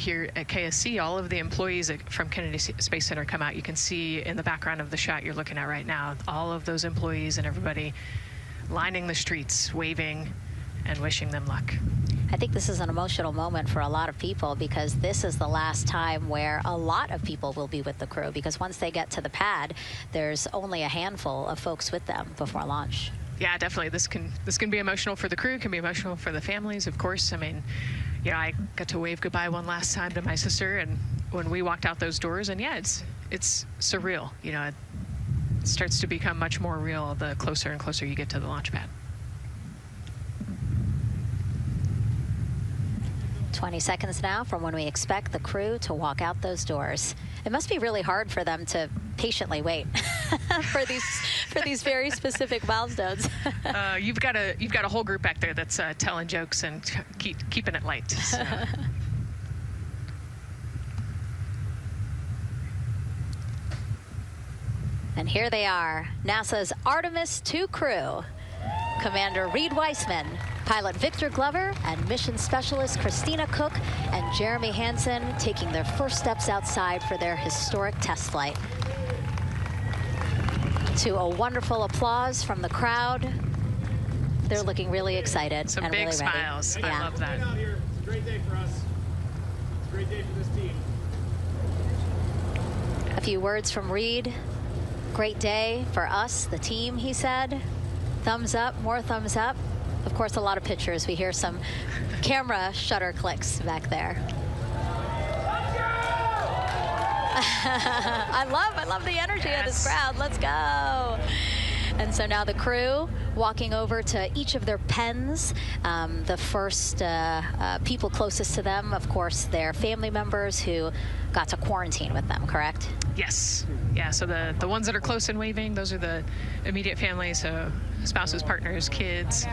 here at KSC, all of the employees from Kennedy Space Center come out. You can see in the background of the shot you're looking at right now, all of those employees and everybody lining the streets, waving and wishing them luck. I think this is an emotional moment for a lot of people, because this is the last time where a lot of people will be with the crew, because once they get to the pad, there's only a handful of folks with them before launch. Yeah, definitely. This can be emotional for the crew, can be emotional for the families, of course. I mean, you know, I got to wave goodbye one last time to my sister, and when we walked out those doors, and yeah, it's surreal. You know, it starts to become much more real the closer and closer you get to the launch pad. 20 seconds now from when we expect the crew to walk out those doors. It must be really hard for them to patiently wait for these very specific milestones. You've got a whole group back there that's telling jokes and keeping it light. So. And here they are, NASA's Artemis II crew. Commander Reed Weissman, pilot Victor Glover, and mission specialist Christina Cook and Jeremy Hansen taking their first steps outside for their historic test flight. To a wonderful applause from the crowd. They're looking really excited. Some and big really smiles. Ready. I love that. Out here. It's a great day for us. It's a great day for this team. A few words from Reed. Great day for us, the team, he said. Thumbs up, more thumbs up. Of course, a lot of pictures. We hear some camera shutter clicks back there. I love the energy of this crowd. Let's go. And so now the crew walking over to each of their pens. The first people closest to them, of course, their family members who got to quarantine with them, correct? Yes. Yeah, so the ones that are close and waving, those are the immediate family, so spouses, partners, kids.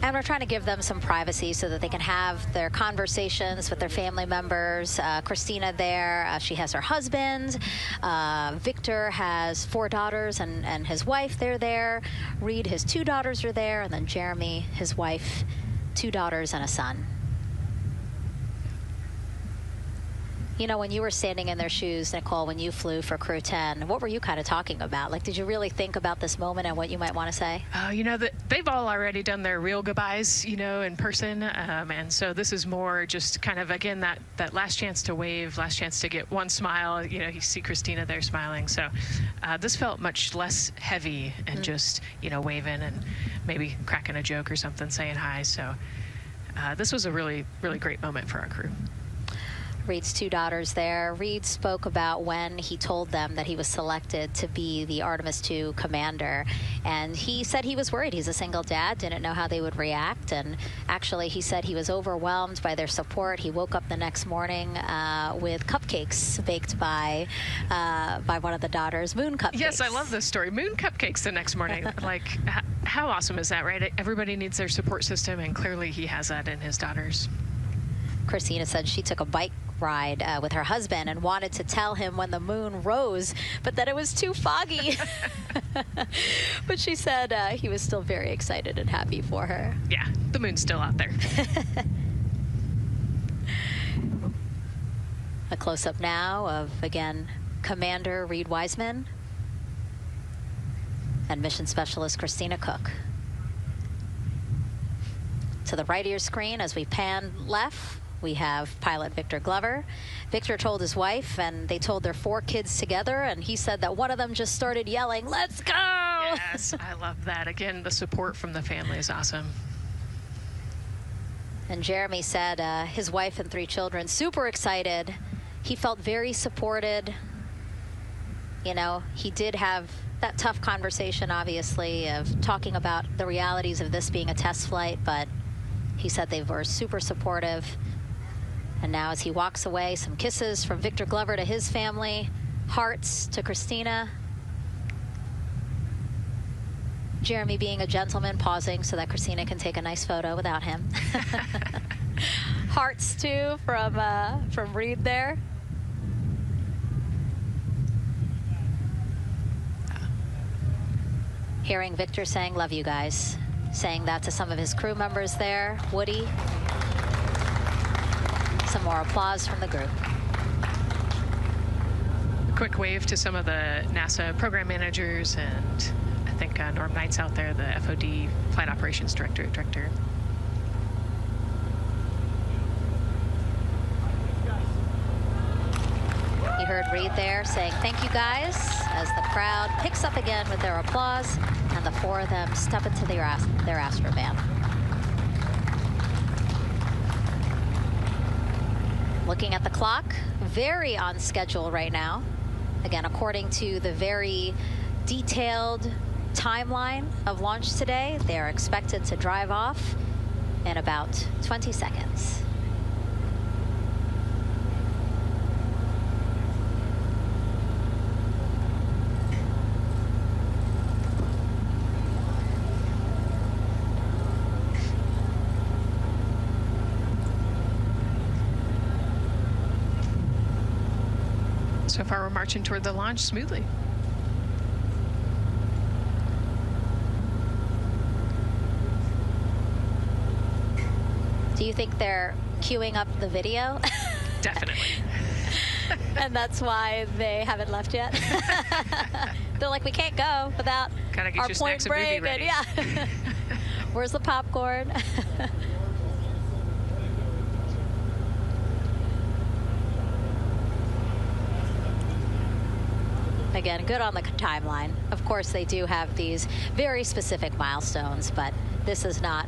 And we're trying to give them some privacy so that they can have their conversations with their family members. Christina there, she has her husband. Victor has 4 daughters and his wife, they're there. Reed, his 2 daughters are there. And then Jeremy, his wife, 2 daughters and a son. You know, when you were standing in their shoes, Nicole, when you flew for Crew 10, what were you kind of talking about? Like, did you really think about this moment and what you might want to say? You know, they've all already done their real goodbyes, you know, in person. And so this is more just kind of, again, that last chance to wave, last chance to get one smile. You know, you see Christina there smiling. So this felt much less heavy and just, you know, waving and maybe cracking a joke or something, saying hi. So this was a really, really great moment for our crew. Reed's 2 daughters there. Reed spoke about when he told them that he was selected to be the Artemis II commander. And he said he was worried. He's a single dad, didn't know how they would react. And actually, he said he was overwhelmed by their support. He woke up the next morning with cupcakes baked by one of the daughters, moon cupcakes. Yes, I love this story. Moon cupcakes the next morning. Like, how awesome is that, right? Everybody needs their support system, and clearly he has that in his daughters. Christina said she took a bike ride with her husband and wanted to tell him when the moon rose, but that it was too foggy. But she said he was still very excited and happy for her. Yeah, the moon's still out there. A close-up now of, again, Commander Reed Weissman and Mission Specialist Christina Cook. To the right of your screen, as we pan left, we have pilot Victor Glover. Victor told his wife, and they told their 4 kids together, and he said that one of them just started yelling, "Let's go!" Yes, I love that. Again, the support from the family is awesome. And Jeremy said his wife and 3 children, super excited. He felt very supported. You know, he did have that tough conversation, obviously, of talking about the realities of this being a test flight, but he said they were super supportive. And now as he walks away, some kisses from Victor Glover to his family, hearts to Christina. Jeremy being a gentleman, pausing so that Christina can take a nice photo without him. Hearts too from Reed there. Hearing Victor saying, "Love you guys," saying that to some of his crew members there. Woody. some more applause from the group. Quick wave to some of the NASA program managers, and I think Norm Knight's out there, the FOD Flight Operations Director. You heard Reed there saying thank you guys as the crowd picks up again with their applause, and the four of them step into their Astrovan. Looking at the clock, very on schedule right now. Again, according to the very detailed timeline of launch today, they're expected to drive off in about 20 seconds. So far, we're marching toward the launch smoothly. Do you think they're queuing up the video? Definitely. And that's why they haven't left yet? They're like, we can't go without our point break. And yeah. Where's the popcorn? Again, good on the timeline. Of course, they do have these very specific milestones, but this is not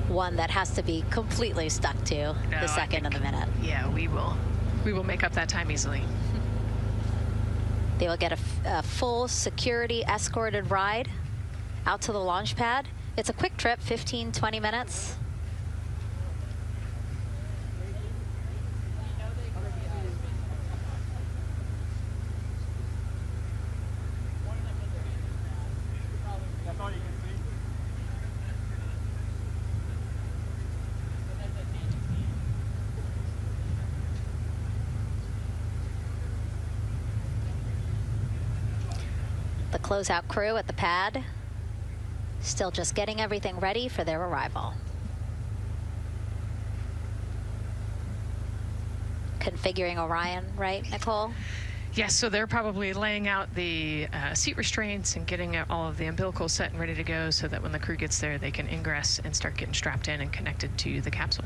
one that has to be completely stuck to the second and the minute. Yeah, we will make up that time easily. They will get a full security escorted ride out to the launch pad. It's a quick trip, 15, 20 minutes. The closeout crew at the pad still just getting everything ready for their arrival. Configuring Orion, right, Nicole? Yes, so they're probably laying out the seat restraints and getting all of the umbilicals set and ready to go so that when the crew gets there, they can ingress and start getting strapped in and connected to the capsule.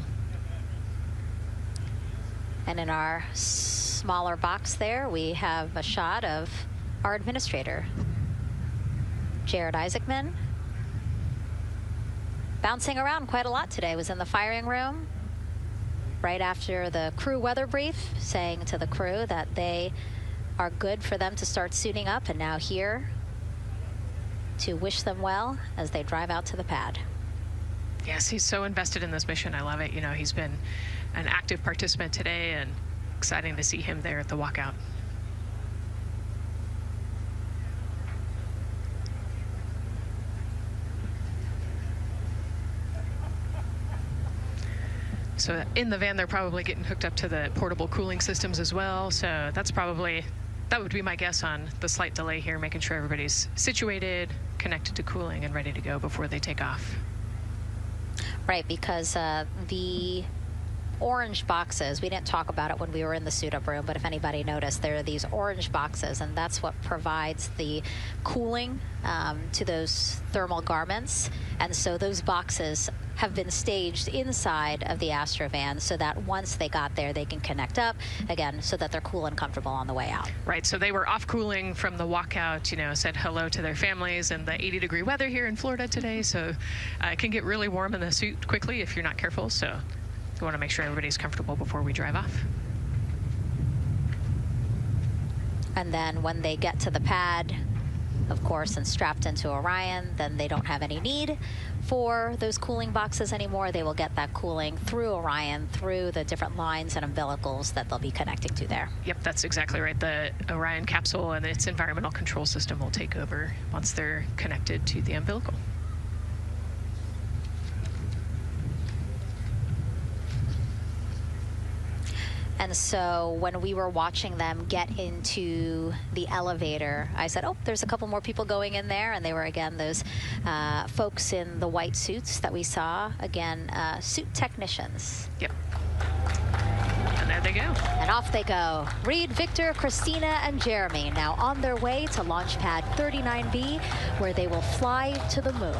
And in our smaller box there, we have a shot of our administrator, Jared Isaacman, bouncing around quite a lot today. Was in the firing room right after the crew weather brief, saying to the crew that they are good for them to start suiting up, and now here to wish them well as they drive out to the pad. Yes, he's so invested in this mission. I love it. You know, he's been an active participant today, and exciting to see him there at the walkout. So in the van, they're probably getting hooked up to the portable cooling systems as well. So that would be my guess on the slight delay here, making sure everybody's situated, connected to cooling, and ready to go before they take off. Right, because the orange boxes, we didn't talk about it when we were in the suit-up room, but if anybody noticed, there are these orange boxes, and that's what provides the cooling to those thermal garments. And so those boxes have been staged inside of the Astrovan so that once they got there, they can connect up again so that they're cool and comfortable on the way out. Right, so they were off cooling from the walkout, you know, said hello to their families in the 80-degree weather here in Florida today. So it can get really warm in the suit quickly if you're not careful. So we want to make sure everybody's comfortable before we drive off. And then when they get to the pad, of course, and strapped into Orion, then they don't have any need for those cooling boxes anymore. They will get that cooling through Orion, through the different lines and umbilicals that they'll be connecting to there. Yep, that's exactly right. The Orion capsule and its environmental control system will take over once they're connected to the umbilical. And so when we were watching them get into the elevator, I said, oh, there's a couple more people going in there. And they were, again, those folks in the white suits that we saw. Again, suit technicians. Yep. off they go. Reed, Victor, Christina, and Jeremy now on their way to launch pad 39B, where they will fly to the moon,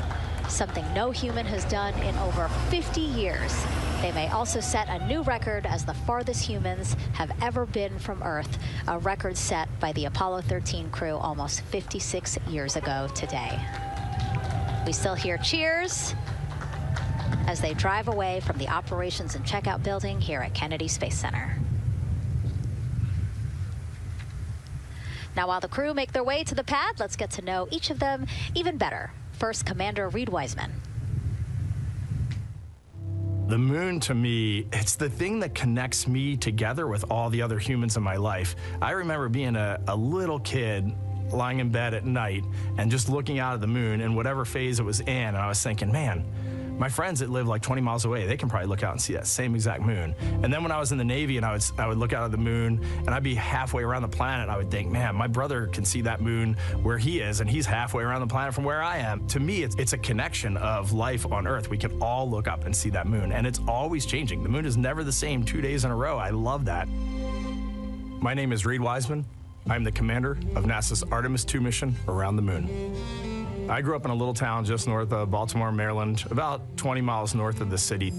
something no human has done in over 50 years. They may also set a new record as the farthest humans have ever been from Earth, a record set by the Apollo 13 crew almost 56 years ago today. We still hear cheers as they drive away from the operations and checkout building here at Kennedy Space Center. Now, while the crew make their way to the pad, let's get to know each of them even better. First, Commander Reed Wiseman. The moon, to me, it's the thing that connects me together with all the other humans in my life. I remember being a little kid lying in bed at night and just looking out at the moon in whatever phase it was in, and I was thinking, man, my friends that live like 20 miles away, they can probably look out and see that same exact moon. And then when I was in the Navy and I would look out at the moon and I'd be halfway around the planet, I would think, man, my brother can see that moon where he is and he's halfway around the planet from where I am. To me, it's a connection of life on Earth. We can all look up and see that moon, and it's always changing. The moon is never the same 2 days in a row. I love that. My name is Reed Wiseman. I'm the commander of NASA's Artemis II mission around the moon. I grew up in a little town just north of Baltimore, Maryland, about 20 miles north of the city.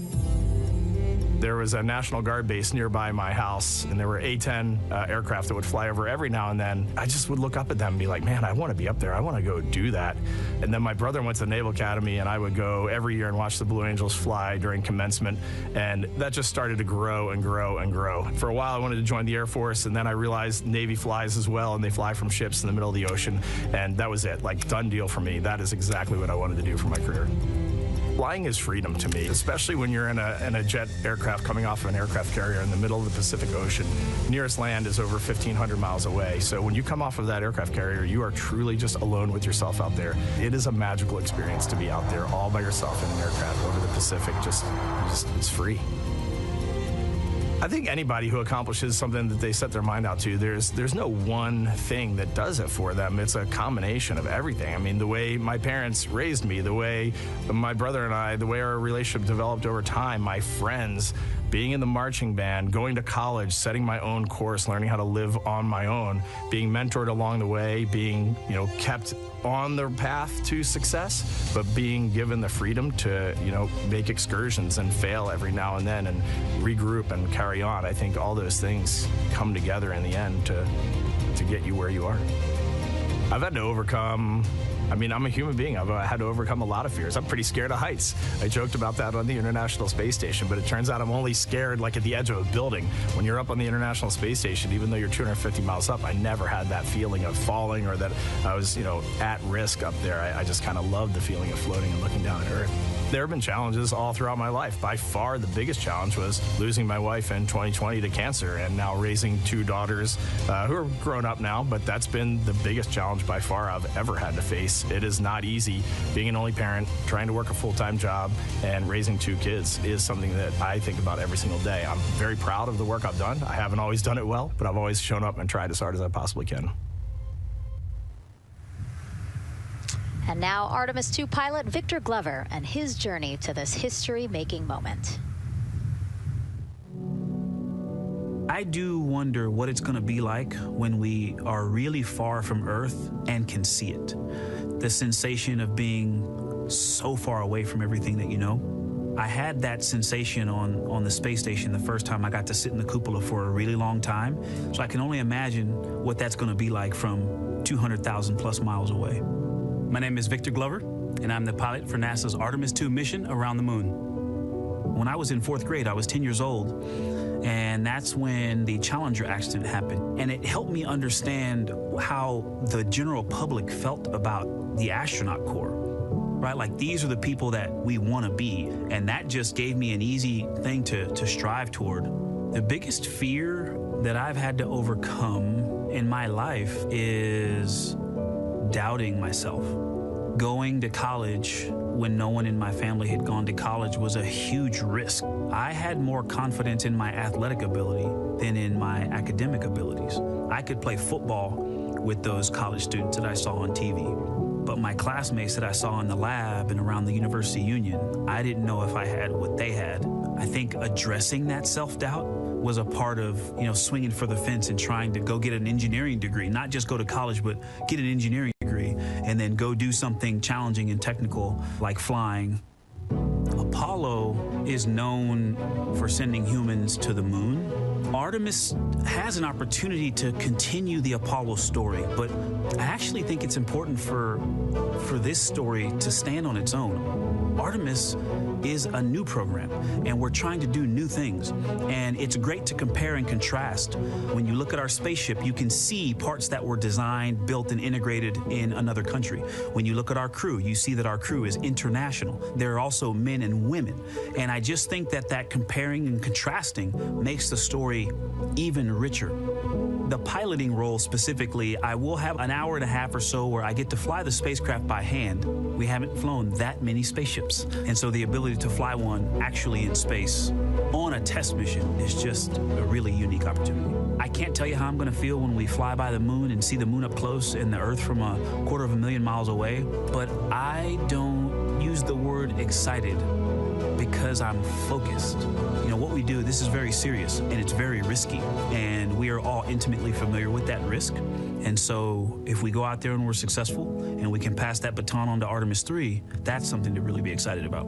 There was a National Guard base nearby my house, and there were A-10 aircraft that would fly over every now and then. I just would look up at them and be like, man, I want to be up there. I want to go do that. And then my brother went to the Naval Academy, and I would go every year and watch the Blue Angels fly during commencement. And that just started to grow and grow and grow. For a while, I wanted to join the Air Force, and then I realized Navy flies as well, and they fly from ships in the middle of the ocean. And that was it, like, done deal for me. That is exactly what I wanted to do for my career. Flying is freedom to me, especially when you're in a jet aircraft coming off of an aircraft carrier in the middle of the Pacific Ocean. Nearest land is over 1,500 miles away. So when you come off of that aircraft carrier, you are truly just alone with yourself out there. It is a magical experience to be out there all by yourself in an aircraft over the Pacific. It's free. I think anybody who accomplishes something that they set their mind out to, there's no one thing that does it for them. It's a combination of everything. I mean, the way my parents raised me, the way my brother and I, the way our relationship developed over time, my friends, being in the marching band, going to college, setting my own course, learning how to live on my own, being mentored along the way, being, kept on the path to success, but being given the freedom to, make excursions and fail every now and then and regroup and carry on. I think all those things come together in the end to get you where you are. I've had to overcome, I'm a human being. I've had to overcome a lot of fears. I'm pretty scared of heights. I joked about that on the International Space Station, but it turns out I'm only scared like at the edge of a building. When you're up on the International Space Station, even though you're 250 miles up, I never had that feeling of falling or that I was, at risk up there. I just kind of loved the feeling of floating and looking down at Earth. There have been challenges all throughout my life. By far, the biggest challenge was losing my wife in 2020 to cancer and now raising two daughters who are grown up now, but that's been the biggest challenge by far I've ever had to face. It is not easy. Being an only parent, trying to work a full-time job, and raising two kids is something that I think about every single day. I'm very proud of the work I've done. I haven't always done it well, but I've always shown up and tried as hard as I possibly can. And now Artemis II pilot Victor Glover and his journey to this history-making moment. I do wonder what it's going to be like when we are really far from Earth and can see it. The sensation of being so far away from everything that you know. I had that sensation on the space station the first time I got to sit in the cupola for a really long time. So I can only imagine what that's going to be like from 200,000 plus miles away. My name is Victor Glover, and I'm the pilot for NASA's Artemis II mission around the moon. When I was in 4th grade, I was 10 years old, and that's when the Challenger accident happened. And it helped me understand how the general public felt about the astronaut corps, right? Like, these are the people that we want to be, and that just gave me an easy thing to strive toward. The biggest fear that I've had to overcome in my life is doubting myself. Going to college when no one in my family had gone to college was a huge risk. I had more confidence in my athletic ability than in my academic abilities. I could play football with those college students that I saw on TV, but my classmates that I saw in the lab and around the University Union, I didn't know if I had what they had. I think addressing that self-doubt was a part of, swinging for the fence and trying to go get an engineering degree, not just go to college, but get an engineering degree and then go do something challenging and technical like flying. Apollo is known for sending humans to the moon. Artemis has an opportunity to continue the Apollo story, but I actually think it's important for this story to stand on its own. Artemis is a new program, and we're trying to do new things. And it's great to compare and contrast. When you look at our spaceship, you can see parts that were designed, built, and integrated in another country. When you look at our crew, you see that our crew is international. There are also men and women. And I just think that comparing and contrasting makes the story even richer. The piloting role specifically, I will have an hour and a half or so where I get to fly the spacecraft by hand. We haven't flown that many spaceships. And so the ability to fly one actually in space on a test mission is just a really unique opportunity. I can't tell you how I'm going to feel when we fly by the moon and see the moon up close and the Earth from 250,000 miles away, but I don't use the word excited because I'm focused. What we do, this is very serious and it's very risky, and we are all intimately familiar with that risk. And so if we go out there and we're successful and we can pass that baton on to Artemis 3, that's something to really be excited about.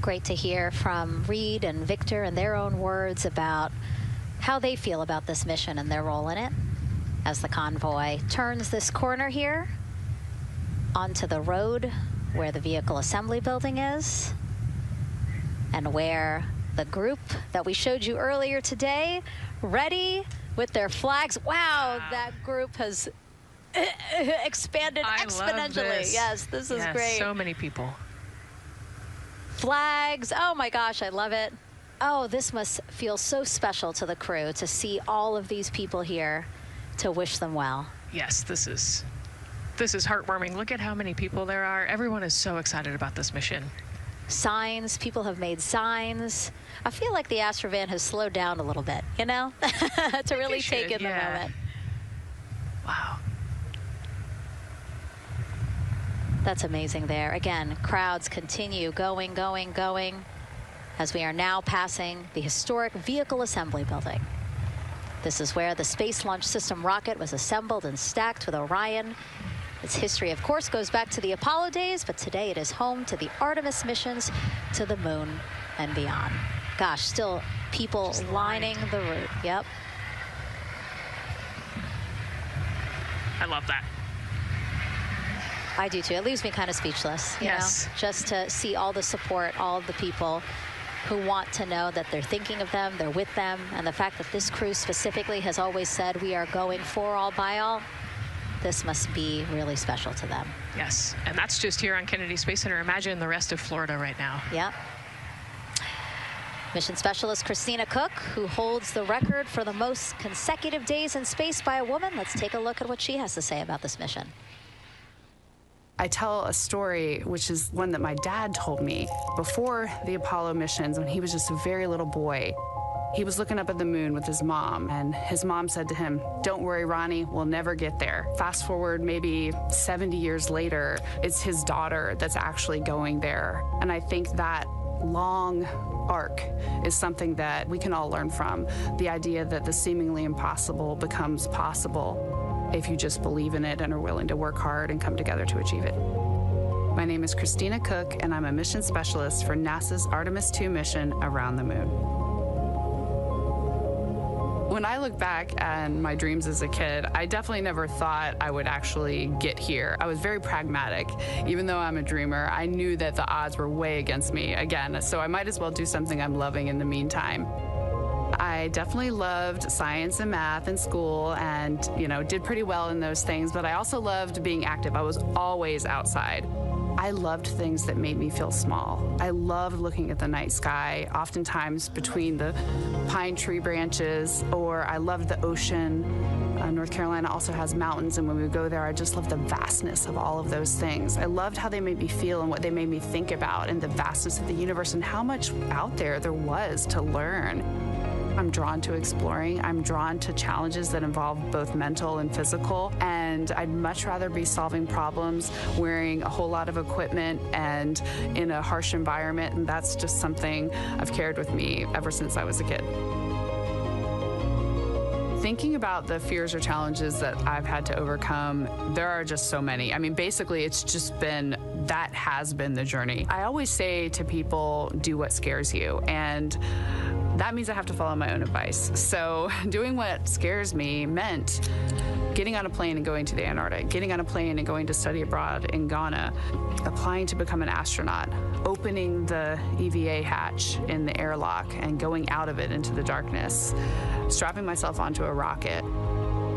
Great to hear from Reed and Victor in their own words about how they feel about this mission and their role in it as the convoy turns this corner here onto the road where the vehicle assembly building is and where the group that we showed you earlier today, ready with their flags. Wow, that group has expanded exponentially. Love this. Yes, this is great. So many people. Flags, oh my gosh, I love it. Oh, this must feel so special to the crew to see all of these people here to wish them well. Yes, this is heartwarming. Look at how many people there are. Everyone is so excited about this mission. Signs, people have made signs. I feel like the Astrovan has slowed down a little bit, to really take in the moment. Wow. That's amazing there. Again, crowds continue going as we are now passing the historic vehicle assembly building. This is where the Space Launch System rocket was assembled and stacked with Orion. Its history, of course, goes back to the Apollo days, but today it is home to the Artemis missions to the moon and beyond. Gosh, still people lining the route. Yep. I love that. I do too. It leaves me kind of speechless, you know, just to see all the support, all of the people who want to know that they're thinking of them, they're with them, and the fact that this crew specifically has always said we are going for all by all. This must be really special to them. Yes, and that's just here on Kennedy Space Center. Imagine the rest of Florida right now. Yep. Mission Specialist Christina Cook, who holds the record for the most consecutive days in space by a woman. Let's take a look at what she has to say about this mission. I tell a story, which is one that my dad told me before the Apollo missions when he was just a very little boy. He was looking up at the moon with his mom, and his mom said to him, "Don't worry, Ronnie, we'll never get there." Fast forward maybe 70 years later, it's his daughter that's actually going there. And I think that long arc is something that we can all learn from. The idea that the seemingly impossible becomes possible if you just believe in it and are willing to work hard and come together to achieve it. My name is Christina Cook, and I'm a mission specialist for NASA's Artemis II mission around the moon. When I look back at my dreams as a kid, I definitely never thought I would actually get here. I was very pragmatic. Even though I'm a dreamer, I knew that the odds were way against me again, so I might as well do something I'm loving in the meantime. I definitely loved science and math in school and, did pretty well in those things, but I also loved being active. I was always outside. I loved things that made me feel small. I loved looking at the night sky, oftentimes between the pine tree branches, or I loved the ocean. North Carolina also has mountains, and when we go there, I just love the vastness of all of those things. I loved how they made me feel and what they made me think about, and the vastness of the universe and how much out there was to learn. I'm drawn to exploring. I'm drawn to challenges that involve both mental and physical, and I'd much rather be solving problems wearing a whole lot of equipment and in a harsh environment, and that's just something I've carried with me ever since I was a kid. Thinking about the fears or challenges that I've had to overcome, there are just so many. I mean, basically, it's just been, that has been the journey. I always say to people, do what scares you. And that means I have to follow my own advice. So doing what scares me meant getting on a plane and going to the Antarctic, getting on a plane and going to study abroad in Ghana, applying to become an astronaut, opening the EVA hatch in the airlock and going out of it into the darkness, strapping myself onto a rocket.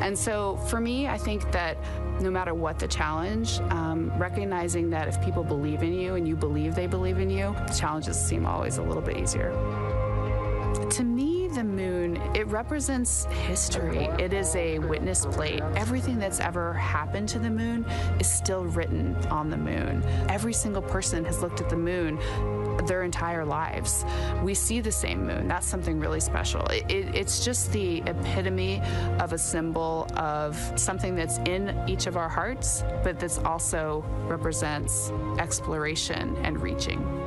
And so for me, I think that no matter what the challenge, recognizing that if people believe in you and you believe they believe in you, challenges seem always a little bit easier. To me, the moon, it represents history. It is a witness plate. Everything that's ever happened to the moon is still written on the moon. Every single person has looked at the moon their entire lives. We see the same moon. That's something really special. It's just the epitome of a symbol of something that's in each of our hearts, but that's also represents exploration and reaching.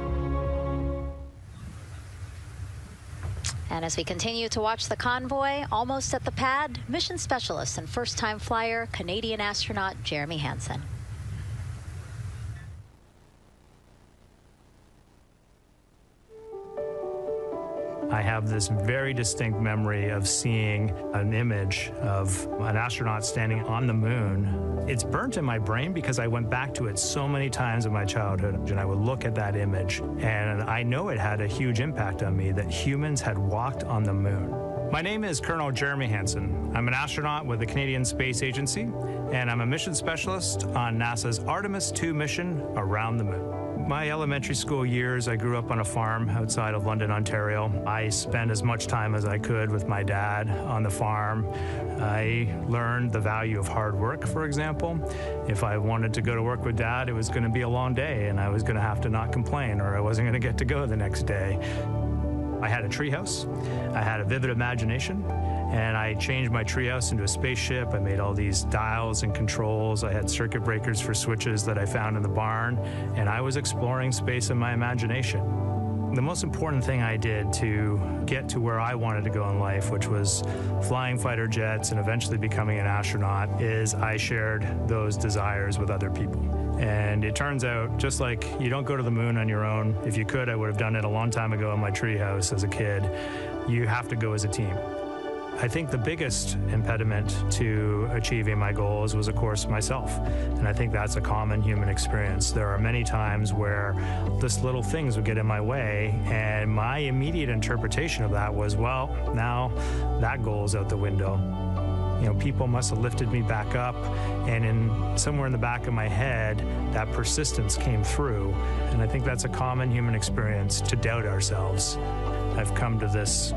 And as we continue to watch the convoy, almost at the pad, mission specialist and first-time flyer, Canadian astronaut Jeremy Hansen. I have this very distinct memory of seeing an image of an astronaut standing on the moon. It's burnt in my brain because I went back to it so many times in my childhood, and I would look at that image, and I know it had a huge impact on me that humans had walked on the moon. My name is Colonel Jeremy Hansen. I'm an astronaut with the Canadian Space Agency, and I'm a mission specialist on NASA's Artemis II mission around the moon. My elementary school years, I grew up on a farm outside of London, Ontario. I spent as much time as I could with my dad on the farm. I learned the value of hard work, for example. If I wanted to go to work with Dad, it was going to be a long day, and I was going to have to not complain, or I wasn't going to get to go the next day. I had a treehouse. I had a vivid imagination. And I changed my treehouse into a spaceship. I made all these dials and controls. I had circuit breakers for switches that I found in the barn. And I was exploring space in my imagination. The most important thing I did to get to where I wanted to go in life, which was flying fighter jets and eventually becoming an astronaut, is I shared those desires with other people. And it turns out, just like you don't go to the moon on your own, if you could, I would have done it a long time ago in my treehouse as a kid. You have to go as a team. I think the biggest impediment to achieving my goals was, of course, myself. And I think that's a common human experience. There are many times where just little things would get in my way, and my immediate interpretation of that was, well, now that goal's out the window. You know, people must have lifted me back up, and somewhere in the back of my head, that persistence came through. And I think that's a common human experience, to doubt ourselves. I've come to this,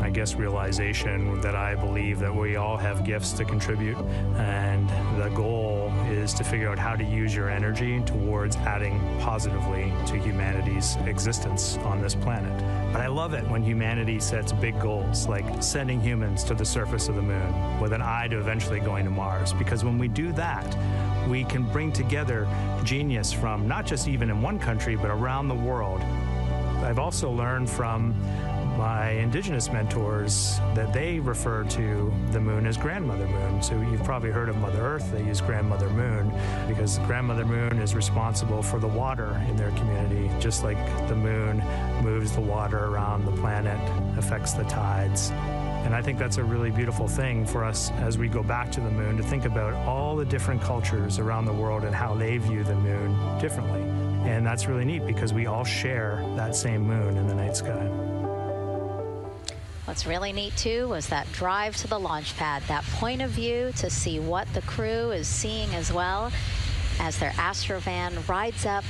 I guess, realization that I believe that we all have gifts to contribute, and the goal is to figure out how to use your energy towards adding positively to humanity's existence on this planet. But I love it when humanity sets big goals, like sending humans to the surface of the moon with an eye to eventually going to Mars, because when we do that, we can bring together genius from not just even in one country, but around the world. I've also learned from my indigenous mentors that they refer to the moon as Grandmother Moon. So you've probably heard of Mother Earth. They use Grandmother Moon because Grandmother Moon is responsible for the water in their community, just like the moon moves the water around the planet, affects the tides. And I think that's a really beautiful thing for us as we go back to the moon, to think about all the different cultures around the world and how they view the moon differently. And that's really neat because we all share that same moon in the night sky. What's really neat, too, was that drive to the launch pad, that point of view to see what the crew is seeing as well as their Astrovan rides up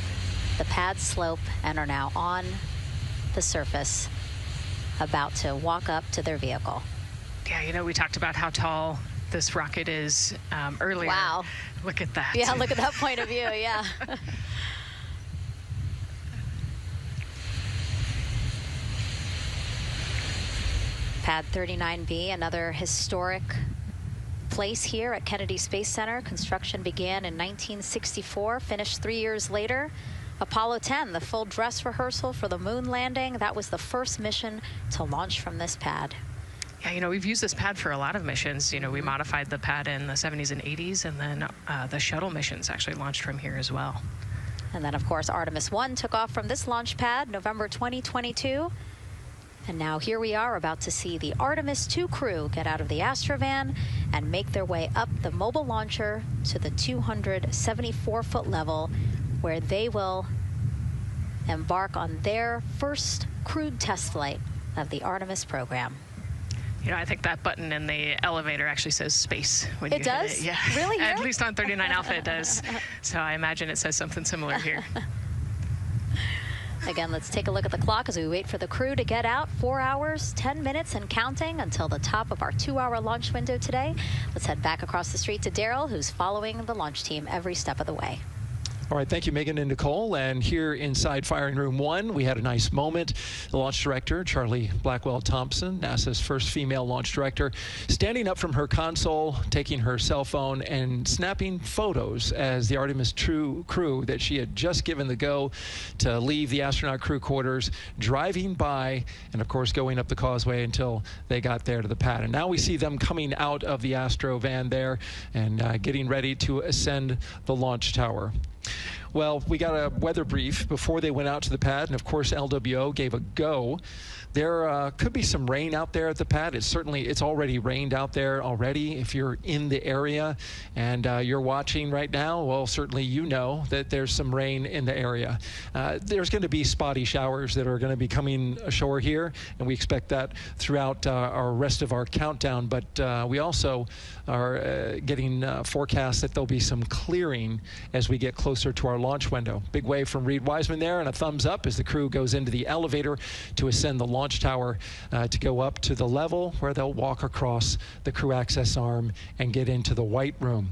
the pad slope and are now on the surface, about to walk up to their vehicle. Yeah, you know, we talked about how tall this rocket is earlier. Wow. Look at that. Yeah, look at that point of view, yeah. Pad 39B, another historic place here at Kennedy Space Center. Construction began in 1964, finished 3 years later. Apollo 10, the full dress rehearsal for the moon landing. That was the first mission to launch from this pad. Yeah, you know, we've used this pad for a lot of missions. You know, we modified the pad in the 70s and 80s, and then the shuttle missions actually launched from here as well. And then, of course, Artemis 1 took off from this launch pad, November 2022. And now here we are about to see the Artemis 2 crew get out of the Astrovan and make their way up the mobile launcher to the 274-foot level, where they will embark on their first crewed test flight of the Artemis program. You know, I think that button in the elevator actually says space when you hit it. Yeah, really? Here? At least on 39 Alpha it does. So I imagine it says something similar here. Again, let's take a look at the clock as we wait for the crew to get out. 4 hours, 10 minutes and counting until the top of our 2-hour launch window today. Let's head back across the street to Daryl, who's following the launch team every step of the way. All right, thank you, Megan and Nicole. And here inside Firing Room 1, we had a nice moment. The launch director, Charlie Blackwell-Thompson, NASA's first female launch director, standing up from her console, taking her cell phone and snapping photos as the Artemis crew that she had just given the go to leave the astronaut crew quarters, driving by, and of course going up the causeway until they got there to the pad. And now we see them coming out of the Astro van there and getting ready to ascend the launch tower. Well, we got a weather brief before they went out to the pad, and of course LWO gave a go. There could be some rain out there at the pad. It's already rained out there already. If you're in the area and you're watching right now, well, certainly you know that there's some rain in the area. There's going to be spotty showers that are going to be coming ashore here, and we expect that throughout our rest of our countdown. But we also are getting forecasts that there'll be some clearing as we get closer to our launch window. Big wave from Reed Wiseman there, and a thumbs up as the crew goes into the elevator to ascend the launch tower to go up to the level where they'll walk across the crew access arm and get into the white room.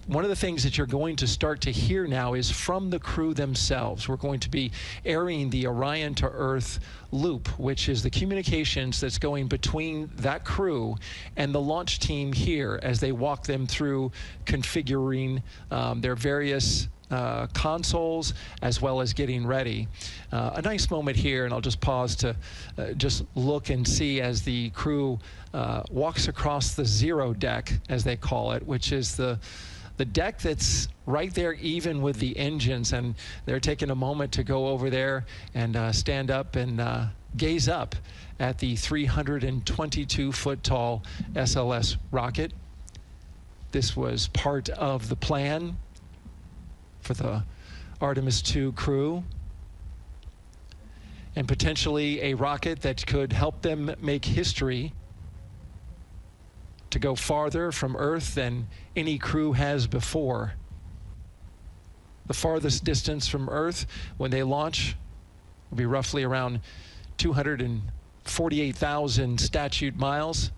One of the things that you're going to start to hear now is from the crew themselves. We're going to be airing the Orion to Earth loop, which is the communications that's going between that crew and the launch team here as they walk them through configuring their various consoles as well as getting ready. A nice moment here, and I'll just pause to just look and see as the crew walks across the zero deck, as they call it, which is the deck that's right there even with the engines, and they're taking a moment to go over there and stand up and gaze up at the 322-foot tall SLS rocket. This was part of the plan for the Artemis 2 crew, and potentially a rocket that could help them make history to go farther from Earth than any crew has before. The farthest distance from Earth when they launch will be roughly around 248,000 statute miles.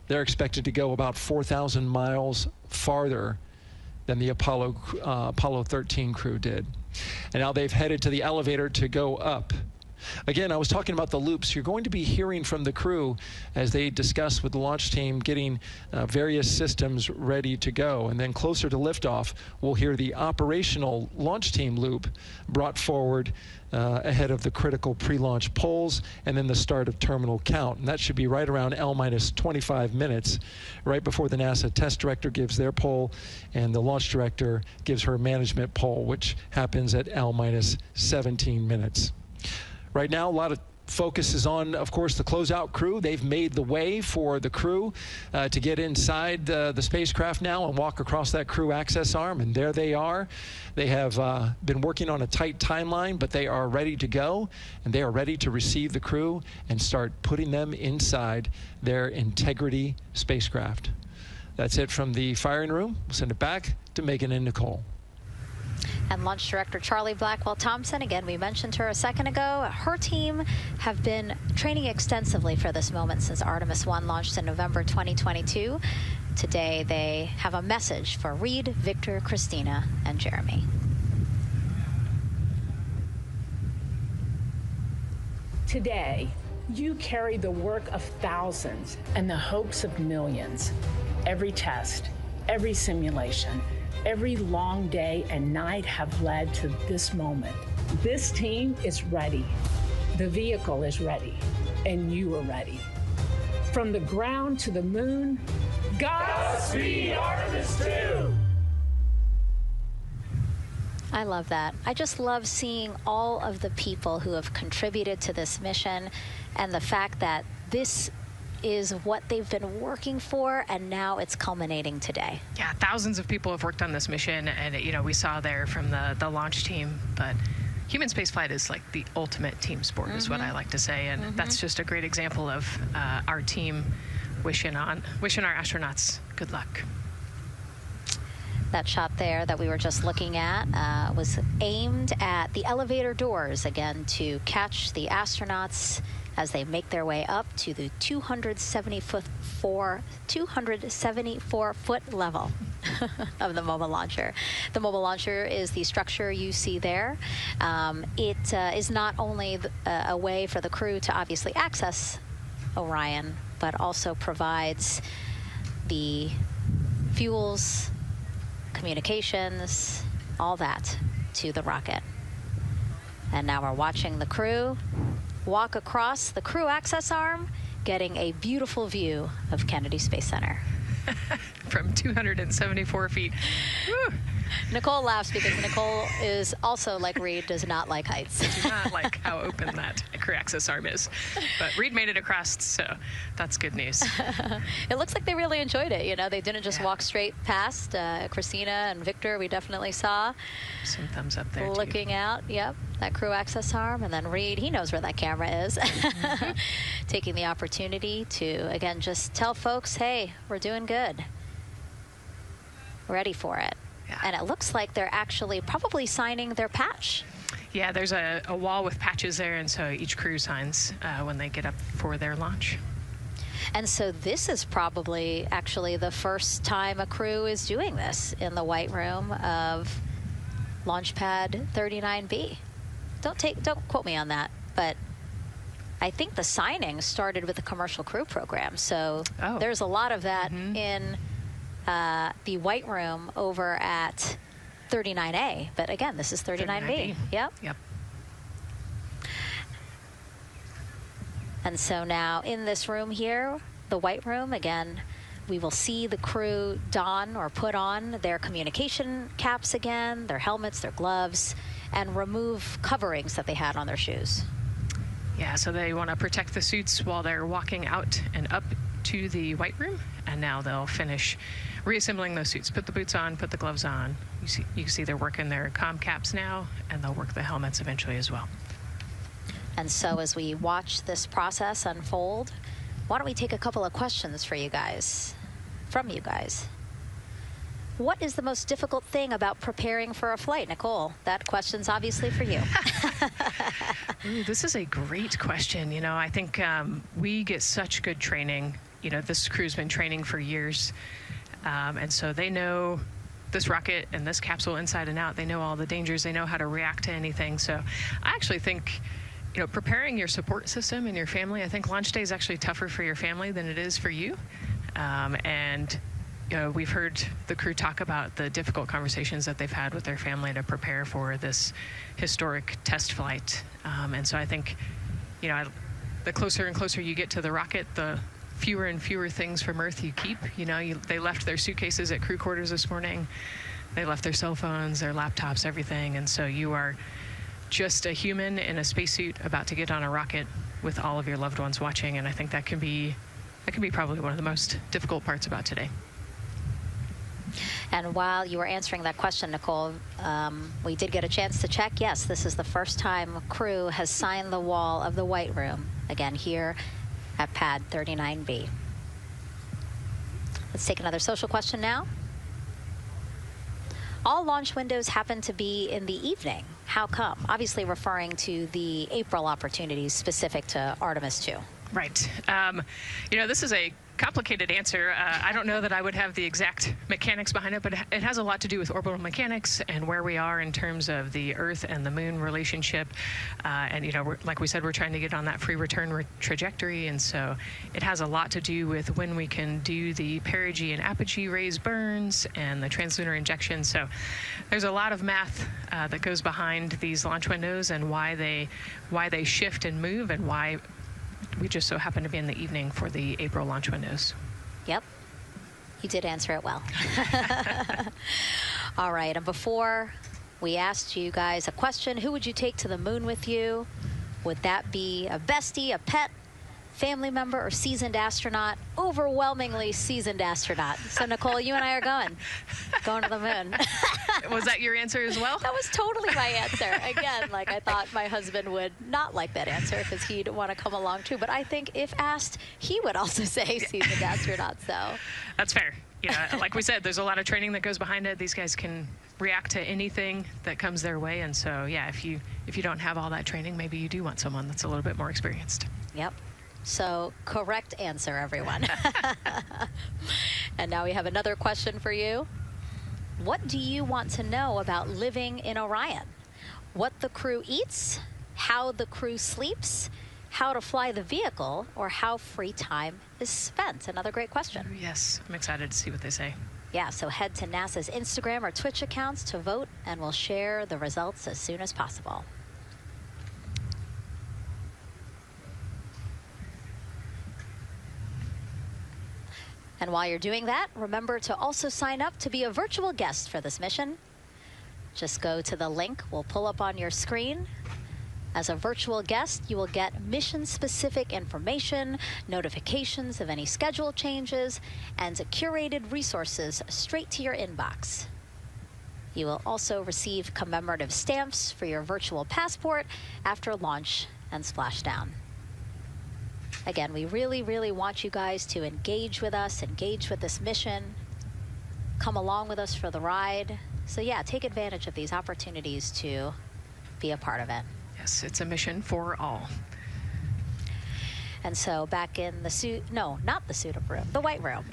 They're expected to go about 4,000 miles farther than the Apollo 13 crew did. And now they've headed to the elevator to go up. Again, I was talking about the loops. You're going to be hearing from the crew as they discuss with the launch team getting various systems ready to go. And then closer to liftoff, we'll hear the operational launch team loop brought forward ahead of the critical pre-launch polls and then the start of terminal count. And that should be right around L-25 minutes, right before the NASA test director gives their poll and the launch director gives her management poll, which happens at L-17 minutes. Right now, a lot of focus is on, of course, the closeout crew. They've made the way for the crew to get inside the spacecraft now and walk across that crew access arm, and there they are. They have been working on a tight timeline, but they are ready to go, and they are ready to receive the crew and start putting them inside their Integrity spacecraft. That's it from the firing room. We'll send it back to Megan and Nicole. And Launch Director Charlie Blackwell-Thompson, again, we mentioned her a second ago. Her team have been training extensively for this moment since Artemis 1 launched in November 2022. Today, they have a message for Reed, Victor, Christina, and Jeremy. Today, you carry the work of thousands and the hopes of millions. Every test, every simulation, every long day and night have led to this moment. This team is ready. The vehicle is ready, and you are ready. From the ground to the moon, Godspeed, Artemis 2! I love that. I just love seeing all of the people who have contributed to this mission and the fact that this is what they've been working for, and now it's culminating today. Yeah, thousands of people have worked on this mission, and you know, we saw there from the launch team, but human spaceflight is like the ultimate team sport, is what I like to say, and that's just a great example of our team wishing our astronauts good luck. That shot there that we were just looking at was aimed at the elevator doors, again, to catch the astronauts as they make their way up to the 274-foot level of the mobile launcher. The mobile launcher is the structure you see there. It is not only a way for the crew to obviously access Orion, but also provides the fuels, communications, all that to the rocket. And now we're watching the crew walk across the crew access arm, getting a beautiful view of Kennedy Space Center. From 274 feet. Woo. Nicole laughs because Nicole is also, like Reed, does not like heights. Do not like how open that crew access arm is. But Reed made it across, so that's good news. It looks like they really enjoyed it. You know, they didn't just walk straight past. Christina and Victor, we definitely saw. Some thumbs up there, looking too. out, yep, that crew access arm. And then Reed, he knows where that camera is. Taking the opportunity to, again, just tell folks, hey, we're doing good. Ready for it. Yeah. And it looks like they're actually probably signing their patch. Yeah, there's a wall with patches there, and so each crew signs when they get up for their launch. And so this is probably actually the first time a crew is doing this in the White Room of Launch Pad 39B. Don't quote me on that, but I think the signing started with the commercial crew program. So there's a lot of that in the White Room over at 39A, but again, this is 39B. Yep. And so now in this room here, the White Room, again, we will see the crew don or put on their communication caps again, their helmets, their gloves, and remove coverings that they had on their shoes. Yeah, so they want to protect the suits while they're walking out and up to the White Room, and now they'll finish reassembling those suits. Put the boots on, put the gloves on. You can see they're working their comm caps now, and they'll work the helmets eventually as well. And so as we watch this process unfold, why don't we take a couple of questions from you guys? What is the most difficult thing about preparing for a flight? Nicole, that question's obviously for you. Ooh, this is a great question. You know, I think we get such good training. You know, this crew's been training for years. And so they know this rocket and this capsule inside and out. They know all the dangers. They know how to react to anything. So I actually think, you know, preparing your support system and your family, I think launch day is actually tougher for your family than it is for you. And you know, we've heard the crew talk about the difficult conversations that they've had with their family to prepare for this historic test flight. And so I think, you know, the closer and closer you get to the rocket, the fewer and fewer things from Earth you keep. You know, they left their suitcases at crew quarters this morning. They left their cell phones, their laptops, everything. And so you are just a human in a spacesuit about to get on a rocket with all of your loved ones watching. And I think that can be probably one of the most difficult parts about today. And while you were answering that question, Nicole, we did get a chance to check. Yes, this is the first time crew has signed the wall of the White Room, again here at pad 39B. Let's take another social question now. All launch windows happen to be in the evening. How come? Obviously referring to the April opportunities specific to Artemis 2. Right. You know, this is a complicated answer. I don't know that I would have the exact mechanics behind it, but it has a lot to do with orbital mechanics and where we are in terms of the Earth and the Moon relationship. And, you know, like we said, we're trying to get on that free return trajectory. And so it has a lot to do with when we can do the perigee and apogee raised burns and the translunar injection. So there's a lot of math that goes behind these launch windows and why they shift and move, and why we just so happen to be in the evening for the April launch windows. Yep. You did answer it well. All right. And before we asked you guys a question, who would you take to the moon with you? Would that be a bestie, a pet, family member, or seasoned astronaut? Overwhelmingly seasoned astronaut. So, Nicole, you and I are going to the moon. Was that your answer as well? That was totally my answer. Again, like, I thought my husband would not like that answer because he'd want to come along too. But I think if asked, he would also say seasoned astronaut. So that's fair. You know, like we said, there's a lot of training that goes behind it. These guys can react to anything that comes their way. And so, yeah, if you don't have all that training, maybe you do want someone that's a little bit more experienced. Yep. So correct answer, everyone. And now we have another question for you. What do you want to know about living in Orion? What the crew eats, how the crew sleeps, how to fly the vehicle, or how free time is spent? Another great question. Yes, I'm excited to see what they say. Yeah, so head to NASA's Instagram or Twitch accounts to vote, and we'll share the results as soon as possible. And while you're doing that, remember to also sign up to be a virtual guest for this mission. Just go to the link we'll pull up on your screen. As a virtual guest, you will get mission-specific information, notifications of any schedule changes, and curated resources straight to your inbox. You will also receive commemorative stamps for your virtual passport after launch and splashdown. Again, we really, really want you guys to engage with us, engage with this mission, come along with us for the ride. So yeah, take advantage of these opportunities to be a part of it. Yes, it's a mission for all. And so back in the suit, no, not the suit-up room, the white room.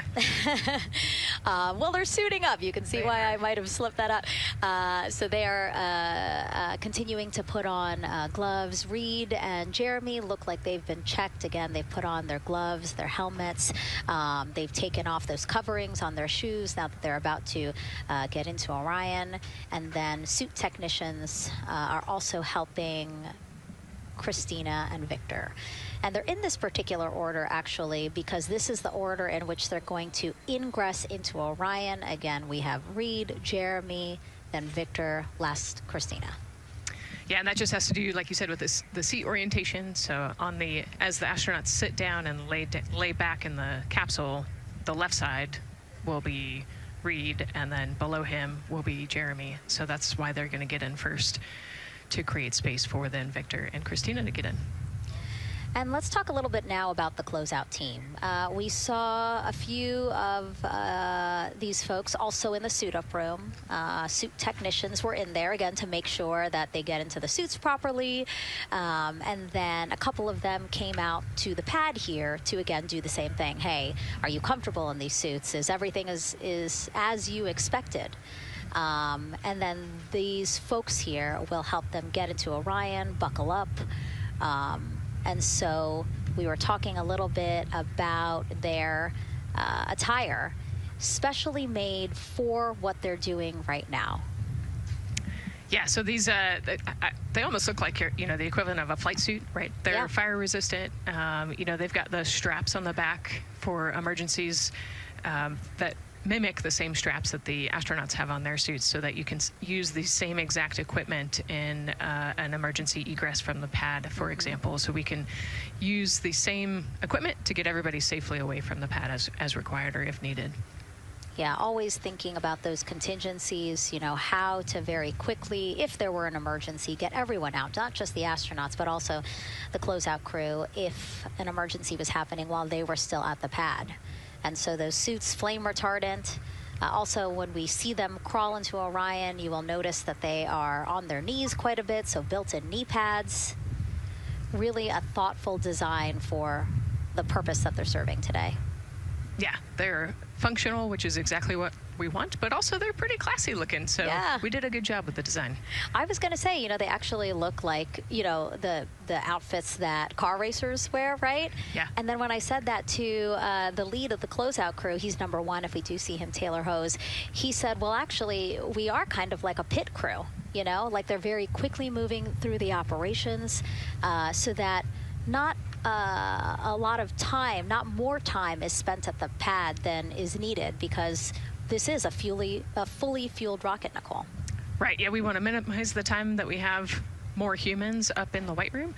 Well, they're suiting up. You can see why I might have slipped that up. So they are continuing to put on gloves. Reed and Jeremy look like they've been checked. Again, they've put on their gloves, their helmets. They've taken off those coverings on their shoes now that they're about to get into Orion. And then suit technicians are also helping Christina and Victor. And they're in this particular order, actually, because this is the order in which they're going to ingress into Orion. Again, we have Reed, Jeremy, then Victor, last Christina. Yeah, and that just has to do, like you said, with the seat orientation. So as the astronauts sit down and lay back in the capsule, the left side will be Reed, and then below him will be Jeremy. So that's why they're going to get in first, to create space for then Victor and Christina to get in. And let's talk a little bit now about the closeout team. We saw a few of these folks also in the suit-up room. Suit technicians were in there, again, to make sure that they get into the suits properly. And then a couple of them came out to the pad here to, again, do the same thing. Hey, are you comfortable in these suits? Is everything is as you expected? And then these folks here will help them get into Orion, buckle up. And so we were talking a little bit about their attire, specially made for what they're doing right now. Yeah, so these, they almost look like, the equivalent of a flight suit, right? They're fire resistant. They've got the straps on the back for emergencies that mimic the same straps that the astronauts have on their suits, so that you can use the same exact equipment in an emergency egress from the pad, for example. So we can use the same equipment to get everybody safely away from the pad as required or if needed. Yeah, always thinking about those contingencies, how to very quickly, if there were an emergency, get everyone out, not just the astronauts, but also the closeout crew, if an emergency was happening while they were still at the pad. And so those suits, flame retardant. Also, when we see them crawl into Orion, you will notice that they are on their knees quite a bit, so built-in knee pads. Really a thoughtful design for the purpose that they're serving today. Yeah, they're functional, which is exactly what we want, but also they're pretty classy looking. So yeah, we did a good job with the design. I was going to say, you know, they actually look like, you know, the outfits that car racers wear, right? Yeah. And then when I said that to the lead of the closeout crew, he's number one if we do see him, Taylor Hose, he said, well, actually, we are kind of like a pit crew, you know, like they're very quickly moving through the operations so that not a lot of time, not more time is spent at the pad than is needed, because this is a fully fueled rocket, Nicole. Right, yeah, we want to minimize the time that we have more humans up in the White Room,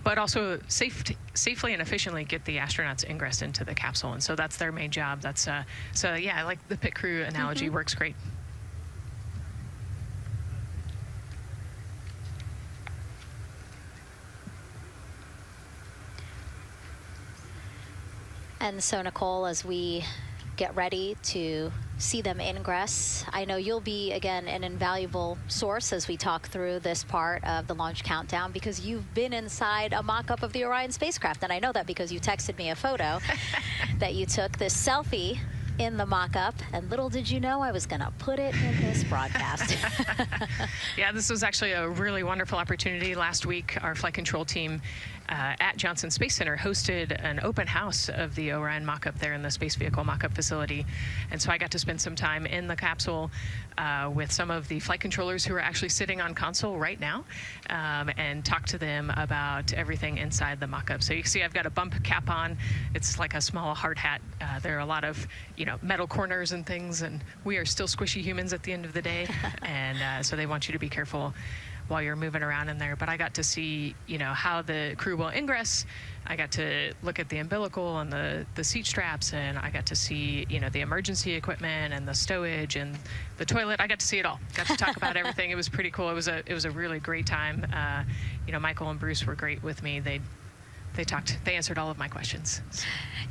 but also safely and efficiently get the astronauts ingress into the capsule. And so that's their main job. That's so yeah, I like the pit crew analogy, works great. And so, Nicole, as we get ready to see them ingress, I know you'll be, again, an invaluable source as we talk through this part of the launch countdown, because you've been inside a mock-up of the Orion spacecraft. And I know that because you texted me a photo that you took, this selfie in the mock-up, and little did you know I was going to put it in this broadcast. Yeah, this was actually a really wonderful opportunity. Last week, our flight control team at Johnson Space Center hosted an open house of the Orion mock-up there in the Space Vehicle mock-up facility. And so I got to spend some time in the capsule with some of the flight controllers who are actually sitting on console right now and talk to them about everything inside the mock-up. So you can see I've got a bump cap on. It's like a small hard hat. There are a lot of, you know, metal corners and things, and we are still squishy humans at the end of the day. And so they want you to be careful while you're moving around in there. But I got to see, you know, how the crew will ingress. I got to look at the umbilical and the seat straps, and I got to see, you know, the emergency equipment and the stowage and the toilet. I got to see it all. Got to talk about everything. It was pretty cool. It was a really great time. You know, Michael and Bruce were great with me. They answered all of my questions.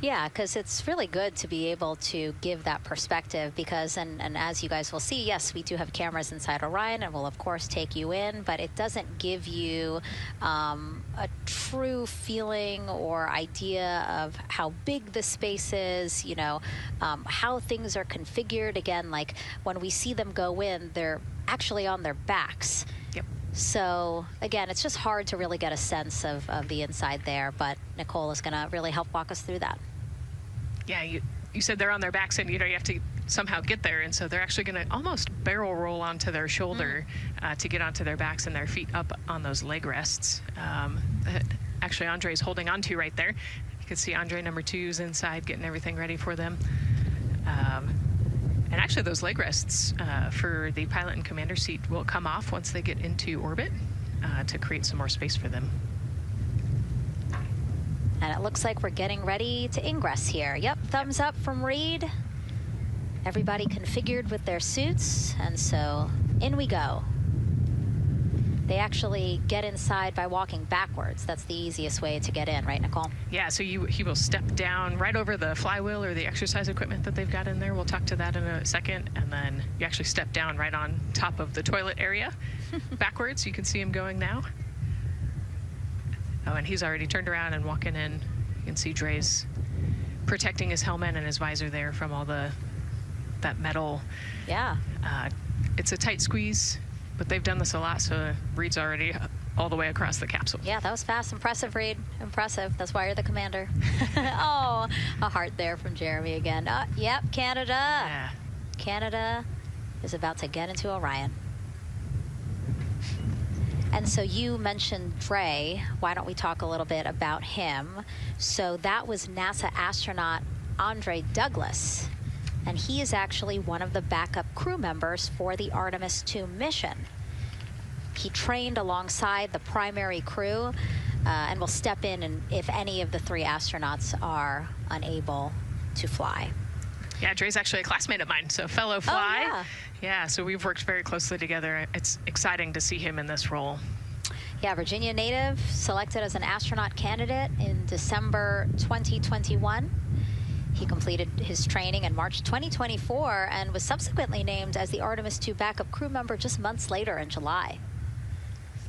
Yeah, because it's really good to be able to give that perspective, because, and as you guys will see, yes, we do have cameras inside Orion, and we'll of course take you in, but it doesn't give you a true feeling or idea of how big the space is, you know, how things are configured. Again, like when we see them go in, they're actually on their backs. Yep. So again, it's just hard to really get a sense of the inside there, but Nicole is going to really help walk us through that. Yeah, you said they're on their backs, and you know you have to somehow get there, and so they're actually going to almost barrel roll onto their shoulder to get onto their backs, and their feet up on those leg rests. Actually, Andre's holding onto right there. You can see Andre number 2's inside getting everything ready for them. And actually, those leg rests for the pilot and commander seat will come off once they get into orbit to create some more space for them. And it looks like we're getting ready to ingress here. Yep, thumbs up from Reed. Everybody configured with their suits, and so in we go. They actually get inside by walking backwards. That's the easiest way to get in, right, Nicole? Yeah, so he will step down right over the flywheel or the exercise equipment that they've got in there. We'll talk to that in a second. And then you actually step down right on top of the toilet area backwards. You can see him going now. Oh, and he's already turned around and walking in. You can see Dre's protecting his helmet and his visor there from all that metal. Yeah. It's a tight squeeze, but they've done this a lot, so Reed's already all the way across the capsule. Yeah, that was fast. Impressive, Reed. Impressive. That's why you're the commander. Oh, a heart there from Jeremy again. Yep, Canada. Yeah. Canada is about to get into Orion. And so you mentioned Dre. Why don't we talk a little bit about him? So that was NASA astronaut Andre Douglas. And he is actually one of the backup crew members for the Artemis II mission. He trained alongside the primary crew and will step in and if any of the 3 astronauts are unable to fly. Yeah, Dre's actually a classmate of mine, so fellow fly. Oh, yeah. Yeah, so we've worked very closely together. It's exciting to see him in this role. Yeah, Virginia native, selected as an astronaut candidate in December 2021. He completed his training in March 2024 and was subsequently named as the Artemis II backup crew member just months later in July.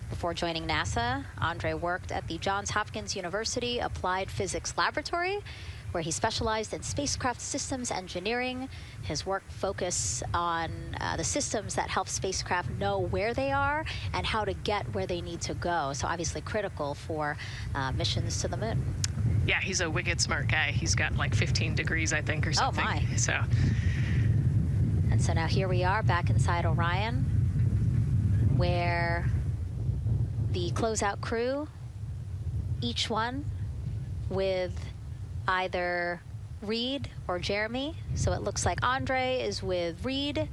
Before joining NASA, Andre worked at the Johns Hopkins University Applied Physics Laboratory, where he specialized in spacecraft systems engineering. His work focused on the systems that help spacecraft know where they are and how to get where they need to go. So obviously critical for missions to the moon. Yeah, he's a wicked smart guy. He's got like 15 degrees, I think, or something. Oh, my. So. And so now here we are back inside Orion, where the closeout crew, each one with either Reed or Jeremy. So it looks like Andre is with Reed.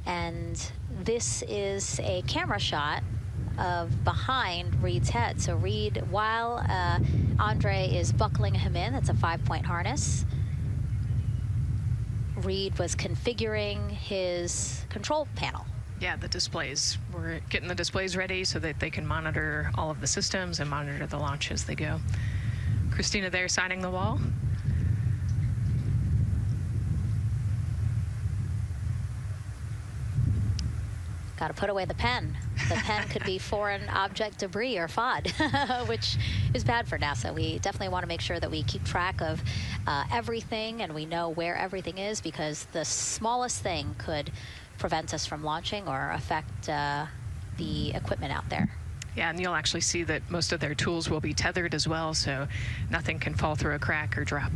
And this is a camera shot of behind Reed's head. So Reed, while Andre is buckling him in, it's a 5-point harness, Reed was configuring his control panel. Yeah, the displays. We're getting the displays ready so that they can monitor all of the systems and monitor the launch as they go. Christina there signing the wall. Got to put away the pen. The pen could be foreign object debris or FOD, which is bad for NASA. We definitely want to make sure that we keep track of everything and we know where everything is, because the smallest thing could prevent us from launching or affect the equipment out there. Yeah, and you'll actually see that most of their tools will be tethered as well, so nothing can fall through a crack or drop.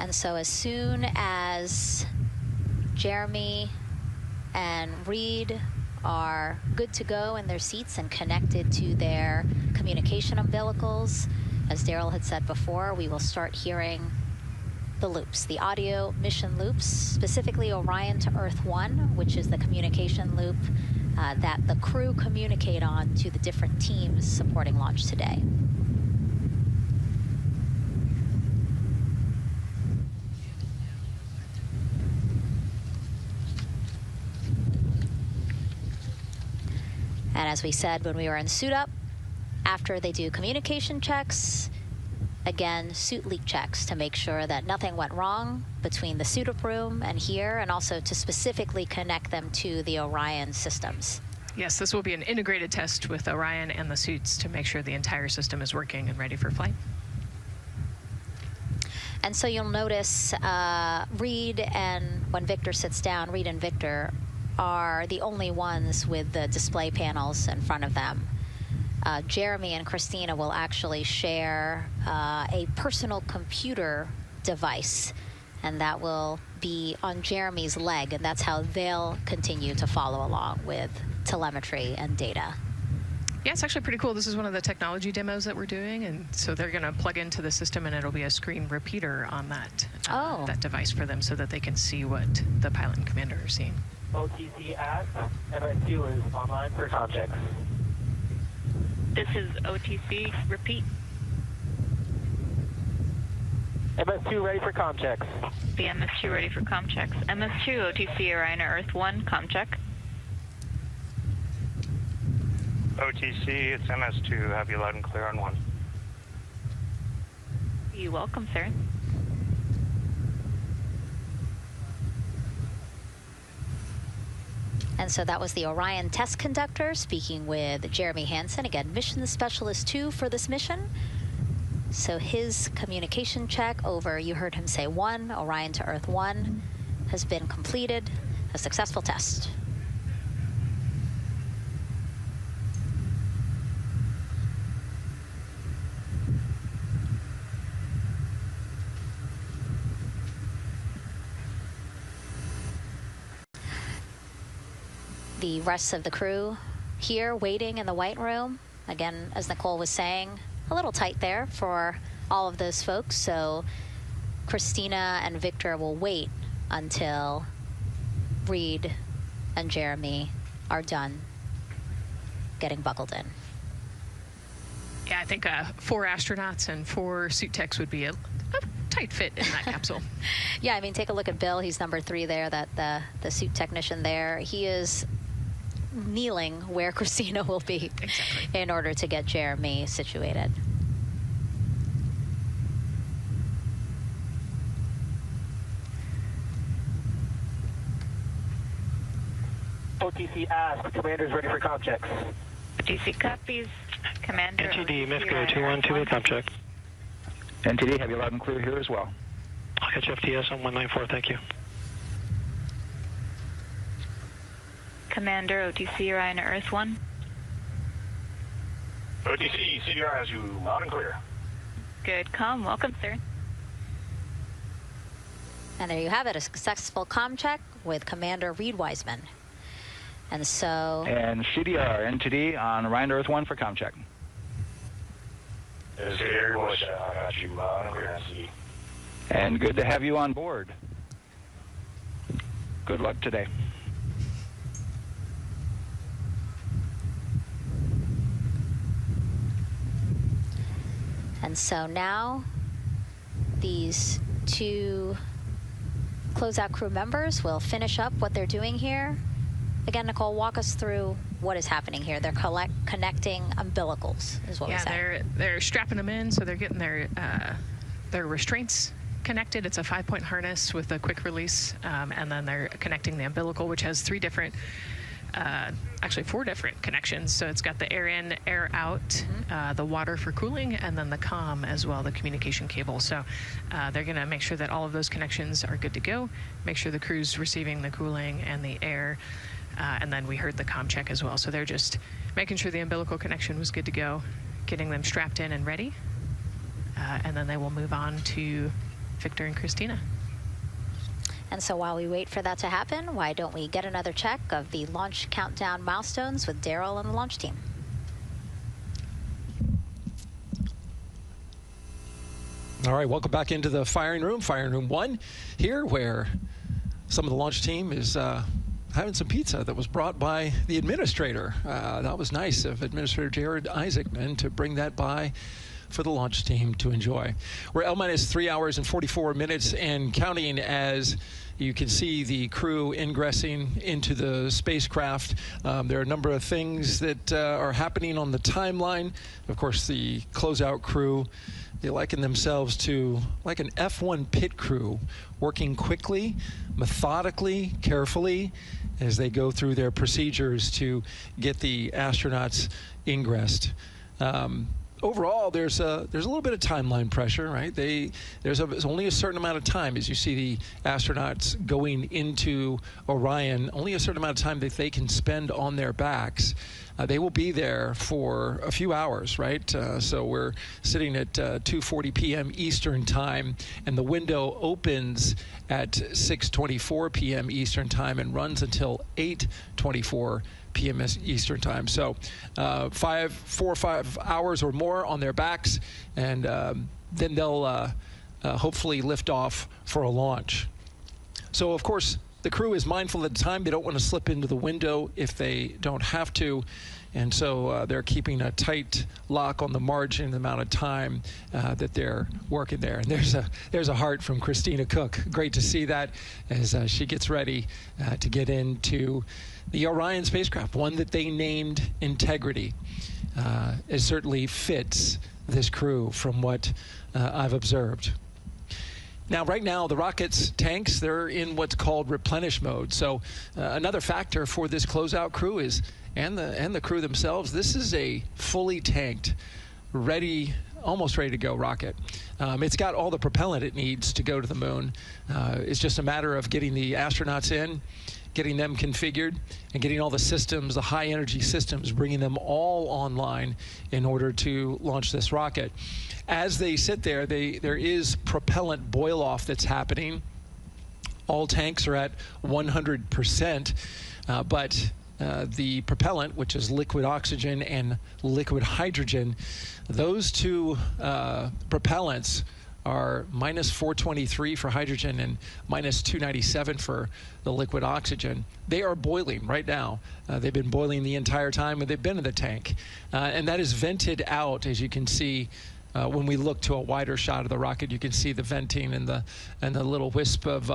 And so as soon as Jeremy and Reed are good to go in their seats and connected to their communication umbilicals, as Daryl had said before, we will start hearing the loops, the audio mission loops, specifically Orion to Earth 1, which is the communication loop that the crew communicate on to the different teams supporting launch today. And as we said when we were in suit up, after they do communication checks, again, suit leak checks to make sure that nothing went wrong between the suit up room and here, and also to specifically connect them to the Orion systems. Yes, this will be an integrated test with Orion and the suits to make sure the entire system is working and ready for flight. And so you'll notice Reed and when Victor sits down, Reed and Victor are the only ones with the display panels in front of them. Jeremy and Christina will actually share a personal computer device, and that will be on Jeremy's leg, and that's how they'll continue to follow along with telemetry and data. Yeah, it's actually pretty cool. This is one of the technology demos that we're doing, and so they're going to plug into the system, and it'll be a screen repeater on that, that device for them so that they can see what the pilot and commander are seeing. OTC at MS2 is online for context. This is OTC. Repeat. MS2 ready for comm checks. The MS2 ready for comm checks. MS2, OTC, Orion to Earth 1, comm check. OTC, it's MS2. Have you loud and clear on 1. You're welcome, sir. And so that was the Orion test conductor speaking with Jeremy Hansen, again, mission specialist 2 for this mission. So his communication check over, you heard him say 1, Orion to Earth 1, has been completed, a successful test. The rest of the crew here waiting in the white room. Again, as Nicole was saying, a little tight there for all of those folks. So Christina and Victor will wait until Reed and Jeremy are done getting buckled in. Yeah, I think 4 astronauts and 4 suit techs would be a tight fit in that capsule. Yeah, I mean, take a look at Bill. He's number 3 there, that the suit technician there. He is kneeling where Christina will be in order to get Jeremy situated. OTC ask, commander's ready for comm checks. OTC copies. Commander. NTD, Misco 212, comm check. NTD, have you loud and clear here as well. I'll catch FTS on 194, thank you. Commander, OTC Orion Earth 1. OTC, CDR has you loud and clear. Good comm. Welcome, sir. And there you have it, a successful comm check with Commander Reed Wiseman. And so... And CDR, NTD on Orion Earth 1 for comm check. This is Gary Bush. I got you loud and clear, NTD. And good to have you on board. Good luck today. And so now these two closeout crew members will finish up what they're doing here. Again, Nicole, walk us through what is happening here. They're connecting umbilicals, is what we said. Yeah, they're strapping them in, so they're getting their restraints connected. It's a 5-point harness with a quick release, and then they're connecting the umbilical, which has actually 4 different connections. So it's got the air in, air out, the water for cooling, and then the comm as well, the communication cable. So they're going to make sure that all of those connections are good to go, make sure the crew's receiving the cooling and the air, and then we heard the comm check as well. So they're just making sure the umbilical connection was good to go, getting them strapped in and ready, and then they will move on to Victor and Christina. And so while we wait for that to happen, why don't we get another check of the launch countdown milestones with Daryl and the launch team? All right, welcome back into the firing room 1 here, where some of the launch team is having some pizza that was brought by the administrator. That was nice of Administrator Jared Isaacman to bring that by for the launch team to enjoy. We're L-minus 3 hours and 44 minutes and counting as you can see the crew ingressing into the spacecraft. There are a number of things that are happening on the timeline. Of course, the closeout crew, they liken themselves to like an F1 pit crew, working quickly, methodically, carefully, as they go through their procedures to get the astronauts ingressed. Overall, there's a little bit of timeline pressure, right? There's only a certain amount of time, as you see the astronauts going into Orion, only a certain amount of time that they can spend on their backs. They will be there for a few hours, right? So we're sitting at 2:40 p.m. Eastern time, and the window opens at 6:24 p.m. Eastern time and runs until 8:24 p.m. Eastern time. So 4 or 5 hours or more on their backs, and then they'll hopefully lift off for a launch. So of course the crew is mindful at the time. They don't want to slip into the window if they don't have to, and so they're keeping a tight lock on the margin, the amount of time that they're working there. And there's a heart from Christina Cook. Great to see that as she gets ready to get into the Orion spacecraft, one that they named Integrity. It certainly fits this crew from what I've observed. Now, right now, the rocket's tanks, they're in what's called replenish mode. So another factor for this closeout crew is, and the crew themselves, this is a fully tanked, almost ready to go rocket. It's got all the propellant it needs to go to the moon. It's just a matter of getting the astronauts in, getting them configured, and getting all the systems, the high energy systems, bringing them all online in order to launch this rocket. As they sit there, there is propellant boil off that's happening. All tanks are at 100%, but the propellant, which is liquid oxygen and liquid hydrogen, those two propellants are minus 423 for hydrogen and minus 297 for the liquid oxygen. They are boiling right now. They've been boiling the entire time and they've been in the tank. And that is vented out, as you can see. When we look to a wider shot of the rocket, you can see the venting and the little wisp of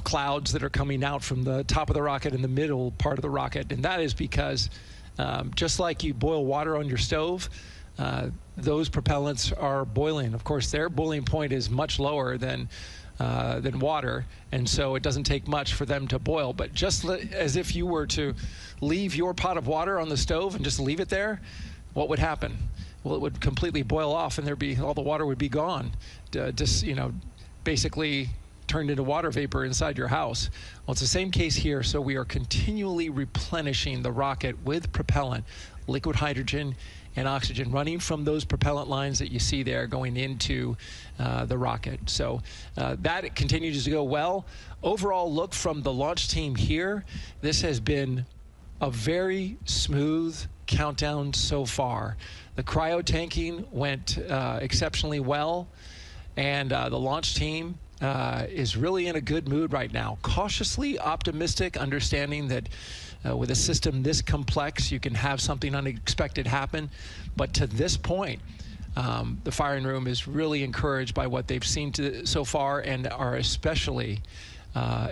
clouds that are coming out from the top of the rocket in the middle part of the rocket. And that is because just like you boil water on your stove, those propellants are boiling. Of course, their boiling point is much lower than than water, and so it doesn't take much for them to boil. But just as if you were to leave your pot of water on the stove and just leave it there, what would happen? Well, it would completely boil off, and all the water would be gone. Just, you know, basically turned into water vapor inside your house. Well, it's the same case here. So we are continually replenishing the rocket with propellant, liquid hydrogen and oxygen, running from those propellant lines that you see there going into the rocket. So that continues to go well. Overall look from the launch team here, this has been a very smooth countdown so far. The cryo tanking went exceptionally well, and the launch team is really in a good mood right now. Cautiously optimistic, understanding that with a system this complex, you can have something unexpected happen. But to this point, the firing room is really encouraged by what they've seen so far, and are especially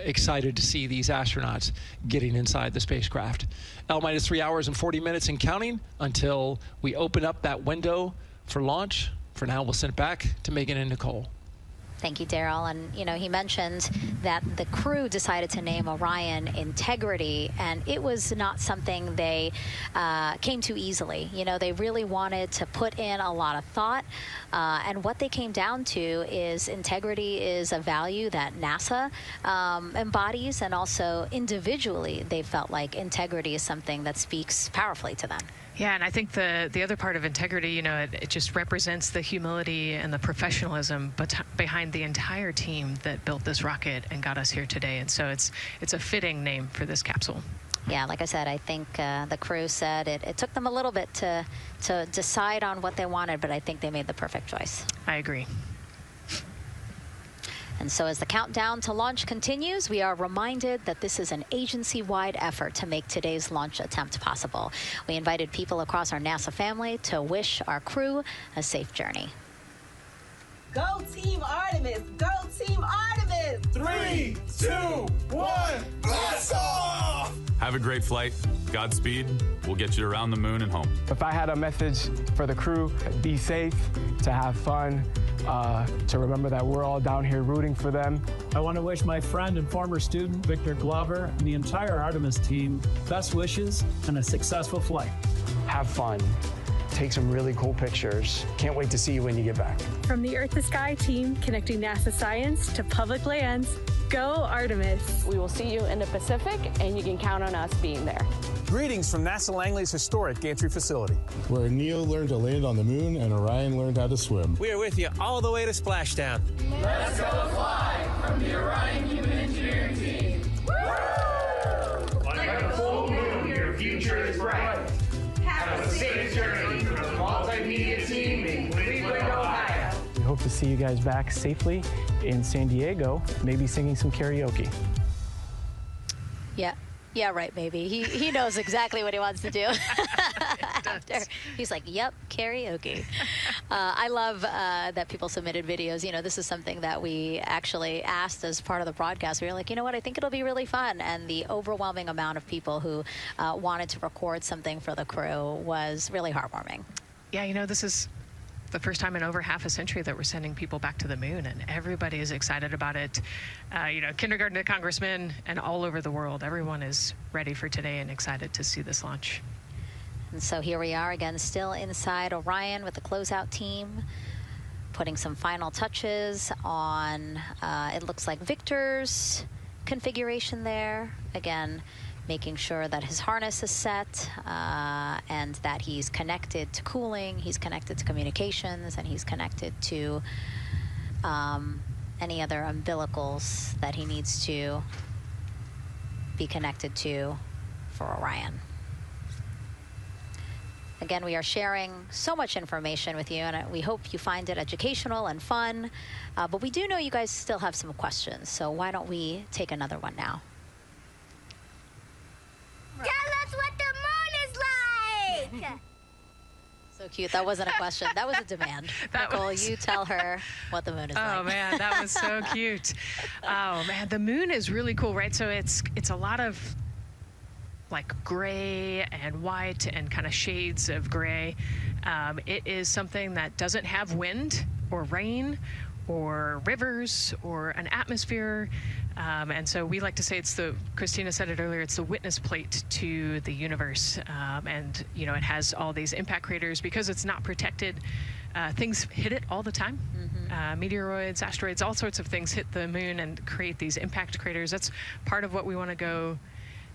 excited to see these astronauts getting inside the spacecraft. L-minus 3 hours and 40 minutes and counting until we open up that window for launch. For now, we'll send it back to Megan and Nicole. Thank you, Daryl. And, you know, he mentioned that the crew decided to name Orion Integrity, and it was not something they came to easily. You know, they really wanted to put in a lot of thought, and what they came down to is integrity is a value that NASA embodies, and also individually they felt like integrity is something that speaks powerfully to them. Yeah, and I think the other part of integrity, you know, it just represents the humility and the professionalism behind the entire team that built this rocket and got us here today. And so it's a fitting name for this capsule. Yeah, like I said, I think the crew said it took them a little bit to decide on what they wanted, but I think they made the perfect choice. I agree. And so as the countdown to launch continues, we are reminded that this is an agency-wide effort to make today's launch attempt possible. We invited people across our NASA family to wish our crew a safe journey. Go Team Artemis! Go Team Artemis! 3, 2, 1, blast off! Have a great flight. Godspeed. We'll get you around the moon and home. If I had a message for the crew, be safe, to have fun, to remember that we're all down here rooting for them. I want to wish my friend and former student, Victor Glover, and the entire Artemis team best wishes and a successful flight. Have fun. Take some really cool pictures. Can't wait to see you when you get back. From the Earth to Sky team, connecting NASA science to public lands, go Artemis. We will see you in the Pacific, and you can count on us being there. Greetings from NASA Langley's historic gantry facility, where Neil learned to land on the moon and Orion learned how to swim. We are with you all the way to splashdown. Let's go fly from the Orion Human Engineering team. Woo! Like a full moon, your future is bright. Have a safe journey from the multimedia team in Cleveland, Ohio. We hope to see you guys back safely in San Diego, maybe singing some karaoke. Yeah, right, maybe. He knows exactly what he wants to do. He's like, yep, karaoke. I love that people submitted videos. You know, this is something that we actually asked as part of the broadcast. We were like, you know what, I think it'll be really fun. And the overwhelming amount of people who wanted to record something for the crew was really heartwarming. Yeah, you know, this is the first time in over half a century that we're sending people back to the moon, and everybody is excited about it. You know, kindergarten to congressmen and all over the world, everyone is ready for today and excited to see this launch. And so here we are again, still inside Orion with the closeout team, putting some final touches on, it looks like Victor's configuration there. Again, making sure that his harness is set and that he's connected to cooling, he's connected to communications, and he's connected to any other umbilicals that he needs to be connected to for Orion. Again, we are sharing so much information with you, and we hope you find it educational and fun. But we do know you guys still have some questions, so why don't we take another one now? Tell us what the moon is like! So cute. That wasn't a question. That was a demand. Nicole, you tell her what the moon is like. Oh, man, that was so cute. Oh, man, the moon is really cool, right? So it's a lot of like gray and white and kind of shades of gray. It is something that doesn't have wind or rain or rivers or an atmosphere. And so we like to say Christina said it earlier, it's the witness plate to the universe. And, you know, it has all these impact craters because it's not protected. Things hit it all the time. Meteoroids, asteroids, all sorts of things hit the moon and create these impact craters. That's part of what we want to go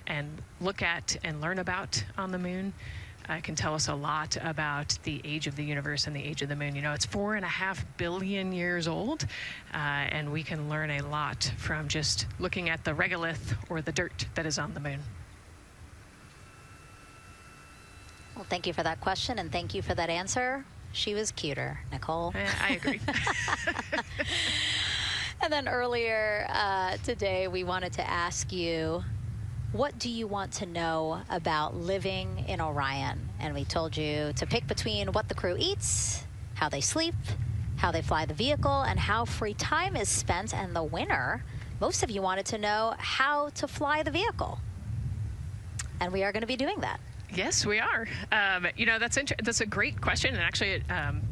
and look at and learn about on the moon. It can tell us a lot about the age of the universe and the age of the moon. You know, it's 4.5 billion years old, and we can learn a lot from just looking at the regolith or the dirt that is on the moon. Well, thank you for that question, and thank you for that answer. She was cuter, Nicole. I agree. And then earlier today, we wanted to ask you, what do you want to know about living in Orion? And we told you to pick between what the crew eats, how they sleep, how they fly the vehicle, and how free time is spent. And the winner, most of you wanted to know how to fly the vehicle. And we are going to be doing that. Yes, we are. You know, that's a great question, and actually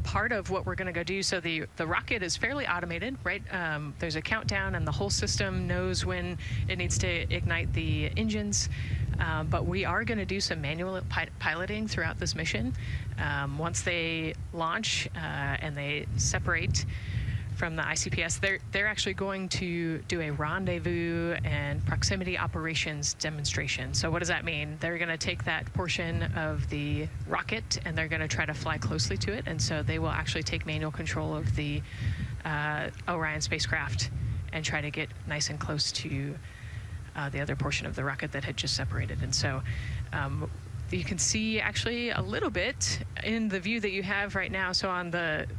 part of what we're going to go do. So the rocket is fairly automated, right? There's a countdown, and the whole system knows when it needs to ignite the engines. But we are going to do some manual piloting throughout this mission. Once they launch and they separate from the ICPS, they're actually going to do a rendezvous and proximity operations demonstration. So what does that mean? They're going to take that portion of the rocket and they're going to try to fly closely to it. And so they will actually take manual control of the Orion spacecraft and try to get nice and close to the other portion of the rocket that had just separated. And so you can see actually a little bit in the view that you have right now. So on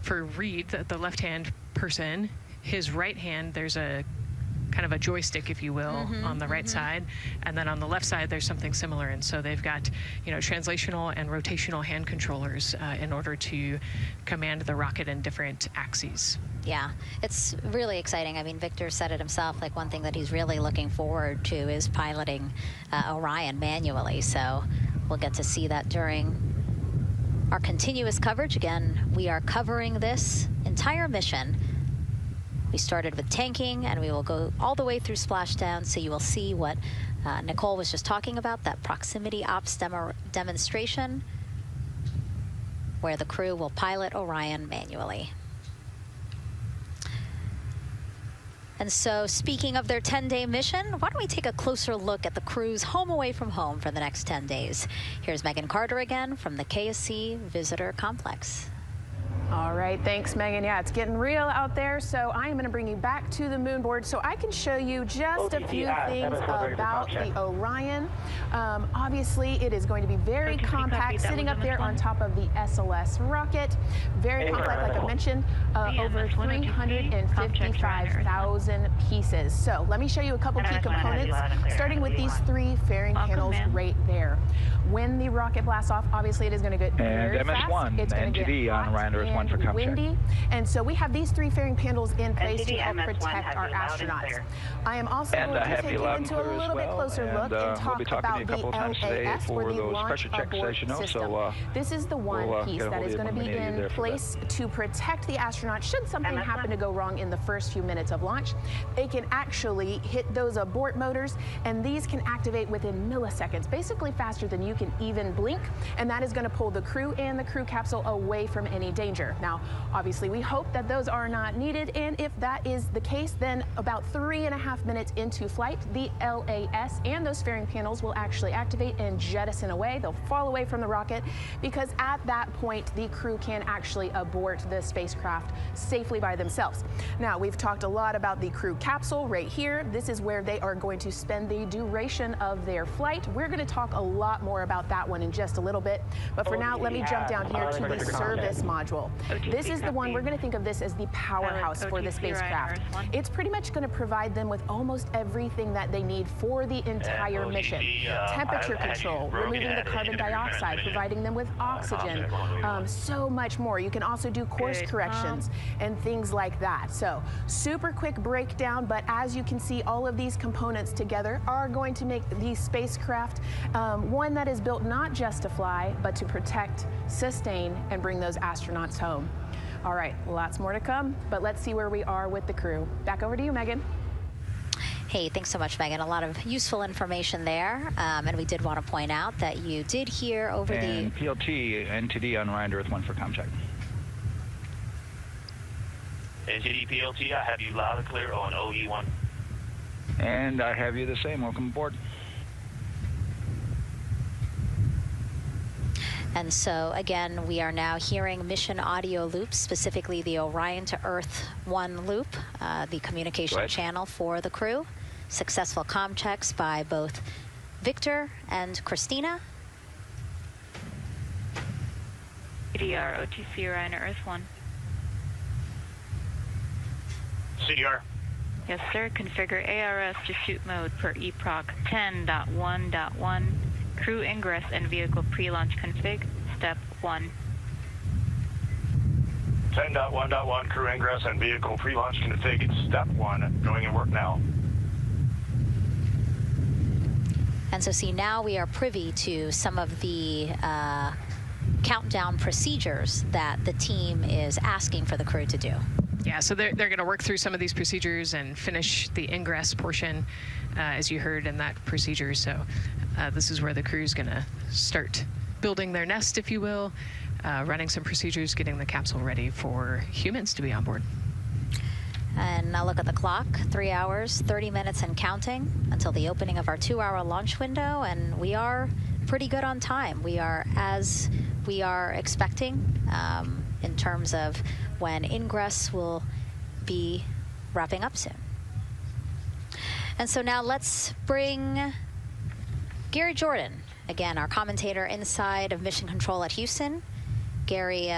for Reed, the left-hand person, his right hand, there's a kind of a joystick, if you will, on the right side, and then on the left side there's something similar. And so they've got, you know, translational and rotational hand controllers in order to command the rocket in different axes. Yeah, it's really exciting. I mean, Victor said it himself, like one thing that he's really looking forward to is piloting Orion manually. So we'll get to see that during our continuous coverage. Again, we are covering this entire mission. We started with tanking, and we will go all the way through splashdown, so you will see what Nicole was just talking about, that proximity ops demonstration, where the crew will pilot Orion manually. And so, speaking of their 10-day mission, why don't we take a closer look at the crew's home away from home for the next 10 days. Here's Megan Carter again from the KSC Visitor Complex. All right, thanks, Megan. Yeah, it's getting real out there, so I am going to bring you back to the moon board so I can show you just a few things about the Orion. Obviously, it is going to be very compact, sitting up there on top of the SLS rocket. Very compact, like I mentioned, over 355,000 pieces. So let me show you a couple key components, starting with these 3 fairing panels right there. When the rocket blasts off, obviously it is going to get very fast. It's going to get hot and windy. And so we have these 3 fairing panels in place to help protect our astronauts. I am also going to take you into a little bit closer look and talk about the LAS, or the Launch Abort System. This is the one piece that is going to be in place to protect the astronauts should something happen to go wrong in the first few minutes of launch. They can actually hit those abort motors, and these can activate within milliseconds, basically faster than you can even blink, and that is going to pull the crew and the crew capsule away from any danger. Now, obviously, we hope that those are not needed, and if that is the case, then about 3.5 minutes into flight, the LAS and those fairing panels will actually activate and jettison away. They'll fall away from the rocket, because at that point, the crew can actually abort the spacecraft safely by themselves. Now, we've talked a lot about the crew capsule right here. This is where they are going to spend the duration of their flight. We're going to talk a lot more about that one in just a little bit, but for now, let me jump down here to the service module. This is the one, we're going to think of this as the powerhouse for the spacecraft. It's pretty much going to provide them with almost everything that they need for the entire mission. Temperature control, removing the carbon dioxide, providing them with oxygen, so much more. You can also do course corrections and things like that. So super quick breakdown, but as you can see, all of these components together are going to make the spacecraft one that is built not just to fly, but to protect, sustain, and bring those astronauts home. All right, lots more to come, but let's see where we are with the crew. Back over to you, Megan. Hey, thanks so much, Megan. A lot of useful information there. And we did want to point out that you did hear over and PLT, NTD on Ryan to Earth 1 for comm check. NTD PLT, I have you loud and clear on OE1. And I have you the same. Welcome aboard. And so, again, we are now hearing mission audio loops, specifically the Orion to Earth 1 loop, the communication channel for the crew. Successful comm checks by both Victor and Christina. CDR, OTC Orion to Earth 1. CDR. Yes, sir. Configure ARS to shoot mode per EPROC 10.1.1. Crew ingress and vehicle pre-launch config, step 1. 10.1.1, crew ingress and vehicle pre-launch config, step 1. Going in work now. And so, see, now we are privy to some of the countdown procedures that the team is asking for the crew to do. Yeah, so they're going to work through some of these procedures and finish the ingress portion, as you heard in that procedure. So this is where the crew is going to start building their nest, if you will, running some procedures, getting the capsule ready for humans to be on board. And now look at the clock, 3 hours, 30 minutes and counting until the opening of our 2-hour launch window, and we are pretty good on time. We are as we are expecting in terms of when ingress will be wrapping up soon. And so now let's bring Gary Jordan, again, our commentator inside of Mission Control at Houston. Gary,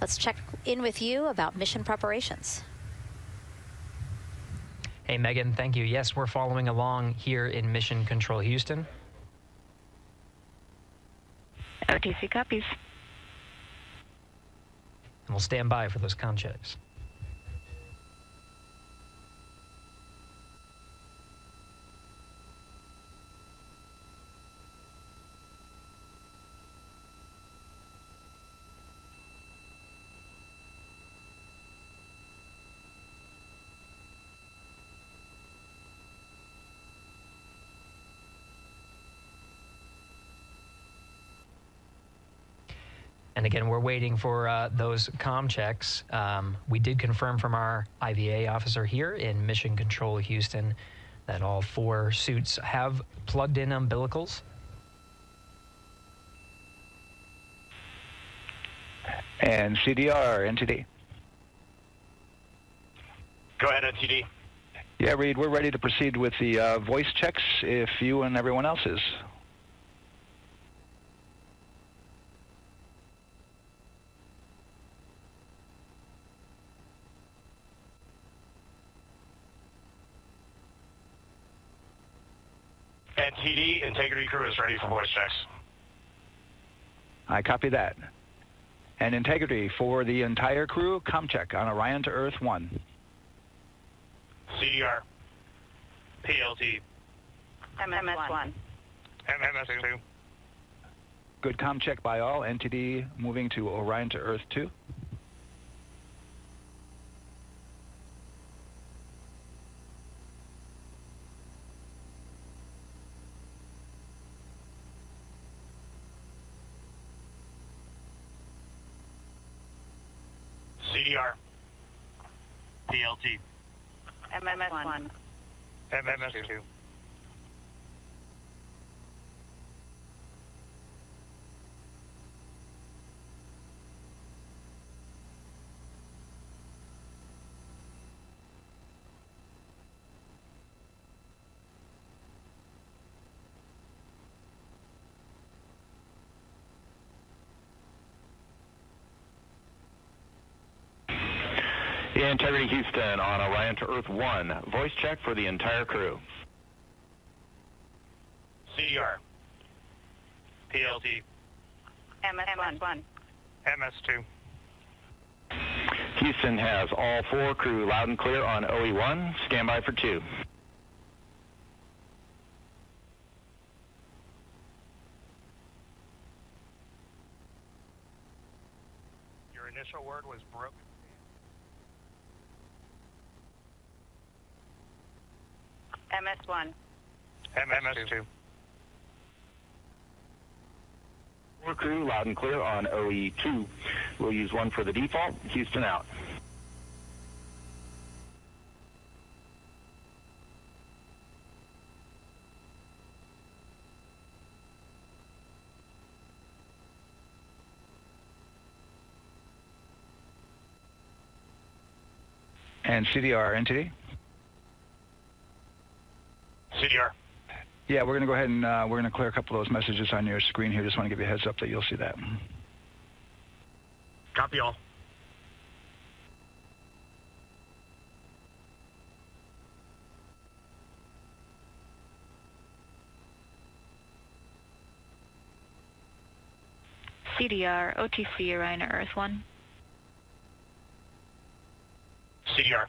let's check in with you about mission preparations. Hey, Megan, thank you. Yes, we're following along here in Mission Control Houston. OTC copies. And we'll stand by for those comm checks. And again, we're waiting for those comm checks. We did confirm from our IVA officer here in Mission Control Houston that all 4 suits have plugged in umbilicals. And CDR, NTD. Go ahead, NTD. Yeah, Reed, we're ready to proceed with the voice checks if you and everyone else is. NTD, Integrity Crew is ready for voice checks. I copy that. And Integrity for the entire crew, comm check on Orion to Earth 1. CDR. PLT. MS1. MS2. Good comm check by all. NTD moving to Orion to Earth 2. CDR. PLT. MS1. MS2. Integrity Houston on Orion to Earth 1. Voice check for the entire crew. CDR. PLT. MS1. MS2. Houston has all 4 crew loud and clear on OE1. Stand by for 2. You're initial word was broken. MS1. MS2. 4 crew, loud and clear on OE2. We'll use 1 for the default. Houston out. And CDR, NTD? CDR. Yeah, we're going to go ahead and we're going to clear a couple of those messages on your screen here. Just want to give you a heads up that you'll see that. Copy all. CDR, OTC, Orion to Earth 1. CDR.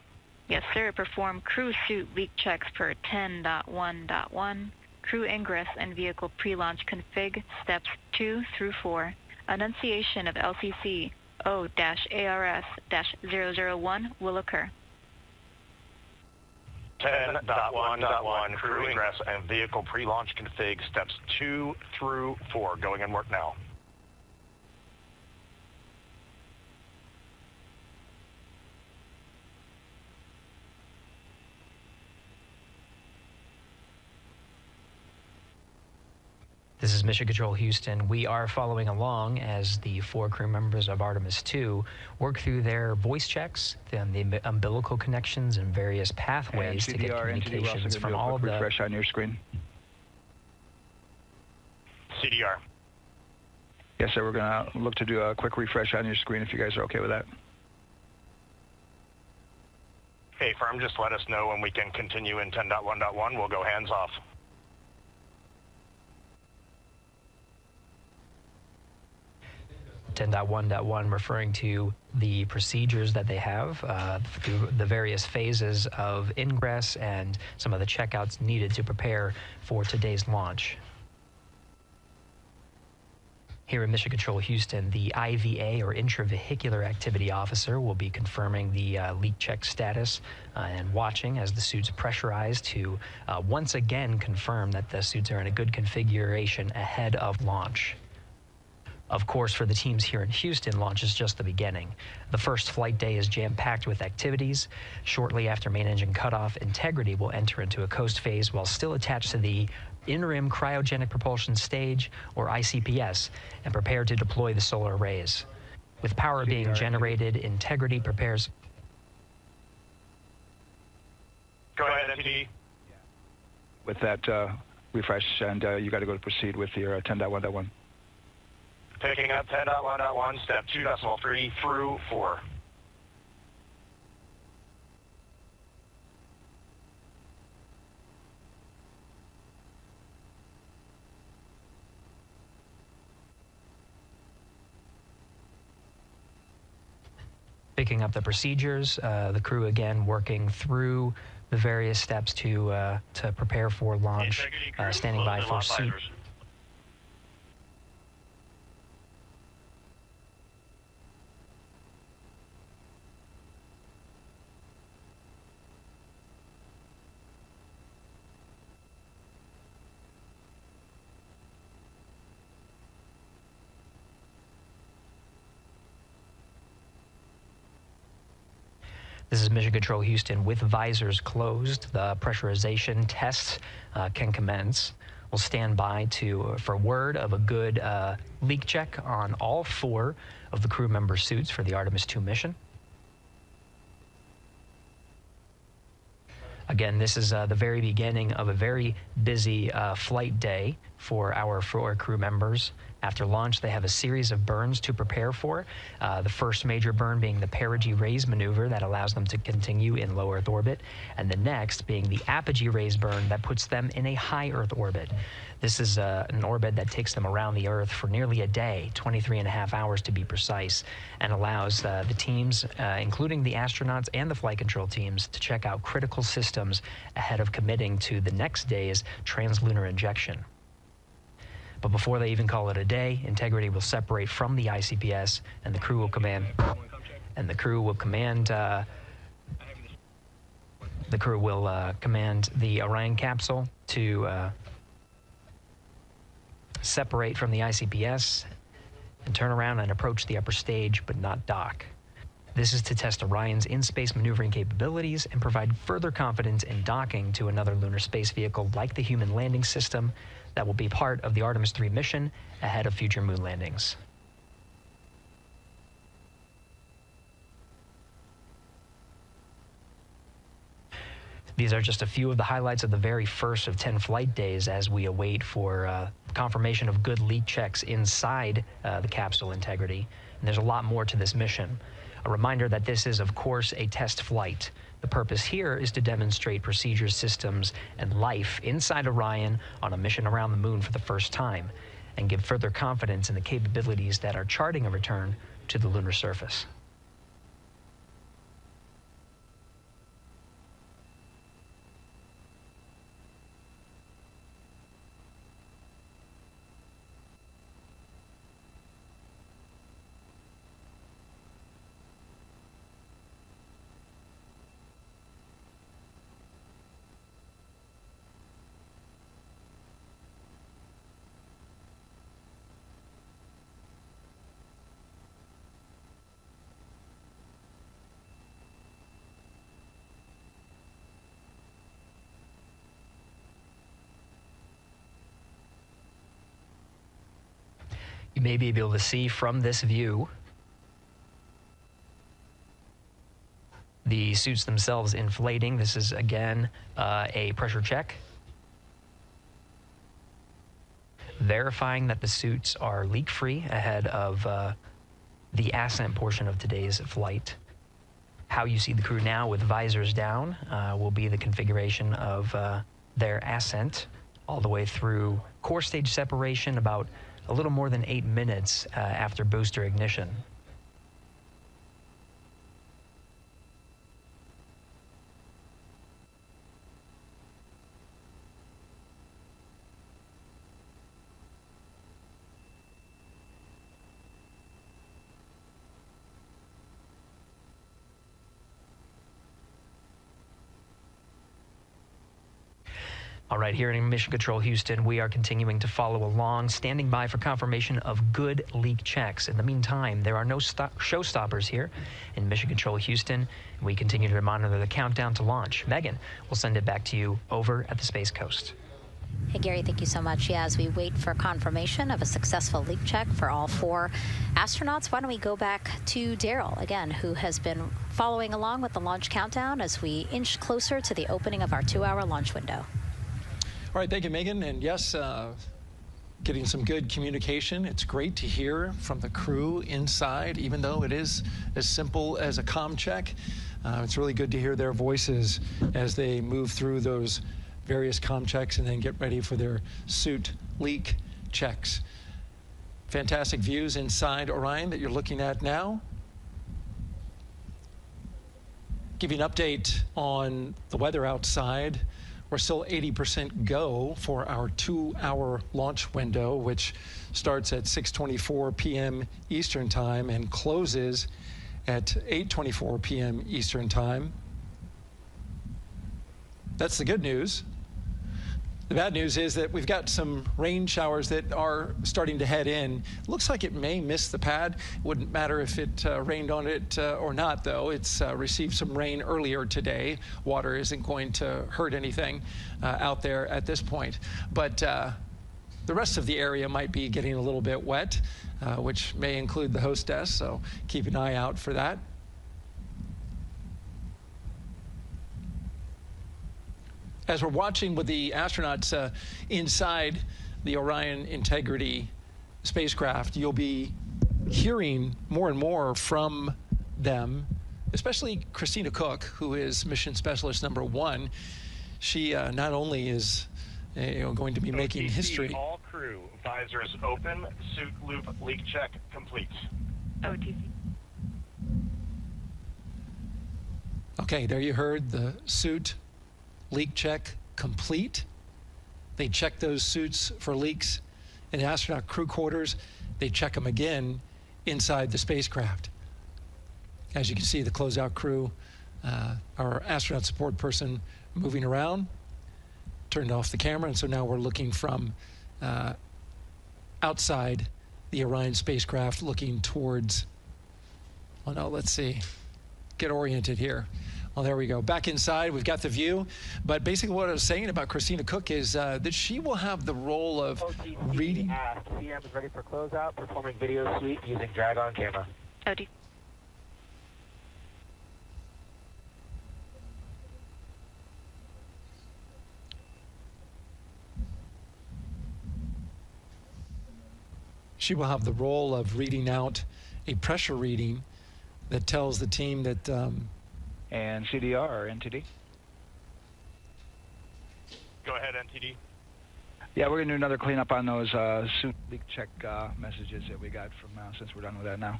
Yes, sir. Perform crew suit leak checks per 10.1.1. Crew ingress and vehicle pre-launch config steps 2 through 4. Annunciation of LCC O-ARS-001 will occur. 10.1.1 crew ingress and vehicle pre-launch config steps 2 through 4. Going in work now. This is Mission Control Houston. We are following along as the 4 crew members of Artemis 2 work through their voice checks, then the umbilical connections and various pathways to get communications from all of the... refresh on your screen. CDR. Yes, sir. We're going to look to do a quick refresh on your screen if you guys are okay with that. Hey, firm, just let us know when we can continue in 10.1.1. We'll go hands off. .1.1 referring to the procedures that they have through the various phases of ingress and some of the checkouts needed to prepare for today's launch. Here in Mission Control Houston, the IVA or Intravehicular Activity Officer will be confirming the leak check status and watching as the suits pressurize to once again confirm that the suits are in a good configuration ahead of launch. Of course, for the teams here in Houston, launch is just the beginning. The first flight day is jam-packed with activities. Shortly after main engine cutoff, Integrity will enter into a coast phase while still attached to the in-rim cryogenic propulsion stage, or ICPS, and prepare to deploy the solar arrays. With power being generated, Integrity prepares... Go ahead, MTD. With that refresh, and you got to go to proceed with your 10.1.1. Picking up 10.1.1, step 2.3 through 4. Picking up the procedures, the crew again working through the various steps to prepare for launch, standing by for suit. This is Mission Control Houston. With visors closed, the pressurization tests can commence. We'll stand by for word of a good leak check on all 4 of the crew member suits for the Artemis 2 mission. Again, this is the very beginning of a very busy flight day for our 4 crew members. After launch, they have a series of burns to prepare for. The first major burn being the perigee raise maneuver that allows them to continue in low Earth orbit, and the next being the apogee raise burn that puts them in a high Earth orbit. This is an orbit that takes them around the Earth for nearly a day, 23.5 hours to be precise, and allows the teams, including the astronauts and the flight control teams, to check out critical systems ahead of committing to the next day's translunar injection. But before they even call it a day, integrity will separate from the ICPS, and the crew will command the Orion capsule to separate from the ICPS and turn around and approach the upper stage, but not dock. This is to test Orion's in-space maneuvering capabilities and provide further confidence in docking to another lunar space vehicle like the Human Landing System that will be part of the Artemis 3 mission ahead of future moon landings. These are just a few of the highlights of the very first of 10 flight days as we await for confirmation of good leak checks inside the capsule integrity. And there's a lot more to this mission. A reminder that this is, of course, a test flight. The purpose here is to demonstrate procedures, systems, and life inside Orion on a mission around the moon for the first time, and give further confidence in the capabilities that are charting a return to the lunar surface. You may be able to see from this view the suits themselves inflating. This is, again, a pressure check, verifying that the suits are leak-free ahead of the ascent portion of today's flight. How you see the crew now with visors down will be the configuration of their ascent all the way through core stage separation, about a little more than 8 minutes after booster ignition. All right, here in Mission Control Houston, we are continuing to follow along, standing by for confirmation of good leak checks. In the meantime, there are no showstoppers here in Mission Control Houston. We continue to monitor the countdown to launch. Megan, we'll send it back to you over at the Space Coast. Hey, Gary, thank you so much. Yeah, as we wait for confirmation of a successful leak check for all 4 astronauts, why don't we go back to Daryl, again, who has been following along with the launch countdown as we inch closer to the opening of our 2-hour launch window. All right, thank you, Megan. And yes, getting some good communication. It's great to hear from the crew inside, even though it is as simple as a comm check. It's really good to hear their voices as they move through those various comm checks and then get ready for their suit leak checks. Fantastic views inside Orion that you're looking at now. Give you an update on the weather outside. We're still 80% go for our 2-hour launch window, which starts at 6:24 p.m. Eastern Time and closes at 8:24 p.m. Eastern Time. That's the good news. The bad news is that we've got some rain showers that are starting to head in. Looks like it may miss the pad. Wouldn't matter if it rained on it or not, though. It's received some rain earlier today. Water isn't going to hurt anything out there at this point. But the rest of the area might be getting a little bit wet, which may include the hostess, so keep an eye out for that. As we're watching with the astronauts inside the Orion Integrity spacecraft, you'll be hearing more and more from them, especially Christina Cook, who is Mission Specialist number 1. She not only is going to be making history. All crew, visors open, suit loop leak check complete. OTC. Okay, there you heard the suit leak check complete. They checked those suits for leaks in the astronaut crew quarters. They check them again inside the spacecraft. As you can see, the closeout crew, our astronaut support person moving around, turned off the camera, and so now we're looking from outside the Orion spacecraft, looking towards, oh no, let's see, get oriented here. Well, there we go. Back inside, we've got the view. But basically what I was saying about Christina Cook is that she will have the role of reading. CM is ready for closeout, performing video sweep using drag-on camera. OT. She will have the role of reading out a pressure reading that tells the team that... and CDR or NTD? Go ahead, NTD. Yeah, we're going to do another cleanup on those suit leak check messages that we got from since we're done with that now.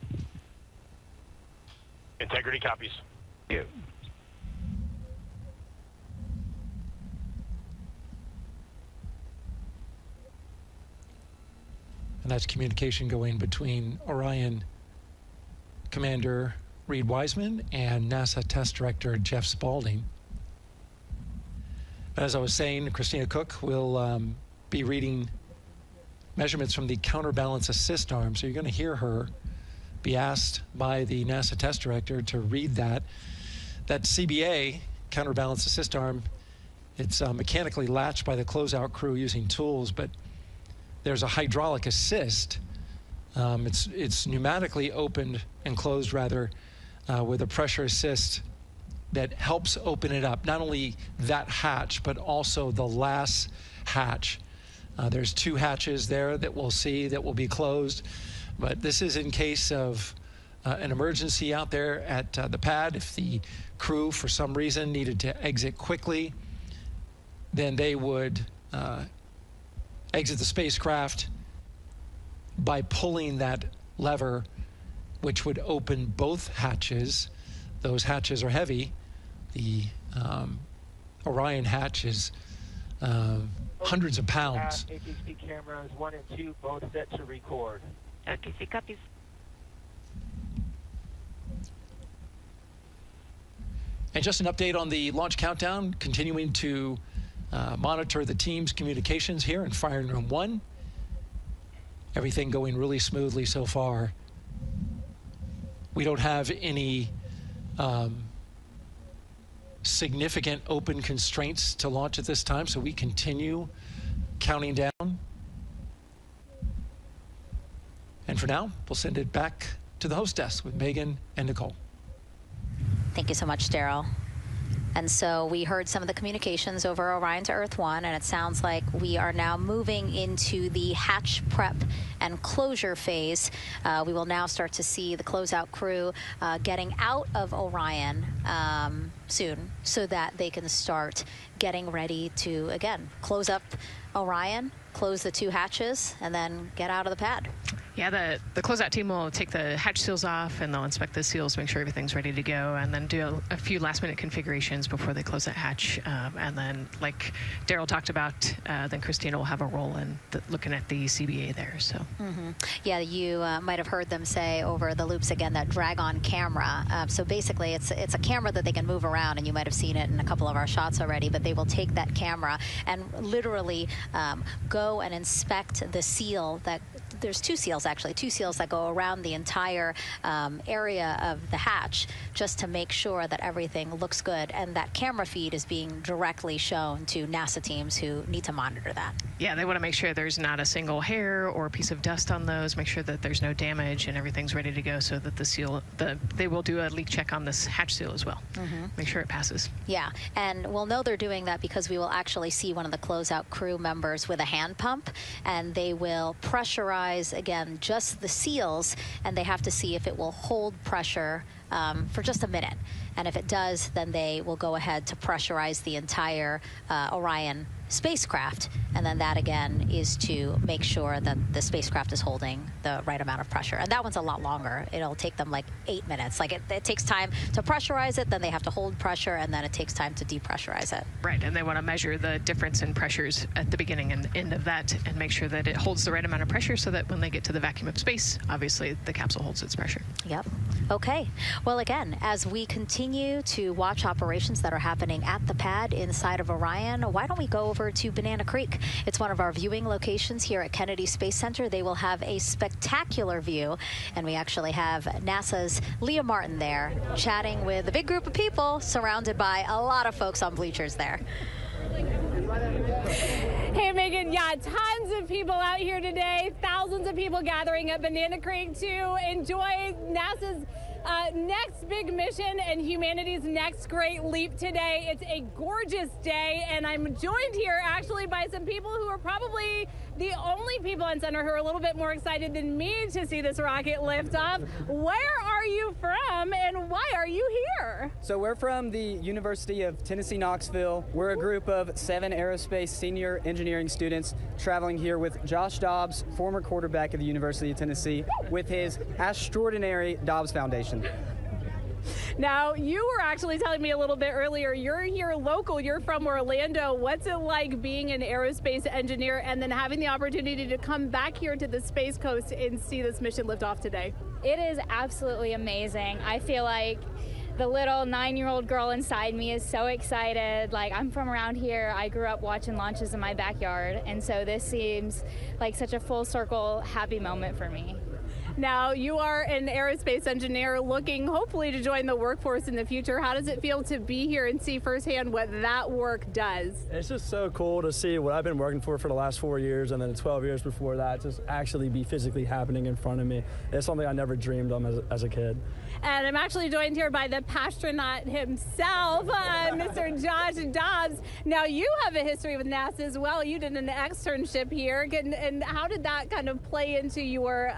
Integrity copies. Yeah. And that's communication going between Orion Commander Reed Wiseman and NASA Test Director Jeff Spaulding. As I was saying, Christina Cook will be reading measurements from the counterbalance assist arm. So you're going to hear her be asked by the NASA Test Director to read that. That CBA, counterbalance assist arm, it's mechanically latched by the closeout crew using tools, but there's a hydraulic assist. It's pneumatically opened and closed, rather, with a pressure assist that helps open it up. Not only that hatch, but also the last hatch. There's 2 hatches there that we'll see that will be closed. But this is in case of an emergency out there at the pad. If the crew, for some reason, needed to exit quickly, then they would exit the spacecraft by pulling that lever, which would open both hatches. Those hatches are heavy. The Orion hatch is hundreds of pounds. ATC cameras 1 and 2 both set to record. OTC copies. And just an update on the launch countdown, continuing to monitor the team's communications here in Firing Room 1. Everything going really smoothly so far. We don't have any significant open constraints to launch at this time, so we continue counting down. And for now, we'll send it back to the host desk with Megan and Nicole. Thank you so much, Daryl. And so we heard some of the communications over Orion to Earth 1, and it sounds like we are now moving into the hatch prep and closure phase. We will now start to see the closeout crew getting out of Orion soon so that they can start getting ready to, again, close up Orion, close the 2 hatches, and then get out of the pad. Yeah, the closeout team will take the hatch seals off, and they'll inspect the seals, make sure everything's ready to go, and then do a few last-minute configurations before they close that hatch. And then, like Daryl talked about, then Christina will have a role in looking at the CBA there. So. Yeah, you might have heard them say over the loops again that drag-on camera. So basically, it's a camera that they can move around, and you might have seen it in a couple of our shots already. But they will take that camera and literally go and inspect the seal that. There's 2 seals, actually, 2 seals that go around the entire area of the hatch just to make sure that everything looks good. And that camera feed is being directly shown to NASA teams who need to monitor that. Yeah, they want to make sure there's not a single hair or a piece of dust on those, make sure that there's no damage and everything's ready to go so that the seal, they will do a leak check on this hatch seal as well. Make sure it passes. Yeah, and we'll know they're doing that because we will actually see one of the closeout crew members with a hand pump, and they will pressurize, again, just the seals, and they have to see if it will hold pressure for just a minute. And if it does, then they will go ahead to pressurize the entire Orion spacecraft. And then that, again, is to make sure that the spacecraft is holding the right amount of pressure. And that one's a lot longer. It'll take them like 8 minutes. Like it takes time to pressurize it, then they have to hold pressure, and then it takes time to depressurize it. Right, and they want to measure the difference in pressures at the beginning and end of that and make sure that it holds the right amount of pressure so that when they get to the vacuum of space, obviously the capsule holds its pressure. Yep. Okay. Well, again, as we continue to watch operations that are happening at the pad inside of Orion, why don't we go over to Banana Creek? It's one of our viewing locations here at Kennedy Space Center. They will have a spectacular view, and we actually have NASA's Leah Martin there chatting with a big group of people surrounded by a lot of folks on bleachers there. Hey, Megan, yeah, tons of people out here today, thousands of people gathering at Banana Creek to enjoy NASA's next big mission and humanity's next great leap today. It's a gorgeous day, and I'm joined here actually by some people who are probably the only people on center who are a little bit more excited than me to see this rocket lift off. Where are you from, and why are you here? So we're from the University of Tennessee, Knoxville. We're a group of 7 aerospace senior engineering students traveling here with Josh Dobbs, former quarterback of the University of Tennessee, with his extraordinary Dobbs Foundation. Now, you were actually telling me a little bit earlier, you're here local, you're from Orlando. What's it like being an aerospace engineer and then having the opportunity to come back here to the Space Coast and see this mission lift off today? It is absolutely amazing. I feel like the little 9-year-old girl inside me is so excited. Like, I'm from around here. I grew up watching launches in my backyard, and so this seems like such a full circle happy moment for me. Now, you are an aerospace engineer looking hopefully to join the workforce in the future. How does it feel to be here and see firsthand what that work does? It's just so cool to see what I've been working for the last 4 years and then the 12 years before that just actually be physically happening in front of me. It's something I never dreamed of as a kid. And I'm actually joined here by the pastronaut himself, Mr. Josh Dobbs. Now, you have a history with NASA as well. You did an externship here. And how did that kind of play into your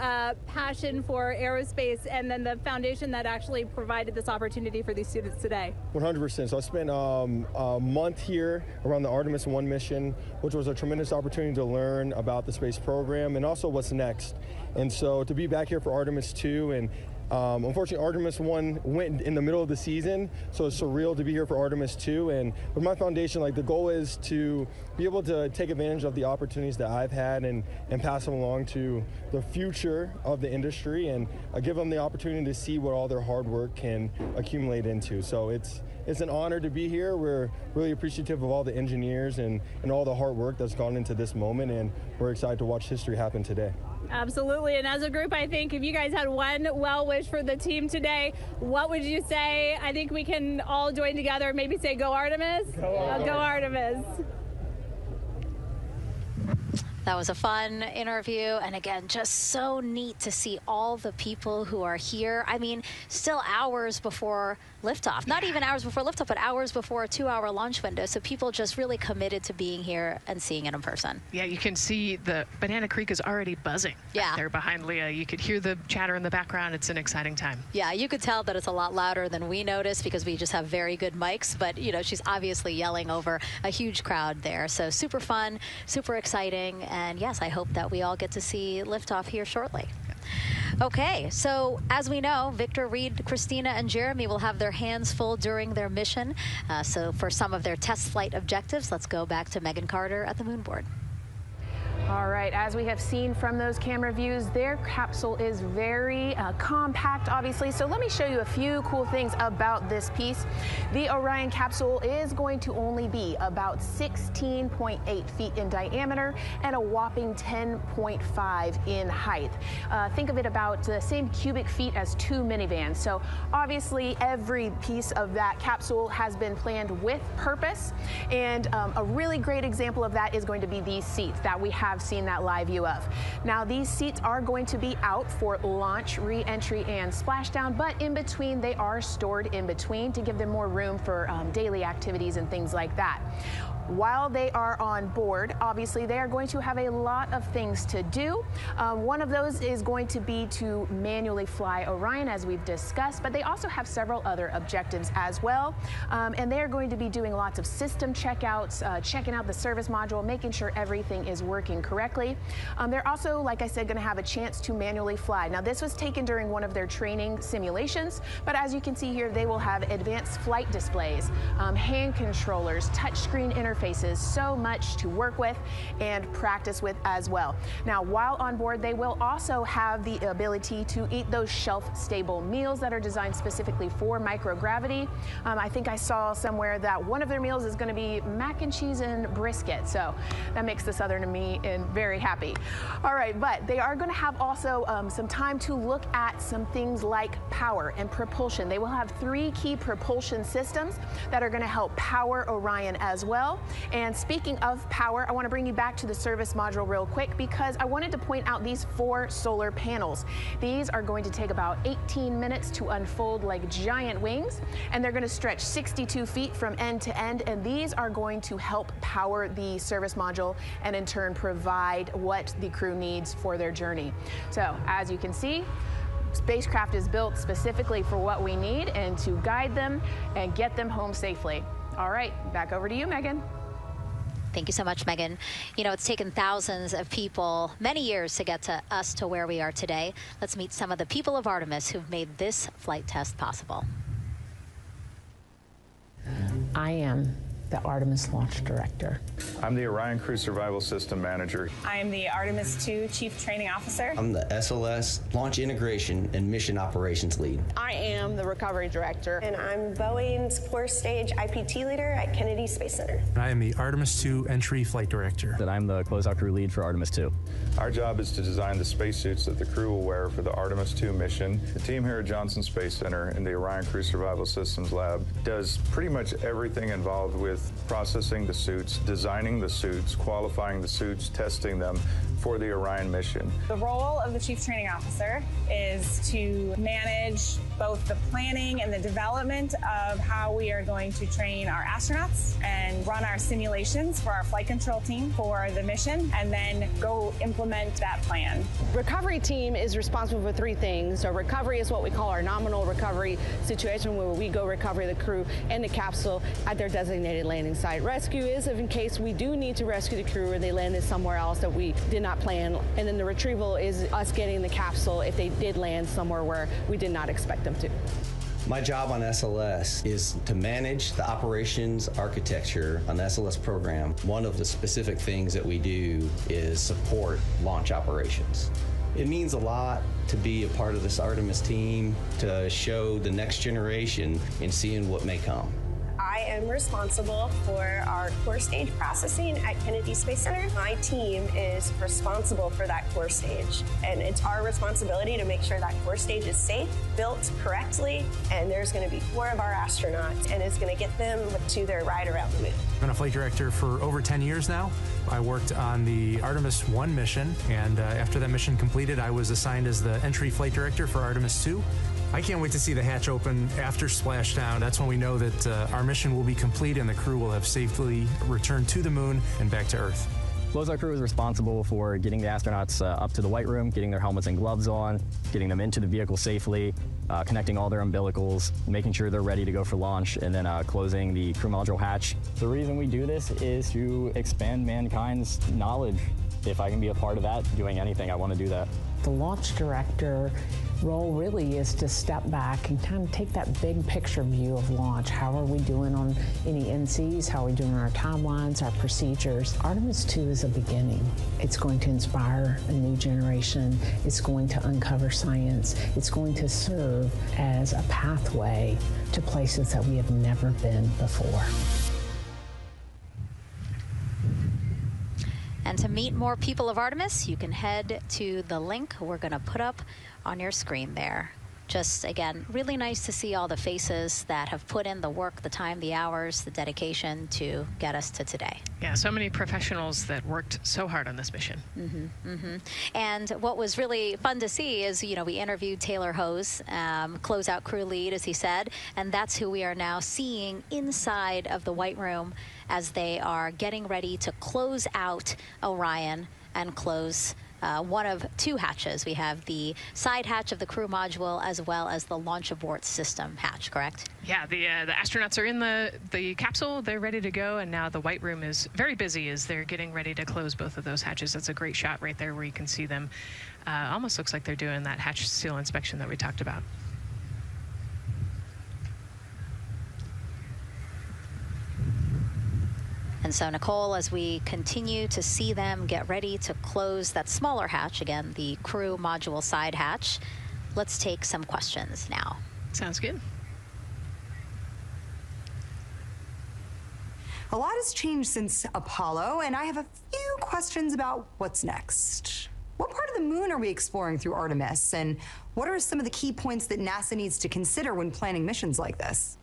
passion for aerospace and then the foundation that actually provided this opportunity for these students today? 100%. So I spent a month here around the Artemis 1 mission, which was a tremendous opportunity to learn about the space program and also what's next. And so to be back here for Artemis 2 and unfortunately, Artemis 1 went in the middle of the season, so it's surreal to be here for Artemis 2. And with my foundation, like, the goal is to be able to take advantage of the opportunities that I've had and pass them along to the future of the industry and give them the opportunity to see what all their hard work can accumulate into. So it's an honor to be here. We're really appreciative of all the engineers and all the hard work that's gone into this moment, and we're excited to watch history happen today. Absolutely, and as a group, I think if you guys had one well wish for the team today, what would you say? I think we can all join together and maybe say, go Artemis. Go Artemis. That was a fun interview, and again, just so neat to see all the people who are here. I mean, still hours before liftoff. Not even hours before liftoff, but hours before a 2-hour launch window. So people just really committed to being here and seeing it in person. Yeah, you can see the Banana Creek is already buzzing. Yeah. There behind Leah. You could hear the chatter in the background. It's an exciting time. Yeah, you could tell that it's a lot louder than we noticed because we just have very good mics. But, you know, she's obviously yelling over a huge crowd there. So super fun, super exciting. And yes, I hope that we all get to see liftoff here shortly. Okay, so as we know, Victor, Reed, Christina, and Jeremy will have their hands full during their mission. So for some of their test flight objectives, let's go back to Megan Carter at the moon board. All right, as we have seen from those camera views, their capsule is very compact, obviously. So let me show you a few cool things about this piece. The Orion capsule is going to only be about 16.8 feet in diameter and a whopping 10.5 in height. Think of it about the same cubic feet as 2 minivans. So obviously every piece of that capsule has been planned with purpose. And a really great example of that is going to be these seats that we have seen that live view of. Now, these seats are going to be out for launch, re-entry, and splashdown, but in between, they are stored in between to give them more room for daily activities and things like that. while they are on board, obviously they are going to have a lot of things to do. One of those is going to be to manually fly Orion, as we've discussed, but they also have several other objectives as well. And they are going to be doing lots of system checkouts, checking out the service module, making sure everything is working correctly. They're also, like I said, going to have a chance to manually fly. Now, this was taken during one of their training simulations, but as you can see here, they will have advanced flight displays, hand controllers, touchscreen interfaces, so much to work with and practice with as well. Now, while on board, they will also have the ability to eat those shelf-stable meals that are designed specifically for microgravity. I think I saw somewhere that one of their meals is going to be mac and cheese and brisket, so that makes the Southern in me very happy. All right, but they are going to have also some time to look at some things like power and propulsion. They will have 3 key propulsion systems that are going to help power Orion as well. And speaking of power, I want to bring you back to the service module real quick because I wanted to point out these 4 solar panels. These are going to take about 18 minutes to unfold like giant wings, and they're going to stretch 62 feet from end to end, and these are going to help power the service module and in turn provide what the crew needs for their journey. So as you can see, spacecraft is built specifically for what we need and to guide them and get them home safely. All right, back over to you, Megan. Thank you so much, Megan. You know, it's taken thousands of people many years to get to us to where we are today. Let's meet some of the people of Artemis who've made this flight test possible. I am the Artemis Launch Director. I'm the Orion Crew Survival System Manager. I am the Artemis 2 Chief Training Officer. I'm the SLS Launch Integration and Mission Operations Lead. I am the Recovery Director. And I'm Boeing's Core Stage IPT Leader at Kennedy Space Center. I am the Artemis 2 Entry Flight Director. And I'm the Closeout Crew Lead for Artemis 2. Our job is to design the spacesuits that the crew will wear for the Artemis 2 mission. The team here at Johnson Space Center in the Orion Crew Survival Systems Lab does pretty much everything involved with processing the suits, designing the suits, qualifying the suits, testing them for the Orion mission. The role of the Chief Training Officer is to manage both the planning and the development of how we are going to train our astronauts and run our simulations for our flight control team for the mission, and then go implement that plan. Recovery team is responsible for 3 things. So recovery is what we call our nominal recovery situation, where we go recover the crew and the capsule at their designated landing site. Rescue is in case we do need to rescue the crew or they landed somewhere else that we did not plan. And then the retrieval is us getting the capsule if they did land somewhere where we did not expect them to. My job on SLS is to manage the operations architecture on the SLS program. One of the specific things that we do is support launch operations. It means a lot to be a part of this Artemis team, to show the next generation in seeing what may come. I am responsible for our core stage processing at Kennedy Space Center. My team is responsible for that core stage, and it's our responsibility to make sure that core stage is safe, built correctly, and there's going to be 4 of our astronauts, and it's going to get them to their ride around the moon. I've been a flight director for over 10 years now. I worked on the Artemis 1 mission, and after that mission completed, I was assigned as the entry flight director for Artemis 2. I can't wait to see the hatch open after splashdown. That's when we know that our mission will be complete and the crew will have safely returned to the moon and back to Earth. Closeout Crew is responsible for getting the astronauts up to the white room, getting their helmets and gloves on, getting them into the vehicle safely, connecting all their umbilicals, making sure they're ready to go for launch, and then closing the crew module hatch. The reason we do this is to expand mankind's knowledge. If I can be a part of that, doing anything, I want to do that. The launch director role really is to step back and kind of take that big picture view of launch. How are we doing on any NCs? How are we doing on our timelines, our procedures? Artemis 2 is a beginning. It's going to inspire a new generation. It's going to uncover science. It's going to serve as a pathway to places that we have never been before. And to meet more people of Artemis, you can head to the link we're going to put up on your screen there. Just, again, really nice to see all the faces that have put in the work, the time, the hours, the dedication to get us to today. Yeah, so many professionals that worked so hard on this mission. And what was really fun to see is, you know, we interviewed Taylor Hose, Closeout Crew Lead, as he said, and that's who we are now seeing inside of the White Room as they are getting ready to close out Orion and close one of two hatches. We have the side hatch of the crew module as well as the launch abort system hatch, correct? Yeah, the astronauts are in the capsule. They're ready to go, and now the white room is very busy as they're getting ready to close both of those hatches. That's a great shot right there where you can see them. Almost looks like they're doing that hatch seal inspection that we talked about. And so, Nicole, as we continue to see them get ready to close that smaller hatch, again, the crew module side hatch, let's take some questions now. Sounds good. A lot has changed since Apollo, and I have a few questions about what's next. What part of the moon are we exploring through Artemis, and what are some of the key points that NASA needs to consider when planning missions like this?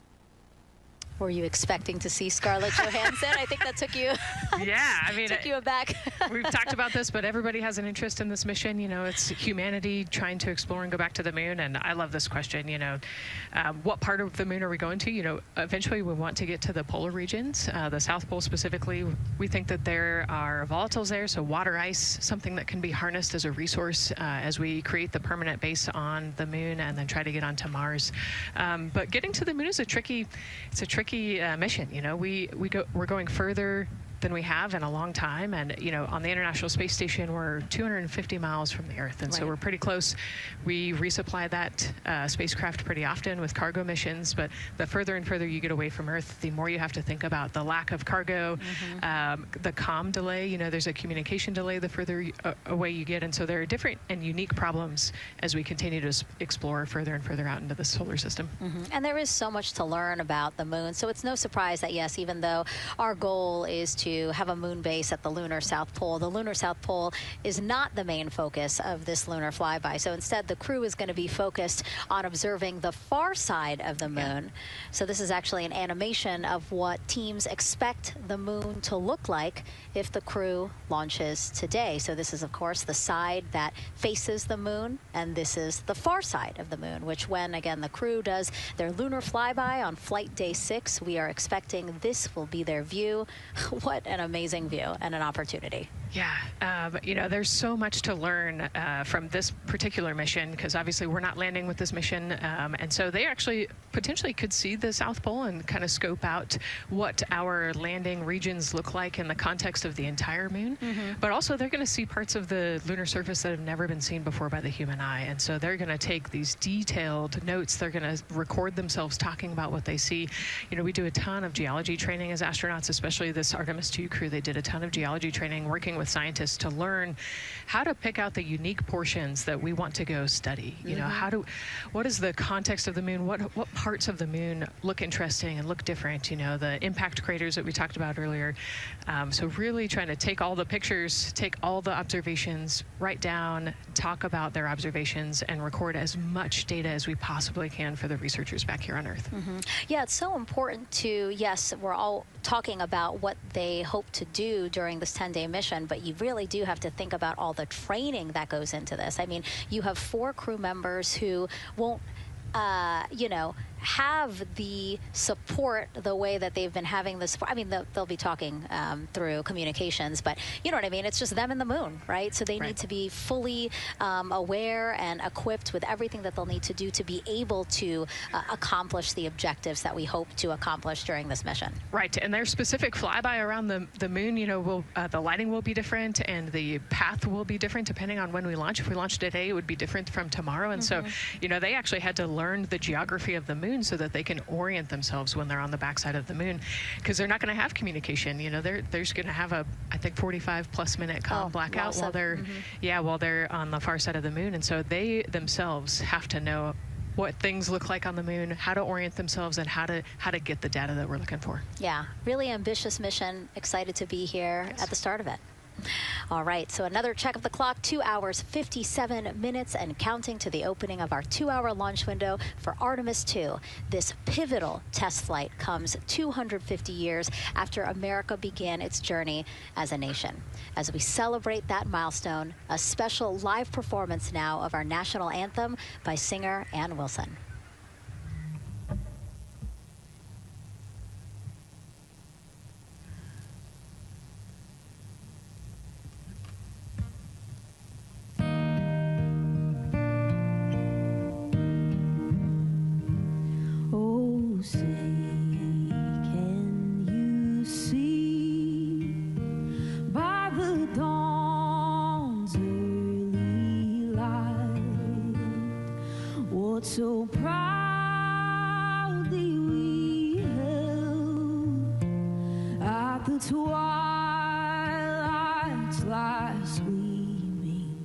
Were you expecting to see Scarlett Johansson? I think that took you. Yeah, I mean, took you aback. We've talked about this, but everybody has an interest in this mission. You know, it's humanity trying to explore and go back to the moon. And I love this question. You know, what part of the moon are we going to? You know, eventually we want to get to the polar regions, the South Pole specifically. We think that there are volatiles there, so water ice, something that can be harnessed as a resource as we create the permanent base on the moon and then try to get onto Mars. But getting to the moon is a tricky mission. You know, we're going further than we have in a long time, and you know, on the International Space Station we're 250 miles from the Earth, and so we're pretty close. We resupply that spacecraft pretty often with cargo missions, but the further and further you get away from Earth, the more you have to think about the lack of cargo, the comm delay. You know, there's a communication delay the further away you get, and so there are different and unique problems as we continue to explore further and further out into the solar system. And there is so much to learn about the moon, so it's no surprise that yes, even though our goal is to have a moon base at the lunar South Pole, the lunar South Pole is not the main focus of this lunar flyby. So instead, the crew is going to be focused on observing the far side of the moon. So this is actually an animation of what teams expect the moon to look like if the crew launches today. So this is, of course, the side that faces the moon, and this is the far side of the moon, which when, again, the crew does their lunar flyby on flight day 6, we are expecting this will be their view. What an amazing view and an opportunity. Yeah, you know, there's so much to learn from this particular mission, because obviously we're not landing with this mission, and so they actually potentially could see the South Pole and kind of scope out what our landing regions look like in the context of the entire moon. But also they're going to see parts of the lunar surface that have never been seen before by the human eye, and so they're going to take these detailed notes. They're going to record themselves talking about what they see. You know, we do a ton of geology training as astronauts, especially this Artemis 2 crew. They did a ton of geology training working with scientists to learn how to pick out the unique portions that we want to go study. You know, what is the context of the moon? What parts of the moon look interesting and look different? You know, the impact craters that we talked about earlier. So really trying to take all the pictures, take all the observations, write down, talk about their observations, and record as much data as we possibly can for the researchers back here on Earth. Yeah, it's so important to, yes, we're all talking about what they hope to do during this 10-day mission, but you really do have to think about all the training that goes into this. I mean, you have 4 crew members who won't, you know, have the support the way that they've been having the support. I mean, they'll be talking through communications, but you know what I mean? It's just them and the moon, right? So they need to be fully aware and equipped with everything that they'll need to do to be able to accomplish the objectives that we hope to accomplish during this mission. Right, and their specific flyby around the moon, you know, the lighting will be different and the path will be different depending on when we launch. If we launch today, it would be different from tomorrow. And so, you know, they actually had to learn the geography of the moon so that they can orient themselves when they're on the backside of the moon, because they're not going to have communication. You know, they're just going to have a, I think, 45+ minute comm blackout while they're while they're on the far side of the moon. And so they themselves have to know what things look like on the moon, how to orient themselves, and how to get the data that we're looking for. Yeah, really ambitious mission. Excited to be here at the start of it. All right, so another check of the clock, 2 hours, 57 minutes and counting to the opening of our 2-hour launch window for Artemis 2. This pivotal test flight comes 250 years after America began its journey as a nation. As we celebrate that milestone, a special live performance now of our national anthem by singer Ann Wilson. so proudly we held at the twilight's last gleaming,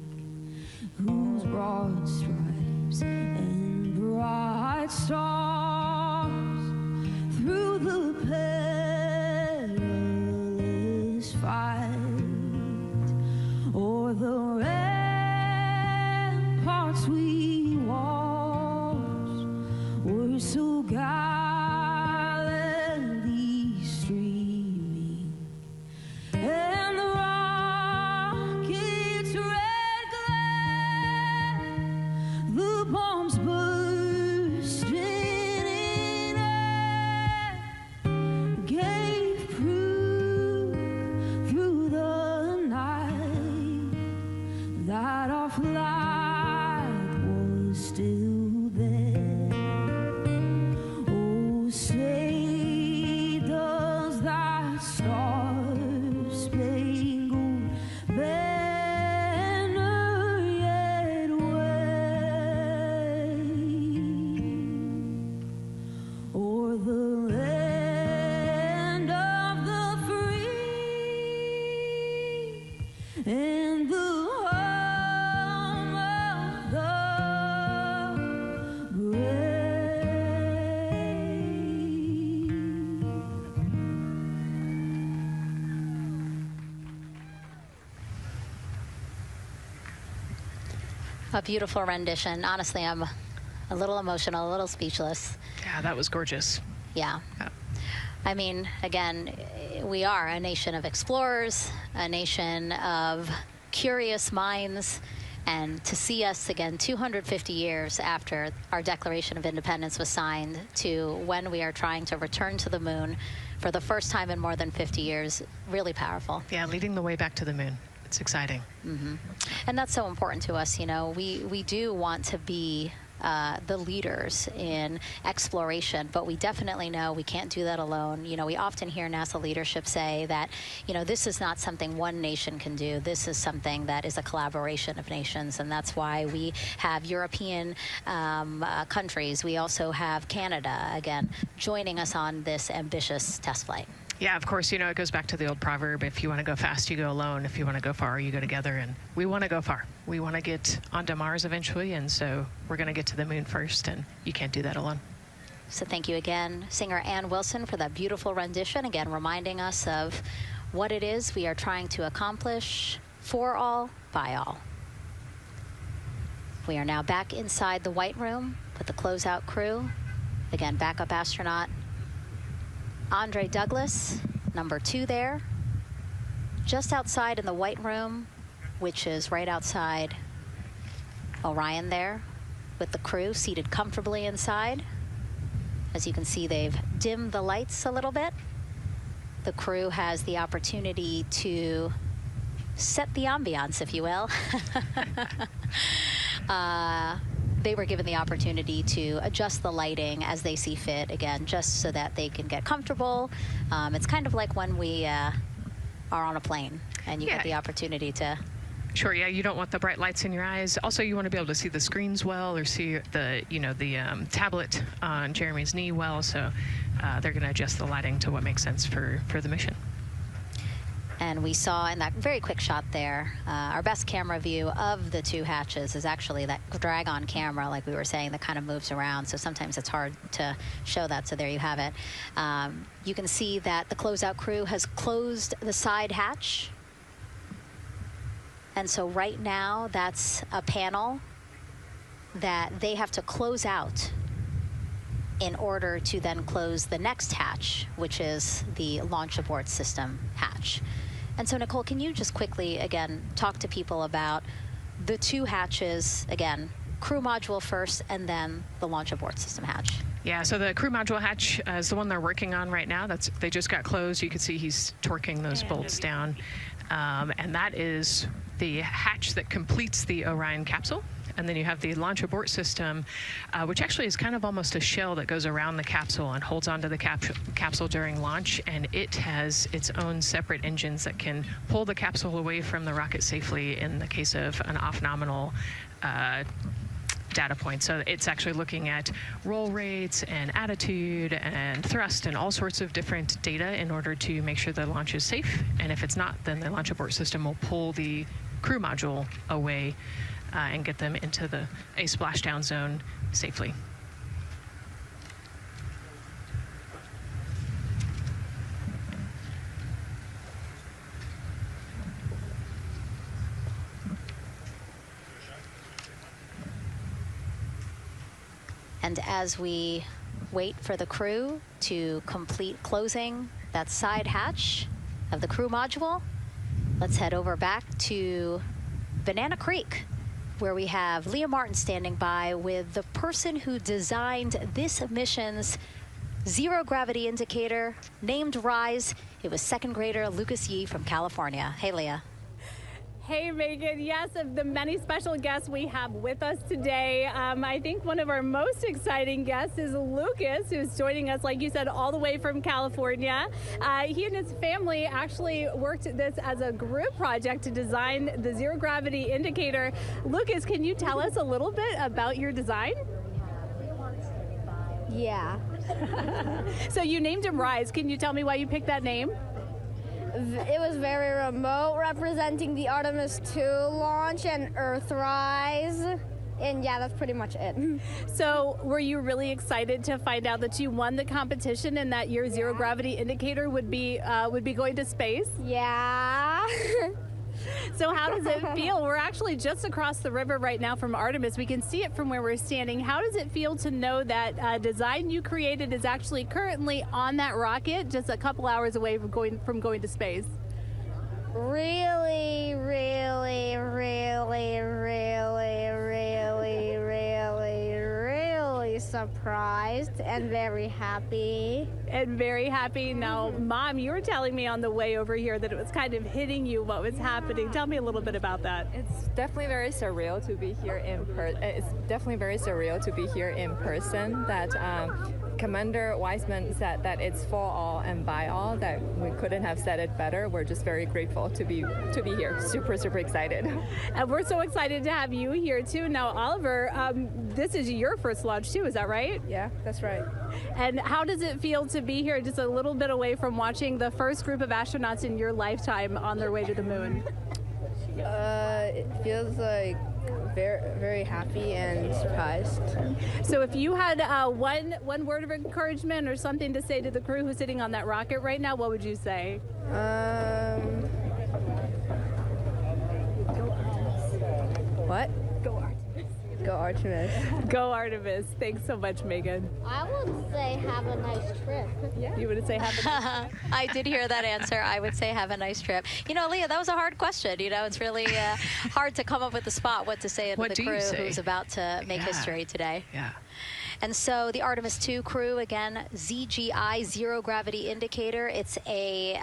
whose broad stripes and bright stars through the perilous fight o'er the ramparts we watched were so gallantly streaming, and the rocket's red glare, the bombs bursting in air, gave proof through the night that our flag was still there. Oh, say does that star-spangled banner yet wave o'er the land of the free and the home of the brave. A beautiful rendition. Honestly, I'm a little emotional, a little speechless. Yeah, that was gorgeous. Yeah. I mean, again, we are a nation of explorers, a nation of curious minds, and to see us again 250 years after our Declaration of Independence was signed to when we are trying to return to the moon for the first time in more than 50 years, really powerful. Yeah, leading the way back to the moon. It's exciting. Mm-hmm. And that's so important to us. You know, we do want to be the leaders in exploration, but we definitely know we can't do that alone. You know, we often hear NASA leadership say that, you know, this is not something one nation can do. This is something that is a collaboration of nations, and that's why we have European countries. We also have Canada, again, joining us on this ambitious test flight. Yeah, of course, you know, it goes back to the old proverb, if you want to go fast, you go alone. If you want to go far, you go together. And we want to go far. We want to get onto Mars eventually, and so we're going to get to the moon first, and you can't do that alone. So thank you again, singer Ann Wilson, for that beautiful rendition, again, reminding us of what it is we are trying to accomplish for all, by all. We are now back inside the White Room with the closeout crew. Again, backup astronaut Andre Douglas, number 2 there, just outside in the White Room, which is right outside Orion there, with the crew seated comfortably inside. As you can see, they've dimmed the lights a little bit. The crew has the opportunity to set the ambiance, if you will. They were given the opportunity to adjust the lighting as they see fit, again, just so that they can get comfortable. It's kind of like when we are on a plane and you get the opportunity to... Sure, yeah, you don't want the bright lights in your eyes. Also, you want to be able to see the screens well, or see the, you know, the tablet on Jeremy's knee well, so they're going to adjust the lighting to what makes sense for the mission. And we saw in that very quick shot there, our best camera view of the 2 hatches is actually that drag-on camera, like we were saying, that kind of moves around. So sometimes it's hard to show that. So there you have it. You can see that the closeout crew has closed the side hatch. And so right now, that's a panel that they have to close out in order to then close the next hatch, which is the launch abort system hatch. And so, Nicole, can you just quickly, again, talk to people about the 2 hatches, again, crew module first, and then the launch abort system hatch? Yeah, so the crew module hatch is the one they're working on right now. They just got closed. You can see he's torquing those bolts down. And that is the hatch that completes the Orion capsule. And then you have the launch abort system, which actually is kind of almost a shell that goes around the capsule and holds onto the capsule during launch. And it has its own separate engines that can pull the capsule away from the rocket safely in the case of an off-nominal data points. So it's actually looking at roll rates and attitude and thrust and all sorts of different data in order to make sure the launch is safe. And if it's not, then the launch abort system will pull the crew module away and get them into a splashdown zone safely. And as we wait for the crew to complete closing that side hatch of the crew module, let's head over back to Banana Creek, where we have Leah Martin standing by with the person who designed this mission's zero gravity indicator, named RISE. It was second grader Lucas Yee from California. Hey, Leah. Hey, Megan. Yes, of the many special guests we have with us today, I think one of our most exciting guests is Lucas, who's joining us, like you said, all the way from California. He and his family actually worked this as a group project to design the zero gravity indicator. Lucas, can you tell us a little bit about your design? Yeah. So you named him RISE. Can you tell me why you picked that name? It was very remote, representing the Artemis 2 launch and Earthrise. And yeah, that's pretty much it. So were you really excited to find out that you won the competition and that your zero gravity indicator would be going to space? Yeah. So how does it feel? We're actually just across the river right now from Artemis. We can see it from where we're standing. How does it feel to know that design you created is actually currently on that rocket just a couple hours away from going to space? Really, really, really, really, really, really, really surprised and very happy. And very happy. Now, Mom, you were telling me on the way over here that it was kind of hitting you what was happening. Tell me a little bit about that. It's definitely very surreal to be here in person. It's definitely very surreal to be here in person. That Commander Weissman said that it's for all and by all. That we couldn't have said it better. We're just very grateful to be here. Super, super excited. And we're so excited to have you here too. Now, Oliver, this is your first launch too. Is that right? Yeah, that's right. And how does it feel to be here just a little bit away from watching the first group of astronauts in your lifetime on their way to the moon? It feels like very, very happy and surprised. So if you had one word of encouragement or something to say to the crew who's sitting on that rocket right now, what would you say? What? Go Artemis. Go Artemis. Go Artemis. Thanks so much, Megan. I would say have a nice trip. Yeah. You would say have a nice trip? I did hear that answer. I would say have a nice trip. You know, Leah, that was a hard question. You know, it's really hard to come up with the spot what to say to the crew who's about to make history today. Yeah. And so the Artemis 2 crew, again, ZGI, zero gravity indicator. It's a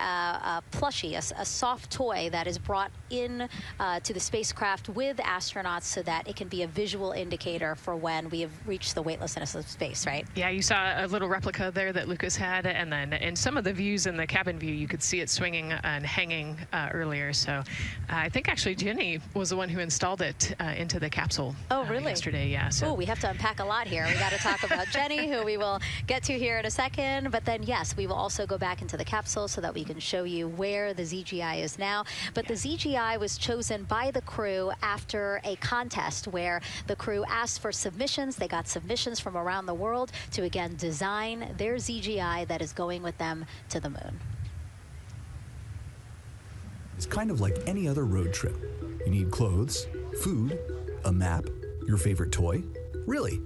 plushie, a soft toy that is brought in to the spacecraft with astronauts so that it can be a visual indicator for when we have reached the weightlessness of space, right? Yeah, you saw a little replica there that Lucas had, and then in some of the views in the cabin view, you could see it swinging and hanging earlier. So I think actually Jenny was the one who installed it into the capsule. Oh, really? Yesterday, yeah. So. Oh, we have to unpack a lot here. We got to talk about Jenny, who we will get to here in a second. But then, yes, we will also go back into the capsule so that we can show you where the ZGI is now. But the ZGI was chosen by the crew after a contest where the crew asked for submissions. They got submissions from around the world to, again, design their ZGI that is going with them to the moon. It's kind of like any other road trip. You need clothes, food, a map, your favorite toy. Really.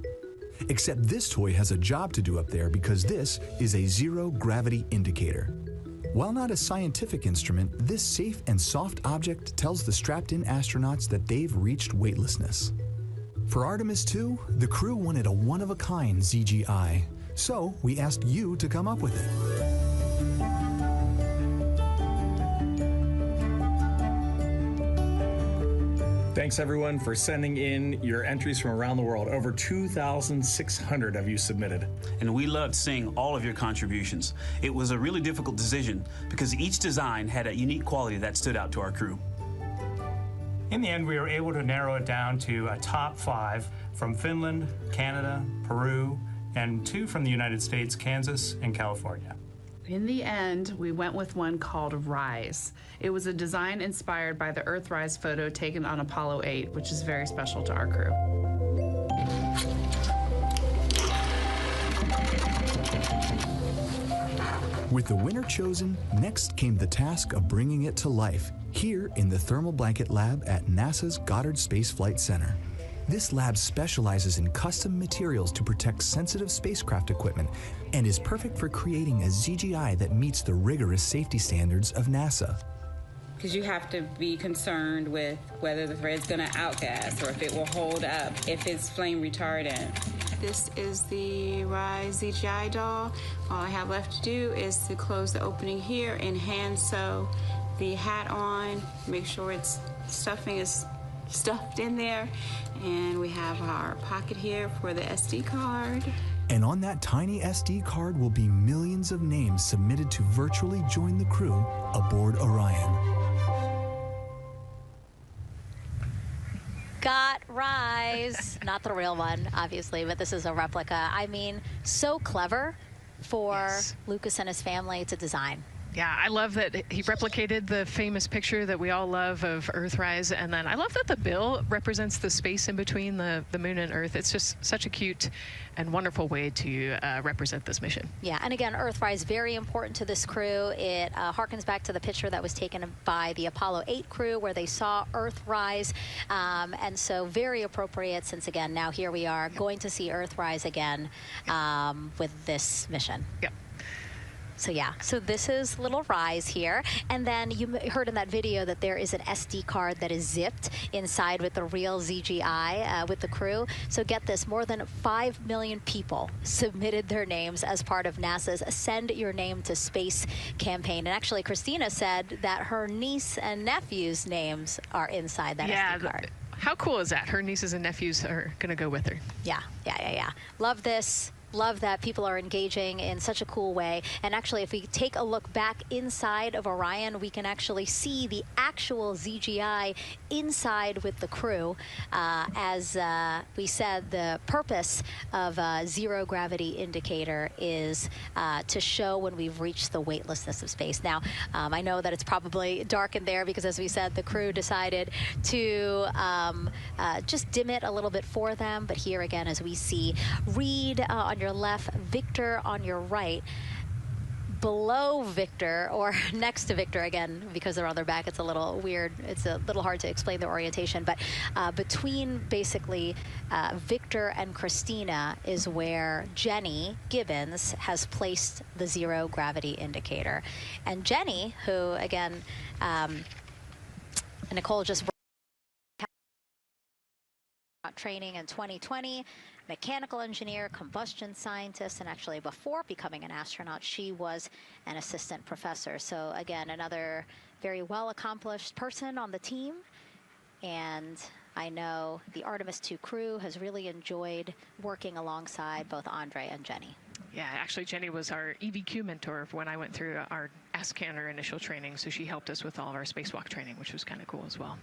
Except this toy has a job to do up there because this is a zero gravity indicator. While not a scientific instrument, this safe and soft object tells the strapped-in astronauts that they've reached weightlessness. For Artemis 2, the crew wanted a one-of-a-kind ZGI, so we asked you to come up with it. Thanks everyone for sending in your entries from around the world. Over 2,600 of you submitted. And we loved seeing all of your contributions. It was a really difficult decision because each design had a unique quality that stood out to our crew. In the end, we were able to narrow it down to a top 5 from Finland, Canada, Peru, and 2 from the United States, Kansas and California. In the end, we went with one called Rise. It was a design inspired by the Earthrise photo taken on Apollo 8, which is very special to our crew. With the winner chosen, next came the task of bringing it to life here in the Thermal Blanket Lab at NASA's Goddard Space Flight Center. This lab specializes in custom materials to protect sensitive spacecraft equipment and is perfect for creating a ZGI that meets the rigorous safety standards of NASA. Because you have to be concerned with whether the thread's going to outgas or if it will hold up, if it's flame retardant. This is the Rise ZGI doll. All I have left to do is to close the opening here and hand sew the hat on, make sure its stuffing is stuffed in there, and we have our pocket here for the SD card. And on that tiny SD card will be millions of names submitted to virtually join the crew aboard Orion. Got Rise. Not the real one, obviously, but this is a replica. I mean, so clever for Lucas and his family to design. Yeah, I love that he replicated the famous picture that we all love of Earthrise, and then I love that the bill represents the space in between the moon and Earth. It's just such a cute and wonderful way to represent this mission. Yeah, and again, Earthrise, very important to this crew. It harkens back to the picture that was taken by the Apollo 8 crew where they saw Earthrise, and so very appropriate since, again, now here we are going to see Earthrise again with this mission. Yep. So yeah, so this is little Rise here. And then you heard in that video that there is an SD card that is zipped inside with the real ZGI with the crew. So get this, more than 5 million people submitted their names as part of NASA's Send Your Name to Space campaign. And actually, Christina said that her niece and nephew's names are inside that SD card. How cool is that? Her nieces and nephews are going to go with her. Yeah. Love this. Love that people are engaging in such a cool way. And actually, if we take a look back inside of Orion, we can actually see the actual ZGI inside with the crew. As we said, the purpose of a zero gravity indicator is to show when we've reached the weightlessness of space. Now, I know that it's probably dark in there because, as we said, the crew decided to just dim it a little bit for them. But here again, as we see, Reed on your left, Victor on your right. Below Victor, or next to Victor, again, because they're on their back, it's a little weird. It's a little hard to explain their orientation. But between basically Victor and Christina is where Jenny Gibbons has placed the zero gravity indicator. And Jenny, who, again, Nicole just training in 2020, mechanical engineer, combustion scientist, and actually before becoming an astronaut, she was an assistant professor. So again, another very well accomplished person on the team. And I know the Artemis 2 crew has really enjoyed working alongside both Andre and Jenny. Yeah, actually, Jenny was our EVQ mentor when I went through our Ask-Canner initial training, so she helped us with all of our spacewalk training, which was kind of cool as well.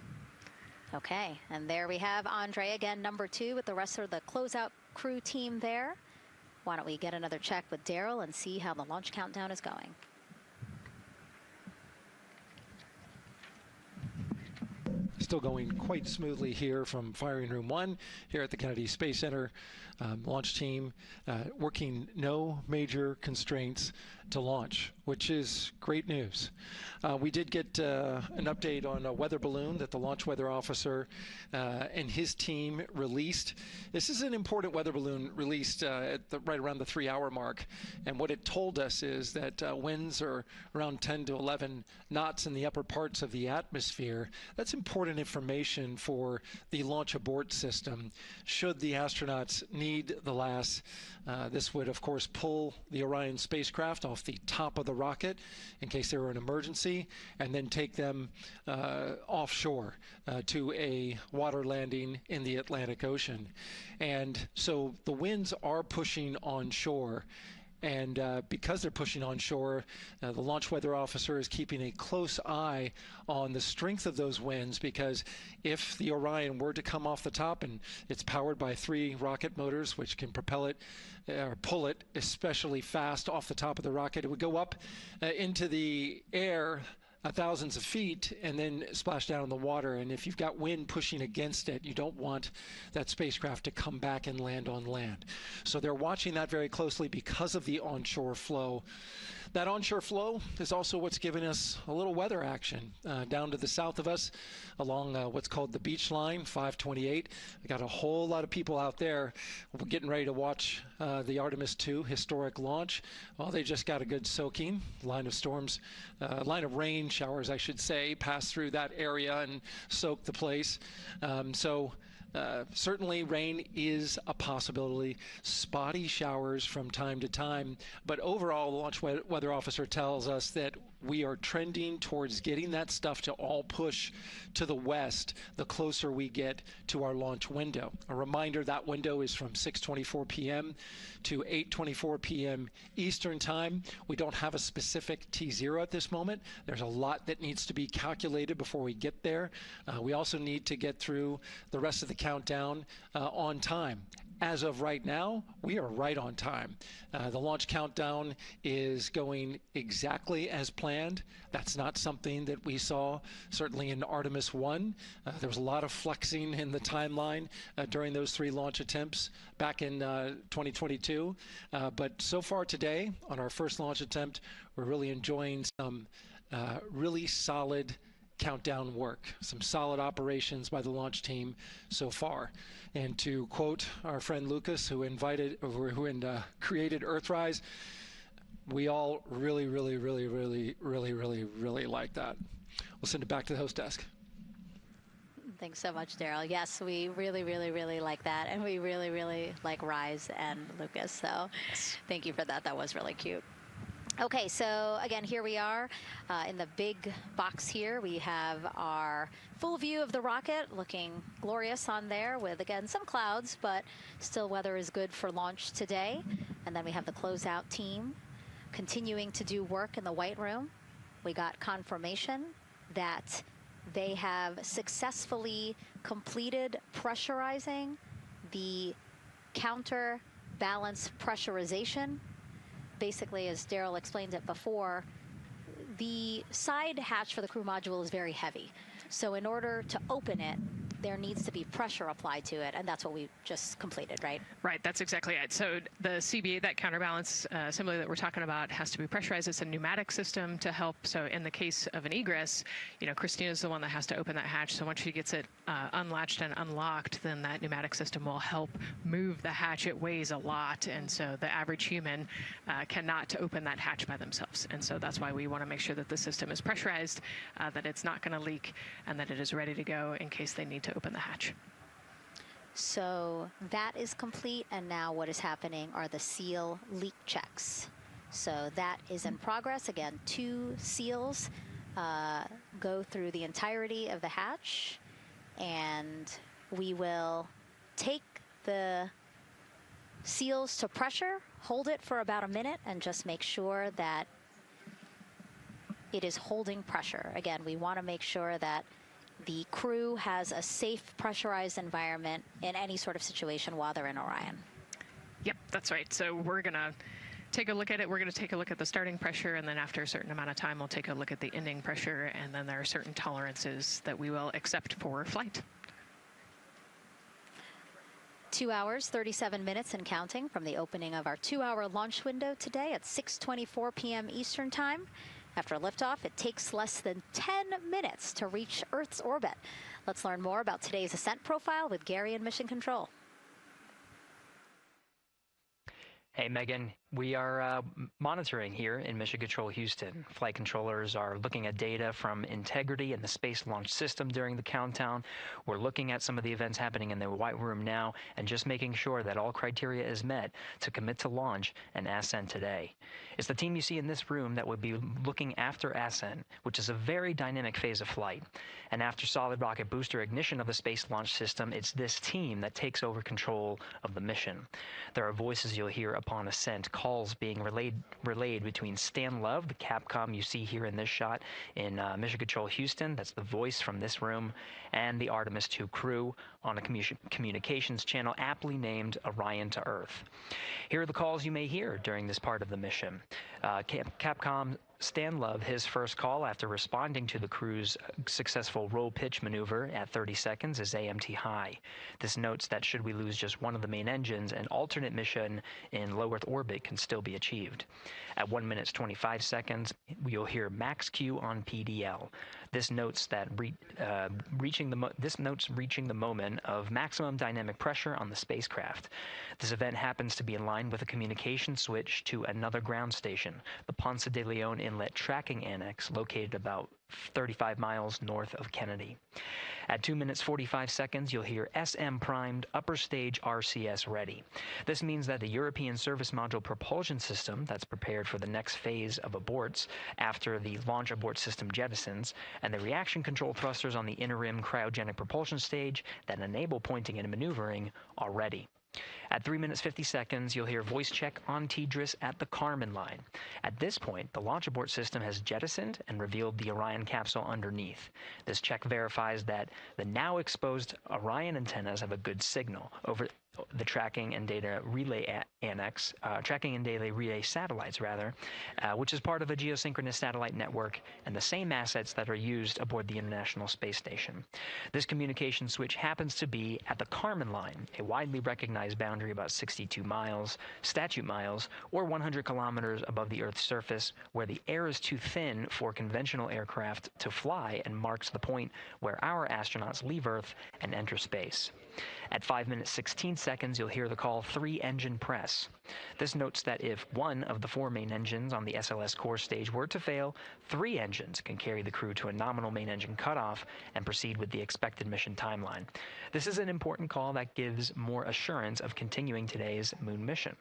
Okay, and there we have Andre again, number 2, with the rest of the closeout crew team there. Why don't we get another check with Daryl and see how the launch countdown is going. Still going quite smoothly here from firing room 1 here at the Kennedy Space Center. Launch team working no major constraints to launch, which is great news. We did get an update on a weather balloon that the launch weather officer and his team released. This is an important weather balloon released at right around the 3-hour mark. And what it told us is that winds are around 10 to 11 knots in the upper parts of the atmosphere. That's important information for the launch abort system. Should the astronauts need the LAS, this would, of course, pull the Orion spacecraft off the top of the rocket in case there were an emergency, and then take them offshore to a water landing in the Atlantic Ocean. And so the winds are pushing onshore. And because they're pushing onshore, the launch weather officer is keeping a close eye on the strength of those winds, because if the Orion were to come off the top, and it's powered by 3 rocket motors which can propel it or pull it especially fast off the top of the rocket, it would go up into the air thousands of feet and then splash down in the water. And if you've got wind pushing against it, you don't want that spacecraft to come back and land on land. So they're watching that very closely because of the onshore flow. That onshore flow is also what's giving us a little weather action down to the south of us along what's called the beach line, 528. We got a whole lot of people out there. We're getting ready to watch the Artemis 2 historic launch. Well, they just got a good soaking. Line of rain showers, I should say, passed through that area and soaked the place. Certainly rain is a possibility, spotty showers from time to time, but overall the launch weather officer tells us that we are trending towards getting that stuff to all push to the west the closer we get to our launch window. A reminder, that window is from 6:24 p.m. to 8:24 p.m. Eastern time. We don't have a specific T0 at this moment. There's a lot that needs to be calculated before we get there. We also need to get through the rest of the countdown on time. As of right now, we are right on time. The launch countdown is going exactly as planned. That's not something that we saw certainly in Artemis 1. There was a lot of flexing in the timeline during those 3 launch attempts back in 2022. But so far today, on our first launch attempt, we're really enjoying some really solid countdown work, some solid operations by the launch team so far. And to quote our friend Lucas, who created Earthrise, we all really like that. We'll send it back to the host desk. Thanks so much, Daryl. Yes, we really like that, and we really like Rise and Lucas. So thank you for that. That was really cute. Okay, so again, here we are in the big box here. We have our full view of the rocket, looking glorious on there with, again, some clouds, but still weather is good for launch today. And then we have the closeout team continuing to do work in the White Room. We got confirmation that they have successfully completed pressurizing the counterbalance pressurization. Basically, as Daryl explained it before, the side hatch for the crew module is very heavy. So in order to open it, there needs to be pressure applied to it, and that's what we just completed, right? Right, that's exactly it. So the CBA, that counterbalance assembly that we're talking about, has to be pressurized. It's a pneumatic system to help. So in the case of an egress, Christina's the one that has to open that hatch. So once she gets it unlatched and unlocked, then that pneumatic system will help move the hatch. It weighs a lot, and so the average human cannot open that hatch by themselves. And so that's why we want to make sure that the system is pressurized, that it's not going to leak, and that it is ready to go in case they need to open the hatch. So that is complete, and now what is happening are the seal leak checks. So that is in progress. Again, 2 seals go through the entirety of the hatch, and we will take the seals to pressure, hold it for about a minute, and just make sure that it is holding pressure. Again, we want to make sure that the crew has a safe, pressurized environment in any sort of situation while they're in Orion. Yep, that's right. So we're going to take a look at it. We're going to take a look at the starting pressure, and then after a certain amount of time, we'll take a look at the ending pressure, and then there are certain tolerances that we will accept for flight. 2 hours, 37 minutes and counting from the opening of our 2-hour launch window today at 6:24 p.m. Eastern Time. After liftoff, it takes less than 10 minutes to reach Earth's orbit. Let's learn more about today's ascent profile with Gary in Mission Control. Hey, Megan. We are monitoring here in Mission Control Houston. Flight controllers are looking at data from integrity in the Space Launch System during the countdown. We're looking at some of the events happening in the White Room now and just making sure that all criteria is met to commit to launch and ascent today. It's the team you see in this room that would be looking after ascent, which is a very dynamic phase of flight. And after solid rocket booster ignition of the Space Launch System, it's this team that takes over control of the mission. There are voices you'll hear up upon ascent, calls being relayed between Stan Love, the Capcom you see here in this shot in Mission Control Houston, that's the voice from this room, and the Artemis 2 crew on a communications channel aptly named Orion to Earth. Here are the calls you may hear during this part of the mission. Capcom Stan Love, his first call after responding to the crew's successful roll pitch maneuver at 30 seconds is AMT high. This notes that should we lose just one of the main engines, an alternate mission in low Earth orbit can still be achieved. At 1 minute 25 seconds, you'll hear max Q on PDL. This notes that reaching the moment of maximum dynamic pressure on the spacecraft. This event happens to be in line with a communication switch to another ground station, the Ponce de Leon Inlet Tracking Annex, located about 35 miles north of Kennedy. At 2 minutes 45 seconds, you'll hear SM primed, upper stage RCS ready. This means that the European Service Module propulsion system that's prepared for the next phase of aborts after the launch abort system jettisons, and the reaction control thrusters on the inner rim cryogenic propulsion stage that enable pointing and maneuvering are ready. At 3 minutes 50 seconds, you'll hear voice check on TDRS at the Kármán line. At this point, the launch abort system has jettisoned and revealed the Orion capsule underneath. This check verifies that the now exposed Orion antennas have a good signal over the tracking and data relay relay satellites, which is part of a geosynchronous satellite network and the same assets that are used aboard the International Space Station. This communication switch happens to be at the Kármán line, a widely recognized boundary about 62 miles, statute miles, or 100 kilometers above the Earth's surface, where the air is too thin for conventional aircraft to fly and marks the point where our astronauts leave Earth and enter space. At 5 minutes 16 seconds, you'll hear the call 3-engine press. This notes that if one of the 4 main engines on the SLS core stage were to fail, 3 engines can carry the crew to a nominal main engine cutoff and proceed with the expected mission timeline. This is an important call that gives more assurance of continuing today's moon mission.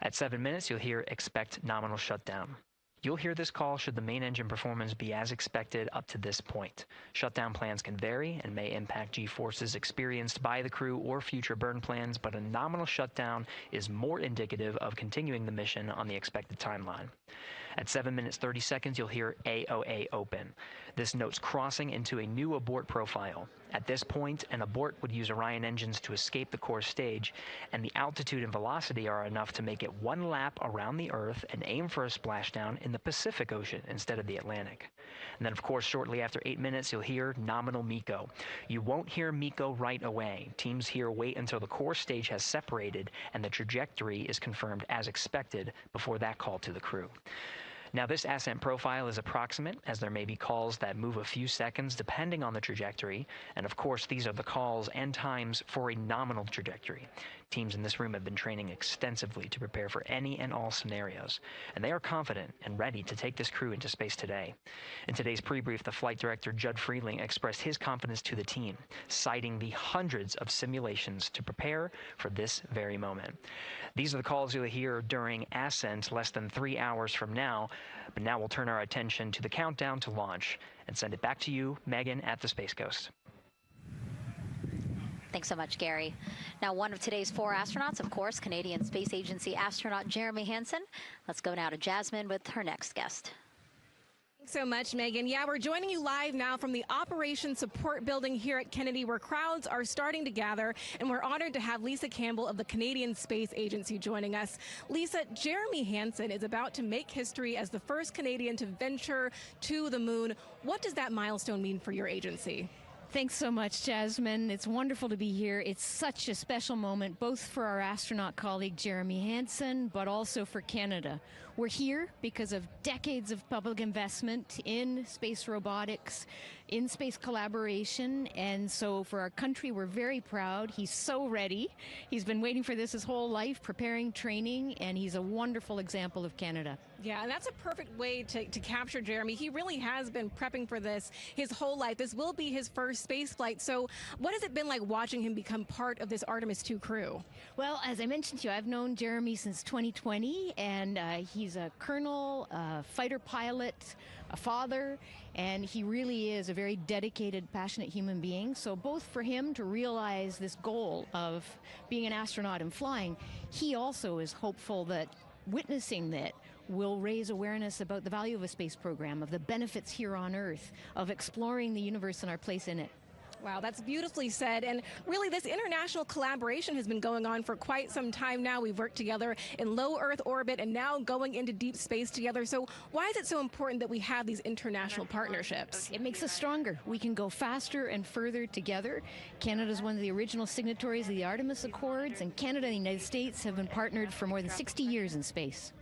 At 7 minutes, you'll hear expect nominal shutdown. You'll hear this call should the main engine performance be as expected up to this point. Shutdown plans can vary and may impact G-forces experienced by the crew or future burn plans, but a nominal shutdown is more indicative of continuing the mission on the expected timeline. At 7 minutes 30 seconds, you'll hear AOA open. This notes crossing into a new abort profile. At this point, an abort would use Orion engines to escape the core stage, and the altitude and velocity are enough to make it one lap around the Earth and aim for a splashdown in the Pacific Ocean instead of the Atlantic. And then, of course, shortly after 8 minutes, you'll hear nominal MECO. You won't hear MECO right away. Teams here wait until the core stage has separated and the trajectory is confirmed as expected before that call to the crew. Now, this ascent profile is approximate, as there may be calls that move a few seconds depending on the trajectory, and of course these are the calls and times for a nominal trajectory. Teams in this room have been training extensively to prepare for any and all scenarios, and they are confident and ready to take this crew into space today. In today's pre-brief, the flight director, Judd Freeling, expressed his confidence to the team, citing the hundreds of simulations to prepare for this very moment. These are the calls you'll hear during ascent less than 3 hours from now, but now we'll turn our attention to the countdown to launch and send it back to you, Megan, at the Space Coast. Thanks so much, Gary. Now, one of today's 4 astronauts, of course, Canadian Space Agency astronaut Jeremy Hansen. Let's go now to Jasmine with her next guest. Thanks so much, Megan. Yeah, we're joining you live now from the Operations Support Building here at Kennedy, where crowds are starting to gather, and we're honored to have Lisa Campbell of the Canadian Space Agency joining us. Lisa, Jeremy Hansen is about to make history as the first Canadian to venture to the moon. What does that milestone mean for your agency? Thanks so much, Jasmine. It's wonderful to be here. It's such a special moment, both for our astronaut colleague Jeremy Hansen, but also for Canada. We're here because of decades of public investment in space robotics, in space collaboration, and so for our country, we're very proud. He's so ready. He's been waiting for this his whole life, preparing, training, and he's a wonderful example of Canada. Yeah, and that's a perfect way to capture Jeremy. He really has been prepping for this his whole life. This will be his first space flight. So what has it been like watching him become part of this Artemis 2 crew? Well, as I mentioned to you, I've known Jeremy since 2020, and he's a colonel, fighter pilot, a father, and he really is a very dedicated, passionate human being. So both for him to realize this goal of being an astronaut and flying, he also is hopeful that witnessing that will raise awareness about the value of a space program, of the benefits here on Earth, of exploring the universe and our place in it. Wow, that's beautifully said. And really, this international collaboration has been going on for quite some time now. We've worked together in low Earth orbit and now going into deep space together. So why is it so important that we have these international partnerships? It makes us stronger. We can go faster and further together. Canada is one of the original signatories of the Artemis Accords, and Canada and the United States have been partnered for more than 60 years in space.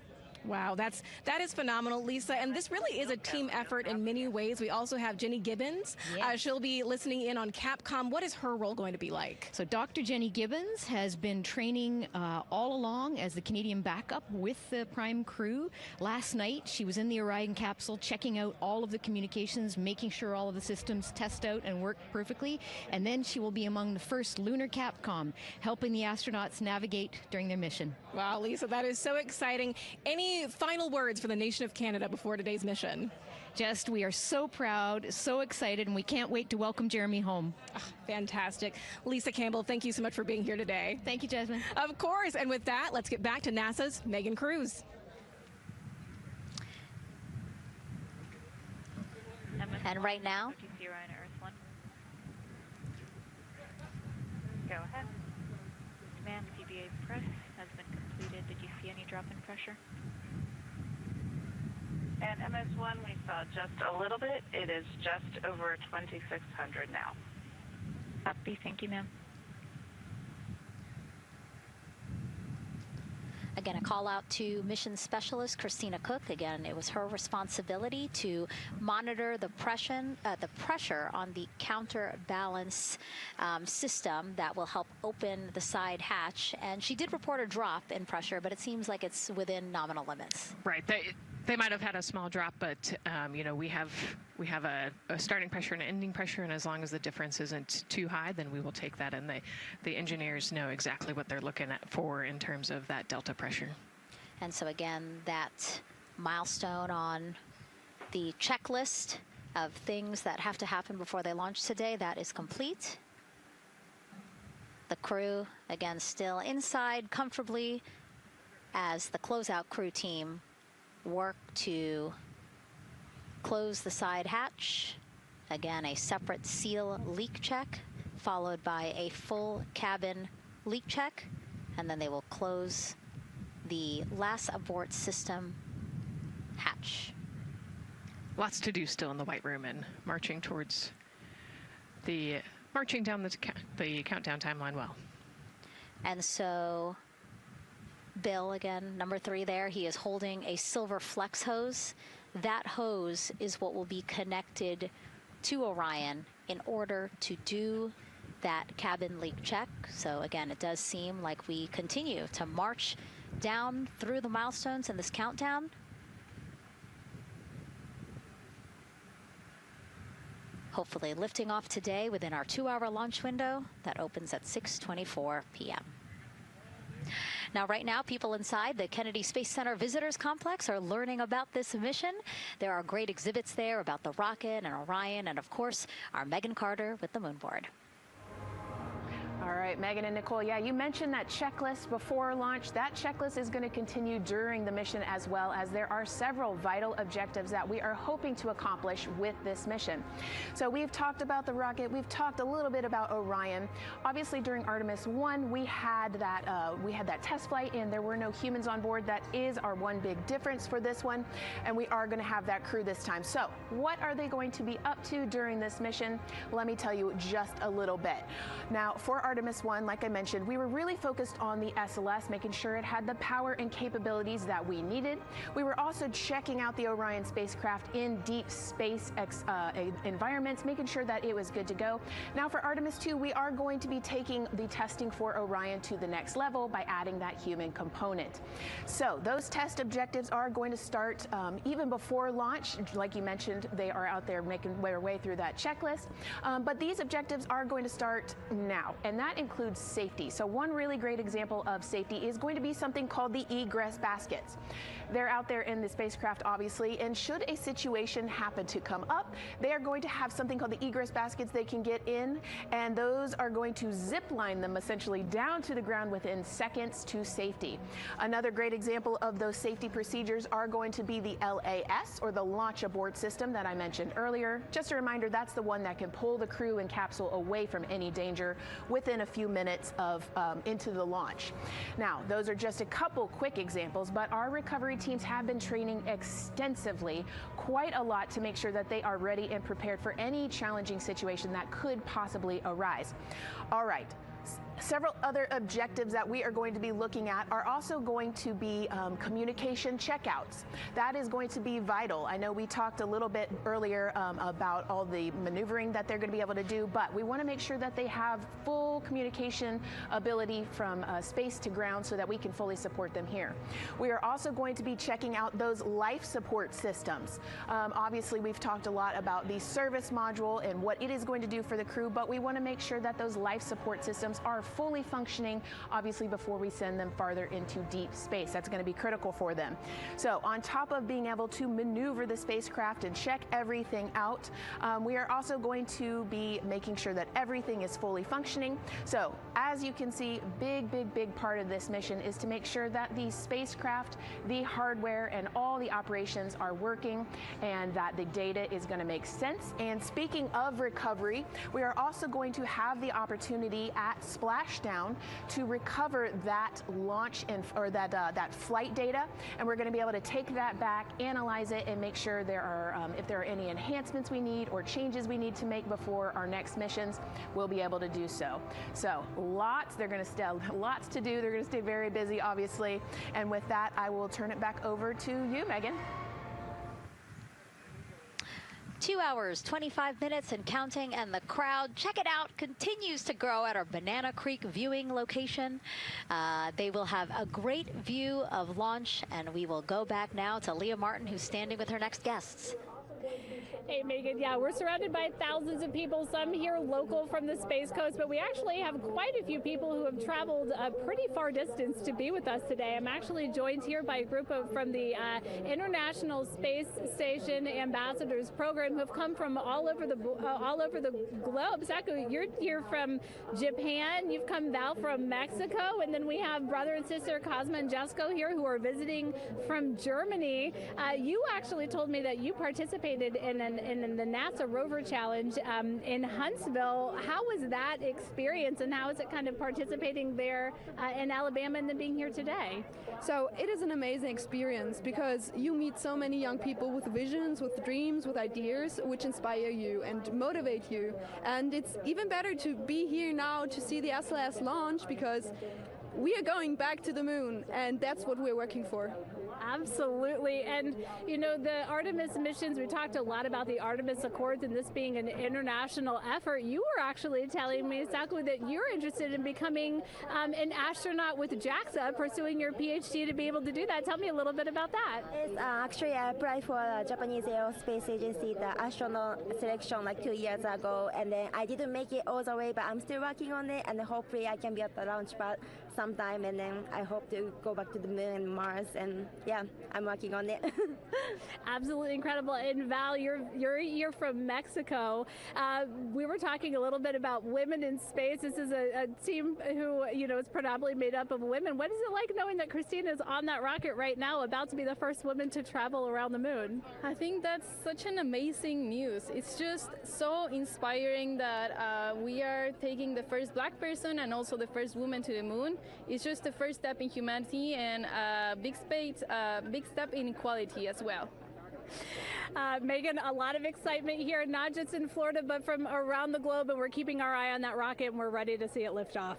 Wow, that is phenomenal, Lisa. And this really is a team effort in many ways. We also have Jenny Gibbons. Yes. She'll be listening in on Capcom. What is her role going to be like? So Dr. Jenny Gibbons has been training all along as the Canadian backup with the Prime crew. Last night, she was in the Orion capsule checking out all of the communications, making sure all of the systems test out and work perfectly. And then she will be among the first lunar Capcom, helping the astronauts navigate during their mission. Wow, Lisa, that is so exciting. Any final words for the nation of Canada before today's mission? Just, we are so proud, so excited, and we can't wait to welcome Jeremy home. Oh, fantastic. Lisa Campbell, thank you so much for being here today. Thank you, Jasmine. Of course. And with that, let's get back to NASA's Megan Cruz. And right now, go ahead. Command PBA press has been completed. Did you see any drop in pressure? And MS1, we saw just a little bit. It is just over 2,600 now. Copy. Thank you, ma'am. again, a call out to mission specialist Christina Cook. Again, it was her responsibility to monitor the pressure on the counterbalance system that will help open the side hatch. And she did report a drop in pressure, but it seems like it's within nominal limits. Right. They might have had a small drop, but you know, we have a starting pressure and an ending pressure, and as long as the difference isn't too high, then we will take that. And the engineers know exactly what they're looking for in terms of that delta pressure. And so again, that milestone on the checklist of things that have to happen before they launch today, that is complete. The crew, again, still inside comfortably as the closeout crew team work to close the side hatch. Again, a separate seal leak check, followed by a full cabin leak check, and then they will close the last abort system hatch. Lots to do still in the White Room and marching down the countdown timeline well. And so Bill, again, number 3 there, he is holding a silver flex hose. That hose is what will be connected to Orion in order to do that cabin leak check. So again, it does seem like we continue to march down through the milestones in this countdown. Hopefully lifting off today within our 2-hour launch window that opens at 6:24 p.m. Now, right now, people inside the Kennedy Space Center Visitors Complex are learning about this mission. There are great exhibits there about the rocket and Orion, and of course, our Megan Carter with the moon board. All right, Megan and Nicole, yeah, you mentioned that checklist before launch. That checklist is going to continue during the mission, as well as there are several vital objectives that we are hoping to accomplish with this mission. So we've talked about the rocket. We've talked a little bit about Orion. Obviously, during Artemis 1, we had that test flight, and there were no humans on board. That is our one big difference for this one, and we are going to have that crew this time. So what are they going to be up to during this mission? Let me tell you just a little bit. Now, for Artemis 1, like I mentioned, we were really focused on the SLS, making sure it had the power and capabilities that we needed. We were also checking out the Orion spacecraft in deep space environments, making sure that it was good to go. Now for Artemis 2, we are going to be taking the testing for Orion to the next level by adding that human component. So those test objectives are going to start even before launch. Like you mentioned, they are out there making their way through that checklist. But these objectives are going to start now. And and that includes safety. So one really great example of safety is going to be something called the egress baskets. They're out there in the spacecraft, obviously, and should a situation happen to come up, they are going to have something called the egress baskets they can get in, and those are going to zip line them essentially down to the ground within seconds to safety. Another great example of those safety procedures are going to be the LAS, or the Launch Abort System that I mentioned earlier. Just a reminder, that's the one that can pull the crew and capsule away from any danger within a few minutes of into the launch. Now, those are just a couple quick examples, but our recovery teams have been training extensively, quite a lot, to make sure that they are ready and prepared for any challenging situation that could possibly arise. All right. Several other objectives that we are going to be looking at are also going to be communication checkouts. That is going to be vital. I know we talked a little bit earlier about all the maneuvering that they're going to be able to do, but we want to make sure that they have full communication ability from space to ground so that we can fully support them here. We are also going to be checking out those life support systems. Obviously, we've talked a lot about the service module and what it is going to do for the crew, but we want to make sure that those life support systems are fully functioning, obviously, before we send them farther into deep space. That's going to be critical for them. So on top of being able to maneuver the spacecraft and check everything out, we are also going to be making sure that everything is fully functioning. So as you can see, big part of this mission is to make sure that the spacecraft, the hardware, and all the operations are working, and that the data is going to make sense. And speaking of recovery, we are also going to have the opportunity at Splashdown to recover that launch or that flight data, and we're going to be able to take that back, analyze it, and make sure there are if there are any enhancements we need or changes we need to make before our next missions, we'll be able to do so. So lots to do. They're going to stay very busy, obviously. And with that, I will turn it back over to you, Megan. 2 hours, 25 minutes and counting, and the crowd, check it out, continues to grow at our Banana Creek viewing location. They will have a great view of launch, and we will go back now to Leah Martin, who's standing with her next guests. Hey, Megan. Yeah, we're surrounded by thousands of people, some here local from the Space Coast, but we actually have quite a few people who have traveled a pretty far distance to be with us today. I'm actually joined here by a group from the International Space Station Ambassadors Program who have come from all over the globe. Saku, you're here from Japan. You've come, Val, from Mexico, and then we have brother and sister Cosma and Jessica here who are visiting from Germany. You actually told me that you participated in the NASA Rover Challenge in Huntsville. How was that experience, and how is it kind of participating there in Alabama and then being here today? So it is an amazing experience because you meet so many young people with visions, with dreams, with ideas which inspire you and motivate you. And it's even better to be here now to see the SLS launch because we are going back to the moon, and that's what we're working for. Absolutely. And, you know, the Artemis missions, we talked a lot about the Artemis Accords and this being an international effort. You were actually telling me, Saku, that you're interested in becoming an astronaut with JAXA, pursuing your PhD to be able to do that. Tell me a little bit about that. Yes, actually, I applied for the Japanese Aerospace Agency, the astronaut selection like 2 years ago, and then I didn't make it all the way, but I'm still working on it, and hopefully I can be at the launch pad sometime, and then I hope to go back to the moon and Mars, and yeah, I'm working on it. Absolutely incredible. And Val, you're from Mexico. We were talking a little bit about women in space. This is a team who, you know, is predominantly made up of women. What is it like knowing that Christina is on that rocket right now, about to be the first woman to travel around the moon? I think that's such an amazing news. It's just so inspiring that we are taking the first Black person and also the first woman to the moon. It's just the first step in humanity and a big step in equality as well. Megan, a lot of excitement here, not just in Florida, but from around the globe, and we're keeping our eye on that rocket, and we're ready to see it lift off.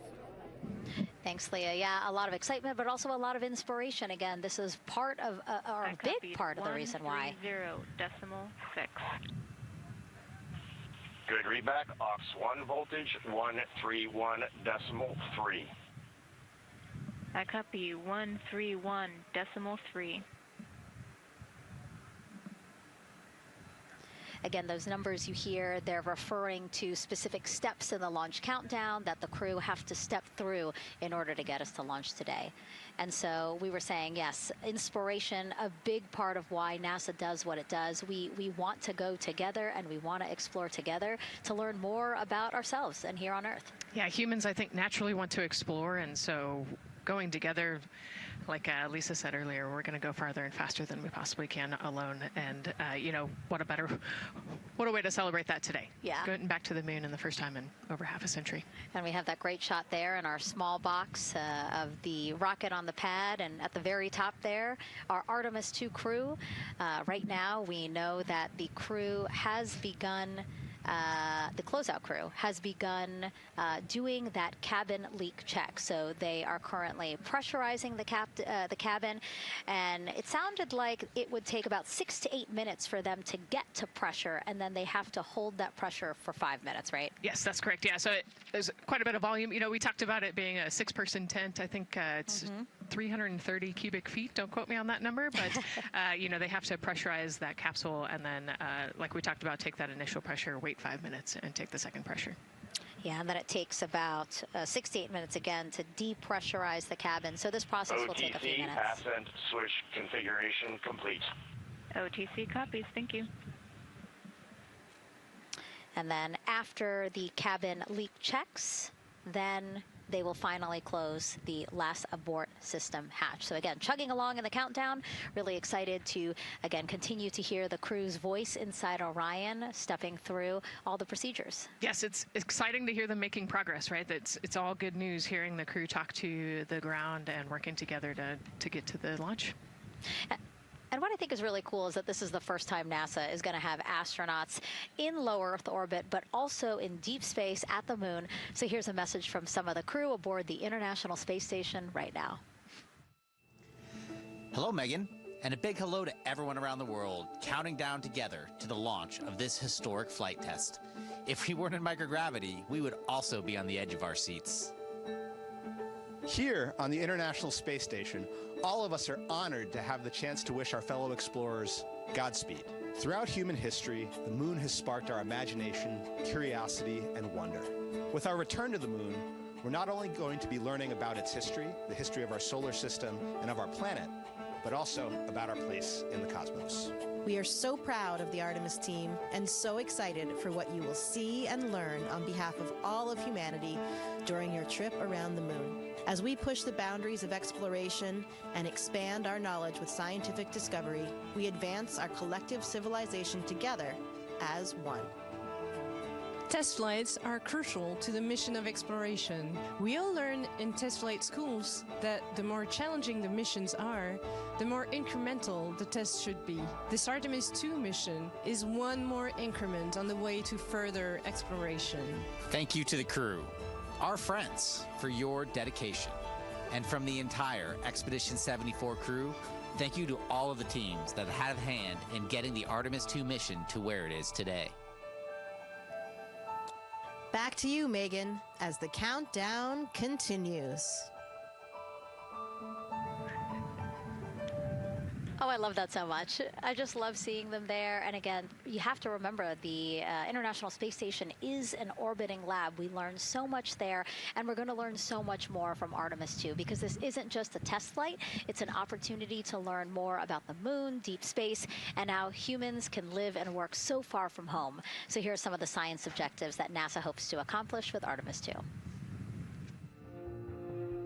Thanks, Leah. Yeah, a lot of excitement, but also a lot of inspiration. Again, this is part of, or a big part of the reason why. 130.6. Good readback. Aux 1 voltage, 131.3. I copy 131.3. Again, those numbers you hear, they're referring to specific steps in the launch countdown that the crew have to step through in order to get us to launch today. And so we were saying, yes, inspiration, a big part of why NASA does what it does. We want to go together and we want to explore together to learn more about ourselves and here on Earth. Yeah, humans, I think, naturally want to explore, and so going together, like Lisa said earlier, we're going to go farther and faster than we possibly can alone. And, you know, what a way to celebrate that today. Yeah. Going back to the moon in the first time in over half a century. And we have that great shot there in our small box of the rocket on the pad. And at the very top there, our Artemis 2 crew. Right now, we know that the crew has begun the closeout crew has begun doing that cabin leak check. So they are currently pressurizing the cabin, and it sounded like it would take about 6 to 8 minutes for them to get to pressure, and then they have to hold that pressure for 5 minutes, right? Yes, that's correct. Yeah, so there's quite a bit of volume. You know, we talked about it being a 6-person tent. I think it's 330 cubic feet. Don't quote me on that number, but you know, they have to pressurize that capsule, and then, like we talked about, take that initial pressure, wait 5 minutes, and take the second pressure. Yeah, and then it takes about 6 to 8 minutes again to depressurize the cabin. So this process will take a few minutes. OTC ascent switch configuration complete. OTC copies. Thank you. And then after the cabin leak checks, then they will finally close the last abort system hatch. So again, chugging along in the countdown, really excited to, again, continue to hear the crew's voice inside Orion, stepping through all the procedures. Yes, it's exciting to hear them making progress, right? It's all good news hearing the crew talk to the ground and working together to get to the launch. And what I think is really cool is that this is the first time NASA is going to have astronauts in low Earth orbit, but also in deep space at the moon. So here's a message from some of the crew aboard the International Space Station right now. Hello, Megan, and a big hello to everyone around the world counting down together to the launch of this historic flight test. If we weren't in microgravity, we would also be on the edge of our seats. Here on the International Space Station, all of us are honored to have the chance to wish our fellow explorers Godspeed. Throughout human history, the moon has sparked our imagination, curiosity, and wonder. With our return to the moon, we're not only going to be learning about its history, the history of our solar system and of our planet, but also about our place in the cosmos. We are so proud of the Artemis team and so excited for what you will see and learn on behalf of all of humanity during your trip around the moon. As we push the boundaries of exploration and expand our knowledge with scientific discovery, we advance our collective civilization together as one. Test flights are crucial to the mission of exploration. We all learn in test flight schools that the more challenging the missions are, the more incremental the test should be. This Artemis 2 mission is one more increment on the way to further exploration. Thank you to the crew, our friends, for your dedication. And from the entire Expedition 74 crew, thank you to all of the teams that had a hand in getting the Artemis 2 mission to where it is today. Back to you, Megan, as the countdown continues. Oh, I love that so much. I just love seeing them there. And again, you have to remember the International Space Station is an orbiting lab. We learn so much there, and we're going to learn so much more from Artemis 2, because this isn't just a test flight. It's an opportunity to learn more about the moon, deep space, and how humans can live and work so far from home. So here are some of the science objectives that NASA hopes to accomplish with Artemis 2.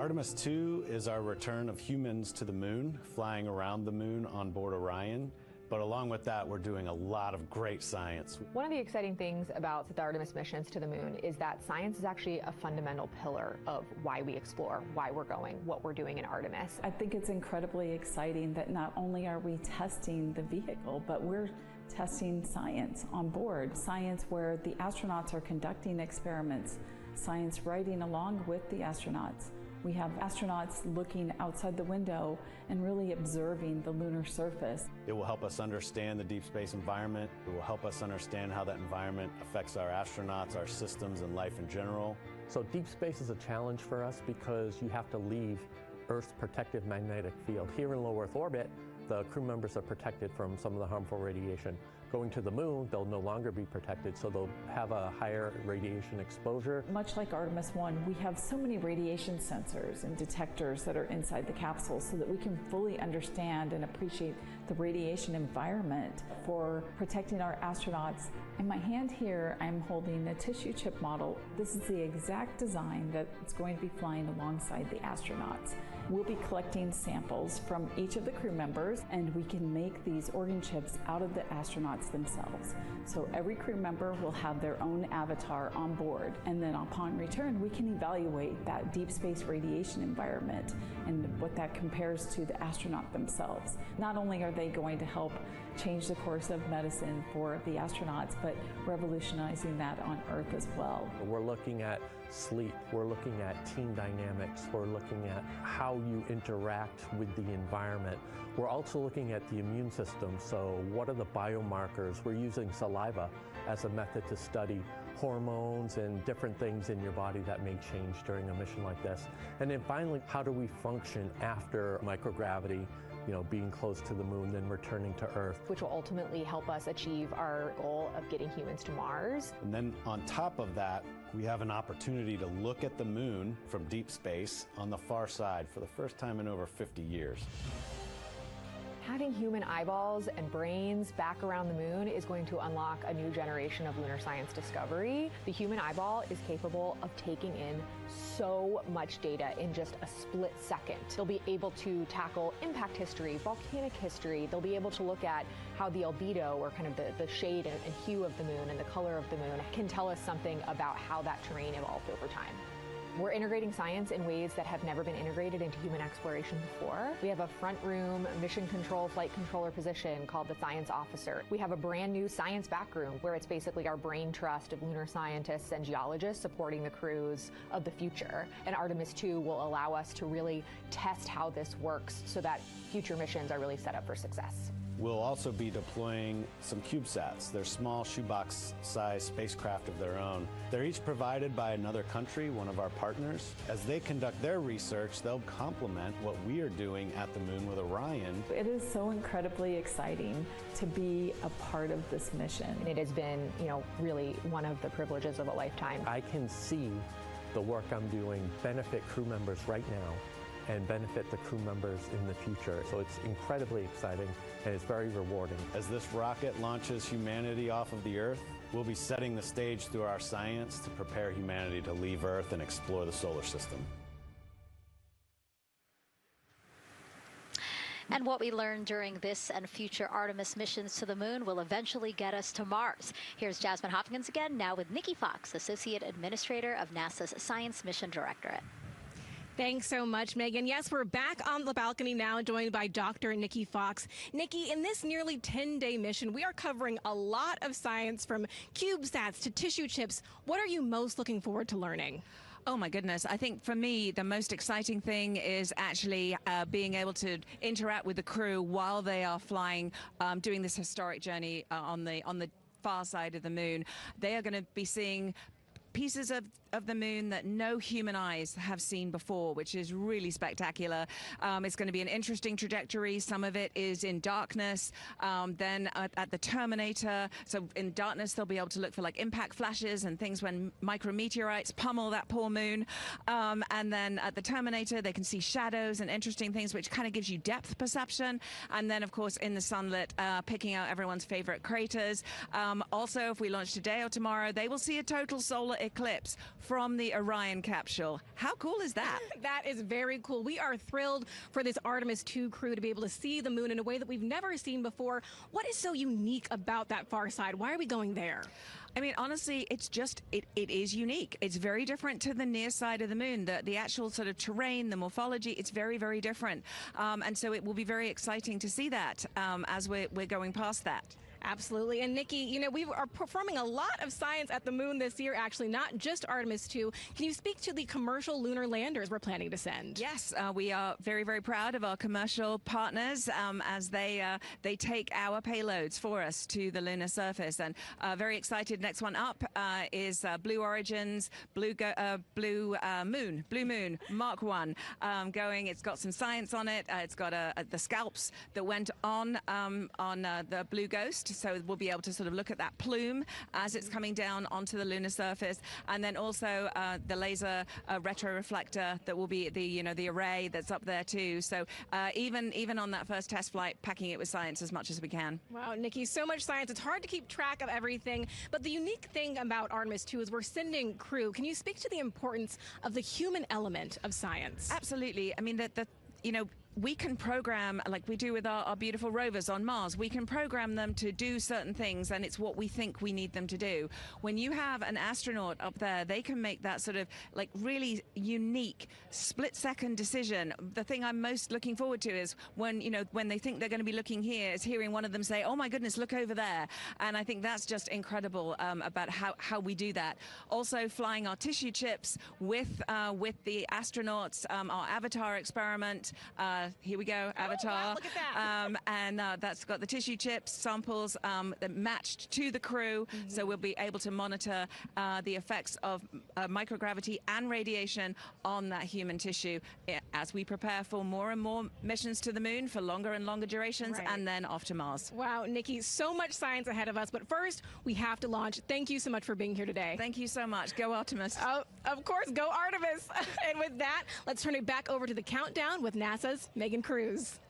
Artemis 2 is our return of humans to the moon, flying around the moon on board Orion. But along with that, we're doing a lot of great science. One of the exciting things about the Artemis missions to the moon is that science is actually a fundamental pillar of why we explore, why we're going, what we're doing in Artemis. I think it's incredibly exciting that not only are we testing the vehicle, but we're testing science on board. Science where the astronauts are conducting experiments, science riding along with the astronauts. We have astronauts looking outside the window and really observing the lunar surface. It will help us understand the deep space environment. It will help us understand how that environment affects our astronauts, our systems, and life in general. So deep space is a challenge for us because you have to leave Earth's protective magnetic field. Here in low Earth orbit, the crew members are protected from some of the harmful radiation. Going to the moon, they'll no longer be protected, so they'll have a higher radiation exposure. Much like Artemis 1, we have so many radiation sensors and detectors that are inside the capsule so that we can fully understand and appreciate the radiation environment for protecting our astronauts. In my hand here, I'm holding a tissue chip model. This is the exact design that's going to be flying alongside the astronauts. We'll be collecting samples from each of the crew members, and we can make these organ chips out of the astronauts themselves. So every crew member will have their own avatar on board, and then upon return, we can evaluate that deep space radiation environment and what that compares to the astronaut themselves. Not only are they going to help change the course of medicine for the astronauts, but revolutionizing that on Earth as well. We're looking at sleep, we're looking at team dynamics, we're looking at how you interact with the environment. We're also looking at the immune system, so what are the biomarkers? We're using saliva as a method to study hormones and different things in your body that may change during a mission like this. And then finally, how do we function after microgravity, being close to the moon, then returning to Earth. Which will ultimately help us achieve our goal of getting humans to Mars. And then on top of that, we have an opportunity to look at the moon from deep space on the far side for the first time in over 50 years. Having human eyeballs and brains back around the moon is going to unlock a new generation of lunar science discovery. The human eyeball is capable of taking in so much data in just a split second. They'll be able to tackle impact history, volcanic history. They'll be able to look at how the albedo, or kind of the shade and hue of the moon and the color of the moon, can tell us something about how that terrain evolved over time. We're integrating science in ways that have never been integrated into human exploration before. We have a front room mission control flight controller position called the Science Officer. We have a brand new science back room where it's basically our brain trust of lunar scientists and geologists supporting the crews of the future. And Artemis 2 will allow us to really test how this works so that future missions are really set up for success. We'll also be deploying some CubeSats. They're small shoebox-sized spacecraft of their own. They're each provided by another country, one of our partners. As they conduct their research, they'll complement what we are doing at the moon with Orion. It is so incredibly exciting to be a part of this mission. It has been, really one of the privileges of a lifetime. I can see the work I'm doing benefit crew members right now and benefit the crew members in the future. So it's incredibly exciting and it's very rewarding. As this rocket launches humanity off of the Earth, we'll be setting the stage through our science to prepare humanity to leave Earth and explore the solar system. And what we learned during this and future Artemis missions to the moon will eventually get us to Mars. Here's Jasmine Hopkins again, now with Nikki Fox, Associate Administrator of NASA's Science Mission Directorate. Thanks so much, Megan. Yes, we're back on the balcony now, joined by Dr. Nikki Fox. Nikki, in this nearly 10-day mission, we are covering a lot of science, from CubeSats to tissue chips. What are you most looking forward to learning? Oh my goodness. I think for me, the most exciting thing is actually being able to interact with the crew while they are flying, doing this historic journey on the far side of the moon. They are going to be seeing pieces of the moon that no human eyes have seen before, which is really spectacular. It's going to be an interesting trajectory. Some of it is in darkness. Then at the terminator, so in darkness, they'll be able to look for like impact flashes and things when micrometeorites pummel that poor moon. And then at the terminator, they can see shadows and interesting things, which kind of gives you depth perception. And then, of course, in the sunlit, picking out everyone's favorite craters. Also, if we launch today or tomorrow, they will see a total solar eclipse from the Orion capsule. How cool is that? That is very cool. We are thrilled for this Artemis 2 crew to be able to see the moon in a way that we've never seen before. What is so unique about that far side? Why are we going there? I mean, honestly, it's just, it is unique. It's very different to the near side of the moon. The actual sort of terrain, the morphology, it's very, very different. And so it will be very exciting to see that as we're going past that. Absolutely. And Nikki, you know, we are performing a lot of science at the moon this year, actually, not just Artemis 2. Can you speak to the commercial lunar landers we're planning to send? Yes, we are very, very proud of our commercial partners as they take our payloads for us to the lunar surface. And very excited. Next one up is Blue Origin's Blue Moon Mark 1 going. It's got some science on it. It's got the scalps that went on the Blue Ghost. So we'll be able to sort of look at that plume as it's coming down onto the lunar surface, and then also the laser retroreflector that will be the array that's up there too. So even on that first test flight, packing it with science as much as we can. Wow, Nikki, so much science. It's hard to keep track of everything. But the unique thing about Artemis 2 is we're sending crew. Can you speak to the importance of the human element of science? Absolutely. I mean, we can program, like we do with our beautiful rovers on Mars, we can program them to do certain things, and it's what we think we need them to do. When you have an astronaut up there, they can make that sort of like really unique split-second decision. The thing I'm most looking forward to is when they think they're going to be looking here, is hearing one of them say, "Oh my goodness, look over there." And I think that's just incredible about how we do that. Also, flying our tissue chips with the astronauts, our Avatar experiment. Here we go, Avatar. Oh, wow, look at that. And that's got the tissue chips samples that matched to the crew, so we'll be able to monitor the effects of microgravity and radiation on that human tissue as we prepare for more and more missions to the moon for longer and longer durations, and then off to Mars. Wow, Nikki, so much science ahead of us, but first we have to launch. Thank you so much for being here today. Thank you so much. Go Artemis. Oh, of course, go Artemis. And with that, let's turn it back over to the countdown with NASA's Megan Cruz.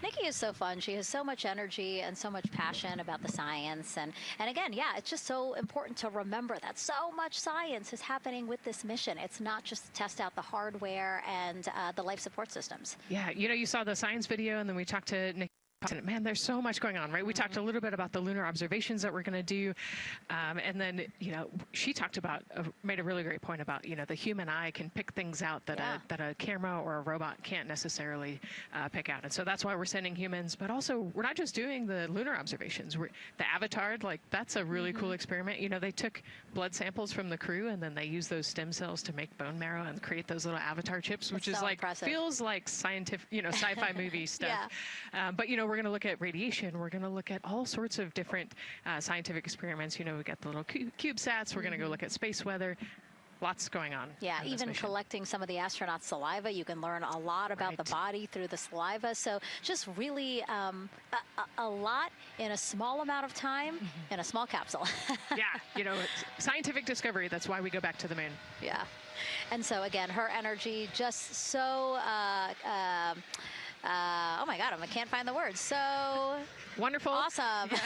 Nikki is so fun. She has so much energy and so much passion about the science. And again, yeah, it's just so important to remember that so much science is happening with this mission. It's not just to test out the hardware and the life support systems. Yeah, you saw the science video, and then we talked to Nikki. Man, there's so much going on, right? We talked a little bit about the lunar observations that we're going to do. And then, she talked about, made a really great point about, the human eye can pick things out that a camera or a robot can't necessarily pick out. And so that's why we're sending humans. But also, we're not just doing the lunar observations. The Avatar, that's a really cool experiment. They took blood samples from the crew, and then they used those stem cells to make bone marrow and create those little Avatar chips, which is so like, impressive. feels like scientific, sci-fi movie stuff. But, we're going to look at radiation. We're going to look at all sorts of different scientific experiments. We got the little CubeSats. We're going to go look at space weather. Lots going on. Yeah, even collecting some of the astronauts' saliva. You can learn a lot about the body through the saliva. So just really a lot in a small amount of time in a small capsule. Yeah, scientific discovery. That's why we go back to the moon. Yeah. And so, again, her energy just so... oh my God, I can't find the words. So wonderful. Awesome. Yeah.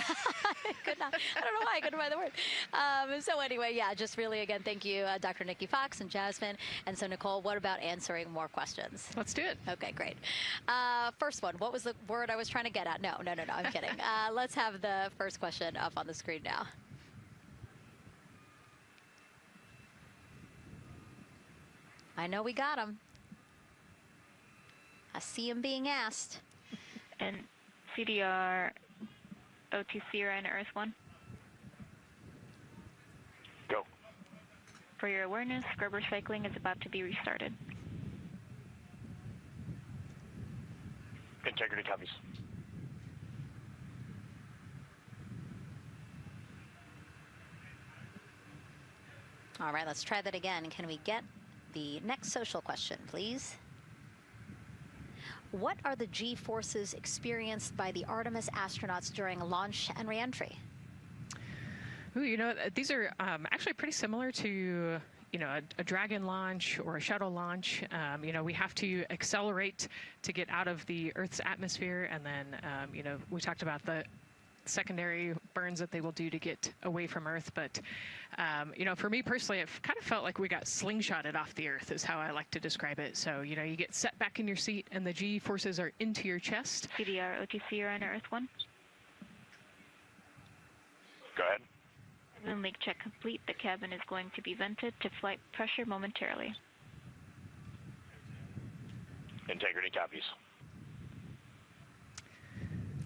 I don't know why I couldn't find the word. So anyway, yeah, just really, again, thank you, Dr. Nikki Fox and Jasmine. And so, Nicole, what about answering more questions? Let's do it. Okay, great. First one, what was the word I was trying to get at? No, I'm kidding. Let's have the first question up on the screen now. I know we got him. I see him being asked. And CDR OTC Rhino Earth 1. Go. For your awareness, scrubber cycling is about to be restarted. Integrity copies. All right, let's try that again. Can we get the next social question, please? What are the G-forces experienced by the Artemis astronauts during launch and reentry? Ooh, these are actually pretty similar to a Dragon launch or a shuttle launch. We have to accelerate to get out of the Earth's atmosphere, and then we talked about the secondary burns that they will do to get away from Earth. But, for me personally, it kind of felt like we got slingshotted off the Earth is how I like to describe it. So, you get set back in your seat and the G forces are into your chest. CDR OTC Rhino Earth 1. Go ahead. Moon leak check complete. The cabin is going to be vented to flight pressure momentarily. Integrity copies.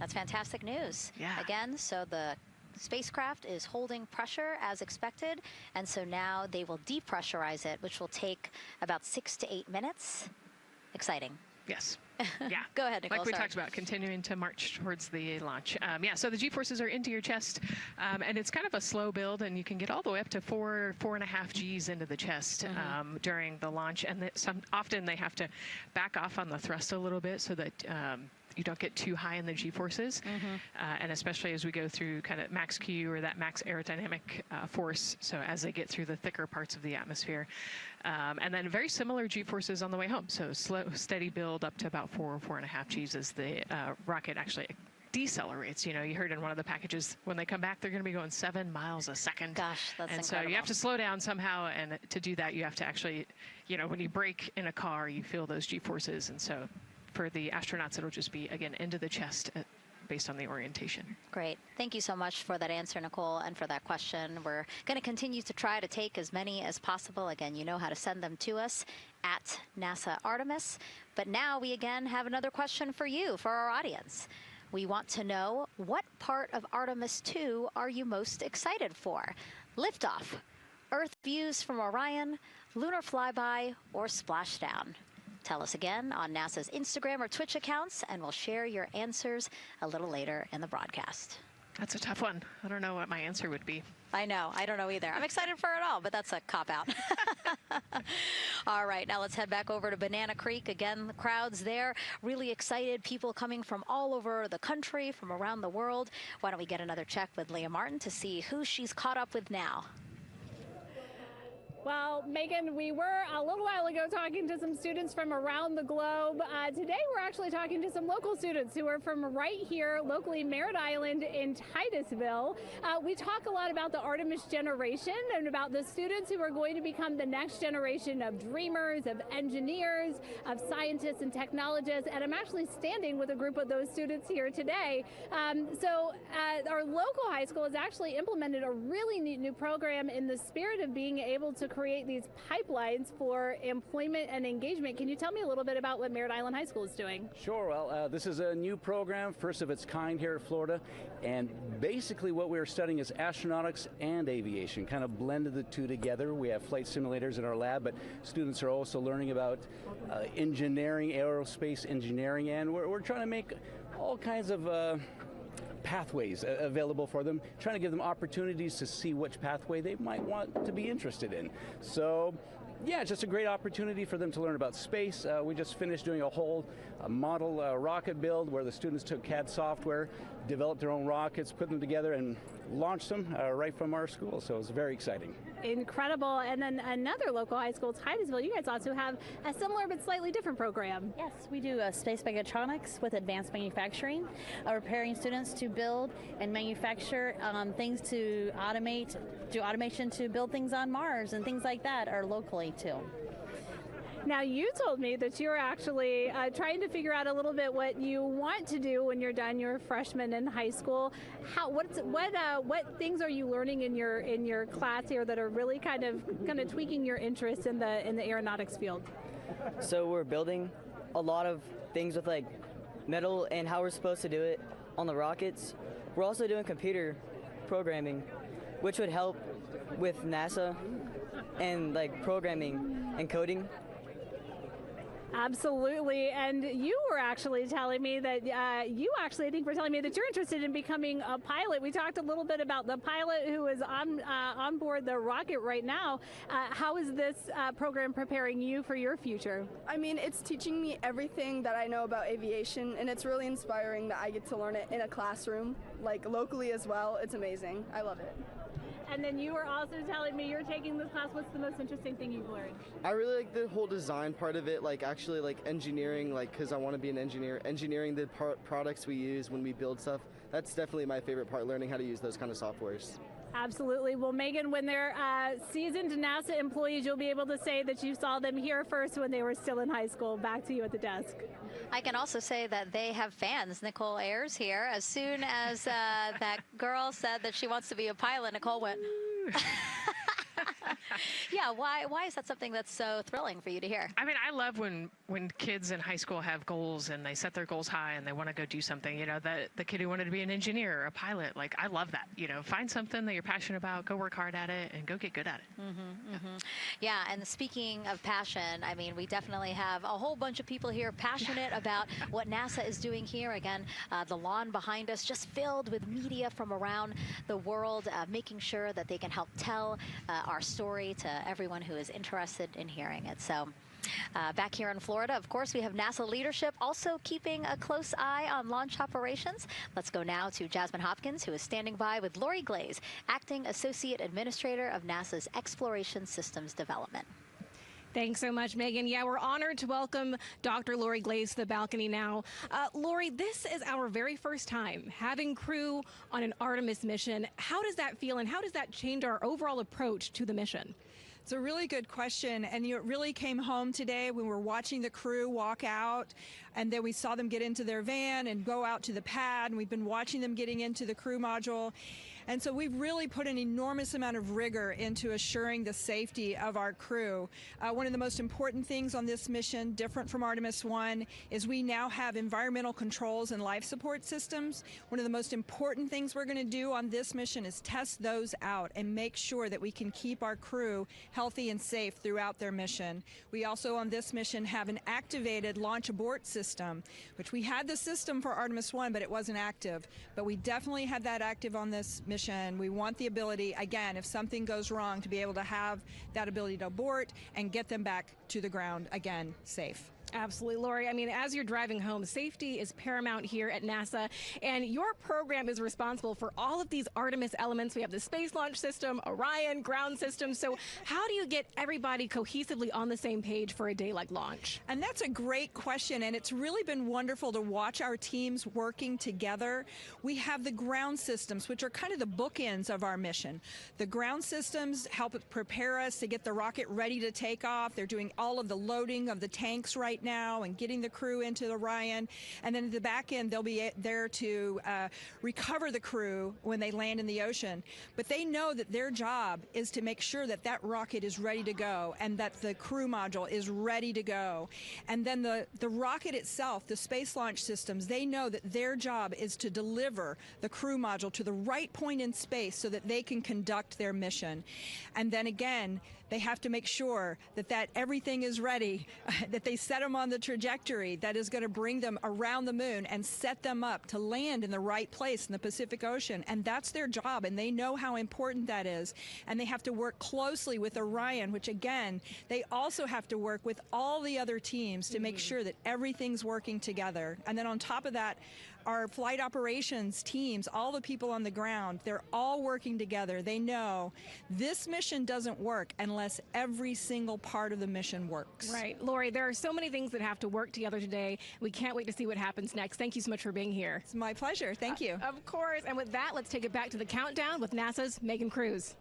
That's fantastic news. Yeah. Again, so the spacecraft is holding pressure as expected, and so now they will depressurize it, which will take about 6 to 8 minutes. Exciting. Yes. Yeah. Go ahead, Nicole. Like we sorry. talked about, continuing to march towards the launch. Yeah, so the G-forces are into your chest, and it's kind of a slow build, and you can get all the way up to 4.5 Gs into the chest during the launch. And often they have to back off on the thrust a little bit so that you don't get too high in the G-forces, and especially as we go through kind of max Q or that max aerodynamic force, so as they get through the thicker parts of the atmosphere. And then very similar G-forces on the way home, so slow, steady build up to about 4.5 Gs as the rocket actually decelerates. You know, you heard in one of the packages, when they come back, they're going to be going 7 miles a second. Gosh, that's and incredible. so you have to slow down somehow, and to do that, you have to actually, you know, when you brake in a car, you feel those G-forces, and so for the astronauts, it'll just be, again, into the chest based on the orientation. Great. Thank you so much for that answer, Nicole, and for that question. We're going to continue to try to take as many as possible. Again, you know how to send them to us at NASA Artemis. But now we again have another question for you, for our audience. We want to know, what part of Artemis 2 are you most excited for? Liftoff, Earth views from Orion, lunar flyby, or splashdown? Tell us again on NASA's Instagram or Twitch accounts, and we'll share your answers a little later in the broadcast. That's a tough one. I don't know what my answer would be. I know. I don't know either. I'm excited for it all, but that's a cop-out. All right, now let's head back over to Banana Creek. Again, the crowd's there, really excited. People coming from all over the country, from around the world. Why don't we get another check with Leah Martin to see who she's caught up with now. Well, Megan, we were a little while ago talking to some students from around the globe. Today, we're actually talking to some local students who are from right here, locally, Merritt Island in Titusville. We talk a lot about the Artemis generation and about the students who are going to become the next generation of dreamers, of engineers, of scientists and technologists. And I'm actually standing with a group of those students here today. Our local high school has actually implemented a really neat new program in the spirit of being able to create these pipelines for employment and engagement. Can you tell me a little bit about what Merritt Island High School is doing? Sure. Well, this is a new program, first of its kind here at Florida, and basically what we're studying is astronautics and aviation, kind of blended the two together. We have flight simulators in our lab, but students are also learning about engineering, aerospace engineering, and we're trying to make all kinds of pathways available for them, trying to give them opportunities to see which pathway they might want to be interested in. So yeah, it's just a great opportunity for them to learn about space. We just finished doing a whole model rocket build where the students took CAD software, developed their own rockets, put them together, and launched them right from our school. So it was very exciting. Incredible. And then another local high school, Titusville, you guys also have a similar but slightly different program. Yes, we do space mechatronics with advanced manufacturing, preparing students to build and manufacture things to automate, do automation to build things on Mars and things like that are locally too. Now, you told me that you're actually trying to figure out a little bit what you want to do when you're done. You're a freshman in high school. What things are you learning in your class here that are really kind of tweaking your interest in the aeronautics field? So we're building a lot of things with like metal and how we're supposed to do it on the rockets. We're also doing computer programming, which would help with NASA and like programming and coding. Absolutely. And you were actually telling me that I think were telling me that you're interested in becoming a pilot. We talked a little bit about the pilot who is on board the rocket right now. How is this program preparing you for your future? I mean, it's teaching me everything that I know about aviation, and it's really inspiring that I get to learn it in a classroom, like locally as well. It's amazing. I love it. And then you were also telling me you're taking this class. What's the most interesting thing you've learned? I really like the whole design part of it, like actually like engineering, like because I want to be an engineer. Engineering the products we use when we build stuff. That's definitely my favorite part, learning how to use those kind of softwares. Absolutely. Well, Megan, when they're seasoned NASA employees, you'll be able to say that you saw them here first when they were still in high school. Back to you at the desk. I can also say that they have fans. Nicole Ayers here. As soon as that girl said that she wants to be a pilot, Nicole went. Yeah, why is that something that's so thrilling for you to hear? I mean, I love when kids in high school have goals and they set their goals high and they want to go do something. You know, the kid who wanted to be an engineer or a pilot, like, I love that. You know, find something that you're passionate about, go work hard at it, and go get good at it. Yeah, and speaking of passion, I mean, we definitely have a whole bunch of people here passionate about what NASA is doing here. Again, the lawn behind us just filled with media from around the world, making sure that they can help tell our story to everyone who is interested in hearing it. So back here in Florida, of course, we have NASA leadership also keeping a close eye on launch operations. Let's go now to Jasmine Hopkins, who is standing by with Lori Glaze, Acting Associate Administrator of NASA's Exploration Systems Development. Thanks so much, Megan. Yeah, we're honored to welcome Dr. Lori Glaze to the balcony now. Lori, this is our very first time having crew on an Artemis mission. How does that feel, and how does that change our overall approach to the mission? It's a really good question, and it really came home today when we were watching the crew walk out, and then we saw them get into their van and go out to the pad, and we've been watching them getting into the crew module. And so we've really put an enormous amount of rigor into assuring the safety of our crew. One of the most important things on this mission, different from Artemis 1, is we now have environmental controls and life support systems. One of the most important things we're going to do on this mission is test those out and make sure that we can keep our crew healthy and safe throughout their mission. We also on this mission have an activated launch abort system, which we had the system for Artemis 1, but it wasn't active. But we definitely have that active on this mission. We want the ability, again, if something goes wrong, to be able to have that ability to abort and get them back to the ground again safe. Absolutely, Lori. I mean, as you're driving home, safety is paramount here at NASA, and your program is responsible for all of these Artemis elements. We have the Space Launch System, Orion, ground system. So how do you get everybody cohesively on the same page for a day like launch? And that's a great question, and it's really been wonderful to watch our teams working together. We have the ground systems, which are kind of the bookends of our mission. The ground systems help prepare us to get the rocket ready to take off. They're doing all of the loading of the tanks right now and getting the crew into Orion, and then at the back end they'll be there to recover the crew when they land in the ocean. But they know that their job is to make sure that that rocket is ready to go and that the crew module is ready to go. And then the rocket itself, the space launch systems, they know that their job is to deliver the crew module to the right point in space so that they can conduct their mission. And then again, they have to make sure that everything is ready, that they set them on the trajectory that is going to bring them around the moon and set them up to land in the right place in the Pacific Ocean. And that's their job, and they know how important that is. And they have to work closely with Orion, which again, they also have to work with all the other teams to make sure that everything's working together. And then on top of that, our flight operations teams, all the people on the ground, they're all working together. They know this mission doesn't work unless every single part of the mission works. Right. Lori, there are so many things that have to work together today. We can't wait to see what happens next. Thank you so much for being here. It's my pleasure. Thank you. Of course. And with that, let's take it back to the countdown with NASA's Megan Cruz.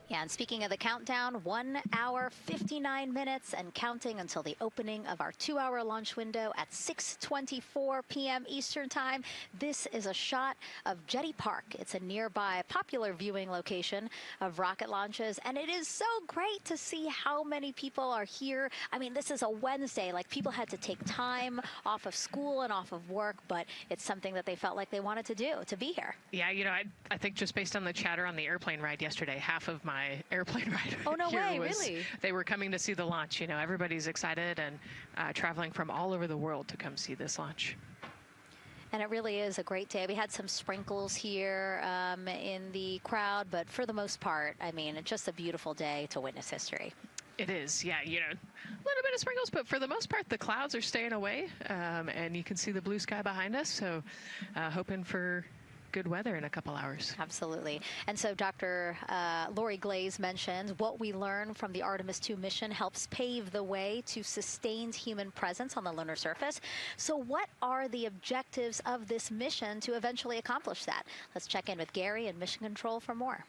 Yeah, and speaking of the countdown, 1 hour, 59 minutes and counting until the opening of our 2-hour launch window at 6:24 p.m. Eastern Time. This is a shot of Jetty Park. It's a nearby popular viewing location of rocket launches, and it is so great to see how many people are here. I mean, this is a Wednesday. Like, people had to take time off of school and off of work, but it's something that they felt like they wanted to do, to be here. Yeah, you know, I think just based on the chatter on the airplane ride yesterday, half of my airplane ride oh, no here way, was really? They were coming to see the launch. You know, everybody's excited and traveling from all over the world to come see this launch. And it really is a great day. We had some sprinkles here in the crowd, but for the most part, I mean, it's just a beautiful day to witness history. It is, yeah, you know, a little bit of sprinkles, but for the most part, the clouds are staying away, and you can see the blue sky behind us, so hoping for good weather in a couple hours. Absolutely. And so Dr. Lori Glaze mentioned what we learned from the Artemis 2 mission helps pave the way to sustained human presence on the lunar surface. So what are the objectives of this mission to eventually accomplish that? Let's check in with Gary in Mission Control for more.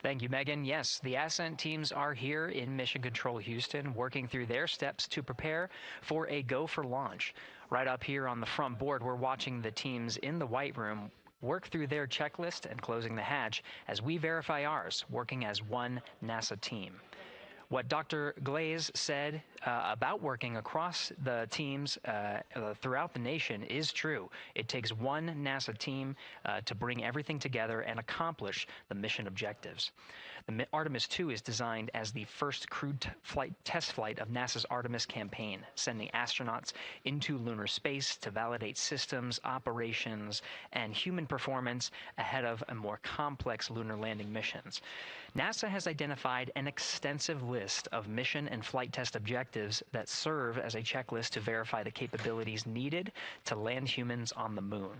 Thank you, Megan. Yes, the Ascent teams are here in Mission Control Houston, working through their steps to prepare for a go for launch. Right up here on the front board, we're watching the teams in the White Room work through their checklist and closing the hatch as we verify ours, working as one NASA team. What Dr. Glaze said about working across the teams throughout the nation is true. It takes one NASA team to bring everything together and accomplish the mission objectives. The Artemis II is designed as the first crewed test flight of NASA's Artemis campaign, sending astronauts into lunar space to validate systems, operations, and human performance ahead of a more complex lunar landing missions. NASA has identified an extensive list of mission and flight test objectives that serve as a checklist to verify the capabilities needed to land humans on the moon.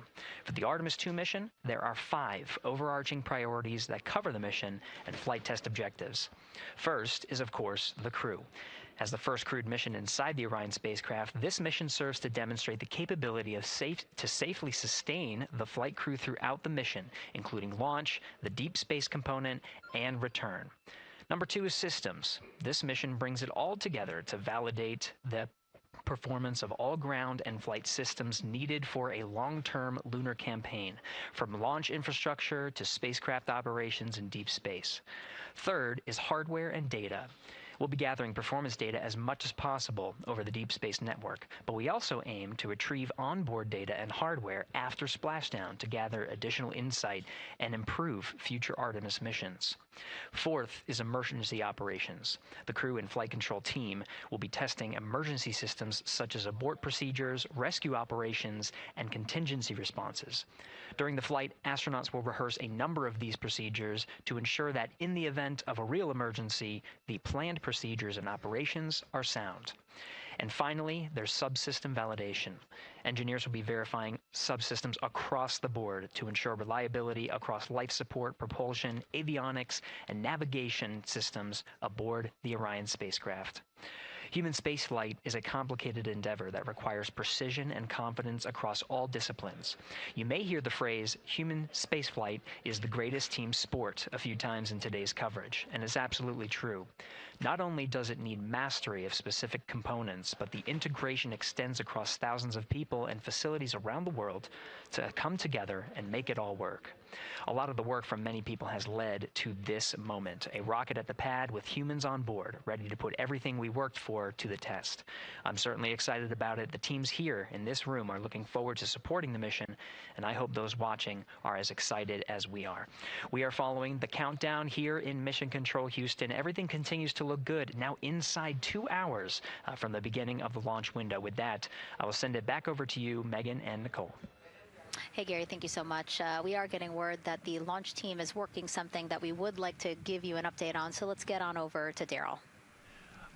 For the Artemis II mission, there are 5 overarching priorities that cover the mission and flight test objectives. First is, of course, the crew. As the first crewed mission inside the Orion spacecraft, this mission serves to demonstrate the capability of safely sustain the flight crew throughout the mission, including launch, the deep space component, and return. Number 2 is systems. This mission brings it all together to validate the performance of all ground and flight systems needed for a long-term lunar campaign, from launch infrastructure to spacecraft operations in deep space. Third is hardware and data. We'll be gathering performance data as much as possible over the Deep Space Network, but we also aim to retrieve onboard data and hardware after splashdown to gather additional insight and improve future Artemis missions. Fourth is emergency operations. The crew and flight control team will be testing emergency systems such as abort procedures, rescue operations, and contingency responses. During the flight, astronauts will rehearse a number of these procedures to ensure that in the event of a real emergency, the planned procedures and operations are sound. And finally, there's subsystem validation. Engineers will be verifying subsystems across the board to ensure reliability across life support, propulsion, avionics, and navigation systems aboard the Orion spacecraft. Human spaceflight is a complicated endeavor that requires precision and confidence across all disciplines. You may hear the phrase, human spaceflight is the greatest team sport, a few times in today's coverage, and it's absolutely true. Not only does it need mastery of specific components, but the integration extends across thousands of people and facilities around the world to come together and make it all work. A lot of the work from many people has led to this moment, a rocket at the pad with humans on board, ready to put everything we worked for to the test. I'm certainly excited about it. The teams here in this room are looking forward to supporting the mission, and I hope those watching are as excited as we are. We are following the countdown here in Mission Control Houston. Everything continues to look good, now inside 2 hours from the beginning of the launch window. With that, I will send it back over to you, Megan and Nicole. Hey, Gary, thank you so much. We are getting word that the launch team is working something that we would like to give you an update on, so let's get on over to Daryl.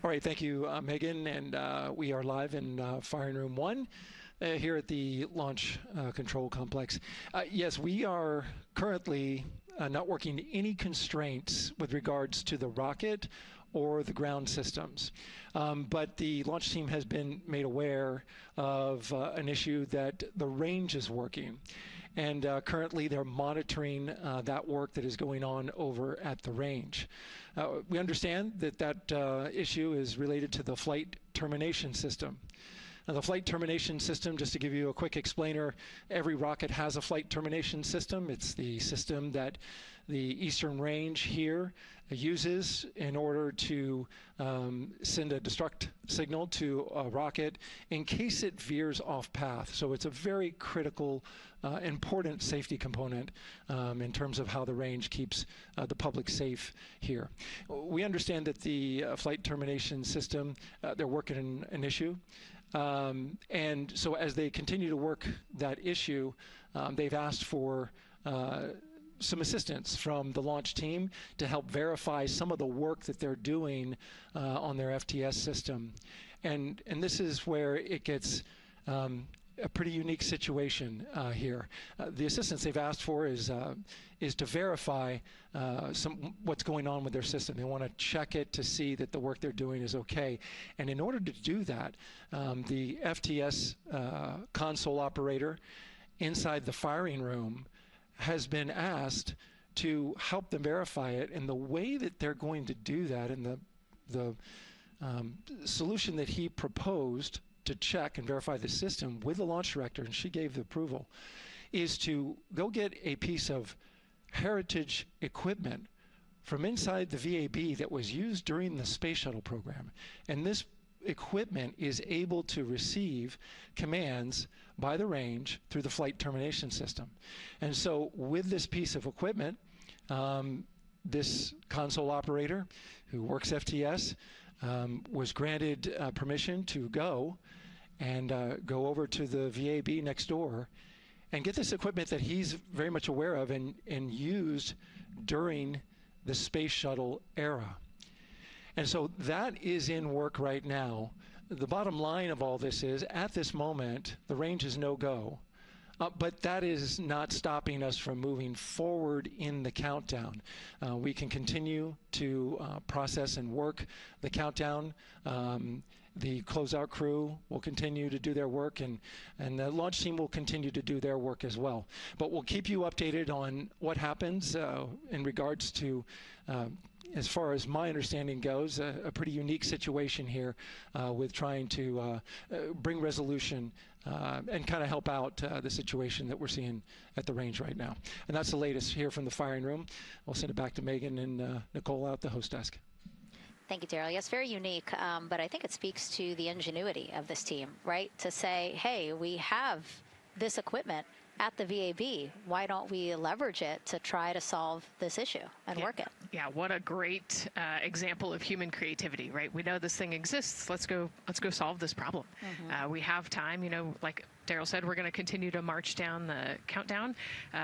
All right, thank you, Megan, and we are live in Firing Room 1 here at the Launch Control Complex. Yes, we are currently not working any constraints with regards to the rocket or the ground systems. But the launch team has been made aware of an issue that the range is working. And currently they're monitoring that work that is going on over at the range. We understand that that issue is related to the flight termination system. Now, the flight termination system, just to give you a quick explainer, every rocket has a flight termination system. It's the system that the Eastern Range here uses in order to send a destruct signal to a rocket in case it veers off path. So it's a very critical, important safety component in terms of how the range keeps the public safe here. We understand that the flight termination system, they're working an issue. And so as they continue to work that issue, they've asked for some assistance from the launch team to help verify some of the work that they're doing on their FTS system. And this is where it gets a pretty unique situation here. The assistance they've asked for is to verify what's going on with their system. They want to check it to see that the work they're doing is okay. And in order to do that, the FTS console operator inside the firing room has been asked to help them verify it. And the way that they're going to do that, and the solution that he proposed to check and verify the system with the launch director, and she gave the approval, is to go get a piece of heritage equipment from inside the VAB that was used during the space shuttle program. And this equipment is able to receive commands by the range through the flight termination system. And so with this piece of equipment, this console operator who works FTS was granted permission to go and go over to the VAB next door and get this equipment that he's very much aware of and used during the space shuttle era. And so that is in work right now. The bottom line of all this is, at this moment, the range is no-go. But that is not stopping us from moving forward in the countdown. We can continue to process and work the countdown. The closeout crew will continue to do their work, and the launch team will continue to do their work as well. But we'll keep you updated on what happens in regards to, as far as my understanding goes, a pretty unique situation here with trying to bring resolution and kind of help out the situation that we're seeing at the range right now. And that's the latest here from the firing room. I'll send it back to Megan and Nicole out the host desk. Thank you, Daryl. Yes, very unique, but I think it speaks to the ingenuity of this team, right? To say, hey, we have this equipment at the VAB. Why don't we leverage it to try to solve this issue and work it? Yeah, what a great example of human creativity, right? We know this thing exists. Let's go solve this problem. We have time, you know, like Daryl said, we're going to continue to march down the countdown.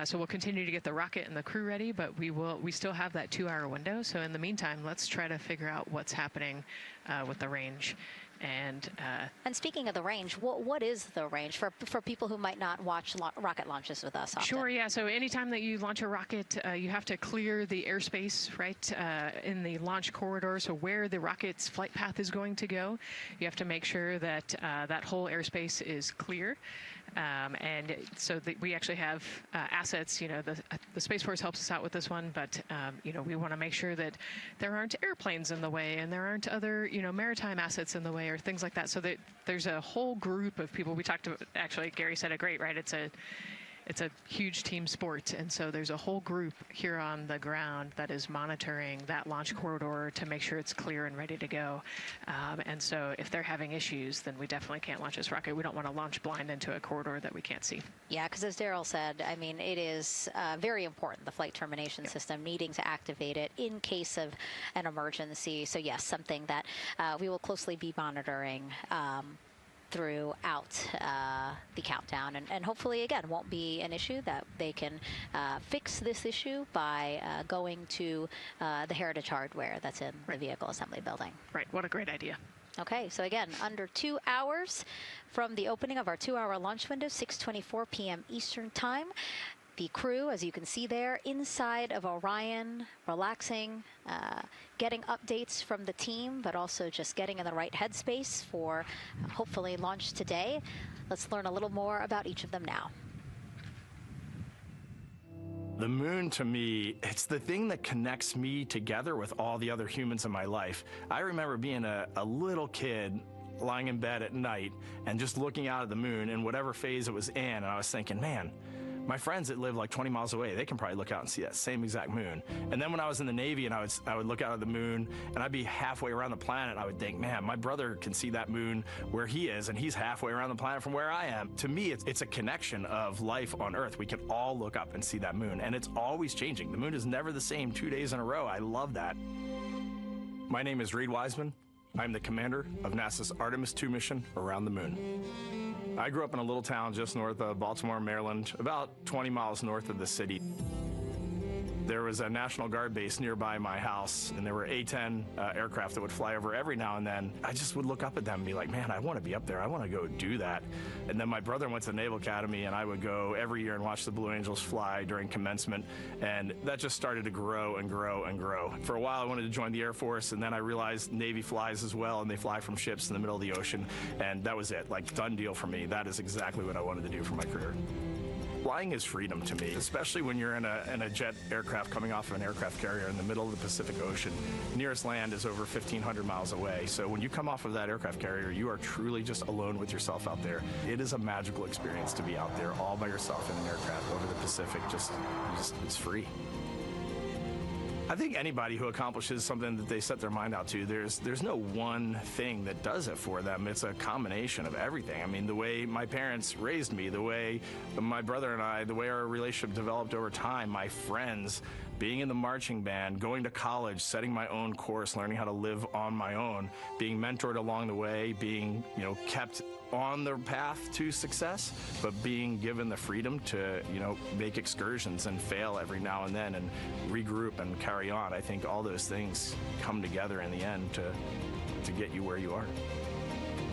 So we'll continue to get the rocket and the crew ready, but we still have that 2-hour window. So in the meantime, let's try to figure out what's happening with the range. And speaking of the range, what is the range for people who might not watch rocket launches with us often? Sure, yeah. So anytime that you launch a rocket, you have to clear the airspace, right, in the launch corridor. So where the rocket's flight path is going to go, you have to make sure that that whole airspace is clear. And so we actually have assets, you know, the Space Force helps us out with this one, but, you know, we want to make sure that there aren't airplanes in the way and there aren't other, you know, maritime assets in the way or things like that. So that there's a whole group of people. We talked about, actually, Gary said it great, right? It's a huge team sport, and so there's a whole group here on the ground that is monitoring that launch corridor to make sure it's clear and ready to go. And so if they're having issues, then we definitely can't launch this rocket. We don't want to launch blind into a corridor that we can't see. Yeah, because as Daryl said, I mean, it is very important, the flight termination system, needing to activate it in case of an emergency. So yes, something that we will closely be monitoring throughout the countdown, and hopefully again won't be an issue, that they can fix this issue by going to the heritage hardware that's in the vehicle assembly building. Right, what a great idea. Okay, so again, under 2 hours from the opening of our 2-hour launch window, 6:24 p.m. Eastern Time. The crew, as you can see there, inside of Orion, relaxing, getting updates from the team, but also just getting in the right headspace for hopefully launch today. Let's learn a little more about each of them now. The moon, to me, it's the thing that connects me together with all the other humans in my life. I remember being a little kid lying in bed at night and just looking out at the moon in whatever phase it was in, and I was thinking, man, my friends that live like 20 miles away, they can probably look out and see that same exact moon. And then when I was in the Navy and I would look out at the moon and I'd be halfway around the planet, I would think, man, my brother can see that moon where he is and he's halfway around the planet from where I am. To me, it's a connection of life on Earth. We can all look up and see that moon, and it's always changing. The moon is never the same 2 days in a row. I love that. My name is Reed Wiseman. I'm the commander of NASA's Artemis II mission around the moon. I grew up in a little town just north of Baltimore, Maryland, about 20 miles north of the city. There was a National Guard base nearby my house, and there were A-10 aircraft that would fly over every now and then. I just would look up at them and be like, man, I want to be up there. I want to go do that. And then my brother went to the Naval Academy, and I would go every year and watch the Blue Angels fly during commencement, and that just started to grow and grow and grow. For a while, I wanted to join the Air Force, and then I realized Navy flies as well, and they fly from ships in the middle of the ocean, and that was it. Like, done deal for me. That is exactly what I wanted to do for my career. Flying is freedom to me, especially when you're in a jet aircraft coming off of an aircraft carrier in the middle of the Pacific Ocean. Nearest land is over 1,500 miles away. So when you come off of that aircraft carrier, you are truly just alone with yourself out there. It is a magical experience to be out there all by yourself in an aircraft over the Pacific. It's free. I think anybody who accomplishes something that they set their mind out to, there's no one thing that does it for them. It's a combination of everything. I mean, the way my parents raised me, the way my brother and I, the way our relationship developed over time, my friends, being in the marching band, going to college, setting my own course, learning how to live on my own, being mentored along the way, being, kept on the path to success, but being given the freedom to, make excursions and fail every now and then and regroup and carry on. I think all those things come together in the end to get you where you are.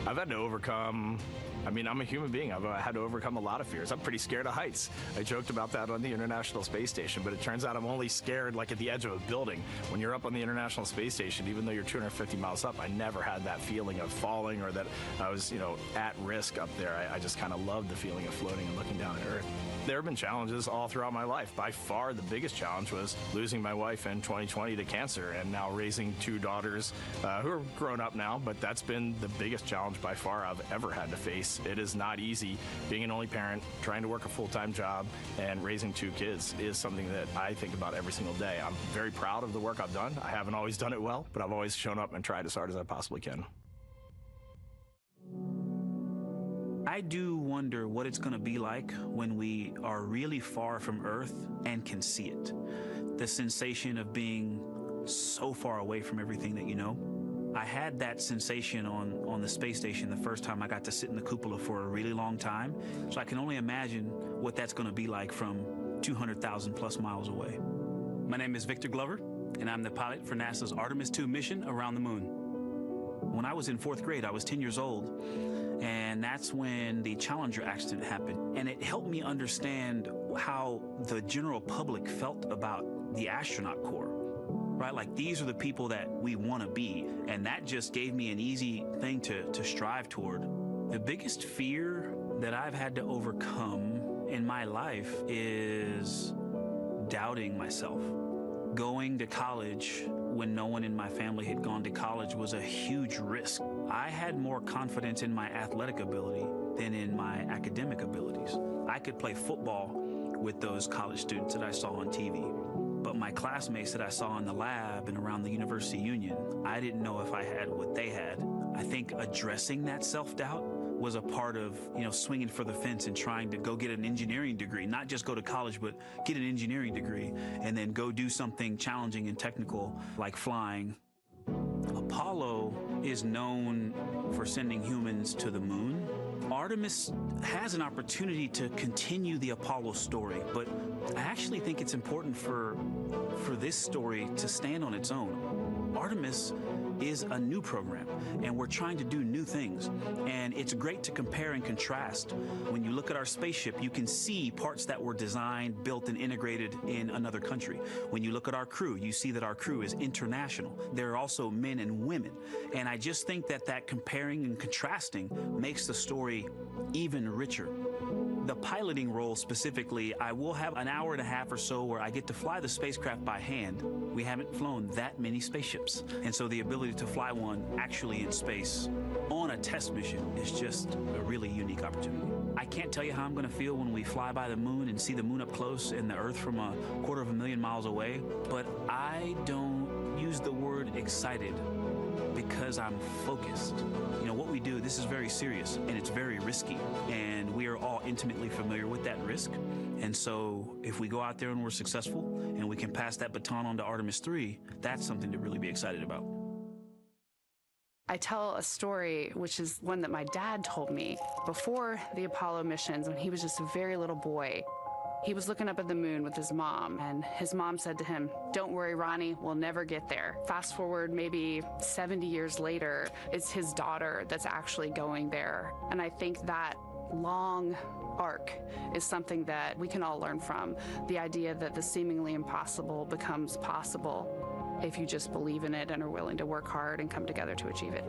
I've had to overcome, I'm a human being. I've had to overcome a lot of fears. I'm pretty scared of heights. I joked about that on the International Space Station, but it turns out I'm only scared like at the edge of a building. When you're up on the International Space Station, even though you're 250 miles up, I never had that feeling of falling or that I was, at risk up there. I just kind of loved the feeling of floating and looking down at Earth. There have been challenges all throughout my life. By far, the biggest challenge was losing my wife in 2020 to cancer and now raising two daughters who are grown up now, but that's been the biggest challenge by far I've ever had to face. It is not easy. Being an only parent, trying to work a full-time job, and raising two kids is something that I think about every single day. I'm very proud of the work I've done. I haven't always done it well, but I've always shown up and tried as hard as I possibly can. I do wonder what it's going to be like when we are really far from Earth and can see it. The sensation of being so far away from everything that you know. I had that sensation on the space station the first time I got to sit in the cupola for a really long time. So I can only imagine what that's going to be like from 200,000 plus miles away. My name is Victor Glover, and I'm the pilot for NASA's Artemis II mission around the moon. When I was in 4th grade, I was 10 years old, and that's when the Challenger accident happened. And it helped me understand how the general public felt about the astronaut corps, right? Like, these are the people that we want to be, and that just gave me an easy thing to strive toward. The biggest fear that I've had to overcome in my life is doubting myself. Going to college when no one in my family had gone to college was a huge risk. I had more confidence in my athletic ability than in my academic abilities. I could play football with those college students that I saw on TV, but my classmates that I saw in the lab and around the University Union, I didn't know if I had what they had. I think addressing that self-doubt was a part of, swinging for the fence and trying to go get an engineering degree, not just go to college, but get an engineering degree and then go do something challenging and technical like flying. Apollo is known for sending humans to the moon. Artemis has an opportunity to continue the Apollo story, but I actually think it's important for this story to stand on its own. Artemis is a new program, and we're trying to do new things. And it's great to compare and contrast. When you look at our spaceship, you can see parts that were designed, built, and integrated in another country. When you look at our crew, you see that our crew is international. There are also men and women. And I just think that comparing and contrasting makes the story even richer. The piloting role specifically, I will have an hour and a half or so where I get to fly the spacecraft by hand. We haven't flown that many spaceships. And so the ability to fly one actually in space on a test mission is just a really unique opportunity. I can't tell you how I'm going to feel when we fly by the moon and see the moon up close and the Earth from 250,000 miles away, but I don't use the word excited because I'm focused. What we do, this is very serious and it's very risky, and we are all intimately familiar with that risk. And so if we go out there and we're successful and we can pass that baton on to Artemis 3, that's something to really be excited about. I tell a story, which is one that my dad told me before the Apollo missions when he was just a very little boy. He was looking up at the moon with his mom, and his mom said to him, "Don't worry, Ronnie, we'll never get there." Fast forward maybe 70 years later, it's his daughter that's actually going there. And I think that long arc is something that we can all learn from. The idea that the seemingly impossible becomes possible if you just believe in it and are willing to work hard and come together to achieve it.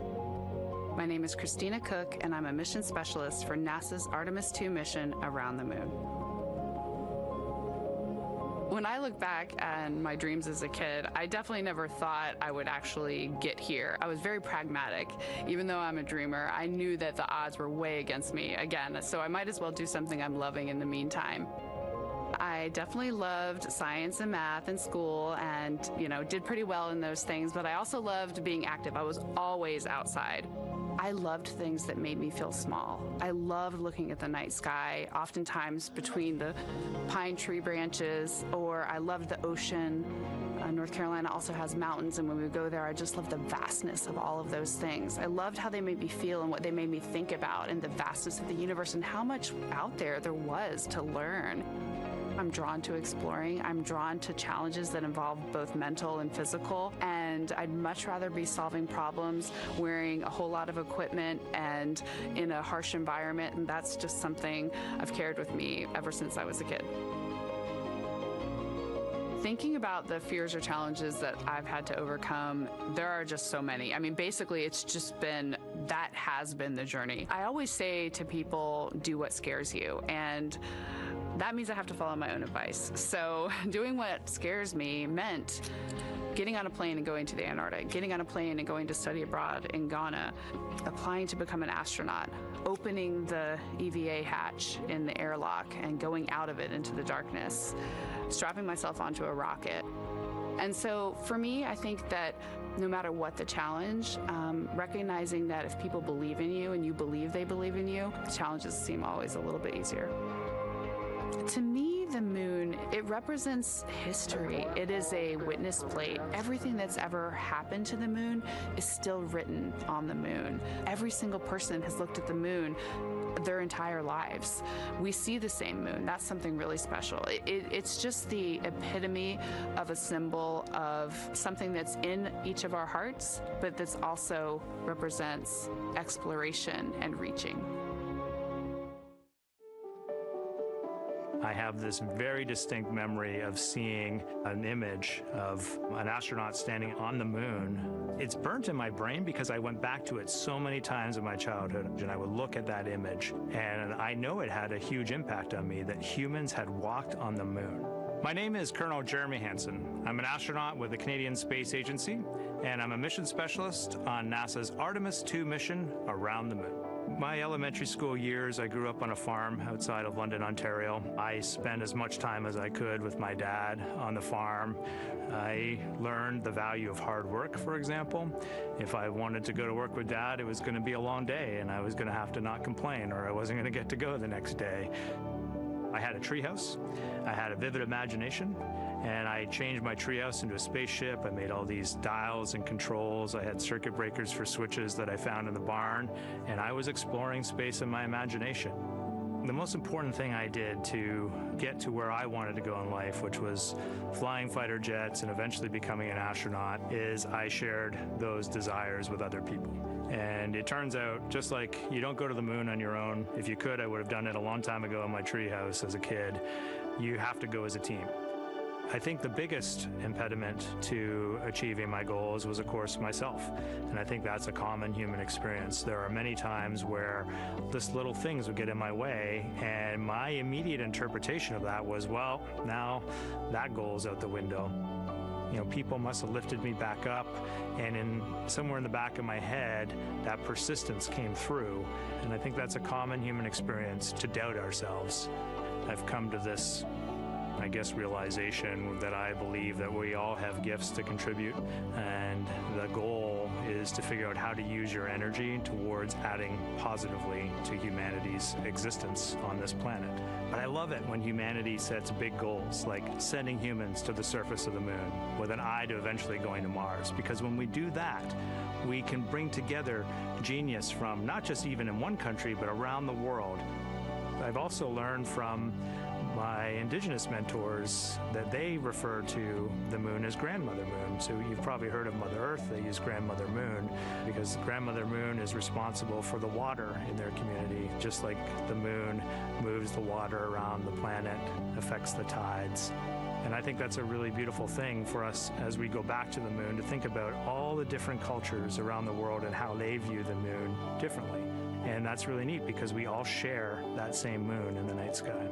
My name is Christina Cook, and I'm a mission specialist for NASA's Artemis II mission around the moon. When I look back at my dreams as a kid, I definitely never thought I would actually get here. I was very pragmatic. Even though I'm a dreamer, I knew that the odds were way against me again, so I might as well do something I'm loving in the meantime. I definitely loved science and math in school and, did pretty well in those things, but I also loved being active. I was always outside. I loved things that made me feel small. I loved looking at the night sky, oftentimes between the pine tree branches, or I loved the ocean. North Carolina also has mountains, and when we go there, I just loved the vastness of all of those things. I loved how they made me feel and what they made me think about, and the vastness of the universe and how much out there was to learn. I'm drawn to exploring. I'm drawn to challenges that involve both mental and physical, and I'd much rather be solving problems wearing a whole lot of equipment and in a harsh environment, and that's just something I've carried with me ever since I was a kid. Thinking about the fears or challenges that I've had to overcome, there are just so many. I mean, basically, that has been the journey. I always say to people, do what scares you, and that means I have to follow my own advice. So doing what scares me meant getting on a plane and going to the Antarctic, getting on a plane and going to study abroad in Ghana, applying to become an astronaut, opening the EVA hatch in the airlock and going out of it into the darkness, strapping myself onto a rocket. And so for me, I think that no matter what the challenge, recognizing that if people believe in you and you believe they believe in you, the challenges seem always a little bit easier. To me, the moon, it represents history. It is a witness plate. Everything that's ever happened to the moon is still written on the moon. Every single person has looked at the moon their entire lives. We see the same moon. That's something really special. It's just the epitome of a symbol of something that's in each of our hearts, but that's also represents exploration and reaching. I have this very distinct memory of seeing an image of an astronaut standing on the moon. It's burnt in my brain because I went back to it so many times in my childhood, and I would look at that image, and I know it had a huge impact on me that humans had walked on the moon. My name is Colonel Jeremy Hansen. I'm an astronaut with the Canadian Space Agency, and I'm a mission specialist on NASA's Artemis II mission around the moon. My elementary school years, I grew up on a farm outside of London, Ontario. I spent as much time as I could with my dad on the farm. I learned the value of hard work, for example. If I wanted to go to work with Dad, it was going to be a long day, and I was going to have to not complain, or I wasn't going to get to go the next day. I had a treehouse. I had a vivid imagination. And I changed my treehouse into a spaceship. I made all these dials and controls. I had circuit breakers for switches that I found in the barn. And I was exploring space in my imagination. The most important thing I did to get to where I wanted to go in life, which was flying fighter jets and eventually becoming an astronaut, is I shared those desires with other people. And it turns out, just like you don't go to the moon on your own, if you could, I would have done it a long time ago in my treehouse as a kid. You have to go as a team. I think the biggest impediment to achieving my goals was, of course, myself. And I think that's a common human experience. There are many times where just little things would get in my way, and my immediate interpretation of that was, well, now that goal's out the window. You know, people must have lifted me back up, and somewhere in the back of my head, that persistence came through. And I think that's a common human experience, to doubt ourselves. I've come to this, I guess, realization that I believe that we all have gifts to contribute, and the goal is to figure out how to use your energy towards adding positively to humanity's existence on this planet. But I love it when humanity sets big goals, like sending humans to the surface of the moon with an eye to eventually going to Mars, because when we do that, we can bring together genius from not just even in one country, but around the world. I've also learned from my indigenous mentors that they refer to the moon as Grandmother Moon. So you've probably heard of Mother Earth. They use Grandmother Moon because Grandmother Moon is responsible for the water in their community. Just like the moon moves the water around the planet, affects the tides. And I think that's a really beautiful thing for us as we go back to the moon, to think about all the different cultures around the world and how they view the moon differently. And that's really neat because we all share that same moon in the night sky.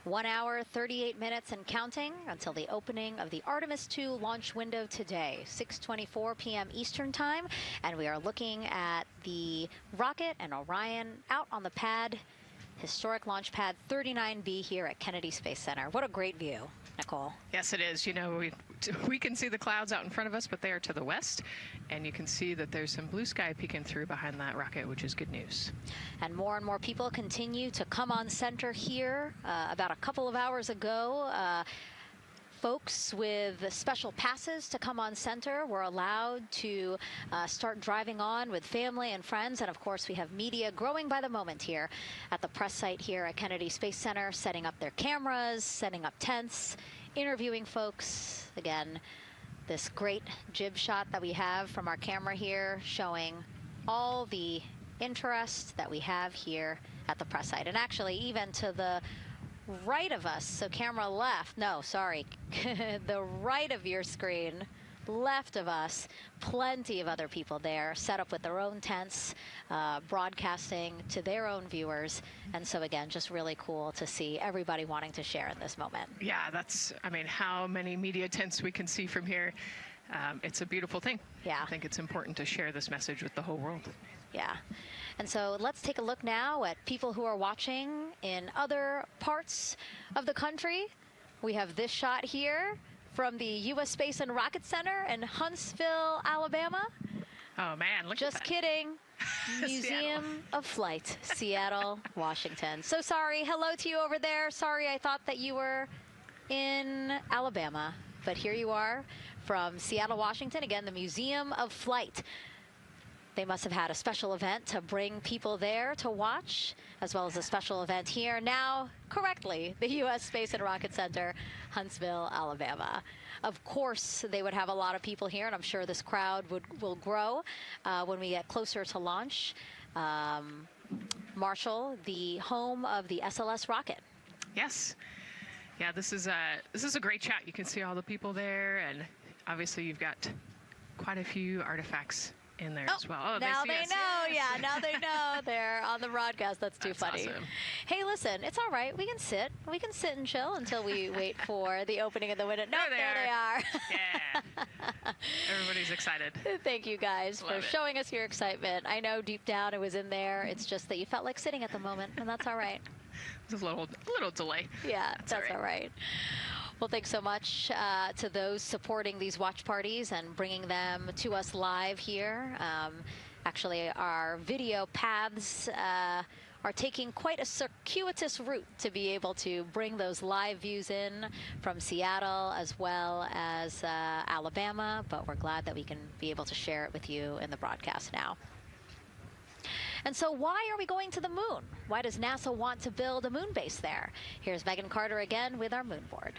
1 hour, 38 minutes and counting until the opening of the Artemis 2 launch window today, 6:24 p.m. Eastern Time. And we are looking at the rocket and Orion out on the pad, historic launch pad 39B here at Kennedy Space Center. What a great view, Nicole. Yes, it is. You know, we can see the clouds out in front of us, but they are to the west. And you can see that there's some blue sky peeking through behind that rocket, which is good news. And more people continue to come on center here. About a couple of hours ago, folks with special passes to come on center were allowed to start driving on with family and friends. And of course, we have media growing by the moment here at the press site here at Kennedy Space Center, setting up their cameras, setting up tents, interviewing folks. Again, this great jib shot that we have from our camera here showing all the interest that we have here at the press site. And actually, even to the right of us, so camera left, no, sorry, the right of your screen, left of us, plenty of other people there set up with their own tents, broadcasting to their own viewers. And so again, just really cool to see everybody wanting to share in this moment. Yeah, that's, I mean, how many media tents we can see from here. It's a beautiful thing. Yeah. I think it's important to share this message with the whole world. Yeah. And so let's take a look now at people who are watching in other parts of the country. We have this shot here from the U.S. Space and Rocket Center in Huntsville, Alabama. Oh, man, look Just at that. kidding. Museum of Flight, Seattle, Washington. So sorry. Hello to you over there. Sorry, I thought that you were in Alabama. But here you are from Seattle, Washington. Again, the Museum of Flight. They must have had a special event to bring people there to watch, as well as a special event here. Now, correctly, the U.S. Space and Rocket Center, Huntsville, Alabama. Of course, they would have a lot of people here, and I'm sure this crowd will grow when we get closer to launch. Marshall, the home of the SLS rocket. Yes. Yeah, this is a great shot. You can see all the people there, and obviously you've got quite a few artifacts in there as well. Oh, now they know. Yes. Yeah, now they know. They're on the broadcast. That's too funny. Awesome. Hey, listen, it's all right. We can sit. We can sit and chill until we wait for the opening of the window. No, there they are. Yeah. Everybody's excited. Thank you guys for showing us your excitement. I know deep down it was in there. It's just that you felt like sitting at the moment, and that's all right. There's a little delay. Yeah, that's all right. Well, thanks so much to those supporting these watch parties and bringing them to us live here. Actually, our video paths are taking quite a circuitous route to be able to bring those live views in from Seattle as well as Alabama, but we're glad that we can be able to share it with you in the broadcast now. And so why are we going to the moon? Why does NASA want to build a moon base there? Here's Megan Carter again with our moon board.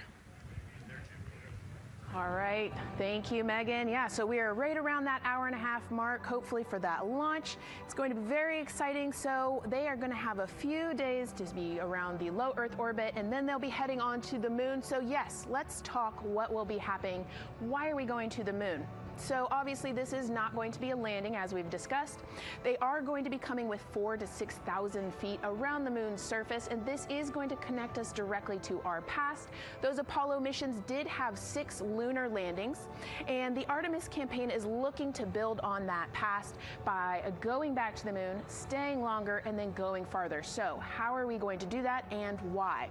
All right, thank you, Megan. Yeah, so we are right around that hour-and-a-half mark, hopefully for that launch. It's going to be very exciting. So they are going to have a few days to be around the low Earth orbit, and then they'll be heading on to the moon. So yes, let's talk what will be happening. Why are we going to the moon? So obviously this is not going to be a landing, as we've discussed. They are going to be coming with 4,000 to 6,000 feet around the moon's surface, and this is going to connect us directly to our past. Those Apollo missions did have 6 lunar landings, and the Artemis campaign is looking to build on that past by going back to the moon, staying longer, and then going farther. So how are we going to do that, and why?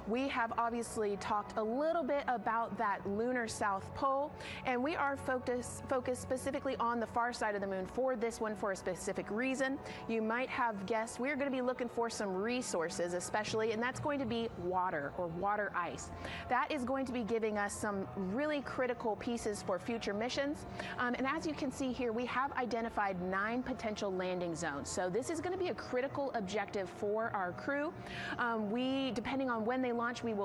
We have obviously talked a little bit about that lunar South Pole, and we are focused specifically on the far side of the moon for this one for a specific reason. You might have guessed we're going to be looking for some resources, especially, and that's going to be water or water ice. That is going to be giving us some really critical pieces for future missions. And as you can see here, we have identified 9 potential landing zones. So this is going to be a critical objective for our crew. Depending on when they launch, it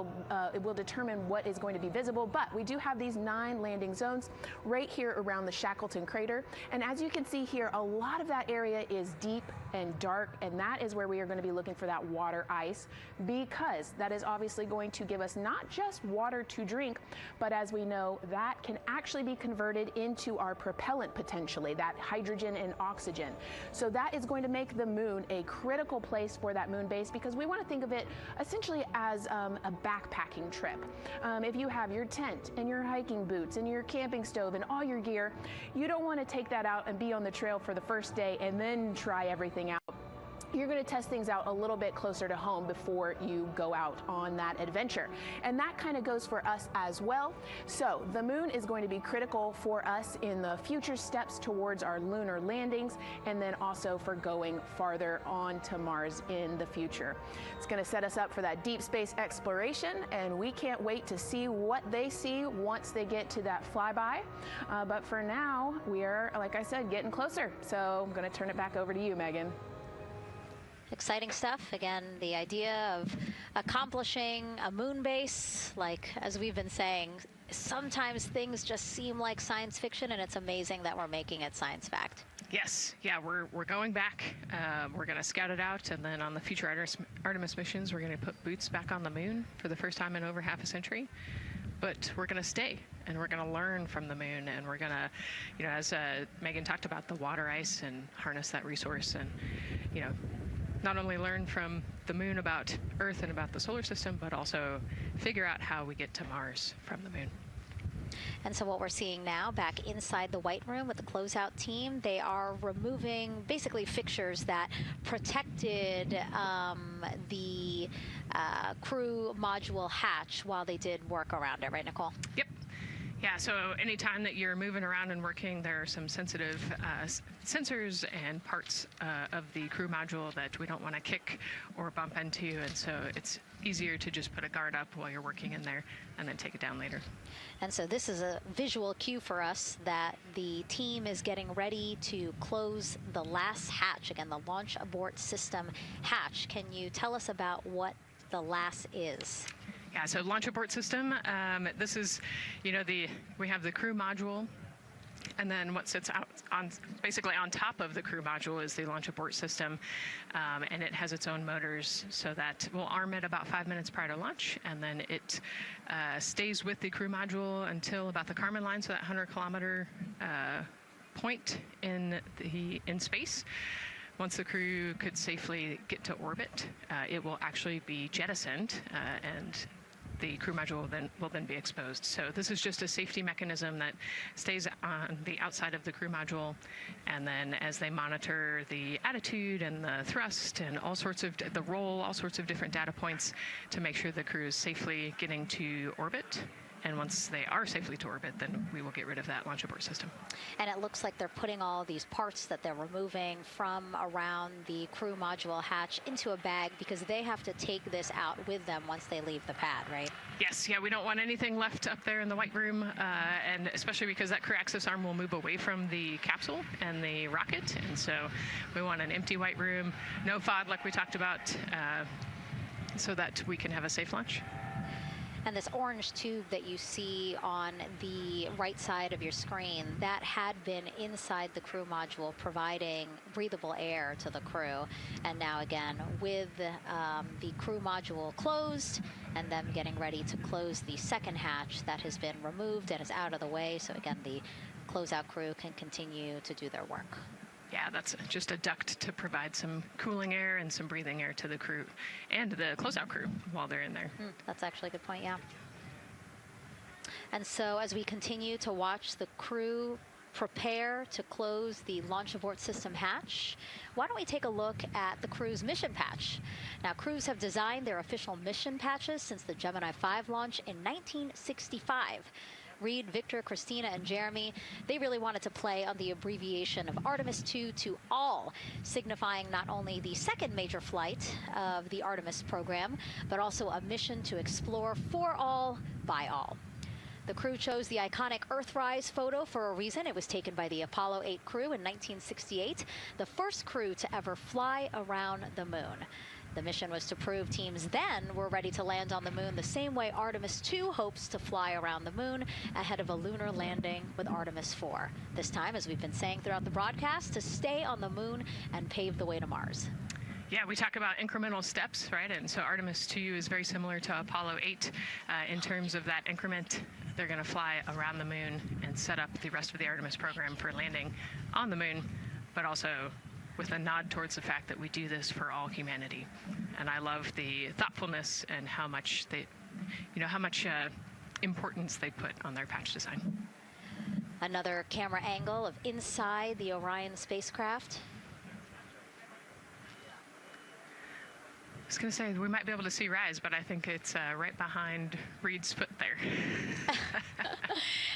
will determine what is going to be visible, but we do have these 9 landing zones right here here around the Shackleton crater. And as you can see here, a lot of that area is deep and dark, and that is where we are going to be looking for that water ice, because that is obviously going to give us not just water to drink, but as we know, that can actually be converted into our propellant potentially, that hydrogen and oxygen. So that is going to make the moon a critical place for that moon base, because we want to think of it essentially as a backpacking trip. If you have your tent and your hiking boots and your camping stove and all your gear, you don't want to take that out and be on the trail for the first day and then try everything out. You're going to test things out a little bit closer to home before you go out on that adventure. And that kind of goes for us as well. So the moon is going to be critical for us in the future steps towards our lunar landings, and then also for going farther on to Mars in the future. It's going to set us up for that deep space exploration, and we can't wait to see what they see once they get to that flyby. But for now, we are, like I said, getting closer. So I'm going to turn it back over to you, Megan. Exciting stuff. Again, the idea of accomplishing a moon base, like as we've been saying, sometimes things just seem like science fiction, and it's amazing that we're making it science fact. Yes, yeah, we're going back. We're going to scout it out, and then on the future Artemis missions, we're going to put boots back on the moon for the first time in over half a century. But we're going to stay, and we're going to learn from the moon, and we're going to, you know, as Megan talked about, the water ice, and harness that resource, and, you know, not only learn from the moon about Earth and about the solar system, but also figure out how we get to Mars from the moon. And so what we're seeing now back inside the White Room with the closeout team, they are removing basically fixtures that protected the crew module hatch while they did work around it, right, Nicole? Yep. Yeah, so anytime that you're moving around and working, there are some sensitive sensors and parts of the crew module that we don't want to kick or bump into, and so it's easier to just put a guard up while you're working in there and then take it down later. And so this is a visual cue for us that the team is getting ready to close the last hatch, again, the launch abort system hatch. Can you tell us about what the last is? Yeah, so launch abort system, this is, you know, we have the crew module, and then what sits out on basically on top of the crew module is the launch abort system, and it has its own motors, so that we'll arm it about 5 minutes prior to launch, and then it stays with the crew module until about the Kármán line, so that 100-kilometer point in space. Once the crew could safely get to orbit, it will actually be jettisoned, and the crew module will then be exposed. So this is just a safety mechanism that stays on the outside of the crew module, and then as they monitor the attitude and the thrust and all sorts of the roll, all sorts of different data points to make sure the crew is safely getting to orbit. And once they are safely to orbit, then we will get rid of that launch abort system. And it looks like they're putting all these parts that they're removing from around the crew module hatch into a bag, because they have to take this out with them once they leave the pad, right? Yes, yeah, we don't want anything left up there in the White Room, and especially because that crew access arm will move away from the capsule and the rocket, and so we want an empty White Room, no FOD like we talked about, so that we can have a safe launch. And this orange tube that you see on the right side of your screen, that had been inside the crew module providing breathable air to the crew. And now again, with the crew module closed and them getting ready to close the second hatch, that has been removed and is out of the way. So again, the closeout crew can continue to do their work. Yeah, that's just a duct to provide some cooling air and some breathing air to the crew and the closeout crew while they're in there. That's actually a good point, yeah. And so as we continue to watch the crew prepare to close the launch abort system hatch, why don't we take a look at the crew's mission patch? Now, crews have designed their official mission patches since the Gemini 5 launch in 1965. Reed, Victor, Christina, and Jeremy, they really wanted to play on the abbreviation of Artemis 2 to all, signifying not only the second major flight of the Artemis program, but also a mission to explore for all, by all. The crew chose the iconic Earthrise photo for a reason. It was taken by the Apollo 8 crew in 1968, the first crew to ever fly around the moon. The mission was to prove teams then were ready to land on the moon the same way Artemis 2 hopes to fly around the moon ahead of a lunar landing with Artemis 4. This time, as we've been saying throughout the broadcast, to stay on the moon and pave the way to Mars. Yeah, we talk about incremental steps, right? And so Artemis 2 is very similar to Apollo 8 in terms of that increment. They're going to fly around the moon and set up the rest of the Artemis program for landing on the moon, but also with a nod towards the fact that we do this for all humanity. And I love the thoughtfulness and how much they, how much importance they put on their patch design. Another camera angle of inside the Orion spacecraft. I was going to say we might be able to see Rise, but I think it's right behind Reed's foot there.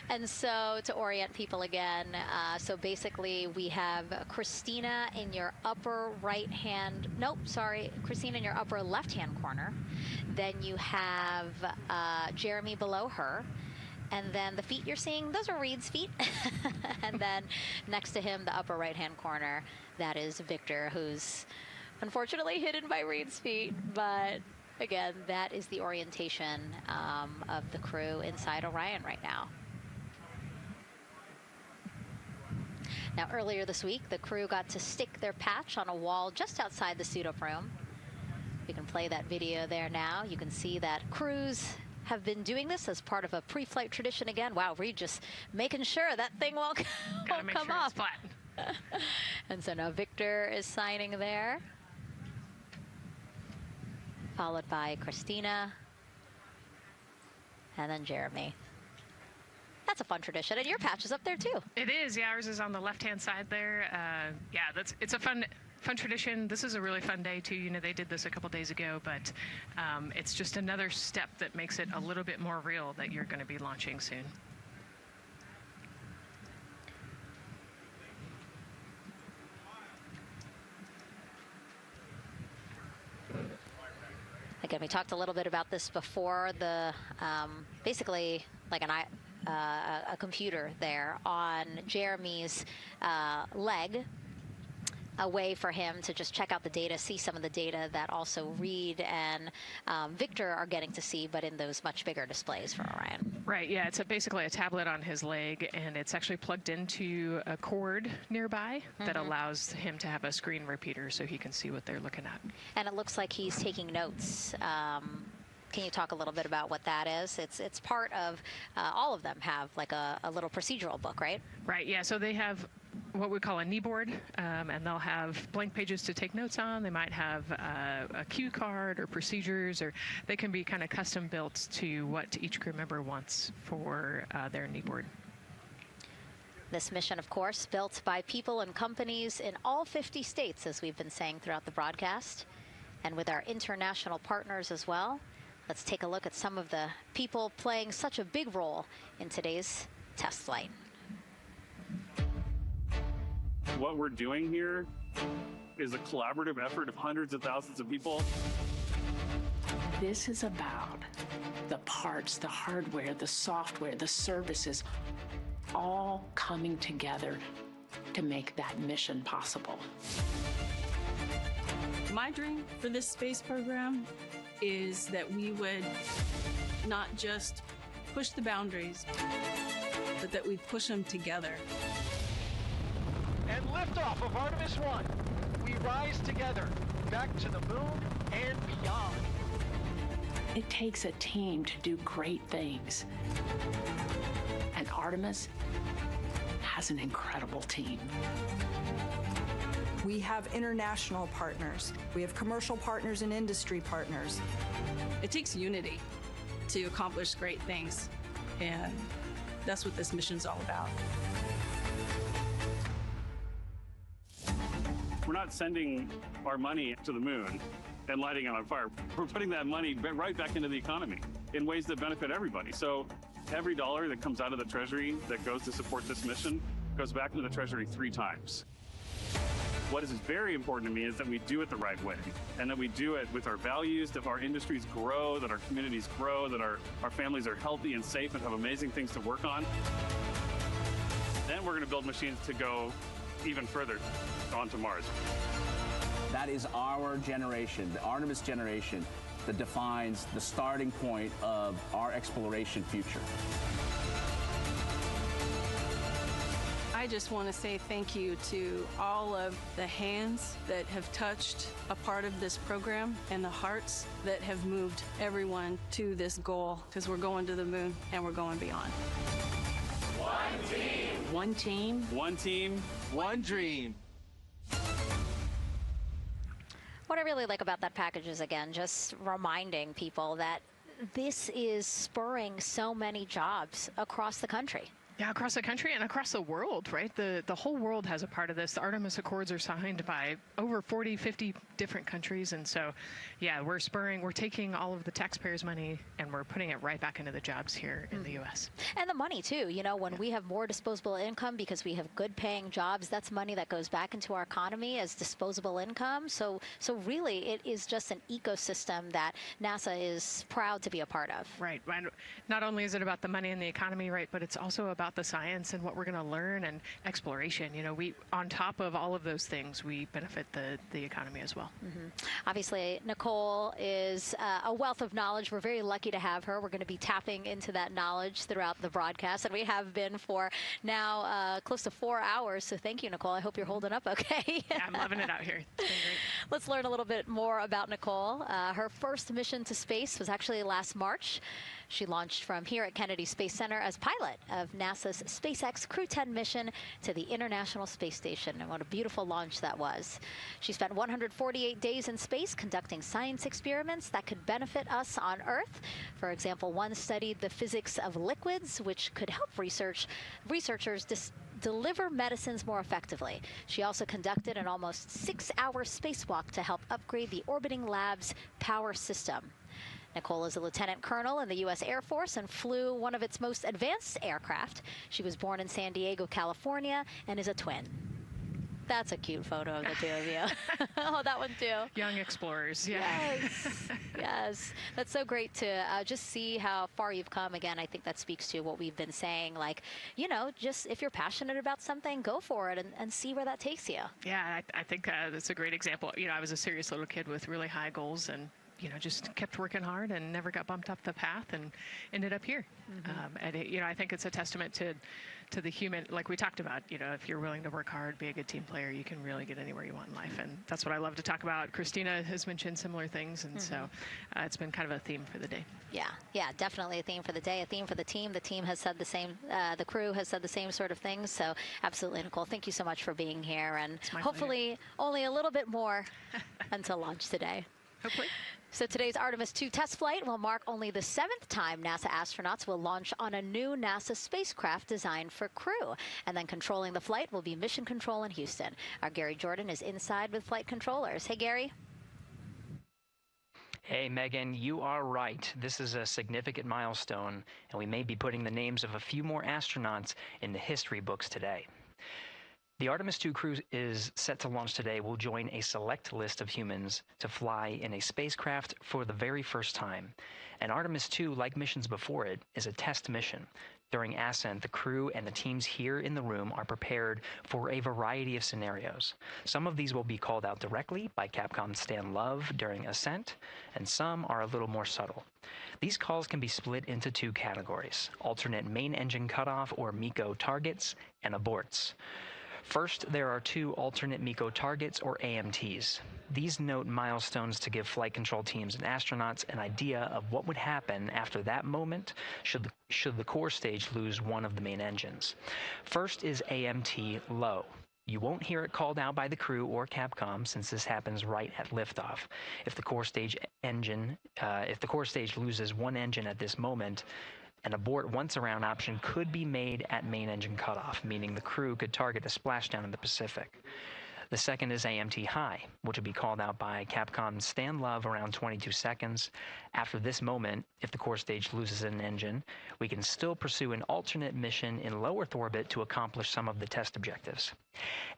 And so to orient people again, so basically we have Christina in your upper right hand, Christina in your upper left hand corner. Then you have Jeremy below her. And then the feet you're seeing, those are Reed's feet. And then next to him, the upper right hand corner, that is Victor, who's unfortunately hidden by Reed's feet, but again, that is the orientation of the crew inside Orion right now. Now, earlier this week, the crew got to stick their patch on a wall just outside the suit-up room. You can play that video there now. You can see that crews have been doing this as part of a pre-flight tradition again. Wow, Reed just making sure that thing won't come off. And so now Victor is signing there, followed by Christina, and then Jeremy. That's a fun tradition, and your patch is up there too. It is, yeah, ours is on the left-hand side there. Yeah, it's a fun tradition. This is a really fun day too. They did this a couple days ago, but it's just another step that makes it a little bit more real that you're going to be launching soon. Again, we talked a little bit about this before. The basically like a computer there on Jeremy's leg, a way for him to just check out the data, see some of the data that also Reed and Victor are getting to see, but in those much bigger displays for Orion. Right, yeah, it's basically a tablet on his leg, and it's actually plugged into a cord nearby that allows him to have a screen repeater so he can see what they're looking at. And it looks like he's taking notes. Can you talk a little bit about what that is? It's part of, all of them have like a little procedural book, right? Right, yeah, so they have what we call a knee board, and they'll have blank pages to take notes on. They might have a cue card or procedures, or they can be kind of custom built to what each crew member wants for their knee board. This mission, of course, built by people and companies in all 50 states, as we've been saying throughout the broadcast, and with our international partners as well. Let's take a look at some of the people playing such a big role in today's test flight. What we're doing here is a collaborative effort of hundreds of thousands of people. This is about the parts, the hardware, the software, the services, all coming together to make that mission possible. My dream for this space program is that we would not just push the boundaries, but that we push them together. And liftoff of Artemis 1. We rise together, back to the moon and beyond. It takes a team to do great things. And Artemis has an incredible team. We have international partners. We have commercial partners and industry partners. It takes unity to accomplish great things, and that's what this mission's all about. We're not sending our money to the moon and lighting it on fire. We're putting that money right back into the economy in ways that benefit everybody. So every dollar that comes out of the Treasury that goes to support this mission goes back into the Treasury 3 times. What is very important to me is that we do it the right way, and that we do it with our values, that our industries grow, that our communities grow, that our families are healthy and safe and have amazing things to work on. Then we're going to build machines to go even further onto Mars. That is our generation, the Artemis generation, that defines the starting point of our exploration future. I just want to say thank you to all of the hands that have touched a part of this program and the hearts that have moved everyone to this goal, because we're going to the moon and we're going beyond. One team. One team. One team. One dream. What I really like about that package is, again, just reminding people that this is spurring so many jobs across the country. Yeah, across the country and across the world, right? The whole world has a part of this. The Artemis Accords are signed by over 40, 50 different countries. And so, yeah, we're taking all of the taxpayers' money and we're putting it right back into the jobs here in the U.S. And the money, too. You know, when we have more disposable income because we have good paying jobs, that's money that goes back into our economy as disposable income. So really, it is just an ecosystem that NASA is proud to be a part of. Right. Not only is it about the money and the economy, right, but it's also about the science and what we're going to learn and exploration. You know, we, on top of all of those things, we benefit the economy as well. Obviously, Nicole is a wealth of knowledge. We're very lucky to have her. We're going to be tapping into that knowledge throughout the broadcast, and we have been for now close to 4 hours. So thank you, Nicole. I hope you're holding up okay. Yeah, I'm loving it out here. It's been great. Let's learn a little bit more about Nicole. Her first mission to space was actually last March. She launched from here at Kennedy Space Center as pilot of NASA's SpaceX Crew 10 mission to the International Space Station. And what a beautiful launch that was. She spent 148 days in space conducting science experiments that could benefit us on Earth. For example, one studied the physics of liquids, which could help researchers deliver medicines more effectively. She also conducted an almost 6-hour spacewalk to help upgrade the orbiting lab's power system. Nicole is a lieutenant colonel in the U.S. Air Force and flew one of its most advanced aircraft. She was born in San Diego, California, and is a twin. That's a cute photo of the two of you. Oh, that one too. Young explorers, yeah. Yes, yes. That's so great to just see how far you've come. Again, I think that speaks to what we've been saying. Like, you know, just if you're passionate about something, go for it and see where that takes you. Yeah, I think that's a great example. You know, I was a serious little kid with really high goals and, you know, just kept working hard and never got bumped up the path and ended up here. And you know, I think it's a testament to the human, like we talked about, you know, if you're willing to work hard, be a good team player, you can really get anywhere you want in life. And that's what I love to talk about. Christina has mentioned similar things. And so it's been kind of a theme for the day. Yeah, definitely a theme for the day, a theme for the team. The team has said the same, the crew has said the same sort of things. So absolutely, Nicole, thank you so much for being here. And hopefully only a little bit more until launch today. Hopefully. So today's Artemis 2 test flight will mark only the 7th time NASA astronauts will launch on a new NASA spacecraft designed for crew. And then controlling the flight will be Mission Control in Houston. Our Gary Jordan is inside with flight controllers. Hey, Gary. Hey, Megan, you are right. This is a significant milestone, and we may be putting the names of a few more astronauts in the history books today. The Artemis 2 crew is set to launch today will join a select list of humans to fly in a spacecraft for the very first time. And Artemis 2, like missions before it, is a test mission. During ascent, the crew and the teams here in the room are prepared for a variety of scenarios. Some of these will be called out directly by Capcom's Stan Love during ascent, and some are a little more subtle. These calls can be split into 2 categories: alternate main engine cutoff or MECO targets and aborts. First, there are 2 alternate MECO targets, or AMTs. These note milestones to give flight control teams and astronauts an idea of what would happen after that moment should the core stage lose one of the main engines. First is AMT low. You won't hear it called out by the crew or Capcom since this happens right at liftoff. If the core stage loses one engine at this moment, an abort once around option could be made at main engine cutoff, meaning the crew could target a splashdown in the Pacific. The second is AMT high, which will be called out by Capcom's Stan Love around 22 seconds. After this moment, if the core stage loses an engine, we can still pursue an alternate mission in low Earth orbit to accomplish some of the test objectives.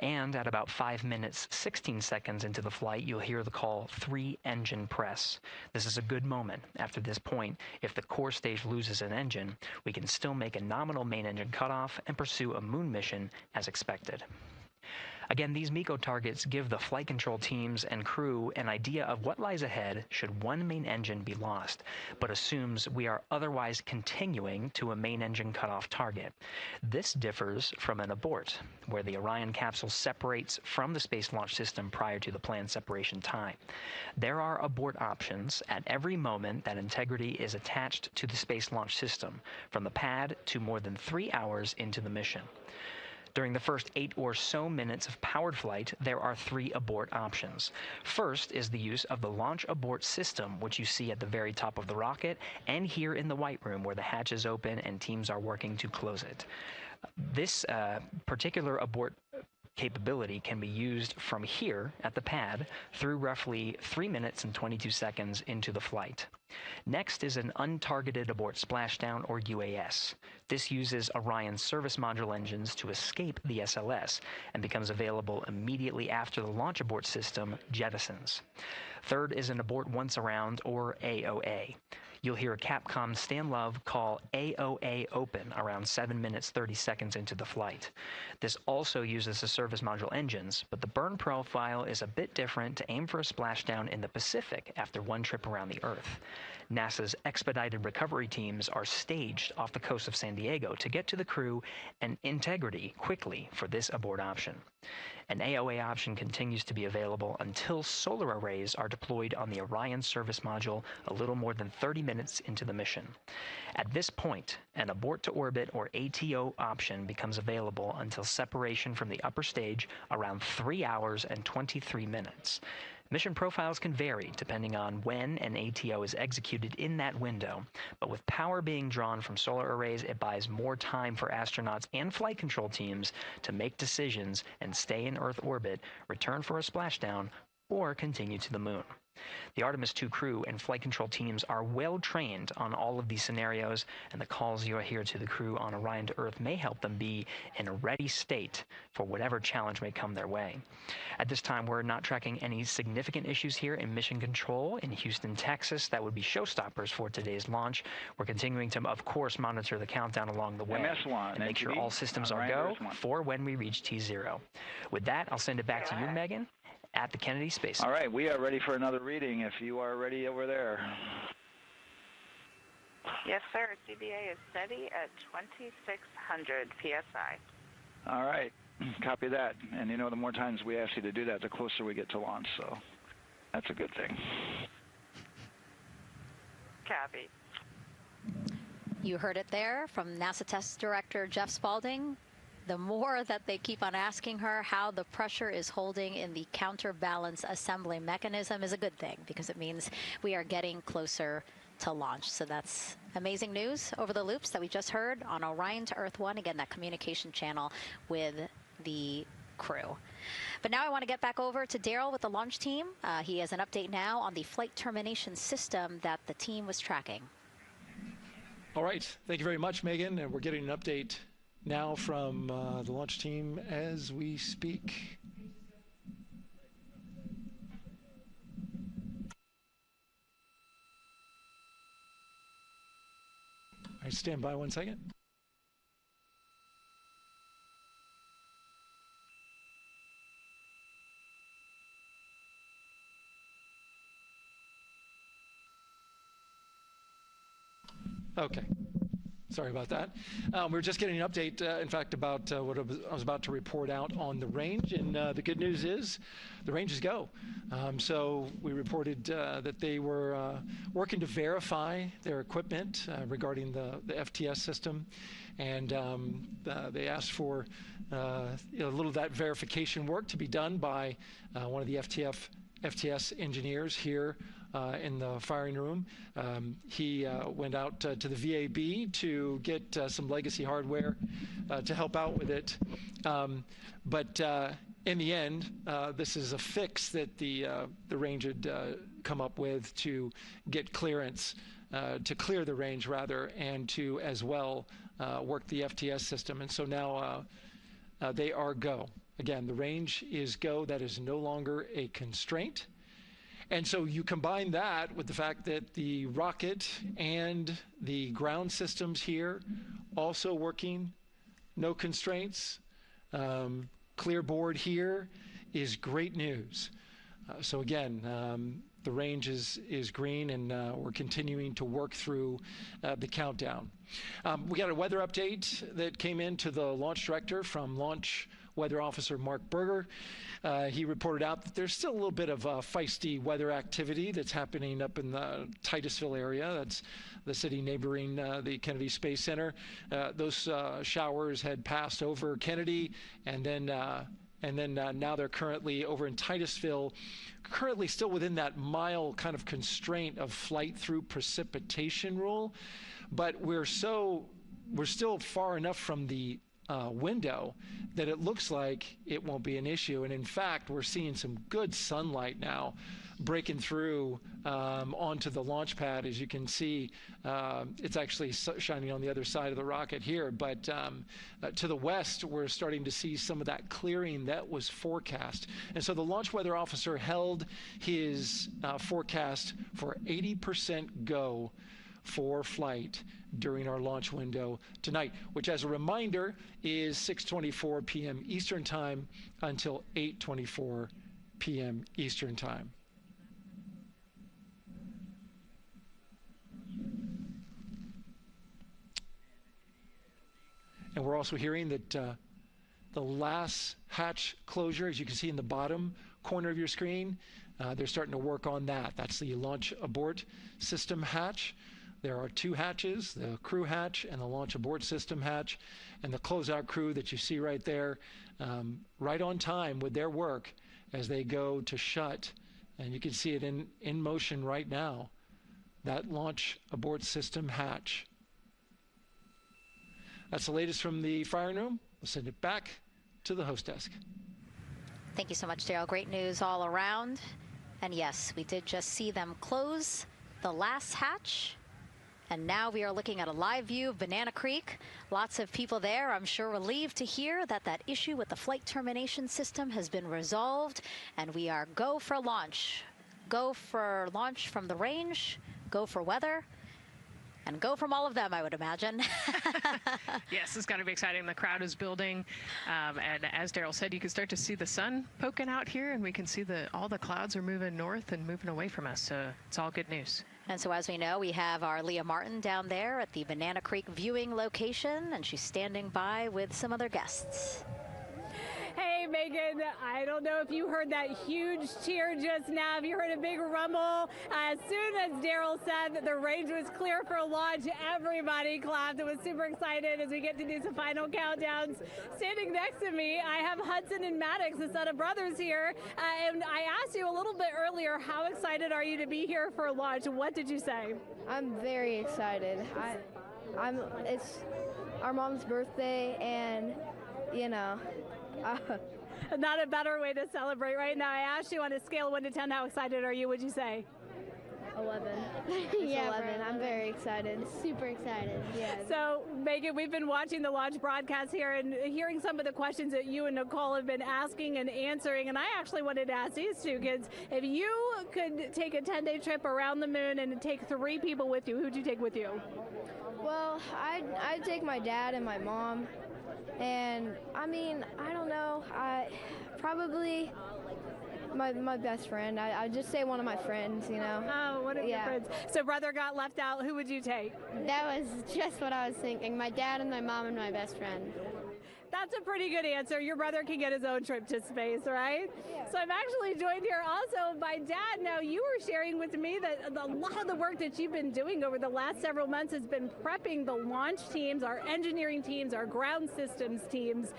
And at about 5 minutes, 16 seconds into the flight, you'll hear the call 3-engine press. This is a good moment. After this point, if the core stage loses an engine, we can still make a nominal main engine cutoff and pursue a moon mission as expected. Again, these MECO targets give the flight control teams and crew an idea of what lies ahead should one main engine be lost, but assumes we are otherwise continuing to a main engine cutoff target. This differs from an abort, where the Orion capsule separates from the Space Launch System prior to the planned separation time. There are abort options at every moment that integrity is attached to the Space Launch System, from the pad to more than 3 hours into the mission. During the first 8 or so minutes of powered flight, there are 3 abort options. First is the use of the launch abort system, which you see at the very top of the rocket, and here in the White Room where the hatch is open and teams are working to close it. This particular abort capability can be used from here at the pad through roughly 3 minutes and 22 seconds into the flight. Next is an untargeted abort splashdown, or UAS. This uses Orion's service module engines to escape the SLS and becomes available immediately after the launch abort system jettisons. Third is an abort once around, or AOA. You'll hear Capcom Stan Love call AOA open around 7 minutes 30 seconds into the flight. This also uses the service module engines, but the burn profile is a bit different to aim for a splashdown in the Pacific after one trip around the Earth. NASA's expedited recovery teams are staged off the coast of San Diego to get to the crew and integrity quickly for this abort option. An AOA option continues to be available until solar arrays are deployed on the Orion service module a little more than 30 minutes into the mission. At this point, an abort to orbit, or ATO option, becomes available until separation from the upper stage around 3 hours and 23 minutes. Mission profiles can vary depending on when an ATO is executed in that window, but with power being drawn from solar arrays, it buys more time for astronauts and flight control teams to make decisions and stay in Earth orbit, return for a splashdown, or continue to the moon. The Artemis II crew and flight control teams are well trained on all of these scenarios, and the calls you hear to the crew on Orion to Earth may help them be in a ready state for whatever challenge may come their way. At this time, we're not tracking any significant issues here in mission control in Houston, Texas. That would be showstoppers for today's launch. We're continuing to, of course, monitor the countdown along the way and make sure all systems are go for when we reach T0. With that, I'll send it back to you, Megan, at the Kennedy Space Center. All right, we are ready for another reading if you are ready over there. Yes, sir. CBA is steady at 2,600 PSI. All right, copy that. And you know, the more times we ask you to do that, the closer we get to launch, so that's a good thing. Copy. You heard it there from NASA Test Director Jeff Spaulding. The more that they keep on asking her how the pressure is holding in the counterbalance assembly mechanism is a good thing, because it means we are getting closer to launch. So that's amazing news over the loops that we just heard on Orion to Earth 1. Again, that communication channel with the crew. But now I want to get back over to Daryl with the launch team. He has an update now on the flight termination system that the team was tracking. All right. Thank you very much, Megan. And we're getting an update now from the launch team as we speak. All right, stand by 1 second. Okay. Sorry about that. We're just getting an update, in fact, about what I was about to report out on the range. And the good news is the range is go. So we reported that they were working to verify their equipment regarding the FTS system. And they asked for a little of that verification work to be done by one of the FTS engineers here in the firing room. He went out to the VAB to get some legacy hardware to help out with it. But in the end, this is a fix that the range had come up with to get clearance, to clear the range rather, and to as well work the FTS system. And so now they are go. Again, the range is go. That is no longer a constraint. And so you combine that with the fact that the rocket and the ground systems here also working, no constraints. clear board here is great news. So again, the range is green, and we're continuing to work through the countdown. We got a weather update that came in to the launch director from Launch Weather Officer Mark Berger. He reported out that there's still a little bit of feisty weather activity that's happening up in the Titusville area. That's the city neighboring the Kennedy Space Center. Those showers had passed over Kennedy, and then now they're currently over in Titusville, currently still within that mile kind of constraint of flight through precipitation rule. But we're still far enough from the window that it looks like it won't be an issue. And in fact, we're seeing some good sunlight now breaking through onto the launch pad. As you can see, it's actually shining on the other side of the rocket here, but to the west we're starting to see some of that clearing that was forecast. And so the launch weather officer held his forecast for 80% go for flight during our launch window tonight, which, as a reminder, is 6:24 p.m. Eastern Time until 8:24 p.m. Eastern Time. And we're also hearing that the last hatch closure, as you can see in the bottom corner of your screen, they're starting to work on that. That's the launch abort system hatch. There are two hatches, the crew hatch and the launch abort system hatch, and the closeout crew that you see right there, right on time with their work as they go to shut. And you can see it in motion right now, that launch abort system hatch. That's the latest from the firing room. We'll send it back to the host desk. Thank you so much, Daryl. Great news all around. And yes, we did just see them close the last hatch. And now we are looking at a live view of Banana Creek. Lots of people there, I'm sure, relieved to hear that that issue with the flight termination system has been resolved. And we are go for launch. Go for launch from the range, go for weather, and go from all of them, I would imagine. Yes, it's going to be exciting. The crowd is building. And as Daryl said, you can start to see the sun poking out here, and we can see all the clouds are moving north and moving away from us. So it's all good news. And so as we know, we have our Leah Martin down there at the Banana Creek viewing location, and she's standing by with some other guests. Hey, Megan, I don't know if you heard that huge cheer just now. Have you heard a big rumble? As soon as Daryl said that the range was clear for launch, everybody clapped. It was super excited as we get to do some final countdowns. Standing next to me, I have Hudson and Maddox, the son of brothers here. And I asked you a little bit earlier, how excited are you to be here for launch? What did you say? I'm very excited. It's our mom's birthday, and, you know, not a better way to celebrate right now. I asked you on a scale of 1 to 10, how excited are you? Would you say? 11. Yeah, 11. I'm very excited. Super excited. Yeah. So, Megan, we've been watching the launch broadcast here and hearing some of the questions that you and Nicole have been asking and answering. And I actually wanted to ask these two kids, if you could take a 10-day trip around the moon and take 3 people with you, who'd you take with you? Well, I'd take my dad and my mom. And I mean, I don't know. Probably my best friend. I'd just say one of my friends, you know. Oh, one of your friends. So brother got left out. Who would you take? That was just what I was thinking. My dad and my mom and my best friend. That's a pretty good answer. Your brother can get his own trip to space, right? Yeah. So I'm actually joined here also by Dad. Now, you were sharing with me that a lot of the work that you've been doing over the last several months has been prepping the launch teams, our engineering teams, our ground systems teams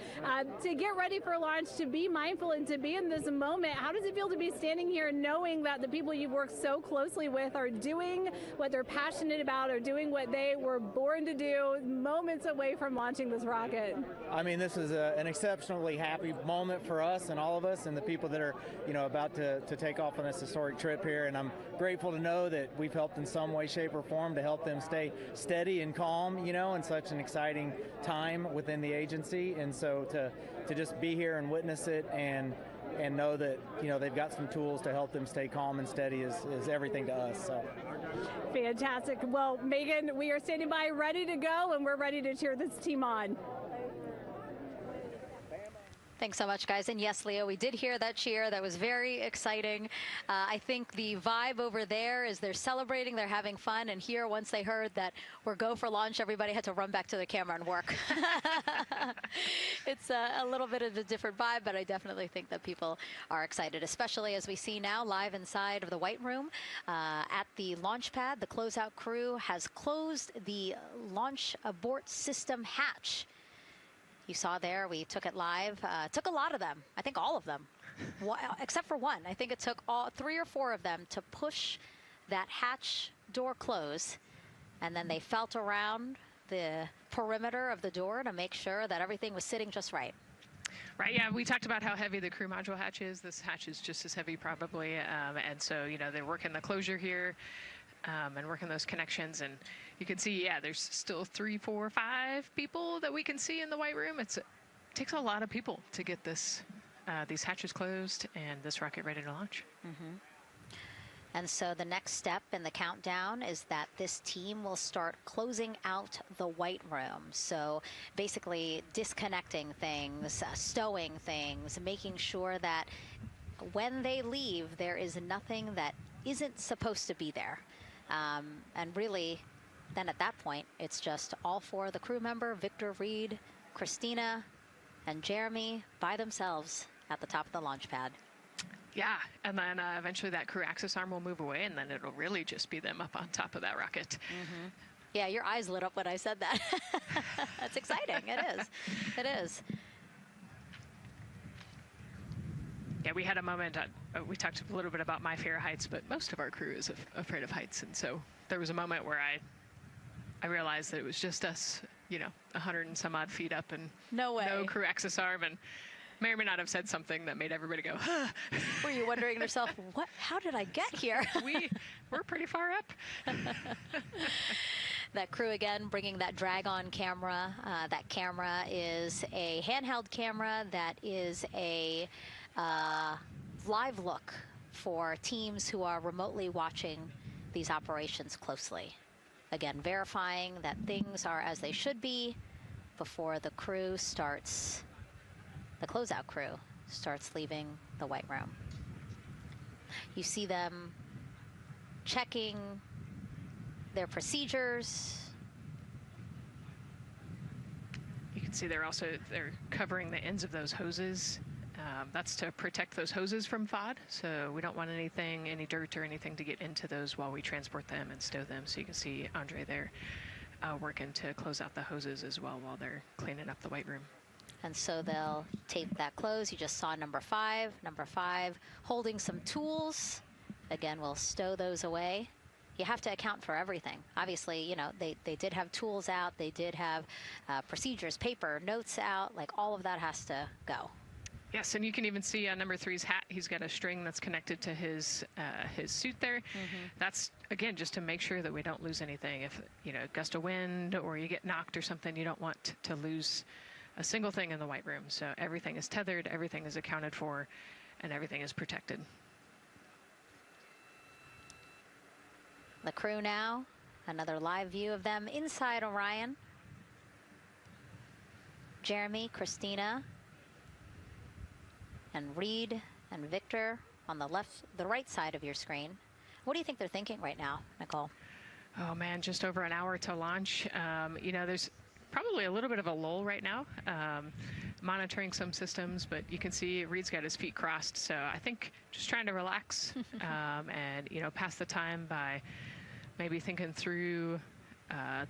to get ready for launch, to be mindful and to be in this moment. How does it feel to be standing here knowing that the people you've worked so closely with are doing what they're passionate about, or doing what they were born to do, moments away from launching this rocket? I mean, this is an exceptionally happy moment for us and all of us and the people that are, you know, about to take off on this historic trip here. And I'm grateful to know that we've helped in some way, shape, or form to help them stay steady and calm, you know, in such an exciting time within the agency. And so to just be here and witness it and know that, you know, they've got some tools to help them stay calm and steady is everything to us. So. Fantastic. Well, Megan, we are standing by ready to go, and we're ready to cheer this team on. Thanks so much, guys. And yes, Leo, we did hear that cheer. That was very exciting. I think the vibe over there is they're celebrating, they're having fun. And here, once they heard that we're go for launch, everybody had to run back to the camera and work. It's a little bit of a different vibe, but I definitely think that people are excited, especially as we see now live inside of the White Room at the launch pad. The closeout crew has closed the launch abort system hatch. You saw there, we took it live. Took a lot of them, I think all of them, except for one. I think it took all 3 or 4 of them to push that hatch door close. And then they felt around the perimeter of the door to make sure that everything was sitting just right. Right, yeah, we talked about how heavy the crew module hatch is. This hatch is just as heavy probably. And so, you know, they're working the closure here and working those connections. And you can see, yeah, there's still 3, 4, 5 people that we can see in the White Room. It takes a lot of people to get this these hatches closed and this rocket ready to launch. Mm-hmm. And so the next step in the countdown is that this team will start closing out the White Room. So basically disconnecting things, stowing things, making sure that when they leave, there is nothing that isn't supposed to be there. And really, then at that point, it's just all 4 of the crew member, Victor, Reed, Christina, and Jeremy by themselves at the top of the launch pad. Yeah, and then eventually that crew access arm will move away, and then it'll really just be them up on top of that rocket. Mm-hmm. Yeah, your eyes lit up when I said that. That's exciting. It is. It is. Yeah, we had a moment, we talked a little bit about my fear of heights, but most of our crew is afraid of heights. And so there was a moment where I realized that it was just us, you know, 100 and some odd feet up and no crew access arm, and may or may not have said something that made everybody go, huh. Were you wondering to yourself, how did I get here? We're pretty far up. That crew again bringing that drag-on camera. That camera is a handheld camera that is a live look for teams who are remotely watching these operations closely. Again, verifying that things are as they should be before the crew starts, the closeout crew starts leaving the White Room. You see them checking their procedures. You can see they're covering the ends of those hoses. That's to protect those hoses from FOD. So we don't want any dirt or anything to get into those while we transport them and stow them. So you can see Andre there working to close out the hoses as well while they're cleaning up the White Room. And so they'll tape that close. You just saw number 5. Number 5 holding some tools. Again, we'll stow those away. You have to account for everything. Obviously, you know, they did have tools out. They did have procedures, paper, notes out. Like all of that has to go. Yes, and you can even see on number 3's hat, he's got a string that's connected to his suit there. Mm-hmm. That's, again, just to make sure that we don't lose anything. If, you know, gust of wind or you get knocked or something, you don't want to lose a single thing in the White Room. So everything is tethered, everything is accounted for, and everything is protected. The crew now, another live view of them inside Orion. Jeremy, Christina, and Reed and Victor on the right side of your screen. What do you think they're thinking right now, Nicole? Oh man, just over an hour to launch. You know, there's probably a little bit of a lull right now, monitoring some systems, but you can see Reed's got his feet crossed. So I think just trying to relax and, you know, pass the time by maybe thinking through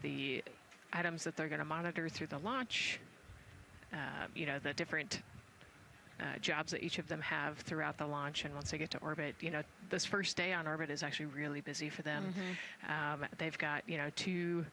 the items that they're going to monitor through the launch, you know, the different jobs that each of them have throughout the launch. And once they get to orbit, you know, this first day on orbit is actually really busy for them. Mm-hmm. They've got, you know, 2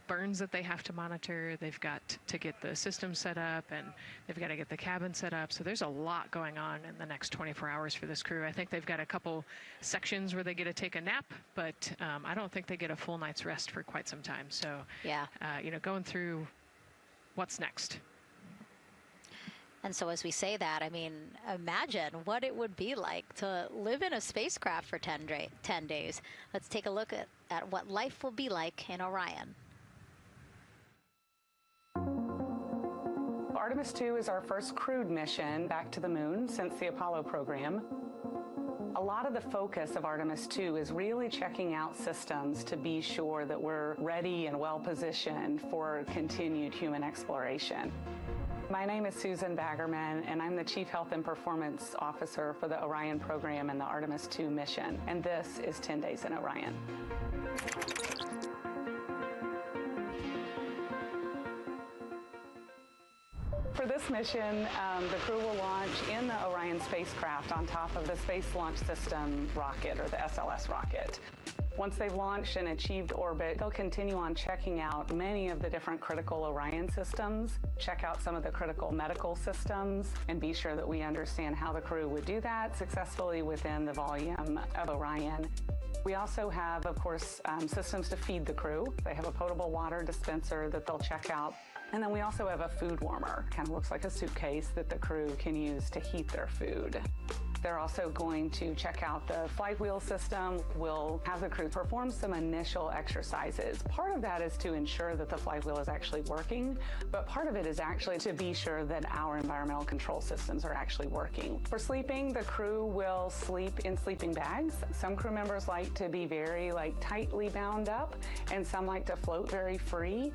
burns that they have to monitor. They've got to get the system set up, and they've got to get the cabin set up. So there's a lot going on in the next 24 hours for this crew. I think they've got a couple sections where they get to take a nap, but I don't think they get a full night's rest for quite some time. So, yeah, you know, going through what's next. And so as we say that, I mean, imagine what it would be like to live in a spacecraft for 10 days. Let's take a look at what life will be like in Orion. Artemis 2 is our first crewed mission back to the moon since the Apollo program. A lot of the focus of Artemis 2 is really checking out systems to be sure that we're ready and well positioned for continued human exploration. My name is Susan Baggerman, and I'm the Chief Health and Performance Officer for the Orion program and the Artemis 2 mission. And this is 10 Days in Orion. For this mission, the crew will launch in the Orion spacecraft on top of the Space Launch System rocket, or the SLS rocket. Once they've launched and achieved orbit, they'll continue on checking out many of the different critical Orion systems, check out some of the critical medical systems, and be sure that we understand how the crew would do that successfully within the volume of Orion. We also have, of course, systems to feed the crew. They have a potable water dispenser that they'll check out. And then we also have a food warmer. Kind of looks like a suitcase that the crew can use to heat their food. They're also going to check out the flight wheel system. We'll have the crew perform some initial exercises. Part of that is to ensure that the flight wheel is actually working, but part of it is actually to be sure that our environmental control systems are actually working. For sleeping, the crew will sleep in sleeping bags. Some crew members like to be very tightly bound up, and some like to float very free.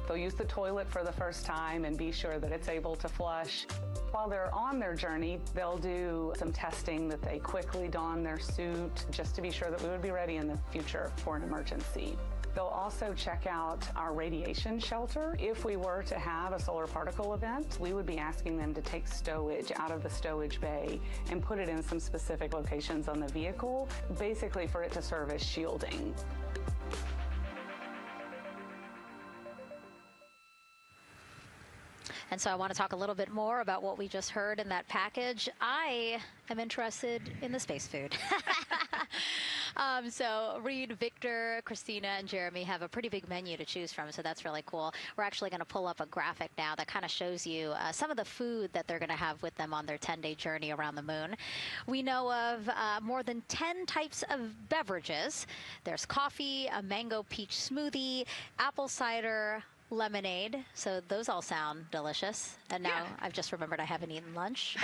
They'll use the toilet for the first time and be sure that it's able to flush. While they're on their journey, they'll do some testing that they quickly don their suit just to be sure that we would be ready in the future for an emergency. They'll also check out our radiation shelter. If we were to have a solar particle event, we would be asking them to take stowage out of the stowage bay and put it in some specific locations on the vehicle, basically for it to serve as shielding. And so I want to talk a little bit more about what we just heard in that package. I am interested in the space food. So Reed, Victor, Christina, and Jeremy have a pretty big menu to choose from, so that's really cool. We're actually going to pull up a graphic now that kind of shows you some of the food that they're going to have with them on their 10-day journey around the moon. We know of more than 10 types of beverages. There's coffee, a mango peach smoothie, apple cider, lemonade. So those all sound delicious. And now I've just remembered I haven't eaten lunch.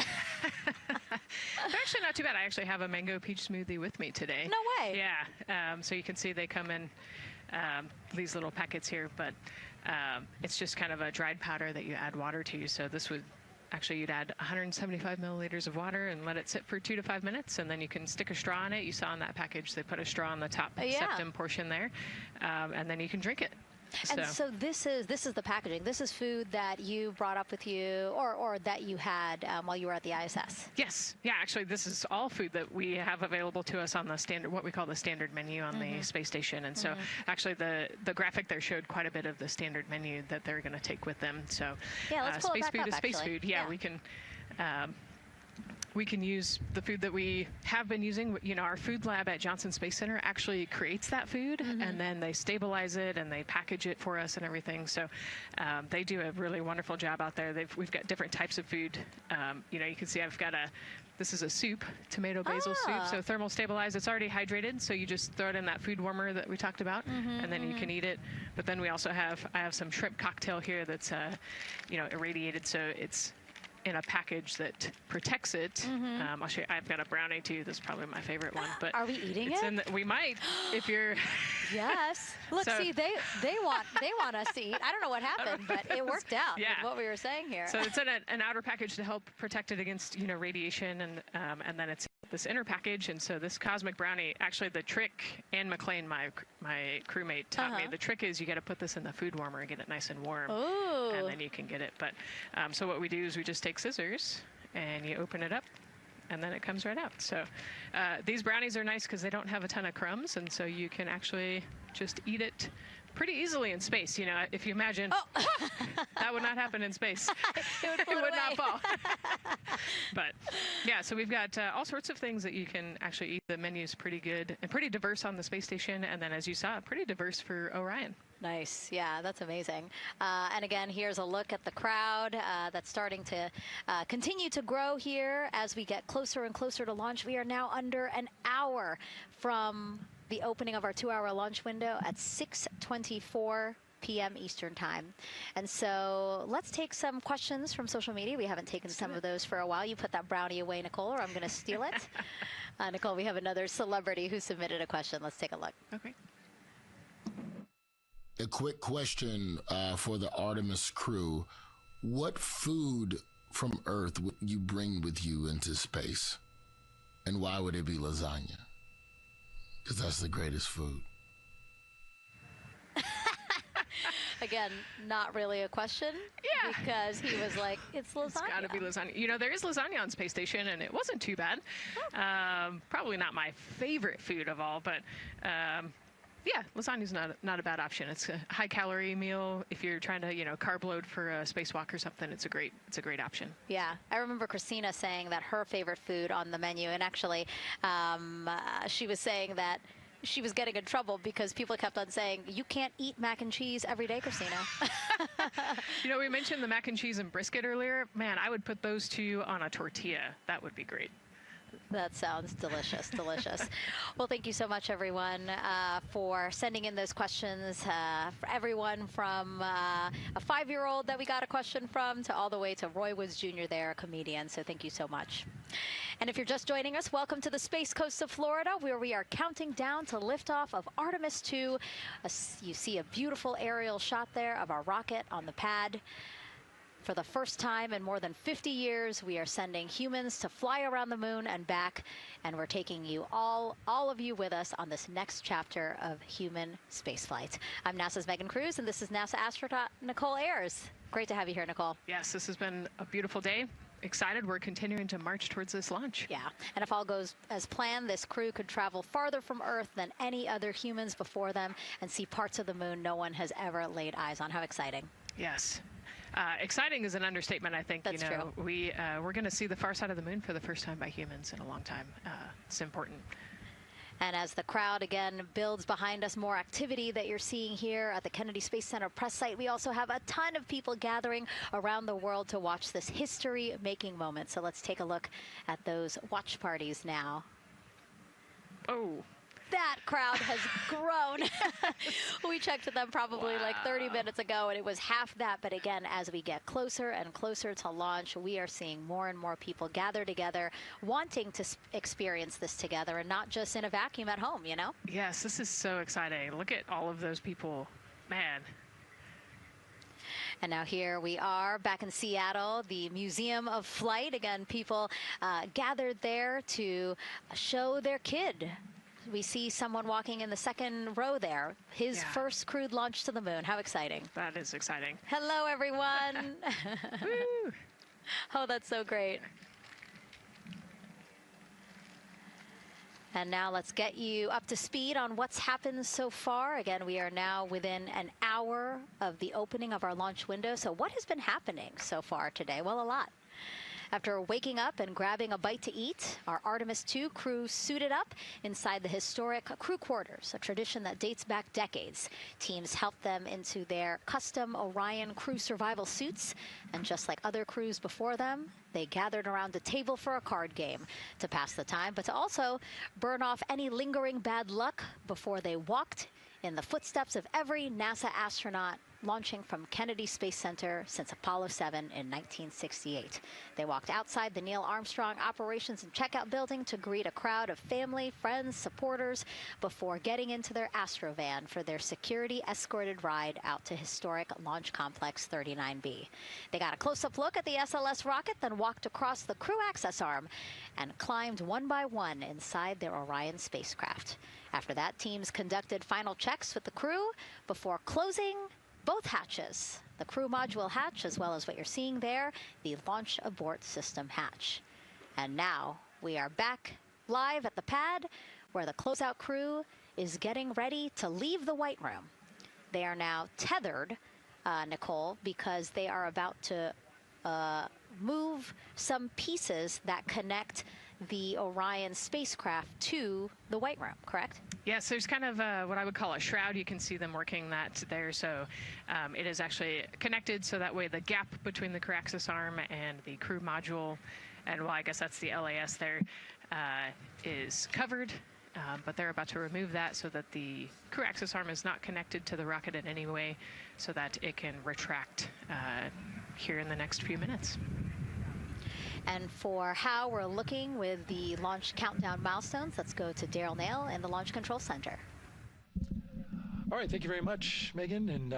They're actually not too bad. I actually have a mango peach smoothie with me today. No way. Yeah. So you can see they come in these little packets here, but it's just kind of a dried powder that you add water to. So this would actually, you'd add 175 milliliters of water and let it sit for 2 to 5 minutes, and then you can stick a straw in it. You saw in that package they put a straw on the top septum portion there, and then you can drink it. And so this is the packaging. This is food that you brought up with you, or that you had while you were at the ISS. Yes. Yeah, actually, this is all food that we have available to us on the standard, what we call the standard menu on the space station. And so actually the graphic there showed quite a bit of the standard menu that they're going to take with them. So let's pull space it back food up, is space actually. food. Yeah, we can use the food that we have been using. You know, our food lab at Johnson Space Center actually creates that food, and then they stabilize it and they package it for us and everything. So they do a really wonderful job out there. We've got different types of food. You know, you can see I've got this is a soup, tomato basil soup, so thermal stabilized. It's already hydrated, so you just throw it in that food warmer that we talked about, and then you can eat it. But then we also I have some shrimp cocktail here that's, you know, irradiated, so it's in a package that protects it. I'll show you. I've got a brownie too. This is probably my favorite one. But are we eating it? We might, if you're. Yes. Look, see, they want us to eat. I don't know what happened, but it worked out with what we were saying here. So it's in an outer package to help protect it against, you know, radiation, and then it's this inner package. And so this cosmic brownie, actually the trick, Ann McLean, my crewmate, taught me, the trick is you got to put this in the food warmer and get it nice and warm, and then you can get it. But so what we do is we just take scissors and you open it up, and then it comes right out. So these brownies are nice because they don't have a ton of crumbs, and so you can actually just eat it pretty easily in space. You know, if you imagine, that would not happen in space. It would not fall. But yeah, so we've got all sorts of things that you can actually eat. The menu's pretty good and pretty diverse on the space station, and then as you saw, pretty diverse for Orion. Nice. Yeah, that's amazing. And again, here's a look at the crowd that's starting to continue to grow here as we get closer and closer to launch. We are now under an hour from the opening of our 2-hour launch window at 6:24 p.m. Eastern Time. And so let's take some questions from social media. We haven't taken some of those for a while. You put that brownie away, Nicole, or I'm going to steal it. Nicole, we have another celebrity who submitted a question. Let's take a look. Okay. A quick question for the Artemis crew. What food from Earth would you bring with you into space? And why would it be lasagna? Because that's the greatest food. Again, not really a question. Yeah. Because he was like, it's lasagna. It's got to be lasagna. You know, there is lasagna on Space Station, and it wasn't too bad. Probably not my favorite food of all, but yeah, lasagna's not a bad option. It's a high-calorie meal. If you're trying to, carb load for a spacewalk or something, it's a great option. Yeah, I remember Christina saying that her favorite food on the menu, and actually, she was saying that she was getting in trouble because people kept on saying, you can't eat mac and cheese every day, Christina. We mentioned the mac and cheese and brisket earlier. Man, I would put those two on a tortilla. That would be great. That sounds delicious, delicious. Well, thank you so much, everyone, for sending in those questions. For everyone from a 5-year-old that we got a question from to all the way to Roy Woods Jr. there, a comedian. So thank you so much. And if you're just joining us, welcome to the Space Coast of Florida, where we are counting down to liftoff of Artemis 2. You see a beautiful aerial shot there of our rocket on the pad. For the first time in more than 50 years, we are sending humans to fly around the moon and back, and we're taking you all of you with us on this next chapter of human spaceflight. I'm NASA's Megan Cruz, and this is NASA astronaut Nicole Ayers. Great to have you here, Nicole. Yes, this has been a beautiful day. Excited. We're continuing to march towards this launch. Yeah, and if all goes as planned, this crew could travel farther from Earth than any other humans before them and see parts of the moon no one has ever laid eyes on. How exciting. Yes. Exciting is an understatement, I think. That's true. We're going to see the far side of the moon for the first time by humans in a long time. It's important. And as the crowd again builds behind us, more activity that you're seeing here at the Kennedy Space Center press site. We also have a ton of people gathering around the world to watch this history-making moment. So let's take a look at those watch parties now. Oh. That crowd has grown. We checked them probably like 30 minutes ago, and it was half that. But again, as we get closer and closer to launch, we are seeing more and more people gather together, wanting to experience this together and not just in a vacuum at home, Yes, this is so exciting. Look at all of those people. Man. And now here we are back in Seattle, the Museum of Flight. Again, people gathered there to show their kid. We see someone walking in the second row there. His first crewed launch to the moon. How exciting. That is exciting. Hello, everyone. Woo. Oh, that's so great. And now let's get you up to speed on what's happened so far. Again, we are now within an hour of the opening of our launch window. So what has been happening so far today? Well, a lot. After waking up and grabbing a bite to eat, our Artemis 2 crew suited up inside the historic crew quarters, a tradition that dates back decades. Teams helped them into their custom Orion crew survival suits, and just like other crews before them, they gathered around a table for a card game to pass the time, but to also burn off any lingering bad luck before they walked in the footsteps of every NASA astronaut launching from Kennedy Space Center since Apollo 7 in 1968. They walked outside the Neil Armstrong Operations and Checkout Building to greet a crowd of family, friends, supporters before getting into their Astrovan for their security-escorted ride out to historic Launch Complex 39B. They got a close-up look at the SLS rocket, then walked across the crew access arm and climbed one by one inside their Orion spacecraft. After that, teams conducted final checks with the crew before closing both hatches, the crew module hatch, as well as what you're seeing there, the launch abort system hatch. And now we are back live at the pad where the closeout crew is getting ready to leave the White Room. They are now tethered, Nicole, because they are about to move some pieces that connect the Orion spacecraft to the White Room, correct? Yes, there's kind of what I would call a shroud. You can see them working that there. So it is actually connected so that way the gap between the crew access arm and the crew module, and well, I guess that's the LAS there, is covered. but they're about to remove that so that the crew access arm is not connected to the rocket in any way, so that it can retract here in the next few minutes. And for how we're looking with the launch countdown milestones, let's go to Daryl Nail in the Launch Control Center. All right, thank you very much, Megan. And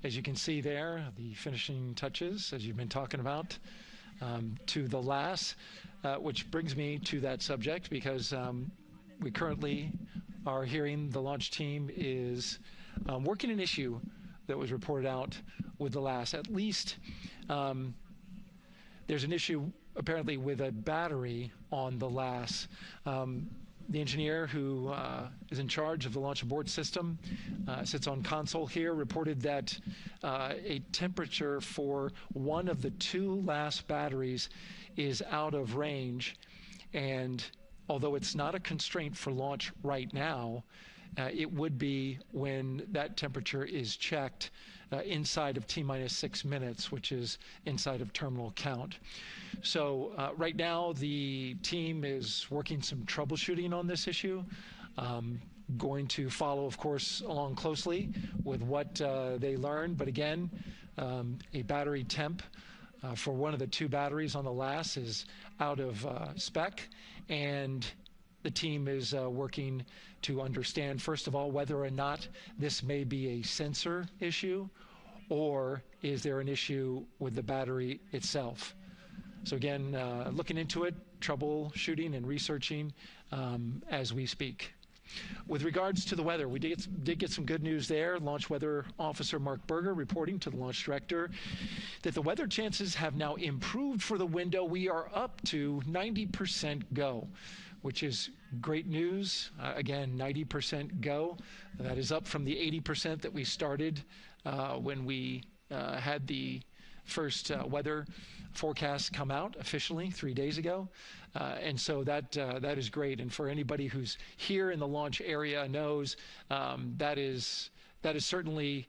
as you can see there, the finishing touches, as you've been talking about, to the LAS, which brings me to that subject, because we currently are hearing the launch team is working an issue that was reported out with the LAS. At least there's an issue apparently with a battery on the LAS. The engineer who is in charge of the launch abort system sits on console here, reported that a temperature for one of the two LAS batteries is out of range, and although it's not a constraint for launch right now, it would be when that temperature is checked inside of T-minus 6 minutes, which is inside of terminal count. So right now the team is working some troubleshooting on this issue. Going to follow, of course, along closely with what they learn. But again, a battery temp for one of the two batteries on the LAS is out of spec, and the team is working to understand, first of all, whether or not this may be a sensor issue, or is there an issue with the battery itself. So again, looking into it, troubleshooting and researching as we speak. With regards to the weather, we did get some good news there. Launch Weather Officer Mark Berger reporting to the launch director that the weather chances have now improved for the window. We are up to 90% go, which is great news. Again, 90% go. That is up from the 80% that we started when we had the first weather forecast come out officially 3 days ago. And so that is great. And for anybody who's here in the launch area knows that is certainly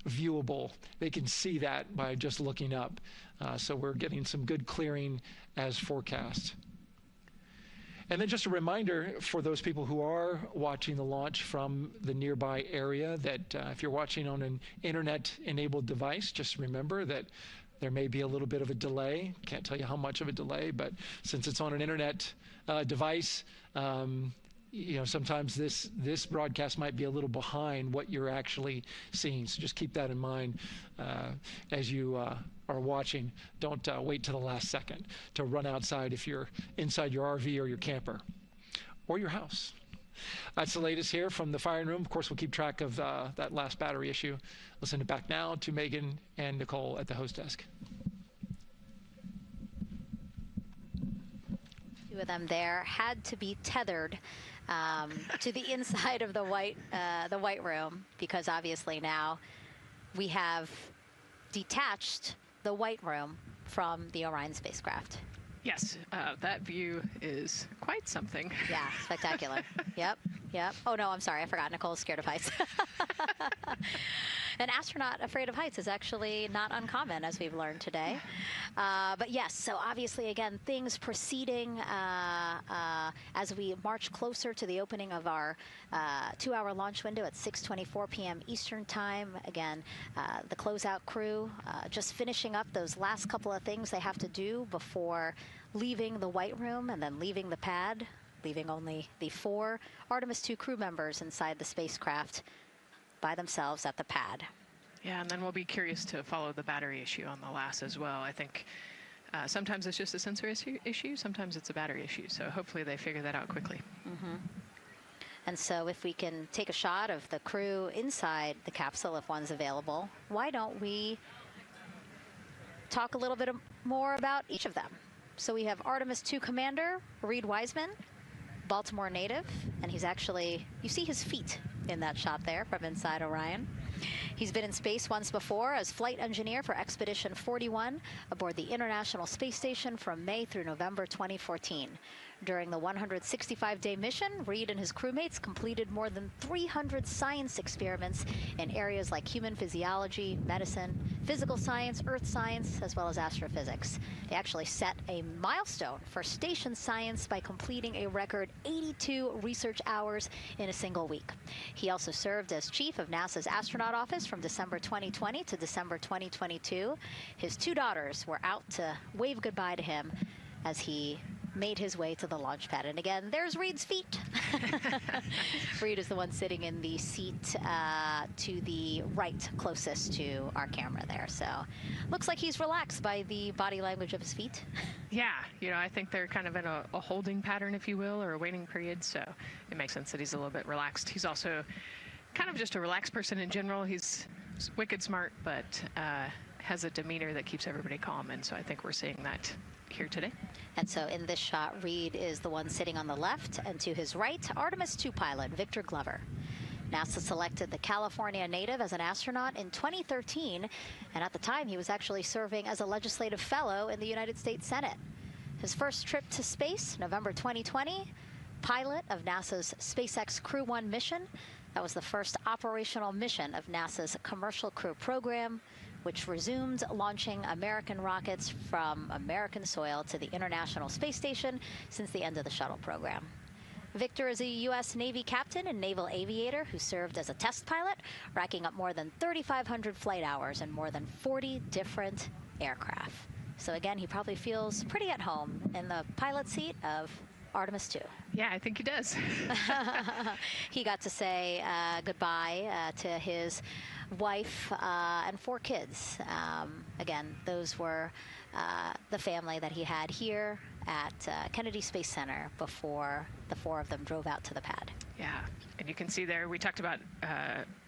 viewable. They can see that by just looking up. So we're getting some good clearing as forecast. And then just a reminder for those people who are watching the launch from the nearby area that if you're watching on an internet-enabled device, just remember that there may be a little bit of a delay. Can't tell you how much of a delay, but since it's on an internet device, sometimes this broadcast might be a little behind what you're actually seeing. So just keep that in mind as you are watching. Don't wait to the last second to run outside if you're inside your RV or your camper or your house. That's the latest here from the firing room. Of course, we'll keep track of that last battery issue. We'll send it back now to Megan and Nicole at the host desk. Two of them there had to be tethered to the inside of the white room, because obviously now we have detached the white room from the Orion spacecraft. Yes, that view is quite something. Yeah, spectacular. Yep. Oh, no, I'm sorry. I forgot. Nicole's scared of heights. An astronaut afraid of heights is actually not uncommon, as we've learned today. But yes, so obviously, again, things proceeding as we march closer to the opening of our 2-hour launch window at 6:24 p.m. Eastern Time. Again, the closeout crew just finishing up those last couple of things they have to do before leaving the white room and then leaving the pad, leaving only the 4 Artemis II crew members inside the spacecraft by themselves at the pad. Yeah, and then we'll be curious to follow the battery issue on the LAS as well. I think sometimes it's just a sensor issue, sometimes it's a battery issue. So hopefully they figure that out quickly. Mm-hmm. And so if we can take a shot of the crew inside the capsule, if one's available, why don't we talk a little bit more about each of them? So we have Artemis II Commander Reed Wiseman, Baltimore native, and he's actually, you see his feet in that shot there from inside Orion. He's been in space once before as flight engineer for Expedition 41 aboard the International Space Station from May through November 2014. During the 165-day mission, Reed and his crewmates completed more than 300 science experiments in areas like human physiology, medicine, physical science, earth science, as well as astrophysics. They actually set a milestone for station science by completing a record 82 research hours in a single week. He also served as chief of NASA's astronaut office from December 2020 to December 2022. His two daughters were out to wave goodbye to him as he made his way to the launch pad. And again, there's Reed's feet. Reed is the one sitting in the seat to the right, closest to our camera there. So looks like he's relaxed by the body language of his feet. Yeah, you know, I think they're kind of in a holding pattern, if you will, or a waiting period. So it makes sense that he's a little bit relaxed. He's also kind of just a relaxed person in general. He's wicked smart, but has a demeanor that keeps everybody calm. And so I think we're seeing that here today. And so in this shot, Reed is the one sitting on the left, and to his right, Artemis II pilot Victor Glover. NASA selected the California native as an astronaut in 2013, and at the time he was actually serving as a legislative fellow in the United States Senate. His first trip to space, November 2020, pilot of NASA's SpaceX Crew 1 mission. That was the first operational mission of NASA's Commercial Crew program, which resumed launching American rockets from American soil to the International Space Station since the end of the shuttle program. Victor is a U.S. Navy captain and naval aviator who served as a test pilot, racking up more than 3,500 flight hours in more than 40 different aircraft. So again, he probably feels pretty at home in the pilot seat of Artemis II. Yeah, I think he does. He got to say goodbye to his wife and 4 kids. Again, those were the family that he had here at Kennedy Space Center before the 4 of them drove out to the pad. Yeah, and you can see there, we talked about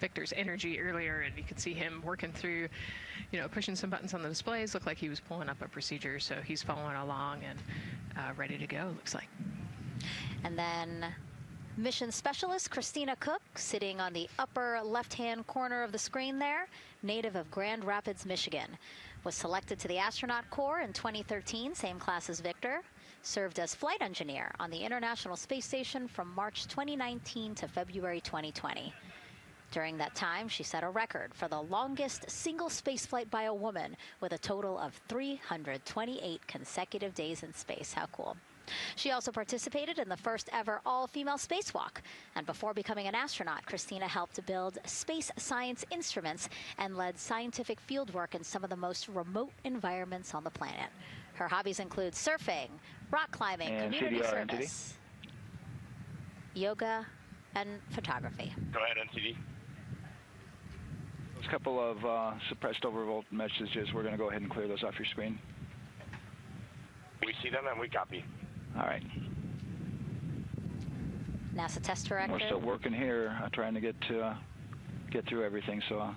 Victor's energy earlier, and you can see him working through, you know, pushing some buttons on the displays. Looked like he was pulling up a procedure, so he's following along and ready to go, looks like. And then mission specialist Christina Cook, sitting on the upper left-hand corner of the screen there, native of Grand Rapids, Michigan, was selected to the Astronaut Corps in 2013, same class as Victor, served as flight engineer on the International Space Station from March 2019 to February 2020. During that time, she set a record for the longest single spaceflight by a woman with a total of 328 consecutive days in space. How cool. She also participated in the first ever all-female spacewalk. And before becoming an astronaut, Christina helped build space science instruments and led scientific fieldwork in some of the most remote environments on the planet. Her hobbies include surfing, rock climbing, and community CDR, service, yoga, and photography. Go ahead, NCD. There's a couple of suppressed overvolt messages. We're going to go ahead and clear those off your screen. We see them and we copy. All right. NASA test director. We're still working here, trying to get through everything. So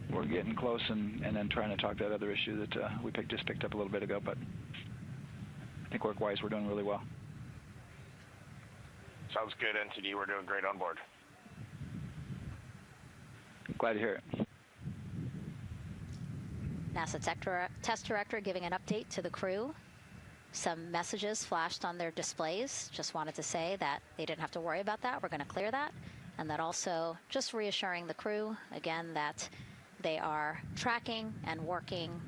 we're getting close, and then trying to talk that other issue that we just picked up a little bit ago. But I think work-wise, we're doing really well. Sounds good, NTD. We're doing great on board. Glad to hear it. NASA test director giving an update to the crew. Some messages flashed on their displays. Just wanted to say that they didn't have to worry about that. We're going to clear that. And that also just reassuring the crew, again, that they are tracking and working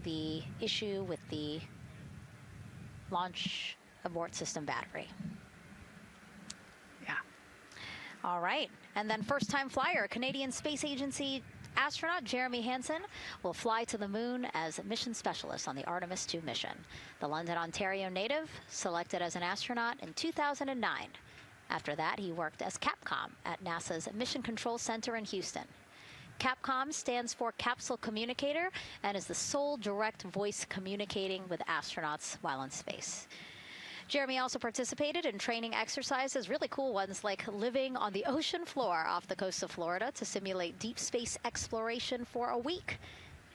the issue with the launch abort system battery. Yeah. All right. And then first-time flyer, Canadian Space Agency astronaut Jeremy Hansen will fly to the moon as mission specialist on the Artemis II mission. The London, Ontario native selected as an astronaut in 2009. After that, he worked as Capcom at NASA's Mission Control Center in Houston. Capcom stands for Capsule Communicator and is the sole direct voice communicating with astronauts while in space. Jeremy also participated in training exercises, really cool ones like living on the ocean floor off the coast of Florida to simulate deep space exploration for a week.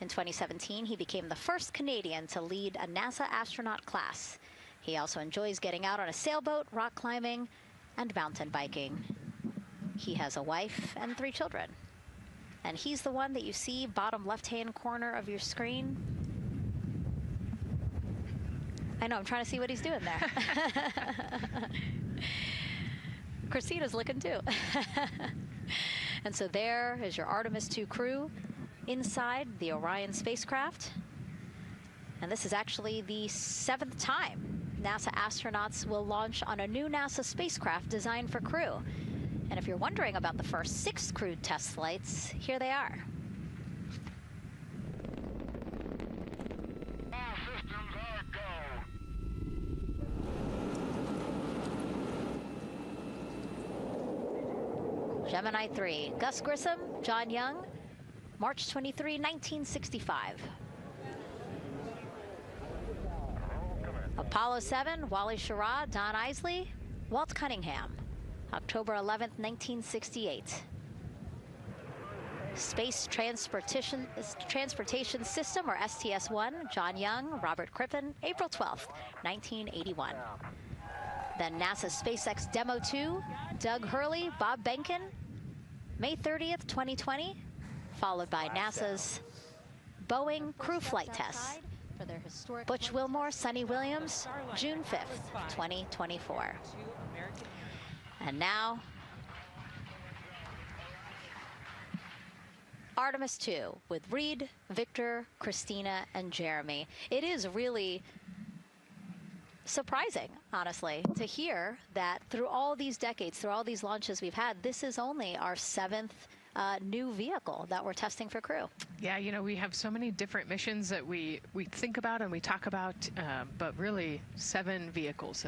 In 2017, he became the first Canadian to lead a NASA astronaut class. He also enjoys getting out on a sailboat, rock climbing, and mountain biking. He has a wife and 3 children. And he's the one that you see bottom left-hand corner of your screen. I know, I'm trying to see what he's doing there. Christina's looking too. And so there is your Artemis 2 crew inside the Orion spacecraft. And this is actually the 7th time NASA astronauts will launch on a new NASA spacecraft designed for Crew. And if you're wondering about the first 6 crewed test flights, here they are. Gemini 3, Gus Grissom, John Young, March 23, 1965. Apollo 7, Wally Schirra, Don Isley, Walt Cunningham, October 11th, 1968. Space Transportation System, or STS-1, John Young, Robert Crippen, April 12th, 1981. Then NASA's SpaceX Demo 2, Doug Hurley, Bob Behnken, May 30th, 2020, followed by NASA's Boeing crew flight tests. Butch Wilmore, Sonny Williams, June 5th, 2024. And now, Artemis 2 with Reed, Victor, Christina, and Jeremy. It is really surprising, honestly, to hear that through all these decades, through all these launches we've had, this is only our 7th new vehicle that we're testing for Crew. Yeah, you know, we have so many different missions that we think about and we talk about, but really 7 vehicles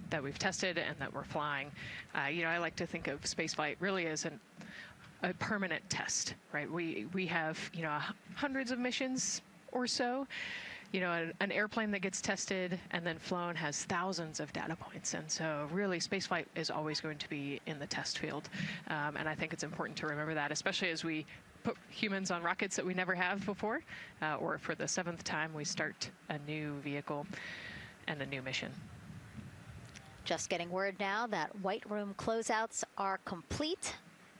that we've tested and that we're flying. You know, I like to think of spaceflight really as a permanent test, right? We have, you know, hundreds of missions or so. You know, an airplane that gets tested and then flown has thousands of data points. And so really spaceflight is always going to be in the test field. And I think it's important to remember that, especially as we put humans on rockets that we never have before, or for the 7th time we start a new vehicle and a new mission. Just getting word now that White Room closeouts are complete.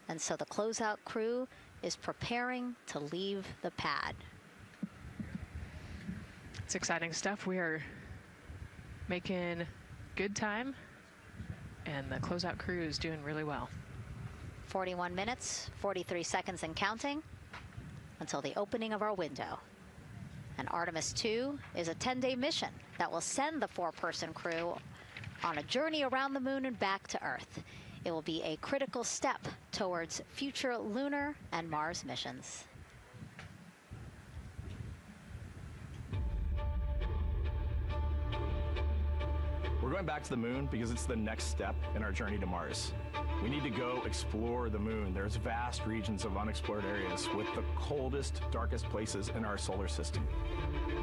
And so the closeout crew is preparing to leave the pad. It's exciting stuff. We are making good time, and the closeout crew is doing really well. 41 minutes, 43 seconds and counting until the opening of our window. And Artemis 2 is a 10-day mission that will send the 4-person crew on a journey around the moon and back to Earth. It will be a critical step towards future lunar and Mars missions. We're going back to the moon because it's the next step in our journey to Mars. We need to go explore the moon. There's vast regions of unexplored areas with the coldest, darkest places in our solar system.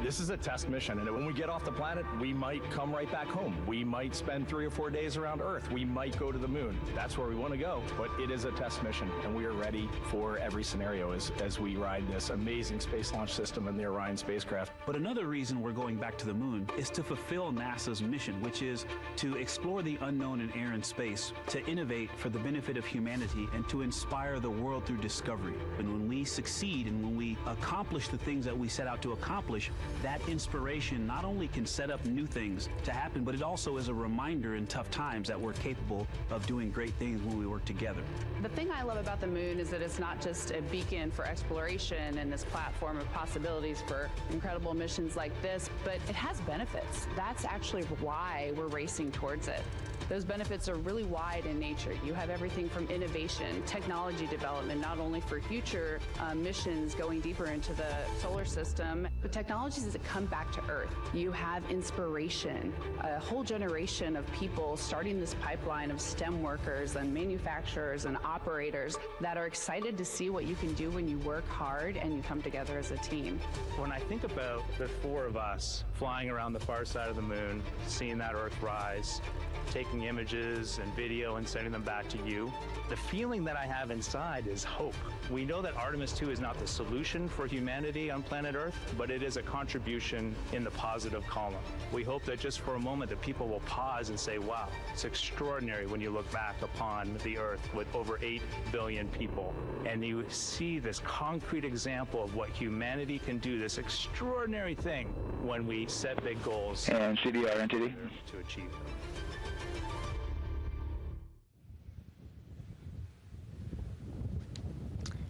This is a test mission, and when we get off the planet, we might come right back home. We might spend 3 or 4 days around Earth. We might go to the moon. That's where we want to go, but it is a test mission, and we are ready for every scenario as we ride this amazing space launch system in the Orion spacecraft. But another reason we're going back to the moon is to fulfill NASA's mission, which is to explore the unknown in air and space, to innovate for the benefit of humanity, and to inspire the world through discovery. And when we succeed and when we accomplish the things that we set out to accomplish, that inspiration not only can set up new things to happen, but it also is a reminder in tough times that we're capable of doing great things when we work together. The thing I love about the moon is that it's not just a beacon for exploration and this platform of possibilities for incredible missions like this, but it has benefits. That's actually why we're racing towards it. Those benefits are really wide in nature. You have everything from innovation, technology development, not only for future missions going deeper into the solar system, but technologies that come back to Earth. You have inspiration, a whole generation of people starting this pipeline of STEM workers and manufacturers and operators that are excited to see what you can do when you work hard and you come together as a team. When I think about the 4 of us flying around the far side of the moon, seeing that Earth rise, taking taking images and video and sending them back to you. The feeling that I have inside is hope. We know that Artemis 2 is not the solution for humanity on planet Earth, but it is a contribution in the positive column. We hope that just for a moment that people will pause and say, wow, it's extraordinary when you look back upon the Earth with over 8 billion people, and you see this concrete example of what humanity can do, this extraordinary thing when we set big goals and CDR entity to achieve them.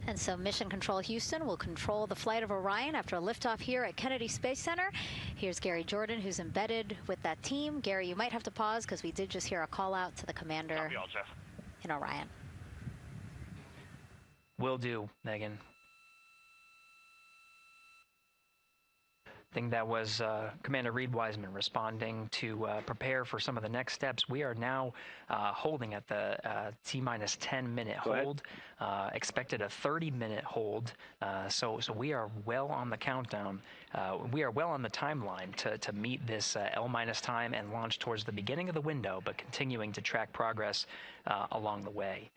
And so Mission Control Houston will control the flight of Orion after a liftoff here at Kennedy Space Center. Here's Gary Jordan, who's embedded with that team. Gary, you might have to pause because we did just hear a call out to the commander in Orion. Will do, Megan. I think that was Commander Reed Wiseman responding to prepare for some of the next steps. We are now holding at the T-minus 10-minute hold. Expected a 30-minute hold. So we are well on the countdown. We are well on the timeline to meet this L-minus time and launch towards the beginning of the window, but continuing to track progress along the way.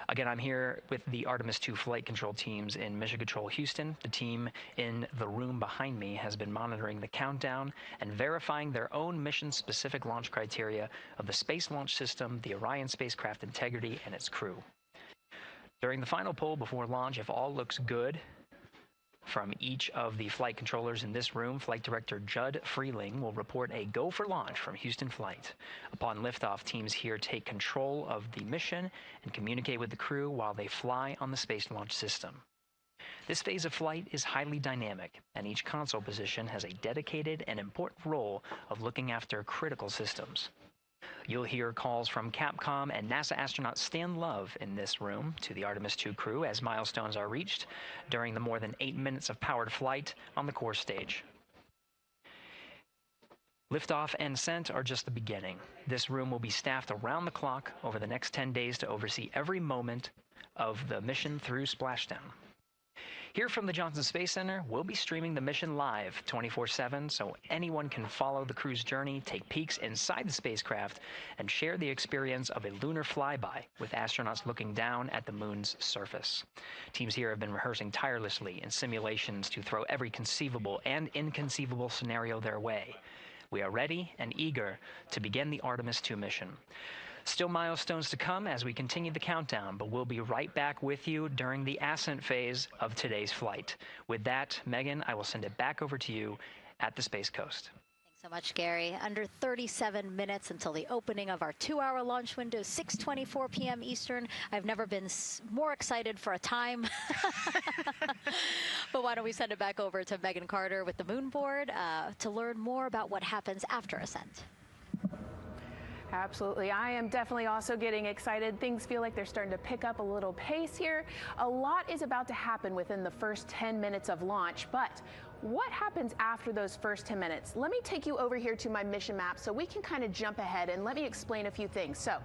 Again, I'm here with the Artemis 2 flight control teams in Mission Control Houston. The team in the room behind me has been monitoring the countdown and verifying their own mission-specific launch criteria of the Space Launch System, the Orion spacecraft integrity, and its crew. During the final poll before launch, if all looks good from each of the flight controllers in this room, Flight Director Judd Freeling will report a go for launch from Houston Flight. Upon liftoff, teams here take control of the mission and communicate with the crew while they fly on the Space Launch System. This phase of flight is highly dynamic, and each console position has a dedicated and important role of looking after critical systems. You'll hear calls from Capcom and NASA astronaut Stan Love in this room to the Artemis 2 crew as milestones are reached during the more than 8 minutes of powered flight on the core stage. Liftoff and ascent are just the beginning. This room will be staffed around the clock over the next 10 days to oversee every moment of the mission through splashdown. Here from the Johnson Space Center, we'll be streaming the mission live 24/7 so anyone can follow the crew's journey, take peeks inside the spacecraft, and share the experience of a lunar flyby with astronauts looking down at the moon's surface. Teams here have been rehearsing tirelessly in simulations to throw every conceivable and inconceivable scenario their way. We are ready and eager to begin the Artemis 2 mission. Still milestones to come as we continue the countdown, but we'll be right back with you during the ascent phase of today's flight. With that, Megan, I will send it back over to you at the Space Coast. Thanks so much, Gary. Under 37 minutes until the opening of our 2-hour launch window, 6:24 p.m. Eastern. I've never been more excited for a time. But why don't we send it back over to Megan Carter with the Moon Board to learn more about what happens after ascent. Absolutely. I am definitely also getting excited. Things feel like they're starting to pick up a little pace here. A lot is about to happen within the first 10 minutes of launch, but what happens after those first 10 minutes? Let me take you over here to my mission map so we can kind of jump ahead and let me explain a few things. So,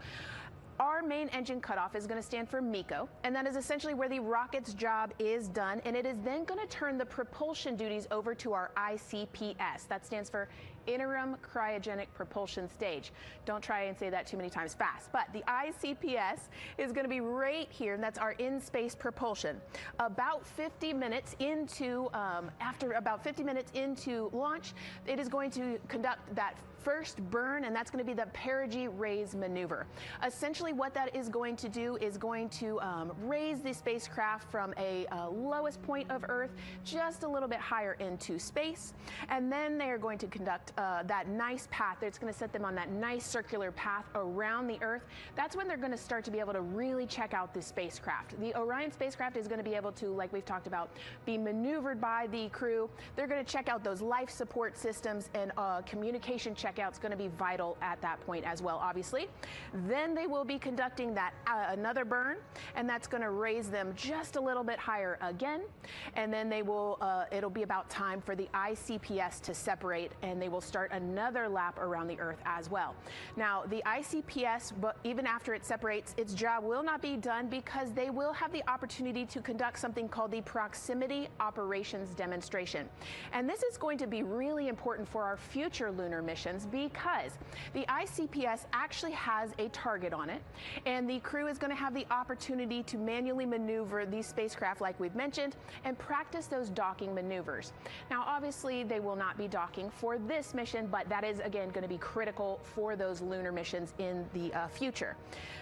our main engine cutoff is going to stand for MECO, and that is essentially where the rocket's job is done, and it is then going to turn the propulsion duties over to our ICPS. That stands for Interim Cryogenic Propulsion Stage. Don't try and say that too many times fast, but the ICPS is going to be right here, and that's our in-space propulsion. About 50 minutes into, after about 50 minutes into launch, it is going to conduct that first burn, and that's going to be the perigee raise maneuver. Essentially what that is going to do is going to raise the spacecraft from a lowest point of Earth just a little bit higher into space, and then they are going to conduct that nice path. It's going to set them on that nice circular path around the Earth. That's when they're going to start to be able to really check out the spacecraft. The Orion spacecraft is going to be able to, like we've talked about, be maneuvered by the crew. They're going to check out those life support systems, and communication checkout's going to be vital at that point as well, obviously. Then they will be conducting that another burn, and that's going to raise them just a little bit higher again. And then they will, it'll be about time for the ICPS to separate, and they will start another lap around the Earth as well. Now, the ICPS, but even after it separates, its job will not be done because they will have the opportunity to conduct something called the Proximity Operations Demonstration. And this is going to be really important for our future lunar missions because the ICPS actually has a target on it, and the crew is going to have the opportunity to manually maneuver these spacecraft like we've mentioned and practice those docking maneuvers. Now, obviously, they will not be docking for this mission, but that is, again, going to be critical for those lunar missions in the future.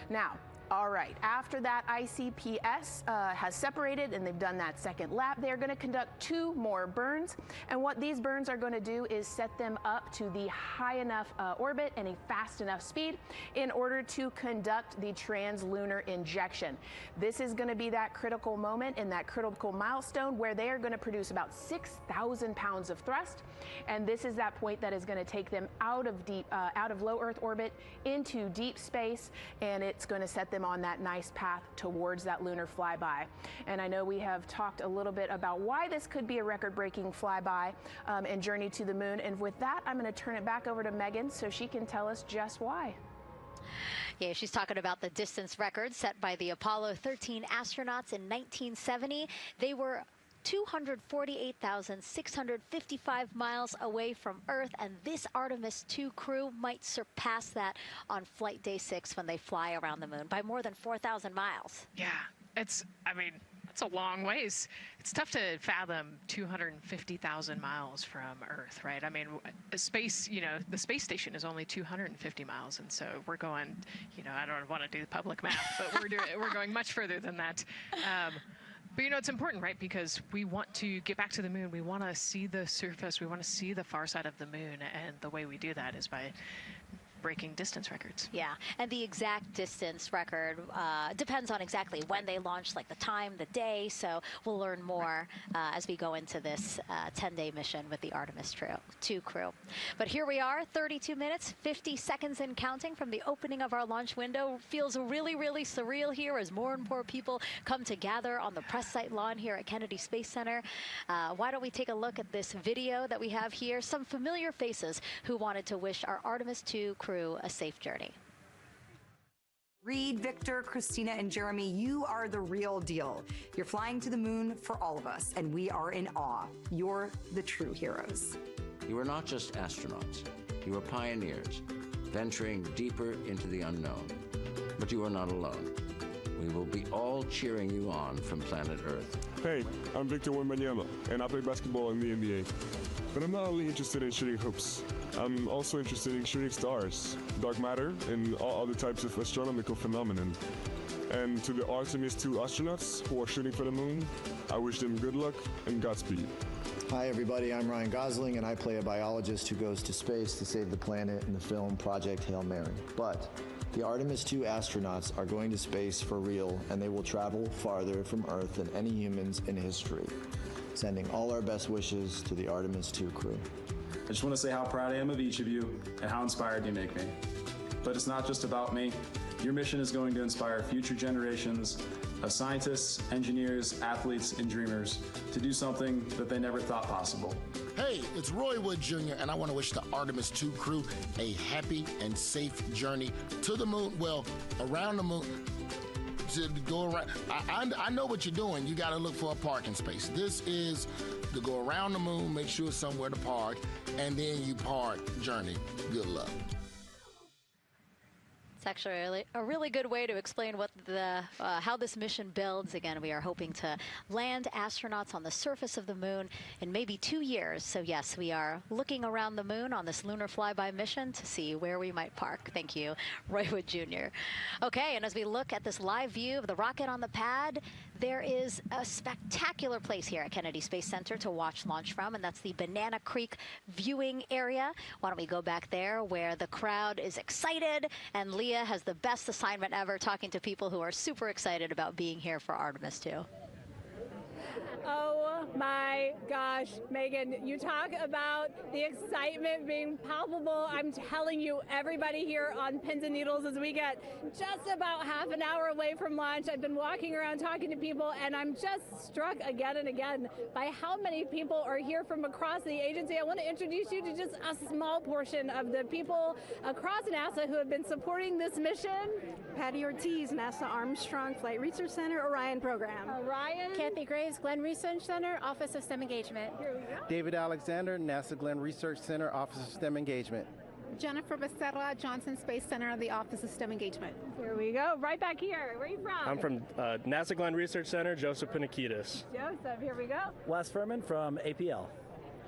Now, all right, after that ICPS has separated and they've done that second lap, they're going to conduct 2 more burns. And what these burns are going to do is set them up to the high enough orbit and a fast enough speed in order to conduct the translunar injection. This is going to be that critical moment and that critical milestone where they are going to produce about 6,000 pounds of thrust. And this is that point that is going to take them out of low Earth orbit into deep space, and it's going to set them on that nice path towards that lunar flyby. And I know we have talked a little bit about why this could be a record-breaking flyby and journey to the moon. And with that, I'm going to turn it back over to Megan so she can tell us just why. Yeah, she's talking about the distance record set by the Apollo 13 astronauts in 1970. They were 248,655 miles away from Earth, and this Artemis 2 crew might surpass that on flight day 6 when they fly around the moon by more than 4,000 miles. Yeah, it's a long ways. It's tough to fathom 250,000 miles from Earth, right? I mean, space, the space station is only 250 miles, and so we're going, I don't want to do the public math, but we're going much further than that. But it's important, right? Because we want to get back to the moon. We want to see the surface. We want to see the far side of the moon. And the way we do that is by breaking distance records. Yeah, and the exact distance record depends on exactly when they launched, like the time, the day. So we'll learn more as we go into this 10-day mission with the Artemis 2 crew. But here we are, 32 minutes, 50 seconds and counting from the opening of our launch window. Feels really, really surreal here as more and more people come to gather on the press site lawn here at Kennedy Space Center. Why don't we take a look at this video that we have here? Some familiar faces who wanted to wish our Artemis 2 crew a safe journey. Reed, Victor, Christina, and Jeremy, you are the real deal. You're flying to the moon for all of us, and we are in awe. You're the true heroes. You are not just astronauts. You are pioneers, venturing deeper into the unknown. But you are not alone. We will be all cheering you on from planet Earth. Hey, I'm Victor Wembanyama, and I play basketball in the NBA. But I'm not only interested in shooting hoops. I'm also interested in shooting stars, dark matter, and all other types of astronomical phenomenon. And to the Artemis 2 astronauts who are shooting for the moon, I wish them good luck and Godspeed. Hi everybody, I'm Ryan Gosling, and I play a biologist who goes to space to save the planet in the film Project Hail Mary. But the Artemis 2 astronauts are going to space for real, and they will travel farther from Earth than any humans in history. Sending all our best wishes to the Artemis 2 crew. I just want to say how proud I am of each of you and how inspired you make me. But it's not just about me. Your mission is going to inspire future generations of scientists, engineers, athletes, and dreamers to do something that they never thought possible. Hey, it's Roy Wood Jr., and I want to wish the Artemis 2 crew a happy and safe journey to the moon, well, around the moon. To go around. I know what you're doing. You got to look for a parking space. This is to go around the moon, make sure somewhere to park, and then you park journey. Good luck. It's actually a really good way to explain what how this mission builds. Again, we are hoping to land astronauts on the surface of the moon in maybe 2 years. So yes, we are looking around the moon on this lunar flyby mission to see where we might park. Thank you, Roy Wood Jr. Okay, and as we look at this live view of the rocket on the pad, there is a spectacular place here at Kennedy Space Center to watch launch from, and that's the Banana Creek viewing area. Why don't we go back there where the crowd is excited, and Leah has the best assignment ever talking to people who are super excited about being here for Artemis 2. Oh my gosh, Megan, you talk about the excitement being palpable. I'm telling you, everybody here on Pins and Needles, as we get just about half an hour away from launch, I've been walking around talking to people, and I'm just struck again and again by how many people are here from across the agency. I want to introduce you to just a small portion of the people across NASA who have been supporting this mission. Patty Ortiz, NASA Armstrong Flight Research Center, Orion Program. Orion. Kathy Graves, Glenn Research Center, Office of STEM Engagement. Here we go. David Alexander, NASA Glenn Research Center, Office of STEM Engagement. Jennifer Becerra, Johnson Space Center, the Office of STEM Engagement. Here we go. Right back here. Where are you from? I'm from NASA Glenn Research Center, Joseph Panakitis. Joseph, here we go. Wes Furman from APL.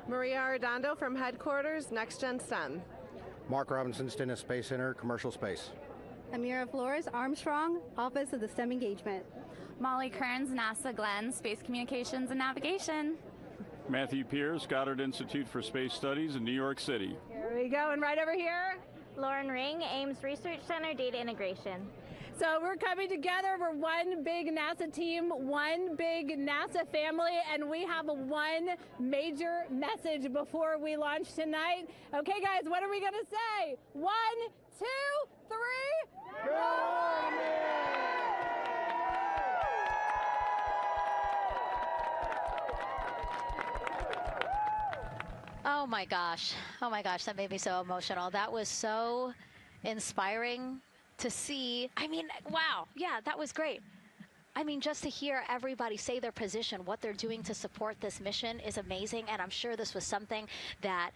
Maria Arredondo from Headquarters, Next Gen STEM. Mark Robinson, Stennis Space Center, Commercial Space. Amira Flores, Armstrong, Office of the STEM Engagement. Molly Kearns, NASA Glenn, Space Communications and Navigation. Matthew Pierce, Goddard Institute for Space Studies in New York City. Here we go, and right over here. Lauren Ring, Ames Research Center, Data Integration. So we're coming together. We're one big NASA team, one big NASA family, and we have one major message before we launch tonight. Okay, guys, what are we going to say? 1, 2, 3. Oh my gosh, that made me so emotional. That was so inspiring to see. I mean, wow, yeah, that was great. I mean, just to hear everybody say their position, what they're doing to support this mission is amazing. And I'm sure this was something that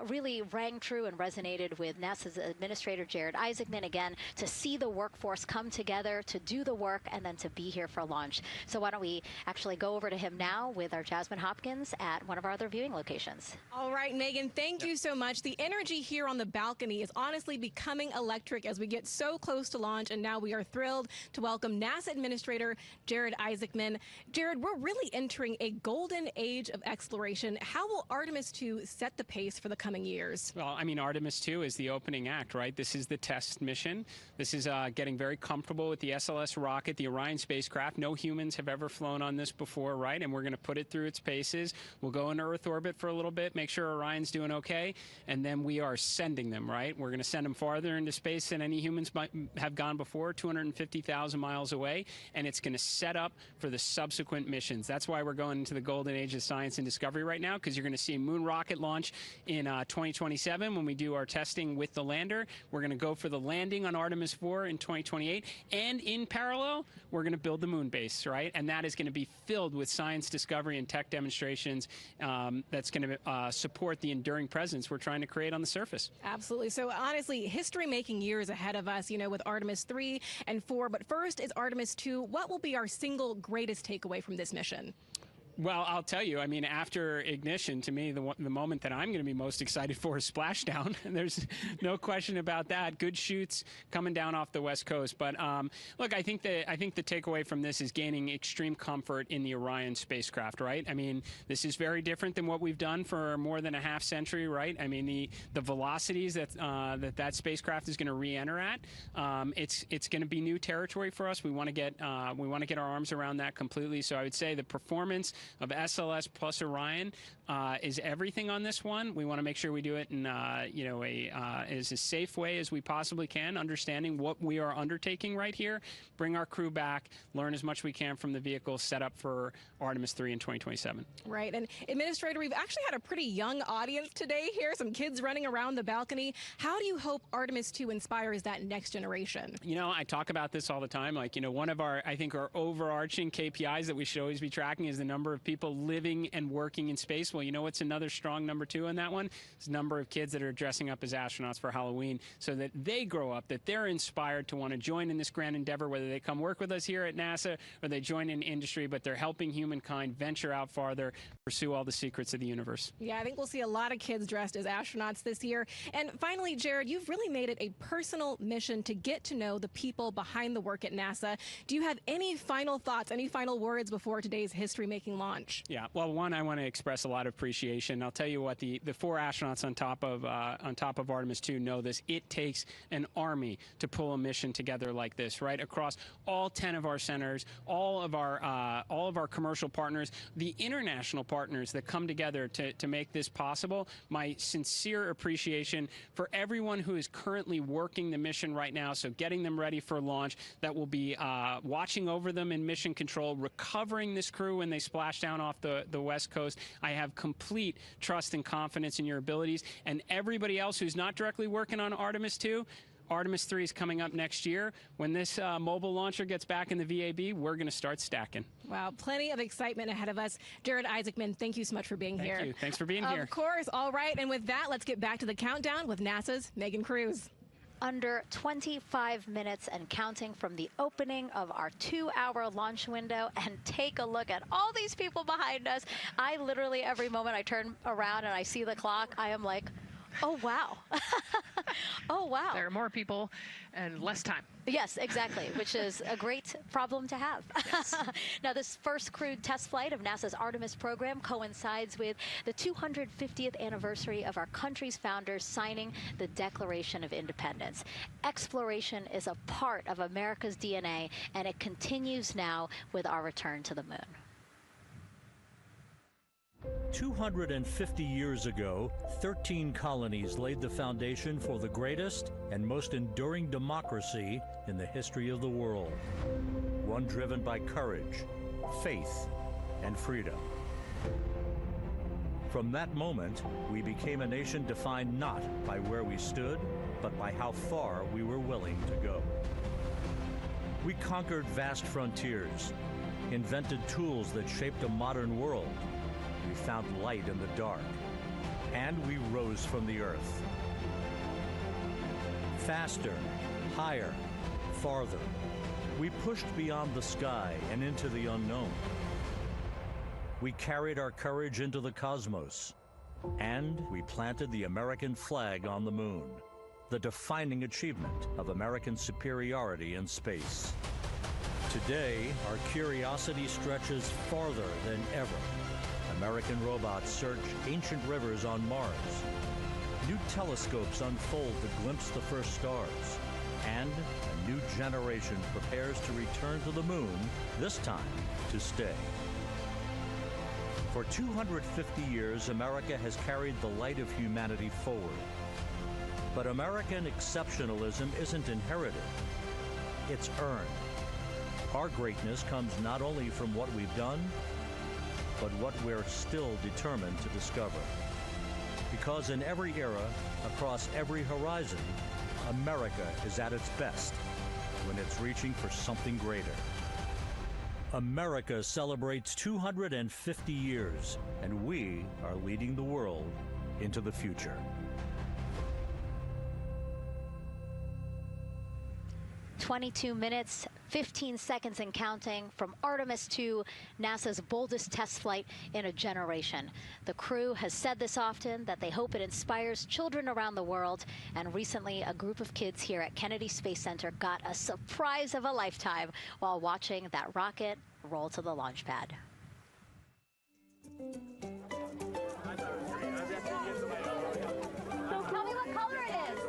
really rang true and resonated with NASA's Administrator Jared Isaacman, again, to see the workforce come together to do the work and then to be here for launch. So why don't we actually go over to him now with our Jasmine Hopkins at one of our other viewing locations. All right, Megan, thank you so much. The energy here on the balcony is honestly becoming electric as we get so close to launch. And now we are thrilled to welcome NASA Administrator Jared Isaacman. Jared, we're really entering a golden age of exploration. How will Artemis 2 set the pace for the coming years? Well, I mean, Artemis 2 is the opening act, right? This is the test mission. This is getting very comfortable with the SLS rocket, the Orion spacecraft. No humans have ever flown on this before, right? And we're going to put it through its paces. We'll go into Earth orbit for a little bit, make sure Orion's doing okay, and then we are sending them, right? We're going to send them farther into space than any humans might have gone before, 250,000 miles away, and it's going to set up for the subsequent missions. That's why we're going into the golden age of science and discovery right now, because you're going to see a moon rocket launch in 2027 when we do our testing with the lander. We're going to go for the landing on Artemis 4 in 2028, and in parallel, we're going to build the moon base, right? And that is going to be filled with science discovery and tech demonstrations that's going to support the enduring presence we're trying to create on the surface. Absolutely. So honestly, history-making years ahead of us, you know, with Artemis 3 and 4. But first is Artemis 2. What will be our single greatest takeaway from this mission? Well, I'll tell you, I mean, after ignition, to me, the moment that I'm going to be most excited for is splashdown. There's no question about that. Good shoots coming down off the West Coast. But look, I think the takeaway from this is gaining extreme comfort in the Orion spacecraft, right? I mean, this is very different than what we've done for more than a half century, right? I mean, the velocities that spacecraft is going to re-enter at, it's going to be new territory for us. We want to get our arms around that completely. So I would say the performance of SLS plus Orion is everything on this one. We want to make sure we do it in as a safe way as we possibly can, understanding what we are undertaking right here, bring our crew back, learn as much we can from the vehicle, set up for Artemis 3 in 2027. Right. And Administrator, we've actually had a pretty young audience today here, some kids running around the balcony. How do you hope Artemis 2 inspires that next generation? You know, I talk about this all the time. Like, you know, one of our overarching KPIs that we should always be tracking is the number of people living and working in space. Well, you know what's another strong number 2 on that one? It's the number of kids that are dressing up as astronauts for Halloween, so that they grow up, that they're inspired to want to join in this grand endeavor, whether they come work with us here at NASA or they join in industry, but they're helping humankind venture out farther, pursue all the secrets of the universe. Yeah, I think we'll see a lot of kids dressed as astronauts this year. And finally, Jared, you've really made it a personal mission to get to know the people behind the work at NASA. Do you have any final thoughts, any final words before today's history-making launch? launch. Yeah, well, one, I want to express a lot of appreciation. I'll tell you what, the 4 astronauts on top of Artemis 2 know this. It takes an army to pull a mission together like this, right? Across all 10 of our centers, all of our commercial partners, the international partners that come together to make this possible. My sincere appreciation for everyone who is currently working the mission right now, so getting them ready for launch, that will be watching over them in mission control, recovering this crew when they splash down off the West Coast. I have complete trust and confidence in your abilities. And everybody else who's not directly working on Artemis 2, Artemis 3 is coming up next year. When this mobile launcher gets back in the VAB, we're going to start stacking. Wow, plenty of excitement ahead of us. Jared Isaacman, thank you so much for being here. Thank you. Thanks for being here. Of course. All right. And with that, let's get back to the countdown with NASA's Megan Cruz. Under 25 minutes and counting from the opening of our 2-hour launch window. And take a look at all these people behind us. I literally, every moment I turn around and I see the clock, I am like, oh, wow. Oh, wow. There are more people and less time. Yes, exactly, which is a great problem to have. Yes. Now, this first crewed test flight of NASA's Artemis program coincides with the 250th anniversary of our country's founders signing the Declaration of Independence. Exploration is a part of America's DNA, and it continues now with our return to the moon. 250 years ago, 13 colonies laid the foundation for the greatest and most enduring democracy in the history of the world. One driven by courage, faith, and freedom. From that moment, we became a nation defined not by where we stood, but by how far we were willing to go. We conquered vast frontiers, invented tools that shaped a modern world. We found light in the dark, and we rose from the earth. Faster, higher, farther. We pushed beyond the sky and into the unknown. We carried our courage into the cosmos, and we planted the American flag on the moon, the defining achievement of American superiority in space. Today, our curiosity stretches farther than ever. American robots search ancient rivers on Mars. New telescopes unfold to glimpse the first stars. And a new generation prepares to return to the moon, this time to stay. For 250 years, America has carried the light of humanity forward. But American exceptionalism isn't inherited, it's earned. Our greatness comes not only from what we've done, but what we're still determined to discover. Because in every era, across every horizon, America is at its best when it's reaching for something greater. America celebrates 250 years, and we are leading the world into the future. "22 minutes, 15 seconds and counting from Artemis 2, NASA's boldest test flight in a generation. The crew has said this often, that they hope it inspires children around the world. And recently, a group of kids here at Kennedy Space Center got a surprise of a lifetime while watching that rocket roll to the launch pad. Tell me what color it is.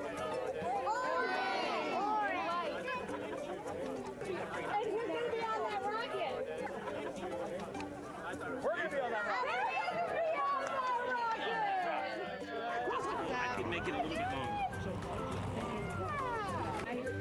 Make it a little bit longer.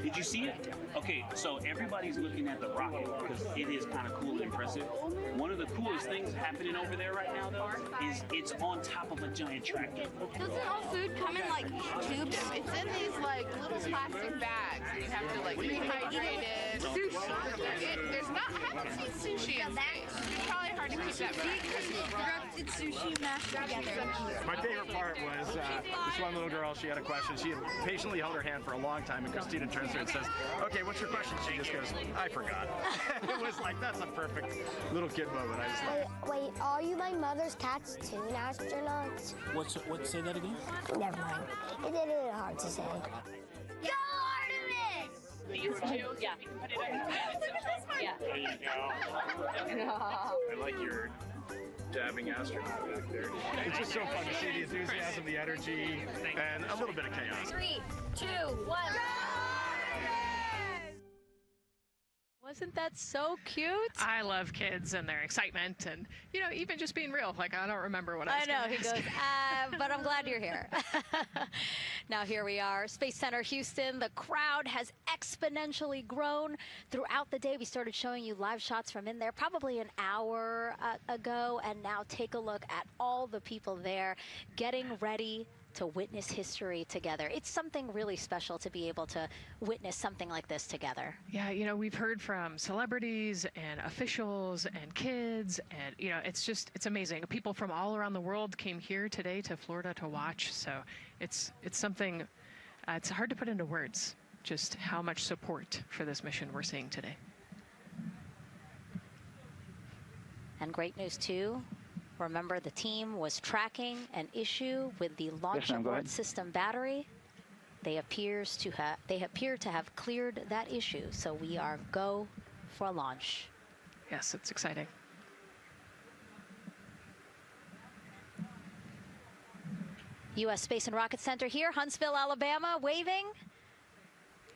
Did you see it? Okay, so everybody's looking at the rocket because it is kind of cool and impressive. One of the coolest things happening over there right now, though, is it's on top of a giant tractor. Doesn't all food come in like tubes? It's in these like little plastic bags. You have to like rehydrate it. Sushi. There's not. I haven't seen sushi in space. It's probably hard to keep that back. Did sushi mashed together? My favorite part was this one little girl. She had a question. She had patiently held her hand for a long time, and Christina turns to her and says, "Okay, what's your question?" She just goes, "I forgot." It was like, that's a perfect little kid moment. I just Wait, are you my mother's cartoon astronauts? Say that again? Never mind. It's a little hard to say. Go Artemis! These two? Yeah. Look at this one. Yeah. There you go. I like your dabbing astronaut back there. It's just so fun to see the enthusiasm, the energy, and a little bit of chaos. 3, 2, 1. Wasn't that so cute? I love kids and their excitement and, you know, even just being real. Like, I don't remember what I was I know, gonna he ask. goes, but I'm glad you're here. Now here we are, Space Center Houston. The crowd has exponentially grown throughout the day. We started showing you live shots from in there probably an hour ago, and now take a look at all the people there getting ready to witness history together. It's something really special to be able to witness something like this together. Yeah, you know, we've heard from celebrities and officials and kids, and, you know, it's amazing. People from all around the world came here today to Florida to watch, so it's something, it's hard to put into words, just how much support for this mission we're seeing today. And great news, too. Remember, the team was tracking an issue with the launch abort system battery. They appear to have cleared that issue, so we are go for a launch. Yes, it's exciting. U.S. Space and Rocket Center here, Huntsville, Alabama, waving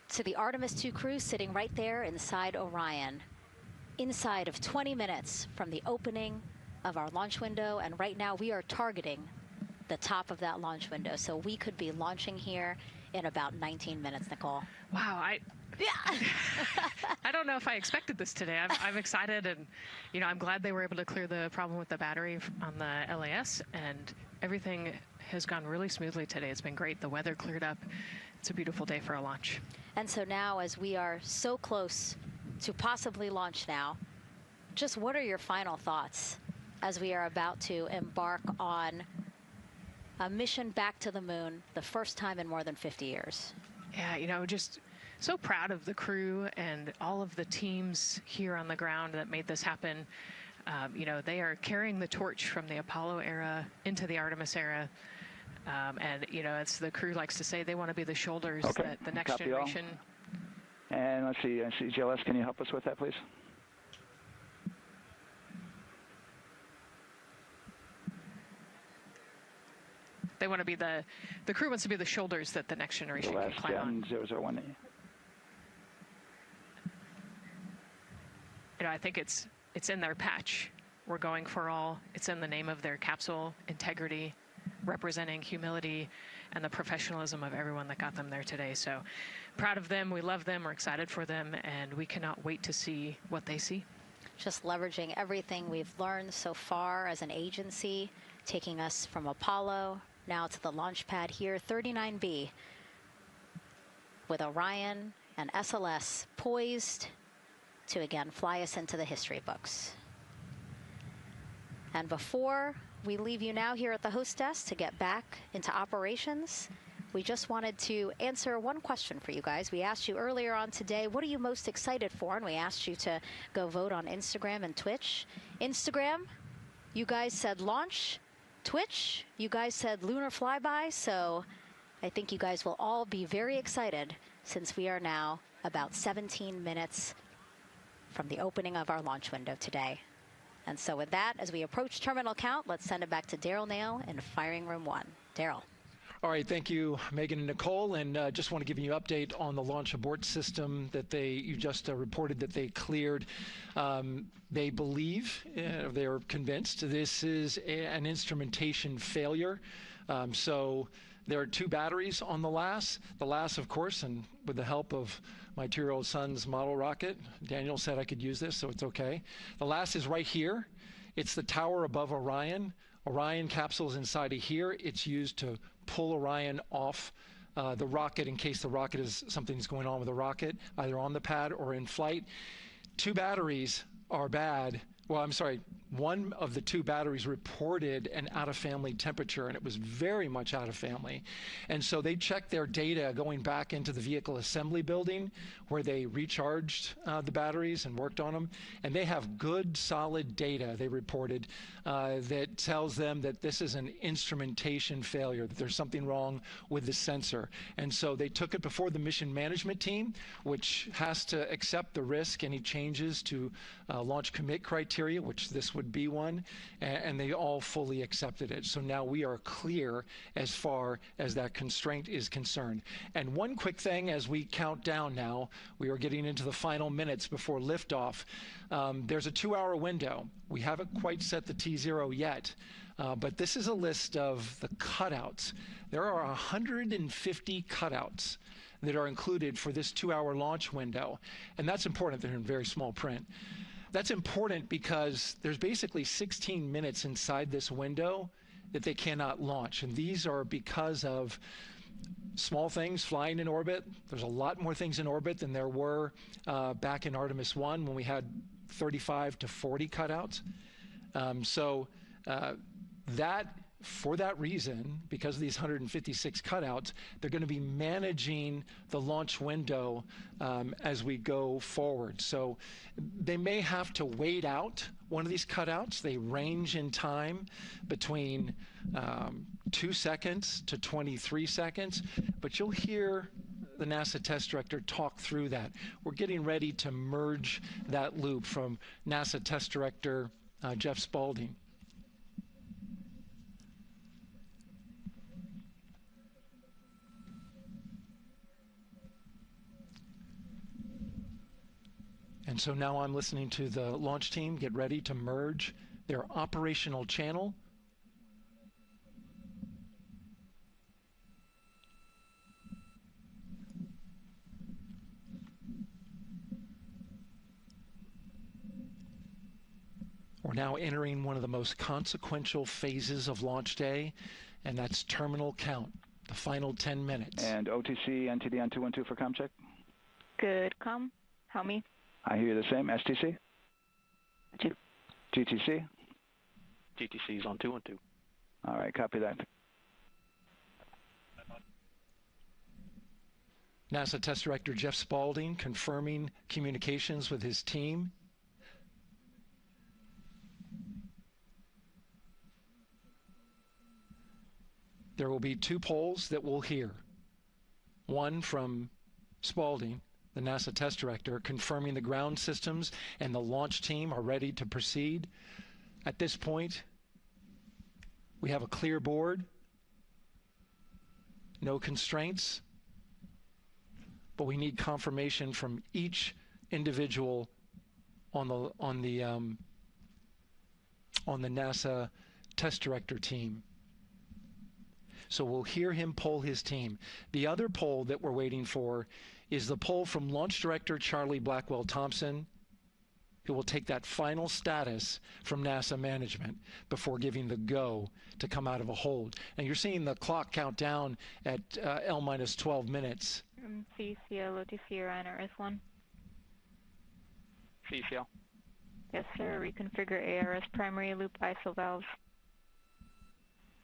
to the Artemis 2 crew sitting right there inside Orion. Inside of 20 minutes from the opening of our launch window, and right now we are targeting the top of that launch window, so we could be launching here in about 19 minutes, Nicole. Wow, I don't know if I expected this today. I'm excited, and, you know, I'm glad they were able to clear the problem with the battery on the LAS, and everything has gone really smoothly today. It's been great. The weather cleared up. It's a beautiful day for a launch. And so now, as we are so close to possibly launch now, just what are your final thoughts as we are about to embark on a mission back to the moon, the first time in more than 50 years? Yeah, you know, just so proud of the crew and all of the teams here on the ground that made this happen. You know, they are carrying the torch from the Apollo era into the Artemis era. And, you know, as the crew likes to say, they want to be the shoulders that the next generation. And let's see, GLS, can you help us with that, please? They want to be the crew wants to be the shoulders that the next generation can climb on. 001. You know, I think it's in their patch. We're going for all. It's in the name of their capsule, integrity, representing humility and the professionalism of everyone that got them there today. So proud of them. We love them. We're excited for them, and we cannot wait to see what they see. Just leveraging everything we've learned so far as an agency, taking us from Apollo now to the launch pad here, 39B, with Orion and SLS poised to again fly us into the history books. And before we leave you now here at the host desk to get back into operations, we just wanted to answer one question for you guys. We asked you earlier on today, what are you most excited for? And we asked you to go vote on Instagram and Twitch. Instagram, you guys said launch. Twitch, you guys said lunar flyby. So I think you guys will all be very excited since we are now about 17 minutes from the opening of our launch window today. And so with that, as we approach terminal count, let's send it back to Daryl Nail in Firing Room 1. Daryl. All right, thank you, Megan and Nicole, and just want to give you an update on the launch abort system that you just reported that they cleared. They believe, they're convinced, this is an instrumentation failure. So there are 2 batteries on the LAS. The LAS, of course, and with the help of my 2-year-old son's model rocket, Daniel said I could use this, so it's okay. The LAS is right here. It's the tower above Orion. Orion capsule's inside of here. It's used to pull Orion off the rocket in case the rocket is something's going on with the rocket, either on the pad or in flight. 2 batteries are bad. Well, I'm sorry, one of the 2 batteries reported an out-of-family temperature, and it was very much out of family. And so they checked their data going back into the vehicle assembly building where they recharged the batteries and worked on them. And they have good, solid data, they reported, that tells them that this is an instrumentation failure, that there's something wrong with the sensor. And so they took it before the mission management team, which has to accept the risk, any changes to launch commit criteria. criteria, which this would be one, and they all fully accepted it. So now we are clear as far as that constraint is concerned. And one quick thing as we count down now, we are getting into the final minutes before liftoff. There's a 2-hour window. We haven't quite set the T0 yet, but this is a list of the cutouts. There are 150 cutouts that are included for this 2-hour launch window. And that's important. They're in very small print. That's important because there's basically 16 minutes inside this window that they cannot launch. And these are because of small things flying in orbit. There's a lot more things in orbit than there were back in Artemis 1 when we had 35 to 40 cutouts. For that reason, because of these 156 cutouts, they're going to be managing the launch window as we go forward. So they may have to wait out one of these cutouts. They range in time between 2 seconds to 23 seconds, but you'll hear the NASA test director talk through that. We're getting ready to merge that loop from NASA test director Jeff Spaulding. And so now I'm listening to the launch team get ready to merge their operational channel. We're now entering one of the most consequential phases of launch day, and that's terminal count, the final 10 minutes. And OTC, NTD on 212 for comm check. Good comm. How me? I hear you the same. STC? GTC? GTC is on 212. All right, copy that. NASA Test Director Jeff Spaulding confirming communications with his team. There will be 2 polls that we'll hear. One from Spaulding, the NASA Test Director, confirming the ground systems and the launch team are ready to proceed. At this point, we have a clear board, no constraints, but we need confirmation from each individual on the NASA Test Director team. So we'll hear him poll his team. The other poll that we're waiting for is the poll from Launch Director Charlie Blackwell Thompson, who will take that final status from NASA management before giving the go to come out of a hold. And you're seeing the clock count down at L minus 12 minutes. CCL, OTC, Orion, or S1. CCL. Yes, sir. Reconfigure ARS primary loop ISO valves.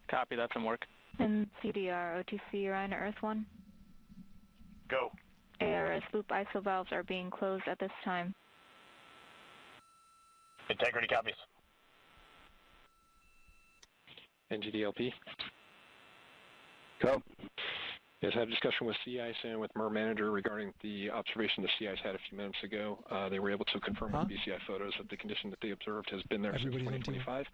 Copy, that's in work. And CDR, OTC, Orion, or Earth 1. Go. ARS loop ISO valves are being closed at this time. Integrity copies. NGDLP. Go. Yes, I had a discussion with sea ice and with MER manager regarding the observation the sea ice had a few minutes ago. They were able to confirm with BCI photos that the condition that they observed has been there since 2025.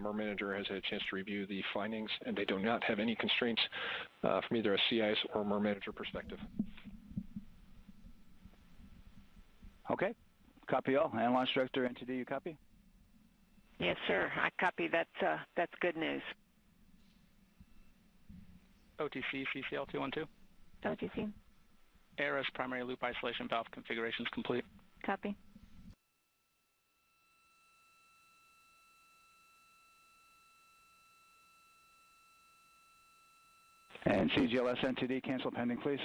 MER manager has had a chance to review the findings, and they do not have any constraints from either a sea ice or MER manager perspective. Okay. Copy all. And Launch Director, NTD, you copy? Yes, sir. I copy. That's good news. OTC, CCL 212. OTC. ARS primary loop isolation valve configuration is complete. Copy. And CGLS NTD, cancel pending, please.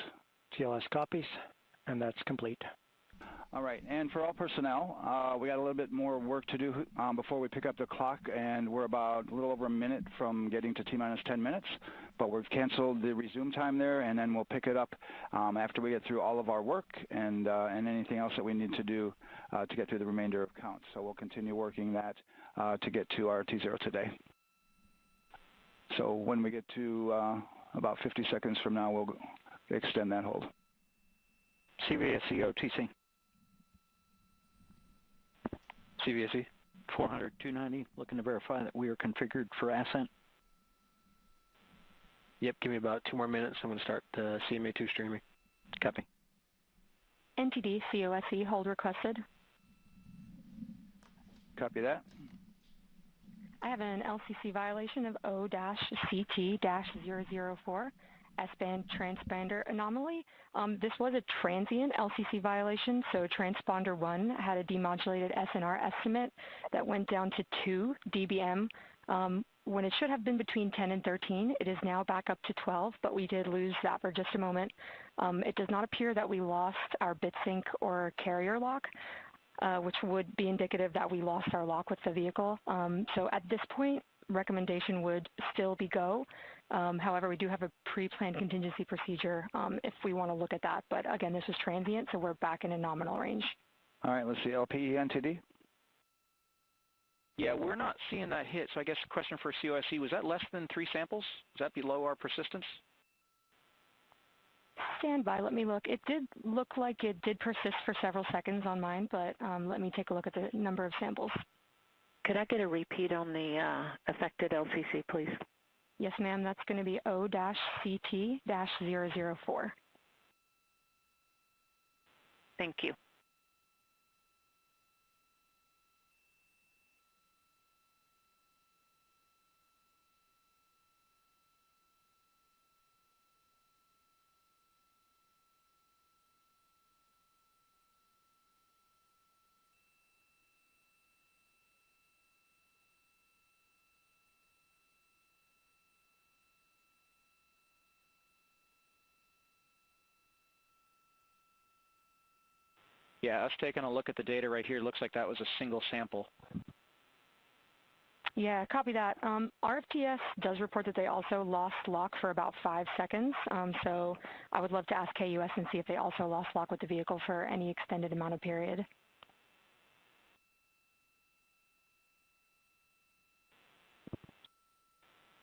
GLS copies, and that's complete. All right, and for all personnel, we got a little bit more work to do before we pick up the clock, and we're about a little over a minute from getting to T-minus 10 minutes, but we've canceled the resume time there, and then we'll pick it up after we get through all of our work and anything else that we need to do to get through the remainder of counts. So we'll continue working that to get to our T0 today. So when we get to about 50 seconds from now, we'll extend that hold. CVSE OTC. CVSE. 400, 290, looking to verify that we are configured for ascent. Yep, give me about 2 more minutes. I'm going to start CMA2 streaming. Copy. NTD COSE hold requested. Copy that. I have an LCC violation of O-CT-004, S-band transponder anomaly. This was a transient LCC violation, so transponder 1 had a demodulated SNR estimate that went down to 2 dBm. When it should have been between 10 and 13, it is now back up to 12, but we did lose that for just a moment. It does not appear that we lost our bit sync or carrier lock, which would be indicative that we lost our lock with the vehicle. So at this point, recommendation would still be go. However, we do have a pre-planned contingency procedure if we want to look at that. But again, this is transient, so we're back in a nominal range. All right, let's see, LPE NTD. Yeah, we're not seeing that hit, so I guess the question for COSE, was that less than 3 samples? Is that below our persistence? Stand by, let me look. It did look like it did persist for several seconds on mine, but let me take a look at the number of samples. Could I get a repeat on the affected LCC, please? Yes, ma'am, that's going to be O-CT-004. Thank you. Yeah, us taking a look at the data right here, looks like that was a single sample. Yeah, copy that. RFTS does report that they also lost lock for about 5 seconds. So I would love to ask KUS and see if they also lost lock with the vehicle for any extended amount of period.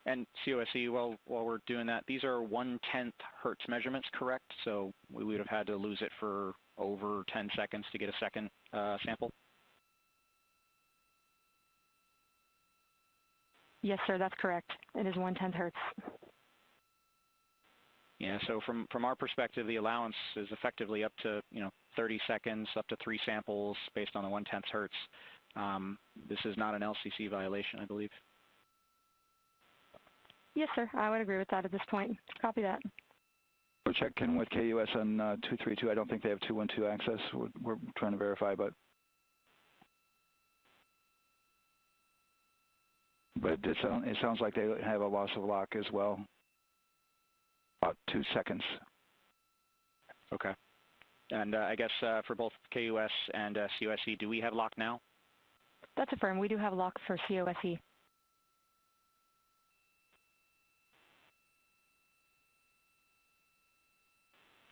And COSE, while we're doing that, these are 1/10 hertz measurements, correct? So we would have had to lose it for over 10 seconds to get a second sample? Yes, sir, that's correct. It is 1/10 hertz. Yeah, so from our perspective, the allowance is effectively up to 30 seconds, up to 3 samples based on the 1/10 hertz. This is not an LCC violation, I believe. Yes, sir, I would agree with that at this point. Copy that. We're checking with KUS on 232. I don't think they have 212 access. We're trying to verify, but it sounds like they have a loss of lock as well. About 2 seconds. Okay. And I guess for both KUS and COSE, do we have lock now? That's affirmed. We do have lock for COSE.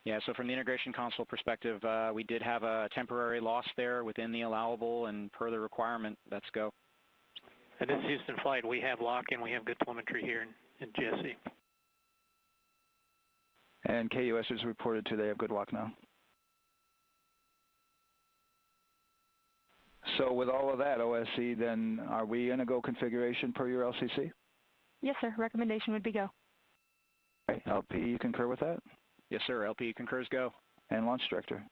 Yeah, so from the integration console perspective, we did have a temporary loss there within the allowable, and per the requirement, let's go. This is Houston Flight. We have lock and we have good telemetry here in GSE. And KUS has reported too, they have good lock now. So with all of that, OSC, then are we in a go configuration per your LCC? Yes, sir. Recommendation would be go. Okay. LP, you concur with that? Yes, sir. LP concurs go. And Launch Director?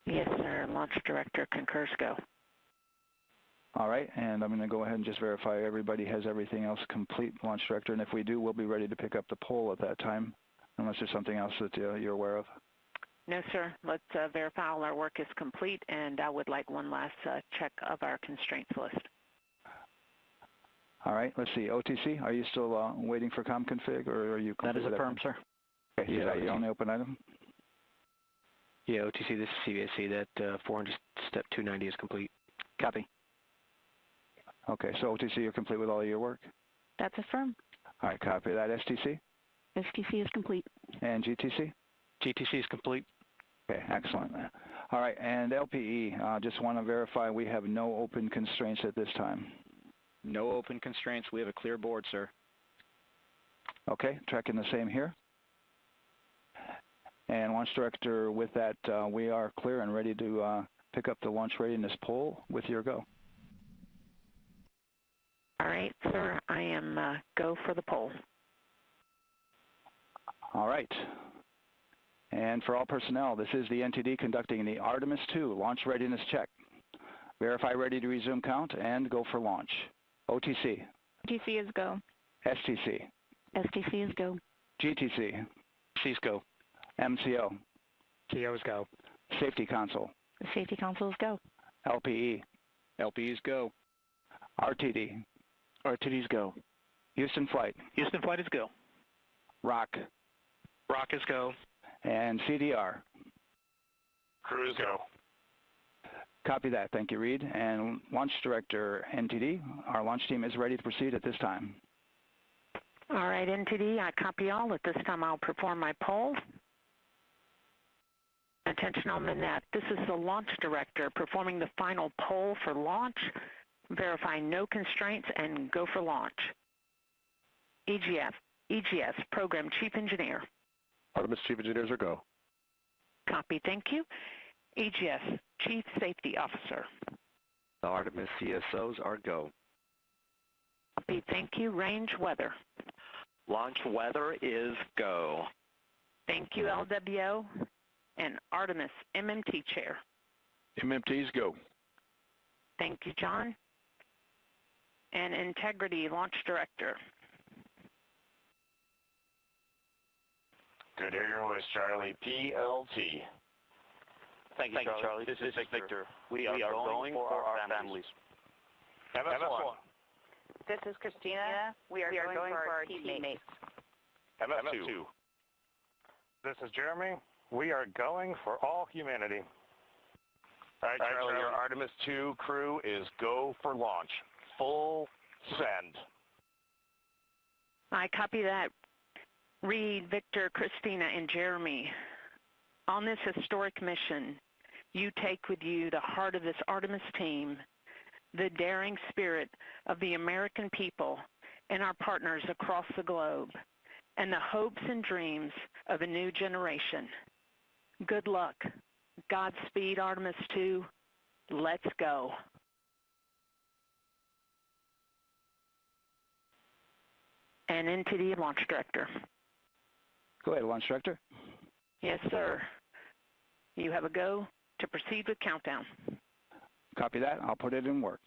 Yes, sir. Launch Director concurs go. All right, and I'm going to go ahead and just verify everybody has everything else complete, Launch Director, and if we do, we'll be ready to pick up the poll at that time, unless there's something else that you're aware of. No, sir. Let's verify all our work is complete, and I would like one last check of our constraints list. All right, let's see. OTC, are you still waiting for ComConfig, or are you? That is affirmed, sir. Okay, yeah, the only open item? Yeah, OTC, this is CVSC. That 400 step 290 is complete. Copy. Okay, so OTC, you're complete with all of your work? That's affirmed. All right, copy that. STC? STC is complete. And GTC? GTC is complete. Okay, excellent. All right, and LPE, just want to verify we have no open constraints at this time. No open constraints. We have a clear board, sir. Okay, tracking the same here. And Launch Director, with that, we are clear and ready to pick up the launch readiness poll with your go. All right, sir, I am go for the poll. All right. And for all personnel, this is the NTD conducting the Artemis II launch readiness check. Verify ready to resume count and go for launch. OTC. OTC is go. STC. STC is go. GTC. C's go. MCO. CO's go. Safety Console. The Safety Console is go. LPE. LPE's go. RTD. RTD's go. Houston Flight. Houston Flight is go. ROC. ROC is go. And CDR. Crew is go. Copy that. Thank you, Reed. And Launch Director NTD, our launch team is ready to proceed at this time. All right, NTD, I copy all. At this time, I'll perform my poll. Attention on the net. This is the Launch Director performing the final poll for launch, verifying no constraints, and go for launch. EGS, Program Chief Engineer. Artemis Chief Engineers are go. Copy, thank you. EGS, Chief Safety Officer. The Artemis CSOs are go. Copy, thank you. Range Weather. Launch weather is go. Thank you, LWO. And Artemis MMT Chair. MMT's go. Thank you, John. And Integrity Launch Director. Good to hear your voice, Charlie. PLT. Thank you, Charlie. This is Victor. We are going for our families. MS1. This is Christina. We are going for our teammates. MS2. This is Jeremy. We are going for all humanity. All right, Charlie, your Artemis II crew is go for launch. Full send. I copy that. Reed, Victor, Christina, and Jeremy. On this historic mission, you take with you the heart of this Artemis team, the daring spirit of the American people and our partners across the globe, and the hopes and dreams of a new generation. Good luck. Godspeed, Artemis II. Let's go. And NTD Launch Director. Go ahead, Launch Director. Yes, sir. You have a go to proceed with countdown. Copy that. I'll put it in work.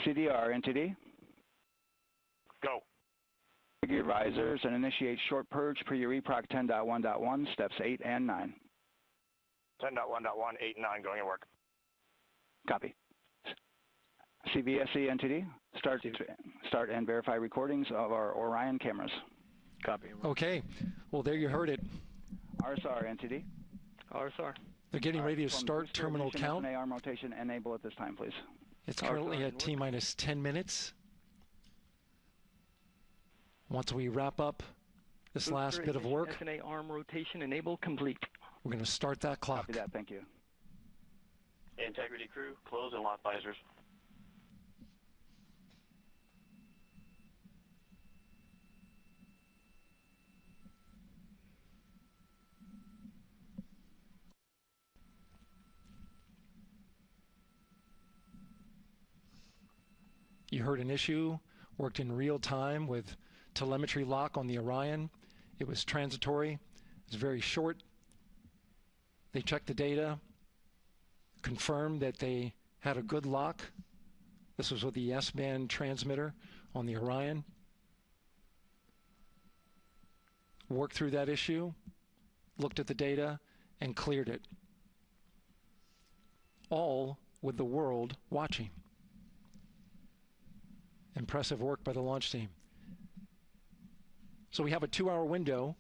CDR NTD. Go. Your risers and initiate short purge per your EPROC 10.1.1, steps 8 and 9. 10.1.1, 8 and 9 going to work. Copy. CVSE NTD. Start and verify recordings of our Orion cameras. Copy. Okay. Well, there you heard it. RSR NTD. RSR. They're getting ready to start terminal count. arm rotation enable at this time, please. It's currently at T-minus 10 minutes. Once we wrap up this last bit of work, SNA arm rotation enable complete. We're going to start that clock. Copy that. Thank you. Integrity crew, close and lock visors. You heard an issue, worked in real time with telemetry lock on the Orion. It was transitory. It was very short. They checked the data, confirmed that they had a good lock. This was with the S-band transmitter on the Orion. Worked through that issue, looked at the data, and cleared it. All with the world watching. Impressive work by the launch team. So we have a 2-hour window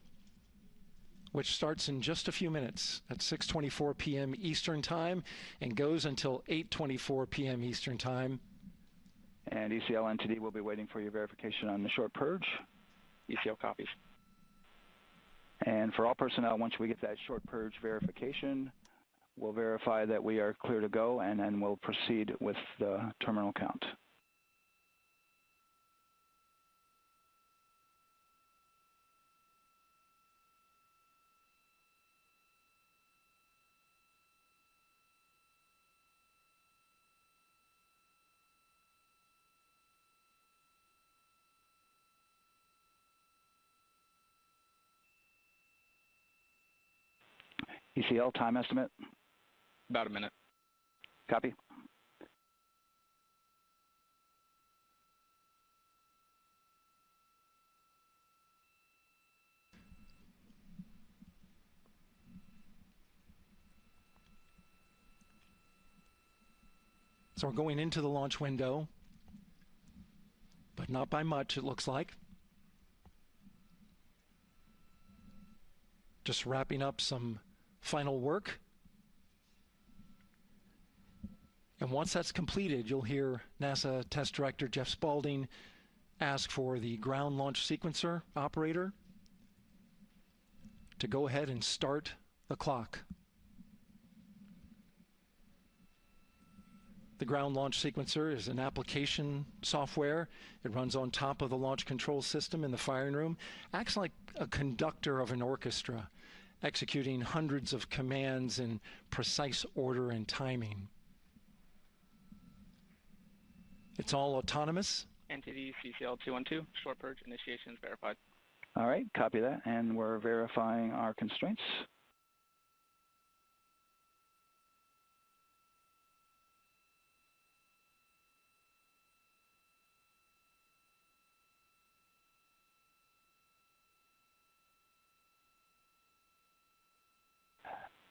which starts in just a few minutes at 6:24 p.m. Eastern Time and goes until 8:24 p.m. Eastern Time. And ECL NTD will be waiting for your verification on the short purge. ECL copies. And for all personnel, once we get that short purge verification, we'll verify that we are clear to go, and then we'll proceed with the terminal count. ECL time estimate? About a minute. Copy. So we're going into the launch window, but not by much, it looks like. Just wrapping up some final work. And once that's completed, you'll hear NASA Test Director Jeff Spaulding ask for the ground launch sequencer operator to go ahead and start the clock. The ground launch sequencer is an application software. It runs on top of the launch control system in the firing room, acts like a conductor of an orchestra, executing hundreds of commands in precise order and timing. It's all autonomous. NTD CCL 212, short purge initiations verified. All right, copy that, and we're verifying our constraints.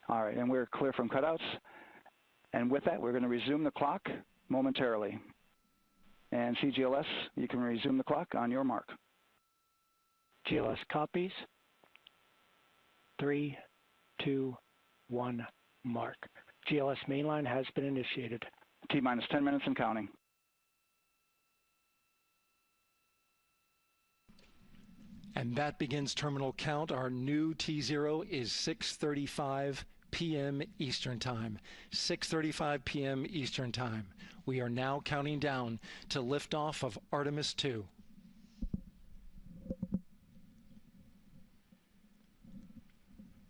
All right, and we're clear from cutouts. And with that, we're going to resume the clock momentarily. And CGLS, you can resume the clock on your mark. GLS copies. 3, 2, 1, mark. GLS mainline has been initiated. T-minus 10 minutes and counting. And that begins terminal count. Our new T0 is 6:35 p.m. Eastern Time. 6:35 p.m. Eastern Time. We are now counting down to liftoff of Artemis 2.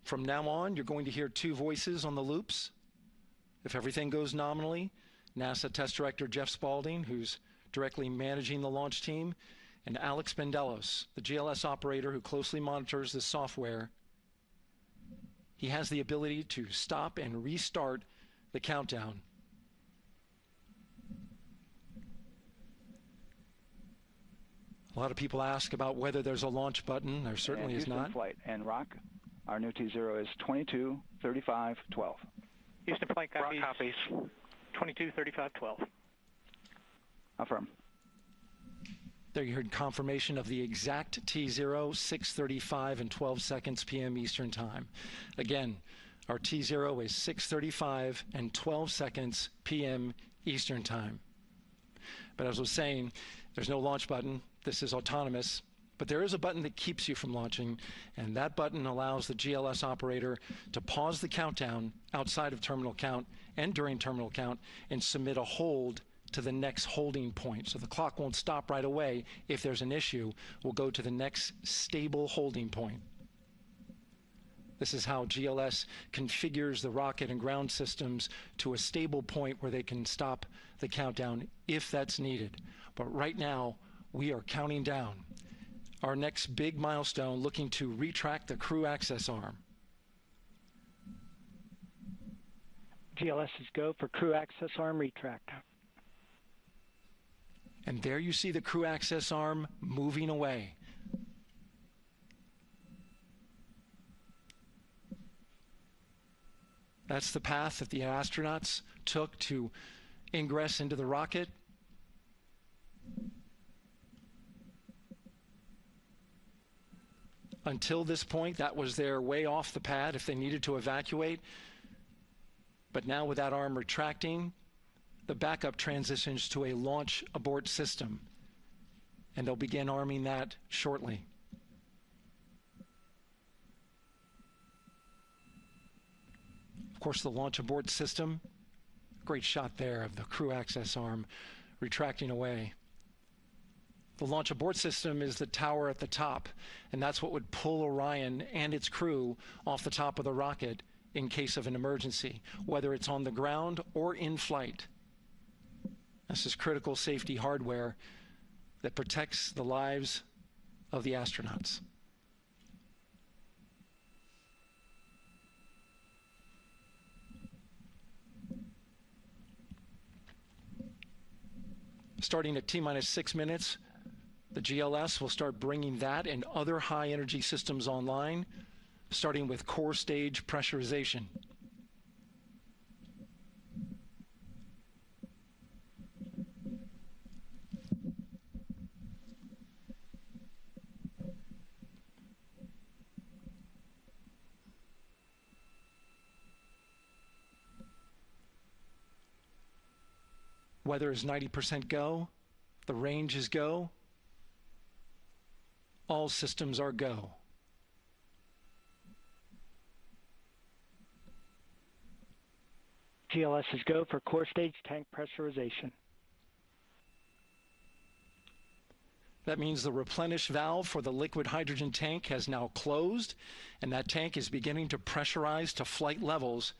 From now on, you're going to hear two voices on the loops. If everything goes nominally, NASA Test Director Jeff Spaulding, who's directly managing the launch team, and Alex Bendelos, the GLS operator who closely monitors the software. He has the ability to stop and restart the countdown. A lot of people ask about whether there's a launch button. There certainly is not. Flight and Rock, our new T0 is 22:35:12. Houston flight copies. Rock copies. 22:35:12. Affirm. There you heard confirmation of the exact T0, 6:35 and 12 seconds p.m. Eastern Time. Again, our T0 is 6:35 and 12 seconds p.m. Eastern Time. But as I was saying, there's no launch button. This is autonomous. But there is a button that keeps you from launching, and that button allows the GLS operator to pause the countdown outside of terminal count and during terminal count and submit a hold to the next holding point. So the clock won't stop right away. If there's an issue, we'll go to the next stable holding point. This is how GLS configures the rocket and ground systems to a stable point where they can stop the countdown if that's needed. But right now, we are counting down. Our next big milestone, looking to retract the crew access arm. GLS is go for crew access arm retract. And there you see the crew access arm moving away. That's the path that the astronauts took to ingress into the rocket. Until this point, that was their way off the pad if they needed to evacuate. But now with that arm retracting, the backup transitions to a launch abort system, and they'll begin arming that shortly. Of course, the launch abort system, great shot there of the crew access arm retracting away. The launch abort system is the tower at the top, and that's what would pull Orion and its crew off the top of the rocket in case of an emergency, whether it's on the ground or in flight. This is critical safety hardware that protects the lives of the astronauts. Starting at T-minus 6 minutes, the GLS will start bringing that and other high-energy systems online, starting with core stage pressurization. Weather is 90% go. The range is go. All systems are go. GLS is go for core stage tank pressurization. That means the replenish valve for the liquid hydrogen tank has now closed, and that tank is beginning to pressurize to flight levels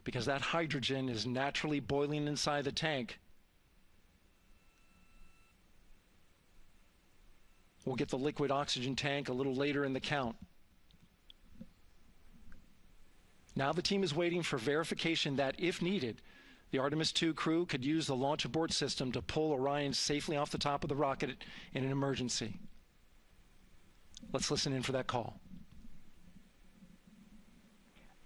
because that hydrogen is naturally boiling inside the tank. We'll get the liquid oxygen tank a little later in the count. Now the team is waiting for verification that, if needed, the Artemis II crew could use the launch abort system to pull Orion safely off the top of the rocket in an emergency. Let's listen in for that call.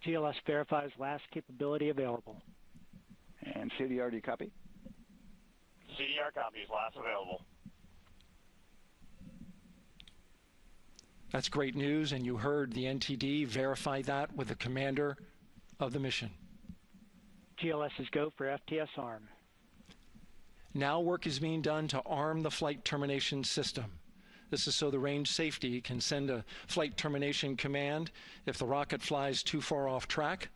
GLS verifies last capability available. And CDR, do you copy? CDR copies, last available. That's great news, and you heard the NTD verify that with the commander of the mission. GLS is go for FTS arm. Now work is being done to arm the flight termination system. This is so the range safety can send a flight termination command if the rocket flies too far off track.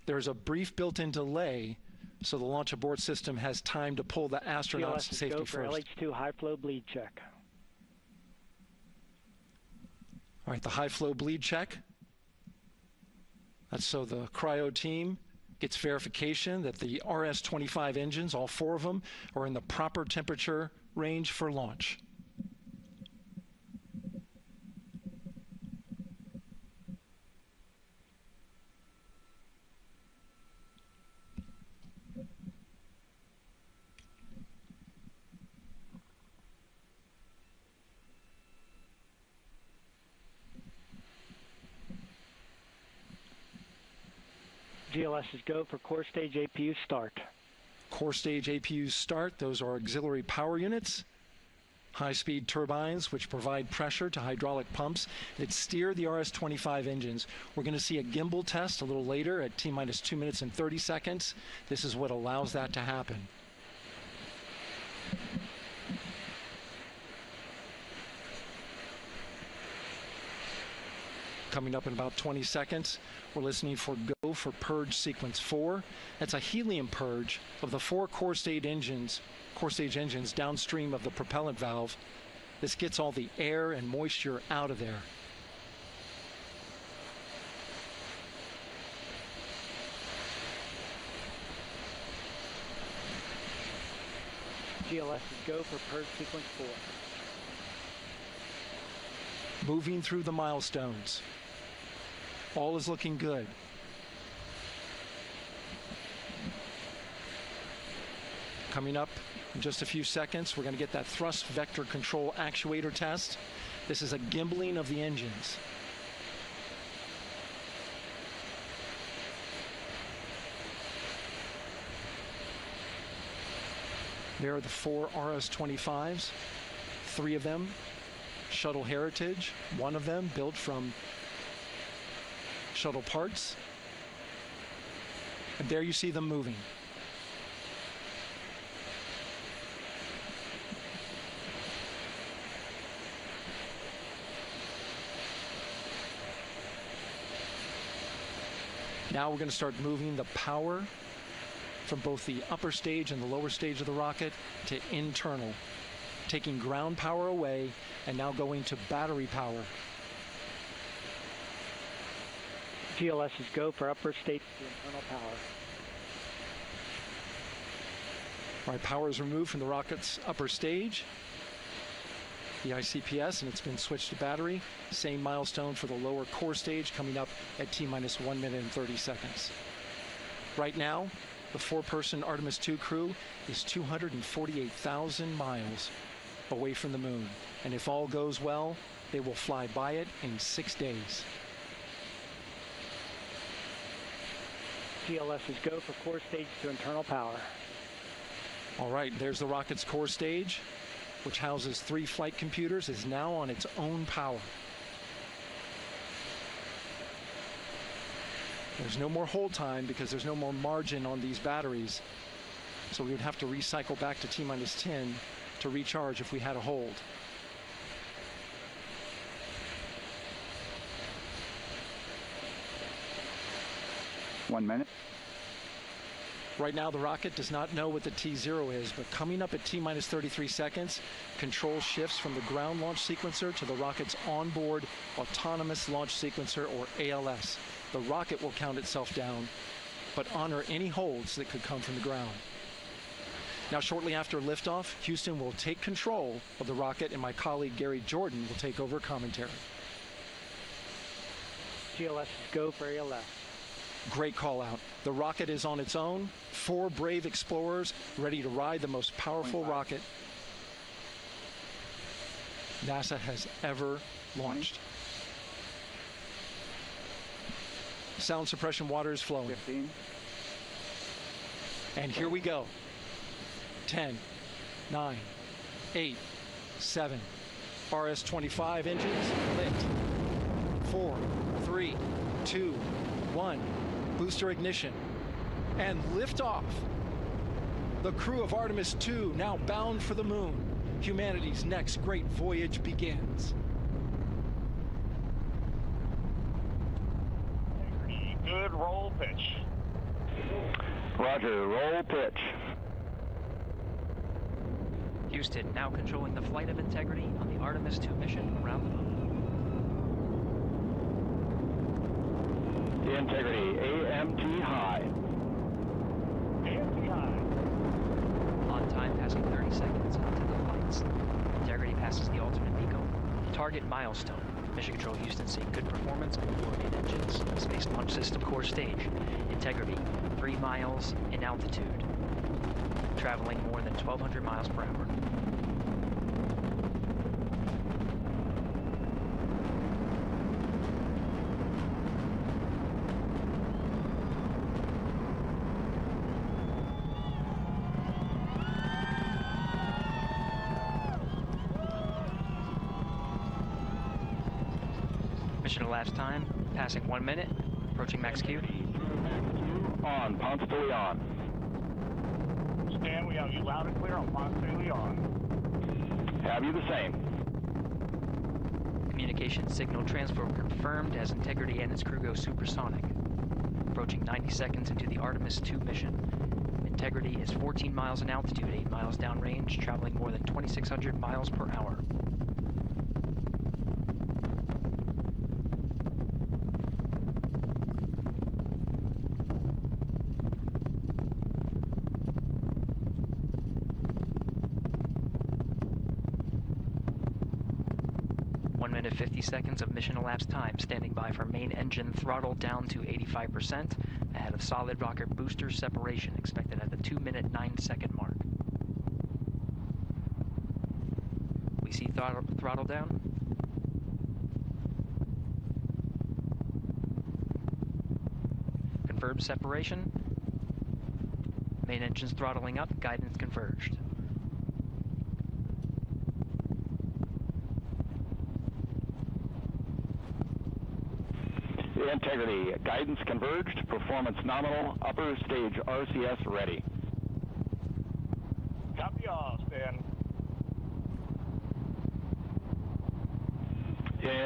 There's a brief built-in delay so the launch abort system has time to pull the astronauts to safety go for first. LH2 high flow bleed check. All right, the high flow bleed check. That's so the cryo team gets verification that the RS-25 engines, all 4 of them, are in the proper temperature range for launch. GLS is go for core stage APU start. Core stage APUs start. Those are auxiliary power units, high-speed turbines which provide pressure to hydraulic pumps that steer the RS-25 engines. We're going to see a gimbal test a little later at T-minus 2 minutes and 30 seconds. This is what allows that to happen. Coming up in about 20 seconds, we're listening for go for purge sequence 4. That's a helium purge of the 4 core stage engines downstream of the propellant valve. This gets all the air and moisture out of there. GLS is go for purge sequence 4. Moving through the milestones. All is looking good. Coming up in just a few seconds, we're going to get that thrust vector control actuator test. This is a gimbaling of the engines. There are the 4 RS-25s, 3 of them shuttle heritage, 1 of them built from shuttle parts. And there you see them moving. Now we're going to start moving the power from both the upper stage and the lower stage of the rocket to internal, taking ground power away and now going to battery power. GLS is go for upper stage to internal power. All right, power is removed from the rocket's upper stage, the ICPS, and it's been switched to battery. Same milestone for the lower core stage coming up at T-minus 1 minute and 30 seconds. Right now, The 4-person Artemis II crew is 248,000 miles away from the moon. And if all goes well, they will fly by it in 6 days. GLS is go for core stage to internal power. All right, there's the rocket's core stage, which houses 3 flight computers, is now on its own power. There's no more hold time because there's no more margin on these batteries. So we would have to recycle back to T-minus 10 to recharge if we had a hold. One minute. Right now, the rocket does not know what the T0 is, but coming up at T-minus 33 seconds, control shifts from the ground launch sequencer to the rocket's onboard autonomous launch sequencer, or ALS. The rocket will count itself down, but honor any holds that could come from the ground. Now, shortly after liftoff, Houston will take control of the rocket, and my colleague Gary Jordan will take over commentary. GLS is go for ALS. Great call out. The rocket is on its own. 4 brave explorers ready to ride the most powerful rocket NASA has ever launched. Sound suppression water is flowing. 15. And here we go. 10, 9, 8, 7. RS-25 engines lit. 4, 3, 2, 1. Booster ignition. And liftoff. The crew of Artemis II now bound for the moon. Humanity's next great voyage begins. Good roll pitch. Roger, roll pitch. Houston now controlling the flight of Integrity on the Artemis II mission around the moon. Integrity, AMT high. AMT high. On time passing 30 seconds into the flights. Integrity passes the alternate MECO. Target milestone. Mission Control Houston seeing good performance, main engines, Space Launch System core stage. Integrity, 3 miles in altitude. Traveling more than 1,200 miles per hour. Mission elapsed time, passing 1 minute, approaching max Q. On, Ponce de Leon. Stan, we have you loud and clear on Ponce de Leon. Have you the same. Communication signal transfer confirmed as Integrity and its crew go supersonic. Approaching 90 seconds into the Artemis II mission. Integrity is 14 miles in altitude, 8 miles downrange, traveling more than 2,600 miles per hour. Minute 50 seconds of mission elapsed time, standing by for main engine throttle down to 85%, ahead of solid rocket booster separation, expected at the 2-minute 9-second mark. We see throttle down. Confirmed separation. Main engines throttling up, guidance converged. Integrity, guidance converged, performance nominal, upper stage RCS ready. Copy all, Stan.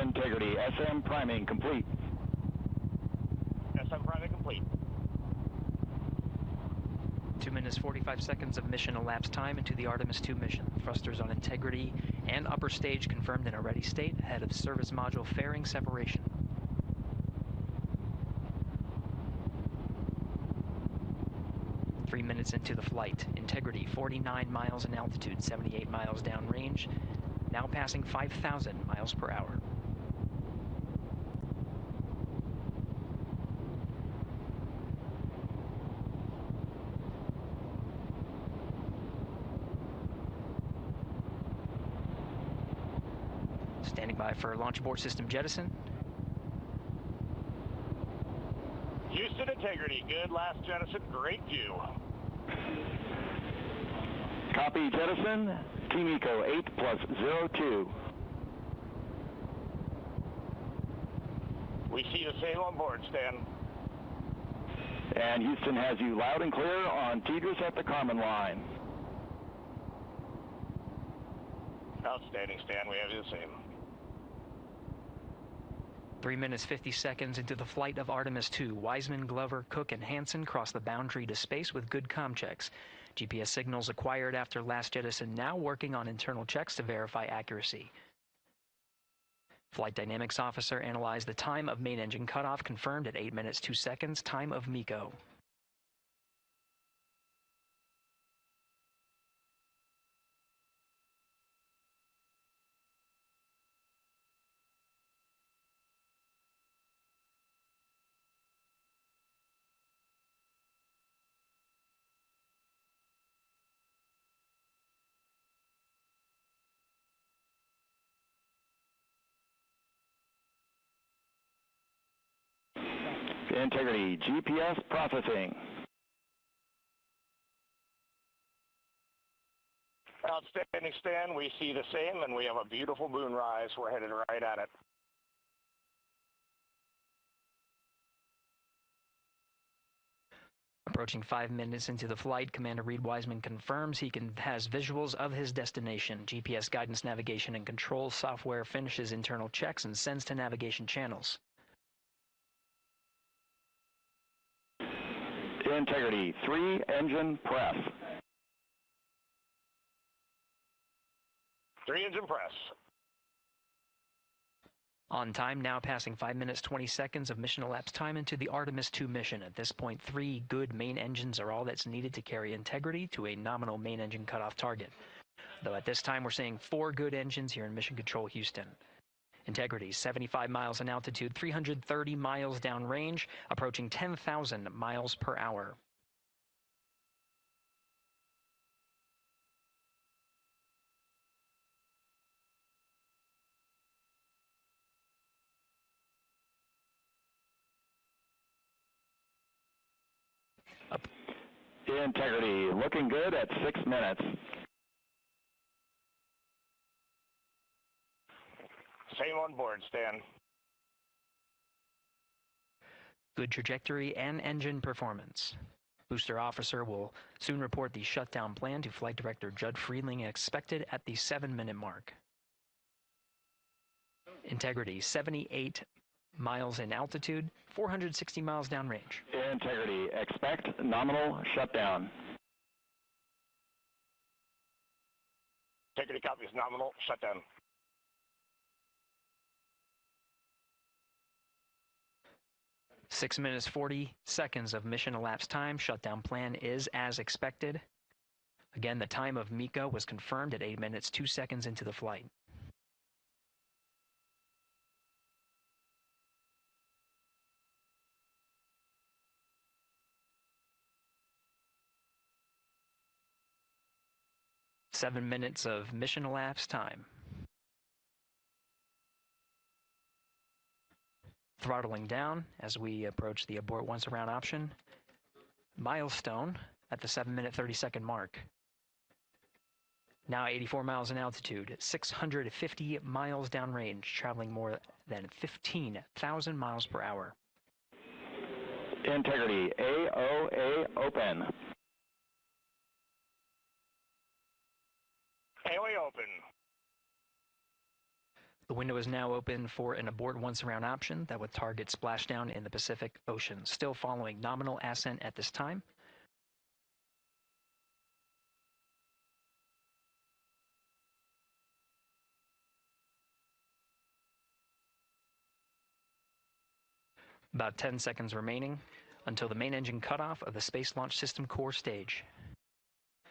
Integrity, SM priming complete. SM priming complete. 2 minutes 45 seconds of mission elapsed time into the Artemis II mission. Thrusters on Integrity and upper stage confirmed in a ready state, ahead of service module fairing separation. 3 minutes into the flight. Integrity, 49 miles in altitude, 78 miles downrange, now passing 5,000 miles per hour. Standing by for launch abort system jettison. Houston integrity, good last jettison, great view. Copy jettison, Team Eco 8+02. We see the same on board, Stan. And Houston has you loud and clear on Tigris at the Carmen line. Outstanding, Stan, we have you the same. 3 minutes 50 seconds into the flight of Artemis 2, Wiseman, Glover, Cook, and Hansen cross the boundary to space with good comm checks. GPS signals acquired after last jettison now working on internal checks to verify accuracy. Flight Dynamics Officer analyzed the time of main engine cutoff, confirmed at 8 minutes 2 seconds, time of MECO. Integrity, GPS processing. Outstanding, Stan, we see the same, and we have a beautiful moonrise. We're headed right at it. Approaching 5 minutes into the flight, Commander Reed Wiseman confirms he has visuals of his destination. GPS guidance, navigation, and control software finishes internal checks and sends to navigation channels. Integrity, 3 engine press. 3 engine press. On time, now passing 5 minutes 20 seconds of mission elapsed time into the Artemis 2 mission. At this point, 3 good main engines are all that's needed to carry integrity to a nominal main engine cutoff target. Though at this time, we're seeing 4 good engines here in Mission Control Houston. Integrity, 75 miles in altitude, 330 miles downrange, approaching 10,000 miles per hour. Integrity, looking good at 6 minutes. Same on board, Stan. Good trajectory and engine performance. Booster officer will soon report the shutdown plan to Flight Director Judd Friedling, expected at the 7-minute mark. Integrity, 78 miles in altitude, 460 miles downrange. Integrity, expect nominal shutdown. Integrity copies nominal shutdown. Six minutes 40 seconds of mission elapsed time. Shutdown plan is as expected. Again, the time of MECO was confirmed at 8 minutes 2 seconds into the flight. Seven minutes of mission elapsed time. Throttling down as we approach the abort once around option. Milestone at the 7-minute 30-second mark. Now 84 miles in altitude, 650 miles downrange, traveling more than 15,000 miles per hour. Integrity, AOA open. AOA open. The window is now open for an abort once around option that would target splashdown in the Pacific Ocean. Still following nominal ascent at this time. About 10 seconds remaining until the main engine cutoff of the Space Launch System core stage.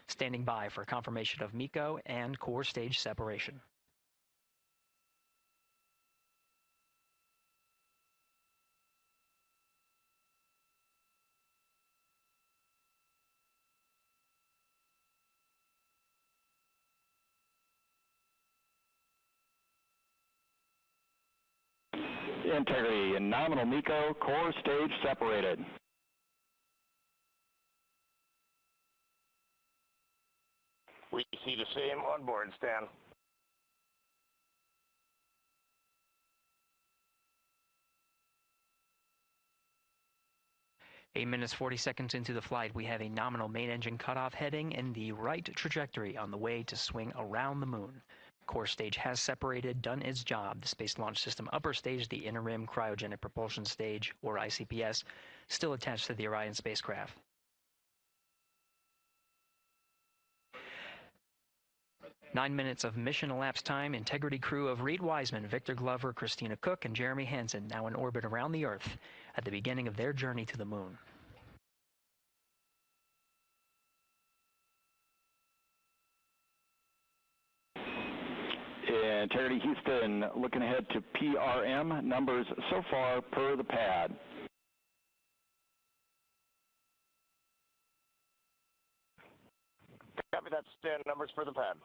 Standing by for confirmation of MECO and core stage separation. Integrity and nominal MECO, core stage separated. We see the same on board, Stan. Eight minutes, 40 seconds into the flight, we have a nominal main engine cutoff heading in the right trajectory on the way to swing around the moon. Core stage has separated, done its job. The Space Launch System upper stage, the Inner Rim Cryogenic Propulsion Stage, or ICPS, still attached to the Orion spacecraft. Nine minutes of mission elapsed time. Integrity crew of Reed Wiseman, Victor Glover, Christina Cook, and Jeremy Hansen now in orbit around the Earth at the beginning of their journey to the moon. Integrity Houston looking ahead to PRM numbers so far per the pad. Copy that, Stan. Numbers for the pad.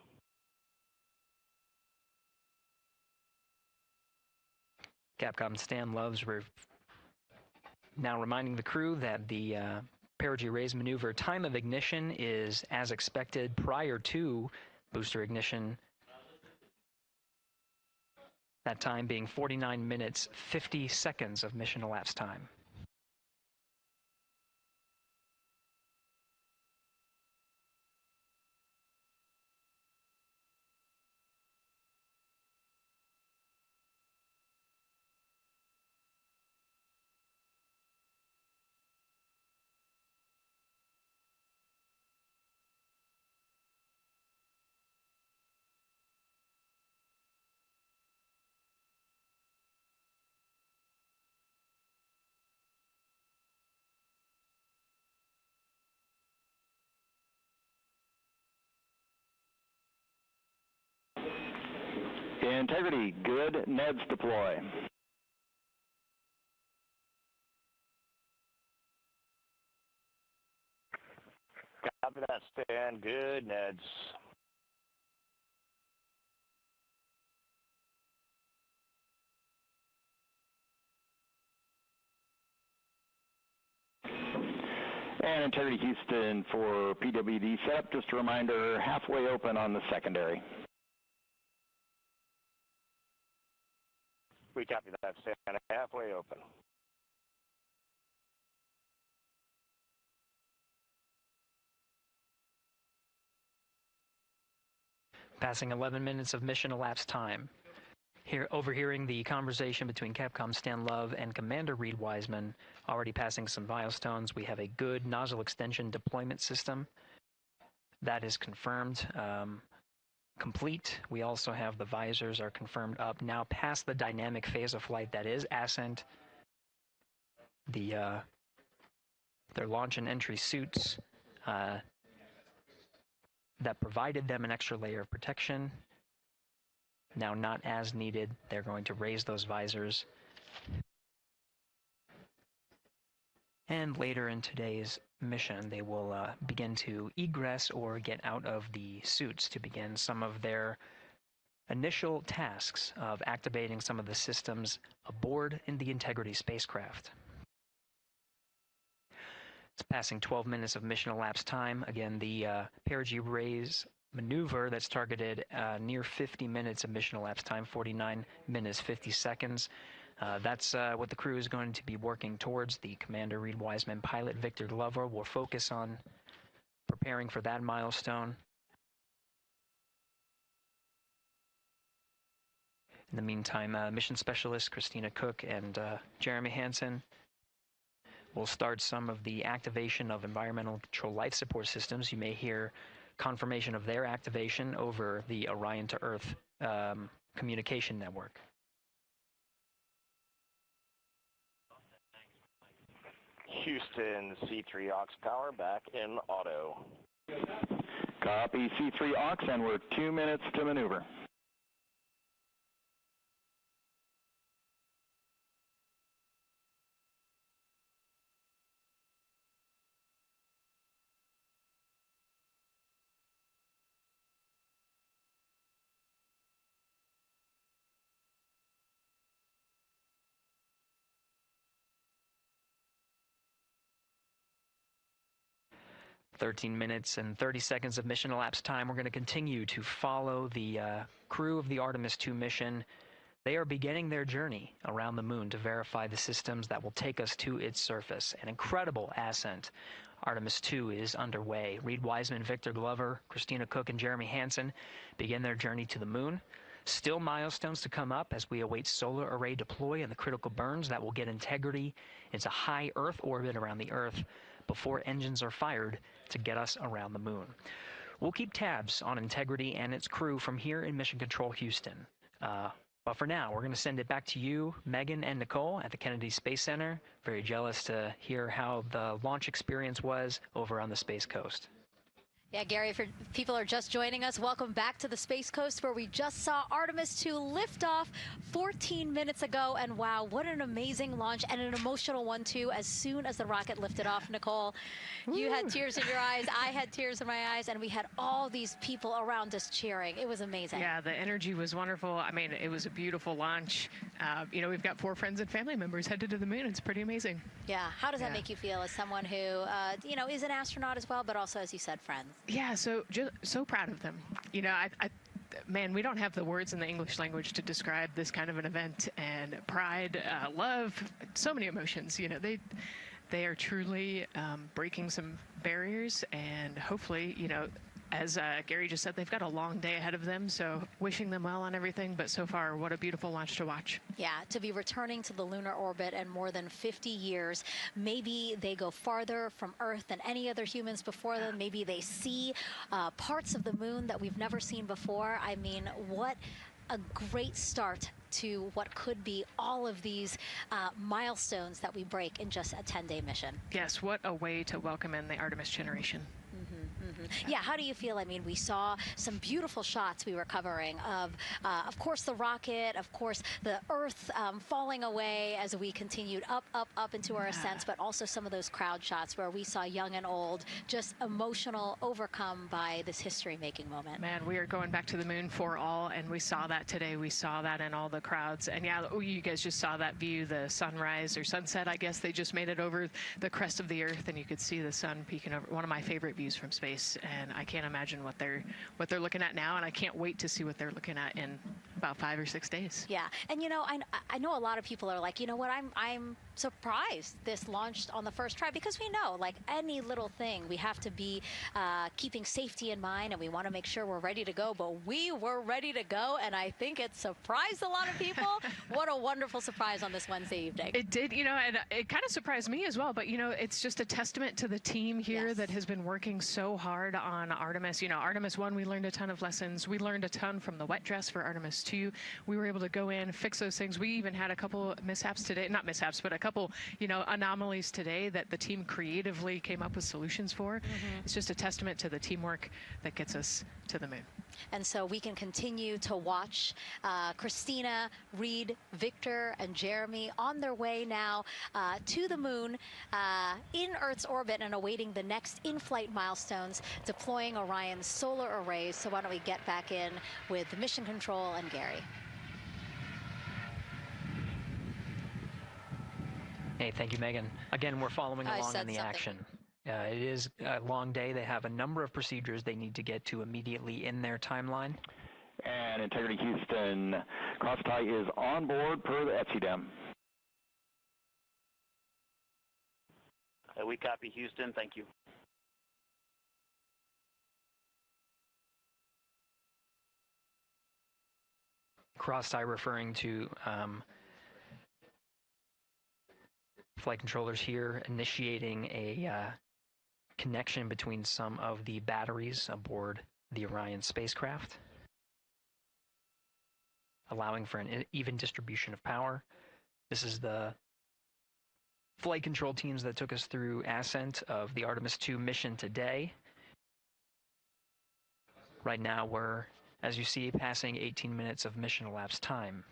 Capcom Stan Loves now reminding the crew that the perigee raise maneuver time of ignition is as expected prior to booster ignition. That time being 49 minutes, 50 seconds of mission elapsed time. Integrity, good. NEDS deploy. Copy that, Stan. Good, Neds. And Integrity Houston for PWD setup. Just a reminder, halfway open on the secondary. We copy that, Stan. Halfway open. Passing 11 minutes of mission elapsed time. Here, overhearing the conversation between Capcom Stan Love and Commander Reed Wiseman, already passing some milestones. We have a good nozzle extension deployment system. That is confirmed, complete. We also have the visors are confirmed up. Now past the dynamic phase of flight, that is ascent. Their launch and entry suits that provided them an extra layer of protection. Now not as needed. They're going to raise those visors. And later in today's mission, they will begin to egress or get out of the suits to begin some of their initial tasks of activating some of the systems aboard in the Integrity spacecraft. It's passing 12 minutes of mission elapsed time. Again, the perigee raise maneuver that's targeted near 50 minutes of mission elapsed time, 49 minutes, 50 seconds. That's what the crew is going to be working towards. The Commander Reed Wiseman, pilot Victor Glover will focus on preparing for that milestone. In the meantime, mission specialist Christina Cook and Jeremy Hansen will start some of the activation of environmental control life support systems. You may hear confirmation of their activation over the Orion to Earth communication network. Houston, C3 aux power back in auto. Copy C3 aux, and we're 2 minutes to maneuver. 13 minutes and 30 seconds of mission elapsed time. We're going to continue to follow the crew of the Artemis 2 mission. They are beginning their journey around the moon to verify the systems that will take us to its surface. An incredible ascent. Artemis 2 is underway. Reed Wiseman, Victor Glover, Christina Cook, and Jeremy Hansen begin their journey to the moon. Still milestones to come up as we await solar array deploy and the critical burns that will get Integrity into high Earth orbit around the Earth before engines are fired to get us around the moon. We'll keep tabs on Integrity and its crew from here in Mission Control Houston. But for now, we're going to send it back to you, Megan and Nicole at the Kennedy Space Center. Very jealous to hear how the launch experience was over on the Space Coast. Yeah, Gary, if people are just joining us, welcome back to the Space Coast, where we just saw Artemis 2 lift off 14 minutes ago. And wow, what an amazing launch, and an emotional one, too. As soon as the rocket lifted off, Nicole, you had tears in your eyes, I had tears in my eyes, and we had all these people around us cheering. It was amazing. Yeah, the energy was wonderful. I mean, it was a beautiful launch. You know, we've got 4 friends and family members headed to the moon. It's pretty amazing. Yeah, how does that make you feel as someone who, you know, is an astronaut as well, but also, as you said, friends? Yeah, so proud of them. You know, man, we don't have the words in the English language to describe this kind of an event, and pride, love, so many emotions. You know, they are truly breaking some barriers, and hopefully, you know, as Gary just said, they've got a long day ahead of them, so wishing them well on everything. But so far, what a beautiful launch to watch. Yeah, to be returning to the lunar orbit in more than 50 years. Maybe they go farther from Earth than any other humans before them. Maybe they see parts of the moon that we've never seen before. I mean, what a great start to what could be all of these milestones that we break in just a 10-day mission. Yes, what a way to welcome in the Artemis generation. Yeah, how do you feel? I mean, we saw some beautiful shots we were covering of course, the rocket, of course, the Earth falling away as we continued up into our ascents, but also some of those crowd shots where we saw young and old, just emotional, overcome by this history-making moment. Man, we are going back to the moon for all, and we saw that today. We saw that in all the crowds. And yeah, you guys just saw that view, the sunrise or sunset, I guess. They just made it over the crest of the Earth, and you could see the sun peeking over. One of my favorite views from space, and I can't imagine what they're looking at now, and I can't wait to see what they're looking at in about 5 or 6 days. Yeah, and you know, I know a lot of people are like, you know what, I'm surprised this launched on the first try, because we know, like any little thing, we have to be keeping safety in mind, and we want to make sure we're ready to go. But we were ready to go, and I think it surprised a lot of people. What a wonderful surprise on this Wednesday evening. It did, you know, and it kind of surprised me as well. But you know, it's just a testament to the team here that has been working so hard on Artemis. You know, Artemis 1, we learned a ton of lessons. We learned a ton from the wet dress for Artemis 2. We were able to go in, fix those things. We even had a couple mishaps today, not mishaps, but a couple, you know, anomalies today that the team creatively came up with solutions for. It's just a testament to the teamwork that gets us to the moon. And so we can continue to watch Christina, Reed, Victor, and Jeremy on their way now to the moon in Earth's orbit, and awaiting the next in-flight milestones, deploying Orion's solar arrays. So why don't we get back in with Mission Control and Gary. Hey, thank you, Megan. Again, we're following along in the action. It is a long day. They have a number of procedures they need to get to immediately in their timeline. And Integrity Houston, cross-tie is on board per the ETSI-DEM. We copy, Houston. Thank you. Cross-tie referring to flight controllers here initiating a connection between some of the batteries aboard the Orion spacecraft, allowing for an even distribution of power. This is the flight control teams that took us through ascent of the Artemis 2 mission today. Right now we're, as you see, passing 18 minutes of mission elapsed time.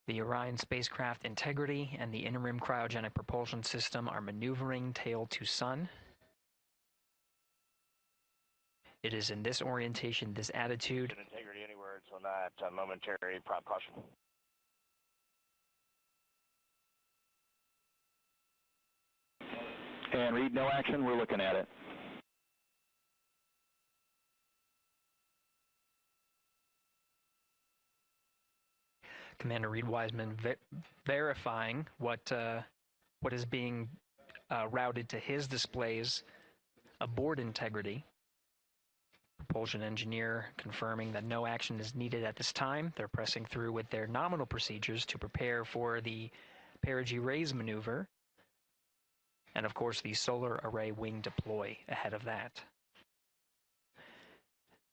The Orion spacecraft Integrity and the interim cryogenic propulsion system are maneuvering tail to sun. It is in this orientation, this attitude. Integrity anywhere until that momentary prop caution. And Reed, no action. We're looking at it. Commander Reed Wiseman verifying what is being routed to his displays aboard integrity. Propulsion engineer confirming that no action is needed at this time. They're pressing through with their nominal procedures to prepare for the perigee raise maneuver. And of course, the solar array wing deploy ahead of that.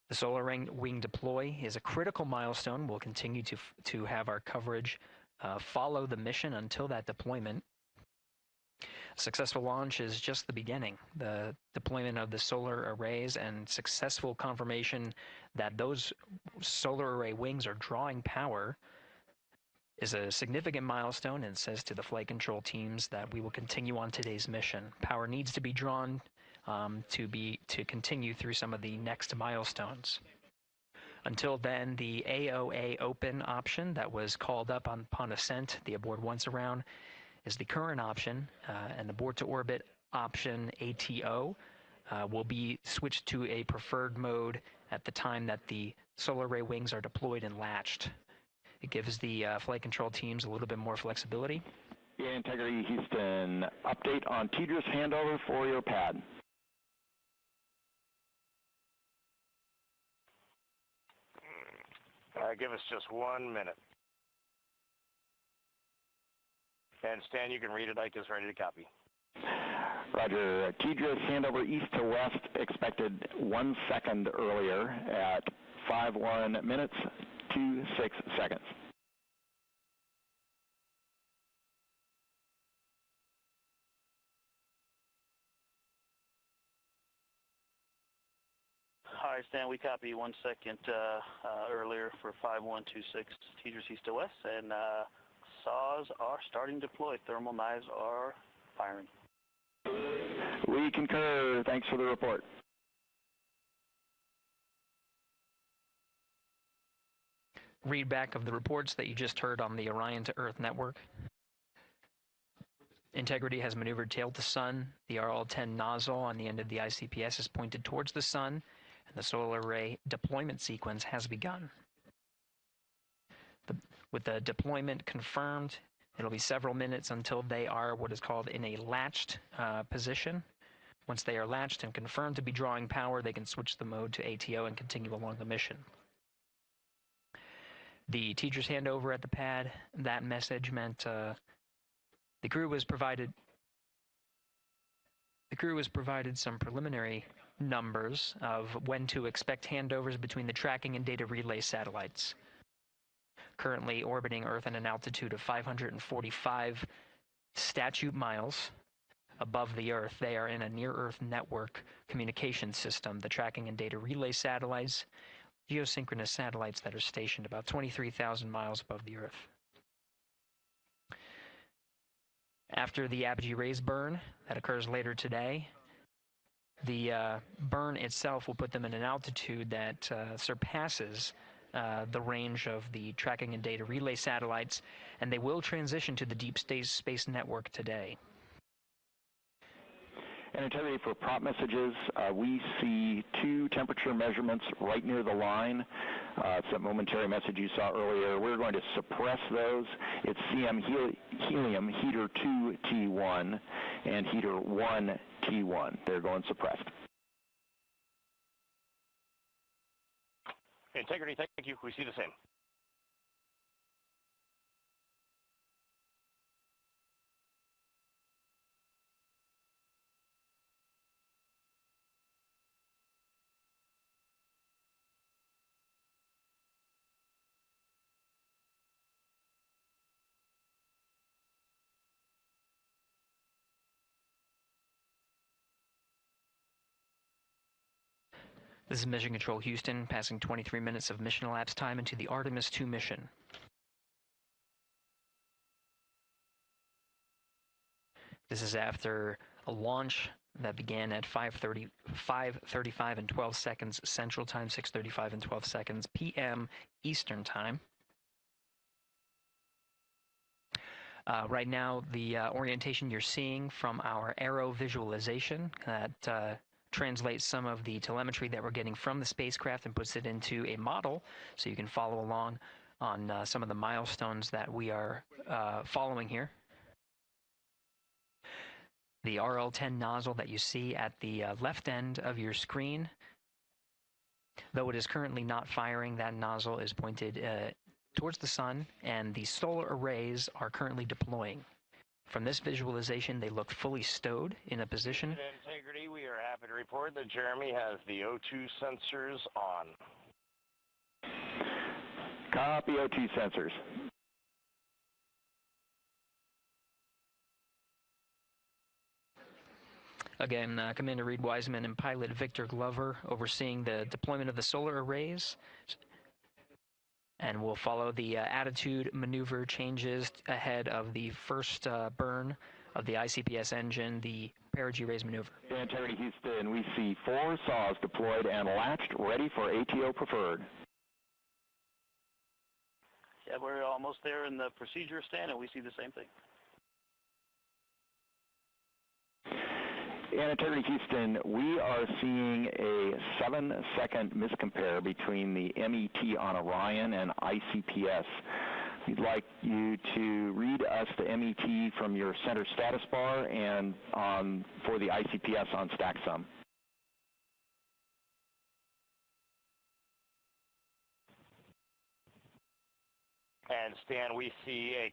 The solar wing deploy is a critical milestone. We'll continue to have our coverage follow the mission until that deployment. Successful launch is just the beginning. The deployment of the solar arrays and successful confirmation that those solar array wings are drawing power is a significant milestone and says to the flight control teams that we will continue on today's mission. Power needs to be drawn to continue through some of the next milestones. Until then, the AOA open option that was called up upon ascent, the aboard once around, is the current option, and the board to orbit option ATO will be switched to a preferred mode at the time that the solar array wings are deployed and latched. It gives the flight control teams a little bit more flexibility. Yeah, Integrity Houston, update on TDRS handover for your pad. Give us just 1 minute. And Stan, you can read it. Ike is ready to copy. Roger. TDRS handover east to west expected 1 second earlier at 5:1 minutes 26 seconds. Hi, Stan. We copy 1 second earlier for 5126 TDRS east to west, and saws are starting to deploy. Thermal knives are firing. We concur. Thanks for the report. Read back of the reports that you just heard on the Orion to Earth network. Integrity has maneuvered tail to sun. The RL-10 nozzle on the end of the ICPS is pointed towards the sun, and the solar array deployment sequence has begun. With the deployment confirmed, it'll be several minutes until they are what is called in a latched position. Once they are latched and confirmed to be drawing power, they can switch the mode to ATO and continue along the mission. The teacher's handover at the pad, that message meant the crew was provided some preliminary numbers of when to expect handovers between the tracking and data relay satellites. Currently orbiting Earth at an altitude of 545 statute miles above the Earth, they are in a near-Earth network communication system. The tracking and data relay satellites, geosynchronous satellites that are stationed about 23,000 miles above the Earth. After the apogee raise burn that occurs later today, the burn itself will put them in an altitude that surpasses the range of the tracking and data relay satellites, and they will transition to the deep space network today. And Integrity, for prop messages, we see 2 temperature measurements right near the line. It's that momentary message you saw earlier. We're going to suppress those. It's CM helium heater 2 T1 and heater 1 T1. They're going suppressed. Integrity, thank you. We see the same. This is Mission Control Houston, passing 23 minutes of mission elapsed time into the Artemis 2 mission. This is after a launch that began at 5:35 and 12 seconds Central Time, 6:35 and 12 seconds p.m. Eastern Time. Right now, the orientation you're seeing from our aero visualization that translates some of the telemetry that we're getting from the spacecraft and puts it into a model so you can follow along on some of the milestones that we are following here. The RL-10 nozzle that you see at the left end of your screen, though it is currently not firing, that nozzle is pointed towards the sun, and the solar arrays are currently deploying. From this visualization, they look fully stowed in a position. Integrity, we are happy to report that Jeremy has the O2 sensors on. Copy O2 sensors. Again, Commander Reed Wiseman and pilot Victor Glover overseeing the deployment of the solar arrays. And we'll follow the attitude maneuver changes ahead of the first burn of the ICPS engine, the perigee raise maneuver. Integrity Houston, we see 4 saws deployed and latched, ready for ATO preferred. Yeah, we're almost there in the procedure stand, and we see the same thing. And Integrity Houston, we are seeing a 7-second miscompare between the MET on Orion and ICPS. We'd like you to read us the MET from your center status bar and for the ICPS on StackSum. And Stan, we see a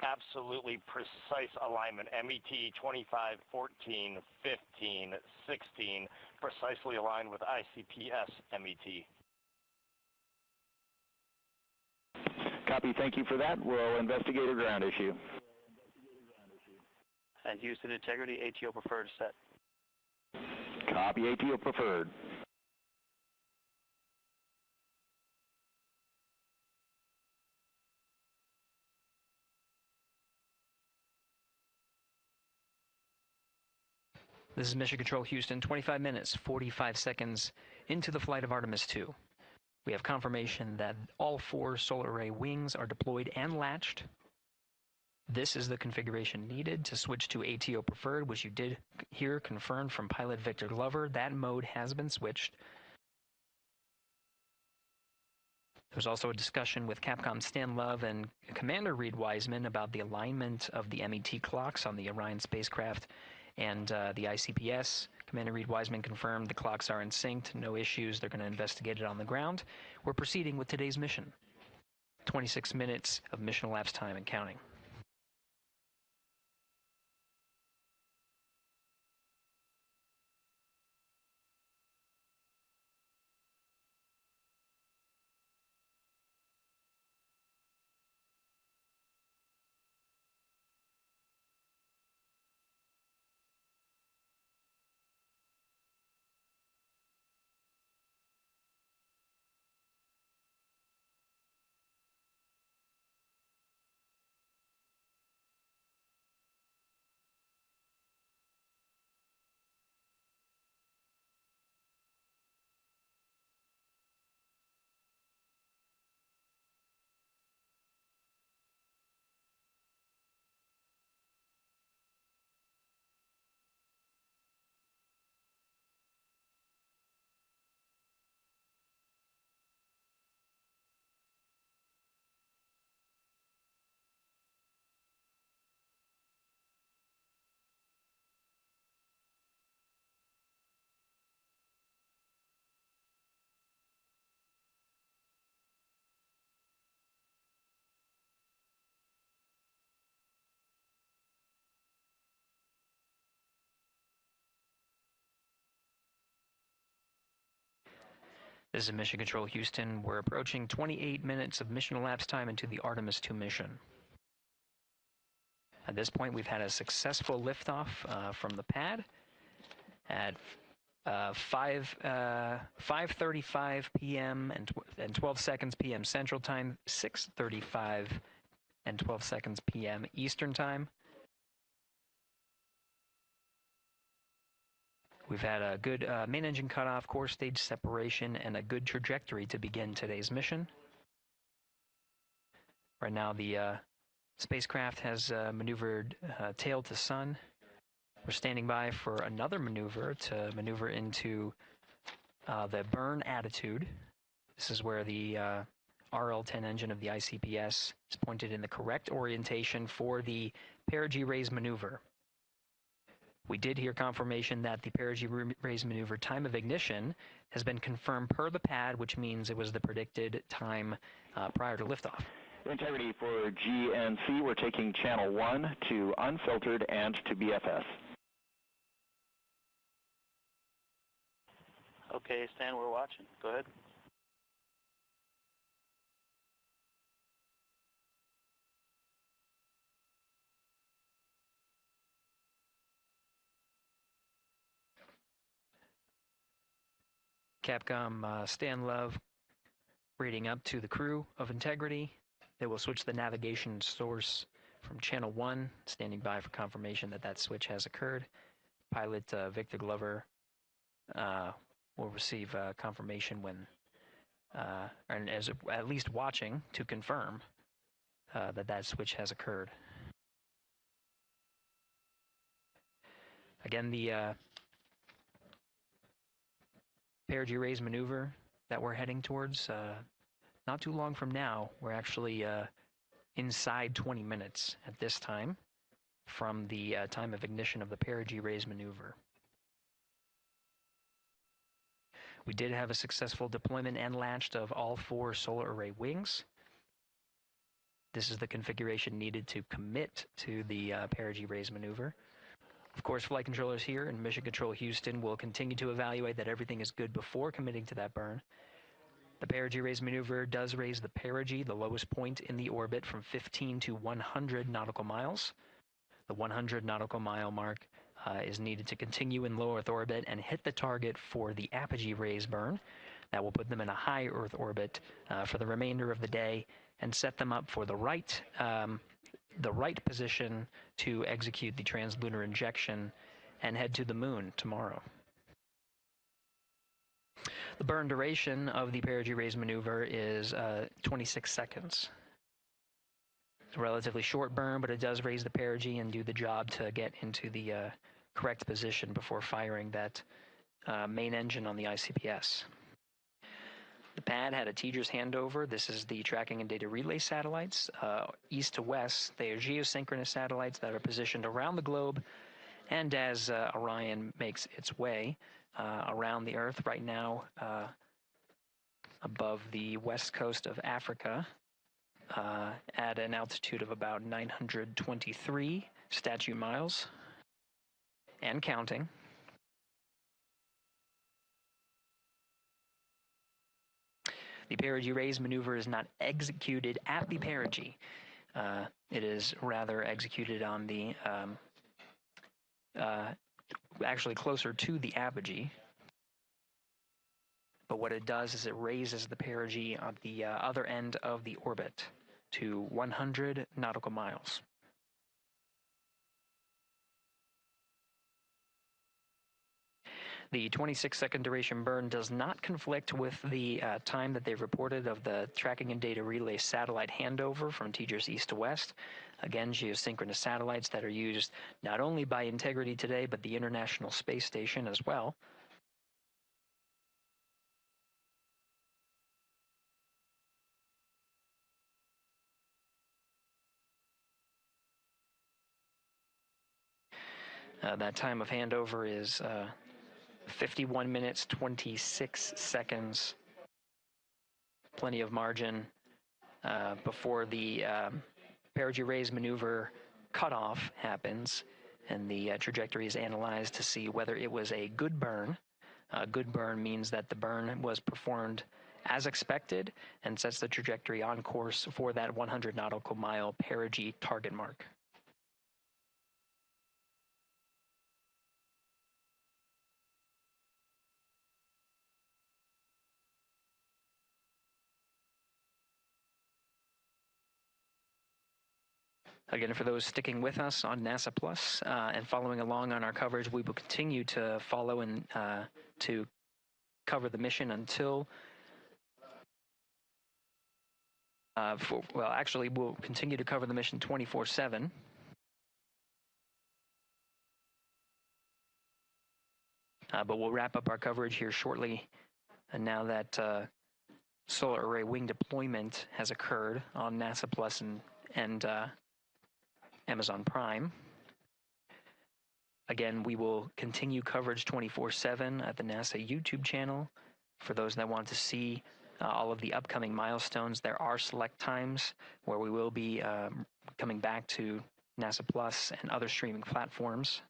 absolutely precise alignment. MET 25, 14, 15, 16, precisely aligned with ICPS MET. Copy, thank you for that. We'll investigate a ground issue. And Houston Integrity, ATO preferred set. Copy, ATO preferred. This is Mission Control Houston, 25 minutes, 45 seconds into the flight of Artemis 2. We have confirmation that all 4 solar array wings are deployed and latched. This is the configuration needed to switch to ATO preferred, which you did hear confirmed from pilot Victor Glover. That mode has been switched. There's also a discussion with Capcom Stan Love and Commander Reed Wiseman about the alignment of the MET clocks on the Orion spacecraft and the ICPS. Commander Reed Wiseman confirmed the clocks are in sync, no issues. They're going to investigate it on the ground. We're proceeding with today's mission. 26 minutes of mission elapsed time and counting. This is Mission Control Houston. We're approaching 28 minutes of mission elapsed time into the Artemis 2 mission. At this point, we've had a successful liftoff from the pad at 5:35 p.m. and 12 seconds p.m. Central Time, 6:35 and 12 seconds p.m. Eastern Time. We've had a good main engine cutoff, core stage separation, and a good trajectory to begin today's mission. Right now, the Spacecraft has maneuvered tail to sun. We're standing by for another maneuver to maneuver into the burn attitude. This is where the RL-10 engine of the ICPS is pointed in the correct orientation for the perigee raise maneuver. We did hear confirmation that the perigee raise maneuver time of ignition has been confirmed per the pad, which means it was the predicted time prior to liftoff. Integrity for GNC, we're taking channel 1 to unfiltered and to BFS. Okay, Stan, we're watching. Go ahead. Capcom Stan Love reading up to the crew of Integrity. They will switch the navigation source from channel 1, standing by for confirmation that that switch has occurred. Pilot Victor Glover will receive confirmation when, and as at least watching to confirm that that switch has occurred. Again, the perigee raise maneuver that we're heading towards, not too long from now, we're actually inside 20 minutes at this time from the time of ignition of the perigee raise maneuver. We did have a successful deployment and launched of all 4 solar array wings. This is the configuration needed to commit to the perigee raise maneuver. Of course, flight controllers here in Mission Control Houston will continue to evaluate that everything is good before committing to that burn. The perigee raise maneuver does raise the perigee, the lowest point in the orbit, from 15 to 100 nautical miles. The 100 nautical mile mark is needed to continue in low Earth orbit and hit the target for the apogee raise burn. That will put them in a high Earth orbit for the remainder of the day and set them up for the right position to execute the translunar injection and head to the moon tomorrow. The burn duration of the perigee raise maneuver is 26 seconds. It's a relatively short burn, but it does raise the perigee and do the job to get into the correct position before firing that main engine on the ICPS. The pad had a teacher's handover. This is the tracking and data relay satellites. East to west, they are geosynchronous satellites that are positioned around the globe. And as Orion makes its way around the Earth right now, above the west coast of Africa, at an altitude of about 923 statute miles, and counting. The perigee raise maneuver is not executed at the perigee. It is rather executed on the, actually closer to the apogee. But what it does is it raises the perigee on the other end of the orbit to 100 nautical miles. The 26-second duration burn does not conflict with the time that they've reported of the tracking and data relay satellite handover from Tejas east to west. Again, geosynchronous satellites that are used not only by Integrity today, but the International Space Station as well. That time of handover is 51 minutes, 26 seconds. Plenty of margin before the perigee raise maneuver cutoff happens, and the trajectory is analyzed to see whether it was a good burn. A good burn means that the burn was performed as expected and sets the trajectory on course for that 100 nautical mile perigee target mark. Again, for those sticking with us on NASA Plus and following along on our coverage, we will continue to follow and to cover the mission until Well, actually, we'll continue to cover the mission 24/7. But we'll wrap up our coverage here shortly. And now that solar array wing deployment has occurred on NASA Plus and Amazon Prime. Again, we will continue coverage 24/7 at the NASA YouTube channel. For those that want to see all of the upcoming milestones, there are select times where we will be coming back to NASA Plus and other streaming platforms.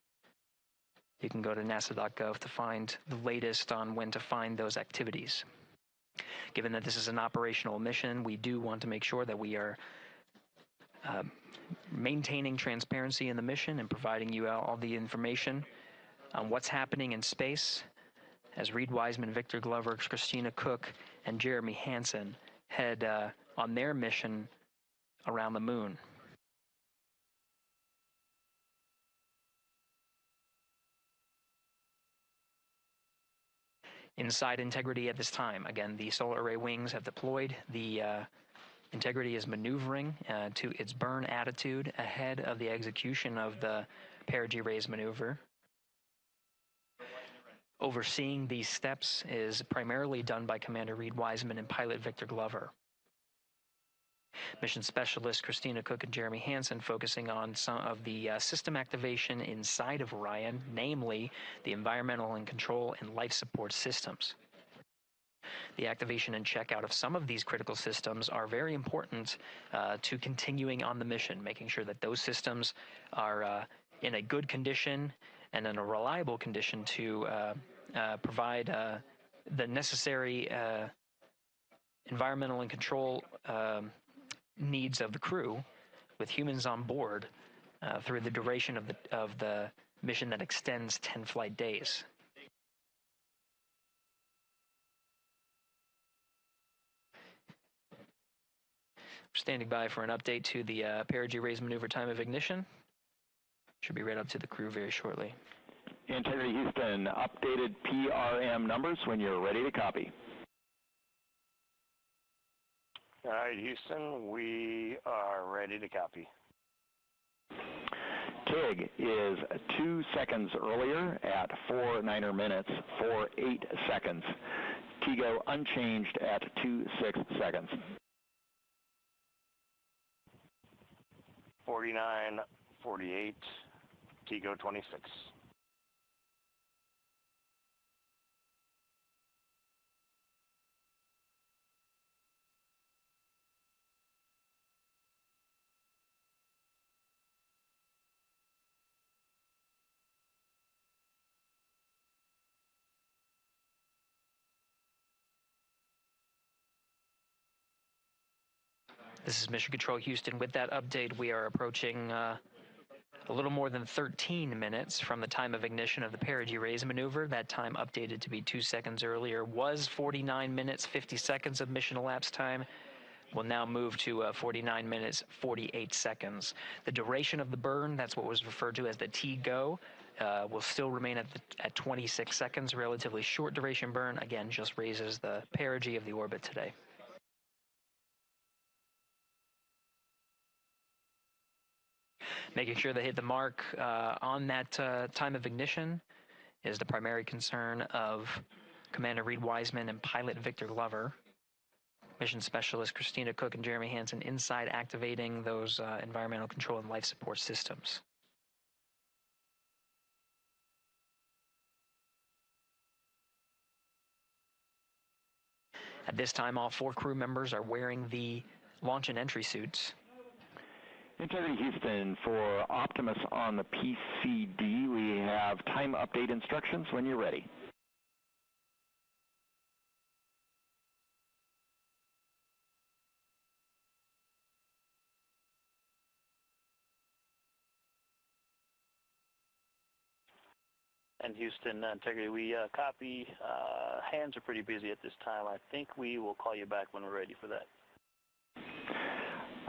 You can go to nasa.gov to find the latest on when to find those activities. Given that this is an operational mission, we do want to make sure that we are maintaining transparency in the mission and providing you all the information on what's happening in space as Reed Wiseman, Victor Glover, Christina Cook, and Jeremy Hansen head on their mission around the moon. Inside Integrity at this time, again, the solar array wings have deployed. The Integrity is maneuvering to its burn attitude ahead of the execution of the perigee raise maneuver. Overseeing these steps is primarily done by Commander Reed Wiseman and pilot Victor Glover. Mission specialists Christina Cook and Jeremy Hansen focusing on some of the system activation inside of Orion, namely the environmental and control and life support systems. The activation and checkout of some of these critical systems are very important to continuing on the mission, making sure that those systems are in a good condition and in a reliable condition to provide the necessary environmental and control needs of the crew with humans on board through the duration of the mission that extends 10 flight days. We're standing by for an update to the perigee raise maneuver time of ignition. Should be read up to the crew very shortly. Integrity Houston, updated PRM numbers when you're ready to copy. All right, Houston, we are ready to copy. TIG is 2 seconds earlier at 4 minutes, 48 seconds. TIGO unchanged at 26 seconds. 49, 48, TIGO 26. This is Mission Control Houston. With that update, we are approaching a little more than 13 minutes from the time of ignition of the perigee raise maneuver. That time updated to be 2 seconds earlier was 49 minutes, 50 seconds of mission elapsed time. We'll now move to 49 minutes, 48 seconds. The duration of the burn, that's what was referred to as the TGO, will still remain at 26 seconds. Relatively short duration burn, again, just raises the perigee of the orbit today. Making sure they hit the mark on that time of ignition is the primary concern of Commander Reed Wiseman and pilot Victor Glover. Mission specialist Christina Cook and Jeremy Hansen inside activating those environmental control and life support systems. At this time, all 4 crew members are wearing the launch and entry suits. Integrity Houston, for Optimus on the PCD, we have time update instructions when you're ready. And Houston, Integrity, we copy. Hands are pretty busy at this time. I think we will call you back when we're ready for that.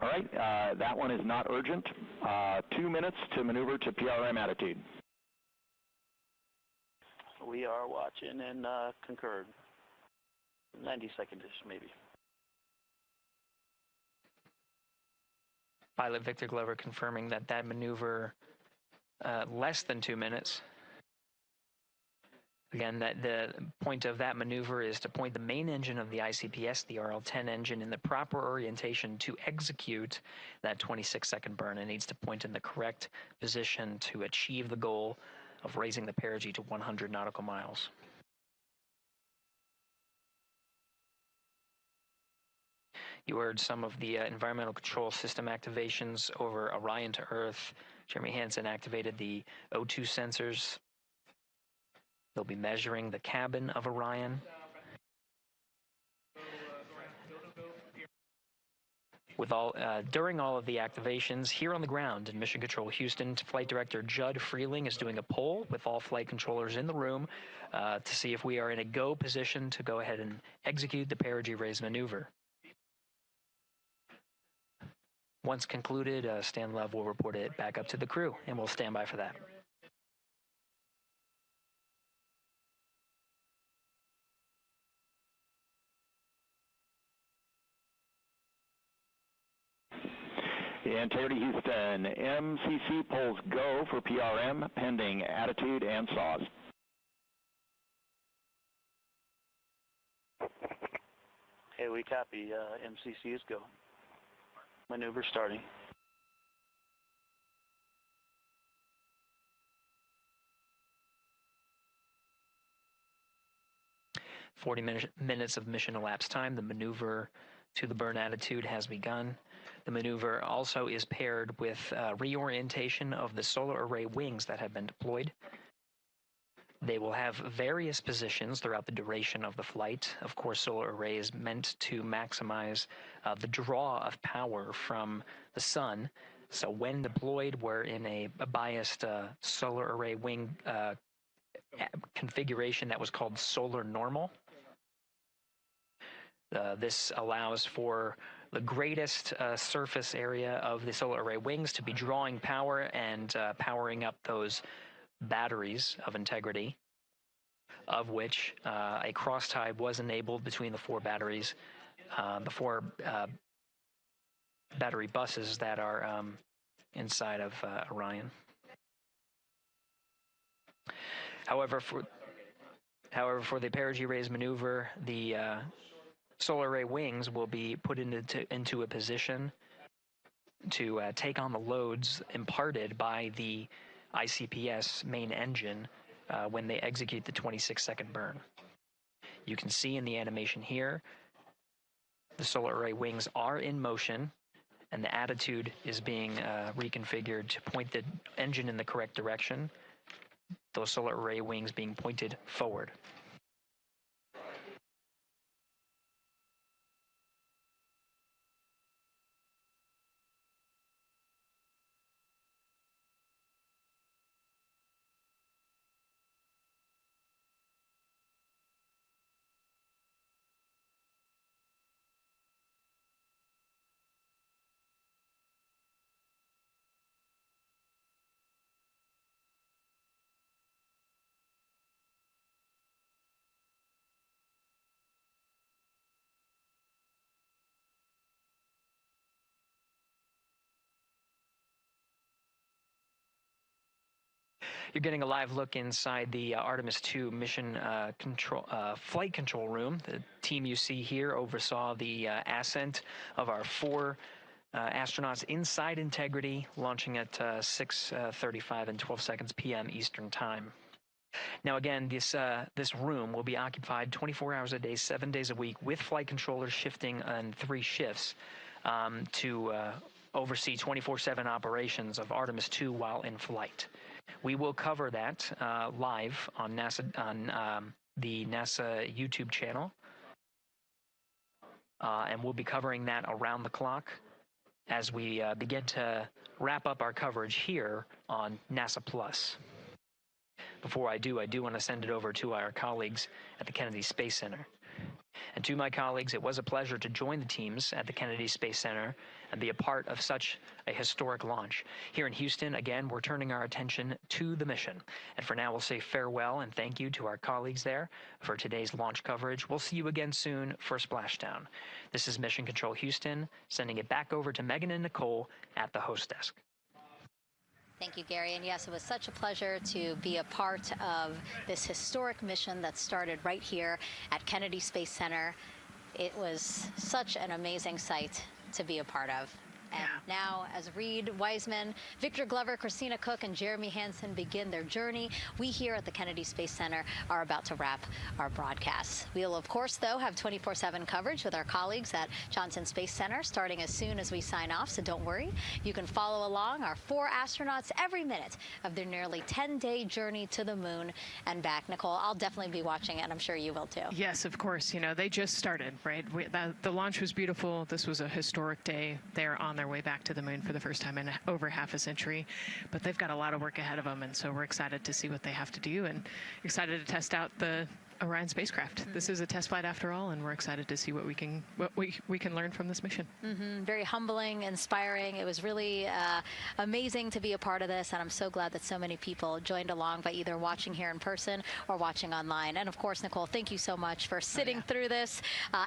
All right, that one is not urgent. 2 minutes to maneuver to PRM attitude. We are watching and concurred. 90 seconds maybe. Pilot Victor Glover confirming that that maneuver less than 2 minutes. Again, that the point of that maneuver is to point the main engine of the ICPS, the RL-10 engine, in the proper orientation to execute that 26-second burn. It needs to point in the correct position to achieve the goal of raising the perigee to 100 nautical miles. You heard some of the environmental control system activations over Orion to Earth. Jeremy Hansen activated the O2 sensors. They'll be measuring the cabin of Orion. During all of the activations, here on the ground in Mission Control Houston, Flight Director Judd Freeling is doing a poll with all flight controllers in the room to see if we are in a go position to go ahead and execute the perigee raise maneuver. Once concluded, Stan Love will report it back up to the crew, and we'll stand by for that. Integrity Houston, MCC polls go for PRM pending attitude and SAWS. Okay, we copy. MCC is go. Maneuver starting. Minutes of mission elapsed time. The maneuver to the burn attitude has begun. The maneuver also is paired with reorientation of the solar array wings that have been deployed. They will have various positions throughout the duration of the flight. Of course, solar array is meant to maximize the draw of power from the sun. So when deployed, we're in a biased solar array wing configuration that was called solar normal. This allows for the greatest surface area of the solar array wings to be drawing power and powering up those batteries of Integrity, of which a cross-tie was enabled between the four batteries, the four battery buses that are inside of Orion. However, for the perigee raise maneuver, the solar array wings will be put into a position to take on the loads imparted by the ICPS main engine when they execute the 26-second burn. You can see in the animation here, the solar array wings are in motion, and the attitude is being reconfigured to point the engine in the correct direction, those solar array wings being pointed forward. You're getting a live look inside the Artemis 2 mission flight control room. The team you see here oversaw the ascent of our four astronauts inside Integrity, launching at 6:35 and 12 seconds p.m. Eastern Time. Now again, this room will be occupied 24 hours a day, 7 days a week, with flight controllers shifting on 3 shifts to oversee 24/7 operations of Artemis 2 while in flight. We will cover that live on the NASA YouTube channel, and we'll be covering that around the clock as we begin to wrap up our coverage here on NASA Plus. Before I do want to send it over to our colleagues at the Kennedy Space Center. And to my colleagues, it was a pleasure to join the teams at the Kennedy Space Center and be a part of such a historic launch. Here in Houston, again, we're turning our attention to the mission. And for now, we'll say farewell and thank you to our colleagues there for today's launch coverage. We'll see you again soon for Splashdown. This is Mission Control Houston, sending it back over to Megan and Nicole at the host desk. Thank you, Gary. And yes, it was such a pleasure to be a part of this historic mission that started right here at Kennedy Space Center. It was such an amazing sight to be a part of. And now, as Reed Wiseman, Victor Glover, Christina Cook, and Jeremy Hansen begin their journey, we here at the Kennedy Space Center are about to wrap our broadcast. We'll, of course, though, have 24/7 coverage with our colleagues at Johnson Space Center starting as soon as we sign off, so don't worry. You can follow along our 4 astronauts every minute of their nearly 10-day journey to the moon and back. Nicole, I'll definitely be watching it, and I'm sure you will, too. Yes, of course. You know, they just started, right? The launch was beautiful. This was a historic day. They're on their way back to the moon for the first time in over half a century, but they've got a lot of work ahead of them, and so we're excited to see what they have to do and excited to test out the Orion spacecraft. This is a test flight after all, and we're excited to see what we can learn from this mission. Very humbling, inspiring. It was really amazing to be a part of this, and I'm so glad that so many people joined along by either watching here in person or watching online. And of course, Nicole, thank you so much for sitting through this,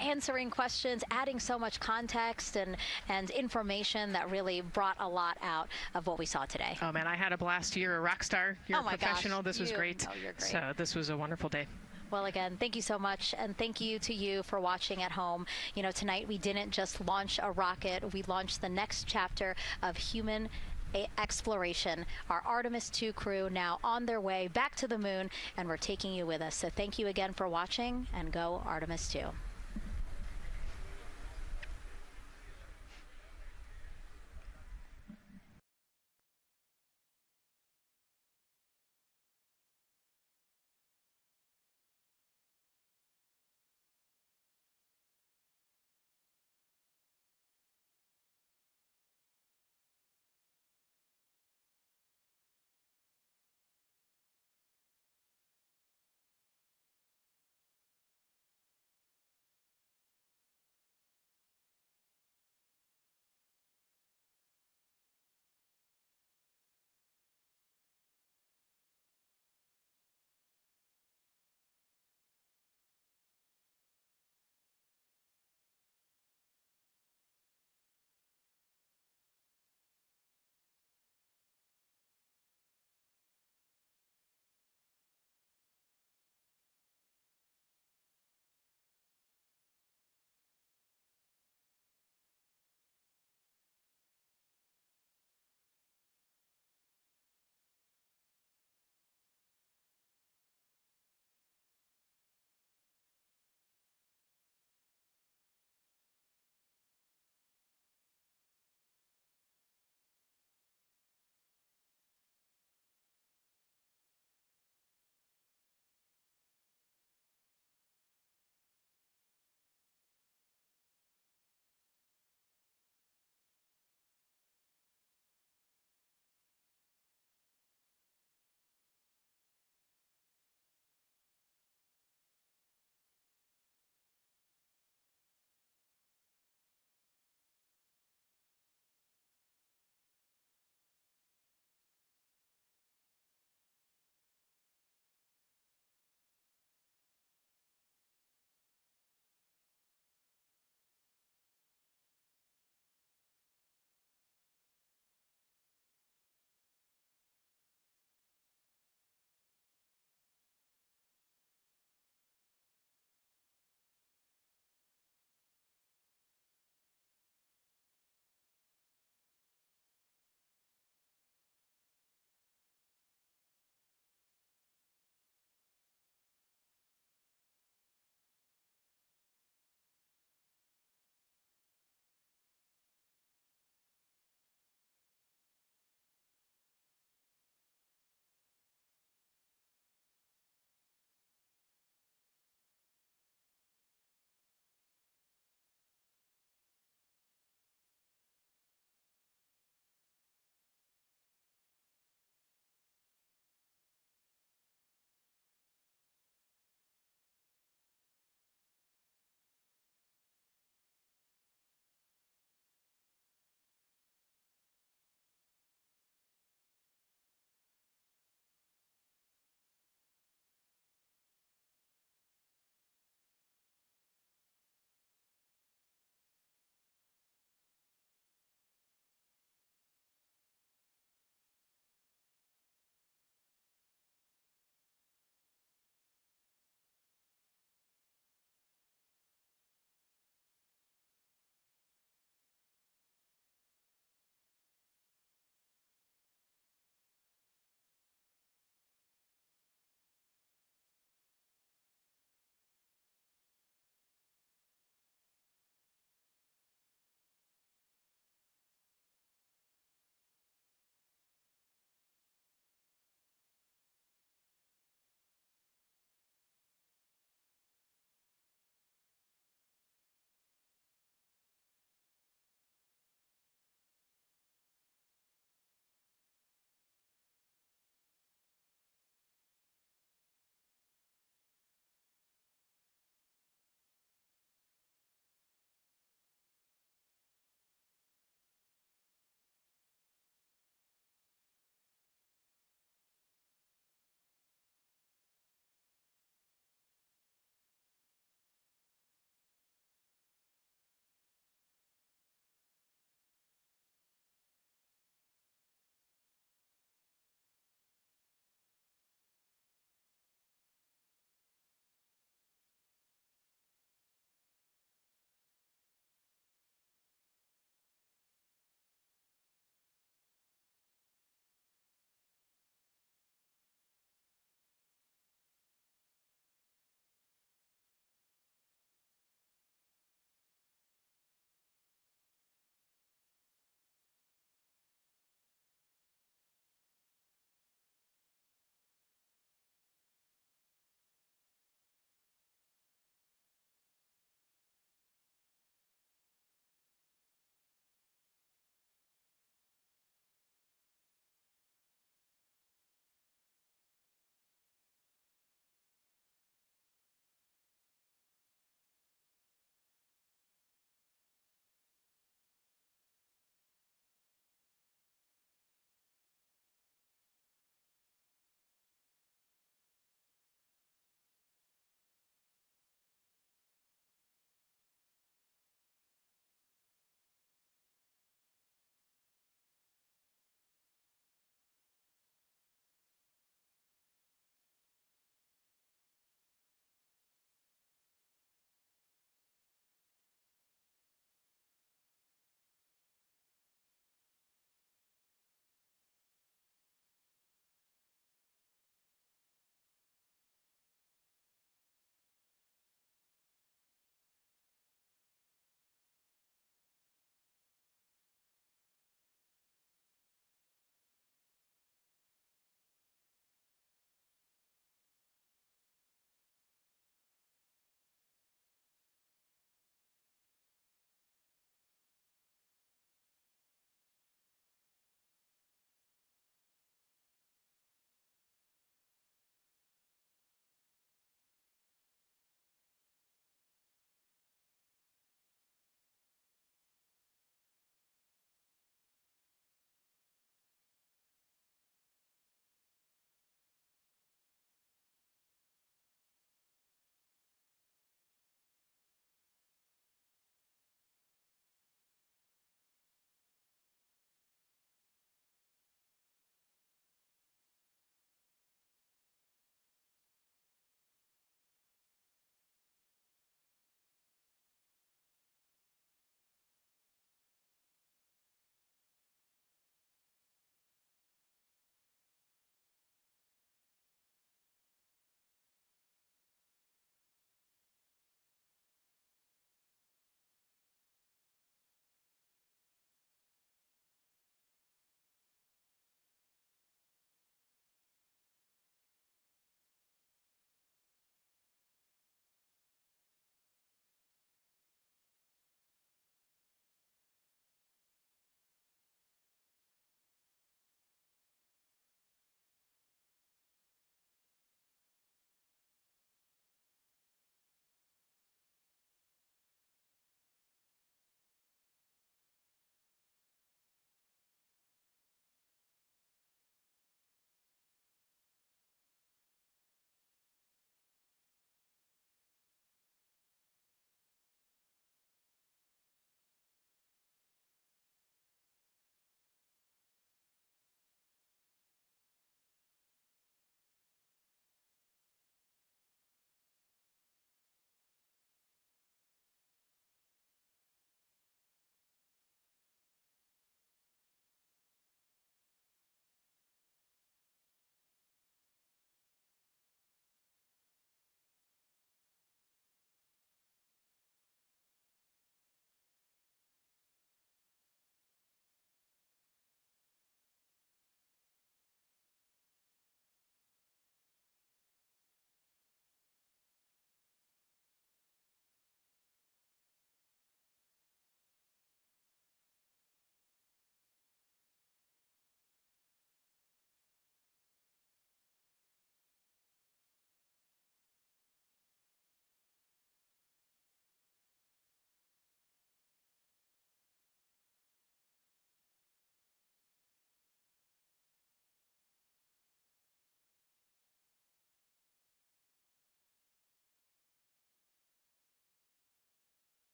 answering questions, adding so much context and information that really brought a lot out of what we saw today. Oh man, I had a blast. You're a rock star. You're a professional. Gosh, this was great. Oh, you're great. So this was a wonderful day. Well, again, thank you so much, and thank you to you for watching at home. You know, tonight we didn't just launch a rocket, we launched the next chapter of human exploration. Our Artemis 2 crew now on their way back to the moon, and we're taking you with us. So thank you again for watching, and go Artemis 2.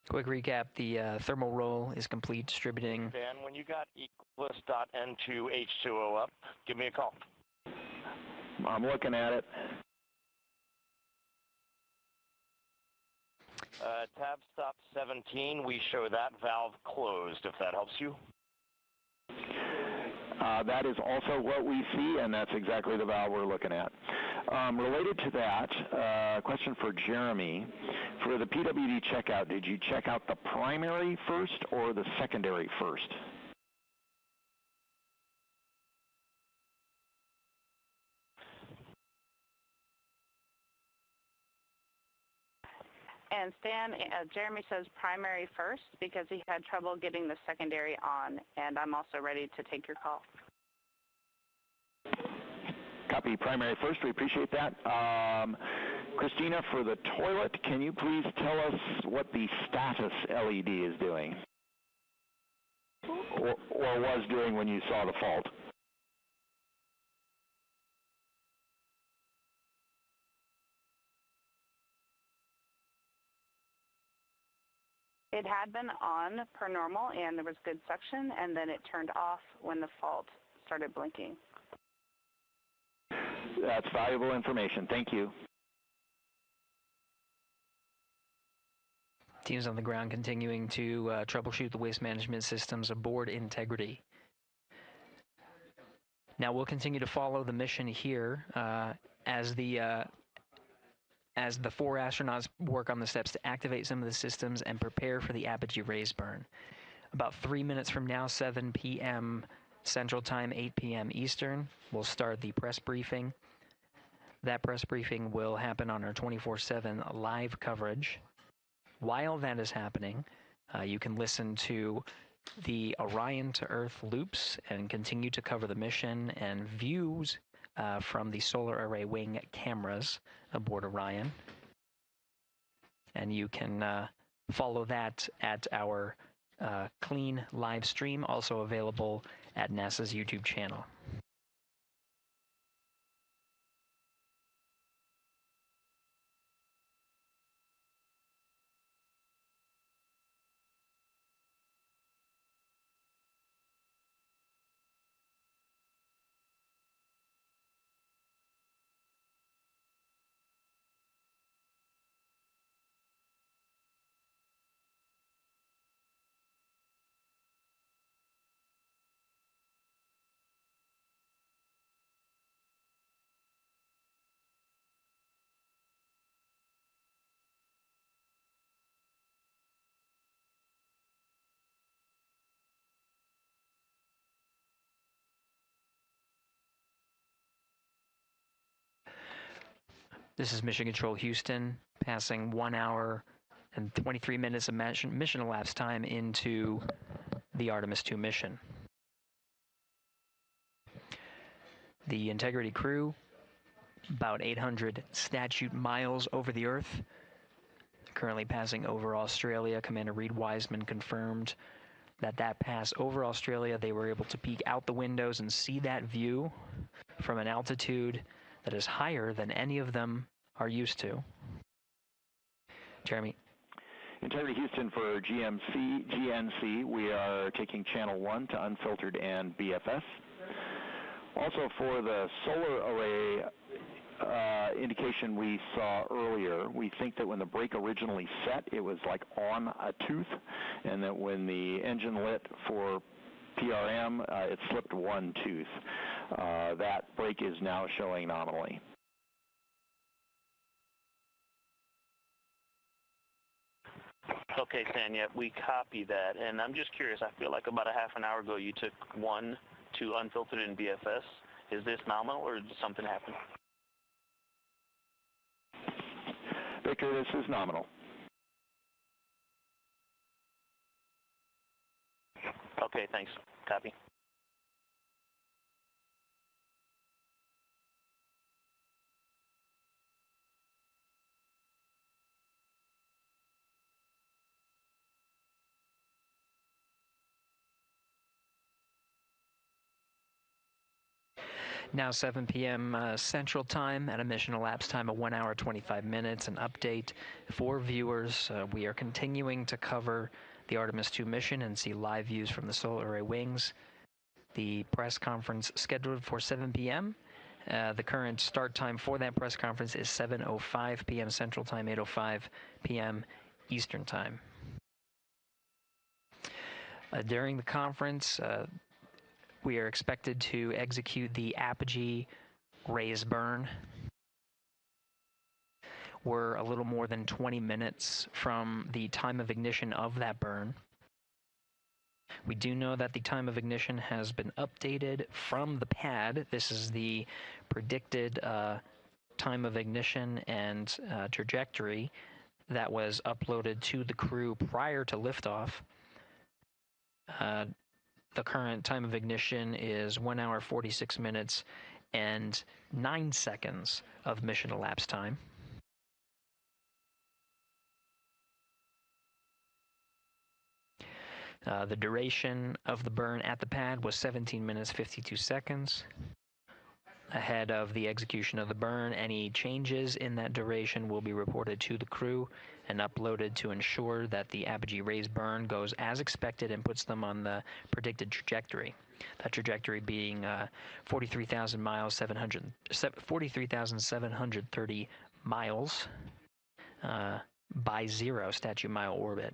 Quick recap, the thermal roll is complete, distributing. Dan, when you got Equus.N2H2O up, give me a call. I'm looking at it. Tab stop 17, we show that valve closed, if that helps you. That is also what we see, and that's exactly the valve we're looking at. Related to that, question for Jeremy. For the PWD checkout, did you check out the primary first or the secondary first? And Stan, Jeremy says primary first because he had trouble getting the secondary on, and I'm also ready to take your call. Copy primary first. We appreciate that. Christina, for the toilet, can you please tell us what the status LED is doing or was doing when you saw the fault? It had been on per normal, and there was good suction, and then it turned off when the fault started blinking. That's valuable information. Thank you. Teams on the ground continuing to troubleshoot the waste management systems aboard Integrity. Now we'll continue to follow the mission here as the 4 astronauts work on the steps to activate some of the systems and prepare for the apogee raise burn. About 3 minutes from now, 7 p.m. Central Time, 8 p.m. Eastern, we'll start the press briefing. That press briefing will happen on our 24/7 live coverage. While that is happening, you can listen to the Orion to Earth loops and continue to cover the mission and views from the solar array wing cameras aboard Orion. And you can follow that at our clean live stream, also available at NASA's YouTube channel. This is Mission Control Houston, passing 1 hour and 23 minutes of mission elapsed time into the Artemis II mission. The Integrity crew, about 800 statute miles over the Earth, currently passing over Australia. Commander Reed Wiseman confirmed that pass over Australia, they were able to peek out the windows and see that view from an altitude that is higher than any of them are used to. Jeremy. Integrity Houston for GNC, we are taking channel 1 to unfiltered and BFS. Also for the solar array indication we saw earlier, we think that when the brake originally set, it was like on a tooth, and that when the engine lit for PRM, it slipped one tooth. That brake is now showing nominally. Okay, Tanya, we copy that, and I'm just curious, I feel like about a half an hour ago you took 1 to unfiltered in BFS. Is this nominal, or did something happen? Victor, this is nominal. Okay, thanks. Copy. Now 7 p.m. Central Time, at a mission elapsed time of 1 hour 25 minutes. An update for viewers. We are continuing to cover the Artemis 2 mission and see live views from the solar array wings. The press conference scheduled for 7 p.m. The current start time for that press conference is 7:05 p.m. Central Time, 8:05 p.m. Eastern Time. During the conference, we are expected to execute the apogee raise burn. We're a little more than 20 minutes from the time of ignition of that burn. We do know that the time of ignition has been updated from the pad. This is the predicted time of ignition and trajectory that was uploaded to the crew prior to liftoff. The current time of ignition is 1 hour 46 minutes and 9 seconds of mission elapsed time. The duration of the burn at the pad was 17 minutes 52 seconds. Ahead of the execution of the burn, any changes in that duration will be reported to the crew and uploaded to ensure that the apogee raise burn goes as expected and puts them on the predicted trajectory. That trajectory being 43,000 miles, 43,730 miles by 0 statute mile orbit.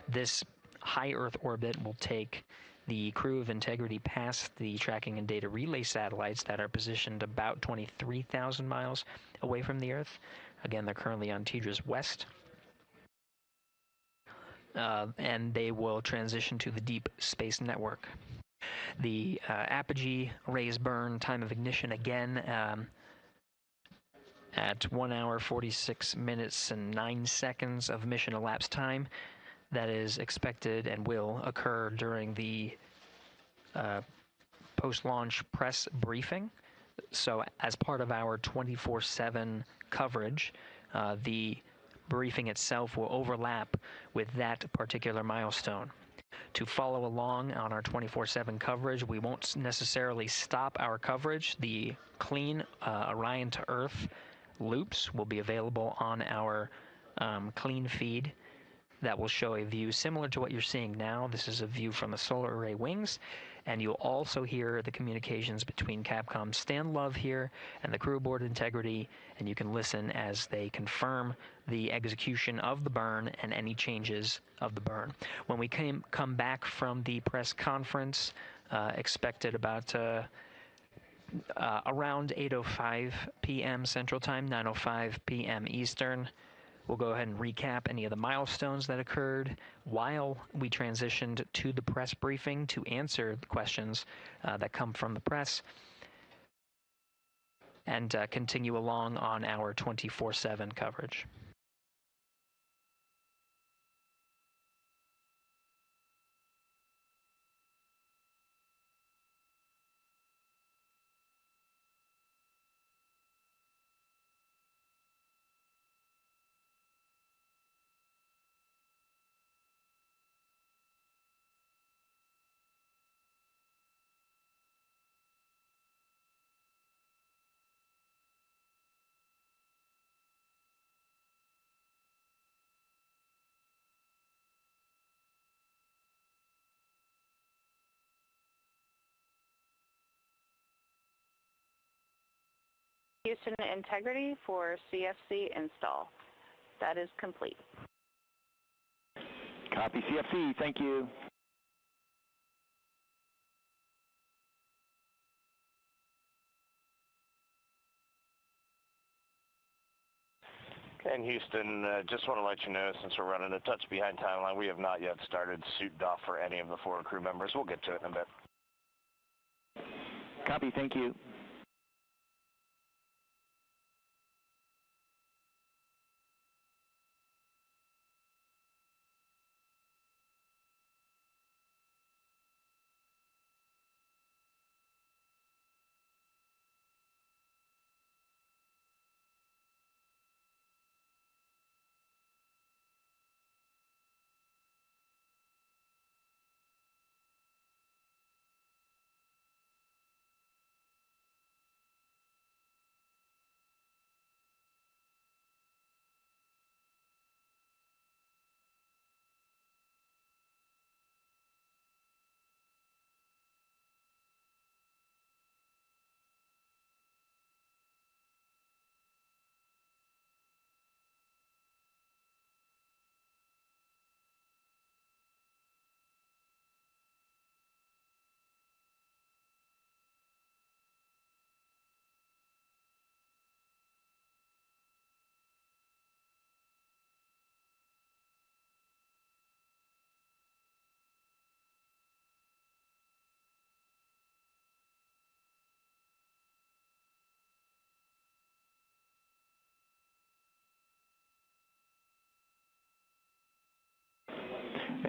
This high Earth orbit will take the crew of Integrity past the tracking and data relay satellites that are positioned about 23,000 miles away from the Earth. Again, they're currently on TDRS West. And they will transition to the Deep Space Network. The apogee raise burn time of ignition again at 1 hour 46 minutes and 9 seconds of mission elapsed time. That is expected and will occur during the post-launch press briefing. So as part of our 24/7 coverage, the briefing itself will overlap with that particular milestone. To follow along on our 24/7 coverage, we won't necessarily stop our coverage. The clean Orion to Earth loops will be available on our clean feed. That will show a view similar to what you're seeing now. This is a view from the solar array wings, and you'll also hear the communications between Capcom's Stan Love here and the crew aboard Integrity, and you can listen as they confirm the execution of the burn and any changes of the burn. When we come back from the press conference, expected about around 8:05 p.m. Central Time, 9:05 p.m. Eastern. We'll go ahead and recap any of the milestones that occurred while we transitioned to the press briefing to answer the questions that come from the press, and continue along on our 24/7 coverage. Houston Integrity for CFC install. That is complete. Copy CFC, thank you. And Houston, just want to let you know, since we're running a touch behind timeline, we have not yet started suit doff for any of the 4 crew members. We'll get to it in a bit. Copy, thank you.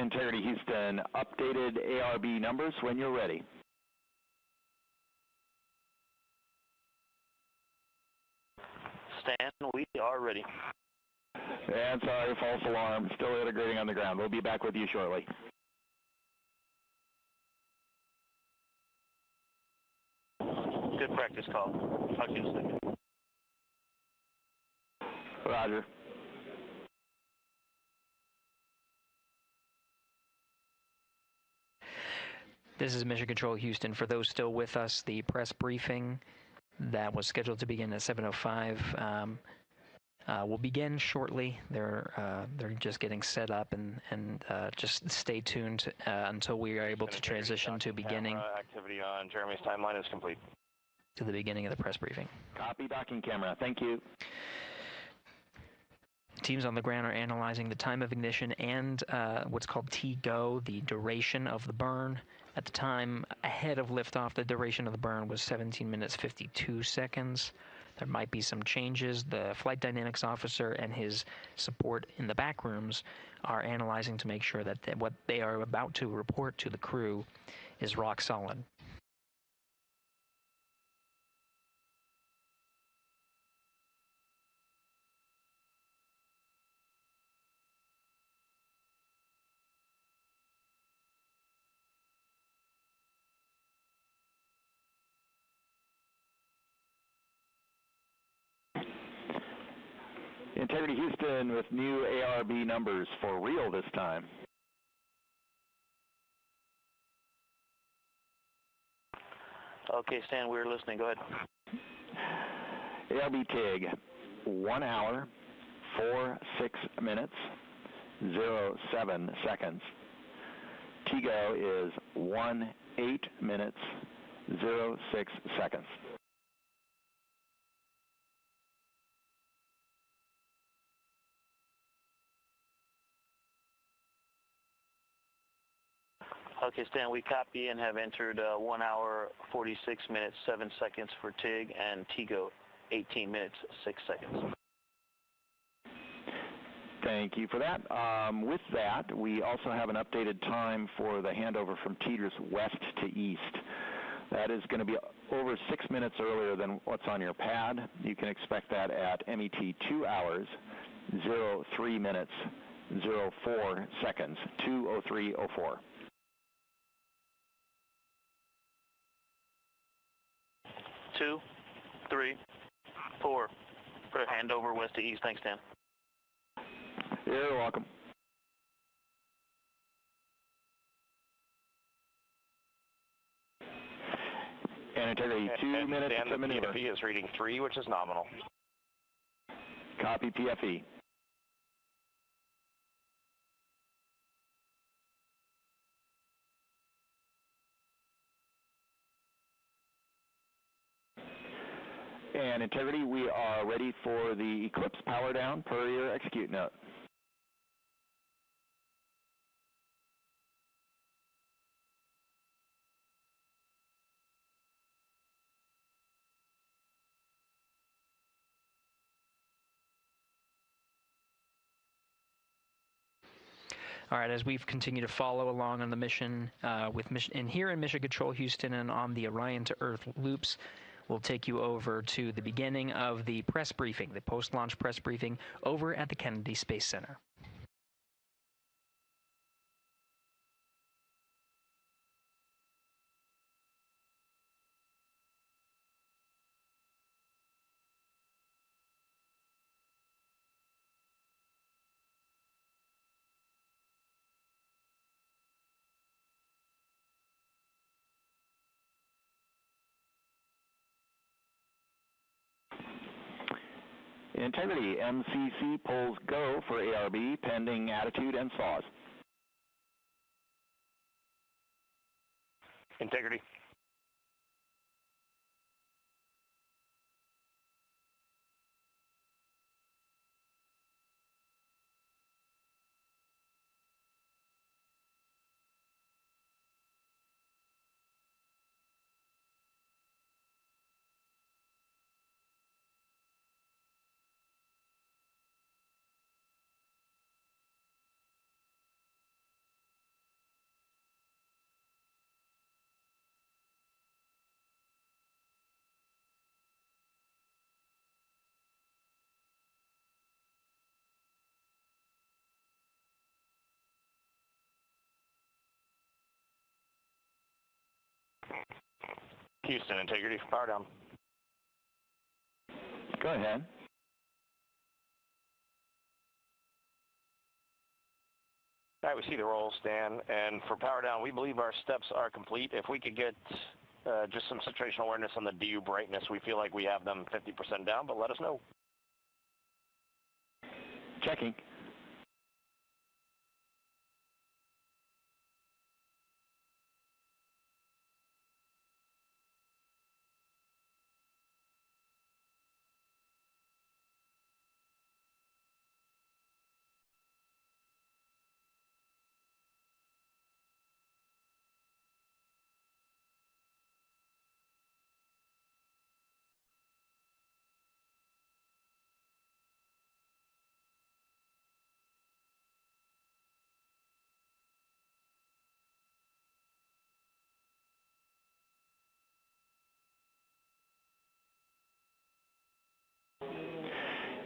Integrity Houston, updated ARB numbers when you're ready. Stan, we are ready. And sorry, false alarm. Still integrating on the ground. We'll be back with you shortly. Good practice call. Talk to you in a second. Roger. This is Mission Control Houston. For those still with us, the press briefing that was scheduled to begin at 7:05 will begin shortly. They're just getting set up, and just stay tuned until we are able to transition to beginning. Activity on Jeremy's timeline is complete. To the beginning of the press briefing. Copy docking camera. Thank you. Teams on the ground are analyzing the time of ignition and what's called T-GO, the duration of the burn. At the time ahead of liftoff, the duration of the burn was 17 minutes 52 seconds. There might be some changes. The flight dynamics officer and his support in the back rooms are analyzing to make sure that what they are about to report to the crew is rock solid. Integrity Houston with new ARB numbers for real this time. Okay, Stan, we're listening. Go ahead. ARB TIG, 1 hour, 46 minutes, 07 seconds. TGO is 18 minutes, 06 seconds. Okay, Stan, we copy and have entered 1 hour, 46 minutes, 7 seconds for TIG, and TGO, 18 minutes, 6 seconds. Thank you for that. With that, we also have an updated time for the handover from teeters west to east. That is going to be over 6 minutes earlier than what's on your pad. You can expect that at MET 2 hours, 03 minutes, 04 seconds, 2:03:04. 2, 3, 4. For handover west to east. Thanks, Dan. You're welcome. And integrity, 2 minutes to maneuver. PFE is reading 3, which is nominal. Copy PFE. And integrity, we are ready for the Eclipse power down per your execute note. All right, as we've continued to follow along on the mission, here in Mission Control Houston and on the Orion to Earth loops, we'll take you over to the beginning of the press briefing, the post-launch press briefing over at the Kennedy Space Center. Integrity, MCC pulls go for ARB pending attitude and saws. Integrity. Houston, integrity for power down. Go ahead. All right, we see the roll, Stan. And for power down, we believe our steps are complete. If we could get just some situational awareness on the DU brightness, we feel like we have them 50% down, but let us know. Checking.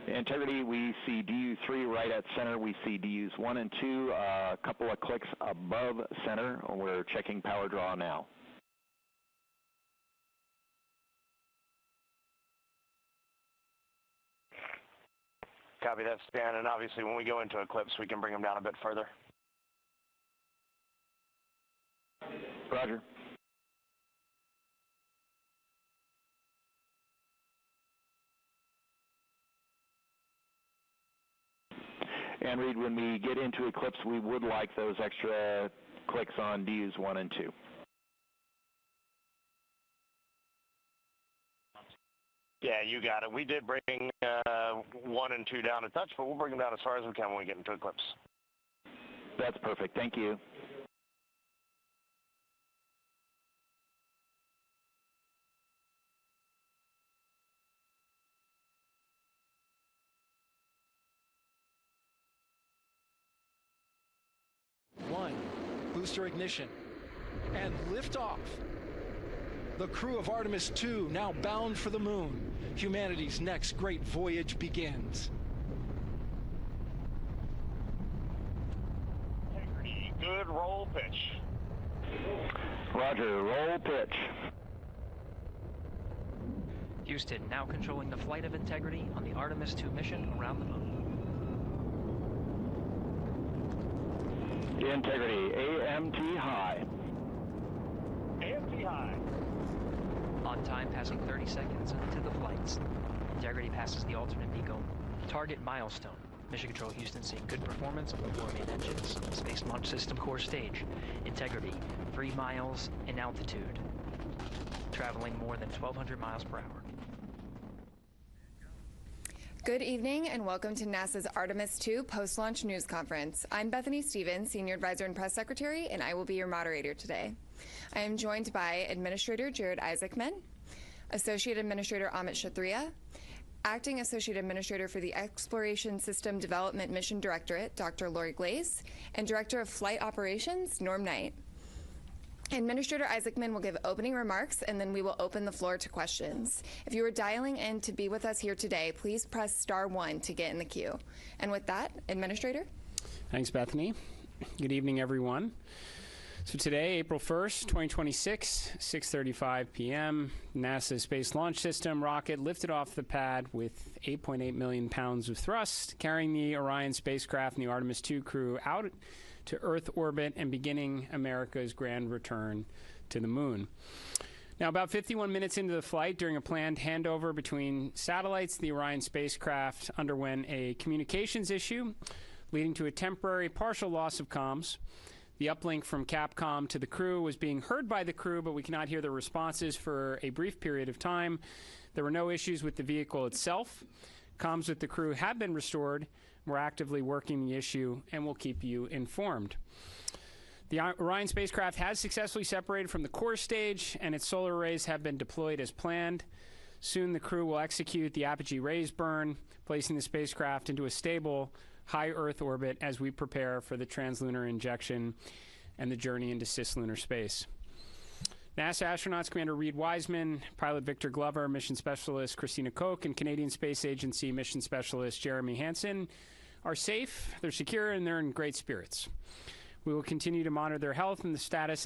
Integrity, we see DU3 right at center. We see DUs 1 and 2, a couple of clicks above center. We're checking power draw now. Copy that, Stan. And obviously, when we go into eclipse, we can bring them down a bit further. Roger. And Reed, when we get into eclipse, we would like those extra clicks on DUs 1 and 2. Yeah, you got it. We did bring 1 and 2 down a touch, but we'll bring them down as far as we can when we get into eclipse. That's perfect. Thank you. Booster ignition and liftoff. The crew of Artemis 2 now bound for the moon. Humanity's next great voyage begins. Good roll pitch. Roger, roll pitch. Houston now controlling the flight of Integrity on the Artemis 2 mission around the moon. Integrity, AMT high. AMT high. On time, passing 30 seconds into the flights. Integrity passes the alternate beacon. Target milestone. Mission Control Houston seeing good performance of the 4 main engines. Space Launch System core stage. Integrity, 3 miles in altitude. Traveling more than 1,200 miles per hour. Good evening and welcome to NASA's Artemis 2 post-launch news conference. I'm Bethany Stevens, Senior Advisor and Press Secretary, and I will be your moderator today. I am joined by Administrator Jared Isaacman, Associate Administrator Amit Kshatriya, Acting Associate Administrator for the Exploration System Development Mission Directorate, Dr. Lori Glaze, and Director of Flight Operations, Norm Knight. Administrator Isaacman will give opening remarks, and then we will open the floor to questions. If you are dialing in to be with us here today, please press *1 to get in the queue. And with that, Administrator. Thanks, Bethany. Good evening, everyone. So today, April 1st, 2026, 6:35 p.m., NASA Space Launch System rocket lifted off the pad with 8.8 million pounds of thrust, carrying the Orion spacecraft and the Artemis 2 crew out to Earth orbit and beginning America's grand return to the moon. Now, about 51 minutes into the flight, during a planned handover between satellites, the Orion spacecraft underwent a communications issue, leading to a temporary partial loss of comms. The uplink from Capcom to the crew was being heard by the crew, but we cannot hear their responses for a brief period of time. There were no issues with the vehicle itself. Comms with the crew have been restored. We're actively working the issue, and we'll keep you informed. The Orion spacecraft has successfully separated from the core stage, and its solar arrays have been deployed as planned. Soon, the crew will execute the apogee raise burn, placing the spacecraft into a stable, high Earth orbit as we prepare for the translunar injection and the journey into cislunar space. NASA astronauts Commander Reed Wiseman, pilot Victor Glover, mission specialist Christina Koch, and Canadian Space Agency mission specialist Jeremy Hansen are safe, they're secure, and they're in great spirits. We will continue to monitor their health and the status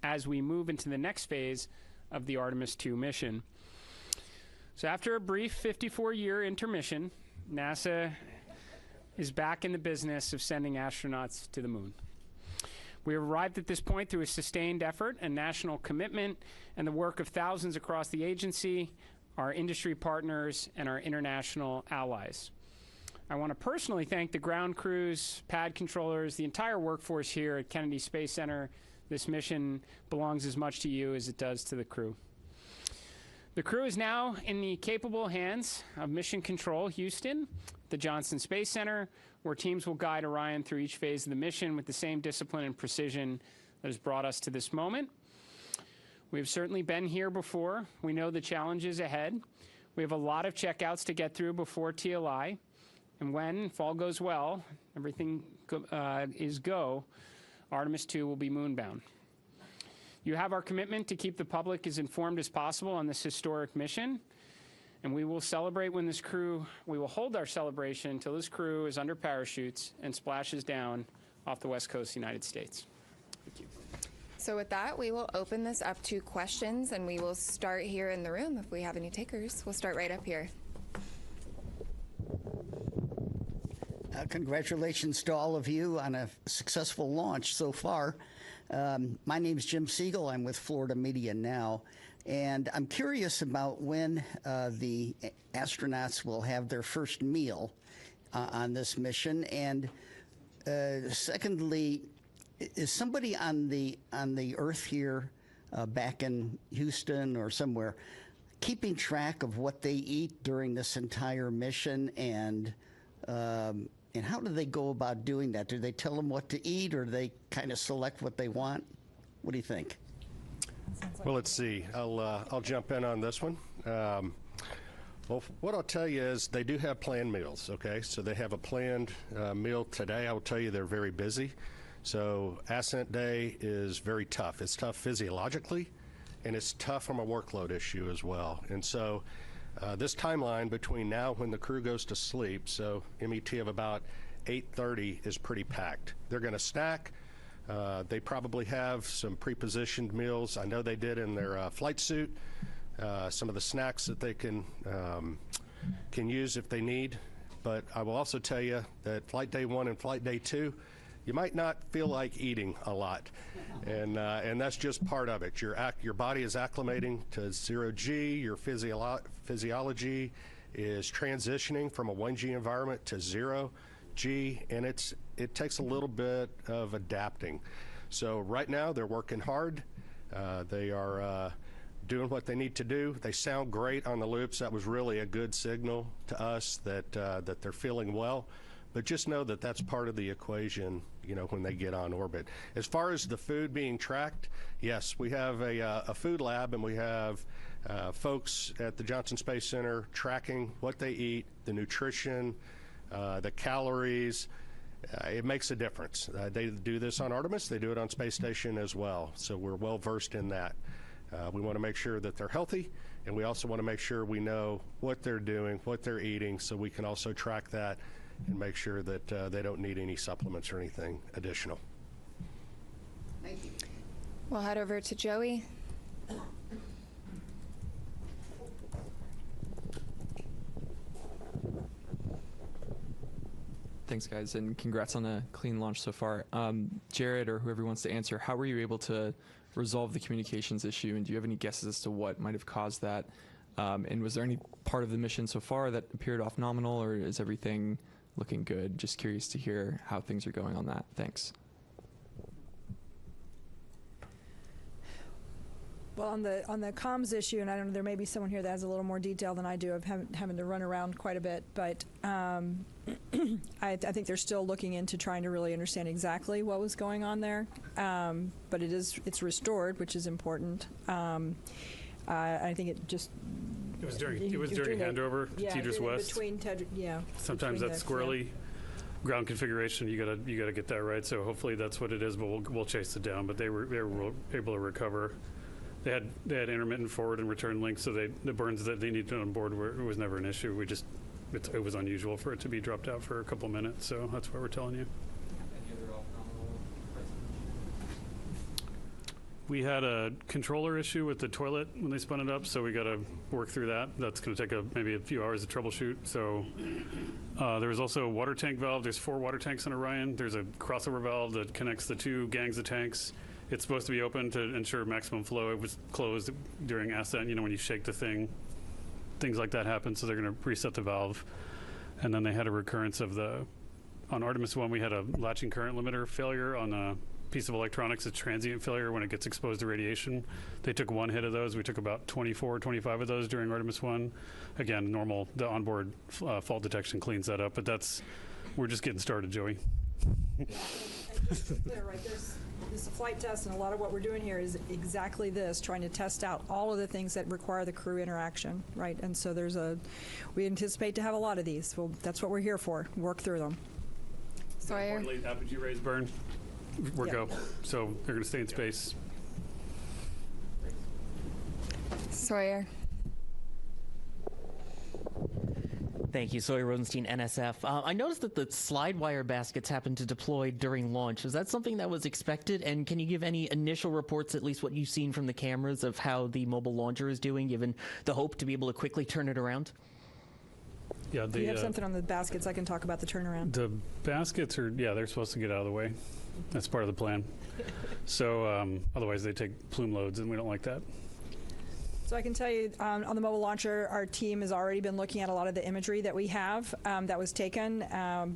as we move into the next phase of the Artemis II mission. So after a brief 54-year intermission, NASA is back in the business of sending astronauts to the moon. We have arrived at this point through a sustained effort and national commitment and the work of thousands across the agency, our industry partners, and our international allies. I want to personally thank the ground crews, pad controllers, the entire workforce here at Kennedy Space Center. This mission belongs as much to you as it does to the crew. The crew is now in the capable hands of Mission Control Houston, the Johnson Space Center, where teams will guide Orion through each phase of the mission with the same discipline and precision that has brought us to this moment. We've certainly been here before. We know the challenges ahead. We have a lot of checkouts to get through before TLI. And when, if all goes well, everything is go, Artemis II will be moonbound. You have our commitment to keep the public as informed as possible on this historic mission. And we will celebrate when we will hold our celebration until this crew is under parachutes and splashes down off the west coast of the United States. Thank you. So with that, we will open this up to questions, and we will start here in the room if we have any takers. We'll start right up here. Congratulations to all of you on a successful launch so far. My name is Jim Siegel. I'm with Florida Media Now. And I'm curious about when the astronauts will have their first meal on this mission. And secondly, is somebody on the Earth here, back in Houston or somewhere, keeping track of what they eat during this entire mission? And how do they go about doing that? Do they tell them what to eat, or do they kind of select what they want? What do you think? Well, let's see. I'll jump in on this one. Well, what I'll tell you is they do have planned meals, okay? So they have a planned meal today. I will tell you they're very busy. So ascent day is very tough. It's tough physiologically, and it's tough from a workload issue as well. And so this timeline between now when the crew goes to sleep, so MET of about 8:30 is pretty packed. They're going to snack. They probably have some pre-positioned meals. I know they did in their flight suit. Some of the snacks that they can use if they need. But I will also tell you that flight day 1 and flight day 2, you might not feel like eating a lot, and that's just part of it. Your body is acclimating to 0G. Your physiology is transitioning from a 1G environment to 0G, and it takes a little bit of adapting. So right now they're working hard. They are doing what they need to do. They sound great on the loops. That was really a good signal to us that they're feeling well. But just know that that's part of the equation, you know, when they get on orbit. As far as the food being tracked, yes, we have a food lab, and we have folks at the Johnson Space Center tracking what they eat, the nutrition, the calories. It makes a difference. They do this on Artemis. They do it on Space Station as well. So we're well versed in that. We want to make sure that they're healthy, and we also want to make sure we know what they're doing, what they're eating, so we can also track that and make sure that they don't need any supplements or anything additional. Thank you. We'll head over to Joey. Thanks, guys, and congrats on a clean launch so far. Jared, or whoever wants to answer, how were you able to resolve the communications issue, and do you have any guesses as to what might have caused that? And was there any part of the mission so far that appeared off nominal, or is everything looking good? Just curious to hear how things are going on that. Thanks. Well, on the comms issue, and I don't know, there may be someone here that has a little more detail than I do of having to run around quite a bit, but I think they're still looking into trying to really understand exactly what was going on there. But it's restored, which is important. I think it just. It was during handover to Tejas West. Sometimes that's squirrely. Ground configuration, you gotta get that right. So hopefully that's what it is. But we'll chase it down. But they were able to recover. They had intermittent forward and return links, so the burns that they needed on board it was never an issue. It was unusual for it to be dropped out for a couple minutes. So that's what we're telling you. We had a controller issue with the toilet when they spun it up, so we got to work through that. That's going to take maybe a few hours to troubleshoot. So there was also a water tank valve. There's 4 water tanks on Orion. There's a crossover valve that connects the 2 gangs of tanks. It's supposed to be open to ensure maximum flow. It was closed during ascent. You know, when you shake the thing, things like that happen. So they're going to reset the valve. And then they had a recurrence of on Artemis 1, we had a latching current limiter failure on a piece of electronics. It's transient failure when it gets exposed to radiation. They took 1 hit of those. We took about 24, 25 of those during Artemis 1. Again, normal, the onboard fault detection cleans that up, but we're just getting started, Joey. Clear, right? This is a flight test, and a lot of what we're doing here is exactly this, trying to test out all of the things that require the crew interaction, right? And so we anticipate to have a lot of these. Well, that's what we're here for, work through them. Sawyer? Importantly, apogee rays burn. We're go. So they're going to stay in space. Sawyer. Thank you, Sawyer Rosenstein, NSF. I noticed that the slide wire baskets happened to deploy during launch. Is that something that was expected? And can you give any initial reports, at least what you've seen from the cameras, of how the mobile launcher is doing, given the hope to be able to quickly turn it around? Yeah, do you have something on the baskets? I can talk about the turnaround. The baskets they're supposed to get out of the way. That's part of the plan. So otherwise they take plume loads, and we don't like that. So I can tell you on the mobile launcher, our team has already been looking at a lot of the imagery that we have that was taken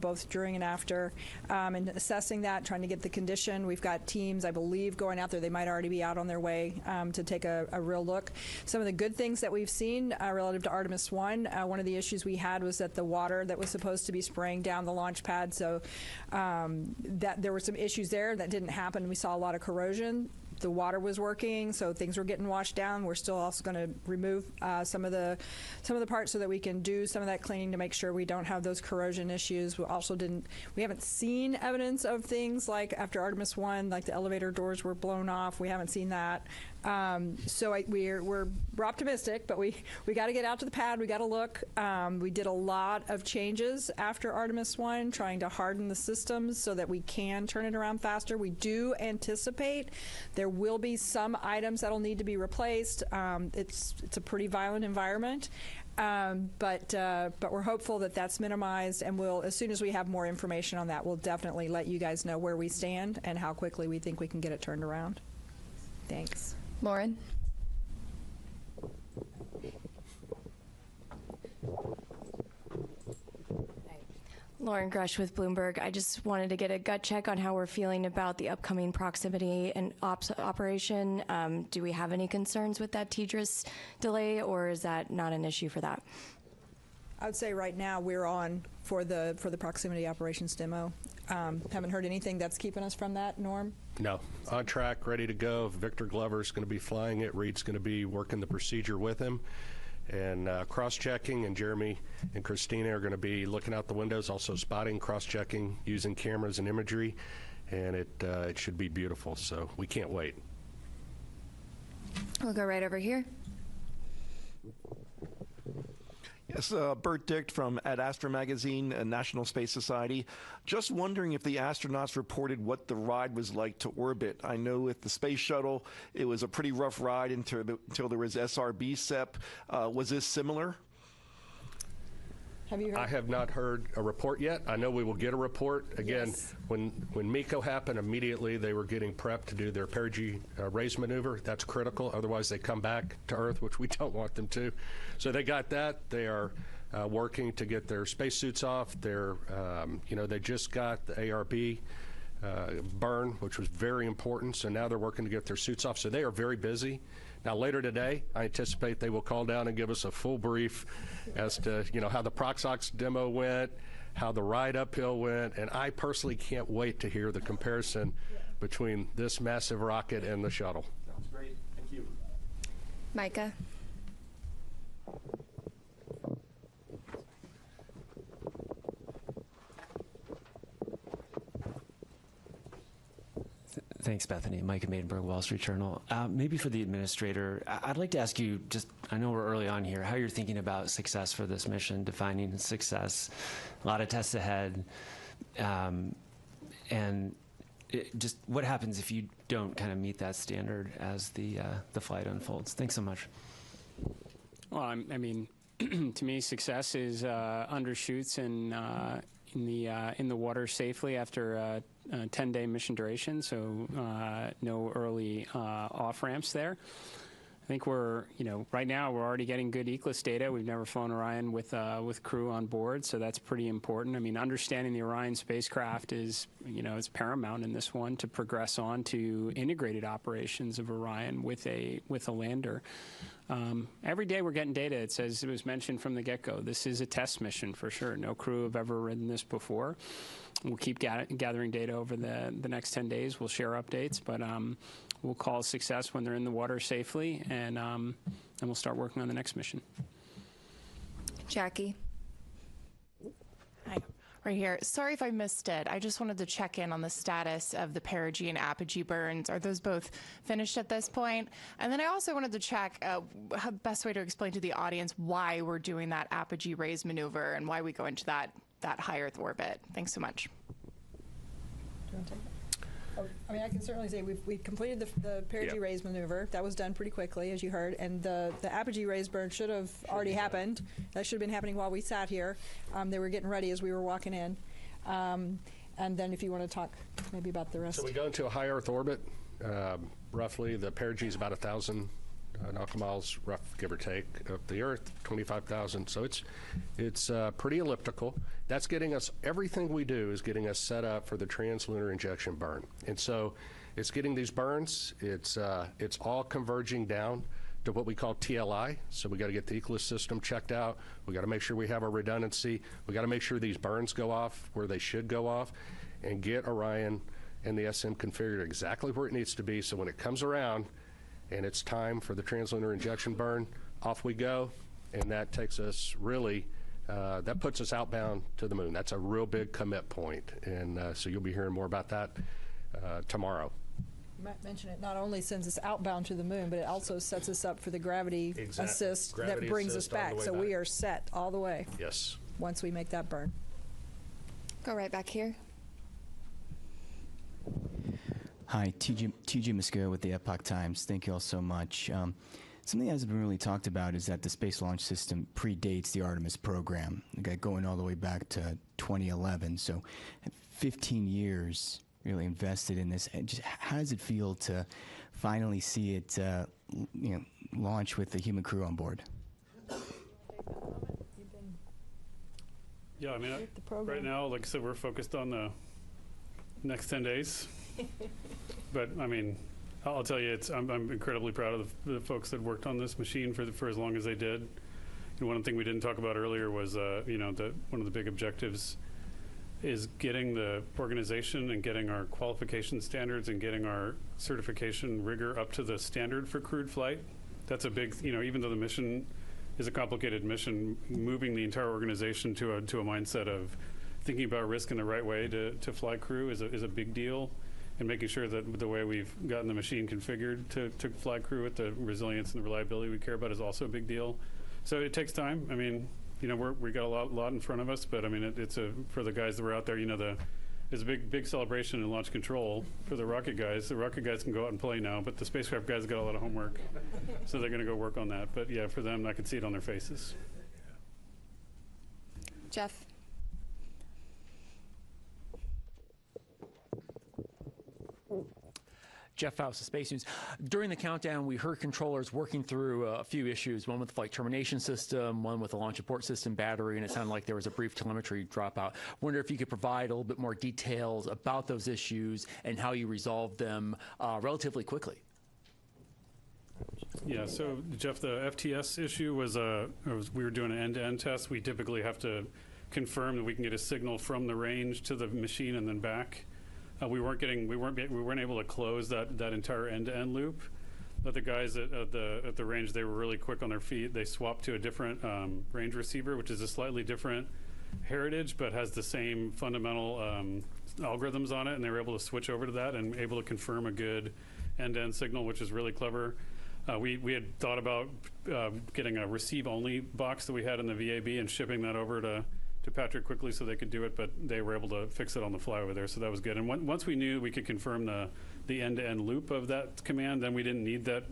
both during and after, and assessing that, trying to get the condition. We've got teams, I believe, going out there. They might already be out on their way to take a real look. Some of the good things that we've seen relative to Artemis 1, one of the issues we had was that the water that was supposed to be spraying down the launch pad, so that there were some issues there that didn't happen. We saw a lot of corrosion. The water was working, so things were getting washed down. We're still also going to remove some of the parts so that we can do some of that cleaning to make sure we don't have those corrosion issues. We haven't seen evidence of things like after Artemis 1, like the elevator doors were blown off. We haven't seen that. So we're optimistic, but we got to get out to the pad. We got to look. We did a lot of changes after Artemis 1, trying to harden the systems so that we can turn it around faster. We do anticipate there will be some items that'll need to be replaced. It's a pretty violent environment. But we're hopeful that that's minimized, and as soon as we have more information on that, we'll definitely let you guys know where we stand and how quickly we think we can get it turned around. Thanks. Lauren? Lauren Grush with Bloomberg. I just wanted to get a gut check on how we're feeling about the upcoming proximity and operation. Do we have any concerns with that TDRS delay, or is that not an issue for that? I would say right now we're on for the proximity operations demo. Haven't heard anything that's keeping us from that, Norm? No. On track, ready to go. Victor Glover's going to be flying it. Reed's going to be working the procedure with him. And cross-checking, and Jeremy and Christina are going to be looking out the windows, also spotting, cross-checking, using cameras and imagery, and it should be beautiful, so we can't wait. We'll go right over here. Yes, Bert Dicht from Ad Astra Magazine, National Space Society. Just wondering if the astronauts reported what the ride was like to orbit. I know with the space shuttle, it was a pretty rough ride until there was SRB SEP. Was this similar? Have you heard? I have not heard a report yet. I know we will get a report. Again, yes. When MECO happened, immediately they were getting prepped to do their perigee raise maneuver. That's critical. Otherwise, they come back to Earth, which we don't want them to. So they got that. They are working to get their spacesuits off. They're, they just got the ARB burn, which was very important. So now they're working to get their suits off. So they are very busy. Now, later today, I anticipate they will call down and give us a full brief as to, how the Proxox demo went, how the ride uphill went, and I personally can't wait to hear the comparison between this massive rocket and the shuttle. Sounds great. Thank you. Micah. Thanks, Bethany. Micah Maidenberg, Wall Street Journal. Maybe for the administrator, I'd like to ask you, I know we're early on here, how you're thinking about success for this mission, defining success. A lot of tests ahead. And just what happens if you don't kind of meet that standard as the flight unfolds? Thanks so much. Well, I mean, to me, success is undershoots and in the water safely after a 10-day mission duration, so no early off ramps there. I think we're, right now we're already getting good ECLIS data. We've never flown Orion with crew on board, so that's pretty important. I mean, understanding the Orion spacecraft is, it's paramount in this one to progress on to integrated operations of Orion with a lander. Every day we're getting data. It says, it was mentioned from the get-go, this is a test mission for sure. No crew have ever ridden this before. We'll keep gathering data over the next 10 days. We'll share updates, but we'll call success when they're in the water safely, and we'll start working on the next mission. Jackie. Hi. Right here. Sorry if I missed it. I just wanted to check in on the status of the perigee and apogee burns. Are those both finished at this point? And then I also wanted to check how the best way to explain to the audience why we're doing that apogee raise maneuver and why we go into that high Earth orbit. Thanks so much. Do you want to take it? Oh, I mean, I can certainly say we completed the perigee raise maneuver. That was done pretty quickly, as you heard, and the apogee raise burn should have already happened. That should have been happening while we sat here. They were getting ready as we were walking in. And then if you want to talk maybe about the rest. So we go into a high Earth orbit. Roughly, the perigee is about 1,000 nautical miles, rough give or take, of the Earth, 25,000. So it's pretty elliptical. That's getting us, everything we do is getting us set up for the translunar injection burn. And so it's getting these burns, it's all converging down to what we call TLI. So we got to get the ECLIS system checked out. We got to make sure we have our redundancy. We got to make sure these burns go off where they should go off and get Orion and the SM configured exactly where it needs to be. So when it comes around and it's time for the translunar injection burn, off we go. And that takes us really, that puts us outbound to the moon. That's a real big commit point. And so you'll be hearing more about that tomorrow. You might mention it not only sends us outbound to the moon, but it also sets us up for the gravity assist that brings us back. So we are set all the way. Yes. Once we make that burn. Go right back here. Hi, TJ Musco with the Epoch Times. Thank you all so much. Something that hasn't been really talked about is that the Space Launch System predates the Artemis program, going all the way back to 2011. So 15 years really invested in this. And just how does it feel to finally see it launch with the human crew on board? Yeah, I mean, right now, like I said, we're focused on the next 10 days. But I mean, I'll tell you, I'm incredibly proud of the folks that worked on this machine for as long as they did. And one thing we didn't talk about earlier was, one of the big objectives is getting the organization and getting our qualification standards and getting our certification rigor up to the standard for crewed flight. That's a big, even though the mission is a complicated mission, moving the entire organization to a mindset of thinking about risk in the right way to fly crew is a big deal. And making sure that the way we've gotten the machine configured to fly crew with the resilience and the reliability we care about is also a big deal. So it takes time. I mean, we got a lot in front of us, but I mean, it's for the guys that were out there, there's a big celebration in launch control for the rocket guys. The rocket guys can go out and play now, but the spacecraft guys got a lot of homework. So they're going to go work on that. But yeah, for them, I can see it on their faces. Jeff. Jeff Faust of Space News. During the countdown, we heard controllers working through a few issues, one with the flight termination system, one with the launch abort system battery, and it sounded like there was a brief telemetry dropout. Wonder if you could provide a little bit more details about those issues and how you resolved them relatively quickly. Yeah, so Jeff, the FTS issue was we were doing an end-to-end test. We typically have to confirm that we can get a signal from the range to the machine and then back. We weren't able to close that entire end-to-end loop. But the guys at the range, they were really quick on their feet. They swapped to a different range receiver, which is a slightly different heritage, but has the same fundamental algorithms on it, and they were able to switch over to that and able to confirm a good end-to-end signal, which is really clever. We had thought about getting a receive-only box that we had in the VAB and shipping that over to Patrick quickly so they could do it, but they were able to fix it on the fly over there, so that was good. And once we knew we could confirm the end-to-end loop of that command, then we didn't need that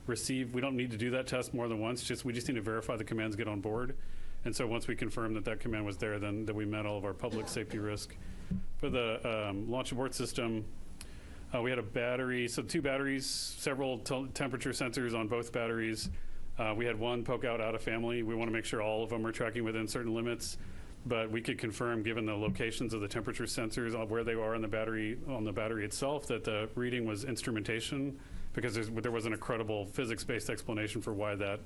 we don't need to do that test more than once. We just need to verify the commands get on board. And so once we confirmed that command was there, then we met all of our public safety risk. For the launch abort system, we had a battery, so 2 batteries, several temperature sensors on both batteries. We had one poke out of family. We want to make sure all of them are tracking within certain limits, but we could confirm, given the locations of the temperature sensors, where they are on the battery itself, that the reading was instrumentation, because there wasn't a credible physics-based explanation for why that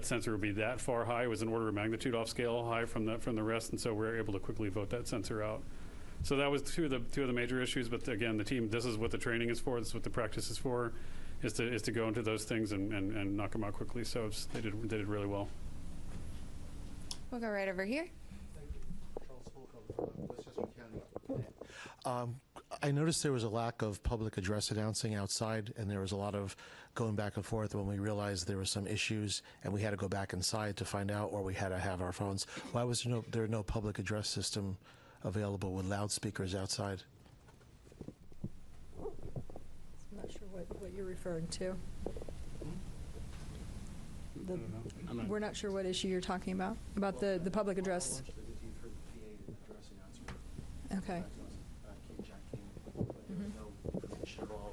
sensor would be that far high. It was an order of magnitude off scale high from the rest, and so we were able to quickly vote that sensor out. So that was two of the major issues. But again, the team, this is what the training is for. This is what the practice is for, is to go into those things and knock them out quickly. So they did really well. We'll go right over here. I noticed there was a lack of public address announcing outside, and there was a lot of going back and forth when we realized there were some issues, and we had to go back inside to find out, or we had to have our phones. Why was there no public address system available with loudspeakers outside? I'm not sure what you're referring to. We're not sure what issue you're talking about the public address. Okay.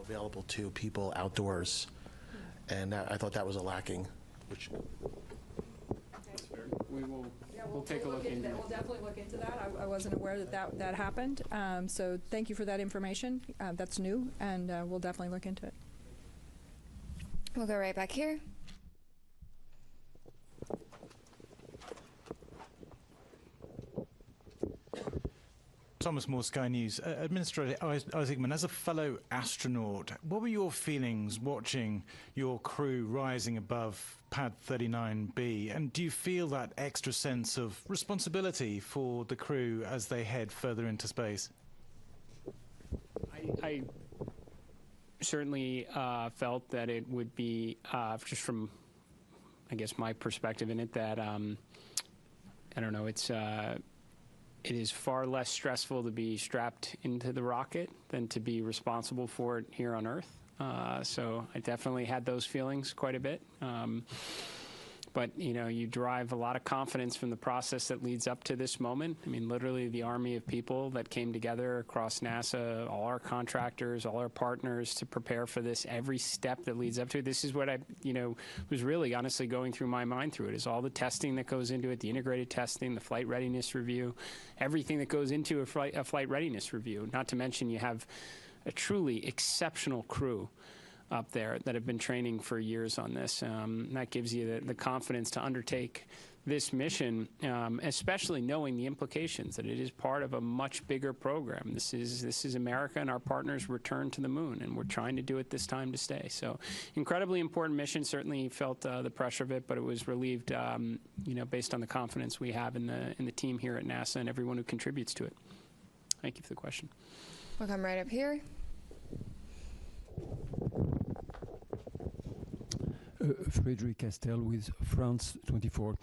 Available to people outdoors, and I thought that was a lacking. Which We'll take a look into that. We'll definitely look into that. I wasn't aware that happened. So thank you for that information. That's new, and we'll definitely look into it. We'll go right back here. Thomas Moore, Sky News. Administrator Isaacman, as a fellow astronaut, what were your feelings watching your crew rising above Pad 39B? And do you feel that extra sense of responsibility for the crew as they head further into space? I certainly felt that it would be, just from, I guess, my perspective in it, that, I don't know, it is far less stressful to be strapped into the rocket than to be responsible for it here on Earth. So I definitely had those feelings quite a bit. But, you derive a lot of confidence from the process that leads up to this moment. I mean, literally the army of people that came together across NASA, all our contractors, all our partners to prepare for this, every step that leads up to it. This is what I, was really honestly going through my mind through it, is all the testing that goes into it, the integrated testing, the flight readiness review, everything that goes into a flight readiness review. Not to mention you have a truly exceptional crew up there that have been training for years on this. That gives you the confidence to undertake this mission, especially knowing the implications that it is part of a much bigger program. This is America and our partners' return to the moon, and we're trying to do it this time to stay. So, incredibly important mission. Certainly felt the pressure of it, but it was relieved, based on the confidence we have in the team here at NASA and everyone who contributes to it. Thank you for the question. We'll come right up here. Frederic Castel with France 24.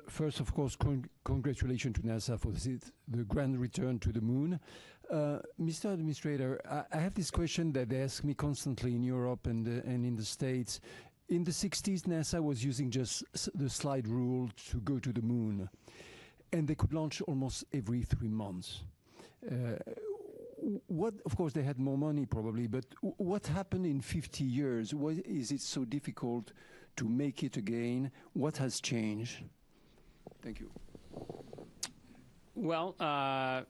First, of course, congratulations to NASA for the grand return to the moon. Mr. Administrator, I have this question that they ask me constantly in Europe and in the States. In the 60s, NASA was using just the slide rule to go to the moon, and they could launch almost every 3 months. Of course, they had more money probably, but what happened in 50 years? Why is it so difficult to make it again? What has changed? Thank you. Well,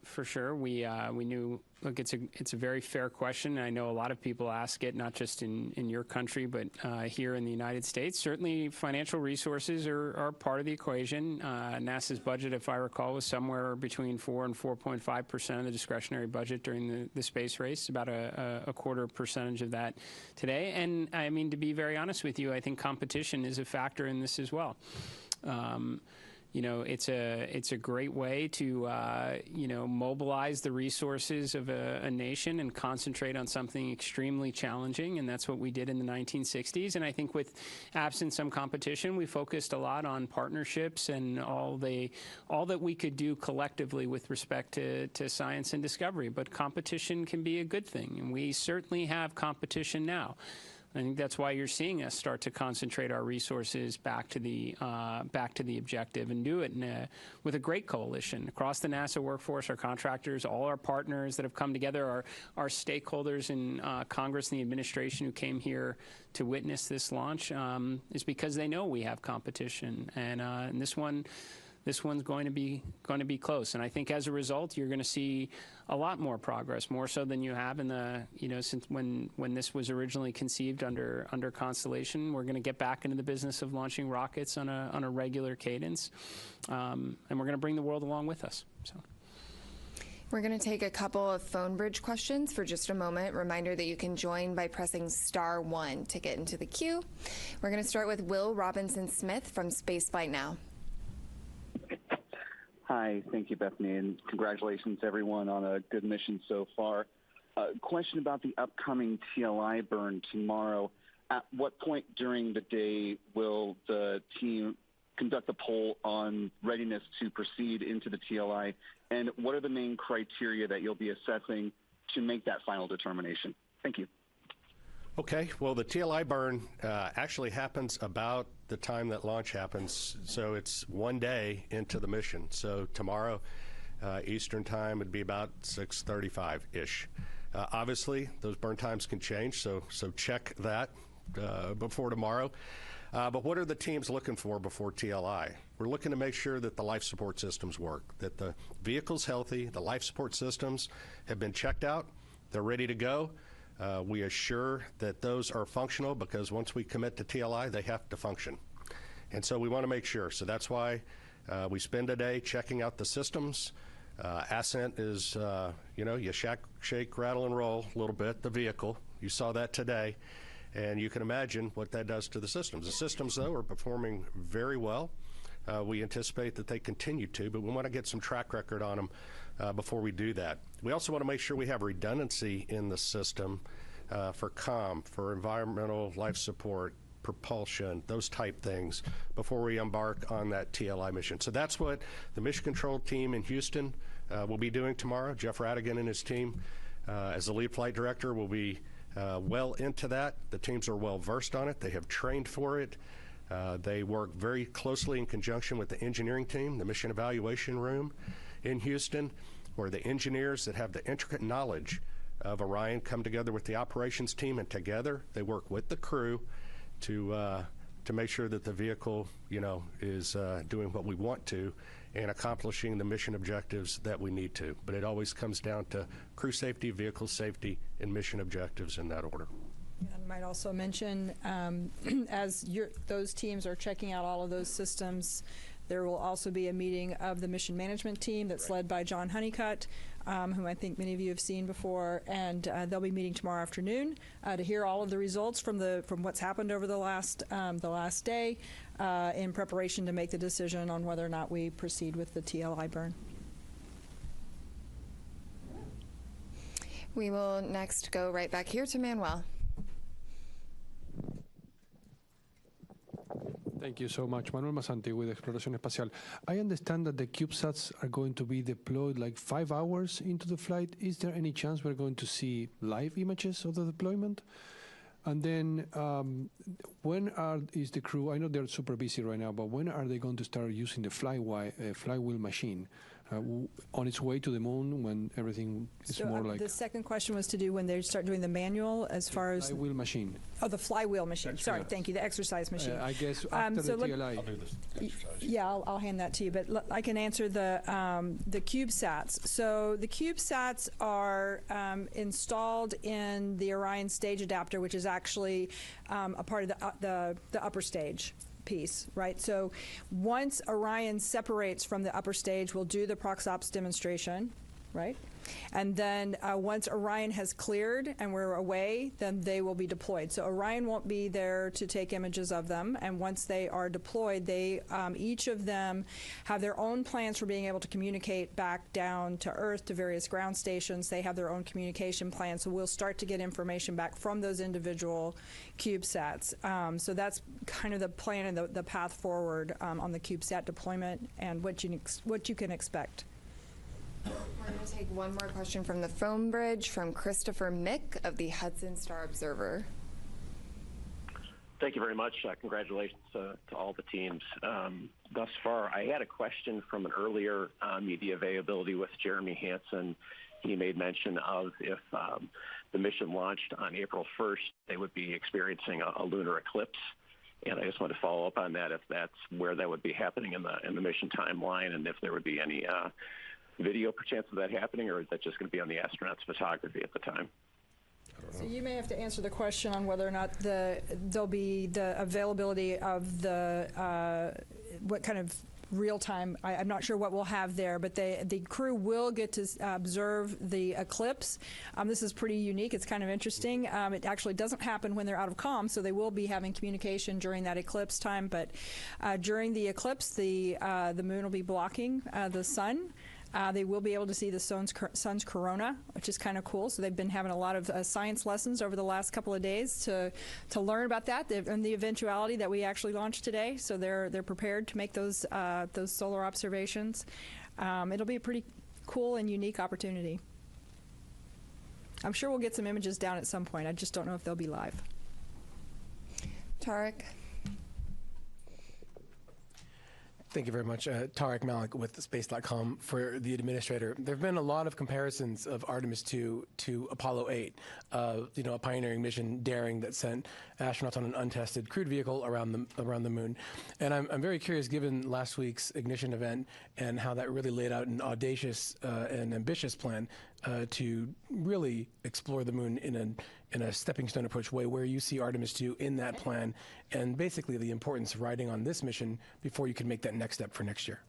for sure, we knew. Look, it's a very fair question. I know a lot of people ask it, not just in your country, but here in the United States. Certainly, financial resources are part of the equation. NASA's budget, if I recall, was somewhere between 4 and 4.5% of the discretionary budget during the space race. About a quarter percentage of that today. And I mean, to be very honest with you, I think competition is a factor in this as well. it's a great way to mobilize the resources of a nation and concentrate on something extremely challenging, and that's what we did in the 1960s. And I think with absent some competition, we focused a lot on partnerships and all that we could do collectively with respect to science and discovery. But competition can be a good thing, and we certainly have competition now. I think that's why you're seeing us start to concentrate our resources back to the objective, and do it with a great coalition across the NASA workforce, our contractors, all our partners that have come together, our stakeholders in Congress and the administration who came here to witness this launch, is because they know we have competition, and this one's going to be close. And I think as a result, you're going to see a lot more progress, more so than you have in the, since when this was originally conceived under Constellation. We're going to get back into the business of launching rockets on a regular cadence, and we're going to bring the world along with us. So. We're going to take a couple of phone bridge questions for just a moment. Reminder that you can join by pressing *1 to get into the queue. We're going to start with Will Robinson-Smith from Spaceflight Now. Hi, thank you, Bethany, and congratulations, everyone, on a good mission so far. Question about the upcoming TLI burn tomorrow. At what point during the day will the team conduct a poll on readiness to proceed into the TLI, and what are the main criteria that you'll be assessing to make that final determination? Thank you. Okay, well, the TLI burn actually happens about the time that launch happens, so it's 1 day into the mission. So tomorrow, Eastern time, would be about 6:35-ish. Obviously, those burn times can change, so check that before tomorrow. But what are the teams looking for before TLI? We're looking to make sure that the life support systems work, that the vehicle's healthy, the life support systems have been checked out, they're ready to go. We assure that those are functional, because once we commit to TLI, they have to function. And so we want to make sure. So that's why we spend a day checking out the systems. Ascent is, you shake, rattle, and roll a little bit, the vehicle. You saw that today. And you can imagine what that does to the systems. The systems, though, are performing very well. We anticipate that they continue to, but we want to get some track record on them before we do that. We also want to make sure we have redundancy in the system for comm, for environmental life support, propulsion, those type things, before we embark on that TLI mission. So that's what the mission control team in Houston will be doing tomorrow. Jeff Radigan and his team, as the lead flight director, will be well into that. The teams are well versed on it. They have trained for it. They work very closely in conjunction with the engineering team, the mission evaluation room in Houston, where the engineers that have the intricate knowledge of Orion come together with the operations team, and together they work with the crew to make sure that the vehicle, is doing what we want to and accomplishing the mission objectives that we need to. But it always comes down to crew safety, vehicle safety, and mission objectives in that order. I might also mention, as those teams are checking out all of those systems, there will also be a meeting of the mission management team that's led by John Honeycutt, whom I think many of you have seen before, and they'll be meeting tomorrow afternoon to hear all of the results from what's happened over the last day, in preparation to make the decision on whether or not we proceed with the TLI burn. We will next go right back here to Manuel. Thank you so much. Manuel Masanti with Exploración Espacial. I understand that the CubeSats are going to be deployed like 5 hours into the flight. Is there any chance we're going to see live images of the deployment? And then when is the crew, I know they're super busy right now, but when are they going to start using the flywheel machine on its way to the moon, when everything is more like... The second question was to do when they start doing the manual, as far as... Flywheel machine. Oh, the flywheel machine. Sorry, thank you, the exercise machine. I guess after the TLI. I'll do this exercise. Yeah, I'll hand that to you, but I can answer the CubeSats. So the CubeSats are installed in the Orion stage adapter, which is actually a part of the upper stage piece, right? So once Orion separates from the upper stage, we'll do the ProxOps demonstration. right? And then once Orion has cleared and we're away, then they will be deployed. So Orion won't be there to take images of them, and once they are deployed, they each of them have their own plans for being able to communicate back down to Earth to various ground stations. They have their own communication plans, so we'll start to get information back from those individual CubeSats. So that's kind of the plan and the path forward on the CubeSat deployment and what you can expect. We're going to take one more question from the phone bridge from Christopher Mick of the Hudson Star Observer. Thank you very much. Congratulations to all the teams thus far. I had a question from an earlier media availability with Jeremy Hansen. He made mention of if the mission launched on April 1st, they would be experiencing a lunar eclipse. And I just want to follow up on that, if that's where that would be happening in the mission timeline, and if there would be any video perchance of that happening, or is that just going to be on the astronauts' photography at the time? So you may have to answer the question on whether or not there'll be the availability of the what kind of real time. I'm not sure what we'll have there, but the crew will get to observe the eclipse. This is pretty unique. It's kind of interesting. It actually doesn't happen when they're out of comm, so they will be having communication during that eclipse time. But during the eclipse, the moon will be blocking the sun. They will be able to see the sun's corona, which is kind of cool. So they've been having a lot of science lessons over the last couple of days to learn about that and the eventuality that we actually launched today. So they're prepared to make those solar observations. It'll be a pretty cool and unique opportunity. I'm sure we'll get some images down at some point. I just don't know if they'll be live. Tarek. Thank you very much. Tarek Malik with Space.com for the administrator. There have been a lot of comparisons of Artemis 2 to Apollo 8, a pioneering mission, daring, that sent astronauts on an untested crewed vehicle around the moon. And I'm very curious, given last week's ignition event and how that really laid out an audacious and ambitious plan to really explore the moon in a stepping stone approach way, where you see Artemis 2 in that plan, and basically the importance of riding on this mission before you can make that next step for next year.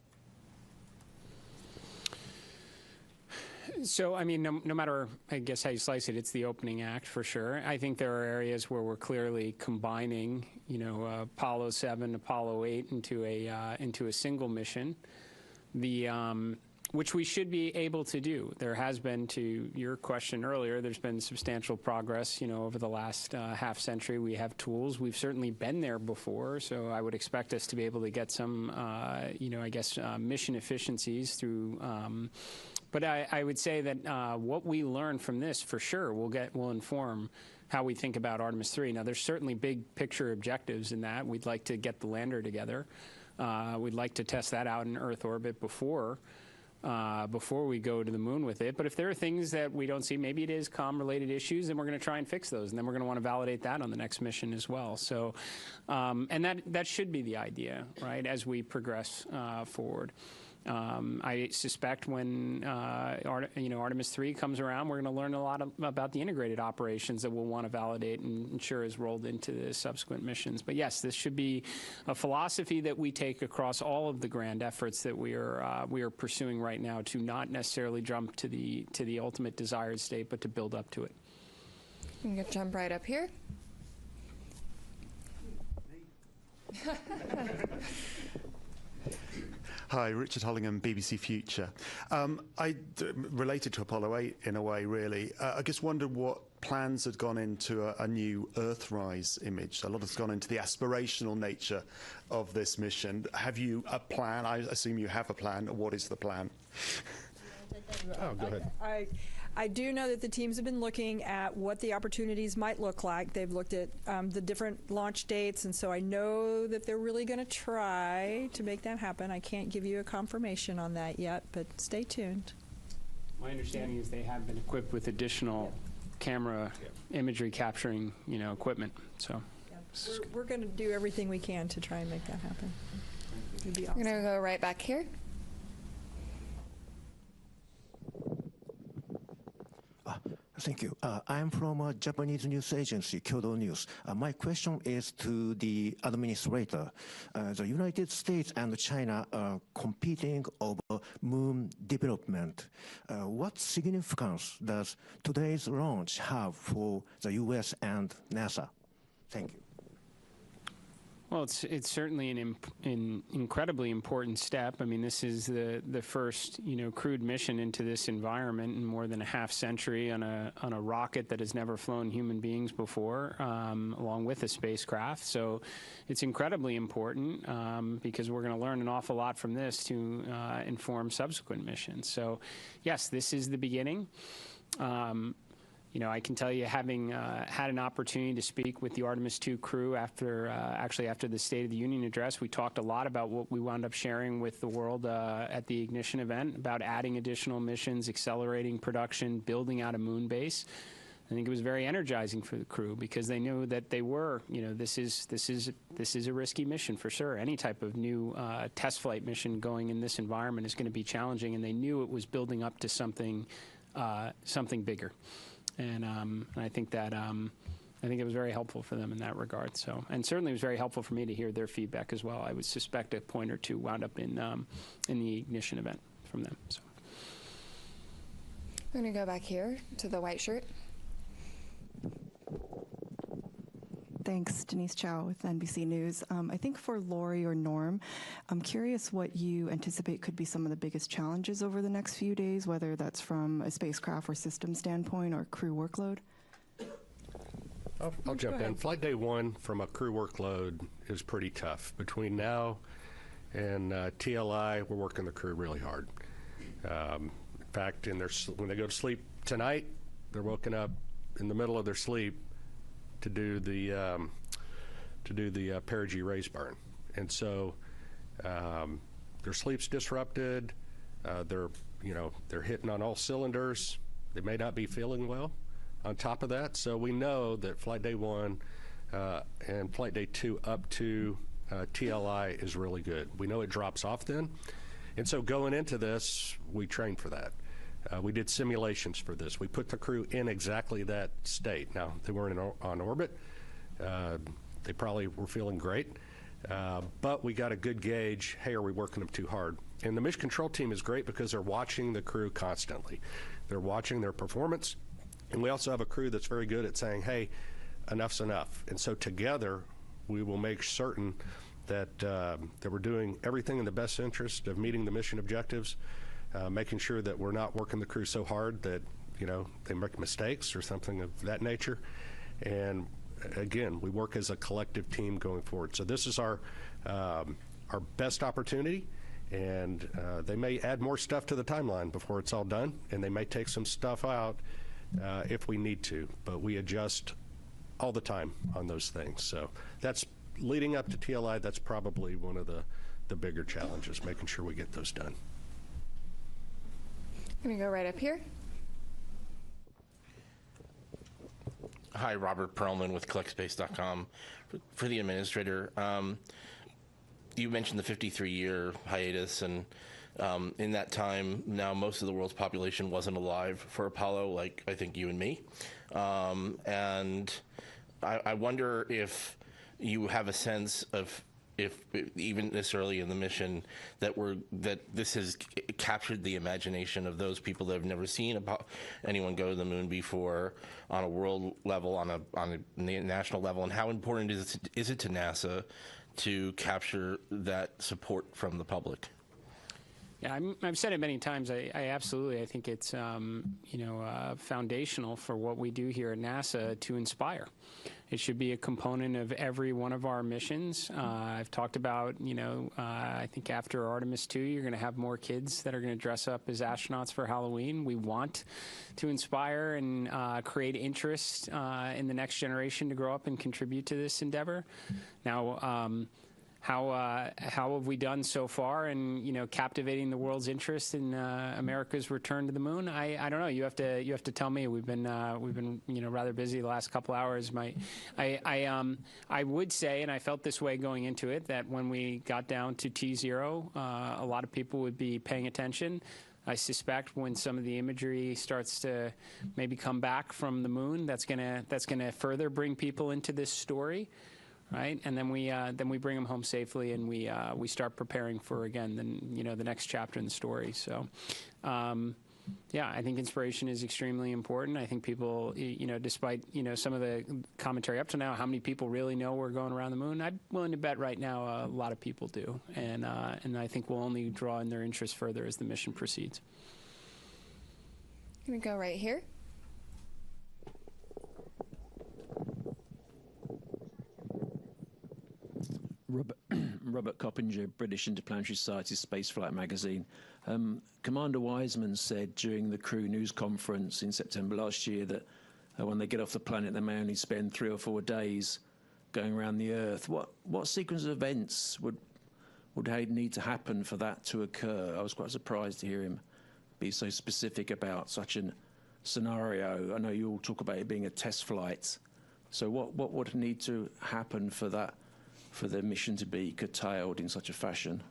So, I mean, no matter, I guess, how you slice it, it's the opening act for sure. I think there are areas where we're clearly combining, Apollo 7, Apollo 8 into a single mission. Which we should be able to do. There has been, to your question earlier, there's been substantial progress, over the last half century. We have tools. We've certainly been there before, so I would expect us to be able to get some, mission efficiencies through. But I would say that what we learn from this, for sure, will inform how we think about Artemis 3. Now, there's certainly big picture objectives in that. We'd like to get the lander together. We'd like to test that out in Earth orbit before we go to the moon with it. But if there are things that we don't see, maybe it is comm-related issues, then we're going to try and fix those, and then we're going to want to validate that on the next mission as well. So, and that should be the idea, right, as we progress forward. I suspect when Artemis 3 comes around, we're going to learn a lot about the integrated operations that we'll want to validate and ensure is rolled into the subsequent missions. But yes, this should be a philosophy that we take across all of the grand efforts that we are pursuing right now, to not necessarily jump to the ultimate desired state, but to build up to it. I'm going to jump right up here. Hi, Richard Hollingham, BBC Future. Related to Apollo 8 in a way, really. I just wondered what plans had gone into a new Earthrise image. A lot has gone into the aspirational nature of this mission. Have you a plan? I assume you have a plan. What is the plan? Oh, go ahead. I do know that the teams have been looking at what the opportunities might look like. They've looked at the different launch dates, and so I know that they're really going to try to make that happen. I can't give you a confirmation on that yet, but stay tuned. My understanding is they have been equipped with additional camera imagery capturing, equipment. So we're going to do everything we can to try and make that happen. It'd be awesome. We're going to go right back here. Thank you. I'm from a Japanese news agency, Kyodo News. My question is to the administrator. The United States and China are competing over moon development. What significance does today's launch have for the U.S. and NASA? Thank you. Well, it's certainly an incredibly important step. I mean, this is the first crewed mission into this environment in more than a half century on a rocket that has never flown human beings before, along with a spacecraft. So it's incredibly important because we're going to learn an awful lot from this to inform subsequent missions. So, yes, this is the beginning. I can tell you, having had an opportunity to speak with the Artemis II crew after the State of the Union address, we talked a lot about what we wound up sharing with the world at the Ignition event about adding additional missions, accelerating production, building out a moon base. I think it was very energizing for the crew because they knew that they were, this is a risky mission for sure. Any type of new test flight mission going in this environment is going to be challenging, and they knew it was building up to something bigger. And I think that it was very helpful for them in that regard. So, and certainly it was very helpful for me to hear their feedback as well. I would suspect a point or two wound up in the Ignition event from them. So, we're going to go back here to the white shirt. Thanks, Denise Chow with NBC News. I think for Lori or Norm, I'm curious what you anticipate could be some of the biggest challenges over the next few days, whether that's from a spacecraft or system standpoint or crew workload. I'll jump in. Flight day one from a crew workload is pretty tough. Between now and TLI, we're working the crew really hard. In fact, when they go to sleep tonight, they're woken up in the middle of their sleep to do the perigee raise burn, and so their sleep's disrupted. They're hitting on all cylinders. They may not be feeling well. On top of that, so we know that flight day one and flight day two up to TLI is really good. We know it drops off then, and so going into this, we trained for that. We did simulations for this. We put the crew in exactly that state. Now, they weren't on orbit. They probably were feeling great. But we got a good gauge, hey, are we working them too hard? And the mission control team is great because they're watching the crew constantly. They're watching their performance. And we also have a crew that's very good at saying, hey, enough's enough. And so together, we will make certain that we're doing everything in the best interest of meeting the mission objectives. Making sure that we're not working the crew so hard that they make mistakes or something of that nature. And again, we work as a collective team going forward. So this is our best opportunity, and they may add more stuff to the timeline before it's all done, and they may take some stuff out if we need to. But we adjust all the time on those things. So that's leading up to TLI. That's probably one of the bigger challenges, making sure we get those done. I'm going to go right up here. Hi, Robert Perlman with CollectSpace.com. For the administrator, you mentioned the 53-year hiatus, and in that time, now most of the world's population wasn't alive for Apollo, like I think you and me. And I wonder if you have a sense of, if even this early in the mission, that this has captured the imagination of those people that have never seen anyone go to the moon before on a world level, on a national level, and how important is it to NASA to capture that support from the public? Yeah, I've said it many times. I absolutely, I think it's foundational for what we do here at NASA to inspire. It should be a component of every one of our missions. I've talked about, I think after Artemis II, you're going to have more kids that are going to dress up as astronauts for Halloween. We want to inspire and create interest in the next generation to grow up and contribute to this endeavor. Now, how have we done so far in captivating the world's interest in America's return to the moon? I don't know. You have to tell me. We've been rather busy the last couple hours. I would say, and I felt this way going into it, that when we got down to T0, a lot of people would be paying attention. I suspect when some of the imagery starts to maybe come back from the moon, that's gonna further bring people into this story, right? And then we bring them home safely, and we start preparing for, again, the next chapter in the story. So. Yeah, I think inspiration is extremely important. I think people, despite, some of the commentary up to now, how many people really know we're going around the moon? I'm willing to bet right now a lot of people do. And I think we'll only draw in their interest further as the mission proceeds. I'm going to go right here. Robert Coppinger, British Interplanetary Society Spaceflight Magazine. Commander Wiseman said during the crew news conference in September last year that when they get off the planet, they may only spend 3 or 4 days going around the Earth. What sequence of events would need to happen for that to occur? I was quite surprised to hear him be so specific about such a scenario. I know you all talk about it being a test flight. So what would need to happen for the mission to be curtailed in such a fashion?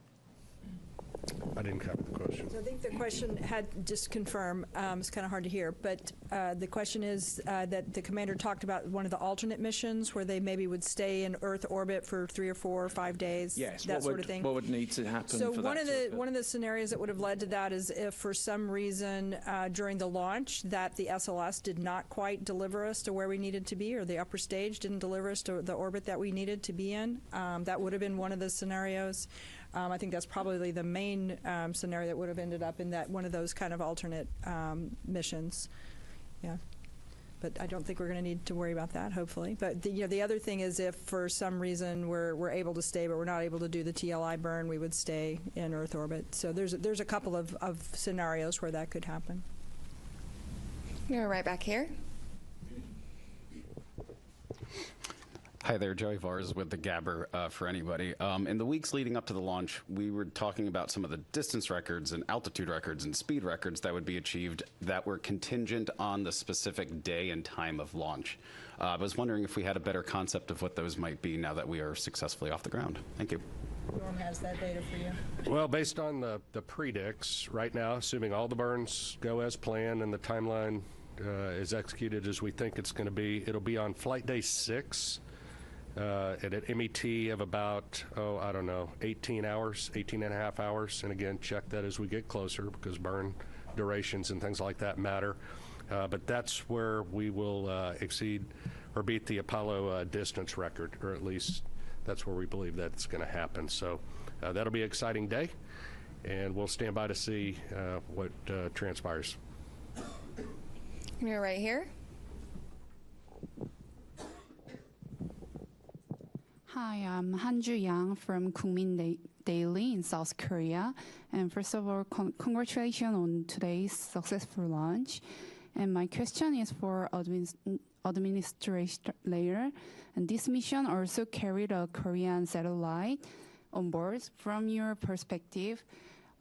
I didn't cover the question. So I think the question had, just confirm, it's kind of hard to hear, but the question is that the commander talked about one of the alternate missions where they maybe would stay in Earth orbit for 3 or 4 or 5 days, yes, that sort of thing. What would need to happen so for one that of the one of the scenarios that would have led to that is if for some reason during the launch that the SLS did not quite deliver us to where we needed to be, or the upper stage didn't deliver us to the orbit that we needed to be in. That would have been one of the scenarios. I think that's probably the main scenario that would have ended up in that one of those kind of alternate missions. Yeah, but I don't think we're going to need to worry about that, hopefully. But the other thing is, if for some reason we're able to stay, but we're not able to do the TLI burn, we would stay in Earth orbit. So there's a couple of scenarios where that could happen. We're right back here. Hi there, Joey Vars with the Gabber for anybody. In the weeks leading up to the launch, we were talking about some of the distance records and altitude records and speed records that would be achieved that were contingent on the specific day and time of launch. I was wondering if we had a better concept of what those might be now that we are successfully off the ground. Thank you. Norm has that data for you. Well, based on the predicts right now, assuming all the burns go as planned and the timeline is executed as we think it's going to be, it'll be on flight day 6. At an MET of about, 18 hours, 18 and a half hours. And again, check that as we get closer because burn durations and things like that matter. But that's where we will exceed or beat the Apollo distance record, or at least that's where we believe that's going to happen. So that'll be an exciting day, and we'll stand by to see what transpires. You're right here. Hi, I'm Hanju Yang from Kookmin Daily in South Korea. And first of all, congratulations on today's successful launch. And my question is for administrator layer. And this mission also carried a Korean satellite on board. From your perspective,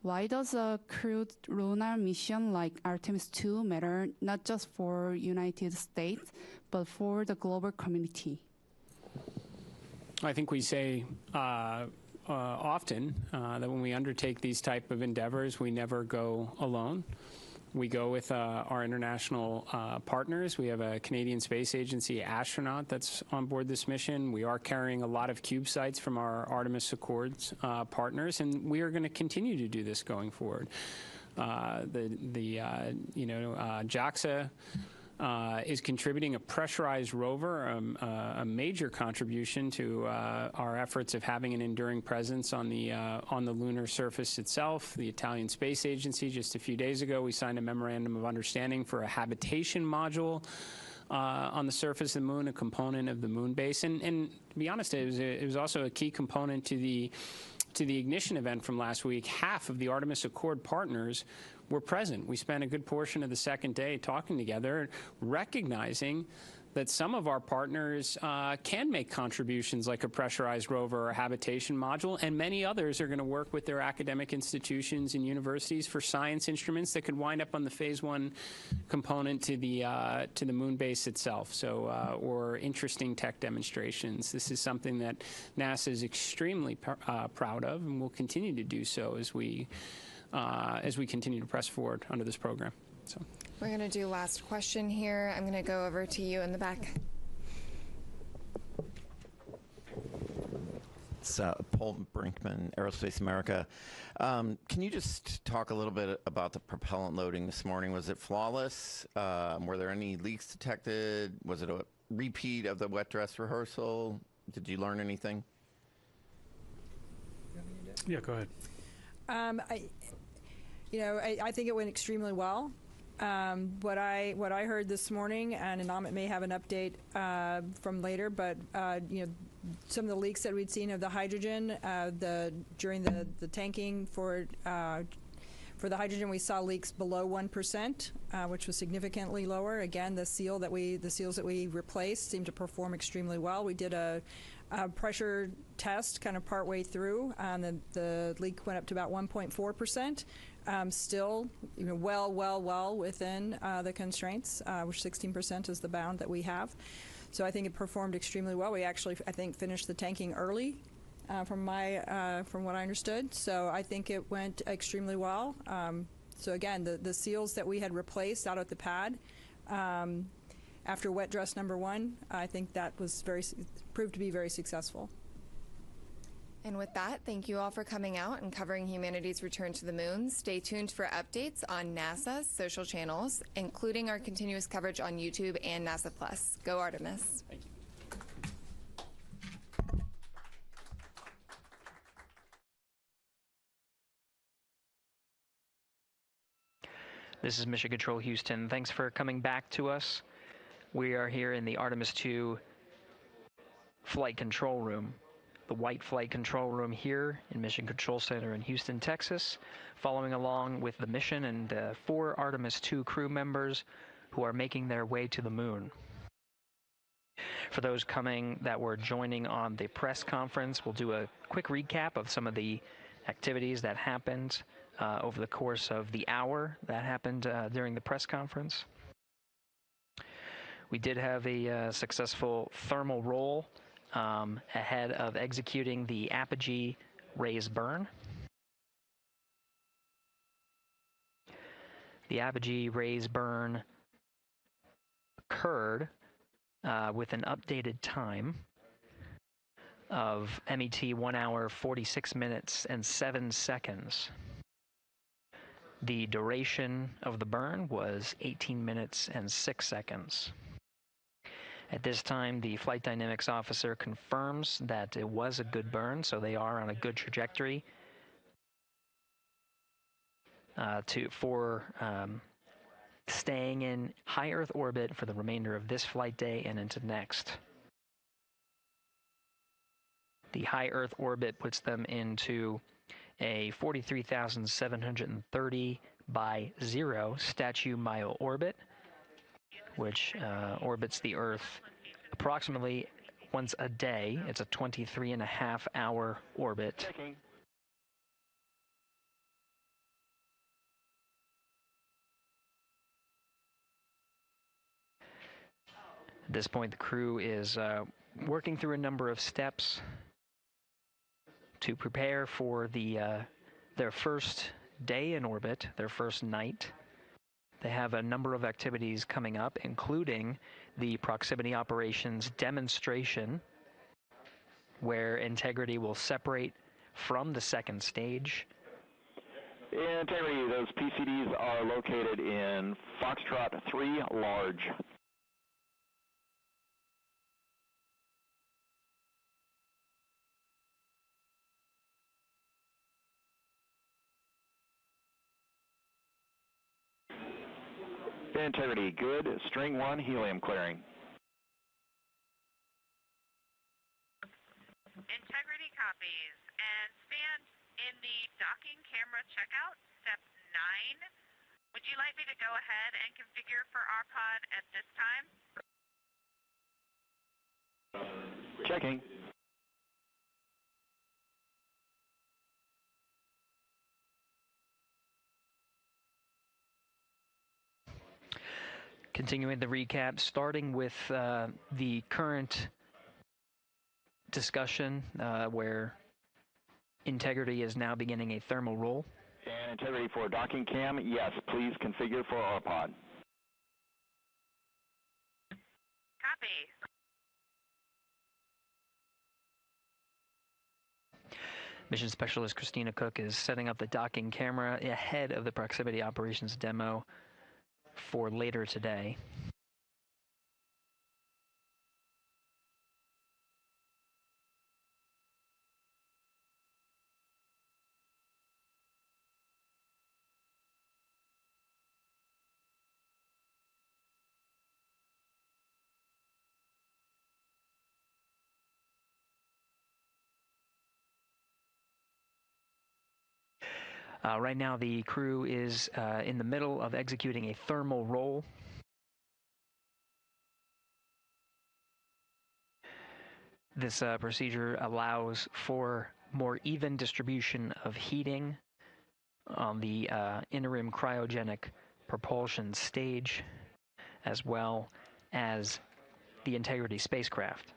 why does a crewed lunar mission like Artemis 2 matter not just for United States, but for the global community? I think we say often that when we undertake these type of endeavors, we never go alone. We go with our international partners. We have a Canadian Space Agency astronaut that's on board this mission. We are carrying a lot of CubeSats from our Artemis Accords partners, and we are going to continue to do this going forward. JAXA is contributing a pressurized rover, a major contribution to our efforts of having an enduring presence on the lunar surface itself. The Italian Space Agency, just a few days ago, we signed a memorandum of understanding for a habitation module on the surface of the moon, a component of the moon base. And to be honest, it was also a key component to the ignition event from last week. Half of the Artemis Accord partners were present. We spent a good portion of the second day talking together, recognizing that some of our partners can make contributions like a pressurized rover or a habitation module, and many others are going to work with their academic institutions and universities for science instruments that could wind up on the Phase 1 component to the moon base itself, or interesting tech demonstrations. This is something that NASA is extremely proud of and will continue to do so as we as we continue to press forward under this program. So we're going to do last question here. I'm going to go over to you in the back. It's Paul Brinkman, Aerospace America. Can you just talk a little bit about the propellant loading this morning? Was it flawless? Were there any leaks detected? Was it a repeat of the wet dress rehearsal? Did you learn anything? Yeah, go ahead. I think it went extremely well. What I heard this morning, and Amit may have an update from later, but some of the leaks that we'd seen of the hydrogen during the tanking for the hydrogen, we saw leaks below 1%, which was significantly lower. Again, the seals that we replaced seemed to perform extremely well. We did a pressure test kind of partway through, and the leak went up to about 1.4%. Still, well within the constraints, which 16% is the bound that we have. So I think it performed extremely well. We actually, I think, finished the tanking early, from what I understood. So I think it went extremely well. So again, the seals that we had replaced out at the pad after wet dress number 1, I think that was proved to be very successful. And with that, thank you all for coming out and covering humanity's return to the moon. Stay tuned for updates on NASA's social channels, including our continuous coverage on YouTube and NASA Plus. Go Artemis. Thank you. This is Mission Control Houston. Thanks for coming back to us. We are here in the Artemis II flight control room. The white flight control room here in Mission Control Center in Houston, Texas, following along with the mission and 4 Artemis II crew members who are making their way to the moon. For those that were joining on the press conference, we'll do a quick recap of some of the activities that happened over the course of the hour that happened during the press conference. We did have a successful thermal roll ahead of executing the apogee raise burn. The apogee raise burn occurred with an updated time of MET 1 hour 46 minutes and 7 seconds. The duration of the burn was 18 minutes and 6 seconds. At this time, the flight dynamics officer confirms that it was a good burn, so they are on a good trajectory for staying in high Earth orbit for the remainder of this flight day and into next. The high Earth orbit puts them into a 43,730 by 0 statute mile orbit, which orbits the Earth approximately once a day. It's a 23.5-hour orbit. At this point, the crew is working through a number of steps to prepare for their first day in orbit, their first night. They have a number of activities coming up, including the proximity operations demonstration, where Integrity will separate from the second stage. Integrity, those PCDs are located in Foxtrot 3 large. Integrity, good. String 1, helium clearing. Integrity copies. And stand in the docking camera checkout, step 9. Would you like me to go ahead and configure for RPOD at this time? Checking. Continuing the recap, starting with the current discussion where Integrity is now beginning a thermal roll. And Integrity for docking cam, yes, please configure for RPOD. Copy. Mission Specialist Christina Cook is setting up the docking camera ahead of the proximity operations demo for later today. Right now, the crew is in the middle of executing a thermal roll. This procedure allows for more even distribution of heating on the interim cryogenic propulsion stage, as well as the Integrity spacecraft.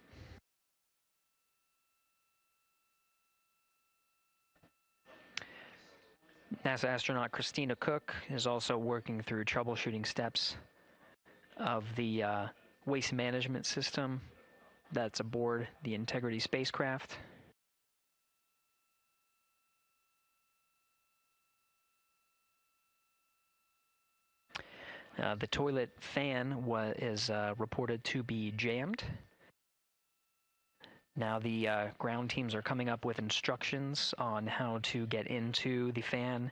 NASA astronaut Christina Cook is also working through troubleshooting steps of the waste management system that's aboard the Integrity spacecraft. The toilet fan is reported to be jammed. Now the ground teams are coming up with instructions on how to get into the fan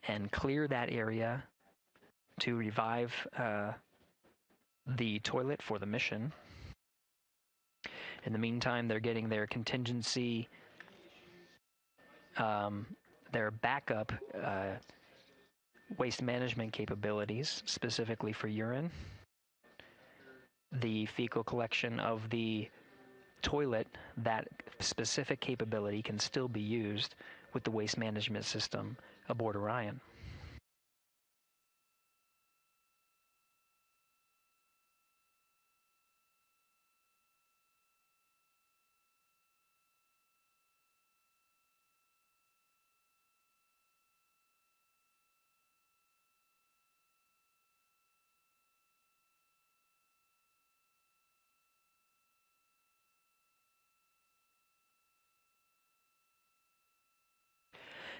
and clear that area to revive the toilet for the mission. In the meantime, they're getting their contingency, their backup waste management capabilities, specifically for urine. The fecal collection of the toilet, that specific capability can still be used with the waste management system aboard Orion.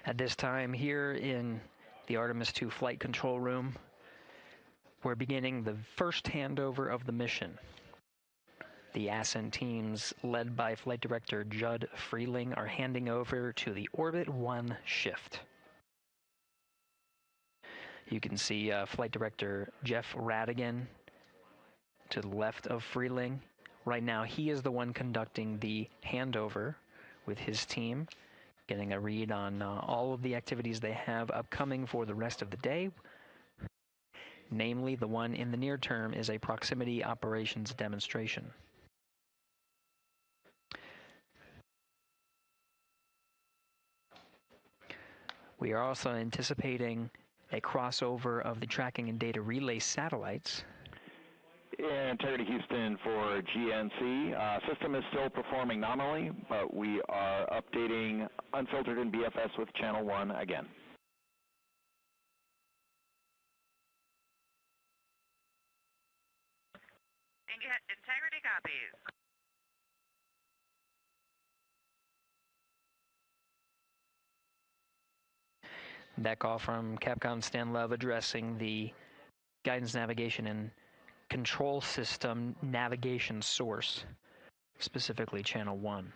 At this time here in the Artemis II flight control room, we're beginning the first handover of the mission. The ascent teams led by Flight Director Judd Freeling are handing over to the Orbit 1 shift. You can see Flight Director Jeff Radigan to the left of Freeling. Right now he is the one conducting the handover with his team, getting a read on all of the activities they have upcoming for the rest of the day. Namely, the one in the near term is a proximity operations demonstration. We are also anticipating a crossover of the tracking and data relay satellites. Integrity Houston for GNC. System is still performing nominally, but we are updating unfiltered and BFS with channel 1 again. Integrity copies. That call from Capcom Stan Love addressing the guidance, navigation, and control system navigation source, specifically channel 1.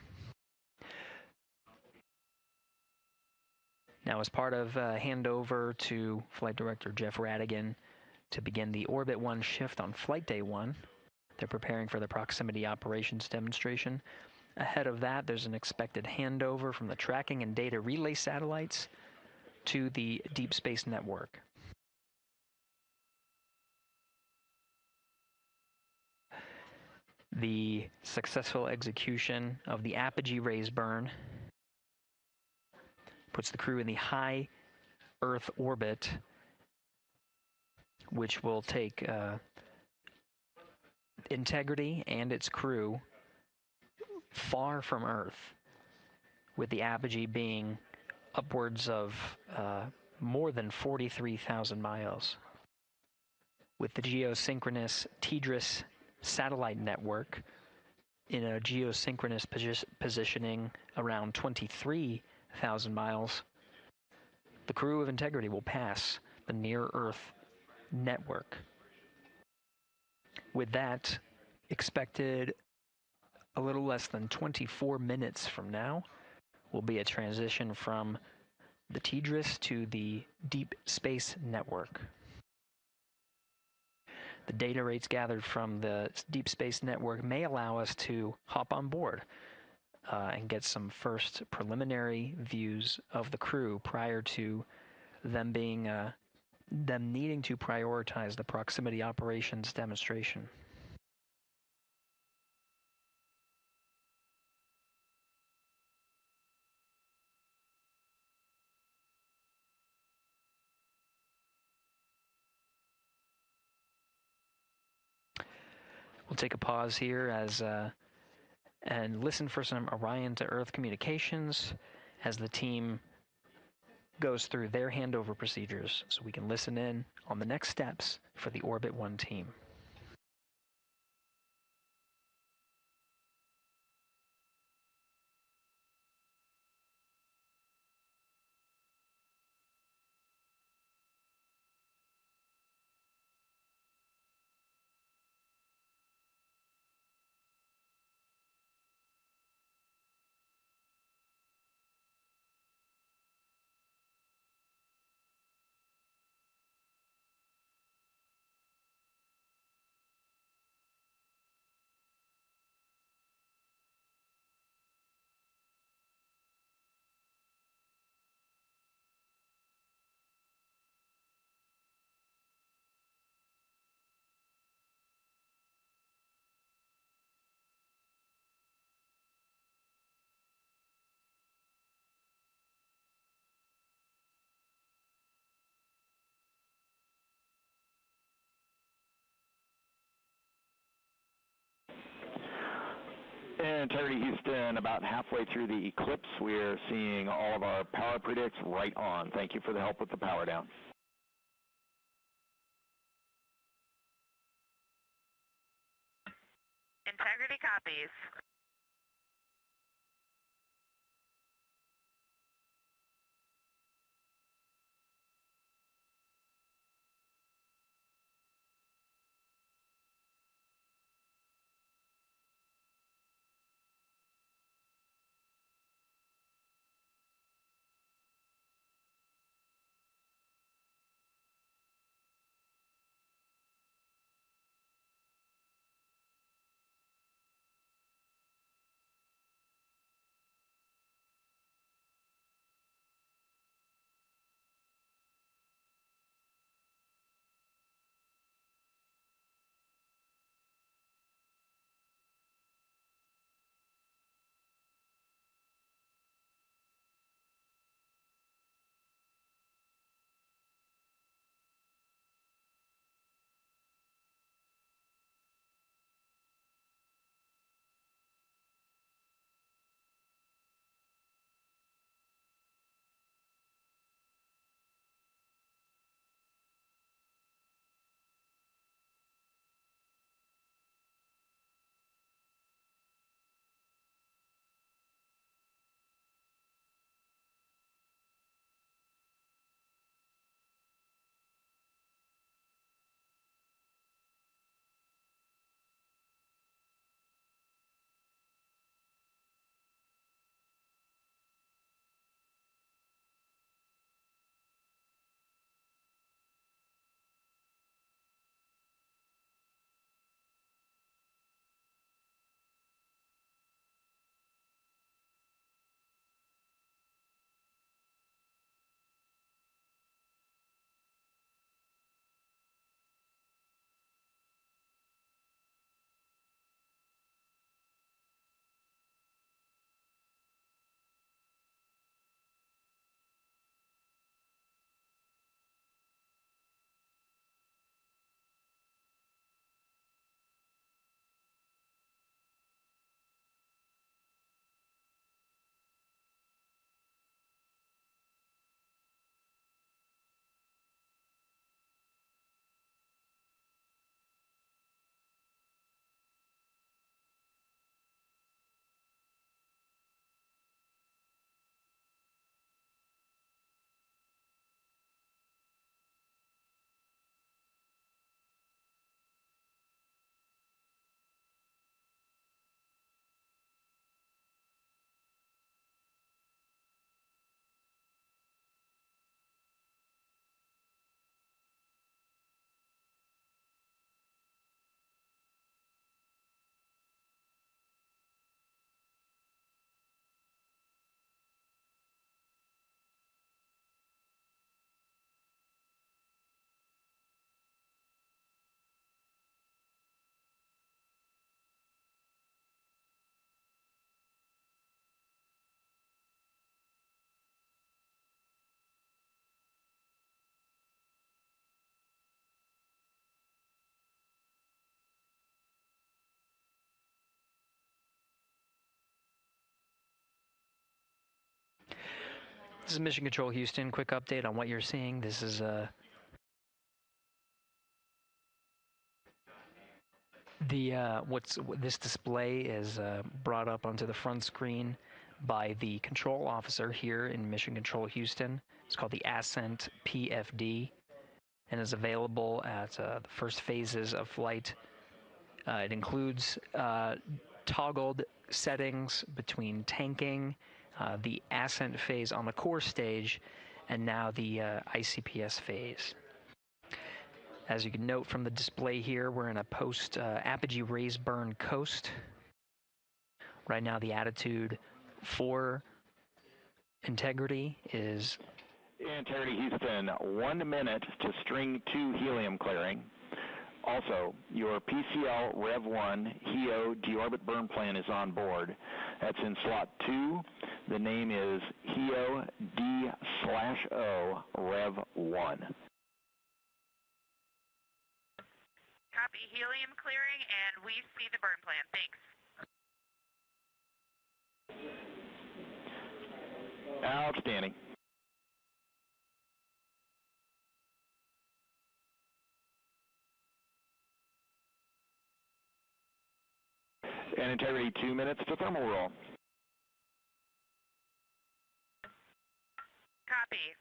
Now, as part of handover to Flight Director Jeff Radigan to begin the Orbit 1 shift on Flight Day 1, they're preparing for the proximity operations demonstration. Ahead of that, there's an expected handover from the tracking and data relay satellites to the Deep Space Network. The successful execution of the apogee raise burn puts the crew in the high Earth orbit, which will take Integrity and its crew far from Earth, with the apogee being upwards of more than 43,000 miles. With the geosynchronous TDRS satellite network in a geosynchronous positioning around 23,000 miles, the crew of Integrity will pass the near-Earth network. With that, expected a little less than 24 minutes from now will be a transition from the TDRS to the Deep Space Network. The data rates gathered from the Deep Space Network may allow us to hop on board and get some first preliminary views of the crew prior to them needing to prioritize the proximity operations demonstration. We'll take a pause here and listen for some Orion to Earth communications as the team goes through their handover procedures, so we can listen in on the next steps for the Orbit 1 team. Integrity Houston, about halfway through the eclipse, we're seeing all of our power predicts right on. Thank you for the help with the power down. Integrity copies. This is Mission Control Houston. Quick update on what you're seeing. This is this display is brought up onto the front screen by the control officer here in Mission Control Houston. It's called the Ascent PFD and is available at the first phases of flight. It includes toggled settings between tanking, the ascent phase on the core stage, and now the ICPS phase. As you can note from the display here, we're in a post-apogee raise burn coast. Right now the attitude for integrity is... Integrity Houston, 1 minute to string 2 helium clearing. Also, your PCL Rev 1 HEO deorbit burn plan is on board. That's in slot 2. The name is HEO D/O Rev 1. Copy helium clearing, and we see the burn plan. Thanks. Outstanding. And integrity, 2 minutes to thermal roll. Copy.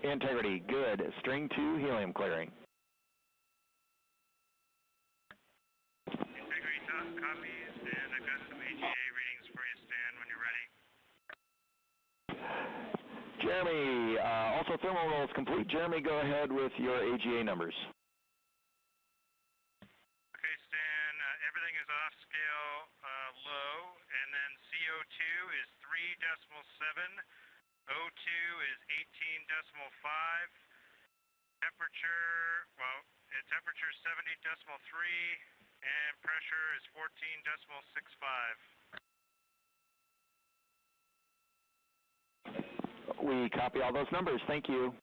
Integrity, good. String 2 helium clearing. Integrity copies, and I've got some AGA readings for you, Stan, when you're ready. Jeremy, also thermal roll is complete. Jeremy, go ahead with your AGA numbers. Okay, Stan, everything is off scale low, and then CO2 is 3.7, O2 is 18.5, temperature, temperature is 70.3, and pressure is 14.65. We copy all those numbers. Thank you.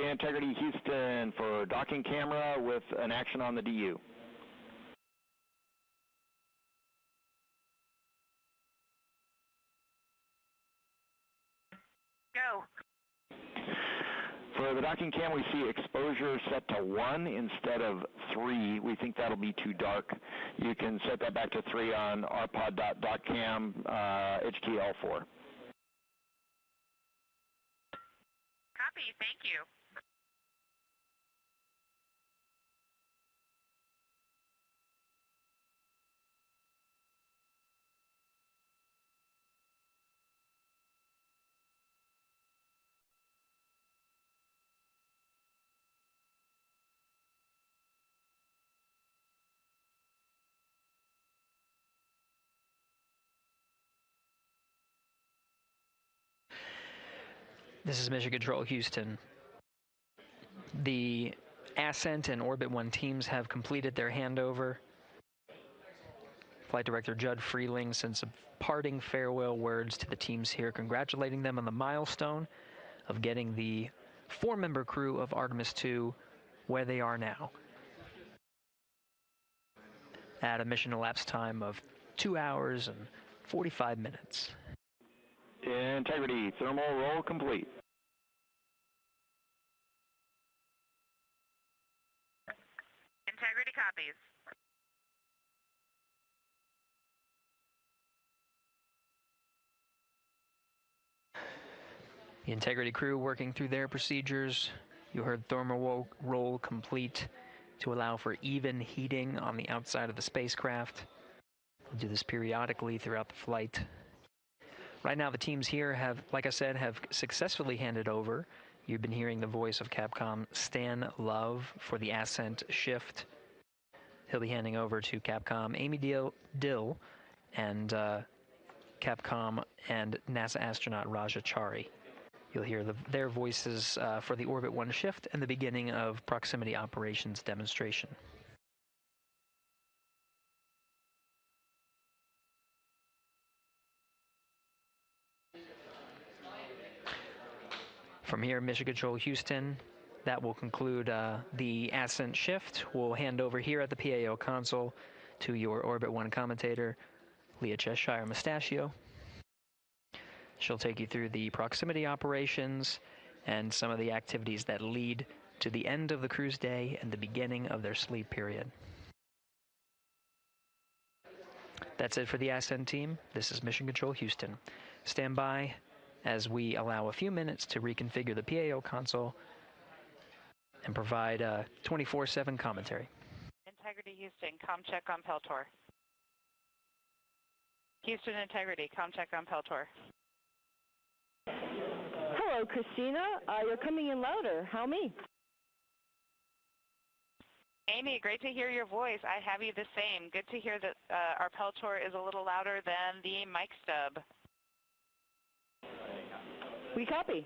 Integrity Houston for docking camera with an action on the DU. Go. For the docking cam, we see exposure set to 1 instead of 3. We think that'll be too dark. You can set that back to 3 on rpod.doccam HTL4. Copy. Thank you. This is Mission Control Houston. The Ascent and Orbit 1 teams have completed their handover. Flight Director Judd Freeling sent some parting farewell words to the teams here, congratulating them on the milestone of getting the 4-member crew of Artemis 2 where they are now, at a mission elapsed time of 2 hours and 45 minutes. Integrity, thermal roll complete. Integrity copies. The Integrity crew working through their procedures. You heard thermal roll complete to allow for even heating on the outside of the spacecraft. We'll do this periodically throughout the flight. Right now, the teams here have, like I said, have successfully handed over. You've been hearing the voice of Capcom Stan Love for the Ascent shift. He'll be handing over to Capcom Amy Dill and Capcom and NASA astronaut Raja Chari. You'll hear their voices for the Orbit 1 shift and the beginning of proximity operations demonstration. From here, Mission Control Houston, that will conclude the Ascent shift. We'll hand over here at the PAO console to your Orbit 1 commentator, Leah Cheshire Mustachio. She'll take you through the proximity operations and some of the activities that lead to the end of the cruise day and the beginning of their sleep period. That's it for the Ascent team. This is Mission Control Houston. Stand by as we allow a few minutes to reconfigure the PAO console and provide 24/7 commentary. Integrity Houston, com check on Peltor. Houston Integrity, com check on Peltor. Hello, Christina. You're coming in louder. How me? Amy, great to hear your voice. I have you the same. Good to hear that our Peltor is a little louder than the mic stub. We copy.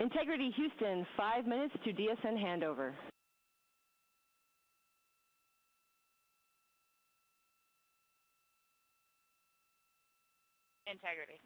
Integrity Houston, 5 minutes to DSN handover. Integrity.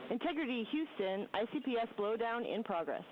Integrity Houston, ICPS blowdown in progress.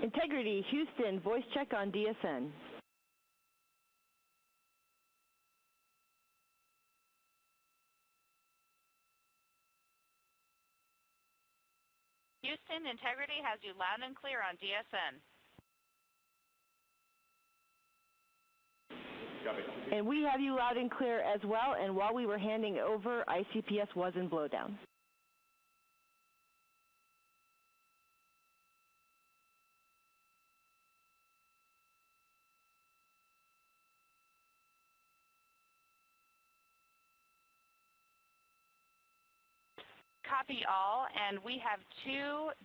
Integrity Houston, voice check on DSN. Houston, Integrity has you loud and clear on DSN. And we have you loud and clear as well, and while we were handing over, ICPS was in blowdown. Copy all, and we have 2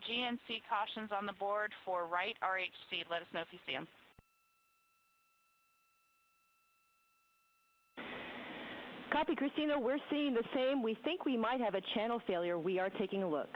GNC cautions on the board for right RHC. Let us know if you see them. Copy, Christina. We're seeing the same. We think we might have a channel failure. We are taking a look.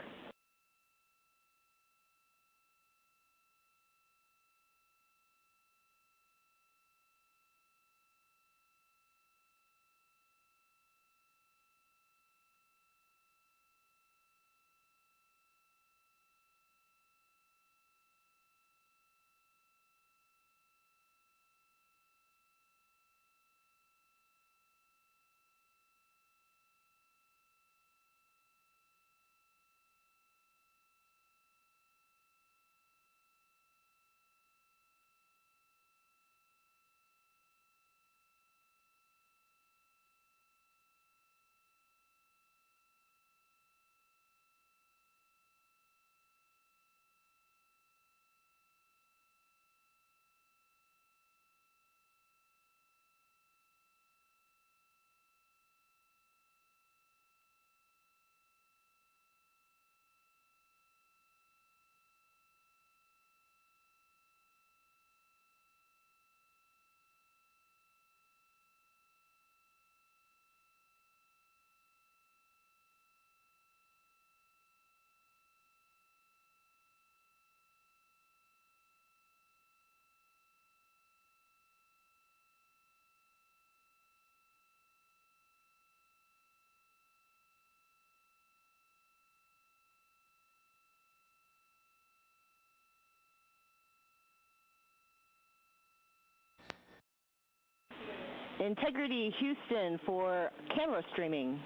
Integrity Houston for camera streaming.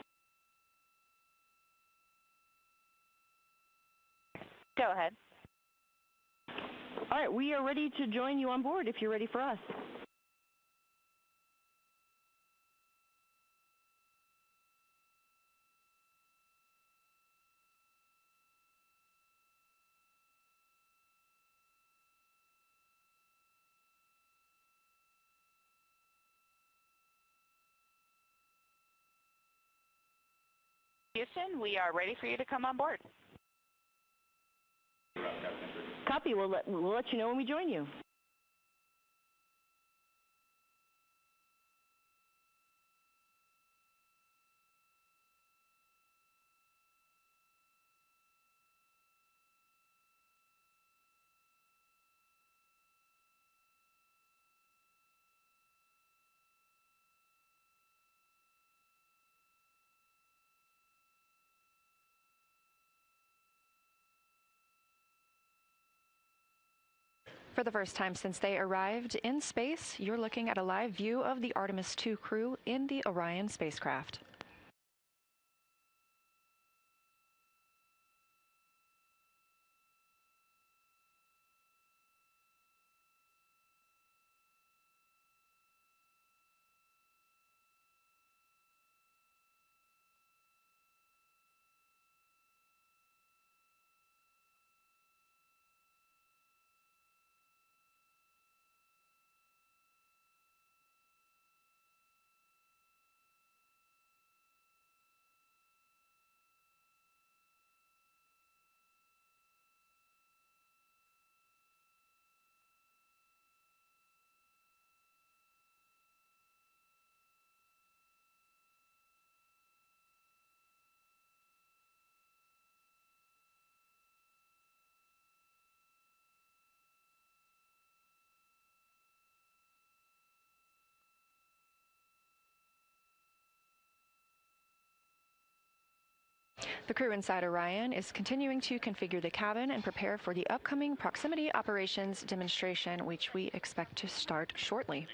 Go ahead. All right, we are ready to join you on board if you're ready for us. Houston, we are ready for you to come on board. Copy. We'll let you know when we join you. For the first time since they arrived in space, you're looking at a live view of the Artemis II crew in the Orion spacecraft. The crew inside Orion is continuing to configure the cabin and prepare for the upcoming proximity operations demonstration, which we expect to start shortly.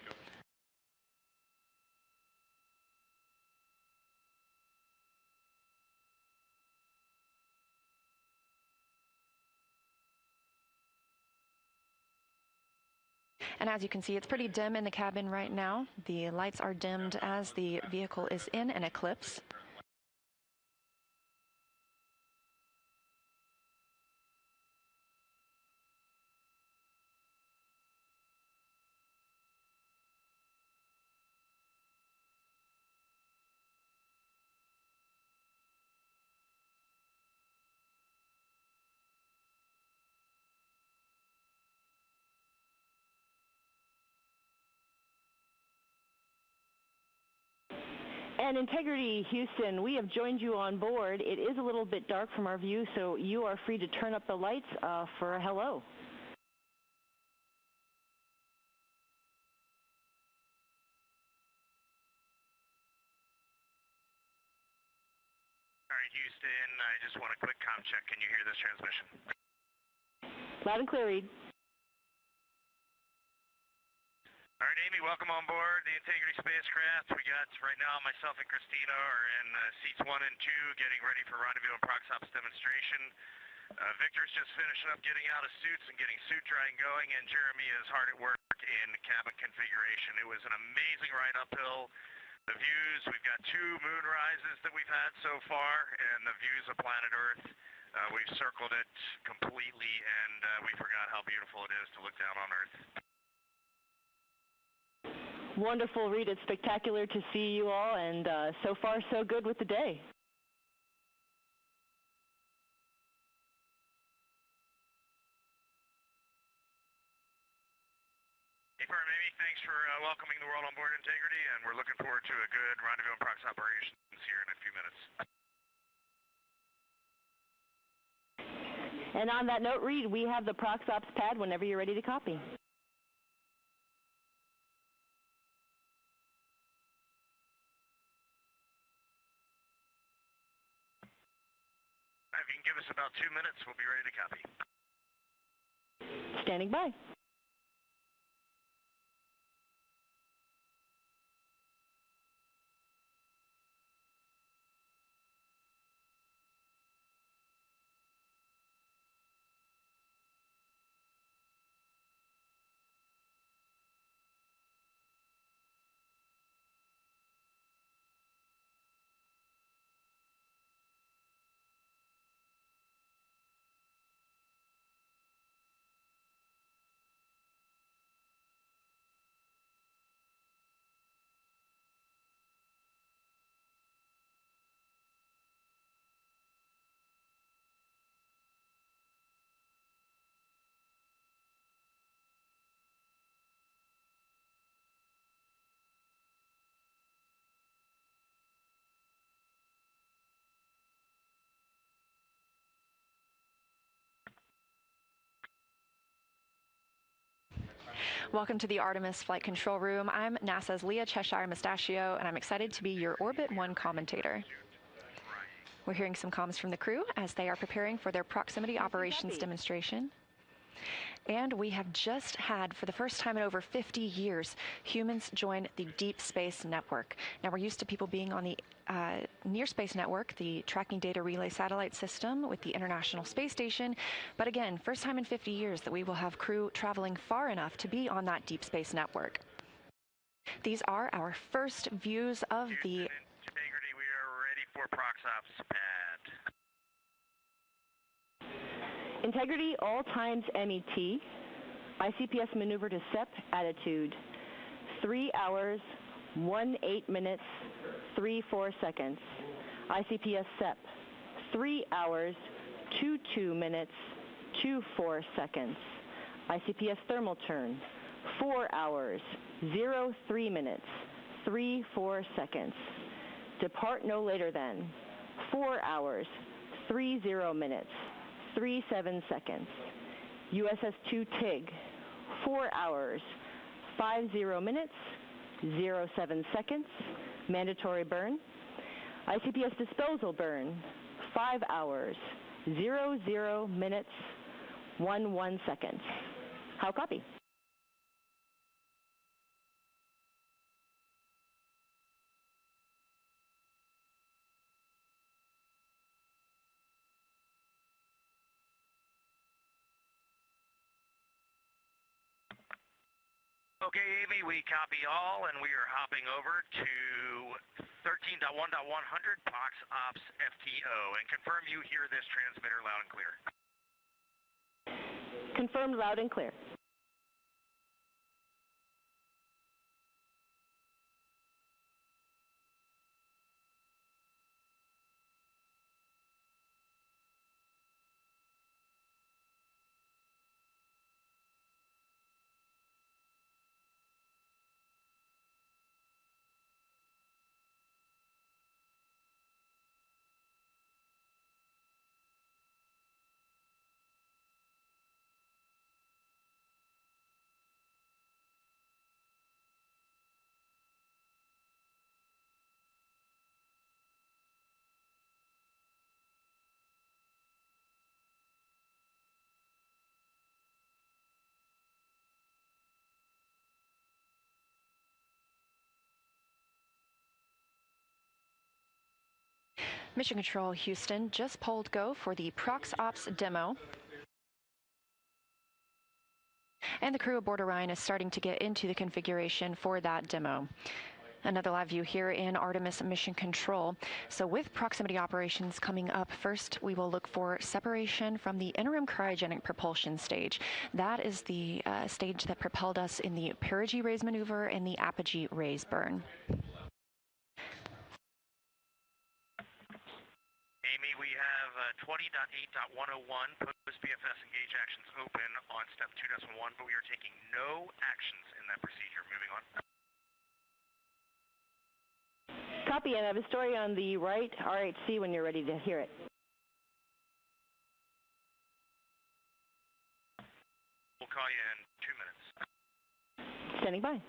And as you can see, it's pretty dim in the cabin right now. The lights are dimmed as the vehicle is in an eclipse. And Integrity Houston, we have joined you on board. It is a little bit dark from our view, so you are free to turn up the lights for a hello. All right, Houston, I just want a quick comm check. Can you hear this transmission? Loud and clear, Reed. All right, Amy, welcome on board the Integrity spacecraft. We got, right now, myself and Christina are in seats 1 and 2, getting ready for rendezvous and prox-ops demonstration. Victor's just finishing up getting out of suits and getting suit drying going, and Jeremy is hard at work in cabin configuration. It was an amazing ride uphill. The views, we've got 2 moon rises that we've had so far, and the views of planet Earth. We've circled it completely, and we forgot how beautiful it is to look down on Earth. Wonderful, Reed. It's spectacular to see you all, and so far so good with the day. Amy, thanks for welcoming the world on board Integrity, and we're looking forward to a good rendezvous and prox operations here in a few minutes. And on that note, Reed, we have the prox ops pad whenever you're ready to copy. If you can give us about 2 minutes, we'll be ready to copy. Standing by. Welcome to the Artemis Flight Control Room. I'm NASA's Leah Cheshire Mustachio, and I'm excited to be your Orbit 1 commentator. We're hearing some comms from the crew as they are preparing for their proximity operations demonstration. And we have just had, for the first time in over 50 years, humans join the Deep Space Network. Now, we're used to people being on the Near Space Network, the Tracking Data Relay Satellite System with the International Space Station. But again, first time in 50 years that we will have crew traveling far enough to be on that Deep Space Network. These are our first views of the... Integrity, we are ready for ProxOps pad. Integrity, all times MET. ICPS maneuver to SEP attitude. 3 hours, 18 minutes, 34 seconds. ICPS SEP. 3 hours, 22 minutes, 24 seconds. ICPS thermal turn. 4 hours, 03 minutes, 34 seconds. Depart no later than 4 hours, 30 minutes, 37 seconds. USS-2 TIG, 4 hours, 50 minutes, 07 seconds. Mandatory burn. ICPS disposal burn, 5 hours, 00 minutes, 11 seconds. How copy? Okay, Amy, we copy all, and we are hopping over to 13.1.100 ProxOps FTO, and confirm you hear this transmitter loud and clear. Confirmed loud and clear. Mission Control Houston just polled go for the ProxOps demo. And the crew aboard Orion is starting to get into the configuration for that demo. Another live view here in Artemis Mission Control. So with proximity operations coming up first, we will look for separation from the interim cryogenic propulsion stage. That is the stage that propelled us in the perigee raise maneuver and the apogee raise burn. Amy, we have 20.8.101 post-BFS engage actions open on step 2.1, but we are taking no actions in that procedure. Moving on. Copy, and I have a story on the right RHC when you're ready to hear it. We'll call you in 2 minutes. Standing by.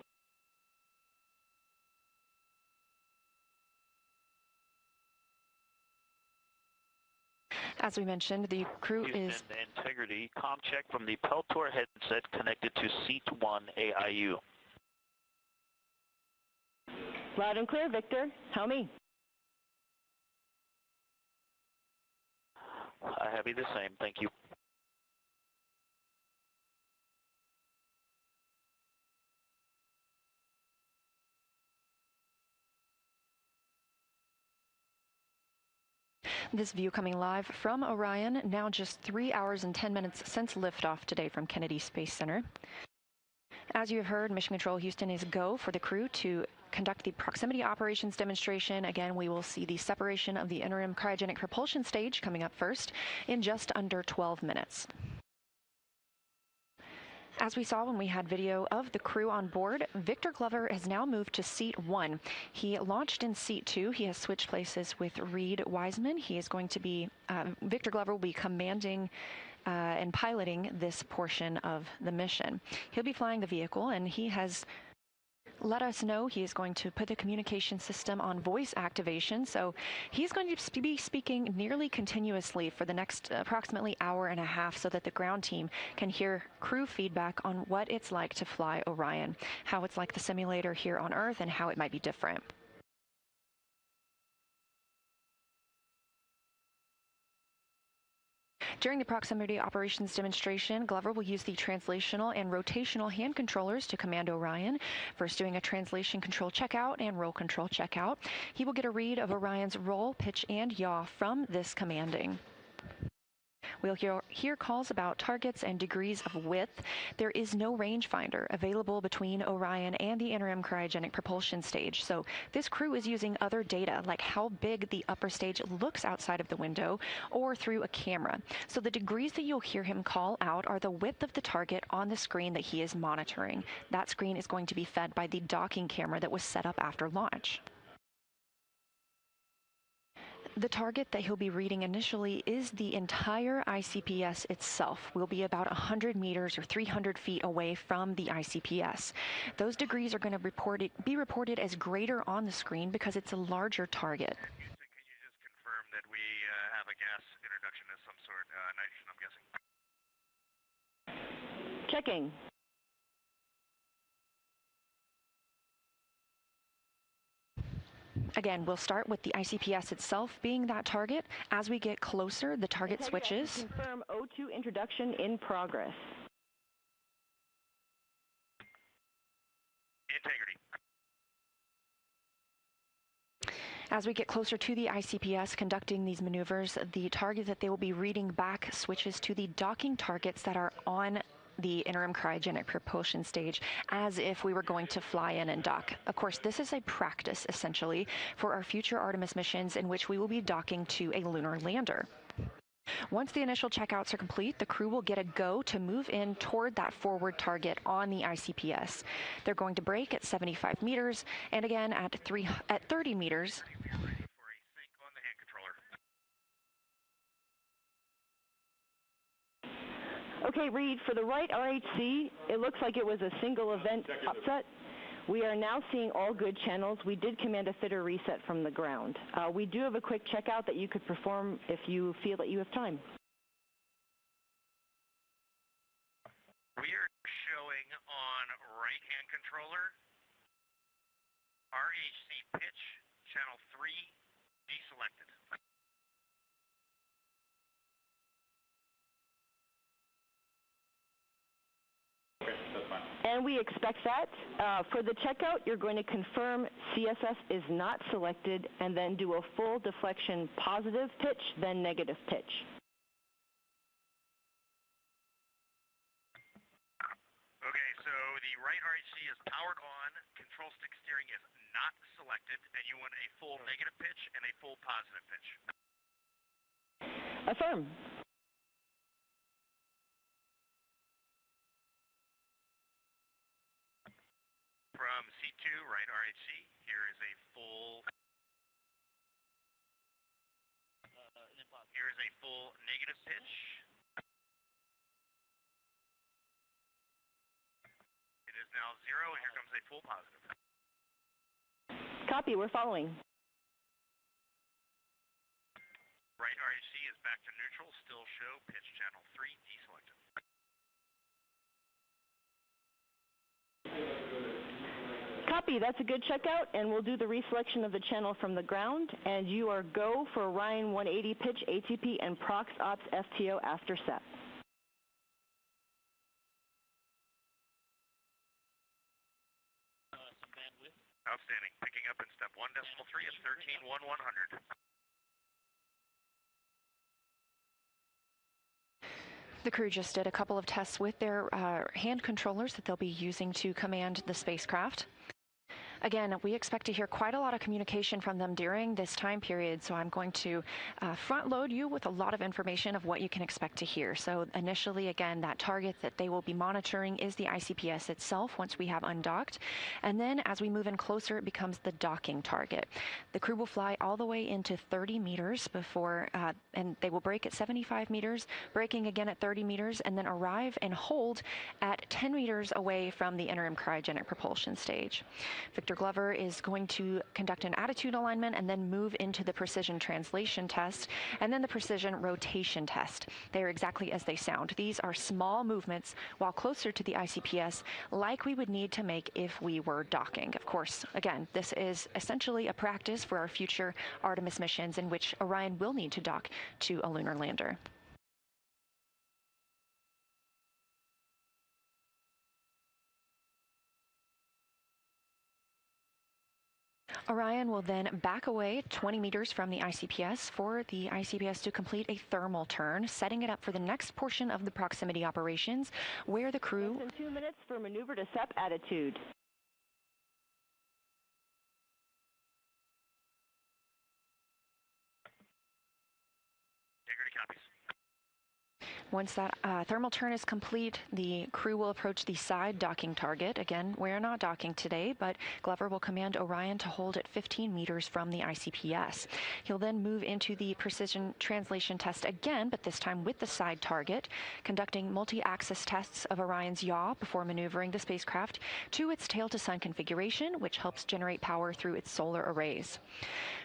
As we mentioned, the crew is... Integrity, comm check from the Peltor headset connected to Seat 1 AIU. Loud and clear, Victor. Tell me. I have you the same, thank you. This view coming live from Orion, now just 3 hours and 10 minutes since liftoff today from Kennedy Space Center. As you have heard, Mission Control Houston is go for the crew to conduct the proximity operations demonstration. Again, we will see the separation of the interim cryogenic propulsion stage coming up first in just under 12 minutes. As we saw when we had video of the crew on board, Victor Glover has now moved to Seat 1. He launched in Seat 2. He has switched places with Reed Wiseman. He is going to be, Victor Glover will be commanding and piloting this portion of the mission. He'll be flying the vehicle, and he has let us know he is going to put the communication system on voice activation, so he's going to be speaking nearly continuously for the next approximately hour and a half so that the ground team can hear crew feedback on what it's like to fly Orion, how it's like the simulator here on Earth, and how it might be different. During the proximity operations demonstration, Glover will use the translational and rotational hand controllers to command Orion, first doing a translation control checkout and roll control checkout. He will get a read of Orion's roll, pitch, and yaw from this commanding. We'll hear calls about targets and degrees of width. There is no rangefinder available between Orion and the interim cryogenic propulsion stage, so this crew is using other data, like how big the upper stage looks outside of the window or through a camera. So the degrees that you'll hear him call out are the width of the target on the screen that he is monitoring. That screen is going to be fed by the docking camera that was set up after launch. The target that he'll be reading initially is the entire ICPS itself. We'll be about 100 meters or 300 feet away from the ICPS. Those degrees are going to be reported as greater on the screen because it's a larger target. Houston, can you just confirm that we have a gas introduction of some sort, nitrogen, I'm guessing? Checking. Again, we'll start with the ICPS itself being that target. As we get closer, the target switches. Confirm O2 introduction in progress. Integrity. As we get closer to the ICPS conducting these maneuvers, the target that they will be reading back switches to the docking targets that are on the interim cryogenic propulsion stage, as if we were going to fly in and dock. Of course, this is a practice, essentially, for our future Artemis missions in which we will be docking to a lunar lander. Once the initial checkouts are complete, the crew will get a go to move in toward that forward target on the ICPS. They're going to brake at 75 meters, and again at 30 meters. Okay, Reed, for the right RHC, it looks like it was a single event upset. We are now seeing all good channels. We did command a fitter reset from the ground. We do have a quick checkout that you could perform if you feel that you have time. We are showing on right-hand controller, RHC pitch, channel 3, deselected. And we expect that. For the checkout, you're going to confirm CSS is not selected and then do a full deflection positive pitch, then negative pitch. Okay, so the right RHC is powered on, control stick steering is not selected, and you want a full negative pitch and a full positive pitch. Affirm. From C2, right RHC, here is a full negative pitch. It is now 0, and here comes a full positive. Copy, we're following. Right RHC is back to neutral, still show pitch channel 3 deselected. Copy, that's a good checkout, and we'll do the reselection of the channel from the ground, and you are go for Orion 180 pitch ATP and Prox Ops FTO after set. Outstanding. Picking up in step 1.3 at 13.100. The crew just did a couple of tests with their hand controllers that they'll be using to command the spacecraft. Again, we expect to hear quite a lot of communication from them during this time period, so I'm going to front load you with a lot of information of what you can expect to hear. So initially, again, that target that they will be monitoring is the ICPS itself once we have undocked, and then as we move in closer, it becomes the docking target. The crew will fly all the way into 30 meters before, and they will break at 75 meters, braking again at 30 meters, and then arrive and hold at 10 meters away from the interim cryogenic propulsion stage. Victor Glover is going to conduct an attitude alignment and then move into the precision translation test and then the precision rotation test. They are exactly as they sound. These are small movements while closer to the ICPS, like we would need to make if we were docking. Of course, again, this is essentially a practice for our future Artemis missions in which Orion will need to dock to a lunar lander. Orion will then back away 20 meters from the ICPS for the ICPS to complete a thermal turn, setting it up for the next portion of the proximity operations, where the crew... Less than 2 minutes for maneuver to SEP attitude. Integrity copies. Once that thermal turn is complete, the crew will approach the side docking target. Again, we're not docking today, but Glover will command Orion to hold at 15 meters from the ICPS. He'll then move into the precision translation test again, but this time with the side target, conducting multi-axis tests of Orion's yaw before maneuvering the spacecraft to its tail-to-sun configuration, which helps generate power through its solar arrays.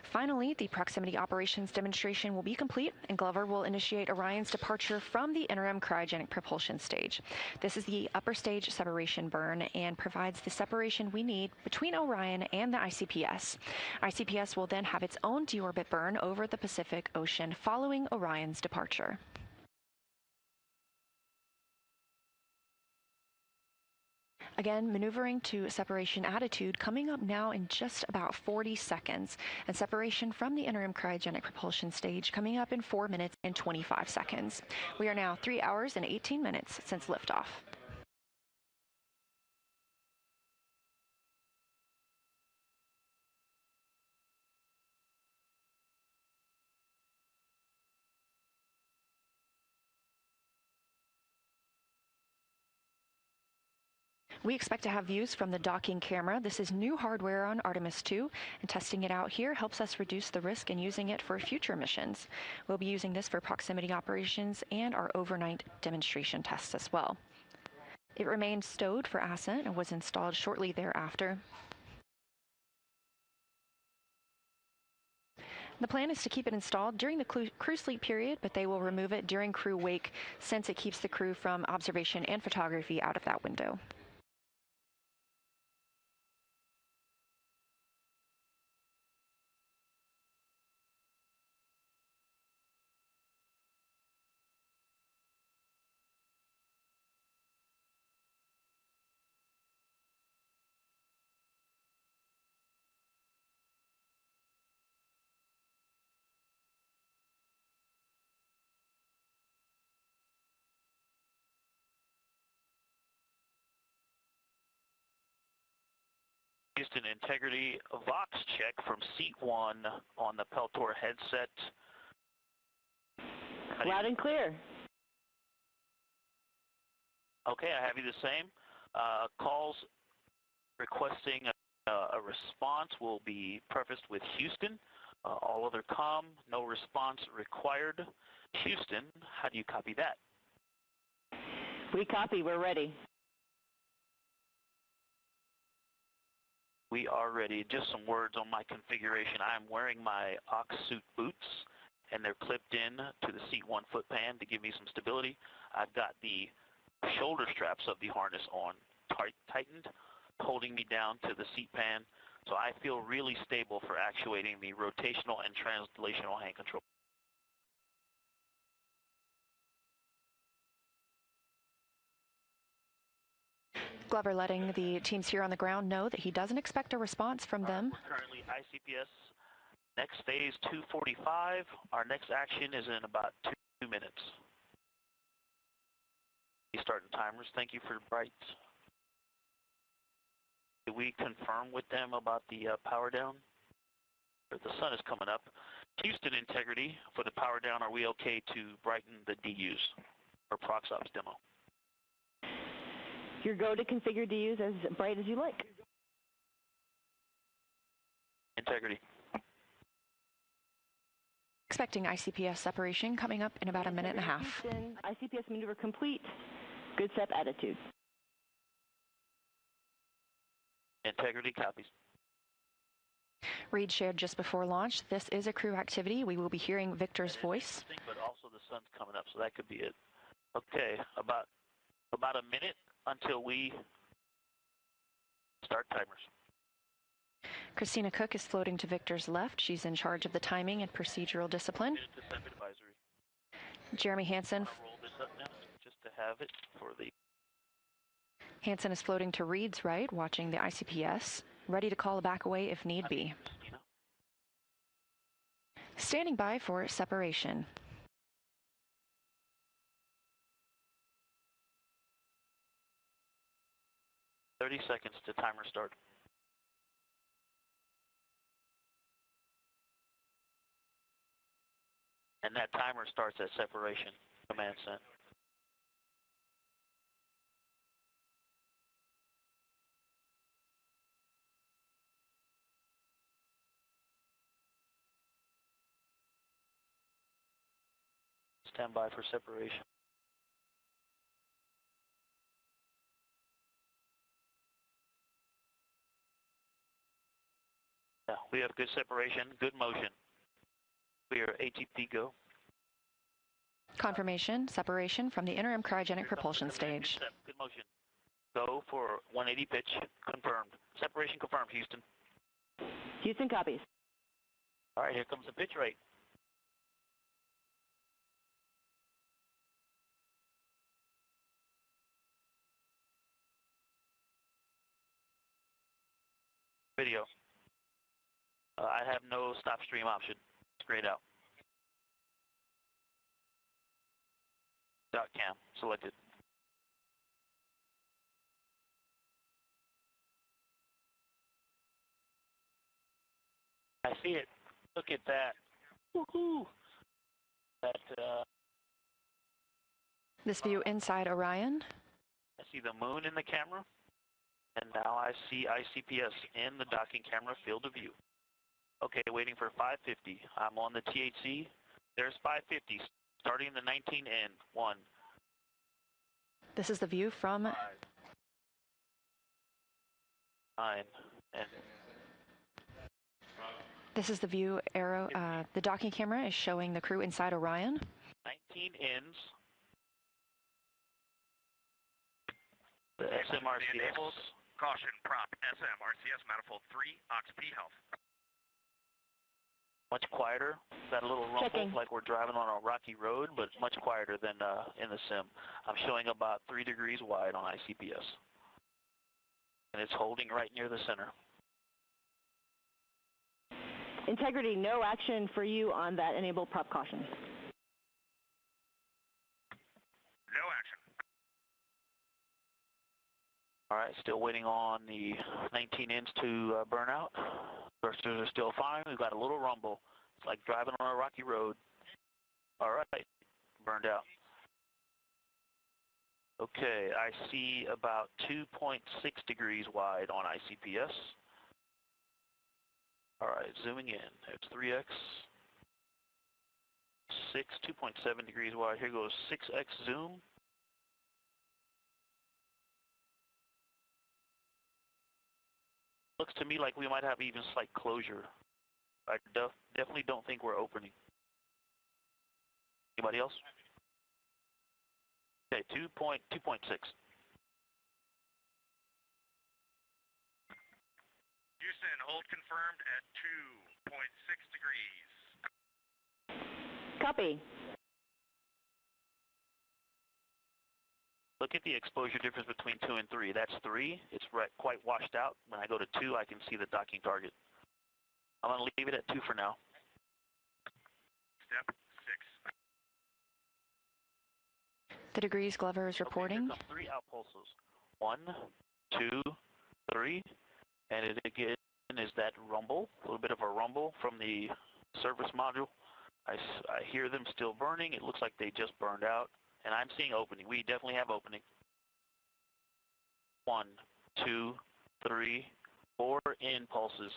Finally, the proximity operations demonstration will be complete, and Glover will initiate Orion's departure from the interim cryogenic propulsion stage. This is the upper stage separation burn and provides the separation we need between Orion and the ICPS. ICPS will then have its own deorbit burn over the Pacific Ocean following Orion's departure. Again, maneuvering to separation attitude coming up now in just about 40 seconds, and separation from the interim cryogenic propulsion stage coming up in 4 minutes and 25 seconds. We are now 3 hours and 18 minutes since liftoff. We expect to have views from the docking camera. This is new hardware on Artemis 2, and testing it out here helps us reduce the risk in using it for future missions. We'll be using this for proximity operations and our overnight demonstration tests as well. It remained stowed for ascent and was installed shortly thereafter. The plan is to keep it installed during the crew sleep period, but they will remove it during crew wake since it keeps the crew from observation and photography out of that window. Houston, integrity Vox check from seat 1 on the Peltor headset. Loud and clear. Okay, I have you the same. Calls requesting a response will be prefaced with Houston. All other comm, no response required. Houston, how do you copy that? We copy, we're ready. We are ready. Just some words on my configuration. I am wearing my ox suit boots, and they're clipped in to the seat 1 foot pan to give me some stability. I've got the shoulder straps of the harness on tightened, holding me down to the seat pan, so I feel really stable for actuating the rotational and translational hand control. Glover letting the teams here on the ground know that he doesn't expect a response from them. We're currently ICPS, next phase 245. Our next action is in about 2 minutes. Starting timers. Thank you for brights. Did we confirm with them about the power down? The sun is coming up. Houston integrity for the power down. Are we okay to brighten the DUs or ProxOps demo? Your go to configure DUs as bright as you like. Integrity. Expecting ICPS separation coming up in about a minute and a half. Houston, ICPS maneuver complete. Good step attitude. Integrity copies. Reed shared just before launch. This is a crew activity. We will be hearing Victor's voice. But also the sun's coming up, so that could be it. Okay, about a minute until we start timers. Christina Cook is floating to Victor's left. She's in charge of the timing and procedural discipline. Jeremy Hansen. Roll this up now, just to have it for the. Hansen is floating to Reed's right, watching the ICPS, ready to call a back away if need be. Standing by for separation. "30 seconds to timer start. And that timer starts at separation. Command sent. Stand by for separation. Yeah, we have good separation, good motion. We are ATP go. Confirmation, separation from the interim cryogenic propulsion stage. Good motion. Go for 180 pitch, confirmed. Separation confirmed, Houston. Houston copies. All right, here comes the pitch rate. Video. I have no stop stream option. Straight out. Dot cam selected. I see it. Look at that. Woohoo! That This view inside Orion. I see the moon in the camera, and now I see ICPS in the docking camera field of view. Okay, waiting for 550. I'm on the THC. There's 550, starting the 19N. 1. This is the view from 9. And this is the view arrow. The docking camera is showing the crew inside Orion. 19 ends. The SMRCS. Caution, prop, SM, RCS, manifold 3, OX-P health. Much quieter. Got a little rumble, Checking. like we're driving on a rocky road, but much quieter than in the sim. I'm showing about 3 degrees wide on ICPS. And it's holding right near the center. Integrity, no action for you on that enable prop caution. No action. All right, still waiting on the 19 ends to burn out. Thrusters are still fine. We've got a little rumble. It's like driving on a rocky road. All right, burned out. Okay, I see about 2.6 degrees wide on ICPS. All right, zooming in. There's 3x. 2.7 degrees wide. Here goes 6x zoom. Looks to me like we might have even slight closure. I definitely don't think we're opening. Anybody else? Okay, 2.6. Houston, hold confirmed at 2.6 degrees. Copy. Look at the exposure difference between 2 and 3. That's 3. It's quite washed out. When I go to 2, I can see the docking target. I'm going to leave it at 2 for now. Step 6. The degrees Glover is reporting. Okay, here come 3 outpulses. 1, 2, 3. And it again is that rumble, a little bit of a rumble from the service module. I hear them still burning. It looks like they just burned out. And I'm seeing opening. We definitely have opening. 1, 2, 3, 4 impulses.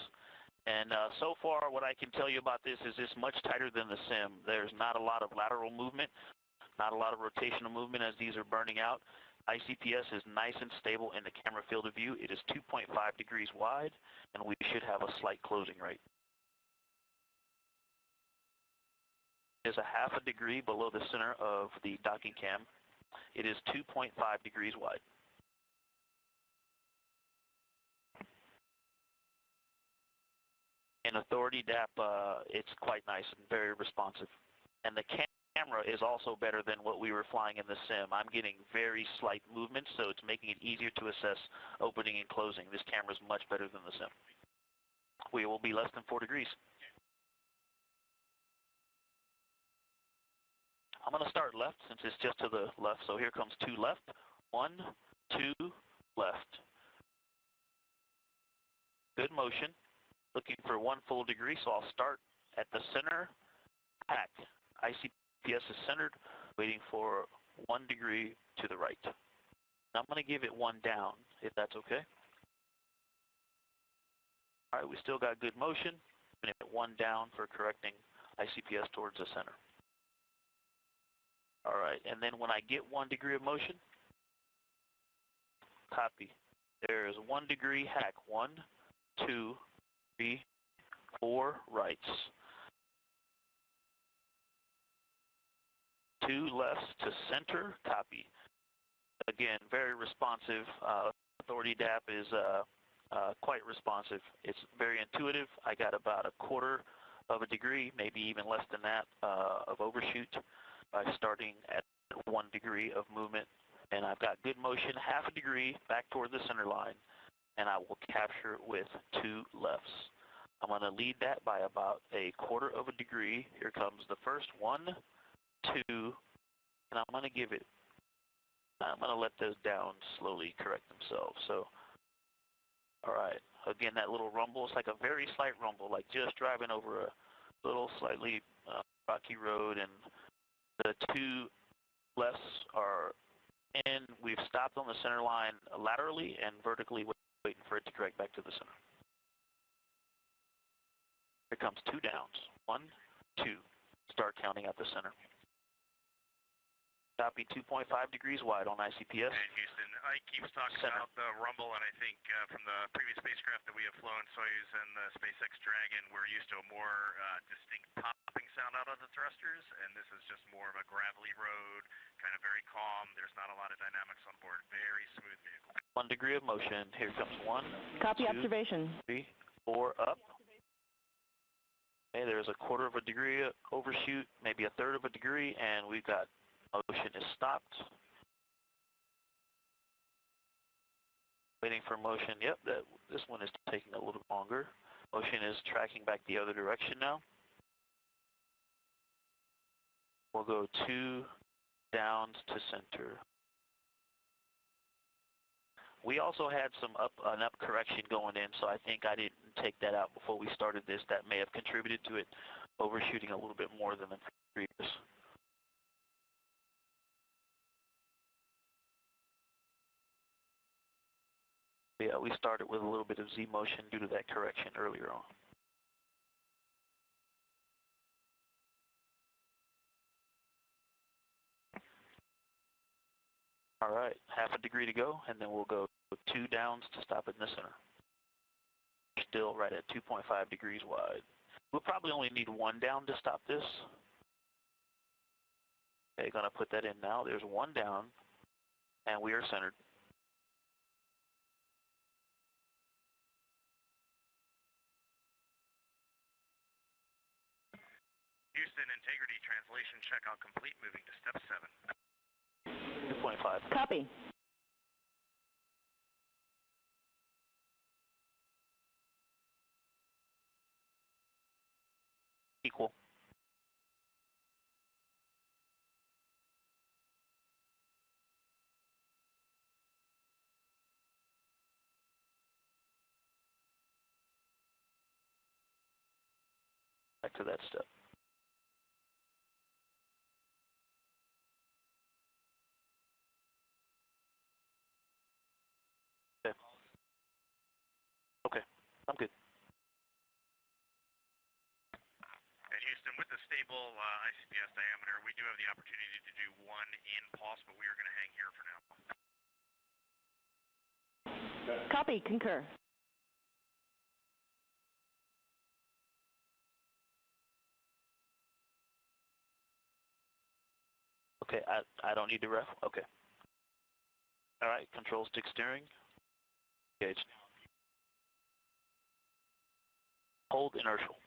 And so far, what I can tell you about this is it's much tighter than the sim. There's not a lot of lateral movement, not a lot of rotational movement as these are burning out. ICPS is nice and stable in the camera field of view. It is 2.5 degrees wide, and we should have a slight closing rate. It is a half a degree below the center of the docking cam. It is 2.5 degrees wide. In authority DAP, it's quite nice and very responsive. And the camera is also better than what we were flying in the sim. I'm getting very slight movements, so it's making it easier to assess opening and closing. This camera is much better than the sim. We will be less than 4 degrees. I'm going to start left since it's just to the left. So here comes 2 left. 1, 2, left. Good motion. Looking for 1 full degree, so I'll start at the center. Hack. ICPS is centered, waiting for 1 degree to the right. Now I'm going to give it 1 down, if that's okay. All right, we still got good motion. I'm going to hit 1 down for correcting ICPS towards the center. All right, and then when I get 1 degree of motion, copy. There's 1 degree hack. 1, 2, 3, 4 rights. 2 lefts to center, copy. Again, very responsive. Authority DAP is quite responsive. It's very intuitive. I got about 1/4 of a degree, maybe even less than that, of overshoot by starting at 1 degree of movement. And I've got good motion, half a degree back toward the center line, and I will capture it with 2 lefts. I'm going to lead that by about 1/4 of a degree. Here comes the first 1, 2, and I'm going to give it, I'm going to let those down slowly correct themselves. So, all right, again, that little rumble, it's like a very slight rumble, like just driving over a little slightly rocky road, and the 2 lefts are in. We've stopped on the center line laterally and vertically, waiting for it to correct back to the center. Here comes 2 downs. 1, 2. Start counting at the center. Copy 2.5 degrees wide on ICPS. And Houston, Ike keeps talking about the rumble, and I think from the previous spacecraft that we have flown, Soyuz and the SpaceX Dragon, we're used to a more distinct popping sound out of the thrusters, and this is just more of a gravelly road, kind of very calm. There's not a lot of dynamics on board. Very smooth vehicle. 1 degree of motion. Here comes 1. Copy 2, observation. 3, 4 up. Okay, there's 1/4 of a degree overshoot, maybe 1/3 of a degree, and we've got motion is stopped. Waiting for motion. Yep, this one is taking a little longer. Motion is tracking back the other direction now. We'll go 2 downs to center. We also had an up correction going in, so I think I didn't take that out before we started this. That may have contributed to it overshooting a little bit more than the previous. Yeah, we started with a little bit of Z motion due to that correction earlier on. All right, half a degree to go, and then we'll go 2 downs to stop it in the center. Still right at 2.5 degrees wide. We'll probably only need 1 down to stop this. Okay, gonna put that in now. There's 1 down, and we are centered. Houston, integrity translation checkout complete. Moving to step 7. 2.5. Copy. Equal. back to that step. Okay. Okay, I'm good. And Houston, with the stable ICPS diameter, we do have the opportunity to do one in pulse, but we are going to hang here for now. Copy, concur. Okay, I don't need to ref. Okay. All right, control stick steering. Engage. Hold inertial.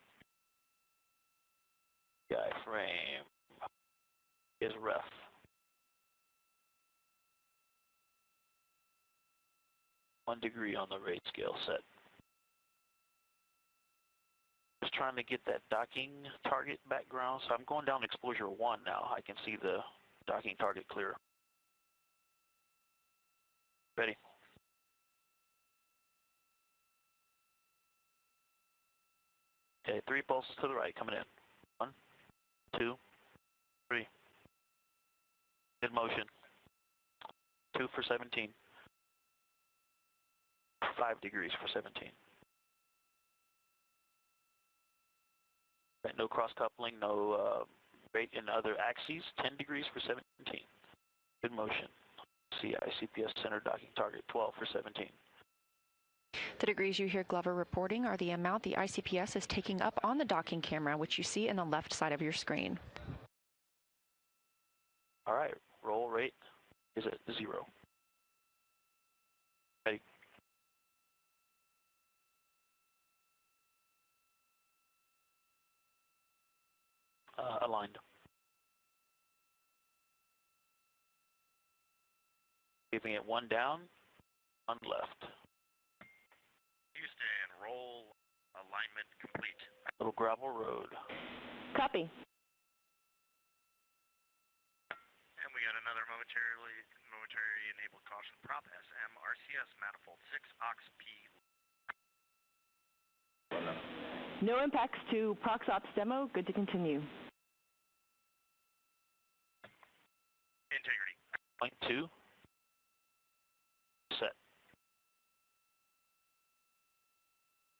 Diaphragm is ref. One degree on the rate scale set. Just trying to get that docking target background. So I'm going down exposure 1 now. I can see the docking target clear. Ready? Okay, 3 pulses to the right coming in. 1, 2, 3. Mid motion. 2 for 17. 5 degrees for 17. No cross coupling, no rate in other axes. 10 degrees for 17. Good motion. See ICPS center docking target 12 for 17. The degrees you hear Glover reporting are the amount the ICPS is taking up on the docking camera, which you see in the left side of your screen. All right, roll rate is at 0. Ready? Aligned. Giving it 1 down, 1 left. Houston, roll alignment complete. Little gravel road. Copy. And we got another momentary enabled caution prop SM RCS manifold 6 aux P. No impacts to ProxOps demo. Good to continue. Integrity. Point 2. Set.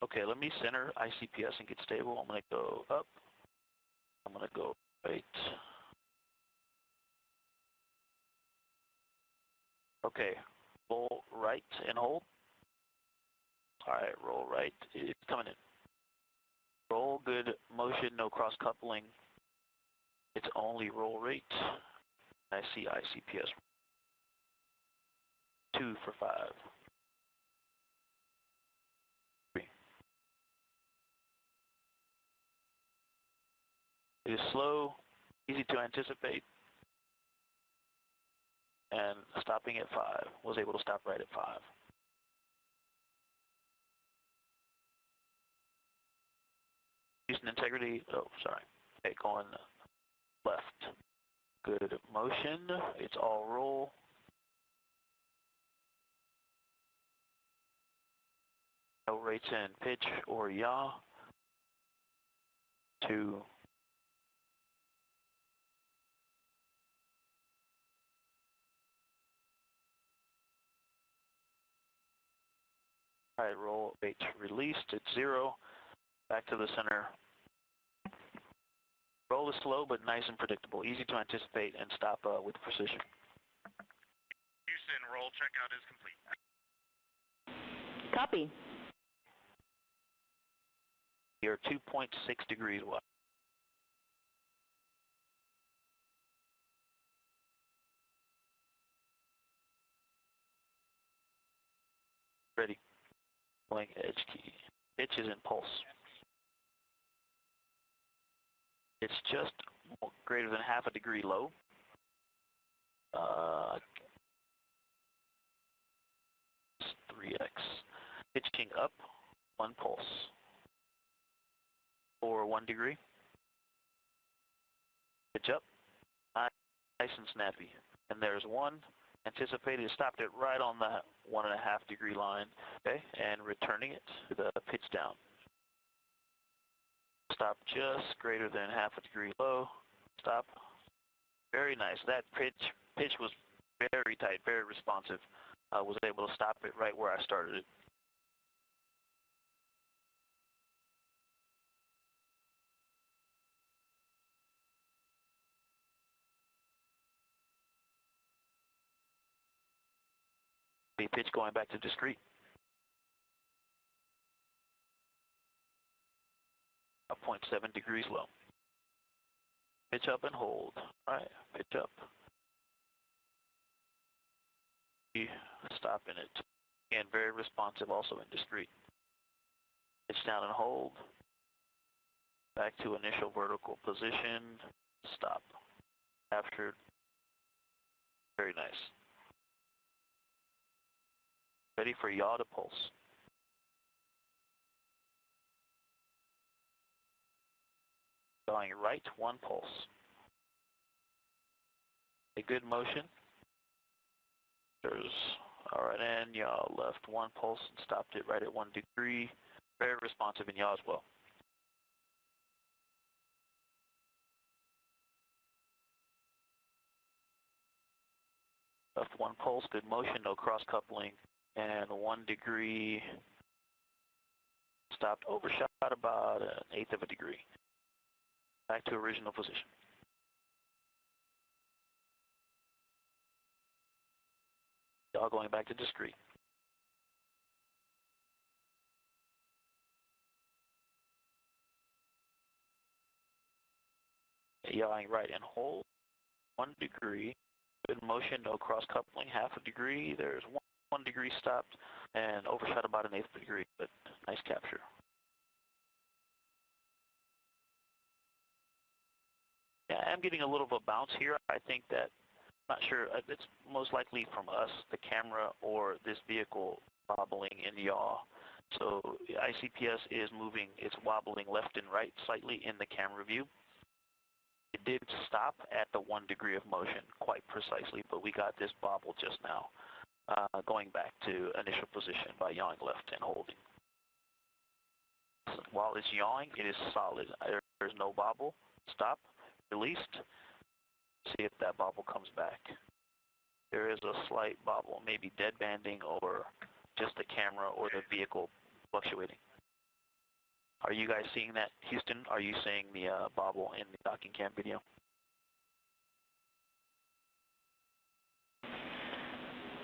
Okay, let me center ICPS and get stable. I'm going to go up. I'm going to go right. Okay, roll right and hold. All right, roll right. It's coming in. Roll, good motion, no cross coupling. It's only roll rate. I see ICPS. 2 for 5. 3. It is slow, easy to anticipate, and stopping at 5. Was able to stop right at 5. Houston integrity. Oh, sorry. Okay, going left. Good motion. It's all roll. No rates in pitch or yaw. 2. All right, roll rate released. It's 0. Back to the center. Roll is slow but nice and predictable. Easy to anticipate and stop with precision. Houston, roll checkout is complete. Copy. You're 2.6 degrees wide. Ready. Blank edge key. Pitch is in pulse. It's just greater than half a degree low. 3x. Pitching up, 1 pulse. For 1 degree. Pitch up, nice and snappy. And there's 1. Anticipated, stopped it right on that 1.5 degree line. Okay, and returning it to the pitch down. Stop just greater than half a degree low. Stop. Very nice. That pitch was very tight, very responsive. I was able to stop it right where I started it. The pitch going back to discrete. A 0.7 degrees low. Pitch up and hold. All right, pitch up. Stopping it. Again, very responsive, also in discrete. Pitch down and hold. Back to initial vertical position. Stop. Captured. Very nice. Ready for yaw to pulse. Going right, one pulse. A good motion. There's all right, and yaw left, one pulse, and stopped it right at 1 degree. Very responsive in yaw as well. Left, one pulse, good motion, no cross coupling, and 1 degree. Stopped, overshot about 1/8 of a degree. Back to original position. Yaw going back to discrete. Yawing right and hold. 1 degree. Good motion, no cross coupling, half a degree. There's 1 degree stopped and overshot about 1/8 of a degree, but nice capture. Yeah, I'm getting a little of a bounce here. I think that, not sure, it's most likely from us, the camera, or this vehicle wobbling in yaw. So ICPS is moving, it's wobbling left and right slightly in the camera view. It did stop at the 1 degree of motion quite precisely, but we got this bobble just now, going back to initial position by yawing left and holding. While it's yawing, it is solid. There's no bobble. Stop. Released. See if that bobble comes back. There is a slight bobble, maybe dead banding or just the camera or the vehicle fluctuating. Are you guys seeing that, Houston? Are you seeing the bobble in the docking cam video?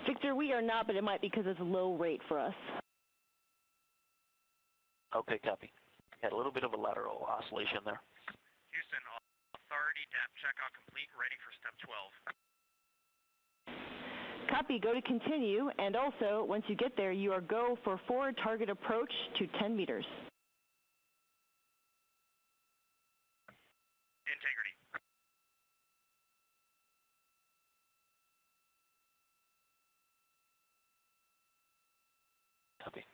Victor, we are not, but it might be because it's a low rate for us. Okay, copy. Had a little bit of a lateral oscillation there. Houston, authority, DAP checkout complete, ready for step 12. Copy, go to continue, and also, once you get there, you are go for forward target approach to 10 meters. Integrity. Copy.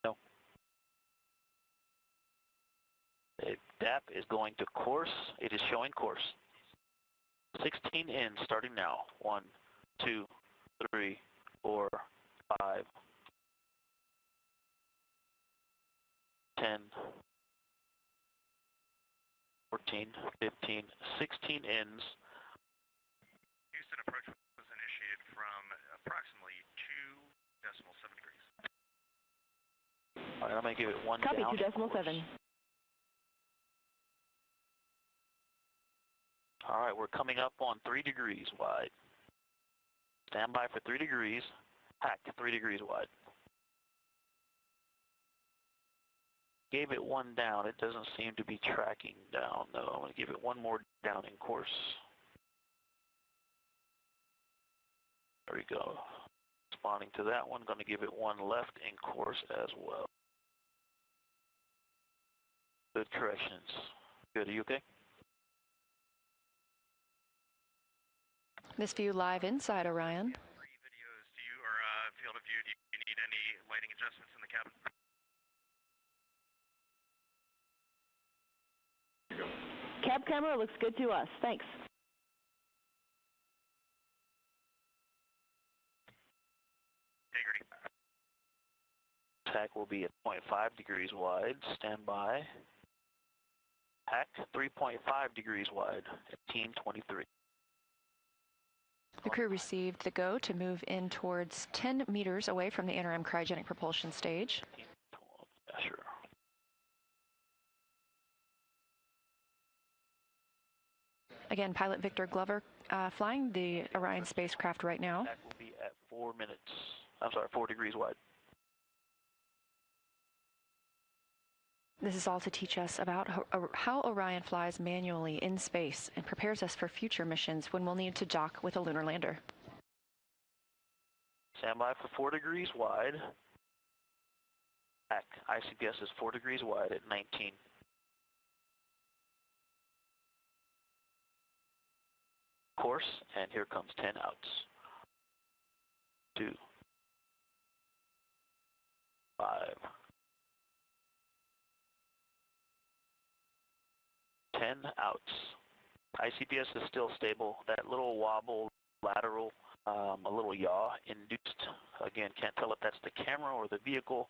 No. The DAP is going to course. It is showing course. 16 in, starting now. 1, 2, 3, 4, 5, 10, 14, 15, 16 ins. Houston approach was initiated from approximately 2.7 degrees. All right, I'm going to give it one Copy, down. 2.7. All right, we're coming up on 3 degrees wide. Stand by for 3 degrees. Hack 3 degrees wide. Gave it one down. It doesn't seem to be tracking down, though. I'm going to give it one more down in course. There we go. Responding to that one, going to give it one left in course as well. Good corrections. Good, are you okay? This view live inside Orion. Videos, do you, or field of view, do you need any lighting adjustments in the cabin? Cab camera looks good to us. Thanks. Integrity. hack will be at 0.5 degrees wide. Stand by. Hack 3.5 degrees wide at Team 23. The crew received the go to move in towards 10 meters away from the interim cryogenic propulsion stage. Yeah, sure. Again, pilot Victor Glover flying the Orion spacecraft right now. Hack will be at 4 minutes. I'm sorry, 4 degrees wide. This is all to teach us about how Orion flies manually in space and prepares us for future missions when we'll need to dock with a lunar lander. Stand by for 4 degrees wide. Hack. ICPS is 4 degrees wide at 19. Course, and here comes 10 outs. 2, 5, 10 outs. ICPS is still stable. That little wobble, lateral, a little yaw induced. Again, can't tell if that's the camera or the vehicle,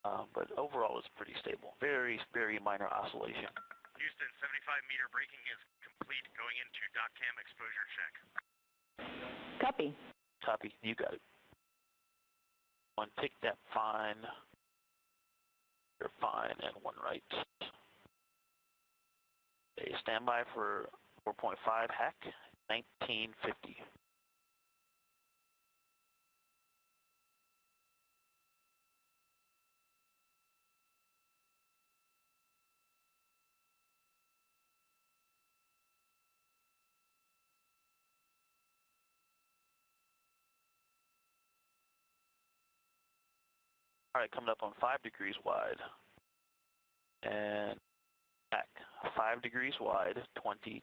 but overall it's pretty stable. Very, very minor oscillation. Houston, 75-meter braking is complete. Going into dock cam exposure check. Copy. Copy. You got it. One pick that fine. You're fine, and one right. Okay, stand by for 4.5 hack, 1950. All right, coming up on 5 degrees wide. And back, 5 degrees wide, 2020.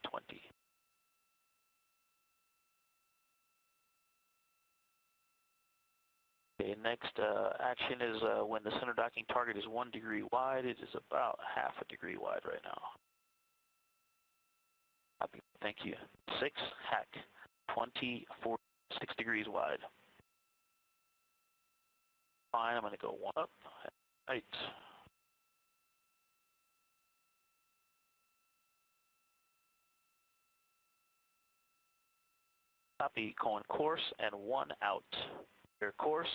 Okay, next action is when the center docking target is 1 degree wide. It is about half a degree wide right now. Copy. Thank you. 6, hack, 24, 6 degrees wide. Fine, I'm going to go 1 up. Right. Copy, going course and 1 out. Your course,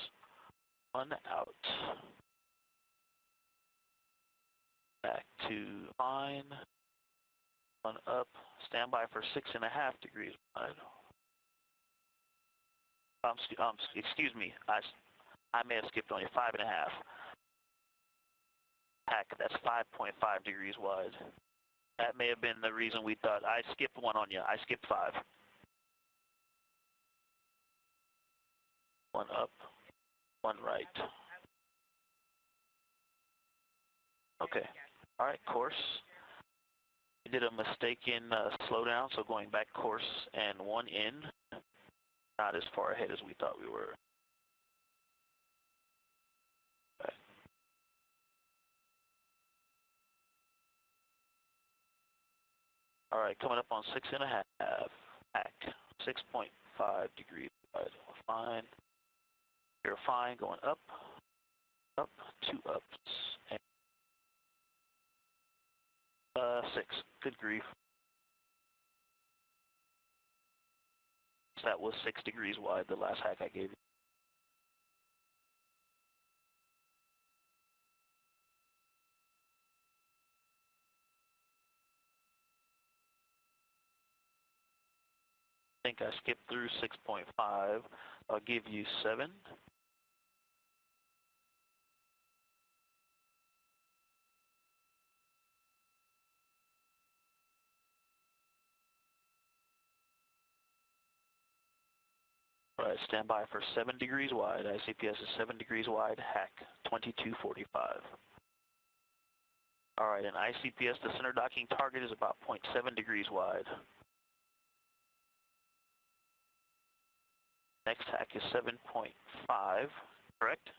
1 out. Back to fine. 1 up. Stand by for 6.5 degrees wide. Excuse me. I may have skipped on you. 5.5. Hack, that's 5.5 degrees wide. That may have been the reason we thought I skipped 1 on you. I skipped 5. 1 up, 1 right. Okay. All right, course. We did a mistake in slowdown, so going back course and 1 in. Not as far ahead as we thought we were. Okay. All right, coming up on 6.5. Hack, 6.5 degrees wide. Fine. You're fine. Going up, up, 2 ups, and 6. Good grief. So that was 6 degrees wide, the last hack I gave you. I think I skipped through 6.5. I'll give you 7. All right, stand by for 7 degrees wide. ICPS is 7 degrees wide. Hack, 2245. All right, in ICPS, the center docking target is about 0.7 degrees wide. Next hack is 7.5, correct?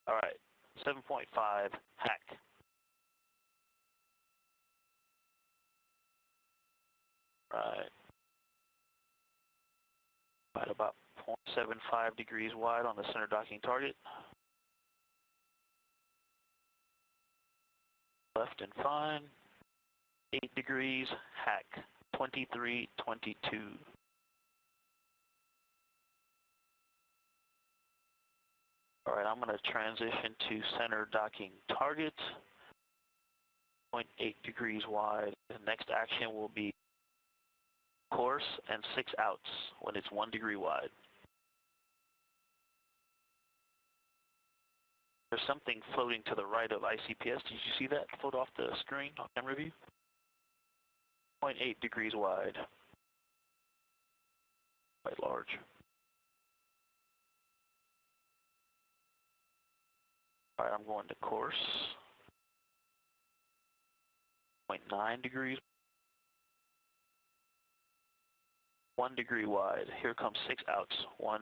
All right, 7.5, hack. Right. Right about 0.75 degrees wide on the center docking target. left and fine. 8 degrees, hack, 2322. All right, I'm going to transition to center docking target, 0.8 degrees wide. The next action will be course and 6 outs when it's 1 degree wide. There's something floating to the right of ICPS. Did you see that float off the screen on camera view? 0.8 degrees wide. Quite large. All right, I'm going to course. 0.9 degrees. 1 degree wide. Here comes 6 outs. 1,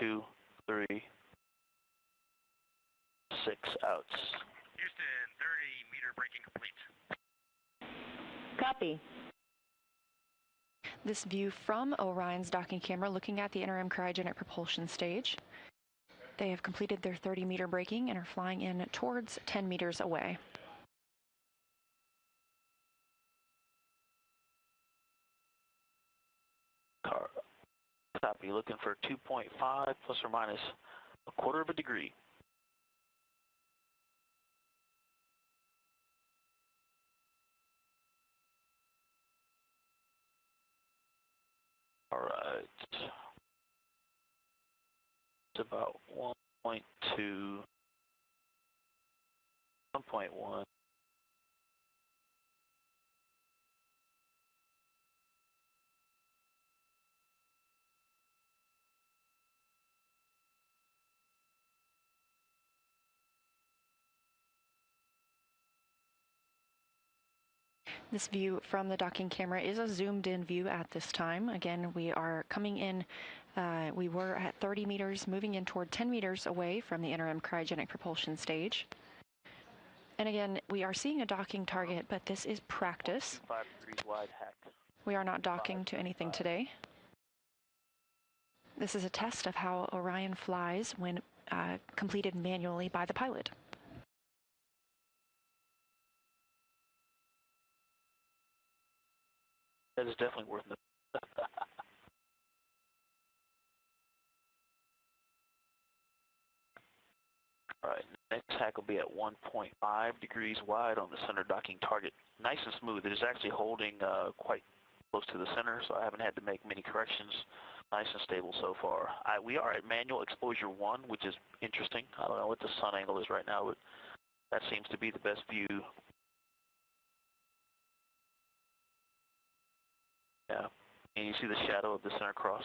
2, 3, 6 outs. Houston, 30-meter braking complete. Copy. This view from Orion's docking camera looking at the interim cryogenic propulsion stage. They have completed their 30-meter braking and are flying in towards 10 meters away. Copy, looking for 2.5 plus or minus a quarter of a degree. All right. It's about 1.2, 1.1. This view from the docking camera is a zoomed-in view at this time. Again, we are coming in, we were at 30 meters, moving in toward 10 meters away from the interim cryogenic propulsion stage. And again, we are seeing a docking target, but this is practice. 5 degrees wide hack. We are not docking to anything today. This is a test of how Orion flies when completed manually by the pilot. That is definitely worth it. All right, next hack will be at 1.5 degrees wide on the center docking target. Nice and smooth. It is actually holding quite close to the center, so I haven't had to make many corrections. Nice and stable so far. We are at manual exposure 1, which is interesting. I don't know what the sun angle is right now, but that seems to be the best view. Yeah, and you see the shadow of the center cross.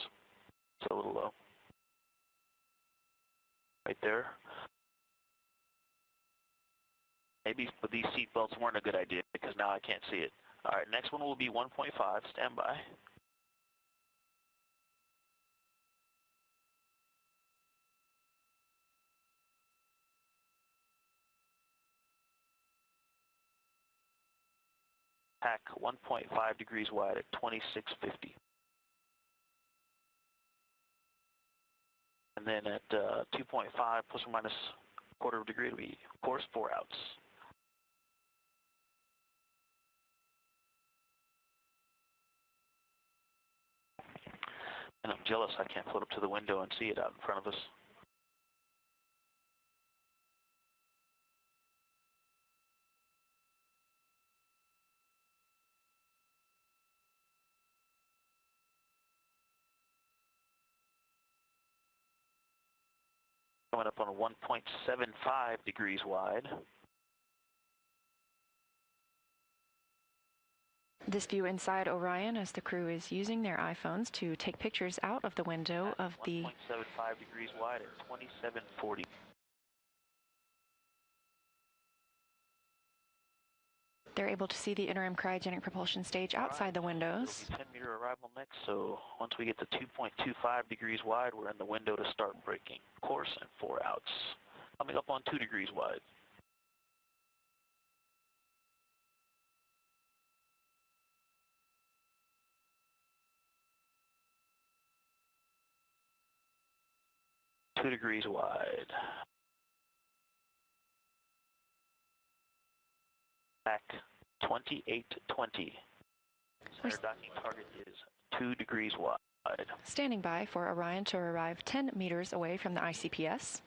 It's a little low. Right there. Maybe these seat belts weren't a good idea because now I can't see it. All right, next one will be 1.5. Stand by. Hack 1.5 degrees wide at 2650. And then at 2.5 plus or minus a quarter of a degree, it'll be, of course, 4 outs. And I'm jealous I can't float up to the window and see it out in front of us. Coming up on 1.75 degrees wide. This view inside Orion as the crew is using their iPhones to take pictures out of the window of the 1.75 degrees wide at 2740. They're able to see the interim cryogenic propulsion stage outside the windows. It'll be 10-meter arrival next, so once we get to 2.25 degrees wide, we're in the window to start braking. Course and 4 outs. Coming up on 2 degrees wide. Two degrees wide. Mac 2820. Center docking target is 2 degrees wide. Standing by for Orion to arrive 10 meters away from the ICPS.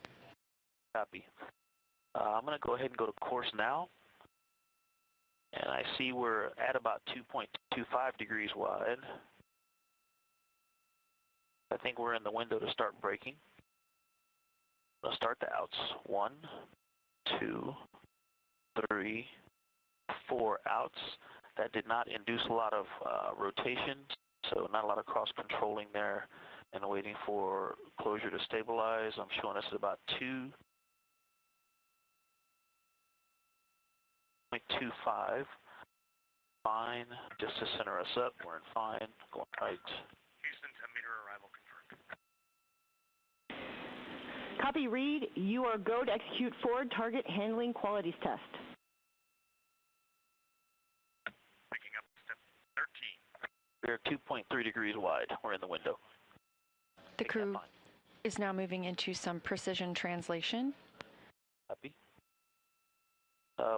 Copy. I'm going to go ahead and go to course now. And I see we're at about 2.25 degrees wide. I think we're in the window to start braking. Let's start the outs. 1, 2, 3, 4 outs. That did not induce a lot of rotation, so not a lot of cross-controlling there and waiting for closure to stabilize. I'm showing us at about 2.25. Fine, just to center us up, we're in fine, going right. Houston, 10-meter arrival confirmed. Copy, read. You are go to execute forward target handling qualities test. Picking up step 13. We're 2.3 degrees wide. We're in the window. The crew is now moving into some precision translation. Copy.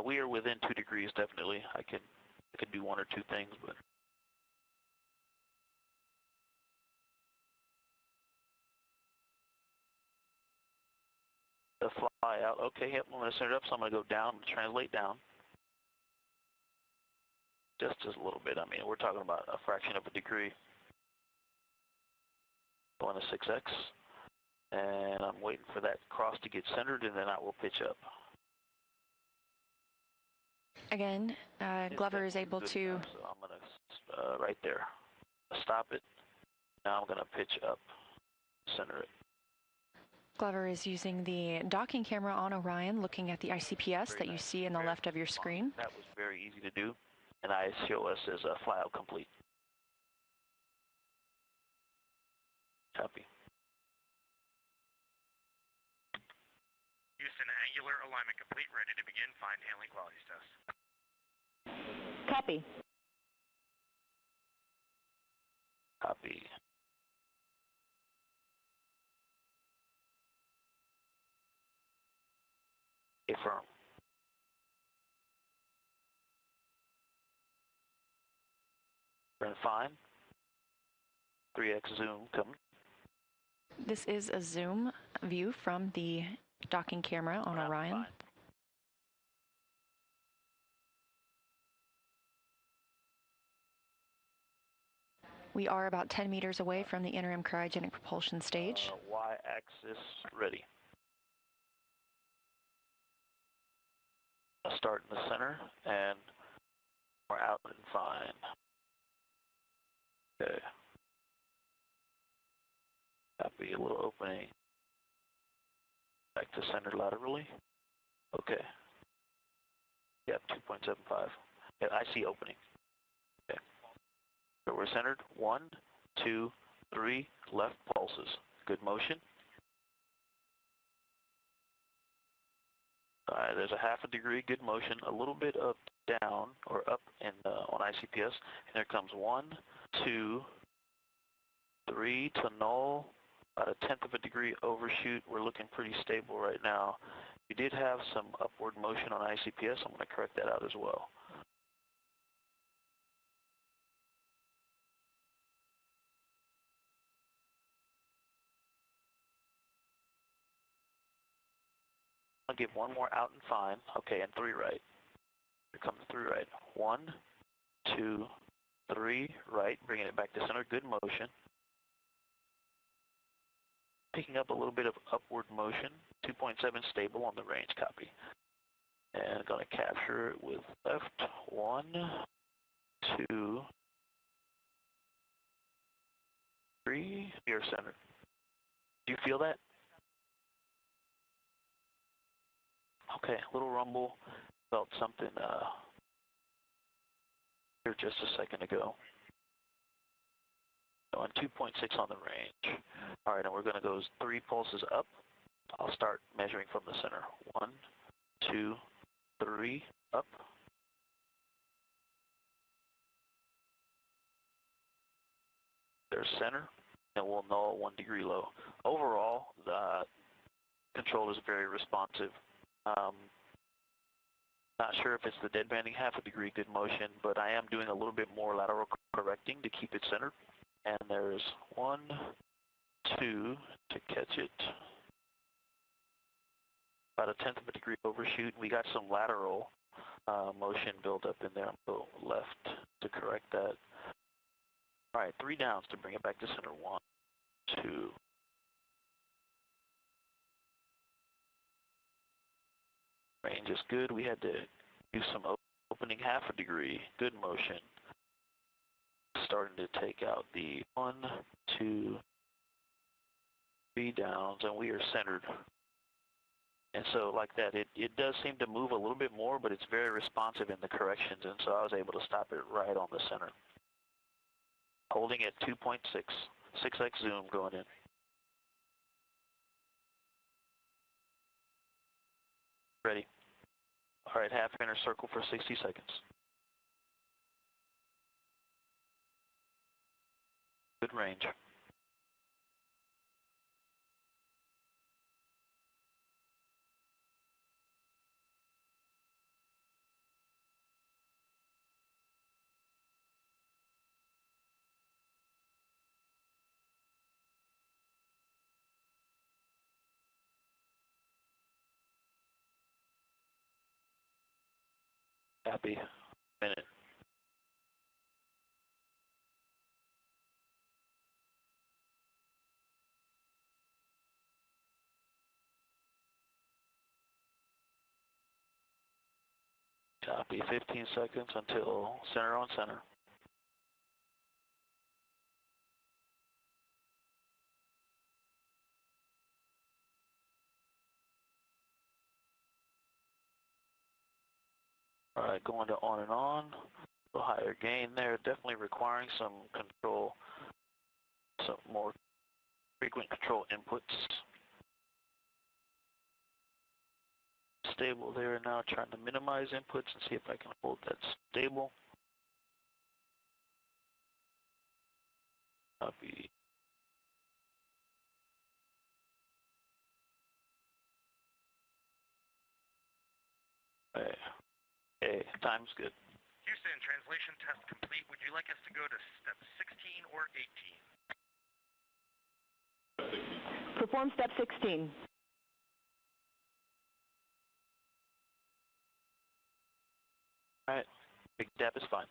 We are within 2 degrees, definitely. I could do 1 or 2 things, but the fly out. Okay, yep, I'm going to center it up, so I'm going to go down and translate down. Just a little bit. I mean, we're talking about a fraction of a degree. Going to 6x, and I'm waiting for that cross to get centered, and then I will pitch up. Again, Glover is able to... So I'm going to, right there, stop it. Now I'm going to pitch up, center it. Glover is using the docking camera on Orion, looking at the ICPS that you see in the left of your screen. That was very easy to do, and I show us as a flyout complete. Copy. Houston, angular alignment complete, ready to begin fine handling qualities test. Copy. Copy. Affirm. We're in fine. 3x zoom coming. This is a zoom view from the docking camera on Orion. Fine. We are about 10 meters away from the interim cryogenic propulsion stage. Y-axis ready. I'll start in the center, and we're out and fine. Okay. Copy, a little opening. Back to center laterally. Okay. Yep, 2.75. Yeah, I see opening. Okay. So we're centered. 1, 2, 3, left pulses. Good motion. There's a half a degree, good motion, a little bit of down or up in, on ICPS. And there comes 1, 2, 3 to null, about a 1/10 of a degree overshoot. We're looking pretty stable right now. We did have some upward motion on ICPS. I'm going to correct that out as well. I'll give 1 more out and fine. Okay, and 3 right. Here comes 3 right. 1, 2, 3 right, bringing it back to center. Good motion. Picking up a little bit of upward motion. 2.7 stable on the range. Copy. And going to capture it with left. 1, 2, 3. Near center. Do you feel that? Okay, a little rumble. Felt something here just a second ago. So on 2.6 on the range. All right, and we're going to go 3 pulses up. I'll start measuring from the center. 1, 2, 3, up. There's center, and we'll null 1 degree low. Overall, the control is very responsive. Not sure if it's the dead banding half a degree good motion, but I am doing a little bit more lateral correcting to keep it centered. And there's 1, 2 to catch it. About a 1/10 of a degree overshoot. We got some lateral motion build up in there. I'll go left to correct that. All right, 3 downs to bring it back to center. 1, 2. Range is good. We had to do some opening half a degree. Good motion. Starting to take out the 1, 2, 3 downs, and we are centered. And so like that, it does seem to move a little bit more, but it's very responsive in the corrections, and so I was able to stop it right on the center. Holding at 2.6, 6x zoom going in. Ready. All right, half inner circle for 60 seconds. Good range. Happy. Minute. Copy. 15 seconds until center on center. All right, going to on and on. A higher gain there, definitely requiring some control, some more frequent control inputs. Stable there now, trying to minimize inputs and see if I can hold that stable. Copy. Okay, time's good. Houston, translation test complete. Would you like us to go to step 16 or 18? Perform step 16. All right, big dab is fine.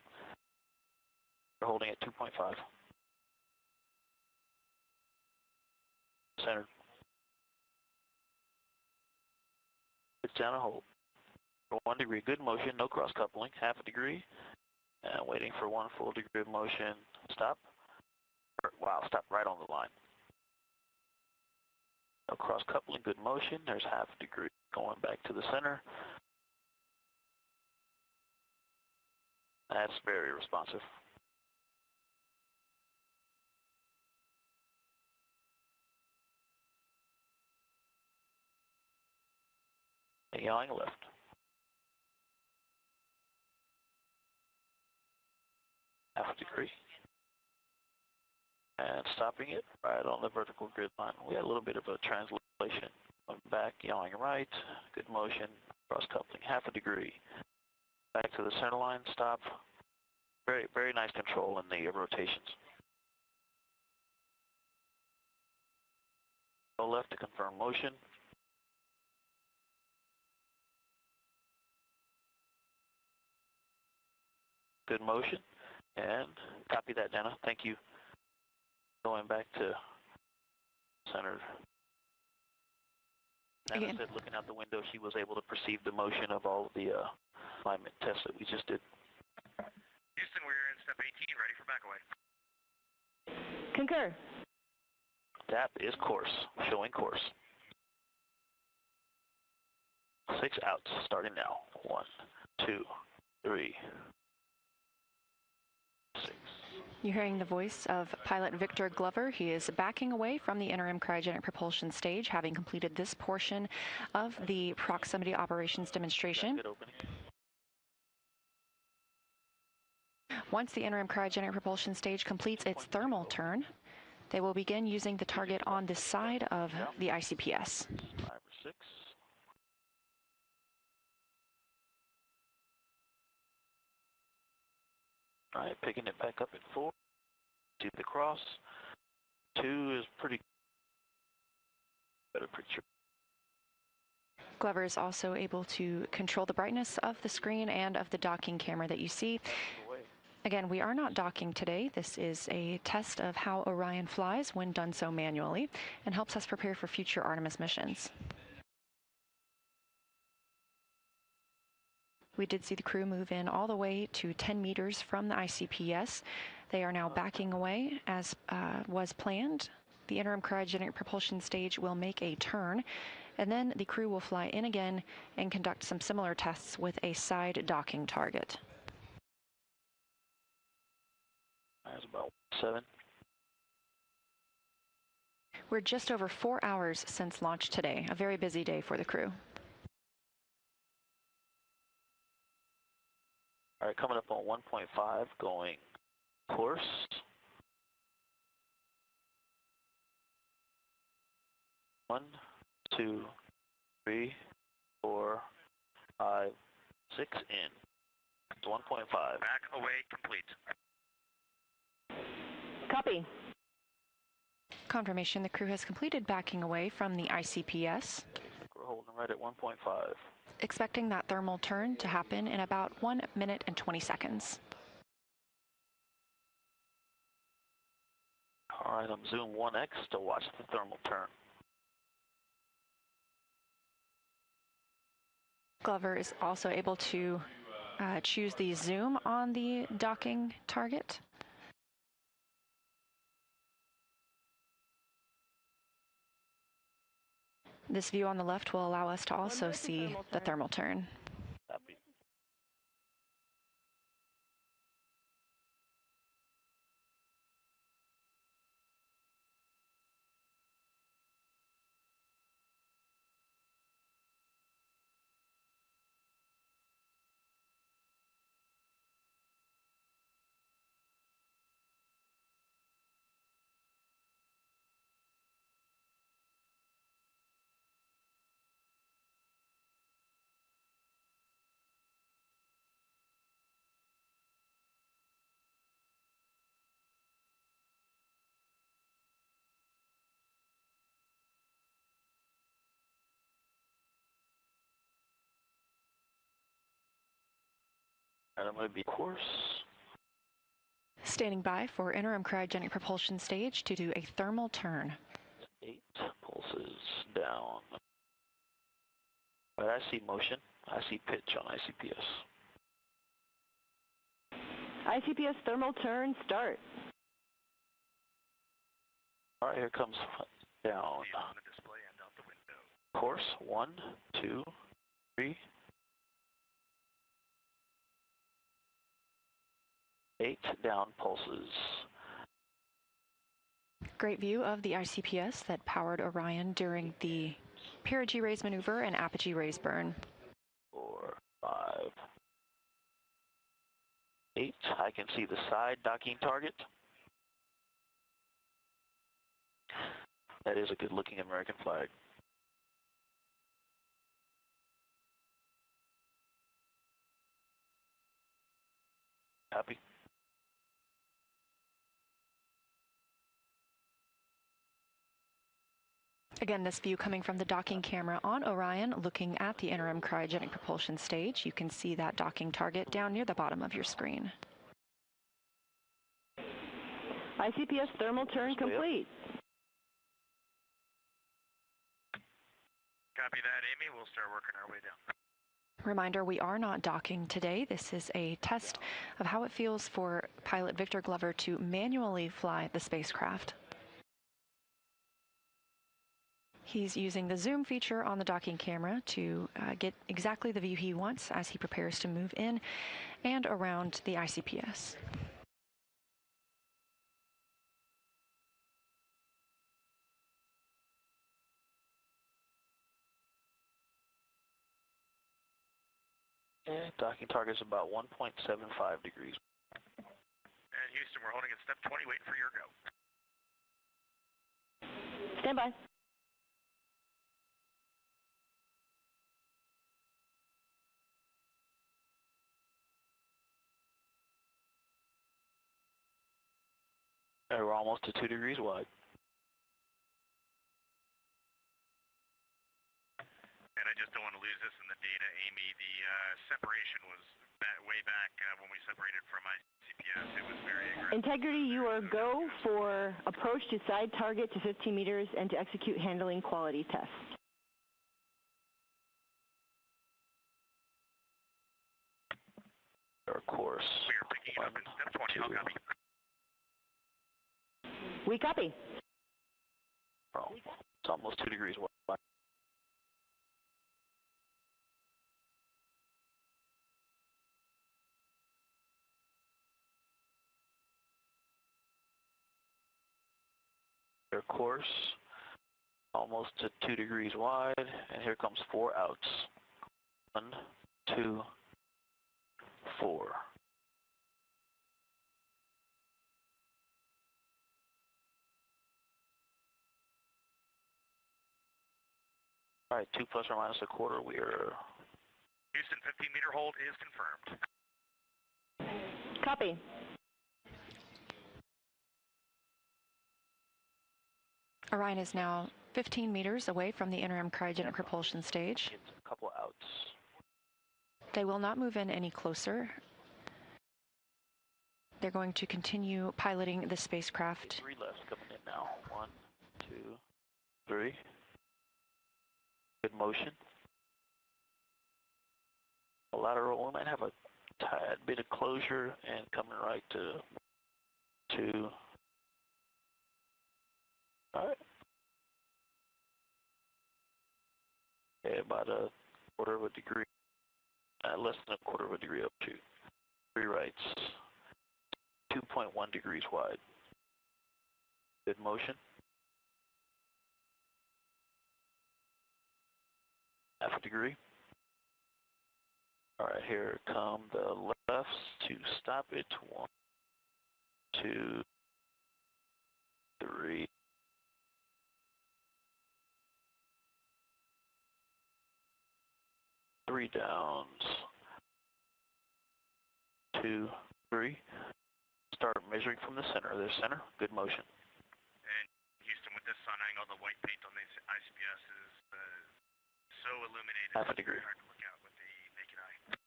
We're holding at 2.5. Centered. It's down and hold. For 1 degree, good motion, no cross coupling, half a degree. And waiting for 1 full degree of motion. Stop. Wow, stop right on the line. No cross coupling, good motion. There's half a degree. Going back to the center. That's very responsive. Yawing left. Half a degree. And stopping it right on the vertical grid line. We had a little bit of a translation. Back, yawing right, good motion, cross coupling, half a degree. Back to the center line, stop. Very, very nice control in the rotations. Go left to confirm motion. Good motion. And copy that, Dana. Thank you. Going back to centered. Dana said looking out the window, she was able to perceive the motion of all of the alignment tests that we just did. Houston, we're in step 18, ready for back away. Concur. That is course, showing course. 6 outs, starting now. 1, 2, 3, 6. You're hearing the voice of pilot Victor Glover. He is backing away from the interim cryogenic propulsion stage, having completed this portion of the proximity operations demonstration. Once the interim cryogenic propulsion stage completes its thermal turn, they will begin using the target on this side of the ICPS. 5 or 6. All right, picking it back up at 4. See the cross. 2 is pretty better picture. Glover is also able to control the brightness of the screen and of the docking camera that you see. Again, we are not docking today. This is a test of how Orion flies when done so manually and helps us prepare for future Artemis missions. We did see the crew move in all the way to 10 meters from the ICPS. They are now backing away as was planned. The interim cryogenic propulsion stage will make a turn, and then the crew will fly in again and conduct some similar tests with a side docking target. That's about 7. We're just over 4 hours since launch today, a very busy day for the crew. All right, coming up on 1.5, going course. 1, 2, 3, 4, 5, 6 in. 1.5. Back away complete. Copy. Confirmation the crew has completed backing away from the ICPS. We're holding right at 1.5. Expecting that thermal turn to happen in about 1 minute and 20 seconds. All right, I'm zoom 1x to watch the thermal turn. Glover is also able to choose the zoom on the docking target. This view on the left will allow us to also see the thermal turn. Copy. And I'm going to be course. Standing by for interim cryogenic propulsion stage to do a thermal turn. 8 pulses down. But I see motion. I see pitch on ICPS. ICPS thermal turn, start. All right, here comes down. Course, 1, 2, 3. 8 down pulses. Great view of the ICPS that powered Orion during the perigee raise maneuver and apogee raise burn. 4, 5, 8. I can see the side docking target. That is a good looking American flag. Copy. Again, this view coming from the docking camera on Orion, looking at the interim cryogenic propulsion stage. You can see that docking target down near the bottom of your screen. ICPS thermal turn complete. Copy that, Amy. We'll start working our way down. Reminder, we are not docking today. This is a test of how it feels for pilot Victor Glover to manually fly the spacecraft. He's using the zoom feature on the docking camera to get exactly the view he wants as he prepares to move in and around the ICPS. And docking target is about 1.75 degrees. And Houston, we're holding at step 20, waiting for your go. Stand by. We're almost to 2 degrees wide. And I just don't want to lose this in the data, Amy. The separation was way back when we separated from ICPS. It was very aggressive. Integrity, you are go for approach to side target to 15 meters and to execute handling quality tests. Our course. We are picking it up in step 20. I'll copy. We copy. Oh, it's almost 2 degrees wide. Their course, almost to 2 degrees wide, and here comes 4 outs. 1, 2, 4. All right, 2 plus or minus a quarter. We are. Houston, 15-meter hold is confirmed. Copy. Orion is now 15 meters away from the interim cryogenic propulsion stage. It's a couple outs. They will not move in any closer. They're going to continue piloting the spacecraft. 3 left coming in now. 1, 2, 3. Good motion. A lateral, we might have a tad bit of closure and coming right to 2. All right. Okay, about a quarter of a degree, less than a quarter of a degree up to 3 rights, 2.1 degrees wide. Good motion. Half a degree. All right, here come the lefts to stop it. 1, 2, 3. Three downs. 2, 3. Start measuring from the center. There's center. Good motion. And Houston, with this sun angle, the white paint on the ICPS is so illuminated. Half a degree. It's hard to look out with the naked eye.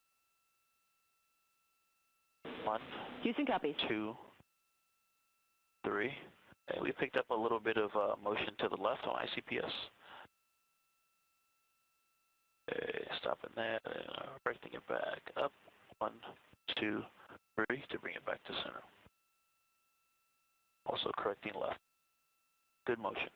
1. Houston copies. 2, 3. And we picked up a little bit of motion to the left on ICPS. Okay, stopping that, correcting it back up. 1, 2, 3 to bring it back to center. Also correcting left. Good motion.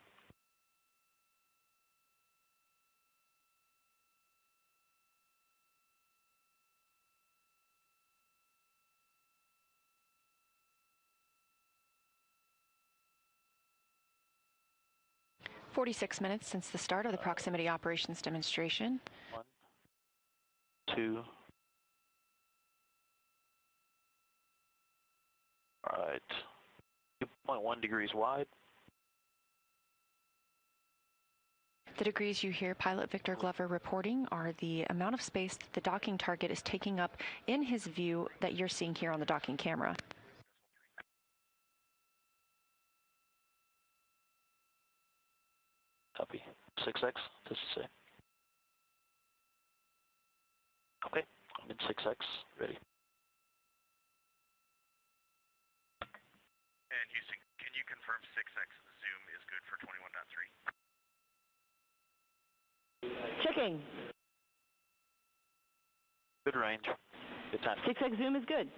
"46 minutes since the start of the proximity operations demonstration. 1, 2. All right. 2.1 degrees wide. The degrees you hear pilot Victor Glover reporting are the amount of space that the docking target is taking up in his view that you're seeing here on the docking camera. Copy. 6X, does it say? Okay, I'm in 6X, ready. And Houston, can you confirm 6X zoom is good for 21.3? Checking. Good range. Good time. 6X zoom is good.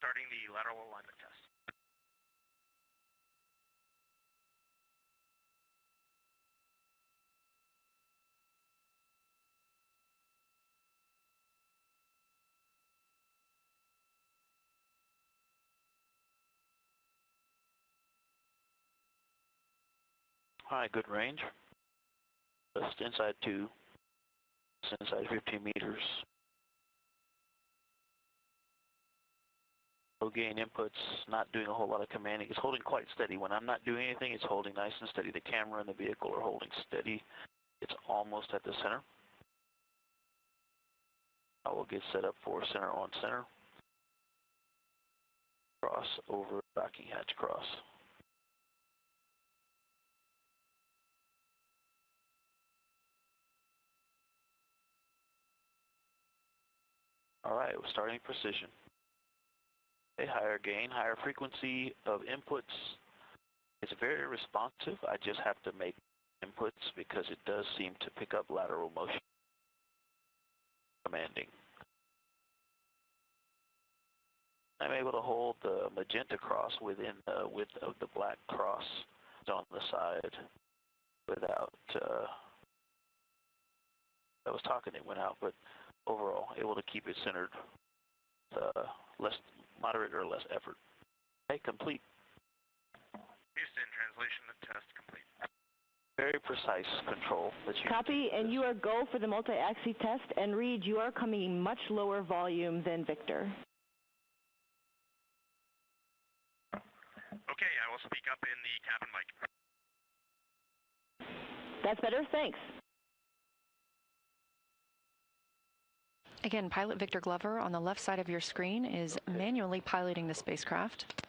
Starting the lateral alignment test. All right, good range. Just inside 2, just inside 15 meters. Low gain inputs, not doing a whole lot of commanding. It's holding quite steady. When I'm not doing anything, it's holding nice and steady. The camera and the vehicle are holding steady. It's almost at the center. I will get set up for center on center. cross over docking hatch cross. All right, we're starting precision. A higher gain, higher frequency of inputs. It's very responsive. I just have to make inputs because it does seem to pick up lateral motion. Commanding. I'm able to hold the magenta cross within the width of the black cross on the side without, I was talking, it went out, but overall able to keep it centered, less moderate or less effort. Okay, complete. Houston, translation to test complete. Very precise control that you Copy, and you are go for the multi-axis test, and Reed, you are coming in much lower volume than Victor. Okay, I will speak up in the cabin mic. That's better, thanks. Again, pilot Victor Glover on the left side of your screen is manually piloting the spacecraft,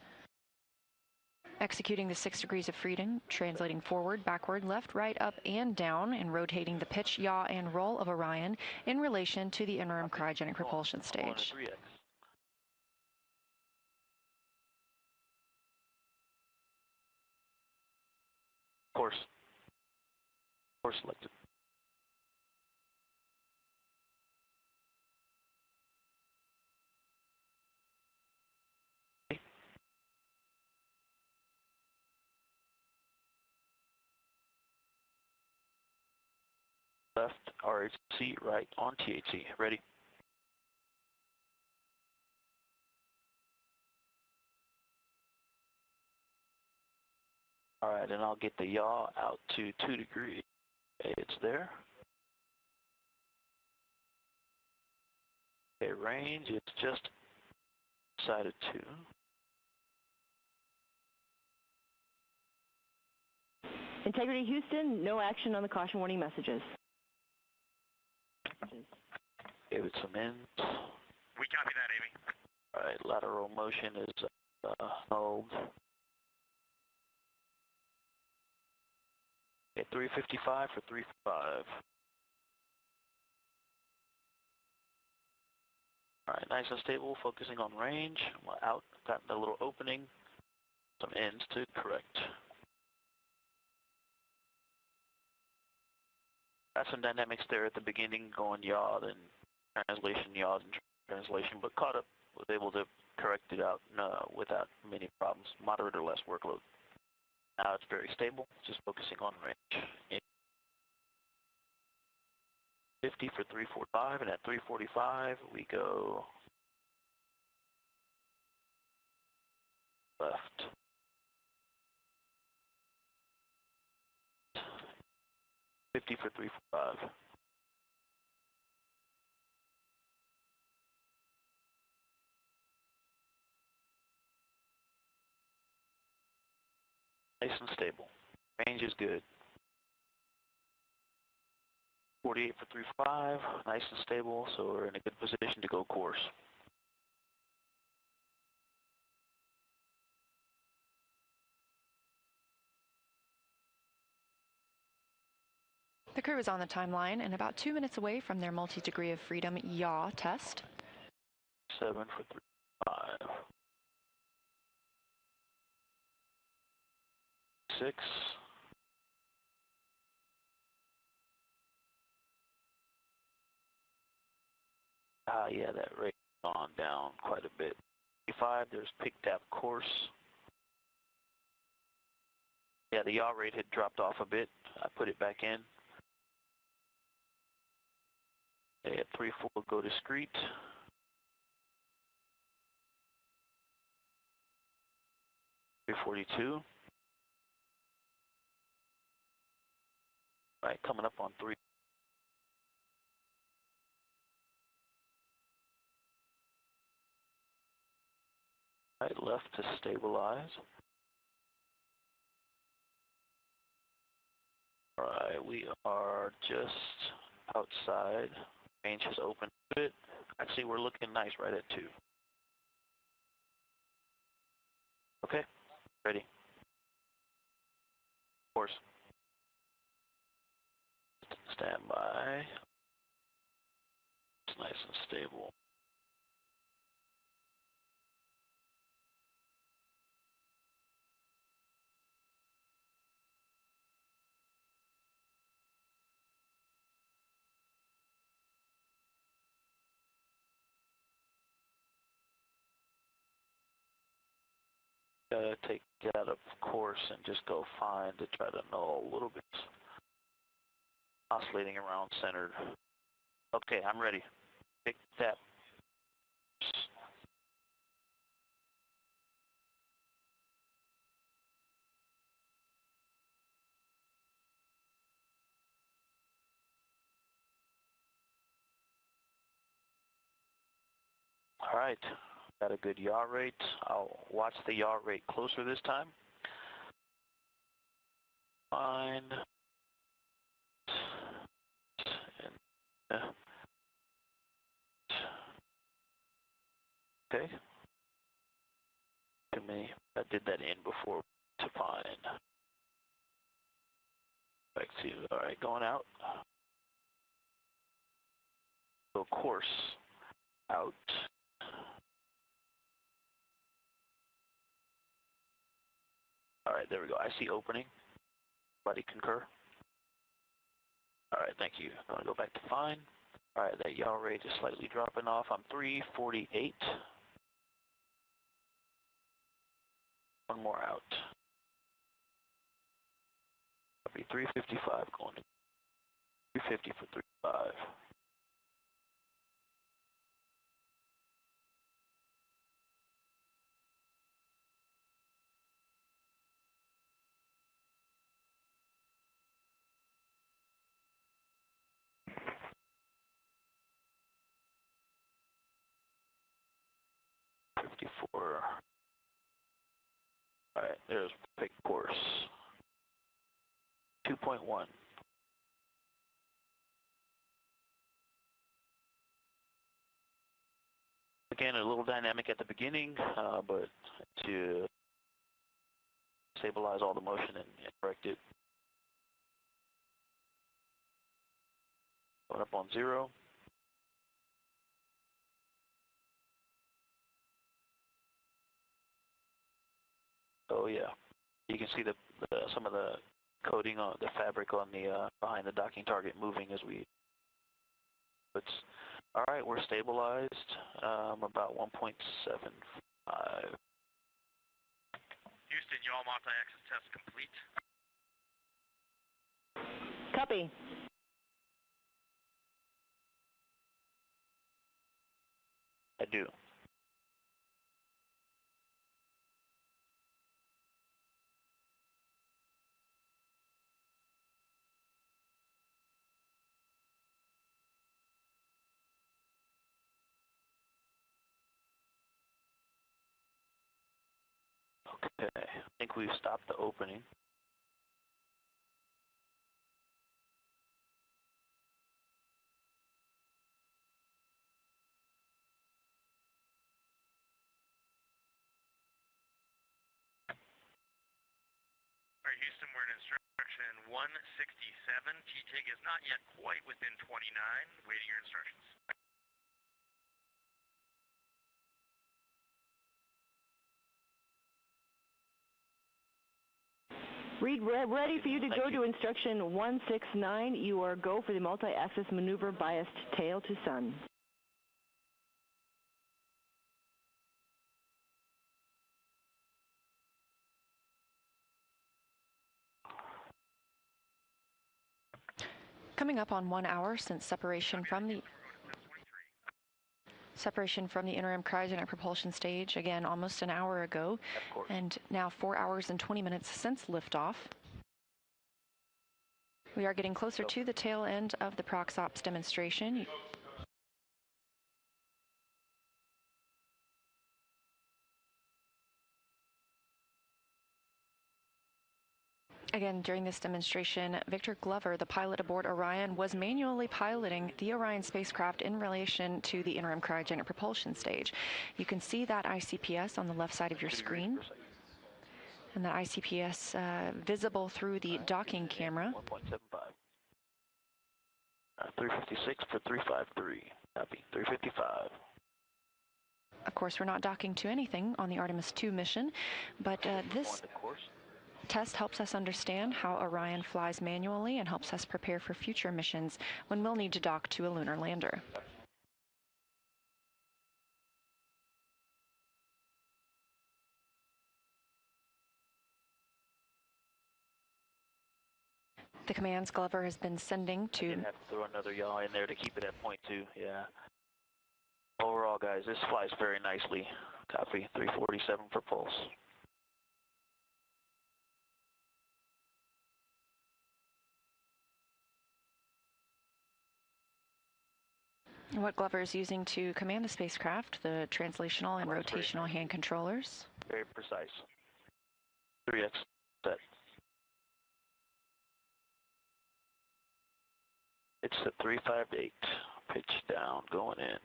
executing the 6 degrees of freedom, translating forward, backward, left, right, up, and down, and rotating the pitch, yaw, and roll of Orion in relation to the interim cryogenic propulsion stage. Course selected. Left RHC, right on THC. Ready? All right, and I'll get the yaw out to 2 degrees. Okay, it's there. Okay, range, it's just side of 2. Integrity Houston, no action on the caution warning messages. Give it some ends. We copy that, Amy. All right, lateral motion is held. Okay, 355 for 355. All right, nice and stable, focusing on range. Out, got a little opening, some ends to correct. Got some dynamics there at the beginning, going yaw, then translation, yaw, and translation, but caught up, was able to correct it out without many problems, moderate or less workload. Now it's very stable, just focusing on range. 50 for 345, and at 345 we go left. For 345. Nice and stable. Range is good. 48 for 3.5, nice and stable, so we're in a good position to go course. The crew is on the timeline and about 2 minutes away from their multi-degree of freedom yaw test. 7 for 3.5. 6. Yeah, that rate has gone down quite a bit. 5, there's picked up course. Yeah, the yaw rate had dropped off a bit. I put it back in. Okay, at 3-4, go discrete. .342. All right, coming up on 3. Right, left to stabilize. All right, we are just outside. Range has opened a bit. Actually, we're looking nice right at 2. Okay, ready. Course. Stand by. It's nice and stable. Take it out of course and just go fine to try to know a little bit. Oscillating around centered. Okay, I'm ready. Pick that. All right, got a good yaw rate. I'll watch the yaw rate closer this time. Fine. And, okay. Too many. I did that in before to fine. Back to, all right, going out. So course out. All right, there we go. I see opening. Everybody concur? All right, thank you. I'm going to go back to fine. All right, that yaw rate is slightly dropping off. I'm 348. One more out. I'll be 355 going to 350 for 35. All right, there's pick course. 2.1. Again, a little dynamic at the beginning, but to stabilize all the motion and correct it. Going up on 0. Oh yeah, you can see some of the coating on the fabric on the behind the docking target moving as we. It's all right. We're stabilized about 1.75. Houston, yaw multi-axis test complete. Copy. I do. Okay, I think we've stopped the opening. All right, Houston, we're in instruction 167. TTIG is not yet quite within 29. Waiting your instructions. Reed, we're ready for you to go to instruction 169. You are go for the multi-axis maneuver biased tail to sun. Coming up on 1 hour since separation from the interim cryogenic propulsion stage, again almost an hour ago, and now 4 hours and 20 minutes since liftoff. We are getting closer to the tail end of the ProxOps demonstration. Again, during this demonstration, Victor Glover, the pilot aboard Orion, was manually piloting the Orion spacecraft in relation to the interim cryogenic propulsion stage. You can see that ICPS on the left side of your screen. And that ICPS visible through the docking camera. 1.75. 356 for 353. Copy. 355. Of course, we're not docking to anything on the Artemis 2 mission, but this test helps us understand how Orion flies manually and helps us prepare for future missions when we'll need to dock to a lunar lander. The commands Glover has been sending to... I did have to throw another yaw in there to keep it at 0.2, yeah. Overall, guys, this flies very nicely. Copy, 347 for pulse. What Glover is using to command the spacecraft, the translational and rotational hand controllers. Very precise. 3x set. It's a 358. Pitch down, going in.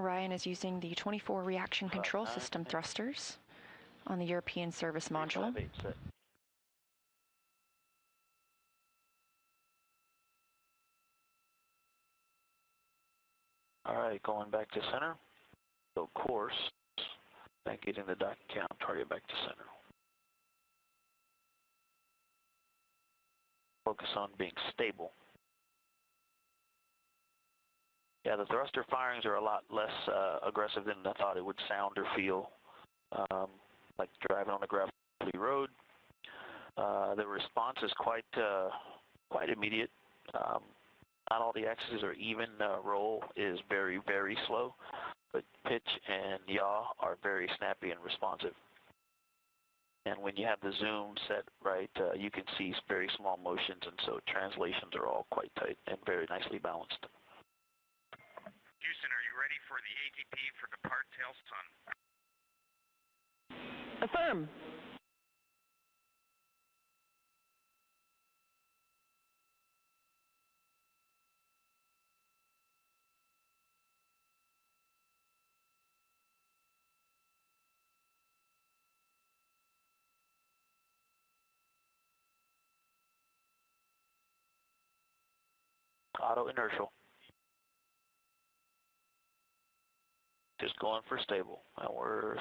Orion is using the 24 reaction control system thrusters on the European service module. Set. All right, going back to center. So course, then getting the docking count, target back to center. Focus on being stable. Yeah, the thruster firings are a lot less aggressive than I thought it would sound or feel, like driving on a gravelly road. The response is quite immediate. Not all the axes are even. Roll is very, very slow, but pitch and yaw are very snappy and responsive. And when you have the zoom set right, you can see very small motions, and so translations are all quite tight and very nicely balanced. Houston, are you ready for the ATP for depart tail sun? Affirm. Auto inertial. Just going for stable, and we're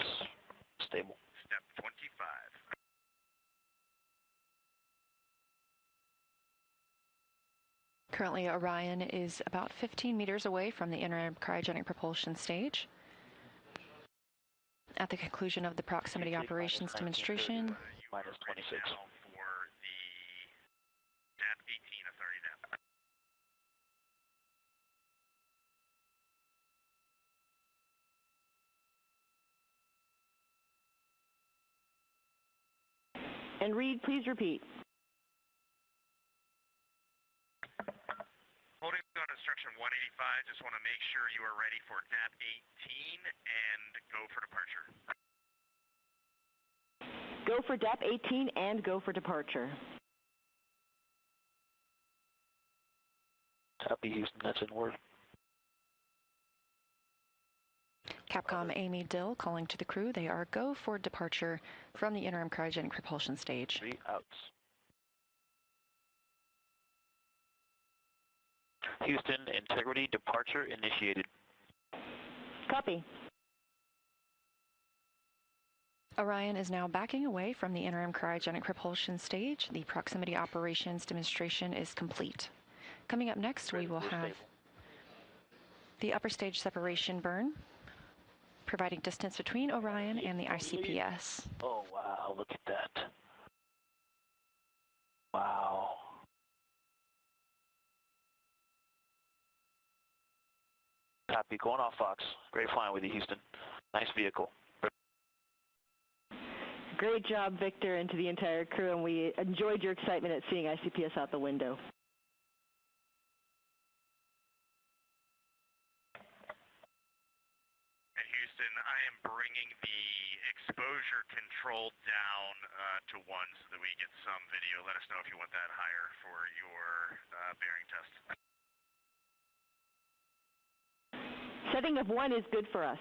stable. Step 25. Currently, Orion is about 15 meters away from the interim cryogenic propulsion stage. At the conclusion of the proximity operations demonstration, minus 26. For the DAP 18 authority DAP. And Reed, please repeat. Holding on instruction 185, just want to make sure you are ready for DAP 18 and go for departure. Go for DAP 18 and go for departure. Copy, Houston, that's in word. Capcom Amy Dill calling to the crew. They are go for departure from the interim cryogenic propulsion stage. 3 outs. Houston, integrity departure initiated. Copy. Orion is now backing away from the interim cryogenic propulsion stage. The proximity operations demonstration is complete. Coming up next, we will have the upper stage separation burn, providing distance between Orion and the ICPS. Oh, wow, look at that. Wow. Copy, going off Fox. Great flying with you, Houston. Nice vehicle. Great job, Victor, and to the entire crew, and we enjoyed your excitement at seeing ICPS out the window. And Houston, I am bringing the exposure control down to 1 so that we get some video. Let us know if you want that higher for your bearing test. Setting of 1 is good for us.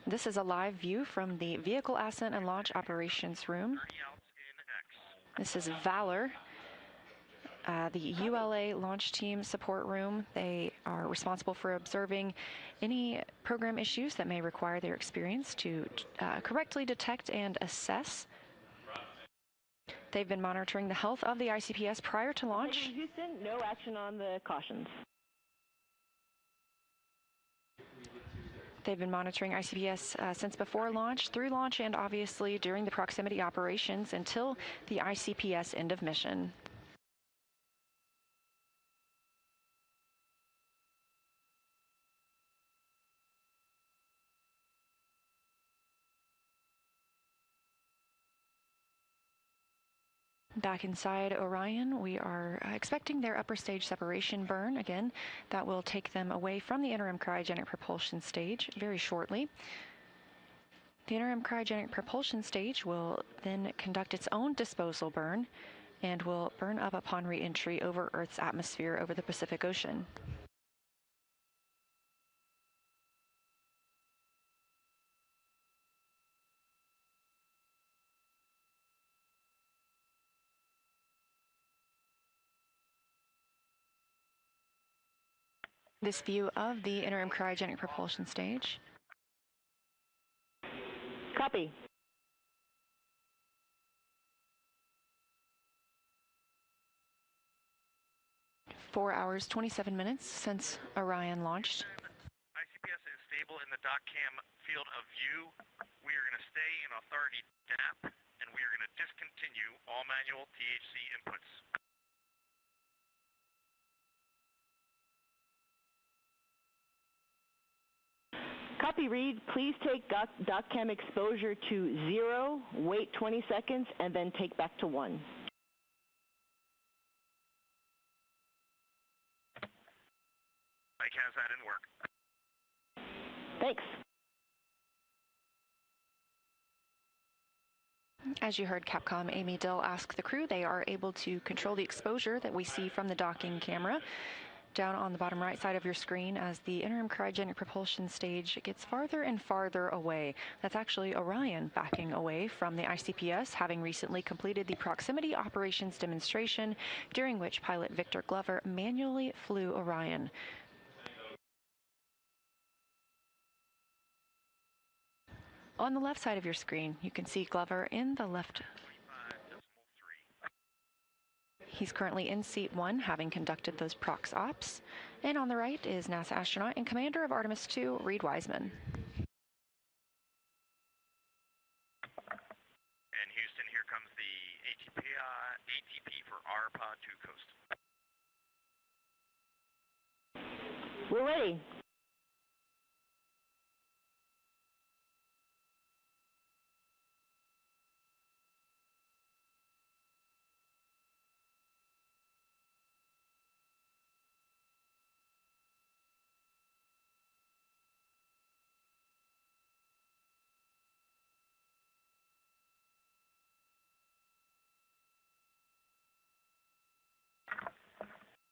This is a live view from the Vehicle Ascent and Launch Operations Room. This is Valor, the ULA launch team support room. They are responsible for observing any program issues that may require their experience to correctly detect and assess. They've been monitoring the health of the ICPS prior to launch. Houston, no action on the cautions. They've been monitoring ICPS since before launch, through launch, and obviously during the proximity operations until the ICPS end of mission. Back inside Orion, we are expecting their upper stage separation burn. Again, that will take them away from the interim cryogenic propulsion stage very shortly. The interim cryogenic propulsion stage will then conduct its own disposal burn and will burn up upon re-entry over Earth's atmosphere over the Pacific Ocean. This view of the interim cryogenic propulsion stage. Copy. Four hours, 27 minutes since Orion launched. ICPS is stable in the dock cam field of view. We are going to stay in authority DAP, and we are going to discontinue all manual THC inputs. Copy, Reed. Please take dock cam exposure to 0, wait 20 seconds, and then take back to 1. Mike has that in work. Thanks. As you heard Capcom Amy Dill ask the crew, they are able to control the exposure that we see from the docking camera down on the bottom right side of your screen as the interim cryogenic propulsion stage gets farther and farther away. That's actually Orion backing away from the ICPS, having recently completed the proximity operations demonstration, during which pilot Victor Glover manually flew Orion. On the left side of your screen, you can see Glover in the left. He's currently in seat 1, having conducted those prox ops. And on the right is NASA astronaut and commander of Artemis 2, Reed Wiseman. And Houston, here comes the ATP for RPod 2 coast. We're ready.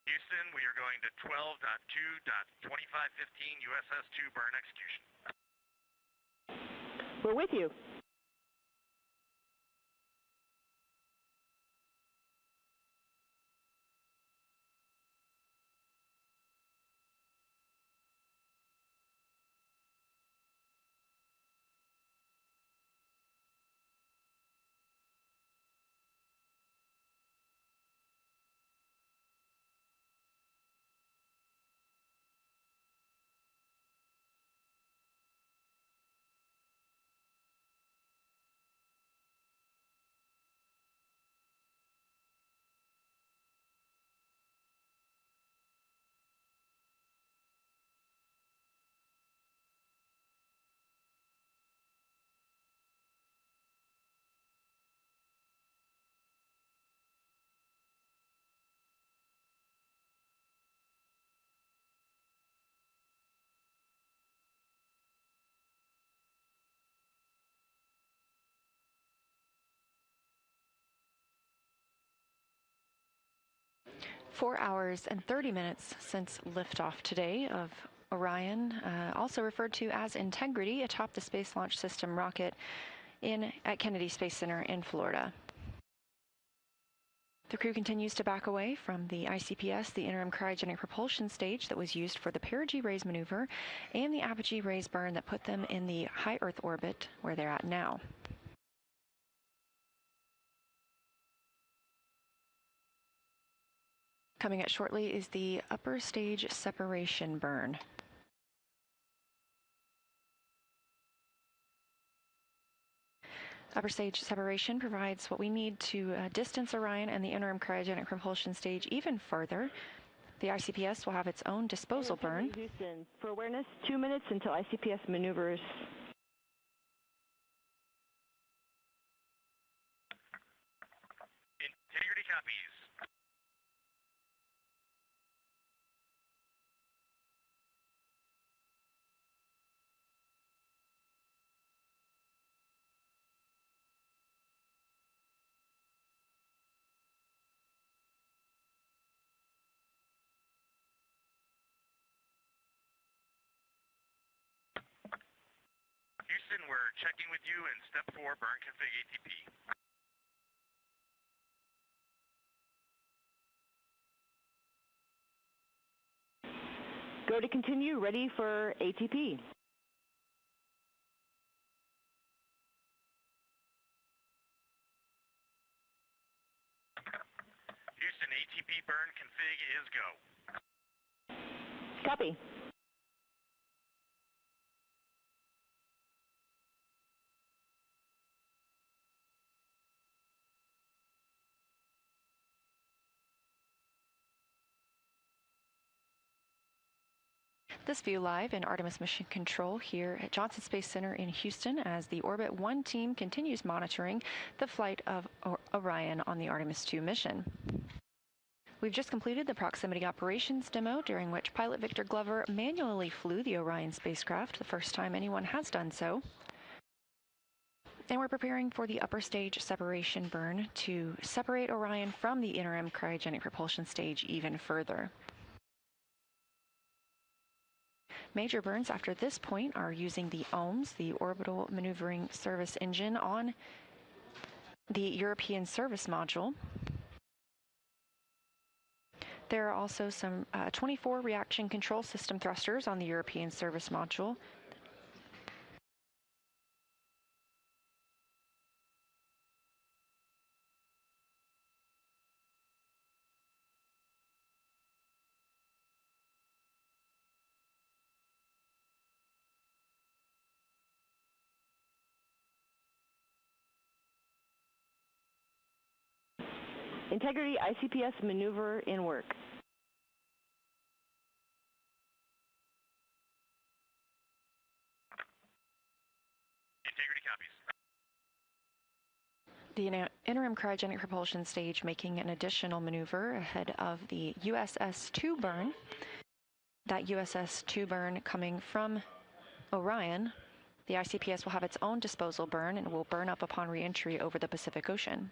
Houston, we are going to 12.2.2515 USS-2 burn execution. We're with you. Four hours and 30 minutes since liftoff today of Orion, also referred to as Integrity, atop the Space Launch System rocket at Kennedy Space Center in Florida. The crew continues to back away from the ICPS, the interim cryogenic propulsion stage that was used for the perigee raise maneuver, and the apogee raise burn that put them in the high Earth orbit where they're at now. Coming up shortly is the upper stage separation burn. Upper stage separation provides what we need to distance Orion and the interim cryogenic propulsion stage even further. The ICPS will have its own disposal burn. Houston, for awareness, 2 minutes until ICPS maneuvers. Integrity copies. Houston, we're checking with you in step 4, burn config ATP. Go to continue, ready for ATP. Houston, ATP burn config is go. Copy. This view live in Artemis Mission Control here at Johnson Space Center in Houston as the Orbit 1 team continues monitoring the flight of Orion on the Artemis 2 mission. We've just completed the proximity operations demo, during which pilot Victor Glover manually flew the Orion spacecraft, the first time anyone has done so. And we're preparing for the upper stage separation burn to separate Orion from the interim cryogenic propulsion stage even further. Major burns after this point are using the OMS, the Orbital Maneuvering Service Engine, on the European Service Module. There are also some 24 reaction control system thrusters on the European Service Module. Integrity ICPS maneuver in work. Integrity copies. The interim cryogenic propulsion stage making an additional maneuver ahead of the USS-2 burn. That USS-2 burn coming from Orion. The ICPS will have its own disposal burn and will burn up upon re-entry over the Pacific Ocean.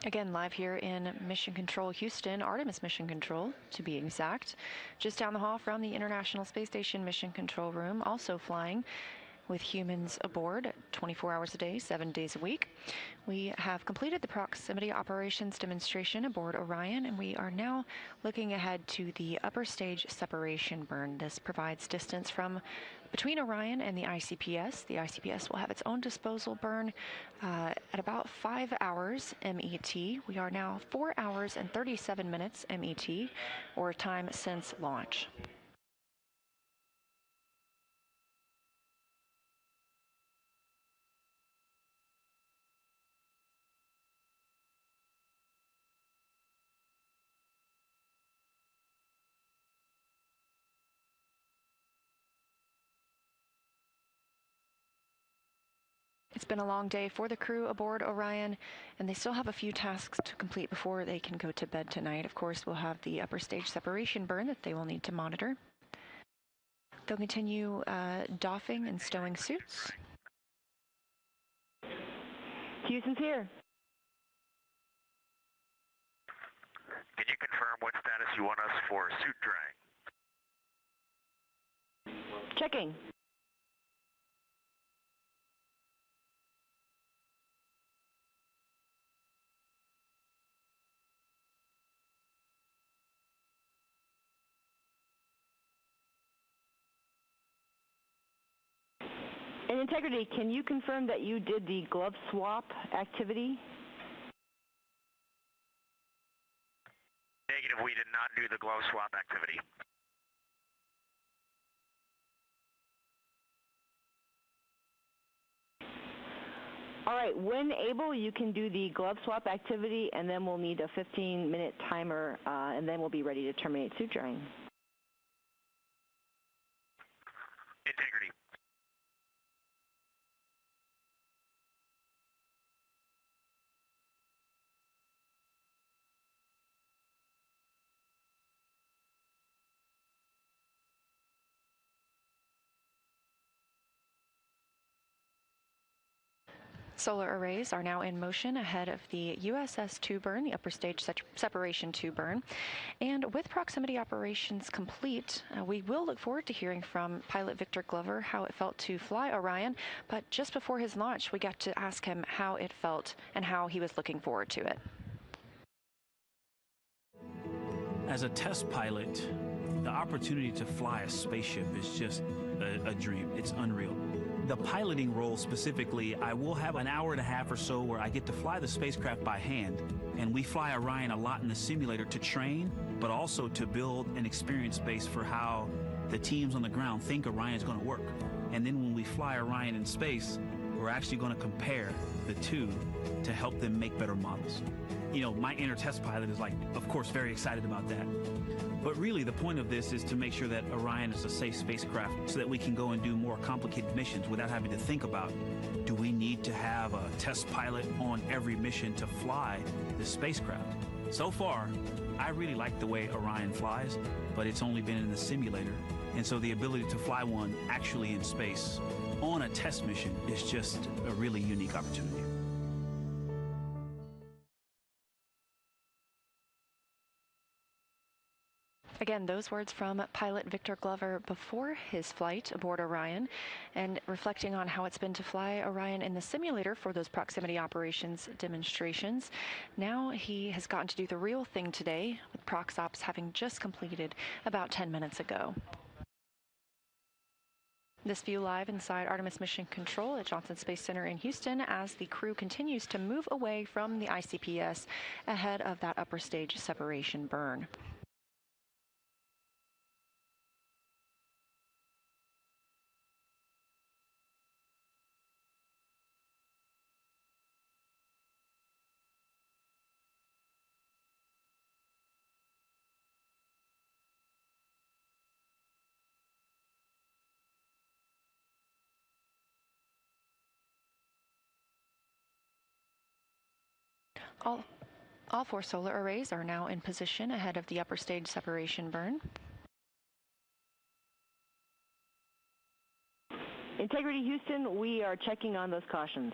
Again, live here in Mission Control Houston, Artemis Mission Control, to be exact. Just down the hall from the International Space Station Mission Control Room, also flying with humans aboard 24 hours a day, 7 days a week. We have completed the proximity operations demonstration aboard Orion, and we are now looking ahead to the upper stage separation burn. This provides distance from between Orion and the ICPS. The ICPS will have its own disposal burn at about 5 hours MET. We are now 4 hours and 37 minutes MET, or time since launch. It's been a long day for the crew aboard Orion, and they still have a few tasks to complete before they can go to bed tonight. Of course, we'll have the upper stage separation burn that they will need to monitor. They'll continue doffing and stowing suits. Houston's here. Can you confirm what status you want us for suit drying? Checking. And Integrity, can you confirm that you did the glove swap activity? Negative, we did not do the glove swap activity. All right, when able, you can do the glove swap activity, and then we'll need a 15-minute timer, and then we'll be ready to terminate suit drying. Integrity. Solar arrays are now in motion ahead of the USS 2 burn, the upper stage separation 2 burn. And with proximity operations complete, we will look forward to hearing from pilot Victor Glover how it felt to fly Orion. But just before his launch, we got to ask him how it felt and how he was looking forward to it. As a test pilot, the opportunity to fly a spaceship is just a dream. It's unreal. The piloting role specifically, I will have an hour and a half or so where I get to fly the spacecraft by hand, and we fly Orion a lot in the simulator to train, but also to build an experience base for how the teams on the ground think Orion's going to work. And then when we fly Orion in space, we're actually going to compare the two to help them make better models. You know, my inner test pilot is, like, of course, very excited about that. But really, the point of this is to make sure that Orion is a safe spacecraft so that we can go and do more complicated missions without having to think about, do we need to have a test pilot on every mission to fly this spacecraft? So far, I really like the way Orion flies, but it's only been in the simulator. And so the ability to fly one actually in space on a test mission is just a really unique opportunity. Again, those words from pilot Victor Glover before his flight aboard Orion, and reflecting on how it's been to fly Orion in the simulator for those proximity operations demonstrations. Now he has gotten to do the real thing today, with ProxOps having just completed about 10 minutes ago. This view live inside Artemis Mission Control at Johnson Space Center in Houston as the crew continues to move away from the ICPS ahead of that upper stage separation burn. All four solar arrays are now in position ahead of the upper stage separation burn. Integrity Houston, we are checking on those cautions.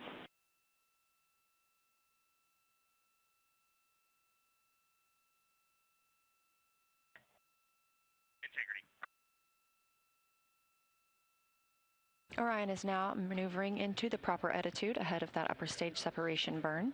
Orion is now maneuvering into the proper attitude ahead of that upper stage separation burn.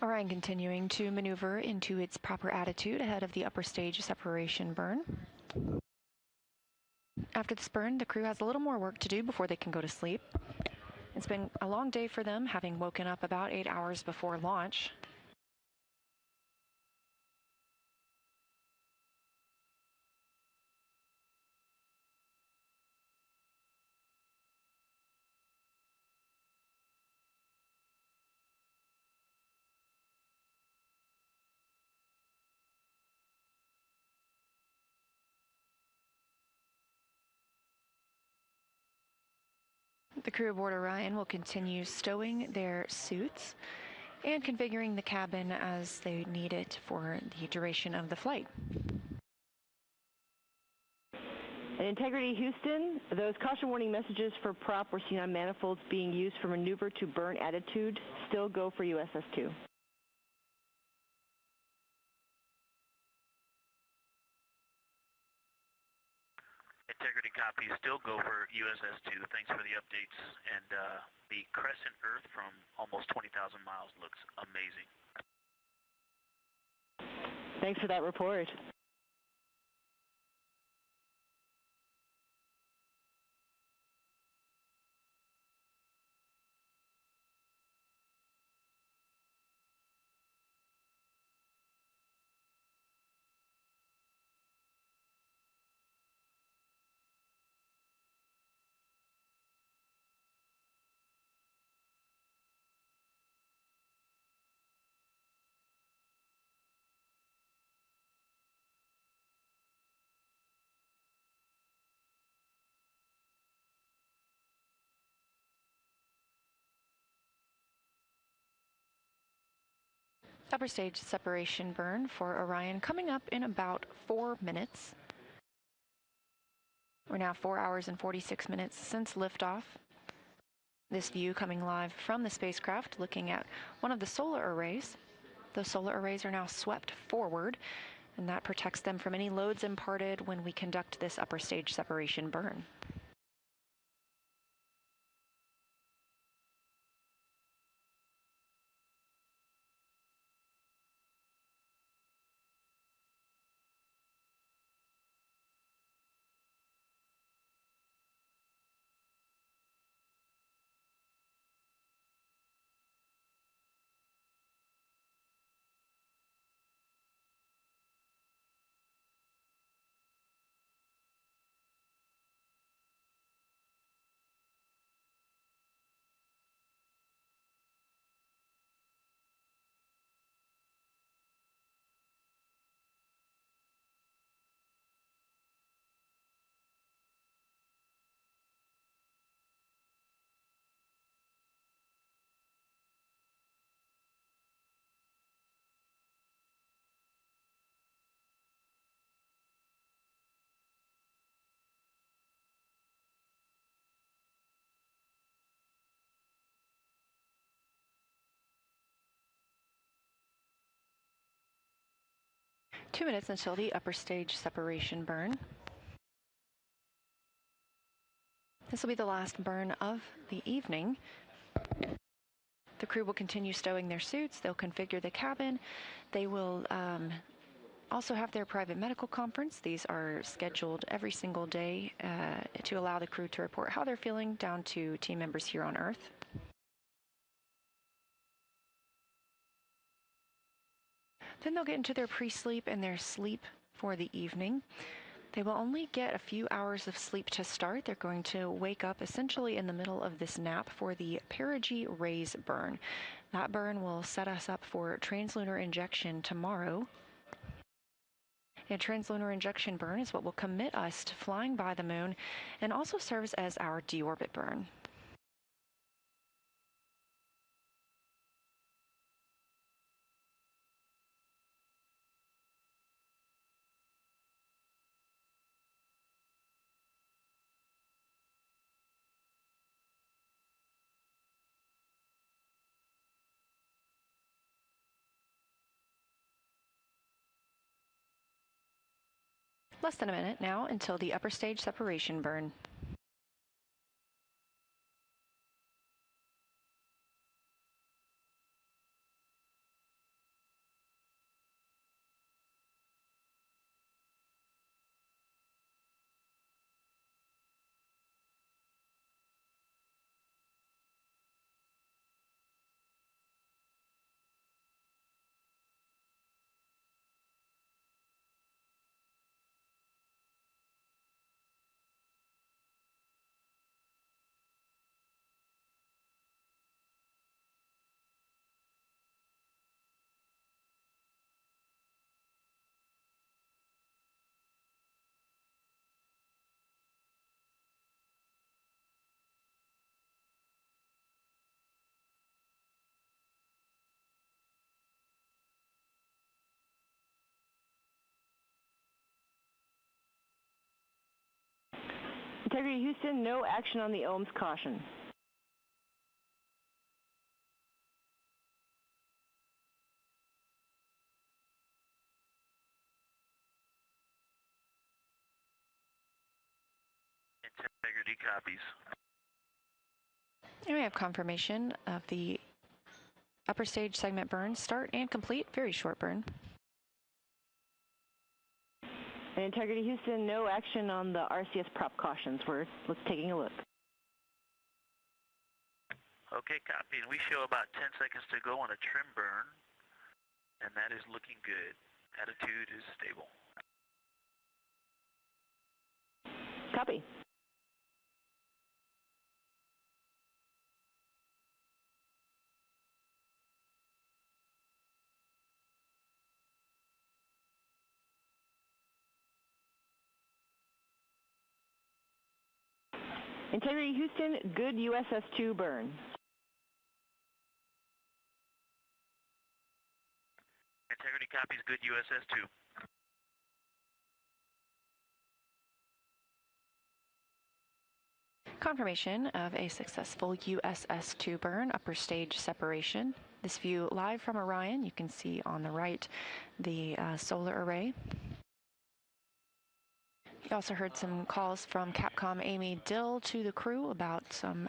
Orion continuing to maneuver into its proper attitude ahead of the upper stage separation burn. After this burn, the crew has a little more work to do before they can go to sleep. It's been a long day for them, having woken up about 8 hours before launch. The crew aboard Orion will continue stowing their suits and configuring the cabin as they need it for the duration of the flight. At Integrity Houston, those caution warning messages for prop were seen on manifolds being used for maneuver to burn attitude. Still go for USS-2. Integrity copy. Still go for USS-2. Thanks for the updates. And the crescent Earth from almost 20,000 miles looks amazing. Thanks for that report. Upper stage separation burn for Orion coming up in about 4 minutes. We're now 4 hours and 46 minutes since liftoff. This view coming live from the spacecraft, looking at one of the solar arrays. Those solar arrays are now swept forward, and that protects them from any loads imparted when we conduct this upper stage separation burn. 2 minutes until the upper stage separation burn. This will be the last burn of the evening. The crew will continue stowing their suits. They'll configure the cabin. They will also have their private medical conference. These are scheduled every single day to allow the crew to report how they're feeling down to team members here on Earth. Then they'll get into their pre-sleep and their sleep for the evening. They will only get a few hours of sleep to start. They're going to wake up essentially in the middle of this nap for the perigee raise burn. That burn will set us up for translunar injection tomorrow. And translunar injection burn is what will commit us to flying by the moon and also serves as our deorbit burn. Less than a minute now until the upper stage separation burn. Integrity Houston, no action on the ohms caution. Integrity copies. And we have confirmation of the upper stage segment burn, start and complete, very short burn. And Integrity Houston, no action on the RCS prop cautions. Let's taking a look. Okay, copy. And we show about 10 seconds to go on a trim burn, and that is looking good. Attitude is stable. Copy. Integrity Houston, good USS-2 burn. Integrity copies, good USS-2. Confirmation of a successful USS-2 burn, upper stage separation. This view live from Orion. You can see on the right the solar array. You also heard some calls from Capcom Amy Dill to the crew about some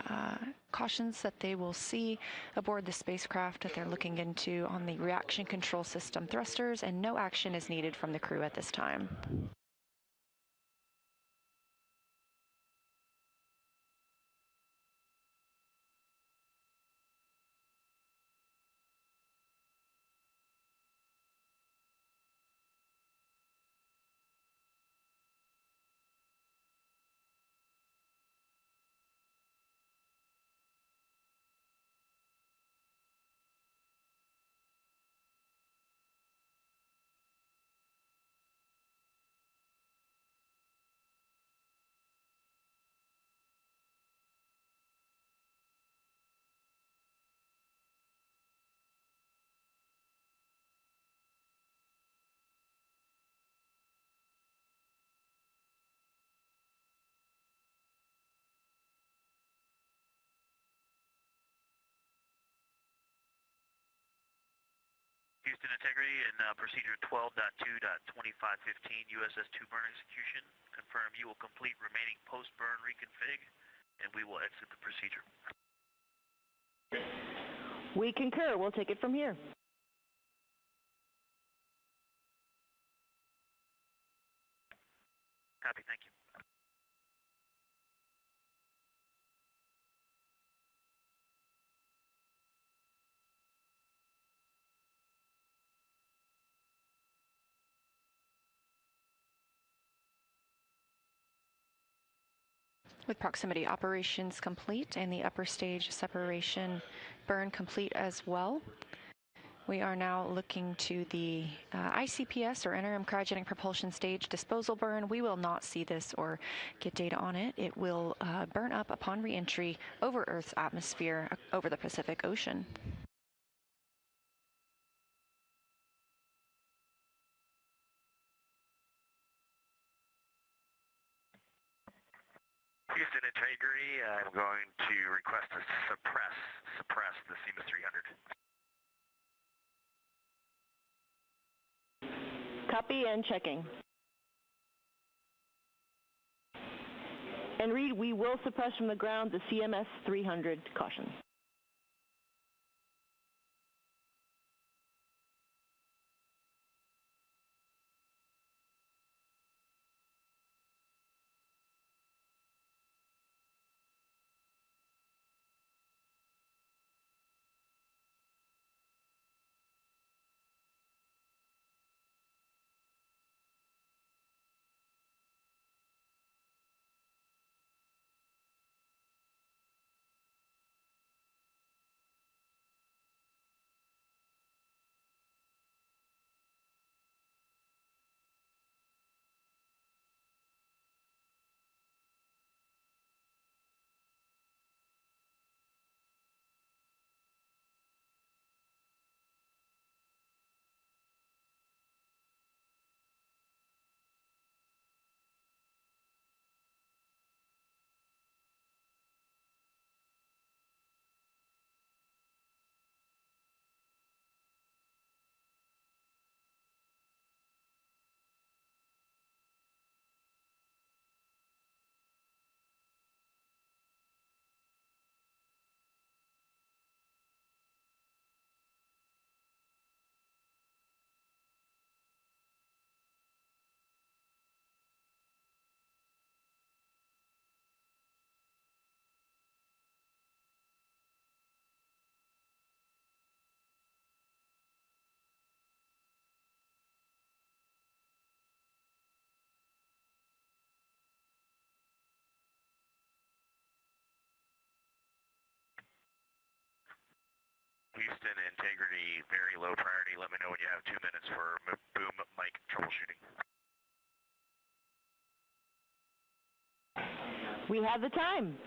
cautions that they will see aboard the spacecraft that they're looking into on the reaction control system thrusters, and no action is needed from the crew at this time. Houston Integrity and procedure 12.2.2515 USS-2 burn execution. Confirm you will complete remaining post-burn reconfig, and we will exit the procedure. We concur. We'll take it from here. Copy, thank you. With proximity operations complete and the upper stage separation burn complete as well, we are now looking to the ICPS, or interim cryogenic propulsion stage disposal burn. We will not see this or get data on it. It will burn up upon reentry over Earth's atmosphere over the Pacific Ocean. Houston Integrity, I'm going to request to suppress the CMIS 300. Copy and checking. And Reed, we will suppress from the ground the CMS 300 caution. Houston Integrity, very low priority. Let me know when you have 2 minutes for boom mic troubleshooting. We have the time.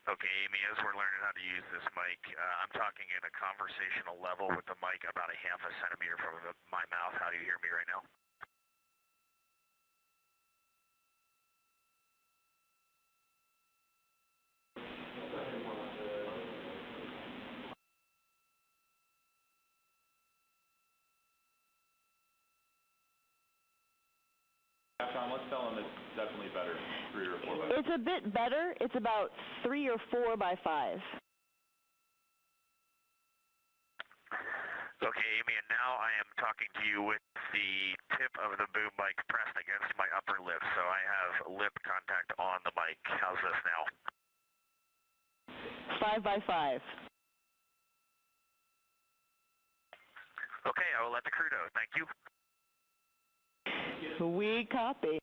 Okay, Amy, as we're learning how to use this mic, I'm talking in a conversational level with the mic about a half a centimeter from my mouth. How do you hear me right now? Tom, let's tell them it's definitely better, 3 or 4 by 5. It's a bit better. It's about 3 or 4 by 5. Okay, Amy, and now I am talking to you with the tip of the boom mic pressed against my upper lip, so I have lip contact on the mic. How's this now? 5 by 5. Okay, I will let the crew know. Thank you. We copy.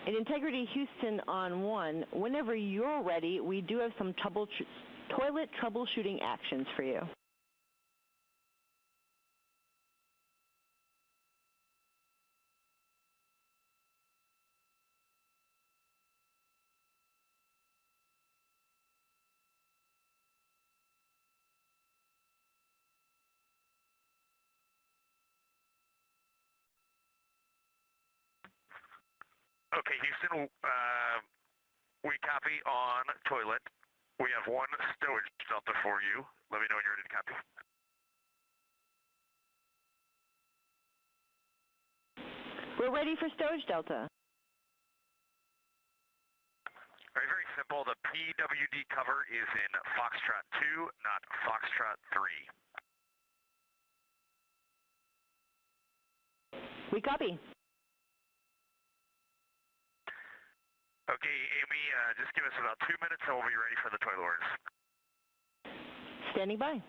In Integrity Houston on 1, whenever you're ready, we do have some toilet troubleshooting actions for you. Okay, Houston, we copy on toilet. We have one stowage delta for you. Let me know when you're ready to copy. We're ready for stowage delta. Very, very simple. The PWD cover is in Foxtrot 2, not Foxtrot 3. We copy. Okay, Amy, just give us about 2 minutes and we'll be ready for the toilet orders. Standing by.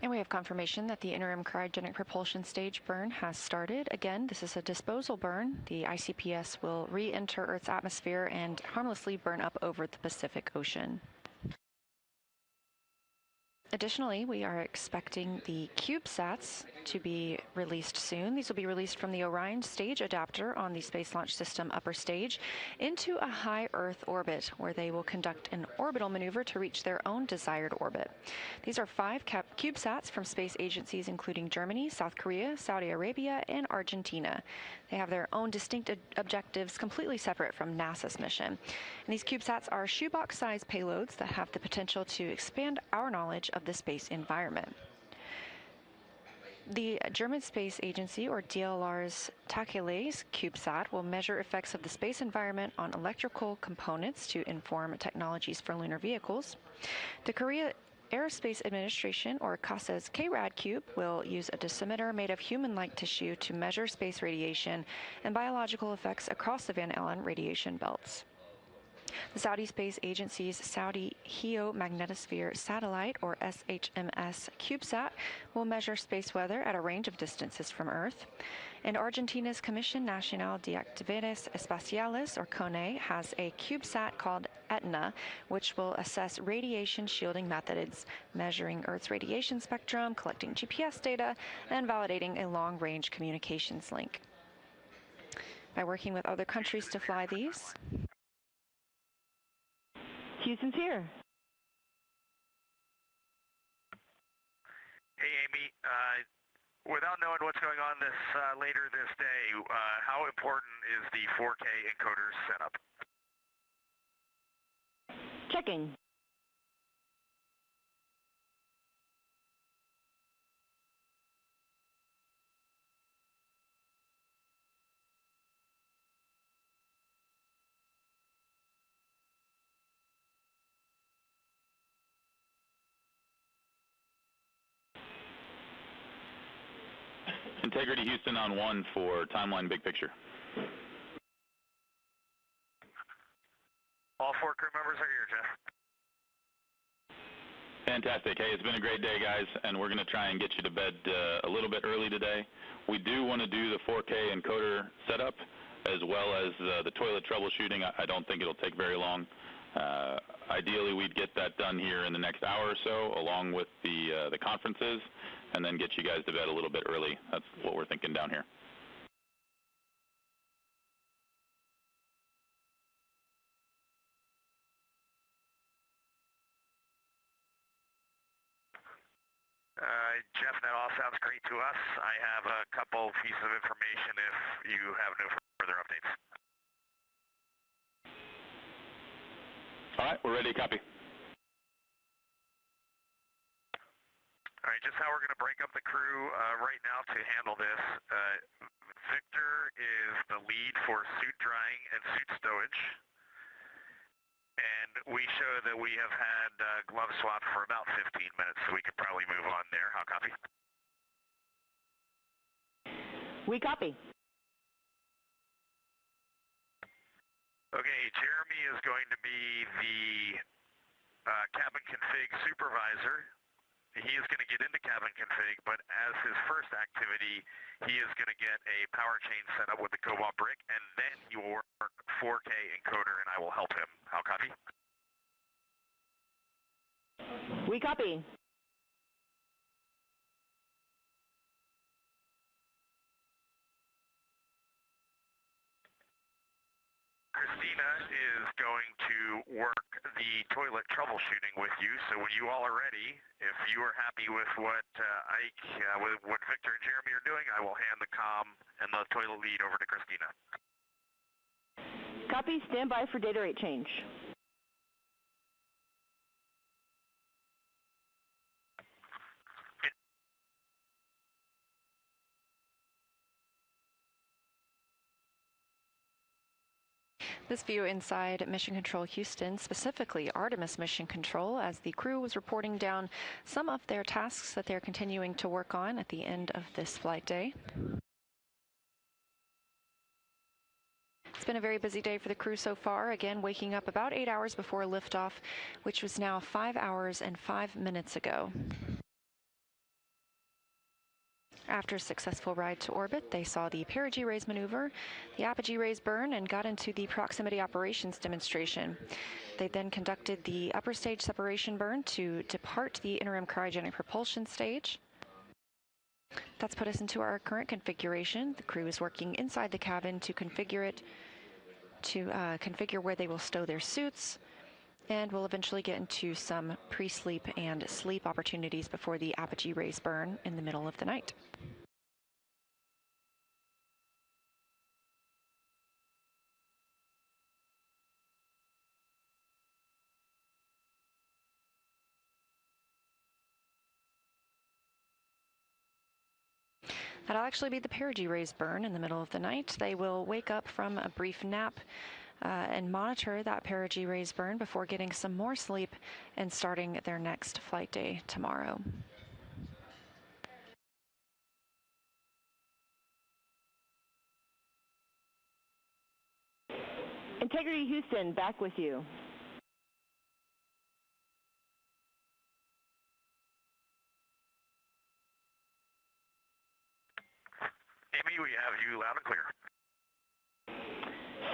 And we have confirmation that the interim cryogenic propulsion stage burn has started. Again, this is a disposal burn. The ICPS will re-enter Earth's atmosphere and harmlessly burn up over the Pacific Ocean. Additionally, we are expecting the CubeSats to be released soon. These will be released from the Orion stage adapter on the Space Launch System upper stage into a high Earth orbit, where they will conduct an orbital maneuver to reach their own desired orbit. These are 5 CubeSats from space agencies including Germany, South Korea, Saudi Arabia, and Argentina. They have their own distinct objectives completely separate from NASA's mission. And these CubeSats are shoebox-sized payloads that have the potential to expand our knowledge of the space environment. The German Space Agency, or DLR's Tacheles CubeSat, will measure effects of the space environment on electrical components to inform technologies for lunar vehicles. The Korea Aerospace Administration, or CASA's KRAD Cube, will use a dosimeter made of human-like tissue to measure space radiation and biological effects across the Van Allen radiation belts. The Saudi Space Agency's Saudi Geomagnetosphere Satellite, or SHMS CubeSat, will measure space weather at a range of distances from Earth. And Argentina's Comisión Nacional de Actividades Espaciales, or CONE, has a CubeSat called Etna, which will assess radiation shielding methods, measuring Earth's radiation spectrum, collecting GPS data, and validating a long-range communications link. By working with other countries to fly these, Houston's here. Hey, Amy. Without knowing what's going on later this day, how important is the 4K encoder setup? Checking. Integrity Houston on 1 for timeline big picture. All 4 crew members are here, Jeff. Fantastic. Hey, it's been a great day, guys, and we're going to try and get you to bed a little bit early today. We do want to do the 4K encoder setup as well as the toilet troubleshooting. I don't think it'll take very long. Ideally, we'd get that done here in the next hour or so, along with the conferences, and then get you guys to bed a little bit early. That's what we're thinking down here. Jeff, that all sounds great to us. I have a couple pieces of information if you have no further updates. All right, we're ready to copy. All right, just how we're going to break up the crew right now to handle this. Victor is the lead for suit drying and suit stowage. And we show that we have had glove swap for about 15 minutes, so we could probably move on there. How copy? We copy. Okay, Jeremy is going to be the cabin config supervisor. He is going to get into cabin config, but as his first activity, he is going to get a power chain set up with the Cobalt brick, and then he will work 4K encoder, and I will help him. How copy? We copy. Christina is going to work the toilet troubleshooting with you, so when you all are ready, if you are happy with what Ike, with what Victor and Jeremy are doing, I will hand the comm and the toilet lead over to Christina. Copy, stand by for data rate change. This view inside Mission Control Houston, specifically Artemis Mission Control, as the crew was reporting down some of their tasks that they're continuing to work on at the end of this flight day. It's been a very busy day for the crew so far, again waking up about 8 hours before liftoff, which was now 5 hours and 5 minutes ago. After a successful ride to orbit, they saw the perigee raise maneuver, the apogee raise burn, and got into the proximity operations demonstration. They then conducted the upper stage separation burn to depart the interim cryogenic propulsion stage. That's put us into our current configuration. The crew is working inside the cabin to configure it, to configure where they will stow their suits, and we'll eventually get into some pre-sleep and sleep opportunities before the apogee raise burn in the middle of the night. That'll actually be the perigee raise burn in the middle of the night. They will wake up from a brief nap and monitor that perigee raise burn before getting some more sleep and starting their next flight day tomorrow. Integrity Houston, back with you. Amy, we have you loud and clear.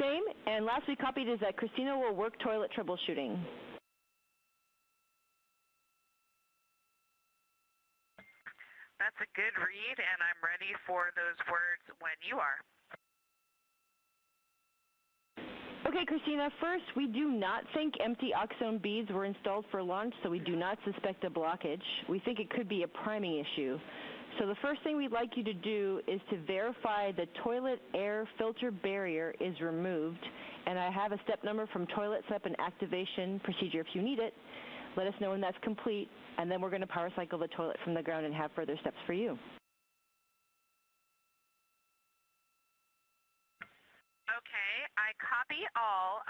Same, and last we copied is that Christina will work toilet troubleshooting. That's a good read, and I'm ready for those words when you are. Okay, Christina, first, we do not think empty oxone beads were installed for launch, so we do not suspect a blockage. We think it could be a priming issue. So the first thing we'd like you to do is to verify the toilet air filter barrier is removed. And I have a step number from toilet SEP and activation procedure if you need it. Let us know when that's complete, and then we're going to power cycle the toilet from the ground and have further steps for you. Okay, I copy all.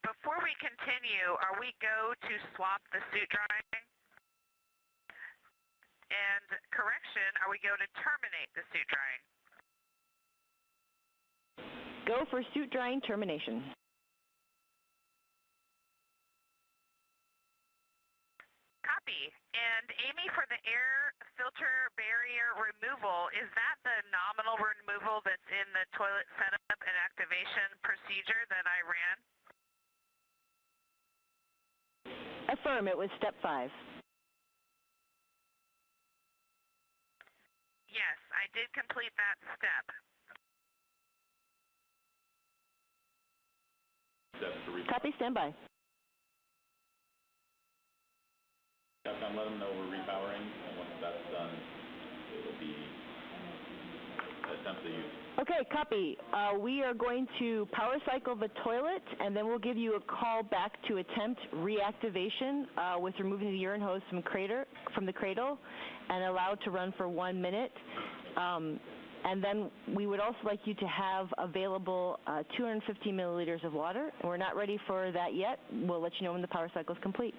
Before we continue, are we go to swap the suit drying? And correction, are we go to terminate the suit drying? Go for suit drying termination. Copy. And Amy, for the air filter barrier removal, is that the nominal removal that's in the toilet setup and activation procedure that I ran? Affirm, it was step 5. Yes, I did complete that step. Copy, standby. Capcom, let them know we're repowering, and once that's done, Okay, copy. We are going to power cycle the toilet, and then we'll give you a call back to attempt reactivation with removing the urine hose from the cradle and allowed to run for 1 minute. And then we would also like you to have available 250 milliliters of water. And we're not ready for that yet. We'll let you know when the power cycle is complete.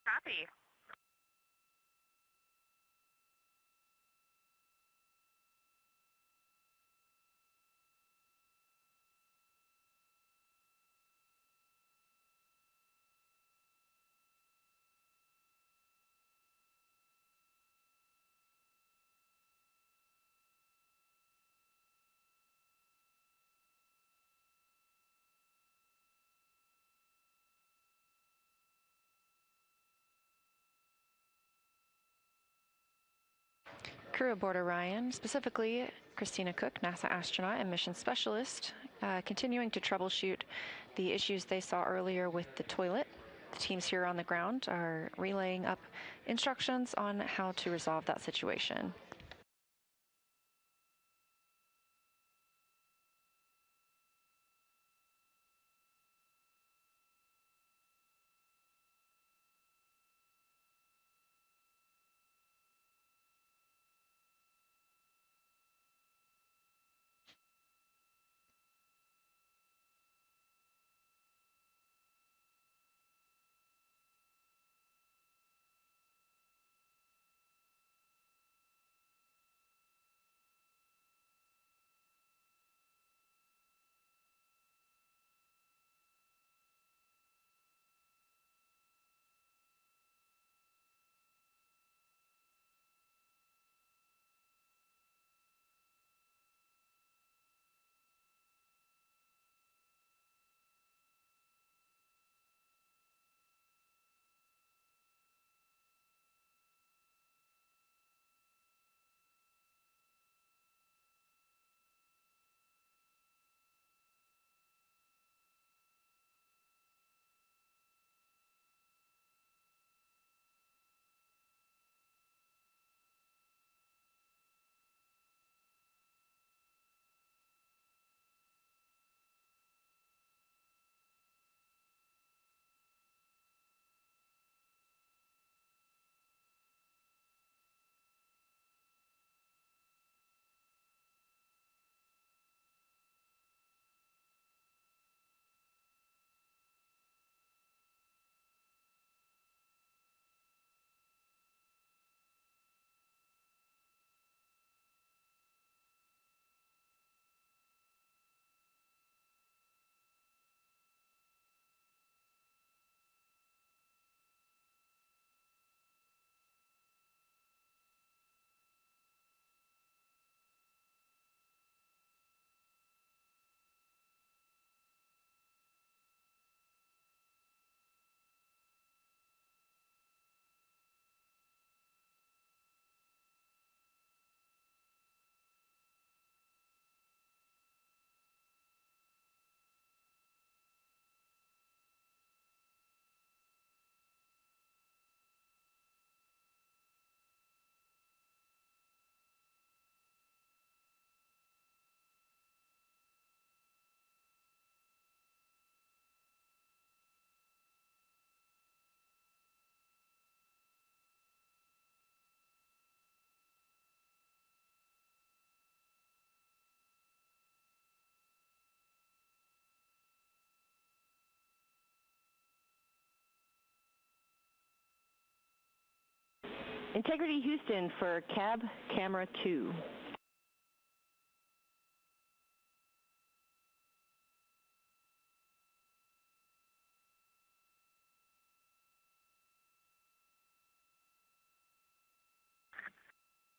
Copy. Crew aboard Orion, specifically Christina Cook, NASA astronaut and mission specialist, continuing to troubleshoot the issues they saw earlier with the toilet. The teams here on the ground are relaying up instructions on how to resolve that situation. Integrity Houston for cab camera 2.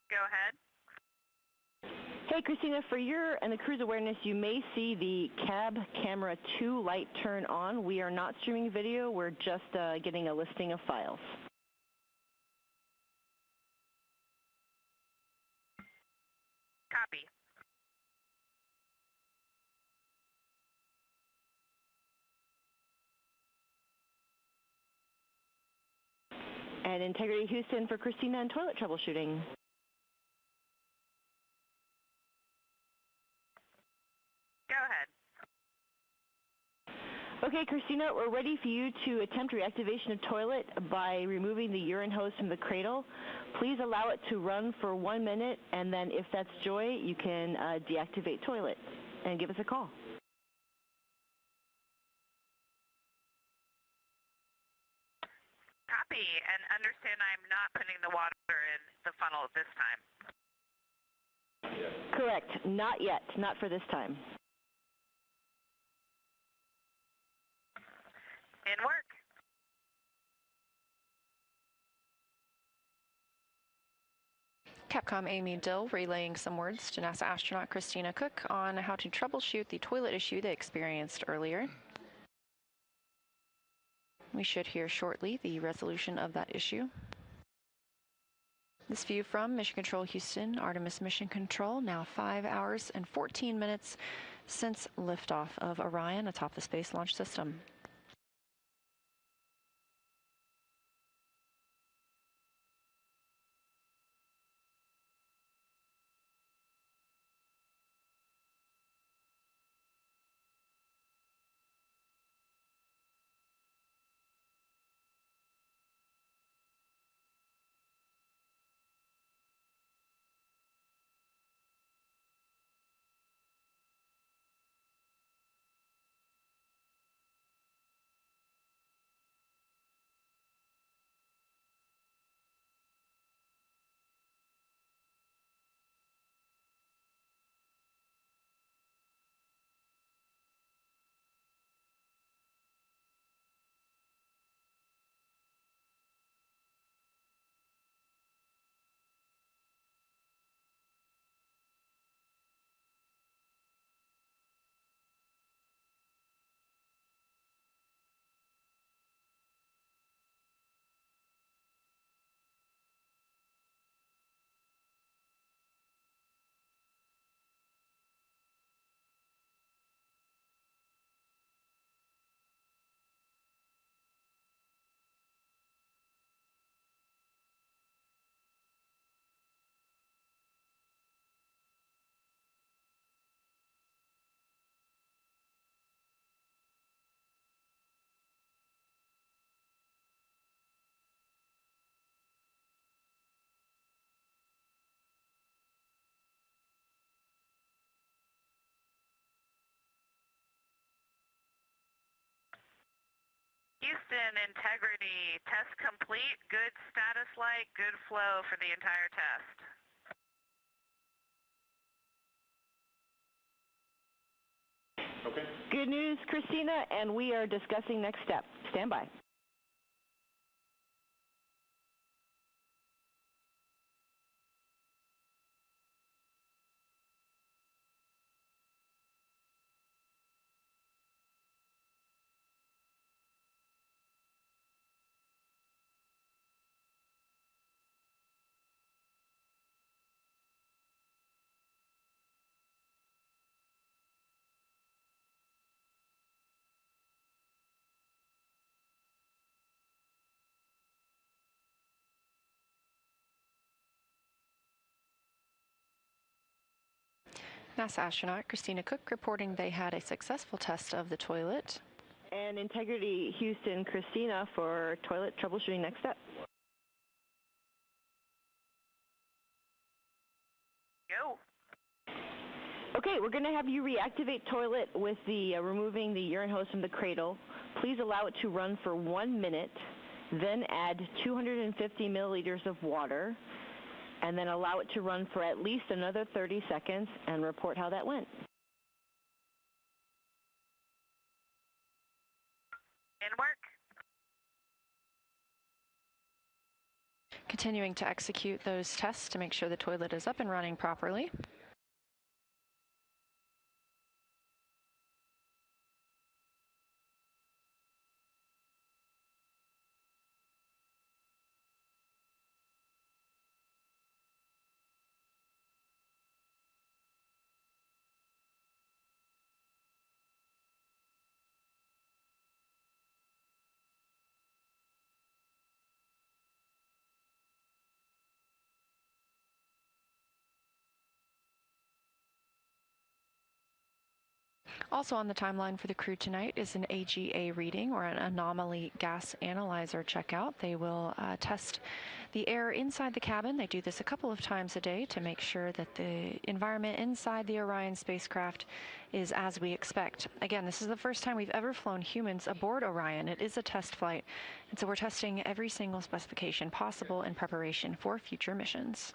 Go ahead. Hey, Christina, for your and the crew's awareness, you may see the cab camera 2 light turn on. We are not streaming video. We're just getting a listing of files. Copy. And Integrity Houston for Christina and toilet troubleshooting. Go ahead. Okay, Christina, we're ready for you to attempt reactivation of toilet by removing the urine hose from the cradle. Please allow it to run for 1 minute, and then if that's joy, you can deactivate toilet and give us a call. Copy, and understand I'm not putting the water in the funnel at this time. Correct. Not yet. Not for this time. In work. Capcom Amy Dill relaying some words to NASA astronaut Christina Cook on how to troubleshoot the toilet issue they experienced earlier. We should hear shortly the resolution of that issue. This view from Mission Control Houston, Artemis Mission Control, now 5 hours and 14 minutes since liftoff of Orion atop the Space Launch System. Houston, integrity, test complete, good status light, good flow for the entire test. Okay. Good news, Christina, and we are discussing next step. Stand by. NASA astronaut Christina Cook reporting they had a successful test of the toilet. And Integrity Houston, Christina for toilet troubleshooting next step. Go. Okay, we're going to have you reactivate toilet with the removing the urine hose from the cradle. Please allow it to run for 1 minute, then add 250 milliliters of water, and then allow it to run for at least another 30 seconds and report how that went. In work. Continuing to execute those tests to make sure the toilet is up and running properly. Also on the timeline for the crew tonight is an AGA reading, or an anomaly gas analyzer checkout. They will test the air inside the cabin. They do this a couple of times a day to make sure that the environment inside the Orion spacecraft is as we expect. Again, this is the first time we've ever flown humans aboard Orion. It is a test flight, and so we're testing every single specification possible in preparation for future missions.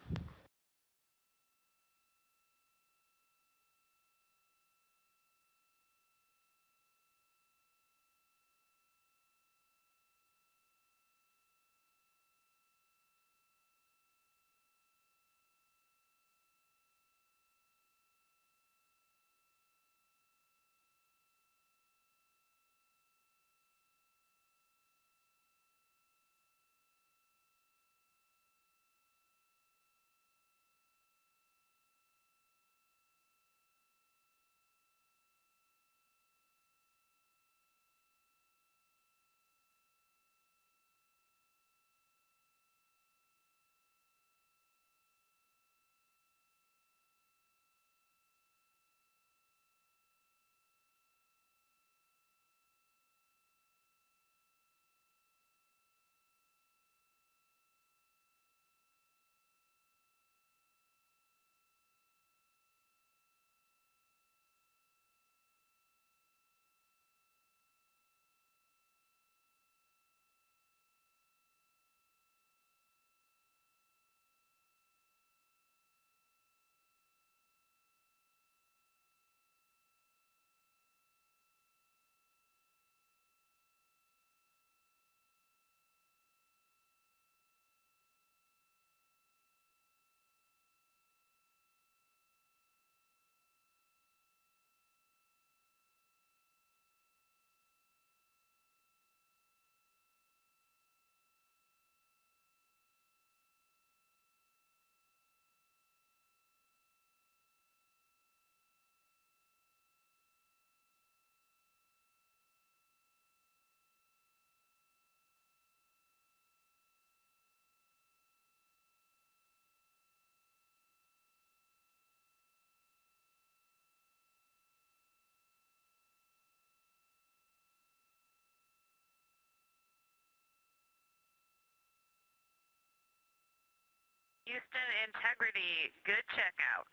Houston Integrity, good checkout.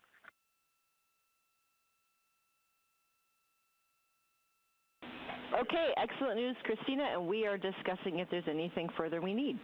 Okay, excellent news, Christina, and we are discussing if there's anything further we need.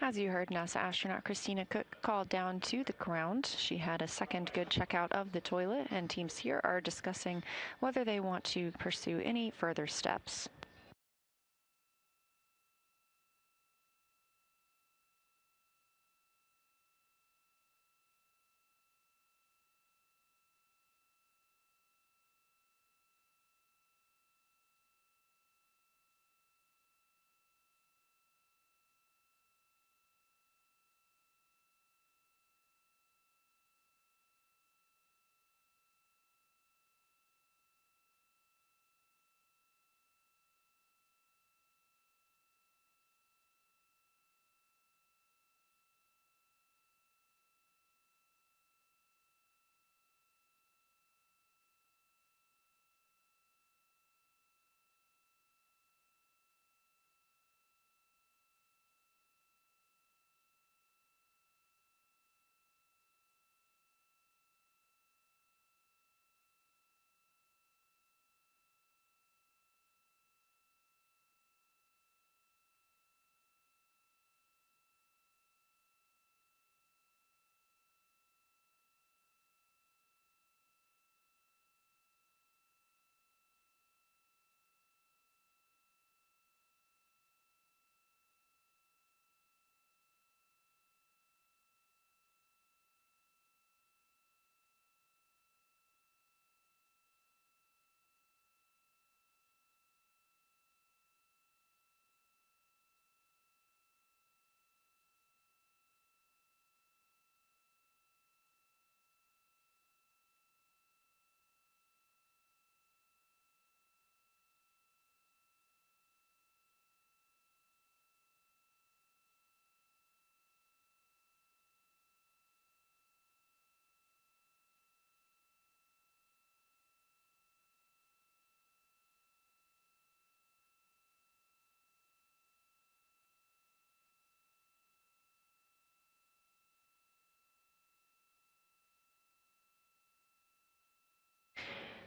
As you heard, NASA astronaut Christina Cook called down to the ground. She had a second good checkout of the toilet, and teams here are discussing whether they want to pursue any further steps.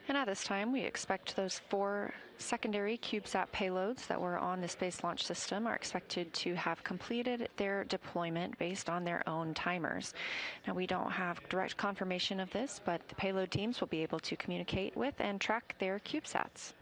And at this time, we expect those 4 secondary CubeSat payloads that were on the Space Launch System are expected to have completed their deployment based on their own timers. Now, we don't have direct confirmation of this, but the payload teams will be able to communicate with and track their CubeSats.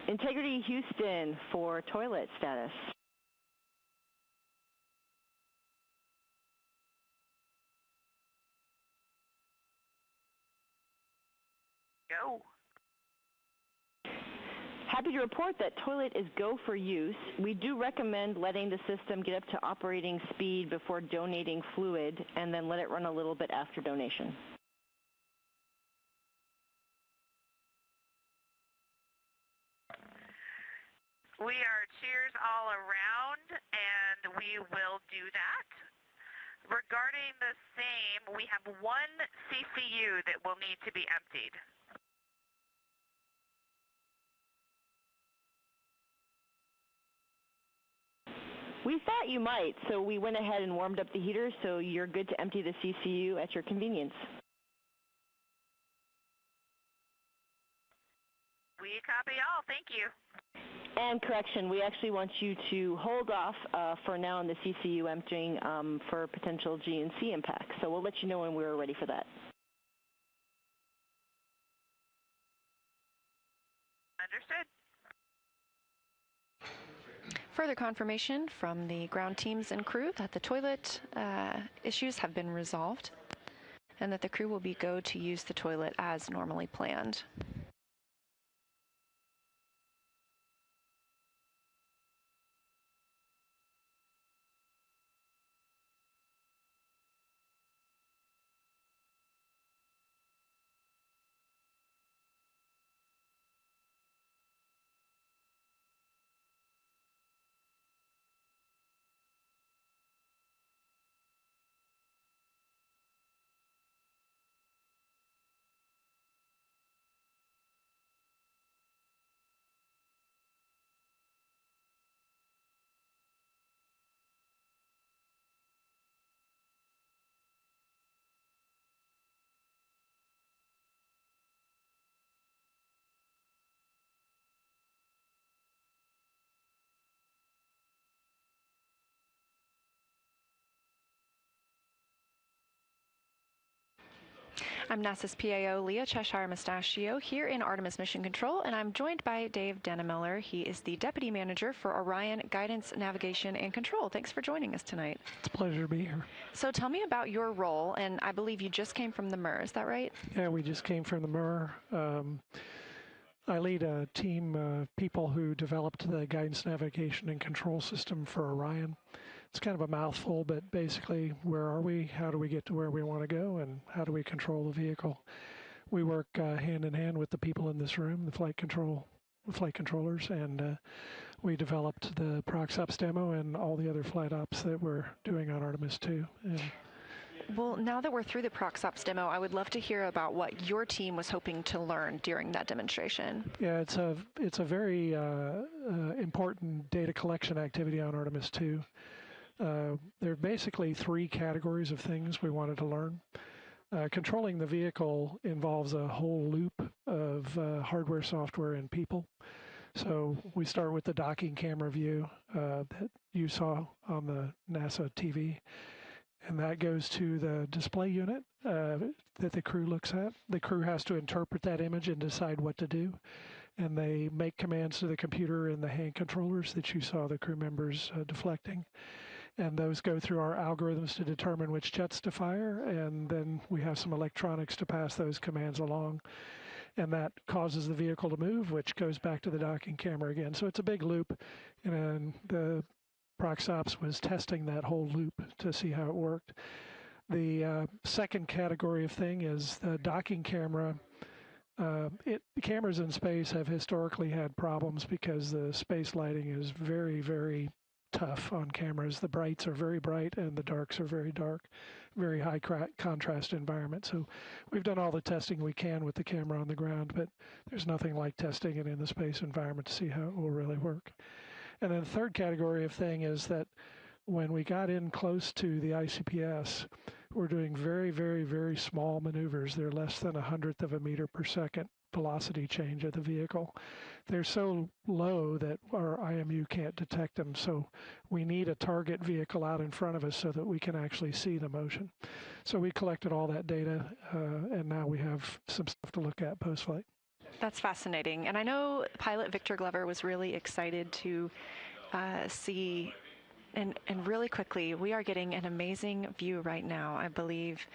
Integrity Houston for toilet status. Go. Happy to report that toilet is go for use. We do recommend letting the system get up to operating speed before donating fluid, and then let it run a little bit after donation. We are cheers all around, and we will do that. Regarding the same, we have 1 CCU that will need to be emptied. We thought you might, so we went ahead and warmed up the heater, so you're good to empty the CCU at your convenience. We copy all. Thank you. And correction, we actually want you to hold off for now on the CCU emptying for potential GNC impact. So we'll let you know when we're ready for that. Understood. Further confirmation from the ground teams and crew that the toilet issues have been resolved and that the crew will be go to use the toilet as normally planned. I'm NASA's PAO Leah Cheshire Mustachio here in Artemis Mission Control, and I'm joined by Dave Dannemiller. He is the Deputy Manager for Orion Guidance, Navigation, and Control. Thanks for joining us tonight. It's a pleasure to be here. So tell me about your role, and I believe you just came from the MER, is that right? Yeah, we just came from the MER. I lead a team of people who developed the guidance, navigation, and control system for Orion. It's kind of a mouthful, but basically, where are we? How do we get to where we want to go? And how do we control the vehicle? We work hand in hand with the people in this room, the flight controllers, and we developed the ProxOps demo and all the other flight ops that we're doing on Artemis 2. And well, now that we're through the ProxOps demo, I would love to hear about what your team was hoping to learn during that demonstration. Yeah, it's a very important data collection activity on Artemis 2. There are basically three categories of things we wanted to learn. Controlling the vehicle involves a whole loop of hardware, software, and people. So we start with the docking camera view that you saw on the NASA TV. And that goes to the display unit that the crew looks at. The crew has to interpret that image and decide what to do. And they make commands to the computer and the hand controllers that you saw the crew members deflecting. And those go through our algorithms to determine which jets to fire. And then we have some electronics to pass those commands along. And that causes the vehicle to move, which goes back to the docking camera again. So it's a big loop. And the ProxOps was testing that whole loop to see how it worked. The second category of thing is the docking camera. Cameras in space have historically had problems because the space lighting is very, very tough on cameras. The brights are very bright and the darks are very dark, very high contrast environment. So we've done all the testing we can with the camera on the ground, but there's nothing like testing it in the space environment to see how it will really work. And then the third category of thing is that when we got in close to the ICPS, we're doing very, very, very small maneuvers. They're less than 1/100th of a meter per second velocity change of the vehicle. They're so low that our IMU can't detect them. So we need a target vehicle out in front of us so that we can actually see the motion. So we collected all that data, and now we have some stuff to look at post-flight. That's fascinating. And I know pilot Victor Glover was really excited to see, and really quickly, we are getting an amazing view right now, I believe,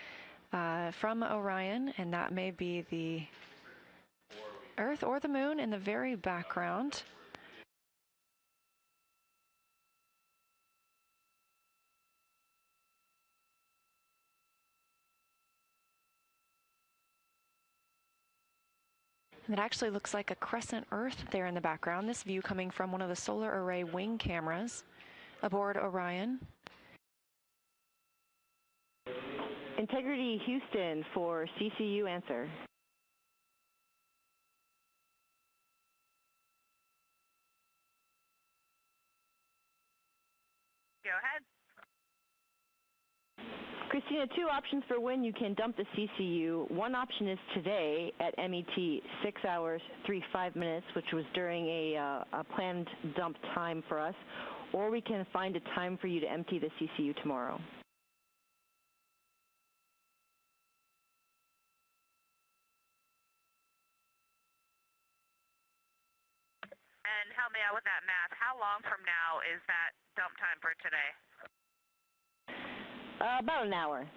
from Orion, and that may be the Earth or the Moon in the very background. And it actually looks like a crescent Earth there in the background. This view coming from one of the solar array wing cameras aboard Orion. Integrity Houston for CCU answer. Go ahead. Christina, two options for when you can dump the CCU. One option is today at MET, 6 hours, 35 minutes, which was during a planned dump time for us. Or we can find a time for you to empty the CCU tomorrow. And help me out with that math. How long from now is that dump time for today? About an hour.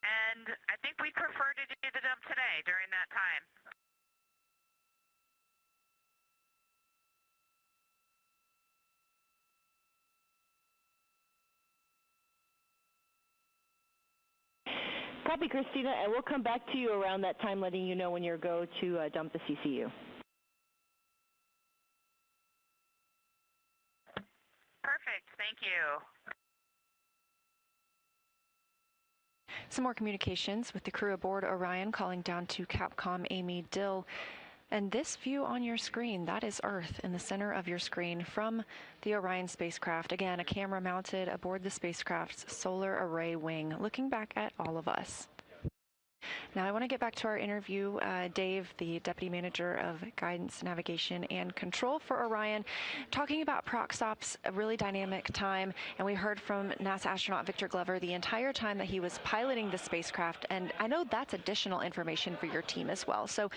And I think we'd prefer to do the dump today during that time. Copy, Christina, and we'll come back to you around that time, letting you know when you're go to dump the CCU. Perfect. Thank you. Some more communications with the crew aboard Orion, calling down to Capcom Amy Dill. And this view on your screen, that is Earth in the center of your screen from the Orion spacecraft. Again, a camera mounted aboard the spacecraft's solar array wing, looking back at all of us. Now, I want to get back to our interview. Dave, the Deputy Manager of Guidance, Navigation, and Control for Orion, talking about ProcSOP's a really dynamic time. And we heard from NASA astronaut Victor Glover the entire time that he was piloting the spacecraft. And I know that's additional information for your team as well. So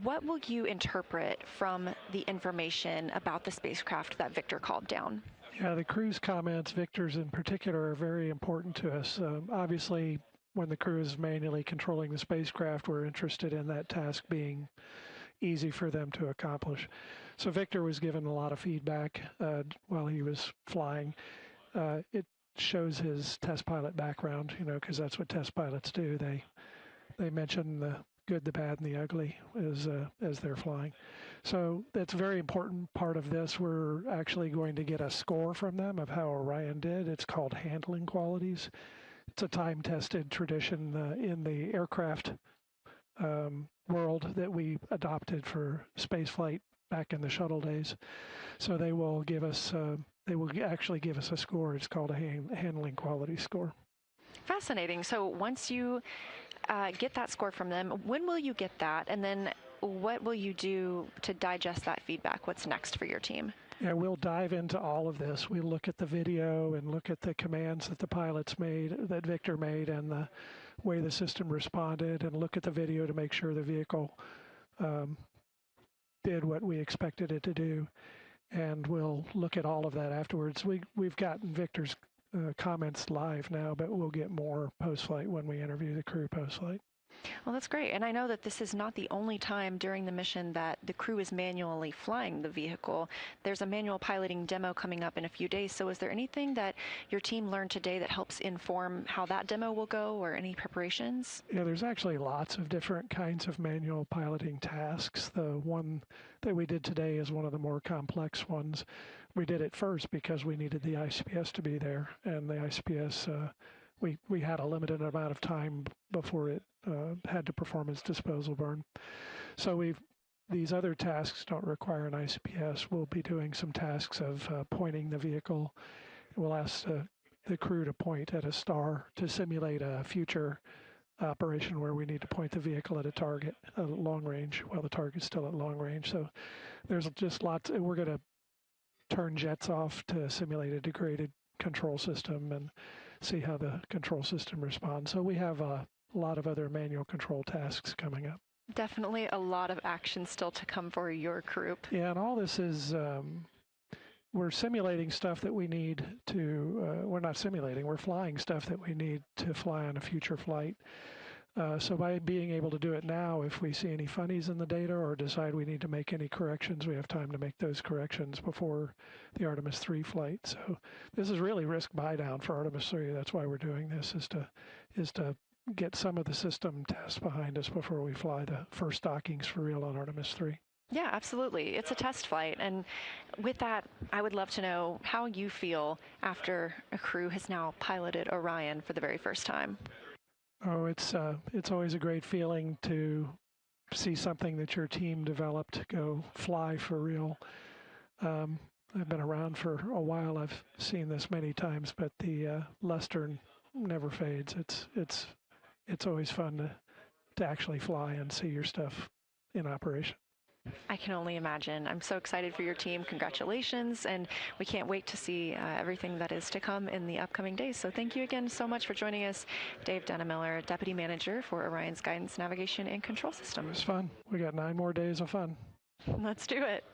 what will you interpret from the information about the spacecraft that Victor called down? Yeah, the crew's comments, Victor's in particular, are very important to us. Obviously, when the crew is manually controlling the spacecraft, we're interested in that task being easy for them to accomplish. So Victor was given a lot of feedback while he was flying. It shows his test pilot background, you know, because that's what test pilots do. They mention the good, the bad, and the ugly as they're flying. So that's a very important part of this. We're actually going to get a score from them of how Orion did. It's called handling qualities. It's a time-tested tradition in the aircraft world that we adopted for spaceflight back in the shuttle days. So they will give us, they will actually give us a score. It's called a handling quality score. Fascinating. So once you get that score from them, when will you get that? And then what will you do to digest that feedback? What's next for your team? Yeah, we'll dive into all of this. We look at the video and look at the commands that the pilots made, that Victor made, and the way the system responded, and look at the video to make sure the vehicle did what we expected it to do. And we'll look at all of that afterwards. We've gotten Victor's comments live now, but we'll get more post-flight when we interview the crew post-flight. Well, that's great. And I know that this is not the only time during the mission that the crew is manually flying the vehicle. There's a manual piloting demo coming up in a few days. So is there anything that your team learned today that helps inform how that demo will go, or any preparations? Yeah, there's actually lots of different kinds of manual piloting tasks. The one that we did today is one of the more complex ones. We did it first because we needed the ICPS to be there, and the ICPS, we had a limited amount of time before it had to perform its disposal burn. So these other tasks don't require an ICPS. We'll be doing some tasks of pointing the vehicle. We'll ask the crew to point at a star to simulate a future operation where we need to point the vehicle at a target at long range while the target's still at long range. So there's just lots. We're going to turn jets off to simulate a degraded control system and see how the control system responds. So we have a lot of other manual control tasks coming up. Definitely a lot of action still to come for your group. Yeah, and all this is, we're simulating stuff that we need to, we're not simulating, we're flying stuff that we need to fly on a future flight. So by being able to do it now, if we see any funnies in the data or decide we need to make any corrections, we have time to make those corrections before the Artemis 3 flight. So this is really risk buy down for Artemis 3. That's why we're doing this, is to get some of the system tests behind us before we fly the first dockings for real on Artemis 3. Yeah, absolutely. It's a test flight. And with that, I would love to know how you feel after a crew has now piloted Orion for the very first time. Oh, it's always a great feeling to see something that your team developed go fly for real. I've been around for a while. I've seen this many times, but the luster never fades. It's always fun to actually fly and see your stuff in operation. I can only imagine. I'm so excited for your team. Congratulations, and we can't wait to see everything that is to come in the upcoming days. So thank you again so much for joining us, Dave Dennemiller, Deputy Manager for Orion's Guidance, Navigation, and Control System. It's fun. We got 9 more days of fun. Let's do it.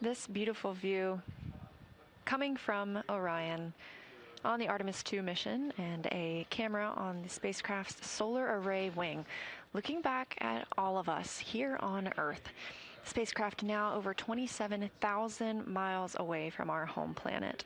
This beautiful view coming from Orion on the Artemis 2 mission and a camera on the spacecraft's solar array wing, looking back at all of us here on Earth. Spacecraft now over 27,000 miles away from our home planet.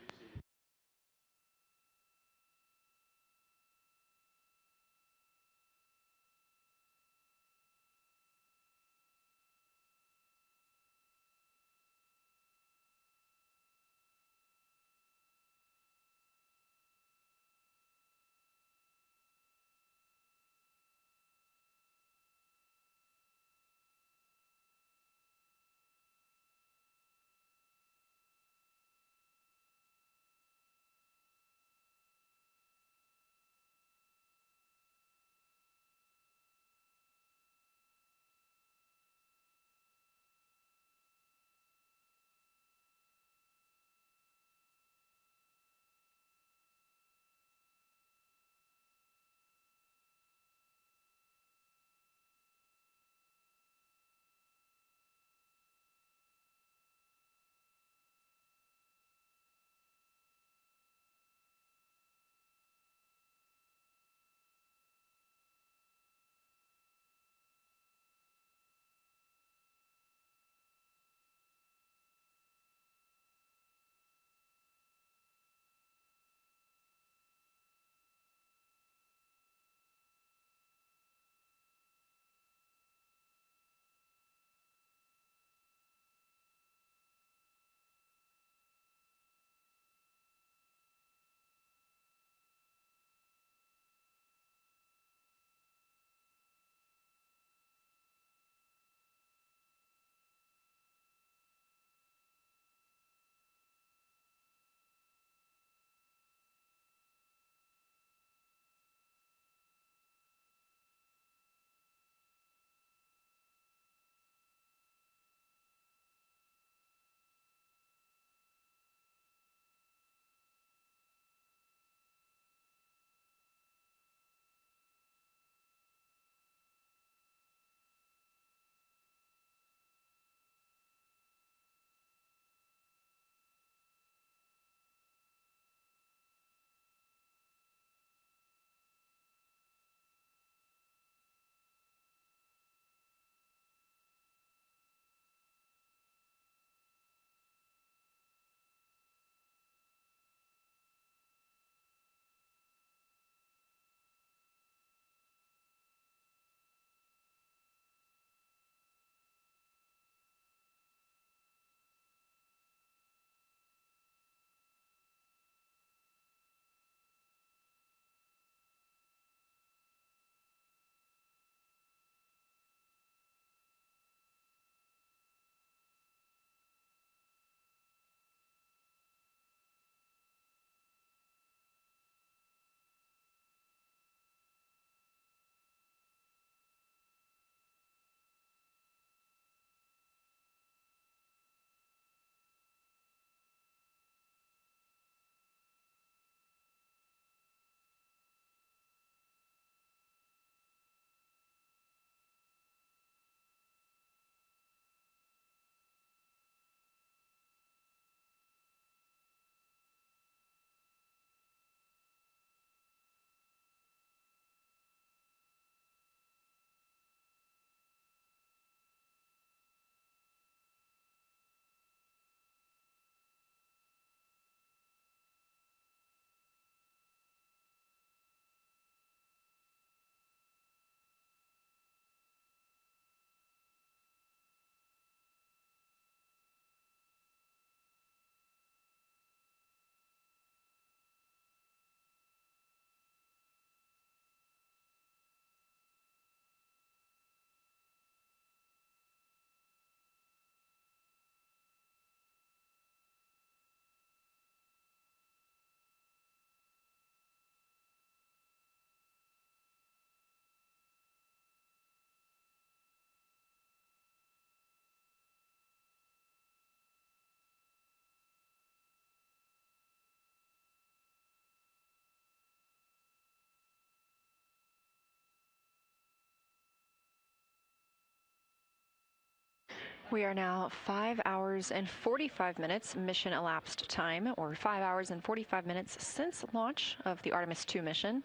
We are now 5 hours and 45 minutes mission elapsed time, or 5 hours and 45 minutes since launch of the Artemis 2 mission.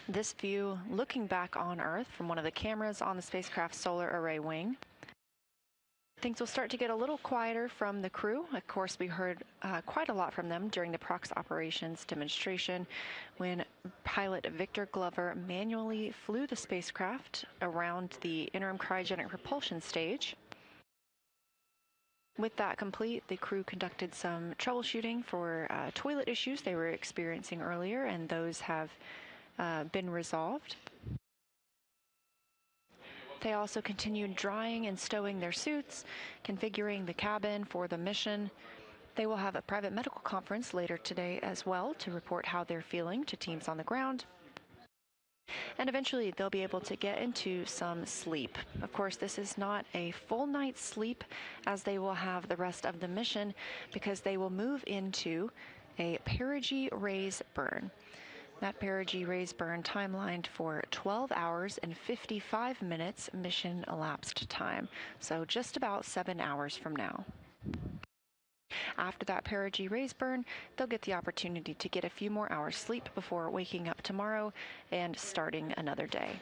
This view looking back on Earth from one of the cameras on the spacecraft's solar array wing. Things will start to get a little quieter from the crew. Of course, we heard quite a lot from them during the Prox operations demonstration when pilot Victor Glover manually flew the spacecraft around the interim cryogenic propulsion stage. With that complete, the crew conducted some troubleshooting for toilet issues they were experiencing earlier, and those have been resolved. They also continued drying and stowing their suits, configuring the cabin for the mission. They will have a private medical conference later today as well to report how they're feeling to teams on the ground. And eventually they'll be able to get into some sleep. Of course, this is not a full night's sleep, as they will have the rest of the mission, because they will move into a perigee raise burn. That perigee raise burn timelined for 12 hours and 55 minutes mission elapsed time, so just about 7 hours from now. After that perigee raise burn, they'll get the opportunity to get a few more hours sleep before waking up tomorrow and starting another day.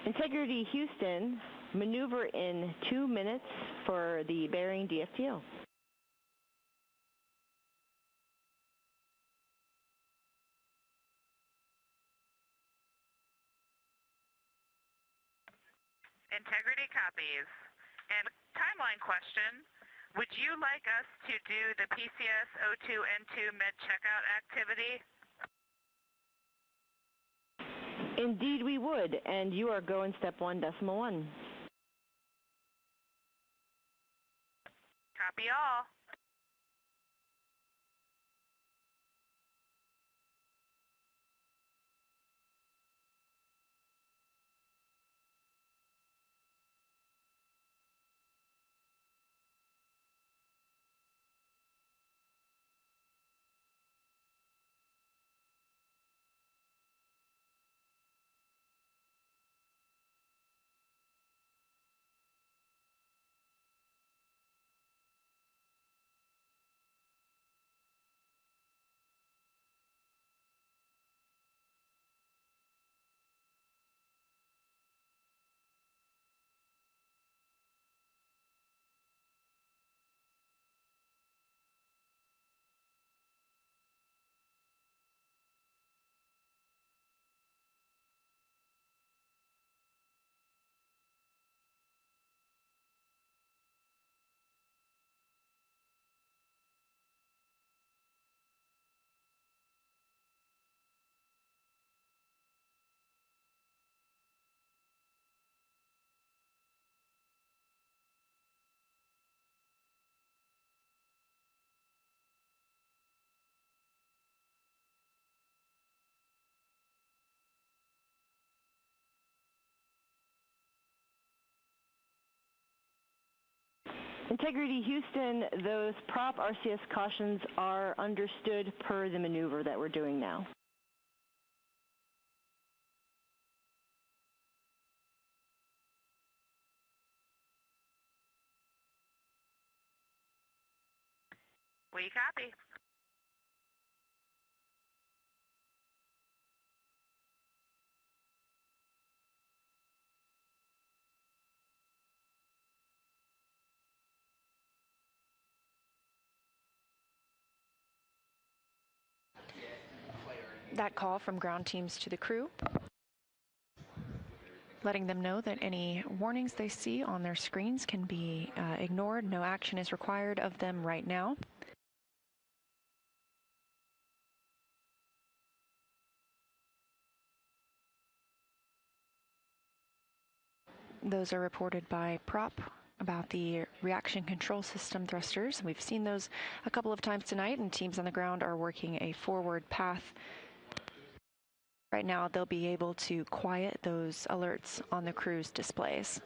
Integrity Houston, maneuver in 2 minutes for the bearing DFTO. Integrity copies. And timeline question, would you like us to do the PCS O2N2 med checkout activity? Indeed we would, and you are go in step 1.1. Copy all. Integrity Houston, those prop RCS cautions are understood per the maneuver that we're doing now. We copy. That call from ground teams to the crew, letting them know that any warnings they see on their screens can be ignored. No action is required of them right now. Those are reported by prop about the reaction control system thrusters. We've seen those a couple of times tonight, and teams on the ground are working a forward path. Right now, they'll be able to quiet those alerts on the crew's displays.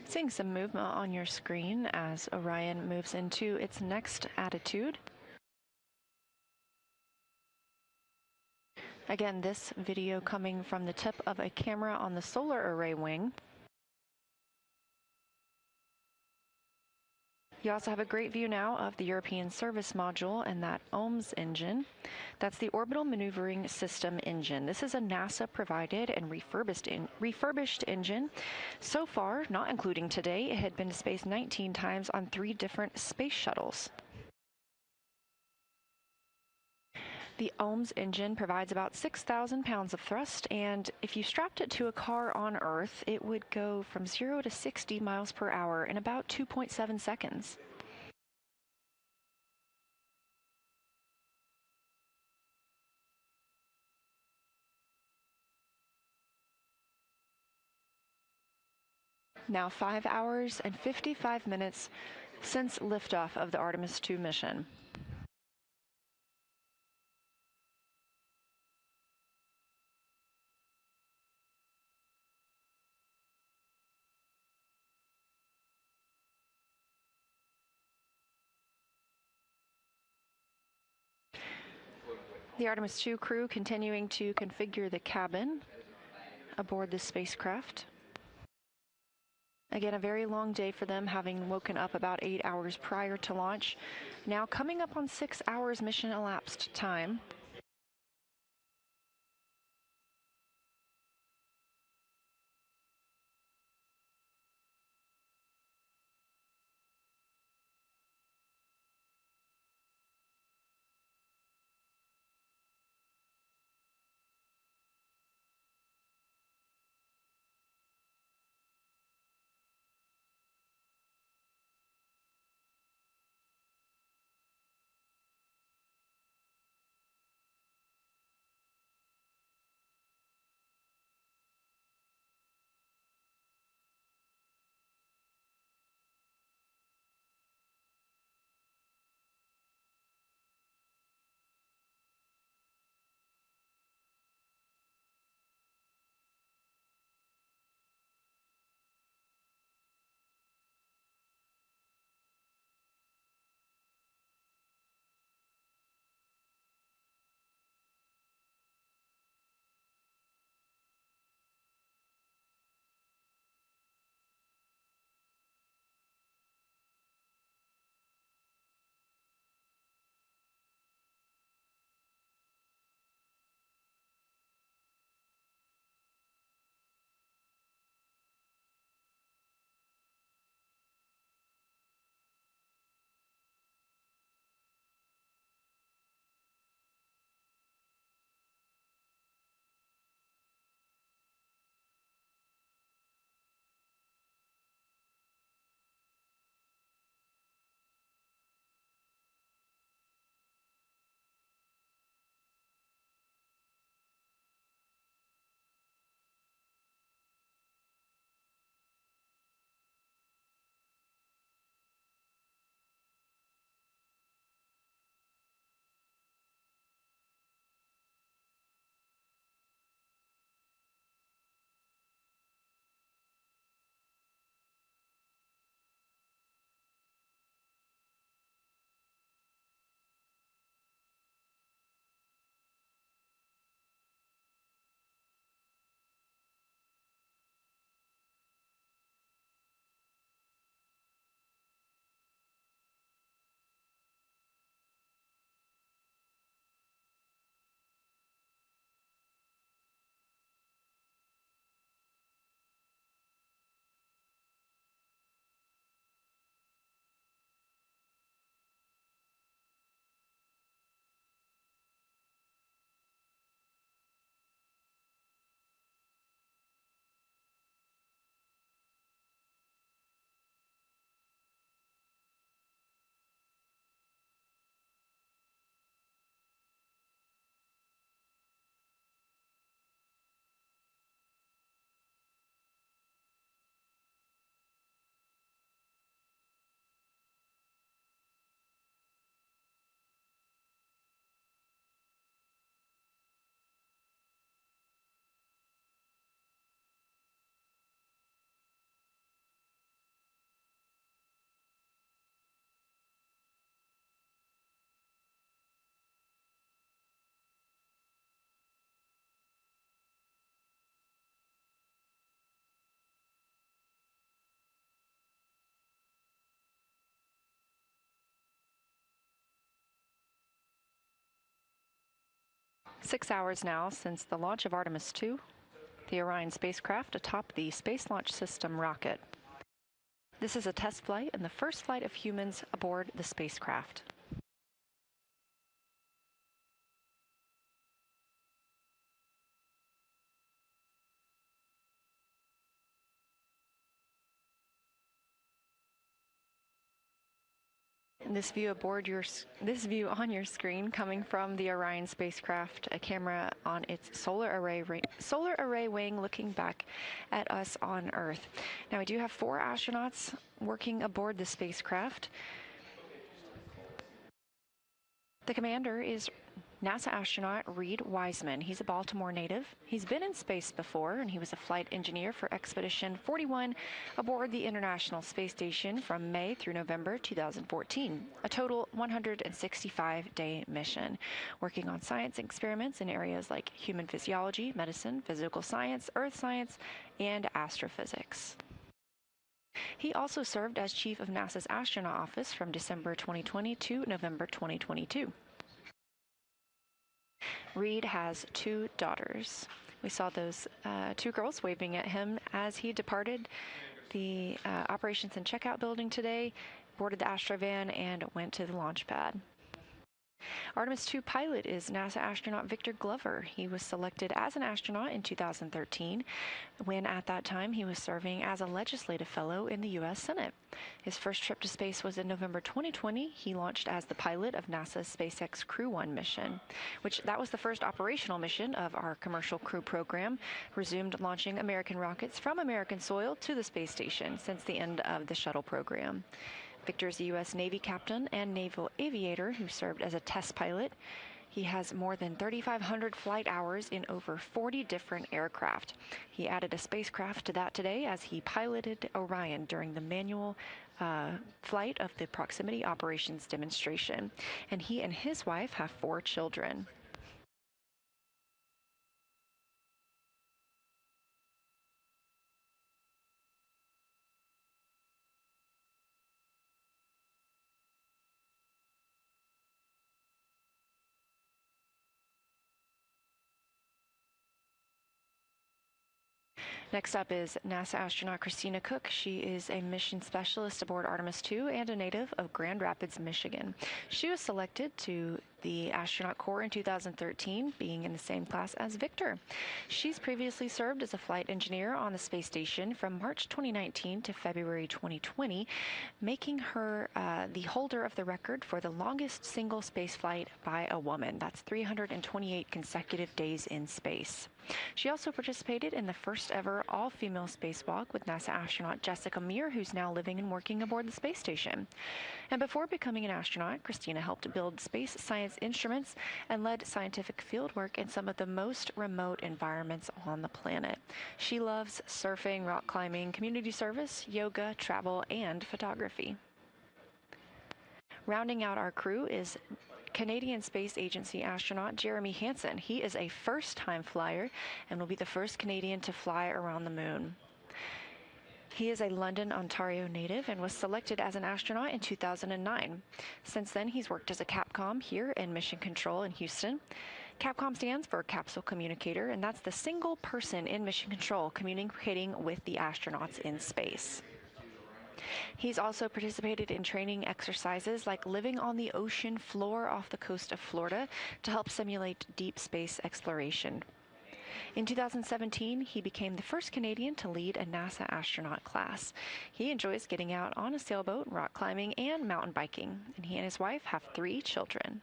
Seeing some movement on your screen as Orion moves into its next attitude. Again, this video coming from the tip of a camera on the solar array wing. You also have a great view now of the European Service Module and that OMS engine. That's the Orbital Maneuvering System engine. This is a NASA-provided and refurbished engine. So far, not including today, it had been to space 19 times on 3 different space shuttles. The OMS engine provides about 6,000 pounds of thrust, and if you strapped it to a car on Earth, it would go from 0 to 60 miles per hour in about 2.7 seconds. Now 5 hours and 55 minutes since liftoff of the Artemis II mission. The Artemis II crew continuing to configure the cabin aboard the spacecraft. Again, a very long day for them, having woken up about 8 hours prior to launch. Now coming up on 6 hours mission elapsed time. 6 hours now since the launch of Artemis 2, the Orion spacecraft atop the Space Launch System rocket. This is a test flight and the first flight of humans aboard the spacecraft. And this view on your screen coming from the Orion spacecraft, a camera on its solar array wing looking back at us on Earth. Now we do have 4 astronauts working aboard the spacecraft. The commander is NASA astronaut Reed Wiseman. He's a Baltimore native. He's been in space before, and he was a flight engineer for Expedition 41 aboard the International Space Station from May through November 2014, a total 165-day mission, working on science experiments in areas like human physiology, medicine, physical science, earth science, and astrophysics. He also served as chief of NASA's astronaut office from December 2020 to November 2022. Reed has 2 daughters. We saw those 2 girls waving at him as he departed the operations and checkout building today, boarded the Astrovan, and went to the launch pad. Artemis 2 pilot is NASA astronaut Victor Glover. He was selected as an astronaut in 2013, when at that time he was serving as a legislative fellow in the U.S. Senate. His first trip to space was in November 2020. He launched as the pilot of NASA's SpaceX Crew 1 mission, that was the first operational mission of our commercial crew program, resumed launching American rockets from American soil to the space station since the end of the shuttle program. Victor is a U.S. Navy captain and naval aviator who served as a test pilot. He has more than 3,500 flight hours in over 40 different aircraft. He added a spacecraft to that today as he piloted Orion during the manual flight of the proximity operations demonstration. And he and his wife have 4 children. Next up is NASA astronaut Christina Cook. She is a mission specialist aboard Artemis 2 and a native of Grand Rapids, Michigan. She was selected to the astronaut corps in 2013, being in the same class as Victor. She's previously served as a flight engineer on the space station from March 2019 to February 2020, making her the holder of the record for the longest single space flight by a woman. That's 328 consecutive days in space. She also participated in the first ever all-female spacewalk with NASA astronaut Jessica Meir, who's now living and working aboard the space station. And before becoming an astronaut, Christina helped build space science instruments and led scientific fieldwork in some of the most remote environments on the planet. She loves surfing, rock climbing, community service, yoga, travel, and photography. Rounding out our crew is Canadian Space Agency astronaut Jeremy Hansen. He is a first-time flyer and will be the first Canadian to fly around the moon. He is a London, Ontario native and was selected as an astronaut in 2009. Since then, he's worked as a Capcom here in Mission Control in Houston. Capcom stands for Capsule Communicator, and that's the single person in Mission Control communicating with the astronauts in space. He's also participated in training exercises like living on the ocean floor off the coast of Florida to help simulate deep space exploration. In 2017, he became the first Canadian to lead a NASA astronaut class. He enjoys getting out on a sailboat, rock climbing, and mountain biking, and he and his wife have 3 children.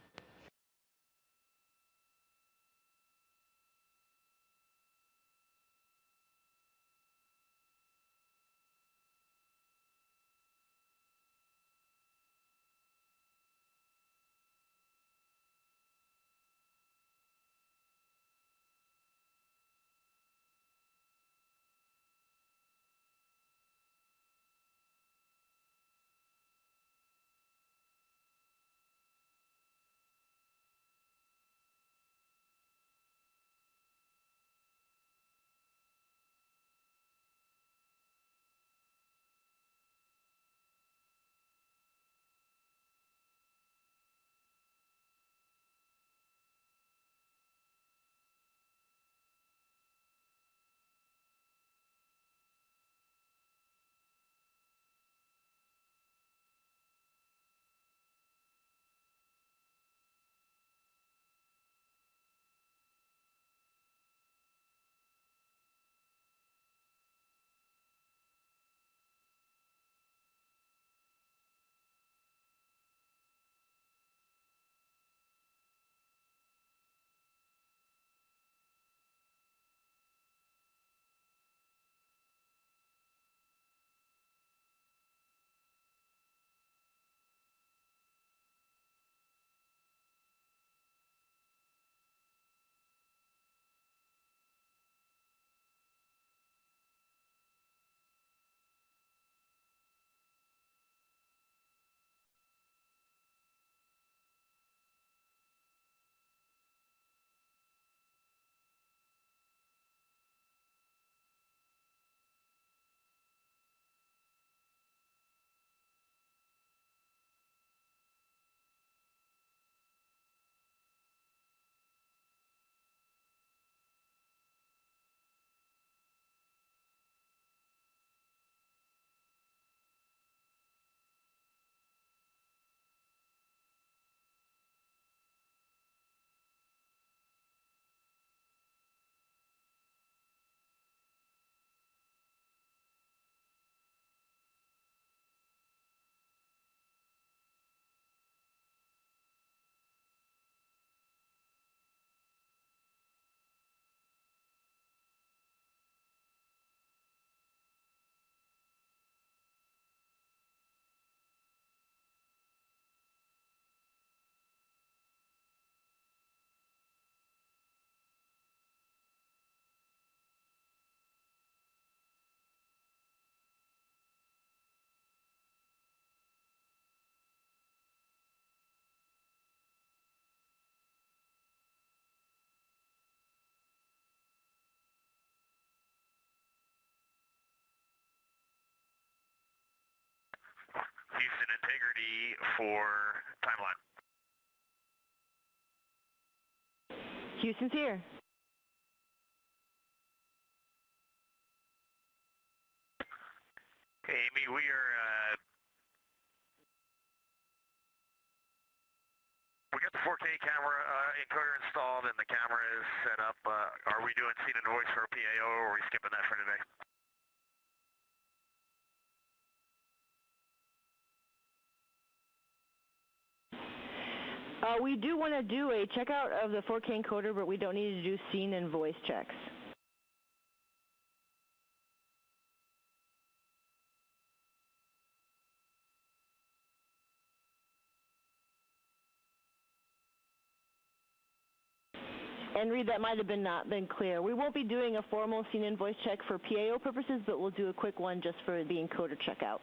for timeline. Houston's here. Okay, Amy, we got the 4K camera encoder installed and the camera is set up. Are we doing scene and voice for PAO or are we skipping that for today? We do want to do a checkout of the 4K encoder, but we don't need to do scene and voice checks. And Reed, that might have not been clear. We won't be doing a formal scene and voice check for PAO purposes, but we'll do a quick one just for the encoder checkout.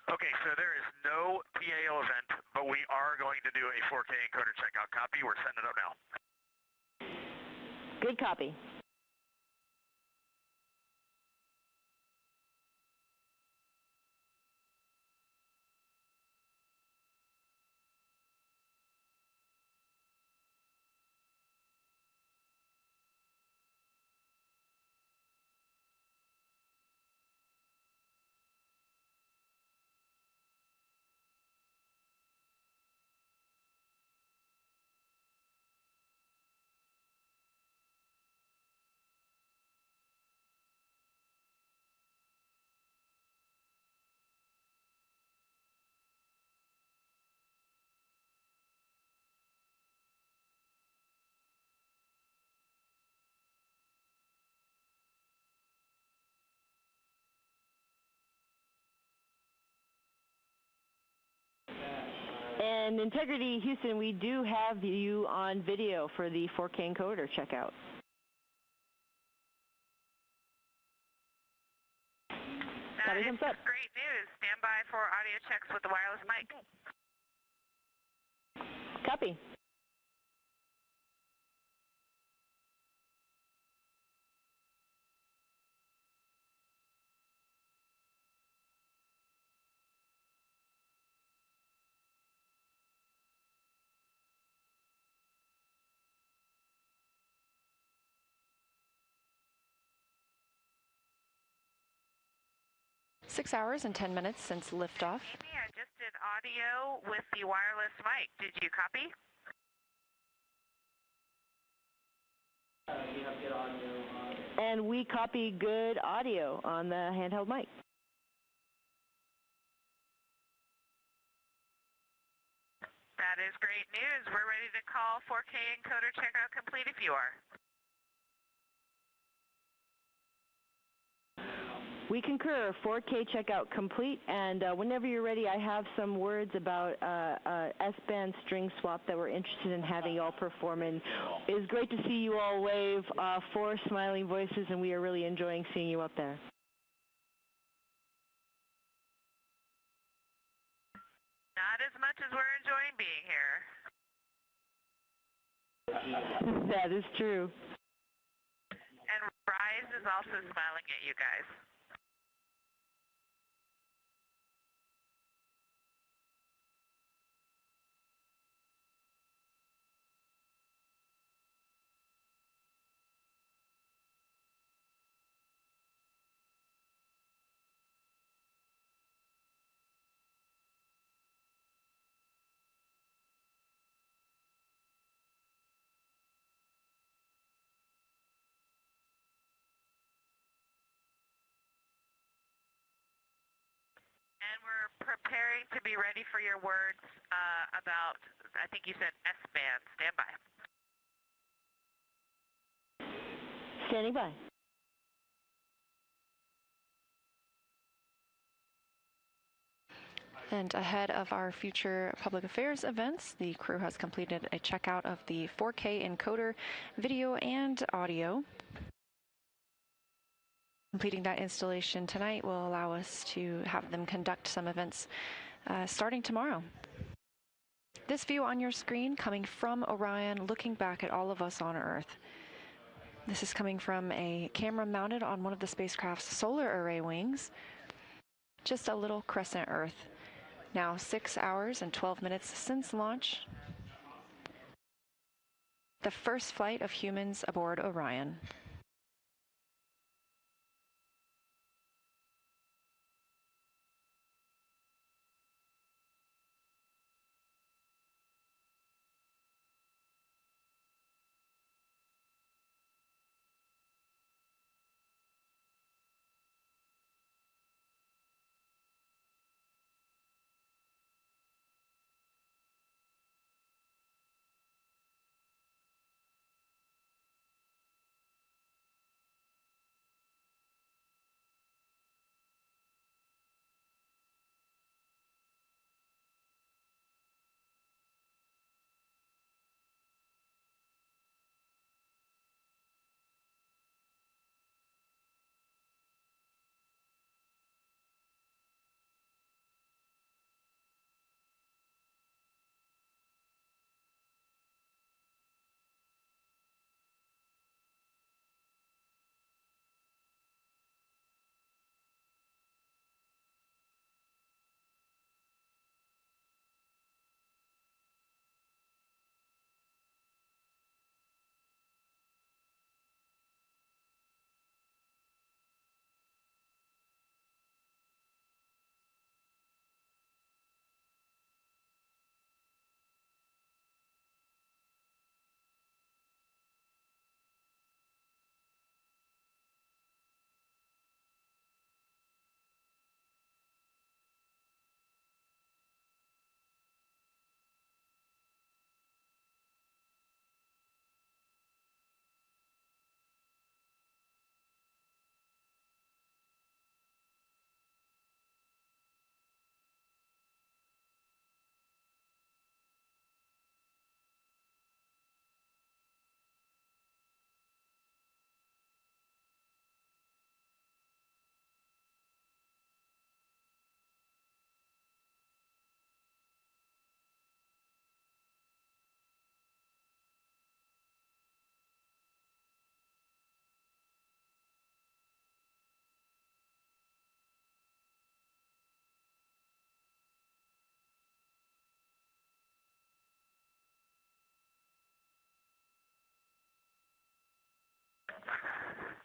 Okay, so there is no PAO event, but we are going to do a 4K encoder checkout. Copy, we're setting it up now. Good copy. And Integrity Houston, we do have you on video for the 4K encoder checkout. That is great news. Stand by for audio checks with the wireless mic. Copy. 6 hours and 10 minutes since liftoff. Amy, I just did audio with the wireless mic. Did you copy? You have good audio. And we copy good audio on the handheld mic. That is great news. We're ready to call 4K encoder checkout complete if you are. We concur. 4K checkout complete, and whenever you're ready, I have some words about S-band string swap that we're interested in having you all perform. And it is great to see you all wave, 4 smiling voices, and we are really enjoying seeing you up there. Not as much as we're enjoying being here. That is true. And Rise is also smiling at you guys. And we're preparing to be ready for your words about, I think you said S-band. Stand by. Standing by. And ahead of our future public affairs events, the crew has completed a checkout of the 4K encoder video and audio. Completing that installation tonight will allow us to have them conduct some events starting tomorrow. This view on your screen coming from Orion, looking back at all of us on Earth. This is coming from a camera mounted on one of the spacecraft's solar array wings. Just a little crescent Earth. Now 6 hours and 12 minutes since launch. The first flight of humans aboard Orion.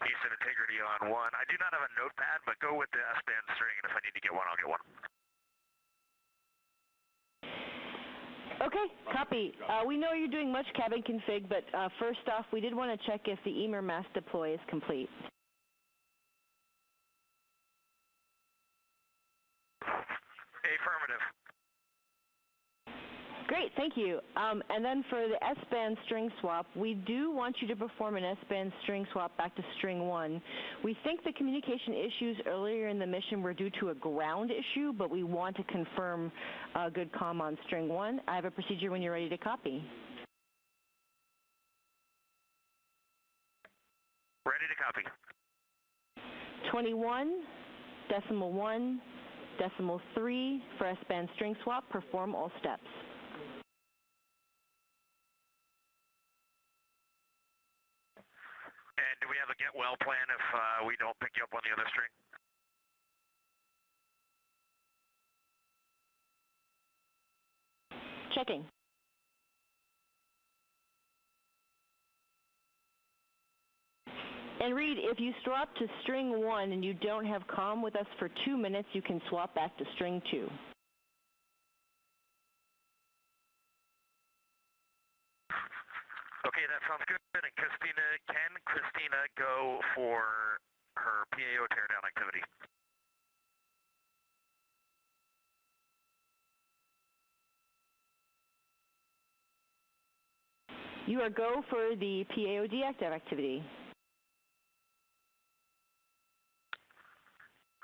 Houston, integrity on 1. I do not have a notepad, but go with the S-band string, and if I need to get one, I'll get one. Okay, copy. We know you're doing much cabin config, but first off, we did want to check if the EMER mass deploy is complete. Affirmative. Great, thank you. And then for the S-band string swap, we do want you to perform an S-band string swap back to string 1. We think the communication issues earlier in the mission were due to a ground issue, but we want to confirm good comm on string 1. I have a procedure when you're ready to copy. Ready to copy. 21.1.3 for S-band string swap. Perform all steps. And do we have a get well plan if we don't pick you up on the other string? Checking. And Reed, if you swap to string 1 and you don't have comm with us for 2 minutes, you can swap back to string 2. Okay, that sounds good. And can Christina go for her PAO teardown activity? You are go for the PAO deactive activity.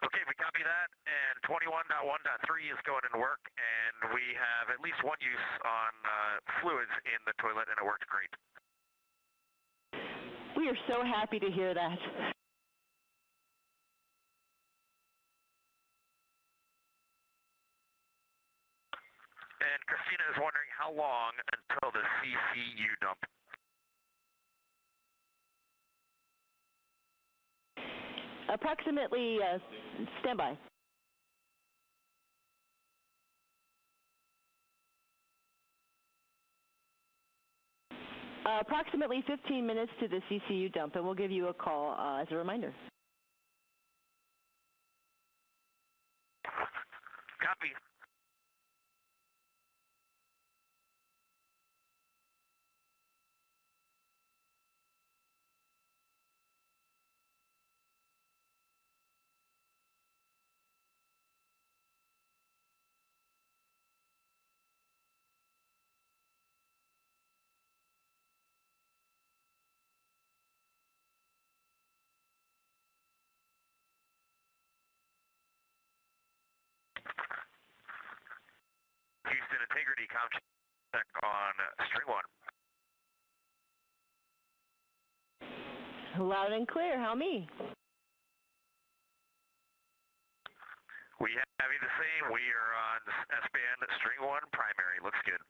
Okay, we copy that, and 21.1.3 is going into work, and we have at least one use on fluids in the toilet, and it worked great. We are so happy to hear that. And Christina is wondering how long until the CCU dump. Approximately, standby. Approximately 15 minutes to the CCU dump, and we'll give you a call as a reminder. Copy. Houston Integrity, com check on string 1. Loud and clear, how me? We have you the same. We are on S-band, string 1, primary. Looks good.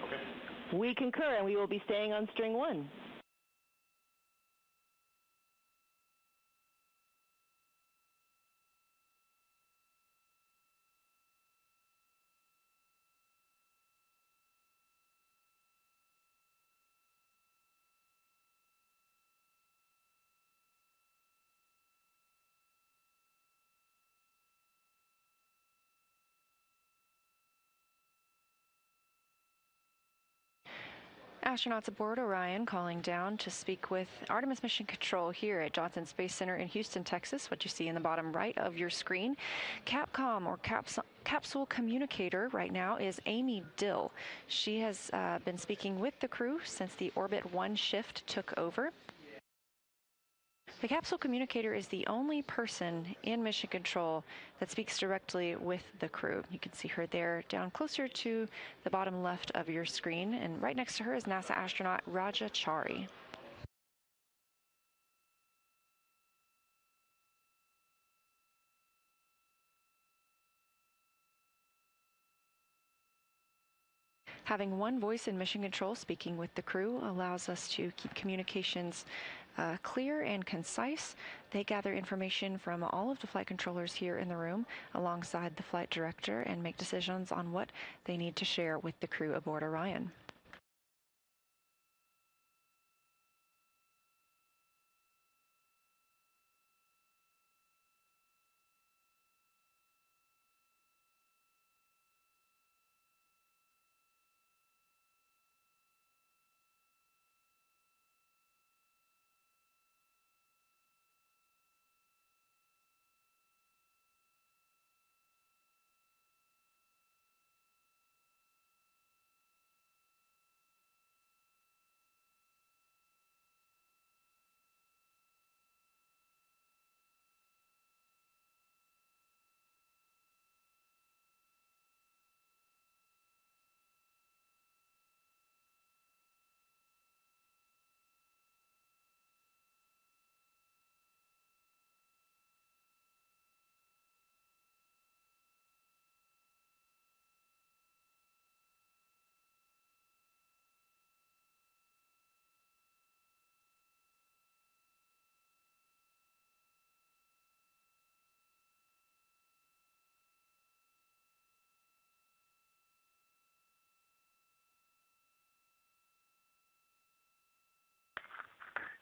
Okay. We concur, and we will be staying on string 1. Astronauts aboard Orion calling down to speak with Artemis Mission Control here at Johnson Space Center in Houston, Texas. What you see in the bottom right of your screen. Capcom, or Capsule Communicator, right now is Amy Dill. She has been speaking with the crew since the Orbit 1 shift took over. The Capsule Communicator is the only person in Mission Control that speaks directly with the crew. You can see her there down closer to the bottom left of your screen, and right next to her is NASA astronaut Raja Chari. Having one voice in Mission Control speaking with the crew allows us to keep communications clear and concise. They gather information from all of the flight controllers here in the room alongside the flight director and make decisions on what they need to share with the crew aboard Orion.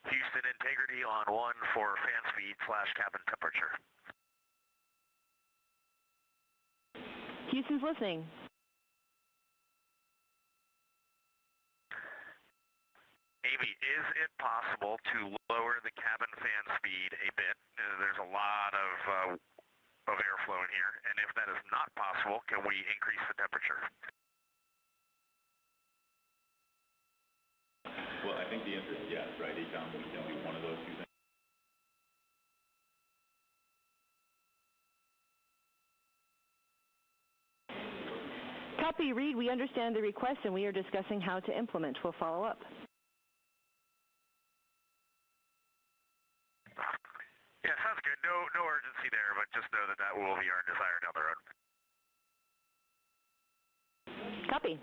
Houston Integrity on 1 for fan speed / cabin temperature. Houston's listening. Amy, is it possible to lower the cabin fan speed a bit? There's a lot of airflow in here, and if that is not possible, can we increase the temperature? Well, I think the answer is yes, right? Ecom would be one of those two things. Copy, Reed. We understand the request, and we are discussing how to implement. We'll follow up. Yeah, sounds good. No urgency there, but just know that will be our desire down the road. Copy.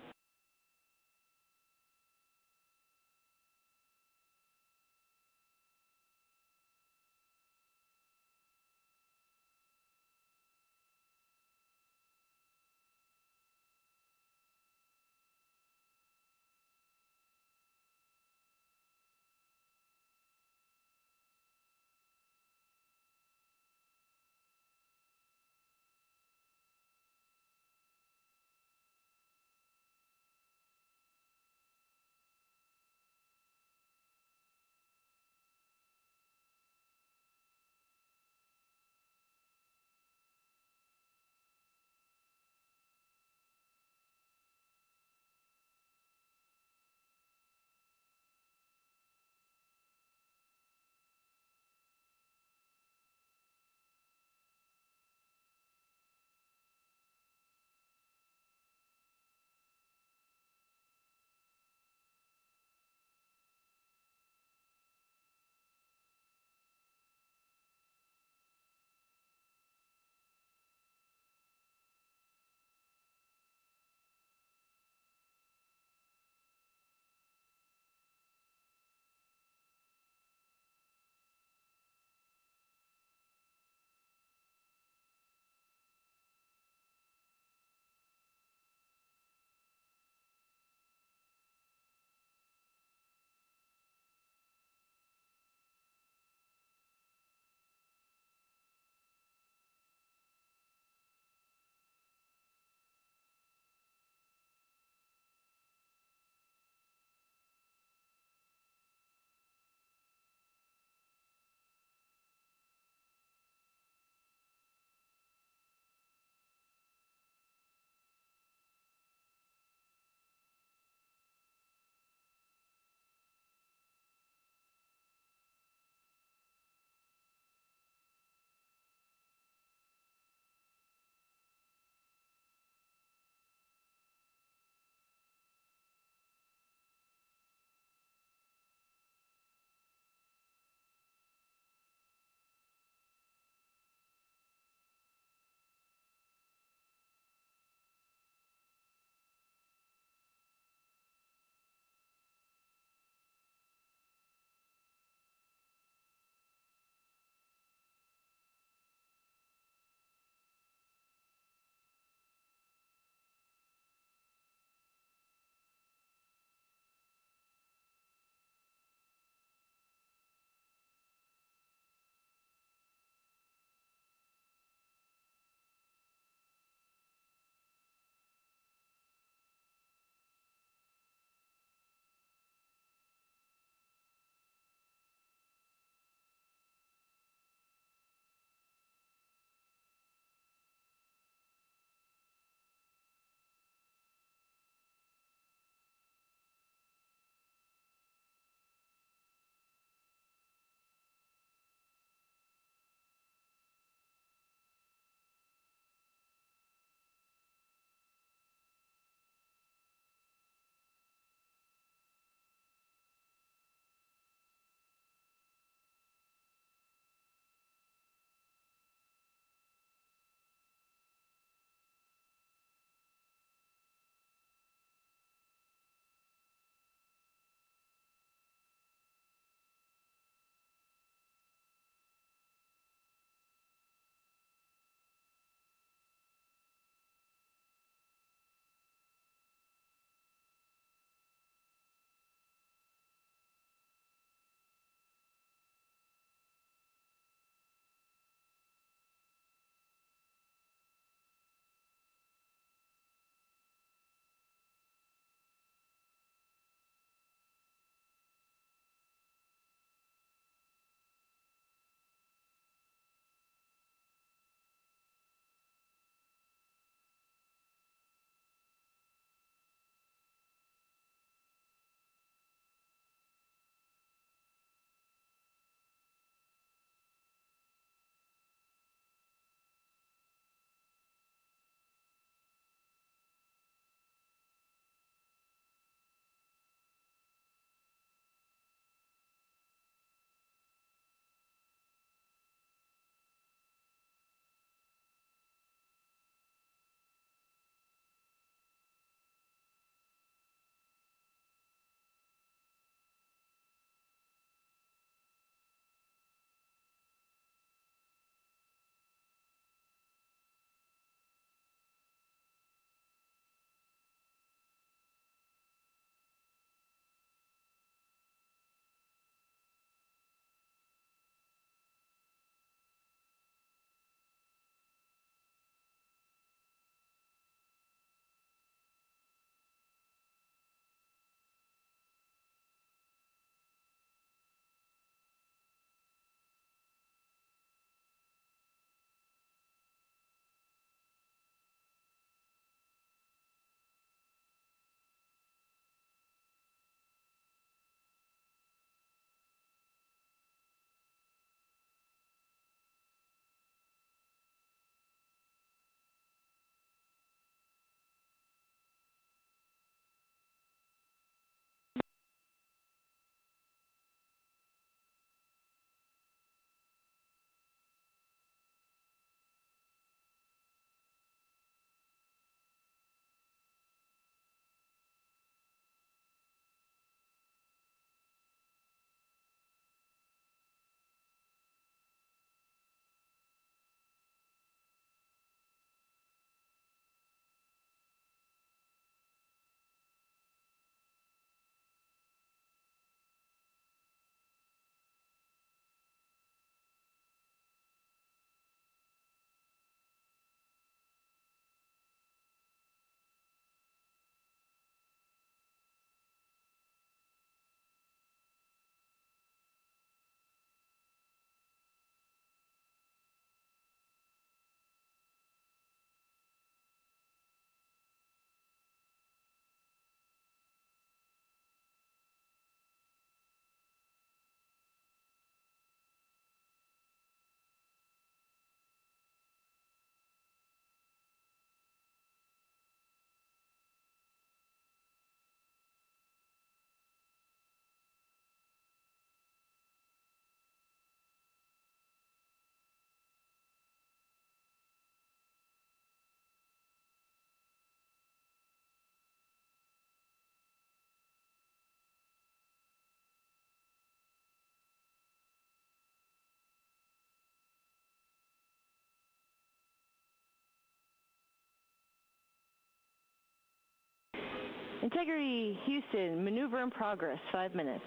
Integrity Houston, maneuver in progress, 5 minutes.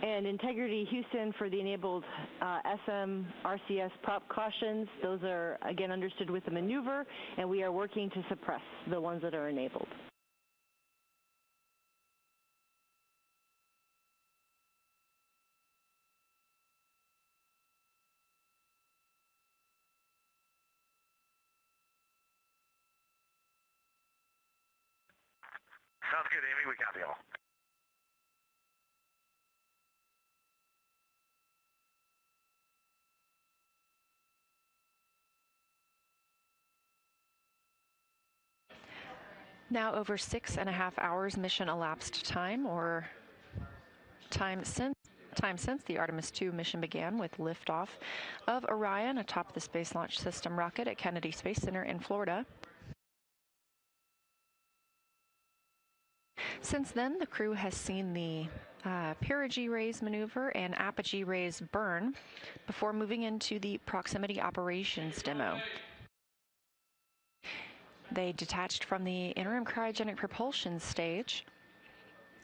And Integrity Houston for the enabled SM, RCS prop cautions. Those are, again, understood with the maneuver, and we are working to suppress the ones that are enabled. Sounds good, Amy. We copy all. Now over 6.5 hours mission elapsed time, or time since the Artemis II mission began, with liftoff of Orion atop the Space Launch System rocket at Kennedy Space Center in Florida. Since then, the crew has seen the perigee raise maneuver and apogee raise burn before moving into the proximity operations demo. They detached from the interim cryogenic propulsion stage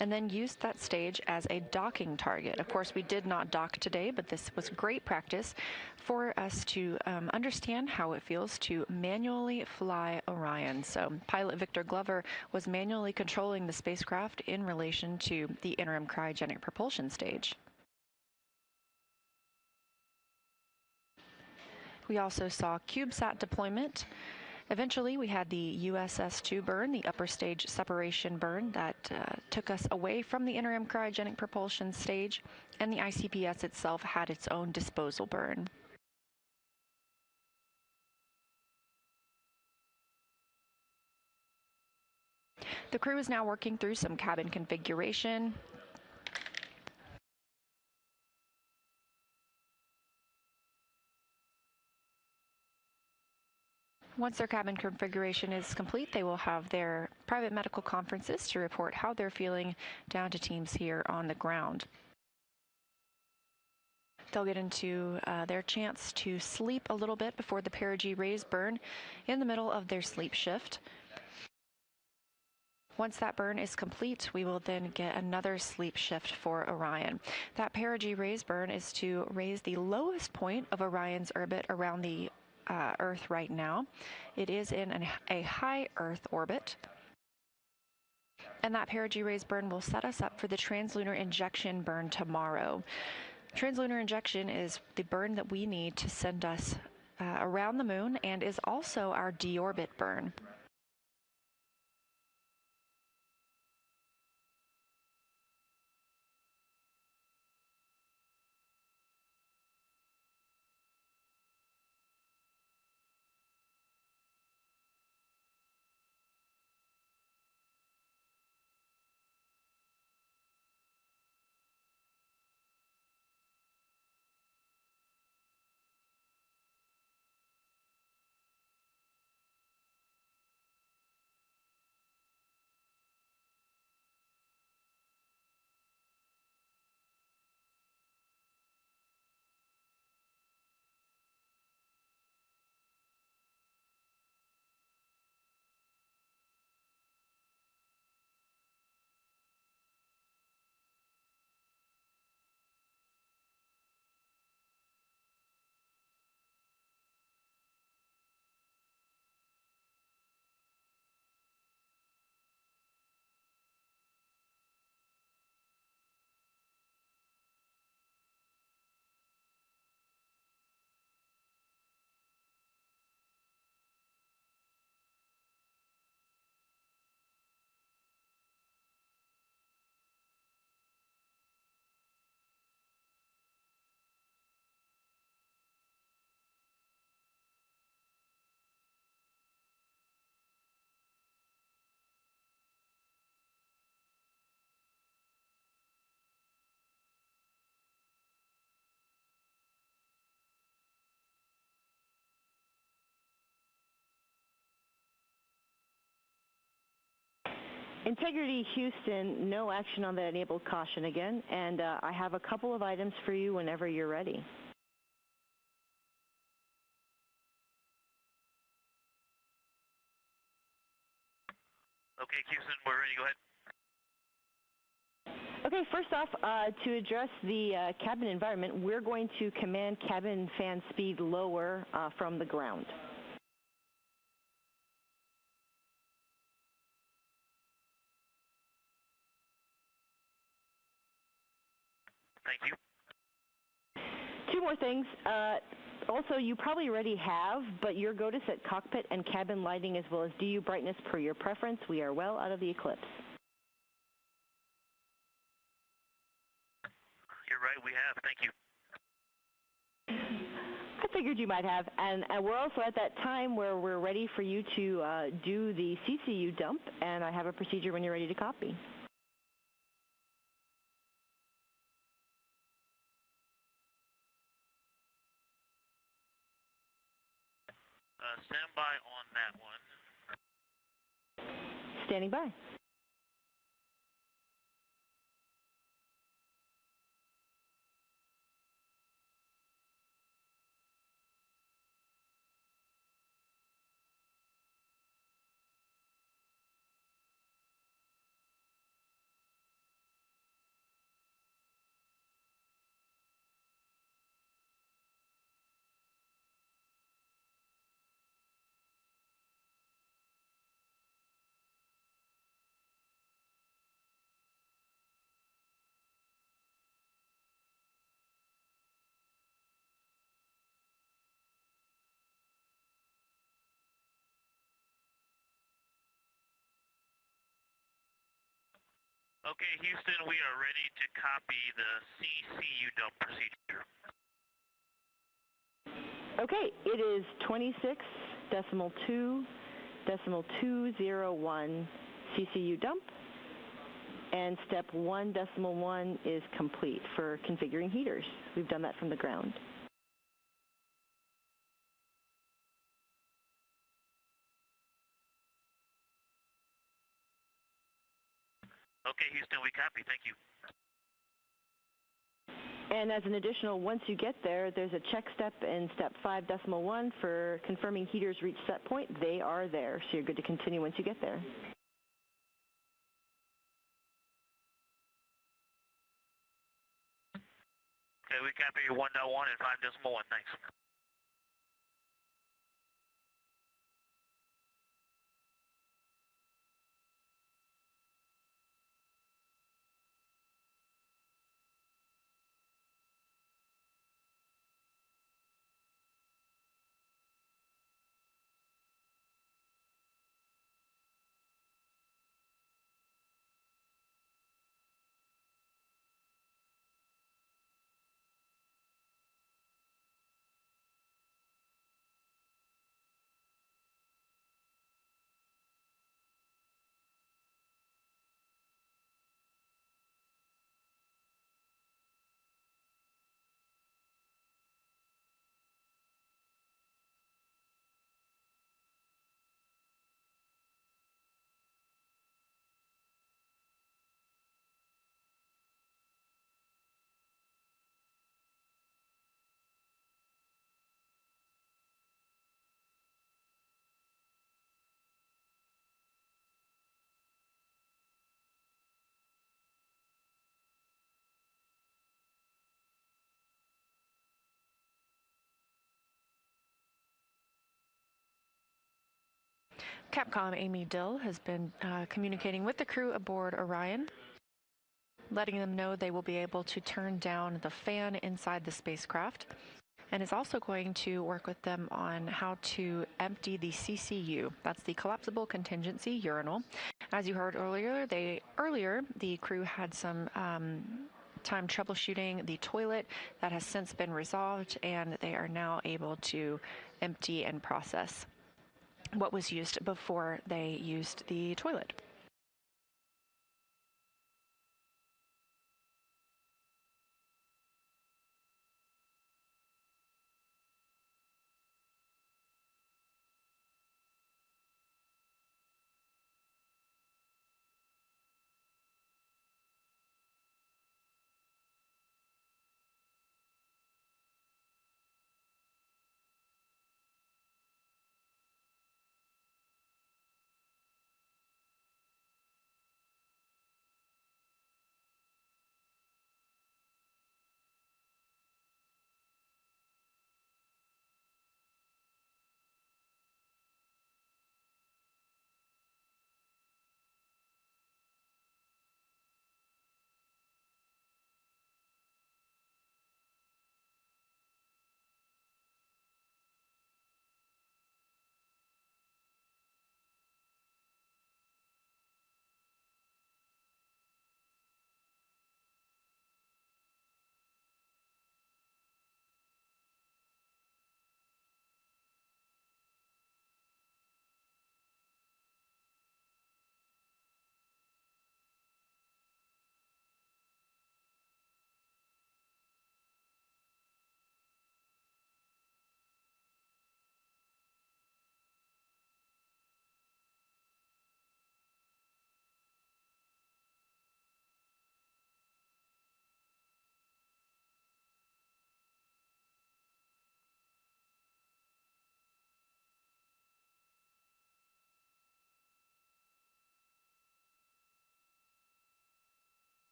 and then used that stage as a docking target. Of course, we did not dock today, but this was great practice for us to understand how it feels to manually fly Orion. So pilot Victor Glover was manually controlling the spacecraft in relation to the interim cryogenic propulsion stage. We also saw CubeSat deployment. Eventually, we had the USS-2 burn, the upper stage separation burn that took us away from the interim cryogenic propulsion stage, and the ICPS itself had its own disposal burn. The crew is now working through some cabin configuration. Once their cabin configuration is complete, they will have their private medical conferences to report how they're feeling down to teams here on the ground. They'll get into their chance to sleep a little bit before the perigee raise burn in the middle of their sleep shift. Once that burn is complete, we will then get another sleep shift for Orion. That perigee raise burn is to raise the lowest point of Orion's orbit around the Earth right now. It is in a high Earth orbit. And that perigee raise burn will set us up for the translunar injection burn tomorrow. Translunar injection is the burn that we need to send us around the moon, and is also our deorbit burn. Integrity Houston, no action on that enabled caution again, and I have a couple of items for you whenever you're ready. Okay, Houston, we're ready. Go ahead. Okay, first off, to address the cabin environment, we're going to command cabin fan speed lower from the ground. Thank you. Two more things. Also, you probably already have, but your go to set cockpit and cabin lighting as well as DU brightness per your preference. We are well out of the eclipse. You're right, we have. Thank you. I figured you might have, and we're also at that time where we're ready for you to do the CCU dump, and I have a procedure when you're ready to copy. Stand by on that one. Standing by. Okay, Houston, we are ready to copy the CCU dump procedure. Okay, it is 26.2.201 CCU dump, and step 1.1 is complete for configuring heaters. We've done that from the ground. Okay, Houston, we copy. Thank you. And as an additional, once you get there, there's a check step in step 5.1 for confirming heaters reach set point. They are there, so you're good to continue once you get there. Okay, we copy 1.1 and 5.1. Thanks. Capcom Amy Dill has been communicating with the crew aboard Orion, letting them know they will be able to turn down the fan inside the spacecraft, and is also going to work with them on how to empty the CCU. That's the collapsible contingency urinal. As you heard earlier, the crew had some time troubleshooting the toilet. That has since been resolved, and they are now able to empty and process what was used before they used the toilet.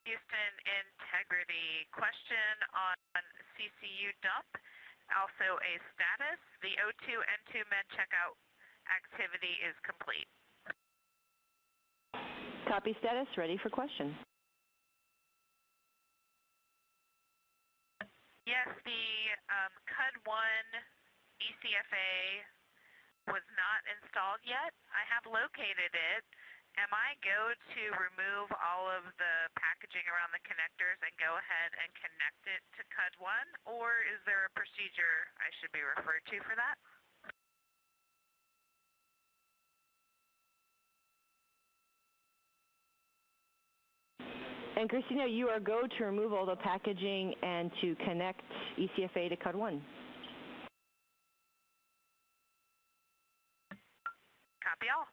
Houston integrity. Question on CCU dump. Also a status. The O2 N2 med checkout activity is complete. Copy status, ready for question. Yes, the CUD-1 ECFA was not installed yet. I have located it. Am I go to remove all of the packaging around the connectors and go ahead and connect it to CUD-1, or is there a procedure I should be referred to for that? And Christina, you are go to remove all the packaging and to connect ECFA to CUD-1. Copy all.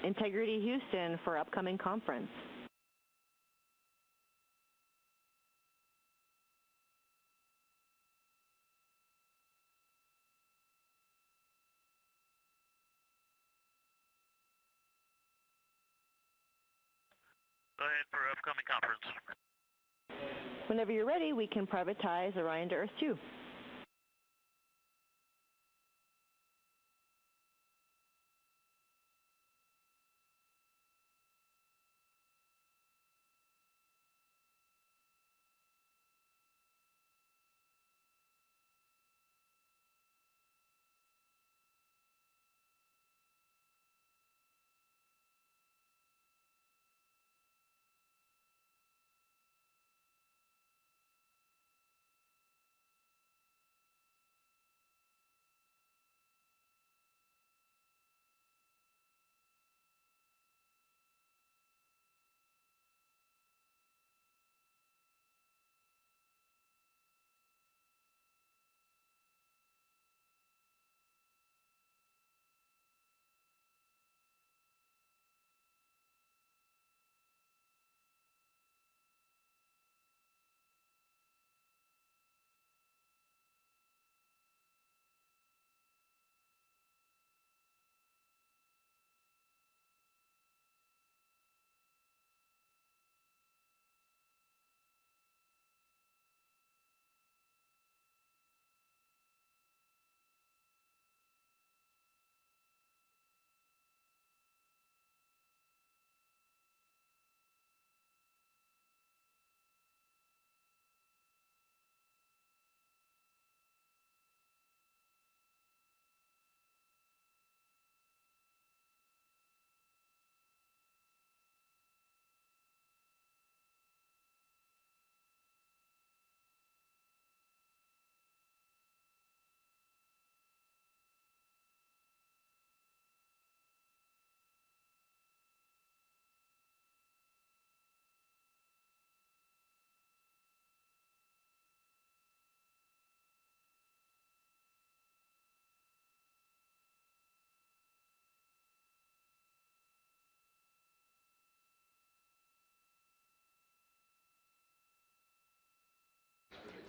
Integrity Houston for upcoming conference. Go ahead for upcoming conference. Whenever you're ready, we can privatize Orion to Earth 2.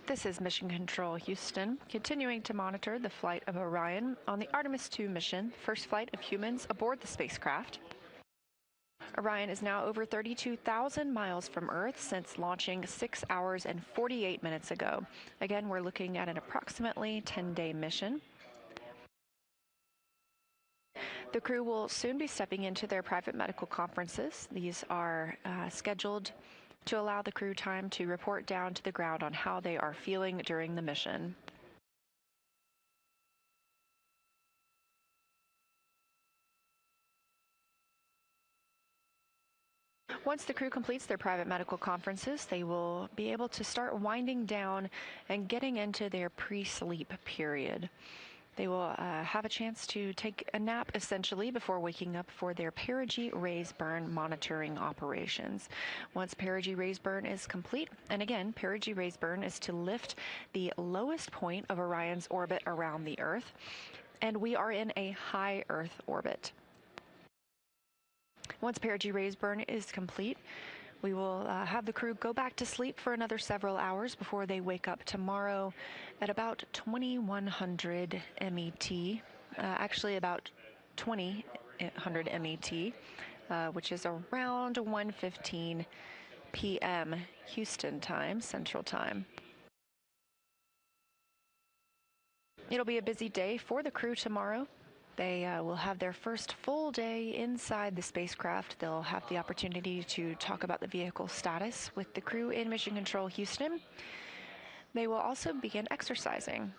This is Mission Control Houston, continuing to monitor the flight of Orion on the Artemis II mission, first flight of humans aboard the spacecraft. Orion is now over 32,000 miles from Earth since launching 6 hours and 48 minutes ago. Again, we're looking at an approximately 10-day mission. The crew will soon be stepping into their private medical conferences. These are scheduled to allow the crew time to report down to the ground on how they are feeling during the mission. Once the crew completes their private medical conferences, they will be able to start winding down and getting into their pre-sleep period. They will have a chance to take a nap, essentially, before waking up for their perigee raise burn monitoring operations. Once perigee raise burn is complete, and again, perigee raise burn is to lift the lowest point of Orion's orbit around the Earth, and we are in a high Earth orbit. Once perigee raise burn is complete, we will have the crew go back to sleep for another several hours before they wake up tomorrow at about 2100 MET, actually about 2000 MET, which is around 1:15 p.m. Houston time, Central Time. It'll be a busy day for the crew tomorrow. They will have their first full day inside the spacecraft. They'll have the opportunity to talk about the vehicle status with the crew in Mission Control Houston. They will also begin exercising.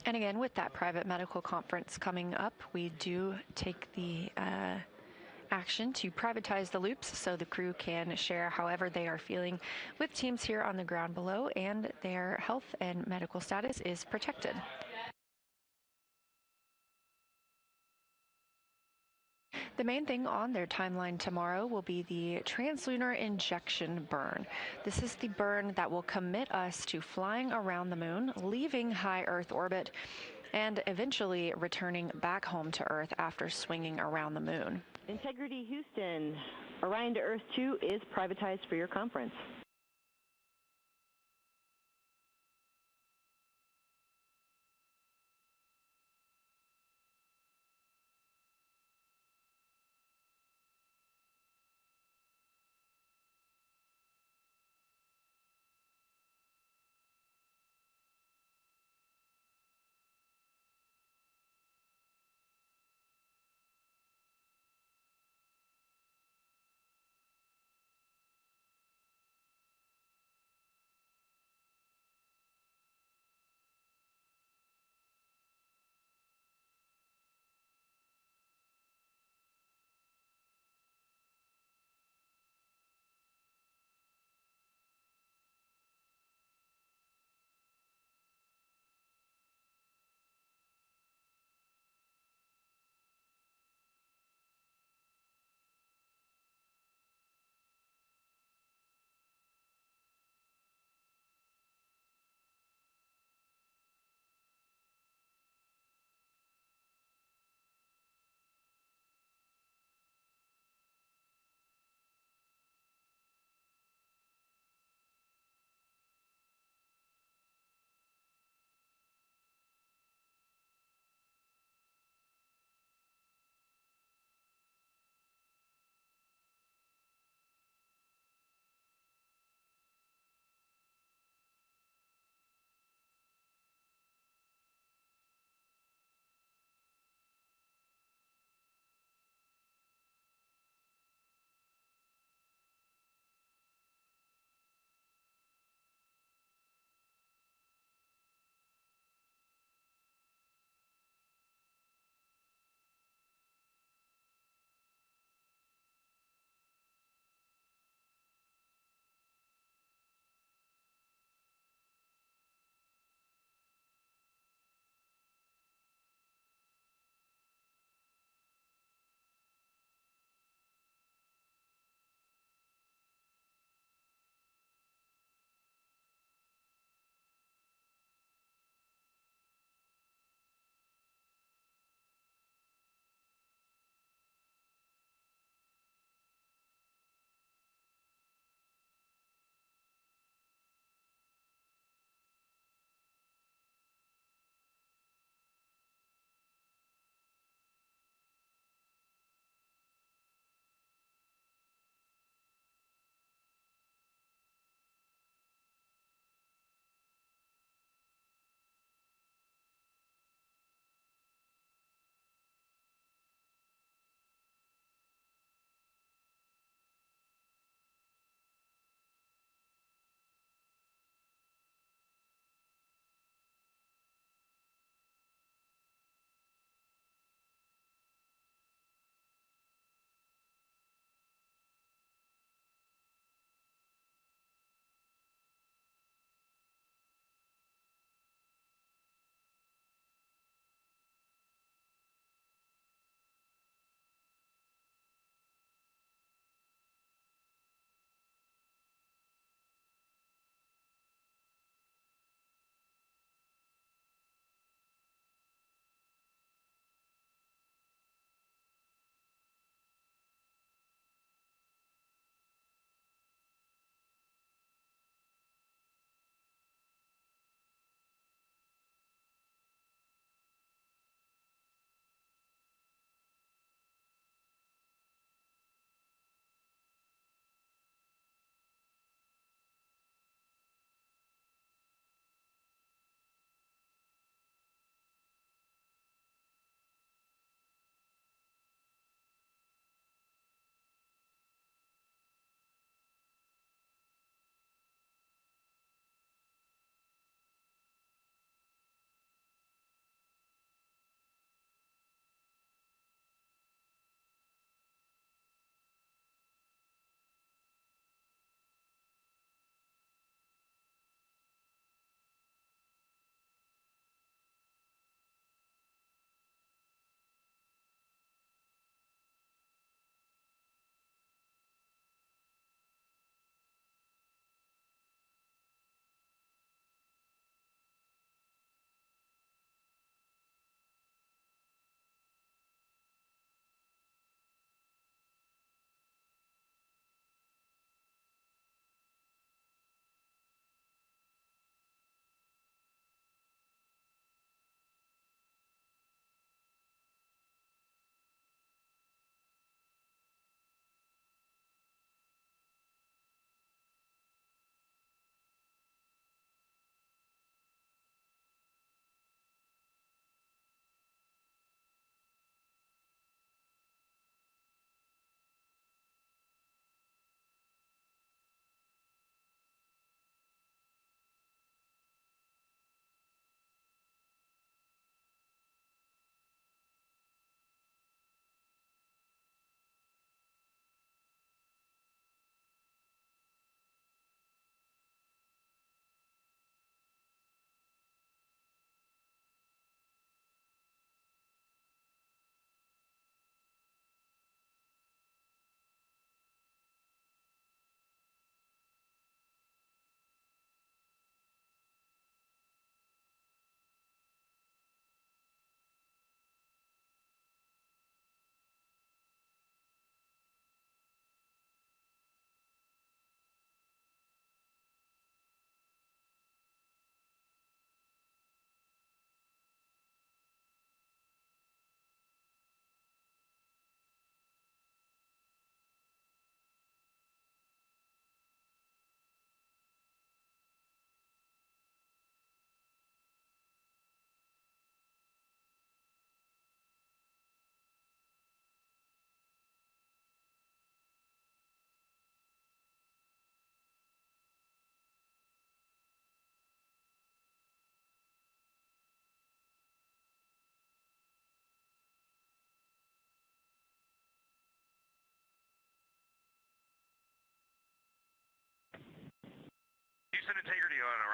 And again, with that private medical conference coming up, we do take the action to privatize the loops so the crew can share however they are feeling with teams here on the ground below, and their health and medical status is protected. The main thing on their timeline tomorrow will be the translunar injection burn. This is the burn that will commit us to flying around the moon, leaving high Earth orbit, and eventually returning back home to Earth after swinging around the moon. Integrity Houston, Orion to Earth 2 is privatized for your conference.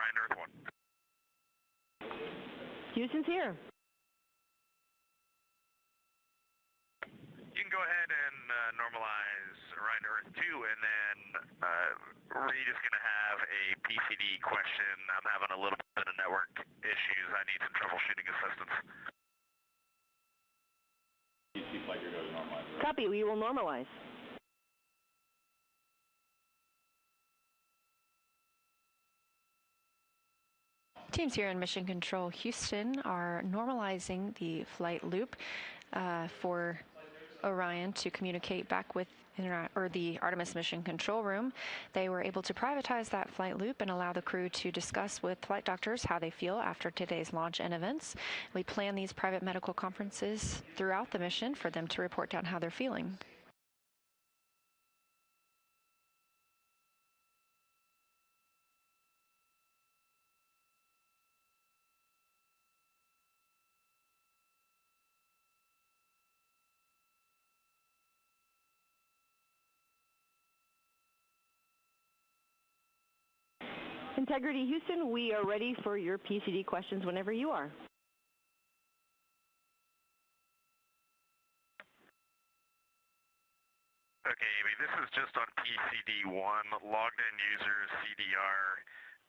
Ryan Earth 1. Houston's here. You can go ahead and normalize Ryan Earth 2, and then Reed is going to have a PCD question. I'm having a little bit of network issues. I need some troubleshooting assistance. Copy, we will normalize. Teams here in Mission Control Houston are normalizing the flight loop for Orion to communicate back with the Artemis Mission Control Room. They were able to privatize that flight loop and allow the crew to discuss with flight doctors how they feel after today's launch and events. We plan these private medical conferences throughout the mission for them to report down how they're feeling. Integrity Houston, we are ready for your PCD questions whenever you are. Okay, Amy, this is just on PCD1, logged in users, CDR.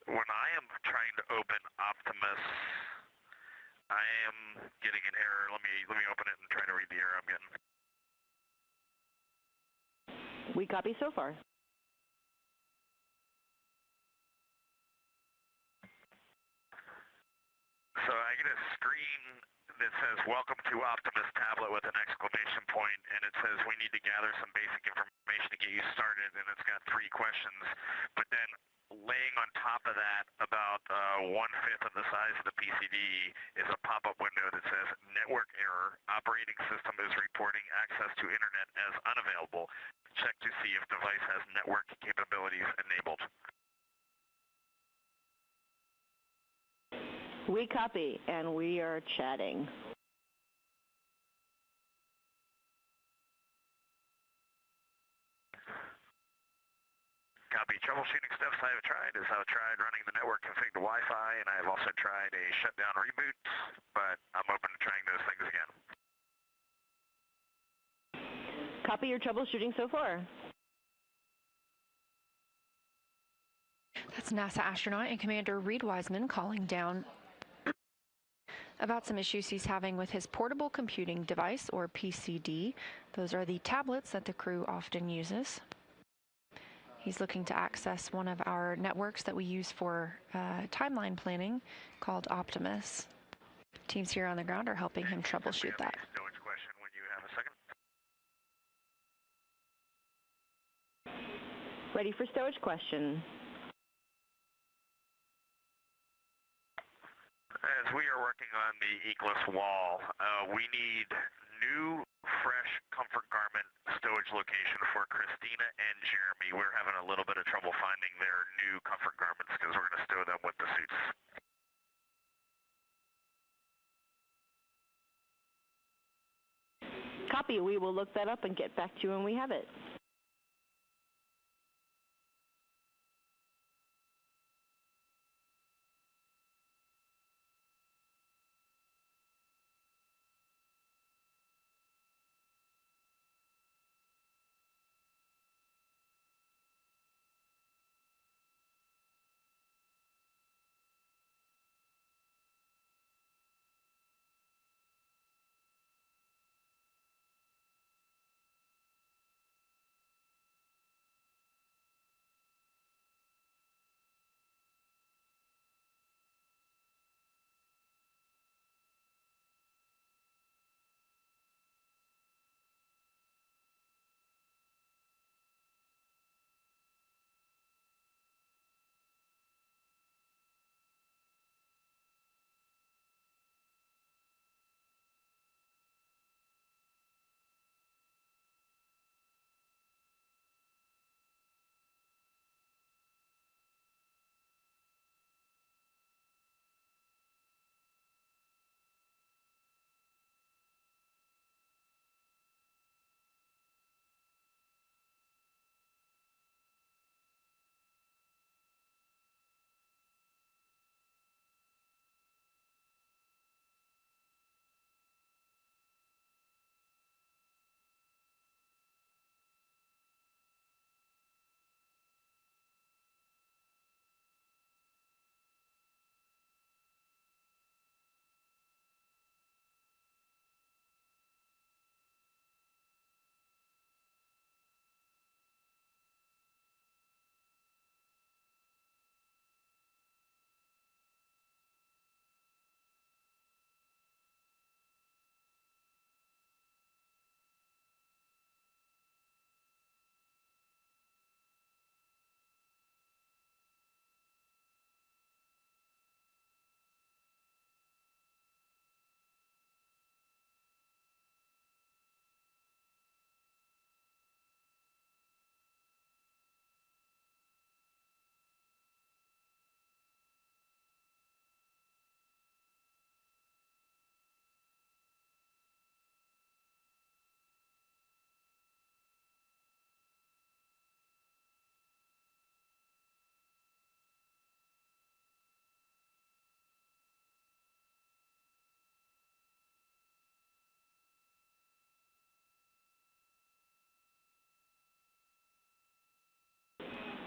When I am trying to open Optimus, I am getting an error. Let me open it and try to read the error I'm getting. We copy so far. So I get a screen that says, "Welcome to Optimus tablet," with an exclamation point, and it says, "We need to gather some basic information to get you started," and it's got 3 questions. But then laying on top of that, about 1/5 of the size of the PCD, is a pop-up window that says, "Network error. Operating system is reporting access to internet as unavailable. Check to see if device has network capabilities enabled." We copy, and we are chatting. Copy. Troubleshooting steps I have tried is I've tried running the network config to Wi-Fi, and I have also tried a shutdown reboot, but I'm open to trying those things again. Copy your troubleshooting so far. That's NASA astronaut and Commander Reed Wiseman calling down about some issues he's having with his portable computing device, or PCD. Those are the tablets that the crew often uses. He's looking to access one of our networks that we use for timeline planning called Optimus. Teams here on the ground are helping him troubleshoot that. Stowage question when you have a second. Ready for stowage question. As we are working on the Eclipse wall, we need new, fresh comfort garment stowage location for Christina and Jeremy. We're having a little bit of trouble finding their new comfort garments because we're going to stow them with the suits. Copy. We will look that up and get back to you when we have it.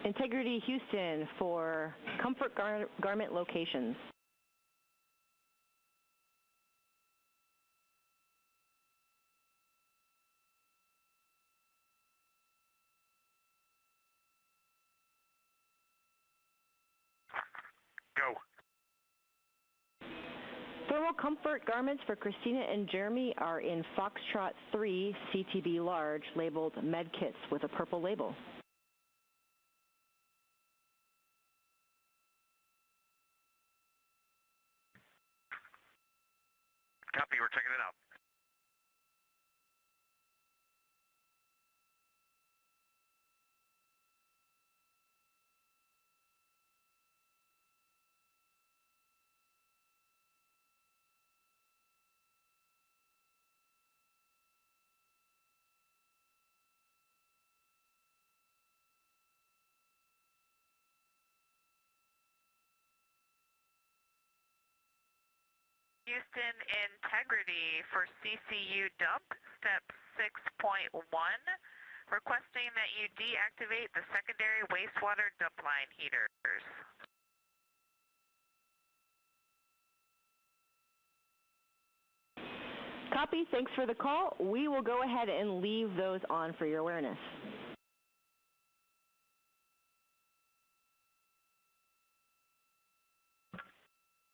Integrity Houston for comfort garment locations. Go. Thermal comfort garments for Christina and Jeremy are in Foxtrot 3 CTB large, labeled med kits with a purple label. Copy, we're checking it out. Houston Integrity for CCU dump, step 6.1, requesting that you deactivate the secondary wastewater dump line heaters. Copy, thanks for the call. We will go ahead and leave those on for your awareness.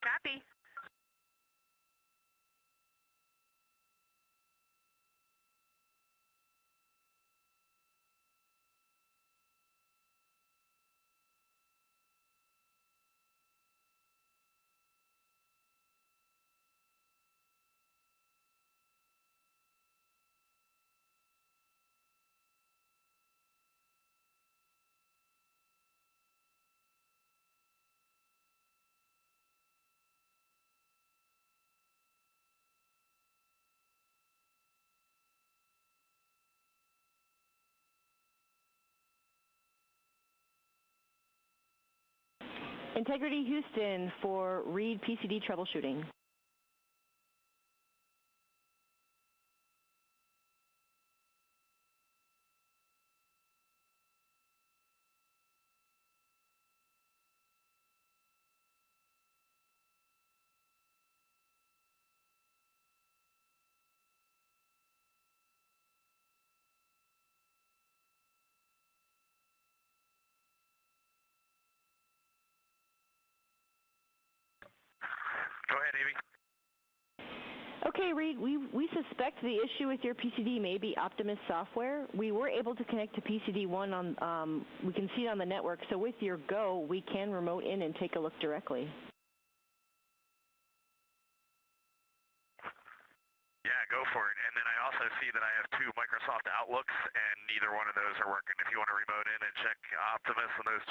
Copy. Integrity Houston for read PCD troubleshooting. Go ahead, Amy. Okay, Reed, we suspect the issue with your PCD may be Optimus software. We were able to connect to PCD1 on, we can see it on the network, so with your go, we can remote in and take a look directly. Yeah, go for it. And then I also see that I have 2 Microsoft Outlooks, and neither one of those are working. If you want to remote in and check Optimus on those